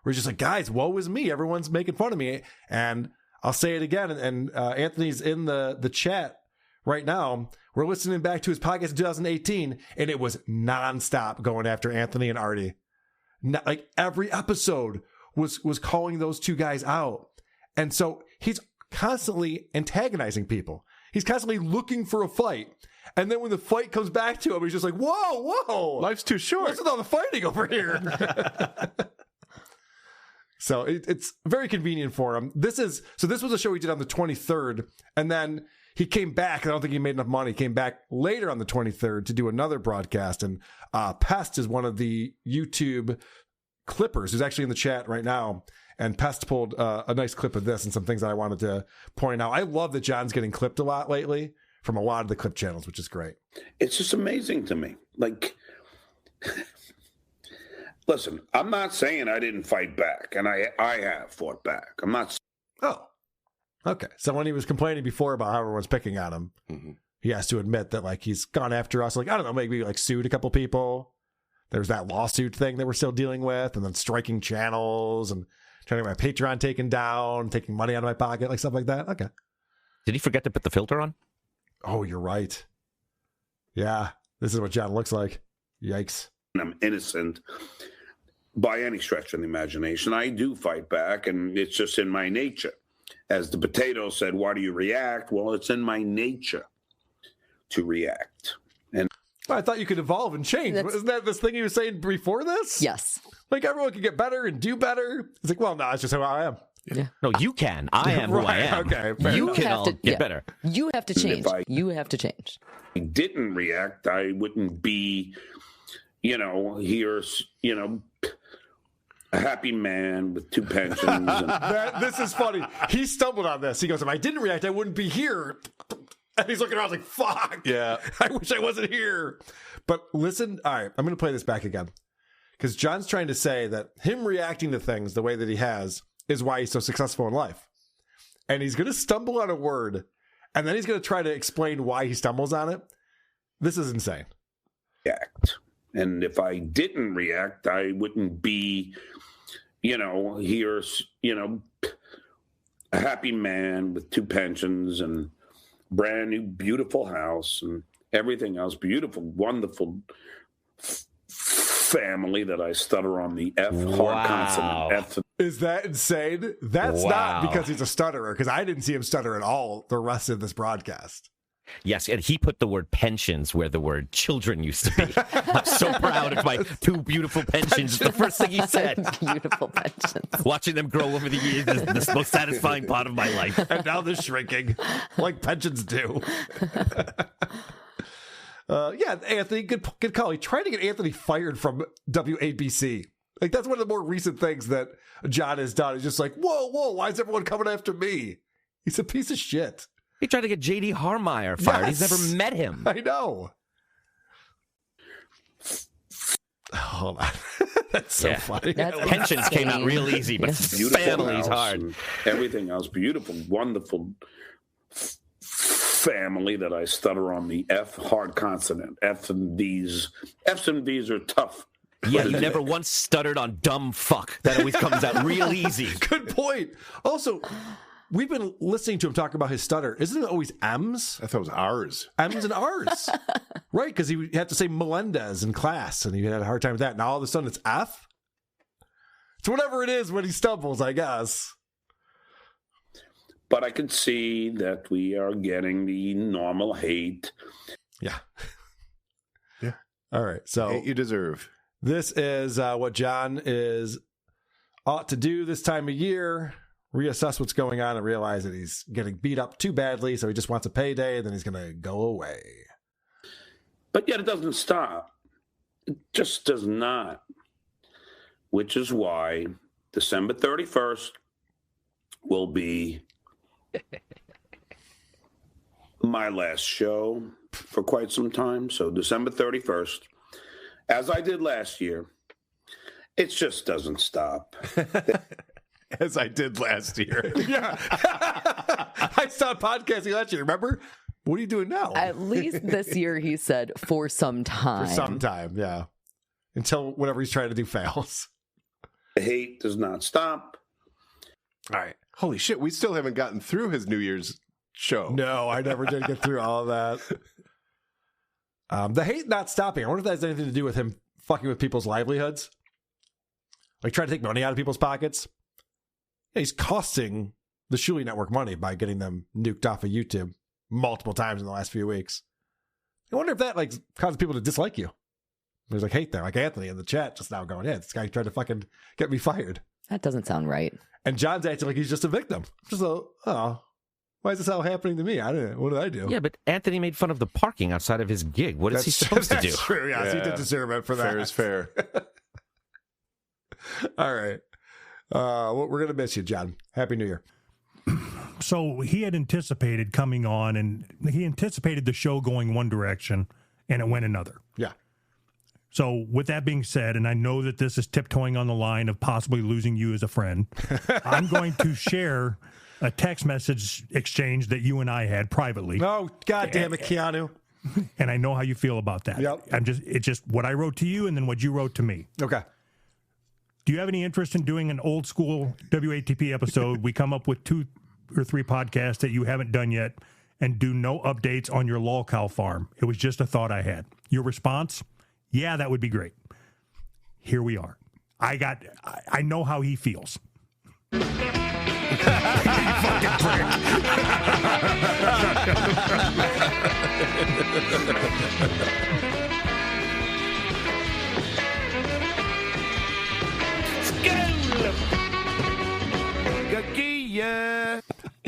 where he's just like, guys, woe is me. Everyone's making fun of me. And I'll say it again. And Anthony's in the chat right now. We're listening back to his podcast in 2018, and it was nonstop going after Anthony and Artie. Like every episode was calling those two guys out. And so he's constantly antagonizing people. He's constantly looking for a fight. And then when the fight comes back to him, he's just like, whoa. Life's too short. What's with all the fighting over here? So it's very convenient for him. This was a show he did on the 23rd. And then he came back. I don't think he made enough money. He came back later on the 23rd to do another broadcast. And Pest is one of the YouTube clippers who's actually in the chat right now. And Pest pulled a nice clip of this and some things that I wanted to point out. I love that John's getting clipped a lot lately from a lot of the clip channels, which is great. It's just amazing to me. Like, listen, I'm not saying I didn't fight back, and I have fought back. I'm not. Oh, okay. So when he was complaining before about how everyone's picking on him, he has to admit that like he's gone after us. Like, I don't know, maybe like sued a couple people. There's that lawsuit thing that we're still dealing with, and then striking channels and trying to get my Patreon taken down, taking money out of my pocket, like stuff like that. Okay. Did he forget to put the filter on? Oh, you're right. Yeah, this is what John looks like. Yikes. I'm innocent by any stretch of the imagination. I do fight back, and it's just in my nature. As the potato said, why do you react? Well, it's in my nature to react. And I thought you could evolve and change. Isn't that this thing you were saying before this? Yes. Like everyone can get better and do better. It's like, well, no, it's just who I am. Yeah. No, you can. I am who I am. Okay. You can all get better. You have to change. You have to change. If I didn't react, I wouldn't be, here, a happy man with 2 pensions. This is funny. He stumbled on this. He goes, if I didn't react, I wouldn't be here. And he's looking around like, fuck. Yeah. I wish I wasn't here. But listen, all right, I'm going to play this back again. Because John's trying to say that him reacting to things the way that he has is why he's so successful in life. And he's going to stumble on a word, and then he's going to try to explain why he stumbles on it. This is insane. React. And if I didn't react, I wouldn't be, here, a happy man with 2 pensions and brand new, beautiful house and everything else. Beautiful, wonderful family that I stutter on the F, hard consonant F. Is that insane? That's not because he's a stutterer, because I didn't see him stutter at all the rest of this broadcast. Yes, and he put the word pensions where the word children used to be. I'm so proud of my 2 beautiful pensions. It's the first thing he said. Beautiful pensions. Watching them grow over the years is the most satisfying part of my life. And now they're shrinking, like pensions do. Yeah, Anthony, good call. He tried to get Anthony fired from WABC. Like, that's one of the more recent things that John has done. He's just like, whoa, why is everyone coming after me? He's a piece of shit. He tried to get J.D. Harmeyer fired. Yes. He's never met him. I know. Hold on. That's so funny. Pensions came out real easy, but family's hard. Everything else, beautiful, wonderful family that I stutter on the F, hard consonant. F and V's. F's and V's are tough. Yeah, you never once stuttered on dumb fuck. That always comes out real easy. Good point. Also, we've been listening to him talk about his stutter. Isn't it always M's? I thought it was R's. M's and R's. Right, because he had to say Melendez in class, and he had a hard time with that. Now all of a sudden it's F? It's whatever it is when he stumbles, I guess. But I could see that we are getting the normal hate. Yeah. Yeah. All right. So hate you deserve. This is what John ought to do this time of year. Reassess what's going on and realize that he's getting beat up too badly. So he just wants a payday and then he's going to go away. But yet it doesn't stop. It just does not. Which is why December 31st will be my last show for quite some time. So December 31st, as I did last year, it just doesn't stop. As I did last year. Yeah. I stopped podcasting last year, remember? What are you doing now? At least this year, he said, for some time. For some time, yeah. Until whatever he's trying to do fails. The hate does not stop. All right. Holy shit, we still haven't gotten through his New Year's show. No, I never did get through all of that. The hate not stopping. I wonder if that has anything to do with him fucking with people's livelihoods. Like trying to take money out of people's pockets. Yeah, he's costing the Shuli Network money by getting them nuked off of YouTube multiple times in the last few weeks. I wonder if that like causes people to dislike you. There's like hate there, like Anthony in the chat just now going, yeah, this guy tried to fucking get me fired. That doesn't sound right. And John's acting like he's just a victim. Just why is this all happening to me? What did I do? Yeah, but Anthony made fun of the parking outside of his gig. What is he supposed to do? That's true, yes. He did deserve it for that. Fair is fair. All right. We're going to miss you, John. Happy New Year. So he had anticipated coming on, and he anticipated the show going one direction, and it went another. Yeah. So with that being said, and I know that this is tiptoeing on the line of possibly losing you as a friend, I'm going to share a text message exchange that you and I had privately. Oh, God damn it, Keanu. And I know how you feel about that. Yep. It's just what I wrote to you and then what you wrote to me. Okay. Do you have any interest in doing an old school WATP episode? We come up with 2 or 3 podcasts that you haven't done yet and do no updates on your lol cow farm. It was just a thought I had. Your response? Yeah, that would be great. Here we are. I know how he feels. You fucking prick.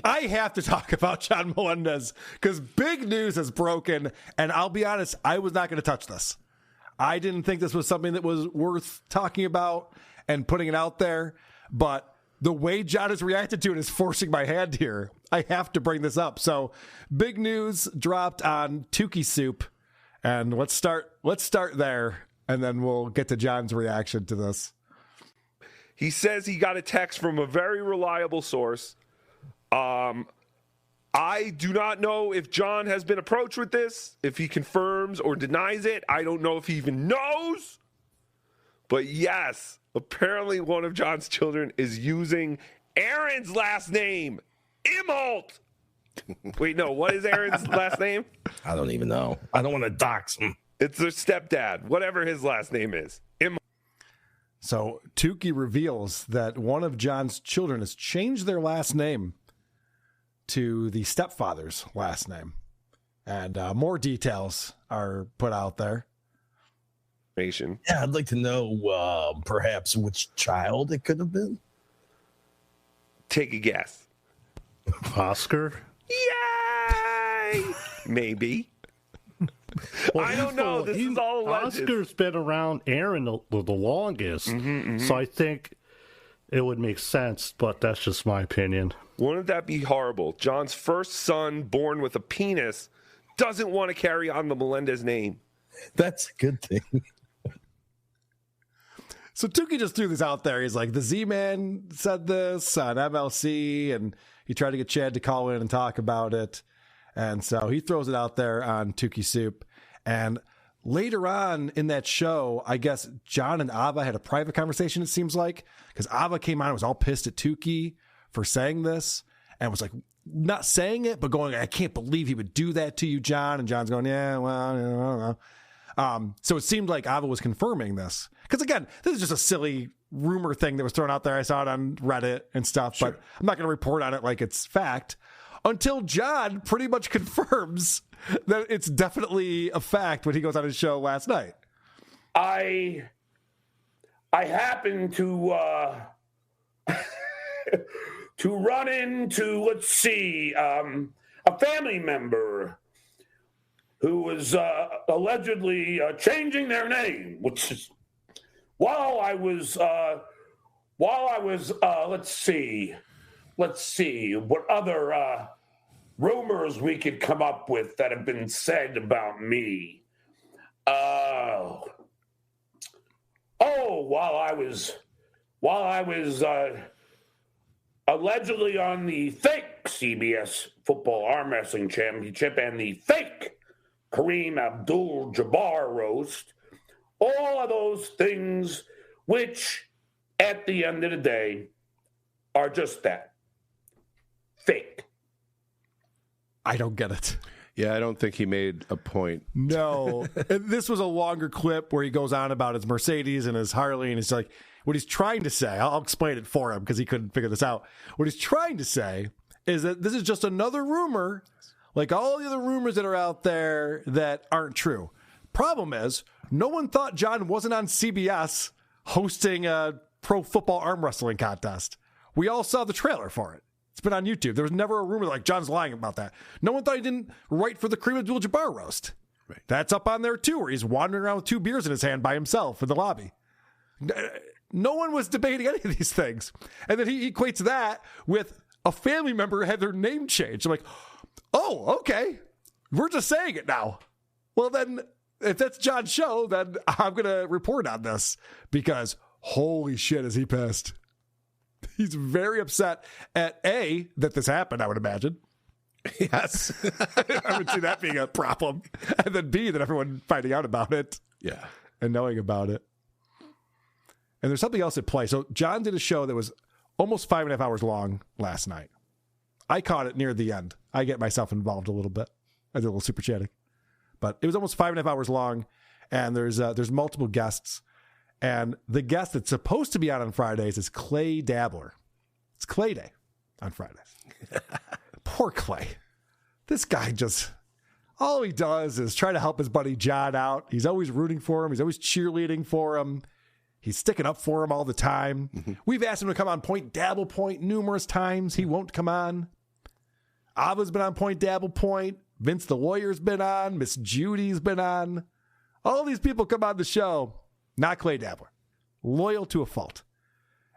I have to talk about John Melendez because big news has broken, and I'll be honest, I was not going to touch this. I didn't think this was something that was worth talking about and putting it out there, but the way John has reacted to it is forcing my hand here. I have to bring this up. So, big news dropped on Tukey Soup, and let's start there, and then we'll get to John's reaction to this. He says he got a text from a very reliable source. I do not know if John has been approached with this, if he confirms or denies it. I don't know if he even knows. But yes, apparently one of John's children is using Aaron's last name, Imholt. Wait, no, what is Aaron's last name? I don't even know. I don't want to dox him. It's their stepdad, whatever his last name is. So Tukey reveals that one of John's children has changed their last name to the stepfather's last name. And more details are put out there. Yeah, I'd like to know perhaps which child it could have been. Take a guess. Oscar? Yay! Maybe. Well, I don't know. This is all alleged. Oscar's been around Aaron the longest, so I think it would make sense, but that's just my opinion. Wouldn't that be horrible? John's first son, born with a penis, doesn't want to carry on the Melendez name. That's a good thing. So Tukey just threw this out there. He's like, the Z-Man said this on MLC, and he tried to get Chad to call in and talk about it. And so he throws it out there on Tukey Soup. And later on in that show, I guess John and Ava had a private conversation, it seems like, because Ava came on and was all pissed at Tukey for saying this. and was like not saying it, but going, I can't believe he would do that to you, John. And John's going, yeah, well, I don't know. So it seemed like Ava was confirming this. Because again, this is just a silly rumor thing that was thrown out there. I saw it on Reddit and stuff, but I'm not going to report on it like it's fact until John pretty much confirms that it's definitely a fact when he goes on his show last night. I happened to to run into, let's see, a family member who was allegedly changing their name, which is while I was let's see what other rumors we could come up with that have been said about me. While I was allegedly on the fake CBS Football Arm Wrestling Championship and the fake Kareem Abdul-Jabbar roast, all of those things which, at the end of the day, are just that, fake. I don't get it. Yeah, I don't think he made a point. No. This was a longer clip where he goes on about his Mercedes and his Harley, and it's like, what he's trying to say, I'll explain it for him because he couldn't figure this out. What he's trying to say is that this is just another rumor, like all the other rumors that are out there that aren't true. Problem is, no one thought John wasn't on CBS hosting a pro football arm wrestling contest. We all saw the trailer for it. It's been on YouTube. There was never a rumor like John's lying about that. No one thought he didn't write for the Kareem Abdul-Jabbar roast. Right. That's up on there too, where he's wandering around with 2 beers in his hand by himself in the lobby. No one was debating any of these things. And then he equates that with a family member had their name changed. I'm like, oh, okay. We're just saying it now. Well, then, if that's John's show, then I'm going to report on this because holy shit, is he pissed. He's very upset at A, that this happened, I would imagine. Yes. I would see that being a problem. And then B, that everyone finding out about it. Yeah. And knowing about it. And there's something else at play. So John did a show that was almost 5.5 hours long last night. I caught it near the end. I get myself involved a little bit. I did a little super chatting. But it was almost 5.5 hours long. And there's multiple guests. And the guest that's supposed to be out on Fridays is Clay Dabbler. It's Clay Day on Fridays. Poor Clay. This guy just, all he does is try to help his buddy John out. He's always rooting for him. He's always cheerleading for him. He's sticking up for him all the time. Mm-hmm. We've asked him to come on Point Dabble Point numerous times. He won't come on. Ava's been on Point Dabble Point. Vince the Lawyer's been on. Miss Judy's been on. All these people come on the show. Not Clay Dabbler. Loyal to a fault.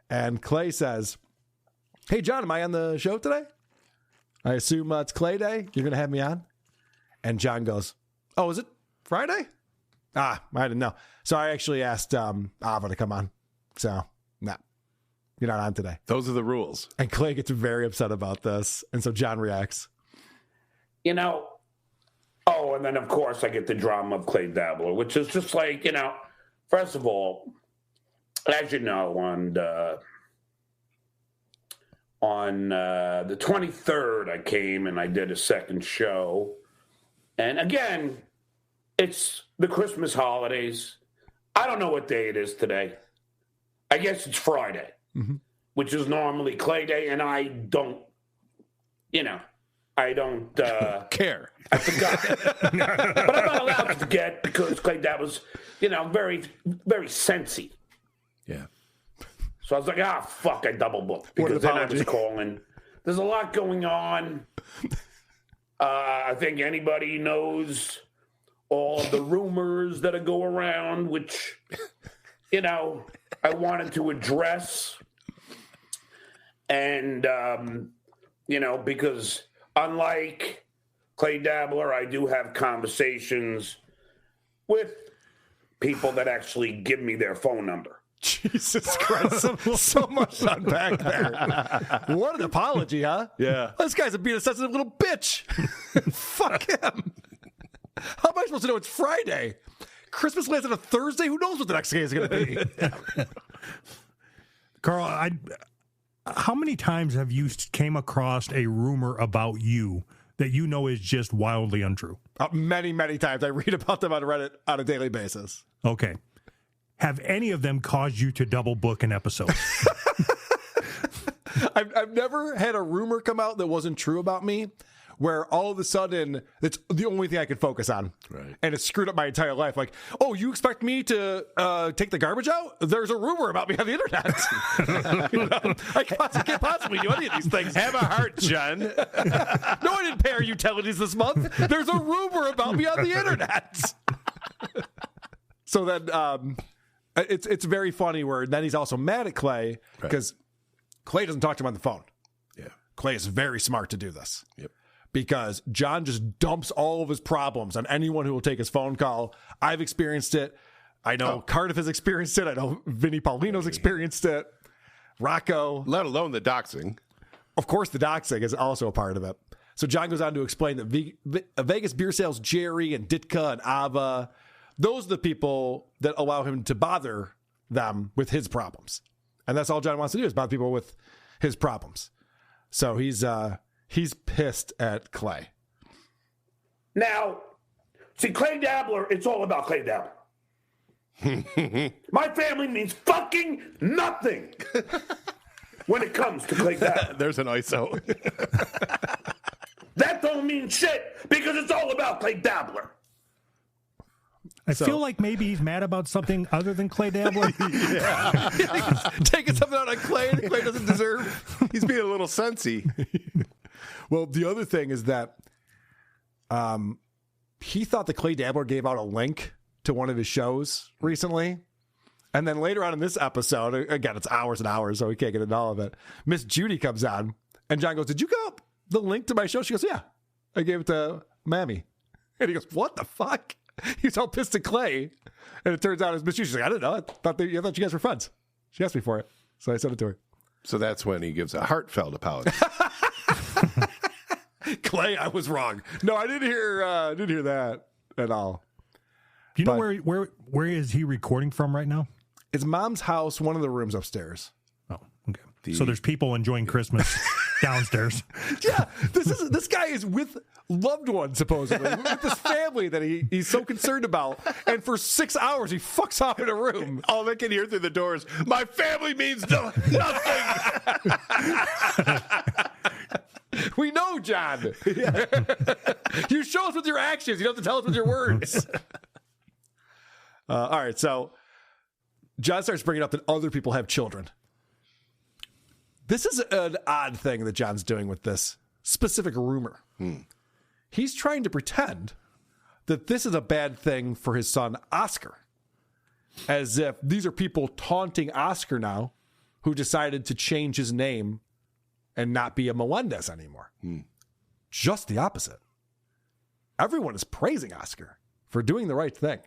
And Clay says, hey, John, am I on the show today? I assume it's Clay Day. You're going to have me on? And John goes, oh, is it Friday? I didn't know. So I actually asked Ava to come on. So, no, you're not on today. Those are the rules. And Clay gets very upset about this. And so John reacts. And then, of course, I get the drama of Clay Dabbler, which is just like, first of all, as you know, on the 23rd, I came and I did a second show. And again, it's the Christmas holidays. I don't know what day it is today. I guess it's Friday, which is normally Clay Day, and I don't care. I forgot. But I'm not allowed to forget because Clay, that was, very, very sensy. Yeah. So I was like, fuck, I double booked. Because then I was calling. There's a lot going on. I think anybody knows all of the rumors that go around, which, I wanted to address. And, because unlike Clay Dabbler, I do have conversations with people that actually give me their phone number. Jesus Christ. So much to unpack there. What an apology, huh? Yeah. This guy's being a sensitive little bitch. Fuck him. How am I supposed to know it's Friday? Christmas lands on a Thursday? Who knows what the next day is going to be? Carl, how many times have you came across a rumor about you that you know is just wildly untrue? Many, many times. I read about them on Reddit on a daily basis. Okay. Have any of them caused you to double book an episode? I've never had a rumor come out that wasn't true about me, where all of a sudden it's the only thing I could focus on. Right. And it screwed up my entire life. Like, oh, you expect me to take the garbage out? There's a rumor about me on the internet. You know, I can't possibly do any of these things. Have a heart, John. No, I didn't pay our utilities this month. There's a rumor about me on the internet. So then it's very funny where then he's also mad at Clay because Clay doesn't talk to him on the phone. Yeah. Clay is very smart to do this. Yep. Because John just dumps all of his problems on anyone who will take his phone call. I've experienced it. I know Cardiff has experienced it. I know Vinny Paulino's experienced it. Rocco. Let alone the doxing. Of course, the doxing is also a part of it. So John goes on to explain that Vegas Beer Sales, Jerry and Ditka and Ava, those are the people that allow him to bother them with his problems. And that's all John wants to do is bother people with his problems. So he's pissed at Clay. Now, see, Clay Dabbler, it's all about Clay Dabbler. My family means fucking nothing when it comes to Clay Dabbler. There's an ISO. That don't mean shit because it's all about Clay Dabbler. I feel like maybe he's mad about something other than Clay Dabbler. Yeah. Taking something out on Clay that Clay doesn't deserve. He's being a little sensy. Well, the other thing is that he thought that Clay Dabbler gave out a link to one of his shows recently. And then later on in this episode, again, it's hours and hours, so we can't get into all of it. Miss Judy comes on, and John goes, "Did you give up the link to my show?" She goes, "Yeah, I gave it to Mammy." And he goes, "What the fuck?" He's all pissed at Clay. And it turns out it's Miss Judy. She's like, "I didn't know. I thought you guys were friends." She asked me for it, so I sent it to her. So that's when he gives a heartfelt apology. Clay, I was wrong. No, I didn't hear that at all. Do you know where is he recording from right now? It's Mom's house, one of the rooms upstairs. Oh, okay. So there's people enjoying Christmas downstairs. Yeah, this guy is with loved ones, supposedly, with this family that he's so concerned about. And for 6 hours, he fucks off in a room. All they can hear through the doors, "My family means nothing." We know, John. You show us with your actions. You don't have to tell us with your words. All right, so John starts bringing up that other people have children. This is an odd thing that John's doing with this specific rumor. He's trying to pretend that this is a bad thing for his son, Oscar. As if these are people taunting Oscar now who decided to change his name and not be a Melendez anymore. Just the opposite. Everyone is praising Oscar for doing the right thing,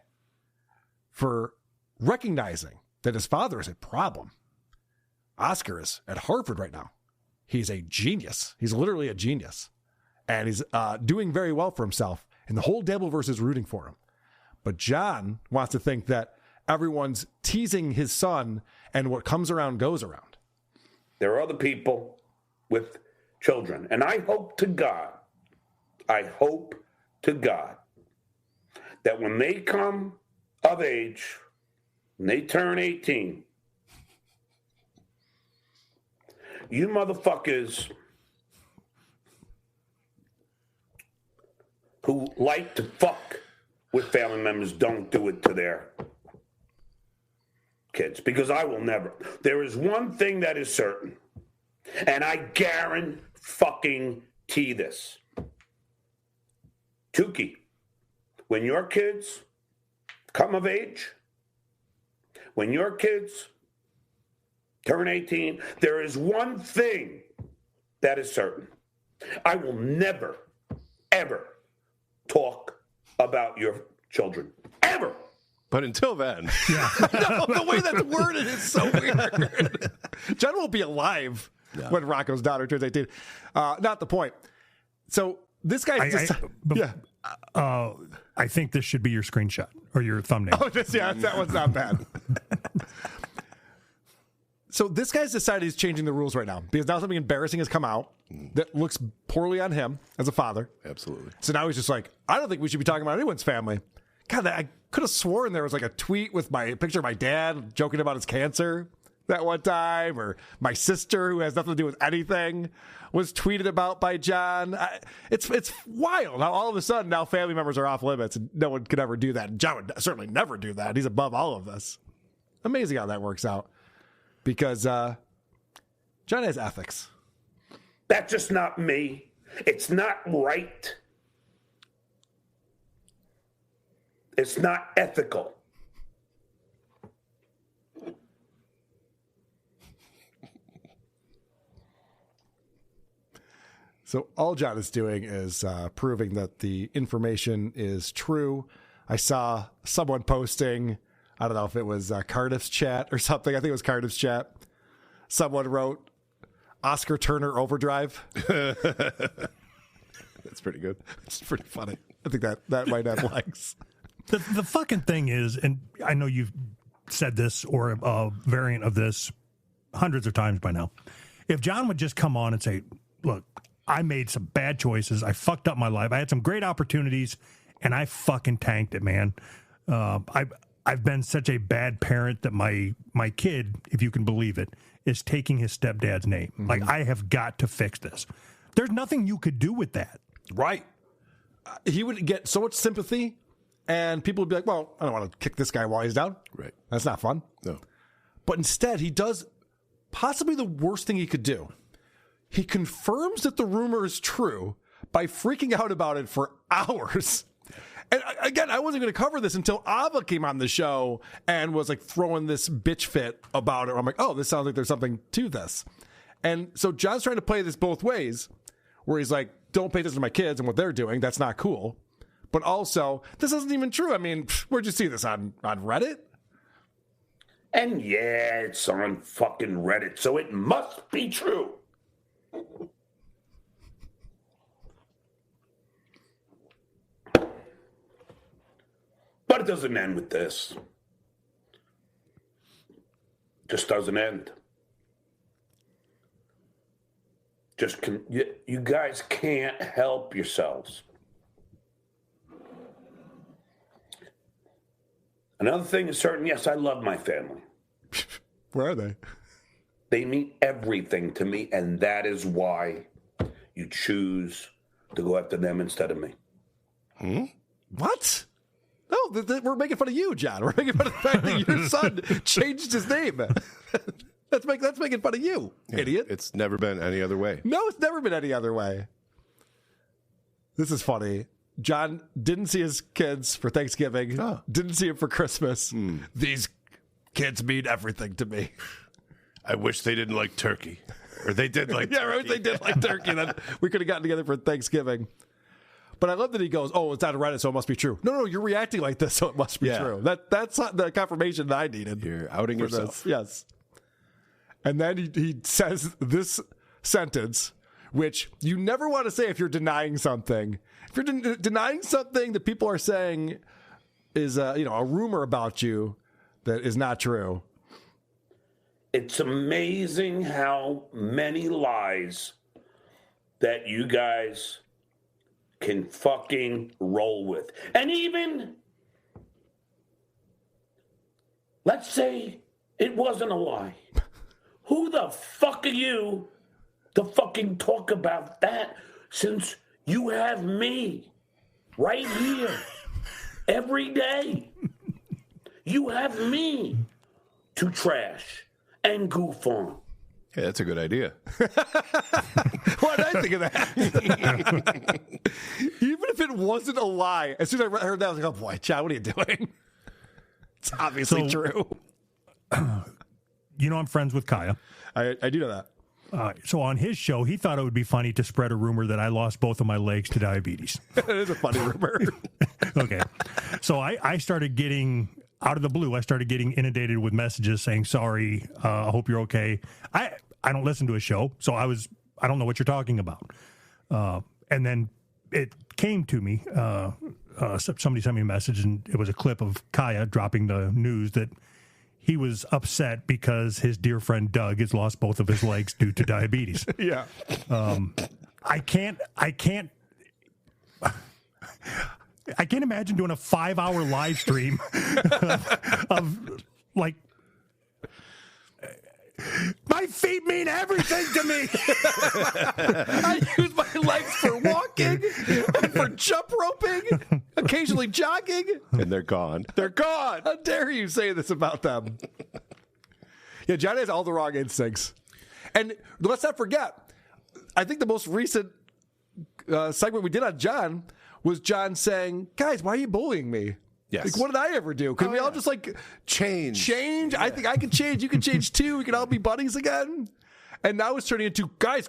for recognizing that his father is a problem. Oscar is at Harvard right now. He's a genius. He's literally a genius. And he's doing very well for himself. And the whole Dabbleverse is rooting for him. But John wants to think that everyone's teasing his son and what comes around goes around. There are other people with children. And I hope to God that when they come of age, when they turn 18, you motherfuckers who like to fuck with family members don't do it to their kids, because I will never. There is one thing that is certain, and I guarantee this. Tukey, when your kids come of age, when your kids turn 18, there is one thing that is certain. I will never, ever talk about your children. Ever. But until then. Yeah. No, the way that's worded is so weird. John won't be alive when Rocco's daughter turns 18. Not the point. So this guy's just... I think this should be your screenshot or your thumbnail. Oh, that one's not bad. So this guy's decided he's changing the rules right now because now something embarrassing has come out that looks poorly on him as a father. Absolutely. So now he's just like, I don't think we should be talking about anyone's family. God, I could have sworn there was like a tweet with my picture of my dad joking about his cancer that one time, or my sister, who has nothing to do with anything, was tweeted about by John. It's wild how all of a sudden now family members are off limits and no one could ever do that. And John would certainly never do that. He's above all of this. Amazing how that works out because John has ethics. That's just not me. It's not right. It's not ethical. So all John is doing is proving that the information is true. I saw someone posting, I don't know if it was Cardiff's chat or something. I think it was Cardiff's chat. Someone wrote, Oscar Turner Overdrive. That's pretty good. It's pretty funny. I think that might have legs. The fucking thing is, and I know you've said this or a variant of this hundreds of times by now. If John would just come on and say, look, I made some bad choices. I fucked up my life. I had some great opportunities, and I fucking tanked it, man. I've been such a bad parent that my kid, if you can believe it, is taking his stepdad's name. Mm-hmm. Like, I have got to fix this. There's nothing you could do with that. Right. He would get so much sympathy, and people would be like, well, I don't want to kick this guy while he's down. Right. That's not fun. No. But instead, he does possibly the worst thing he could do. He confirms that the rumor is true by freaking out about it for hours. And again, I wasn't going to cover this until Ava came on the show and was like throwing this bitch fit about it. I'm like, oh, this sounds like there's something to this. And so John's trying to play this both ways, where he's like, don't pay attention to my kids and what they're doing. That's not cool. But also, this isn't even true. I mean, where'd you see this, on Reddit? And yeah, it's on fucking Reddit, so it must be true. But it doesn't end with this. Just doesn't end. You guys can't help yourselves. Another thing is certain, yes, I love my family. Where are they? They mean everything to me, and that is why you choose to go after them instead of me. What? No, we're making fun of you, John. We're making fun of the fact that your son changed his name. That's making fun of you, idiot. It's never been any other way. No, it's never been any other way. This is funny. John didn't see his kids for Thanksgiving. Oh. Didn't see him for Christmas. These kids mean everything to me. I wish they didn't like turkey. Or they did like turkey. Yeah, right. They did like turkey. Then we could have gotten together for Thanksgiving. But I love that he goes, oh, it's on Reddit, so it must be true. No, you're reacting like this, so it must be true. That's the confirmation that I needed. You're outing yourself. This. Yes. And then he says this sentence, which you never want to say if you're denying something. If you're denying something that people are saying is a rumor about you that is not true. It's amazing how many lies that you guys can fucking roll with. And even, let's say it wasn't a lie. Who the fuck are you to fucking talk about that, since you have me right here every day? You have me to trash and goof on. Yeah, that's a good idea. Why did I think of that? Even if it wasn't a lie, as soon as I heard that, I was like, oh boy, John, what are you doing? It's obviously true. I'm friends with Kaya. I do know that. So on his show, he thought it would be funny to spread a rumor that I lost both of my legs to diabetes. It is a funny rumor. Okay. So I started getting, out of the blue, I started getting inundated with messages saying, sorry, I hope you're okay. I don't listen to his show, so I don't know what you're talking about. And then it came to me, somebody sent me a message, and it was a clip of Kaya dropping the news that he was upset because his dear friend Doug has lost both of his legs due to diabetes. Yeah. I can't imagine doing a 5-hour live stream of like, my feet mean everything to me. I use my legs for walking, and for jump roping, occasionally jogging. And they're gone. They're gone. How dare you say this about them? Yeah, John has all the wrong instincts. And let's not forget, I think the most recent segment we did on John was John saying, guys, why are you bullying me? Yes. Like, what did I ever do? Can we all just, like, change? Yeah. I think I can change. You can change, too. We can all be buddies again. And now it's turning into, guys,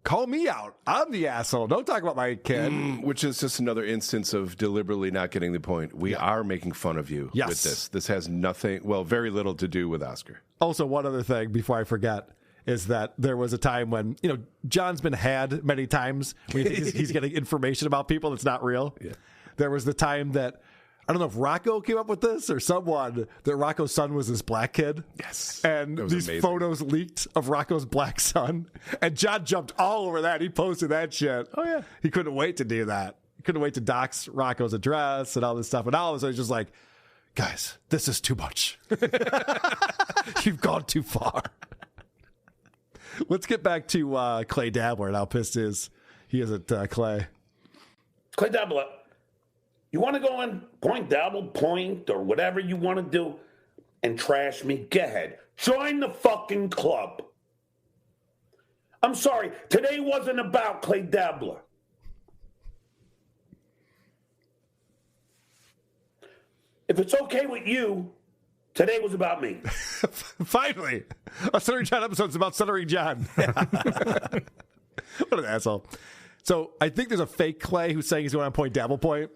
call me out. I'm the asshole. Don't talk about my kid. Which is just another instance of deliberately not getting the point. We are making fun of you with this. This has nothing, very little to do with Oscar. Also, one other thing before I forget is that there was a time when, John's been had many times when he's getting information about people that's not real. Yeah. There was the time that, I don't know if Rocco came up with this or someone, that Rocco's son was this black kid. Yes. And these amazing. photos leaked of Rocco's black son. And John jumped all over that. He posted that shit. Oh, yeah. He couldn't wait to do that. He couldn't wait to dox Rocco's address and all this stuff. And all of a sudden, he's just like, guys, this is too much. You've gone too far. Let's get back to Clay Dabbler and how pissed he is at Clay. Clay Dabbler, you want to go on point, double point, or whatever you want to do and trash me? Go ahead. Join the fucking club. I'm sorry. Today wasn't about Clay Dabbler. If it's okay with you, today was about me. Finally, a Stuttering John episode is about Stuttering John. What an asshole. So I think there's a fake Clay who's saying he's going on Point Dabble Point.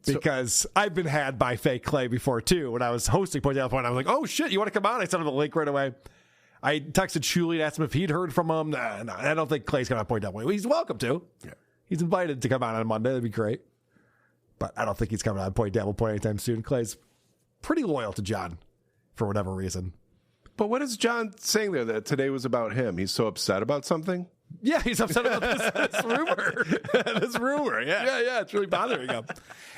Because I've been had by fake Clay before, too. When I was hosting Point Dabble Point, I was like, oh, shit, you want to come on? I sent him the link right away. I texted Shuli and asked him if he'd heard from him. No, I don't think Clay's coming on Point Dabble Point. Well, he's welcome to. Yeah. He's invited to come on Monday. That'd be great. But I don't think he's coming on Point Dabble Point anytime soon. Clay's pretty loyal to John for whatever reason. But what is John saying there that today was about him? He's so upset about something? Yeah, he's upset about this rumor. This rumor, yeah. Yeah, it's really bothering him.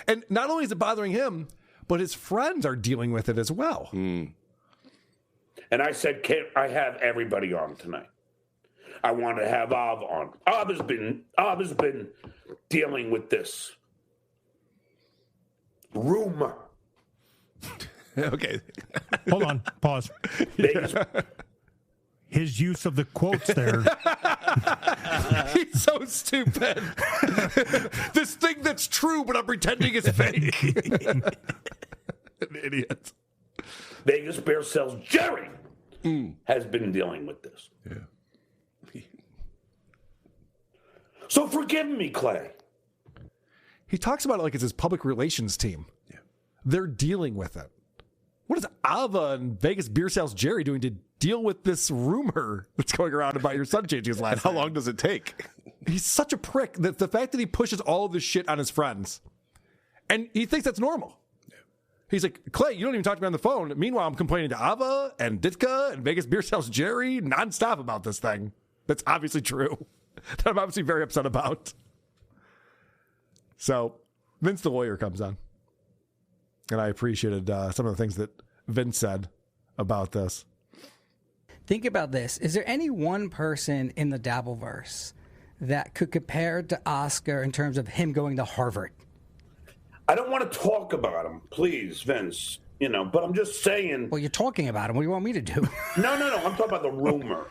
And not only is it bothering him, but his friends are dealing with it as well. And I said, can't I have everybody on tonight? I want to have Av on. Av has been dealing with this rumor. Okay. Hold on. Pause. His use of the quotes there. He's so stupid. This thing that's true, but I'm pretending it's fake. An idiot. Vegas Bear Sells Jerry has been dealing with this. Yeah. So forgive me, Clay. He talks about it like it's his public relations team. Yeah. They're dealing with it. What is Ava and Vegas Beer Sales Jerry doing to deal with this rumor that's going around about your son changing his last name? How long does it take? He's such a prick. The fact that he pushes all of this shit on his friends, and he thinks that's normal. Yeah. He's like, Clay, you don't even talk to me on the phone. Meanwhile, I'm complaining to Ava and Ditka and Vegas Beer Sales Jerry nonstop about this thing. That's obviously true. That I'm obviously very upset about. So Vince the lawyer comes on. And I appreciated some of the things that Vince said about this. Think about this. Is there any one person in the Dabbleverse that could compare to Oscar in terms of him going to Harvard? I don't want to talk about him, please, Vince. But I'm just saying. Well, you're talking about him. What do you want me to do? No. I'm talking about the rumor.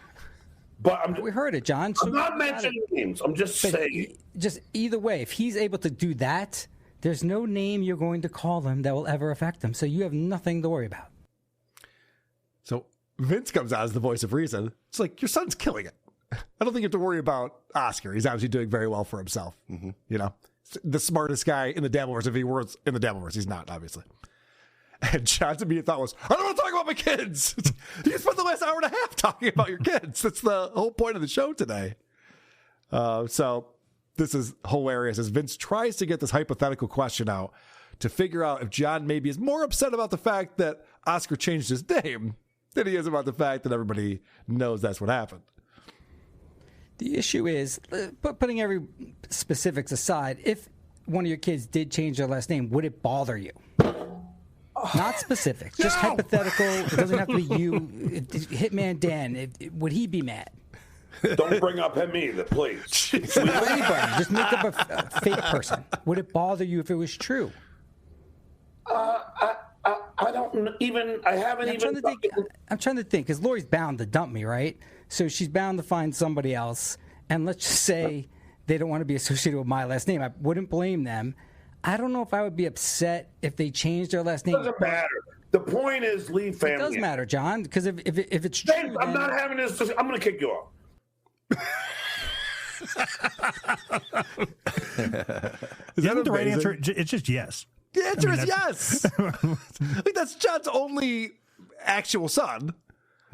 But we heard it, John. I'm not mentioning names. I'm just saying. Just either way, if he's able to do that, there's no name you're going to call him that will ever affect him. So you have nothing to worry about. So Vince comes out as the voice of reason. It's like, your son's killing it. I don't think you have to worry about Oscar. He's obviously doing very well for himself. Mm-hmm. The smartest guy in the Dabbleverse. If he were in the Dabbleverse, he's not, obviously. And John's immediate thought was, I don't want to talk about my kids. You spent the last hour and a half talking about your kids. That's the whole point of the show today. So this is hilarious as Vince tries to get this hypothetical question out to figure out if John maybe is more upset about the fact that Oscar changed his name than he is about the fact that everybody knows that's what happened. The issue is, putting every specifics aside, if one of your kids did change their last name, would it bother you? Not specific, just hypothetical. It doesn't have to be you. Hitman Dan, would he be mad? Don't bring up him either, please. Anybody, just make up a fake person. Would it bother you if it was true? I don't even. I haven't even. I'm trying to think, because Lori's bound to dump me, right? So she's bound to find somebody else. And let's just say they don't want to be associated with my last name. I wouldn't blame them. I don't know if I would be upset if they changed their last name. It doesn't matter. The point is, leave family. It does matter, John, because if it's James, true, I'm not having this. I'm going to kick you off. Isn't the right answer? It's just yes. The answer is yes. Like, that's John's only actual son.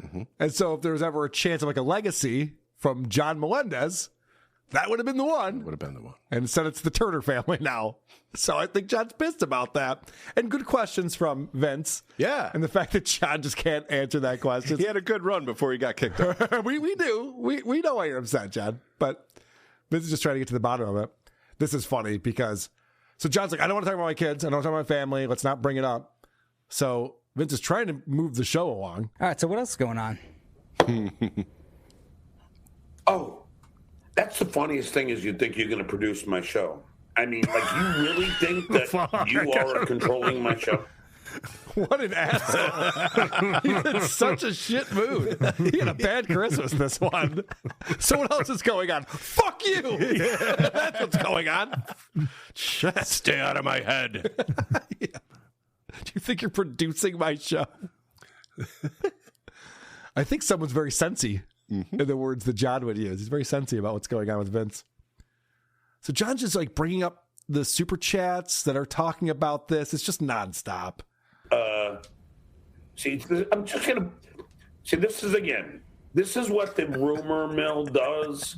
Mm-hmm. And so if there was ever a chance of like a legacy from John Melendez, that would have been the one. Would have been the one. And instead it's the Turner family now. So I think John's pissed about that. And good questions from Vince. Yeah. And the fact that John just can't answer that question. He had a good run before he got kicked off. we do. We know why you're upset, John. But Vince is just trying to get to the bottom of it. This is funny because, so John's like, I don't want to talk about my kids. I don't want to talk about my family. Let's not bring it up. So Vince is trying to move the show along. All right, so what else is going on? Oh, that's the funniest thing is you think you're going to produce my show. I mean, like, you really think that you are controlling my show? What an asshole. He's in such a shit mood. He had a bad Christmas, this one. So what else is going on? Fuck you. That's what's going on. Stay out of my head. Yeah. Do you think you're producing my show? I think someone's very sensy in the words that John would use. He's very sensy about what's going on with Vince. So John's just like bringing up the super chats that are talking about this. It's just nonstop. See, I'm just going to... See, this is what the rumor mill does.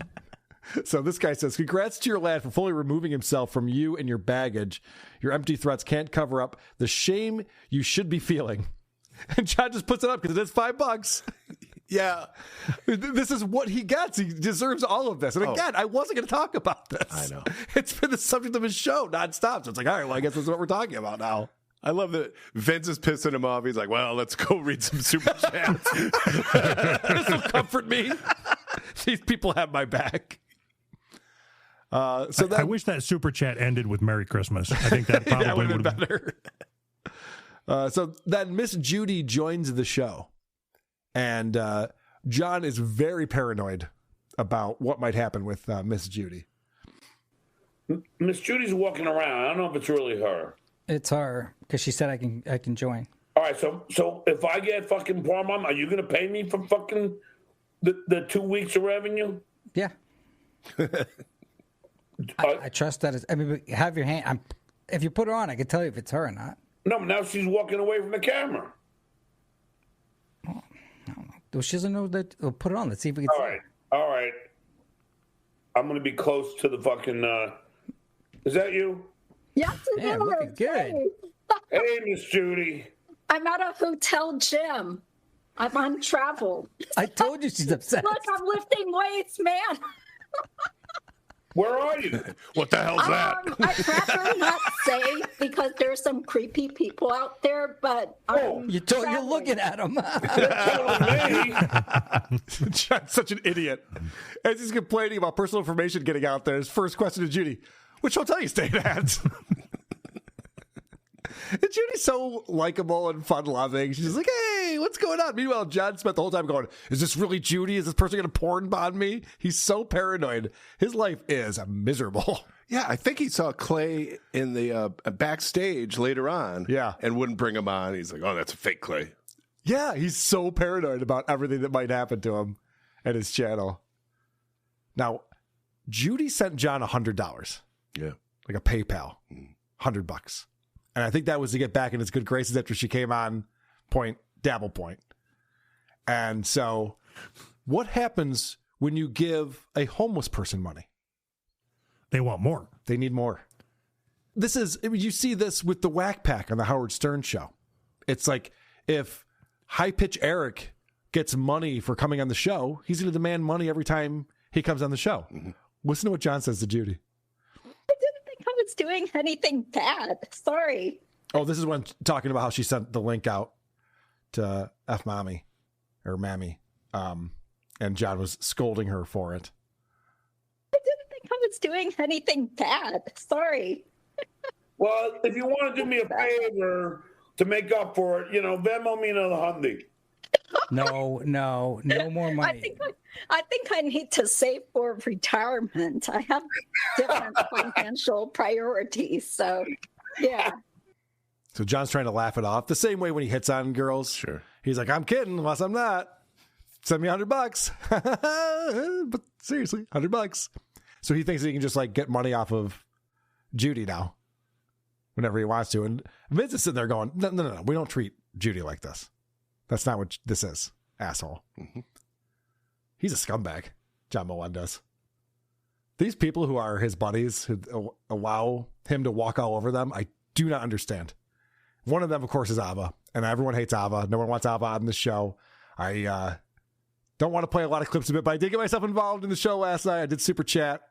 So this guy says, congrats to your lad for fully removing himself from you and your baggage. Your empty threats can't cover up the shame you should be feeling. And John just puts it up because it is $5. Yeah. This is what he gets. He deserves all of this. And again, I wasn't going to talk about this. I know. It's been the subject of his show nonstop. So it's like, all right, well, I guess this is what we're talking about now. I love that Vince is pissing him off. He's like, well, let's go read some super chats. This will comfort me. These people have my back. I wish that super chat ended with Merry Christmas. I think that probably would have been been better. So then Miss Judy joins the show. And John is very paranoid about what might happen with Miss Judy. Miss Judy's walking around. I don't know if it's really her. It's her, because she said I can join. All right, so if I get fucking prom, are you going to pay me for fucking the 2 weeks of revenue? Yeah. I trust that. I mean, have your hand. If you put her on, I can tell you if it's her or not. No, now she's walking away from the camera. Oh, no. She doesn't know that. We'll put it on. Let's see if we can see. All right. I'm going to be close to the fucking... Is that you? Yes, it Yeah, is. looking good. Hey, Miss Judy. I'm at a hotel gym. I'm on travel. I told you she's upset. Look, I'm lifting weights, man. Where are you? What the hell's that? I'd rather not say because there's some creepy people out there, but you're looking at them. John's such an idiot. As he's complaining about personal information getting out there, his first question to Judy, which hotel you staying at? And Judy's so likable and fun-loving. She's like, hey, what's going on? Meanwhile, John spent the whole time going, is this really Judy? Is this person going to porn bomb me? He's so paranoid. His life is miserable. Yeah, I think he saw Clay in the backstage later on. Yeah. And wouldn't bring him on. He's like, oh, that's a fake Clay. Yeah, he's so paranoid about everything that might happen to him at his channel. Now, Judy sent John $100. Yeah. Like a PayPal. $100. And I think that was to get back in his good graces after she came on Dabble Point. And so what happens when you give a homeless person money? They want more. They need more. you see this with the Whack Pack on the Howard Stern show. It's like if High Pitch Eric gets money for coming on the show, he's going to demand money every time he comes on the show. Mm-hmm. Listen to what John says to Judy. I didn't think I was doing anything bad. Sorry. Oh, this is when talking about how she sent the link out to F Mommy or Mammy. And John was scolding her for it. I didn't think I was doing anything bad. Sorry. Well, if you want to do me a favor to make up for it, Venmo me another $100. No more money. I think I need to save for retirement. I have different financial priorities. So, yeah. So John's trying to laugh it off the same way when he hits on girls. Sure. He's like, I'm kidding, unless I'm not. Send me $100. But seriously, $100. So he thinks he can just like get money off of Judy now whenever he wants to. And Vince is sitting there going, no. We don't treat Judy like this. That's not what this is, asshole. Mm-hmm. He's a scumbag, John Melendez. These people who are his buddies who allow him to walk all over them, I do not understand. One of them, of course, is Ava. And everyone hates Ava. No one wants Ava on this show. I don't want to play a lot of clips of it, but I did get myself involved in the show last night. I did Super Chat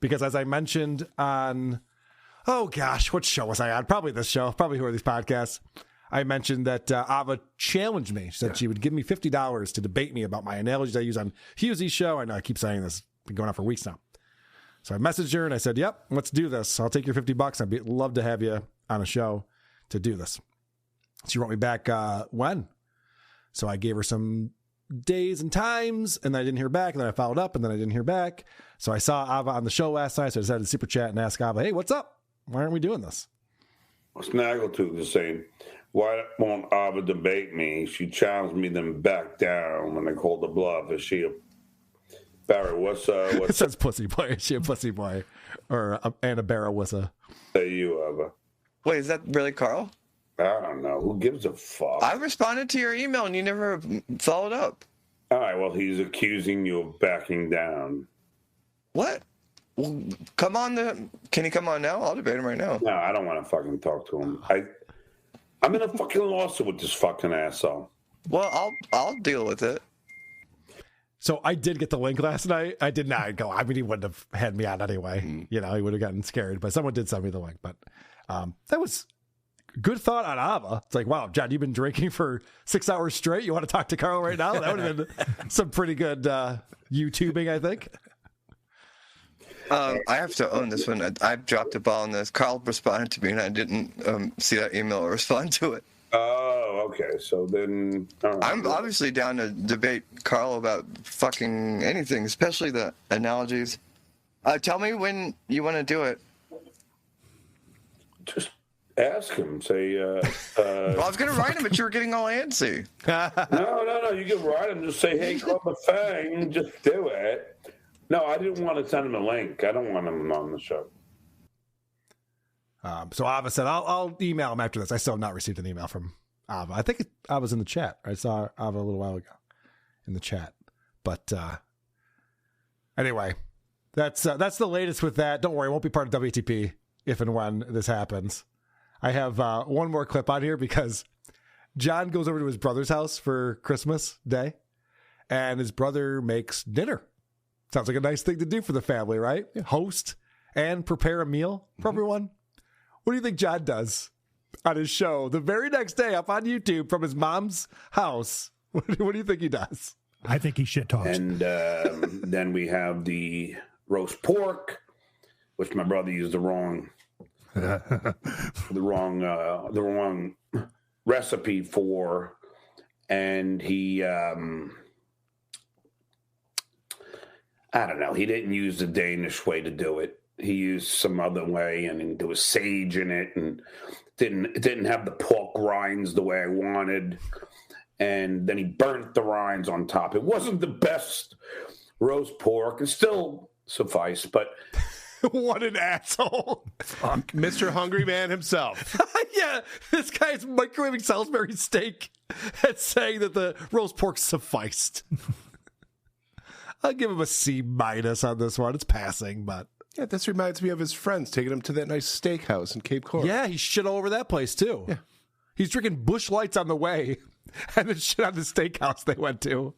because, as I mentioned on, what show was I on? Probably this show. Probably Who Are These Podcasts? I mentioned that Ava challenged me. She said she would give me $50 to debate me about my analogies I use on Hughesy's show. I know I keep saying this. It's been going on for weeks now. So I messaged her and I said, yep, let's do this. I'll take your $50. I'd love to have you on a show to do this. She wrote me back when? So I gave her some days and times, and then I didn't hear back, and then I followed up, and then I didn't hear back. So I saw Ava on the show last night, so I decided to Super Chat and ask Ava, hey, what's up? Why aren't we doing this? Snaggletooth is saying, why won't Ava debate me? She challenged me, then back down when I called the bluff. Is she a Barry Wissa? It says pussy boy. Is she a pussy boy? Or and a Barry Wissa? Say you, Ava. Wait, is that really Carl? I don't know. Who gives a fuck? I responded to your email and you never followed up. All right, well, he's accusing you of backing down. What? Well, come on. Can he come on now? I'll debate him right now. No, I don't want to fucking talk to him. I'm in a fucking lawsuit with this fucking asshole. Well, I'll deal with it. So I did get the link last night. I did not go. I mean, he wouldn't have had me on anyway. He would have gotten scared. But someone did send me the link. But that was good thought on Ava. It's like, wow, John, you've been drinking for 6 hours straight. You want to talk to Carl right now? That would have been some pretty good YouTubing, I think. I have to own this one. I dropped the ball on this. Carl responded to me, and I didn't see that email or respond to it. Oh, okay. So then... I'm obviously down to debate Carl about fucking anything, especially the analogies. Tell me when you want to do it. Just ask him. Say... well, I was going to write him, but you were getting all antsy. No. You can write him. Just say, hey, Club of Fang, just do it. No, I didn't want to send him a link. I don't want him on the show. So Ava said, I'll email him after this. I still have not received an email from Ava. I think Ava's in the chat. I saw Ava a little while ago in the chat. But anyway, that's the latest with that. Don't worry, it won't be part of WATP if and when this happens. I have one more clip on here because John goes over to his brother's house for Christmas Day, and his brother makes dinner. Sounds like a nice thing to do for the family, right? Host and prepare a meal for everyone. What do you think John does on his show the very next day up on YouTube from his mom's house? What do you think he does? I think he shit talks. And then we have the roast pork, which my brother used the wrong recipe for, and he I don't know. He didn't use the Danish way to do it. He used some other way, and there was sage in it, and it didn't have the pork rinds the way I wanted. And then he burnt the rinds on top. It wasn't the best roast pork. It still sufficed, but what an asshole! Mr. Hungry Man himself. Yeah, this guy's microwaving Salisbury steak and saying that the roast pork sufficed. I'll give him a C- on this one. It's passing, but Yeah, this reminds me of his friends taking him to that nice steakhouse in Cape Coral. Yeah, he shit all over that place, too. Yeah. He's drinking Busch Lights on the way and then shit on the steakhouse they went to.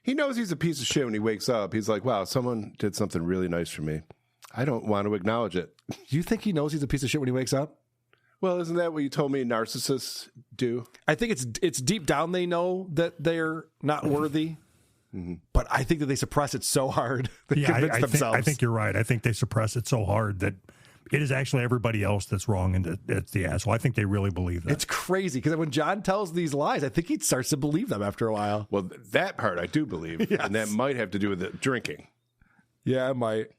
He knows he's a piece of shit when he wakes up. He's like, wow, someone did something really nice for me. I don't want to acknowledge it. You think he knows he's a piece of shit when he wakes up? Well, isn't that what you told me narcissists do? I think it's deep down they know that they're not worthy. But I think that they suppress it so hard. They convince themselves. I think you're right. I think they suppress it so hard that it is actually everybody else that's wrong and it's the asshole. I think they really believe that. It's crazy because when John tells these lies, I think he starts to believe them after a while. Well, that part I do believe. Yes. And that might have to do with the drinking. Yeah, it might.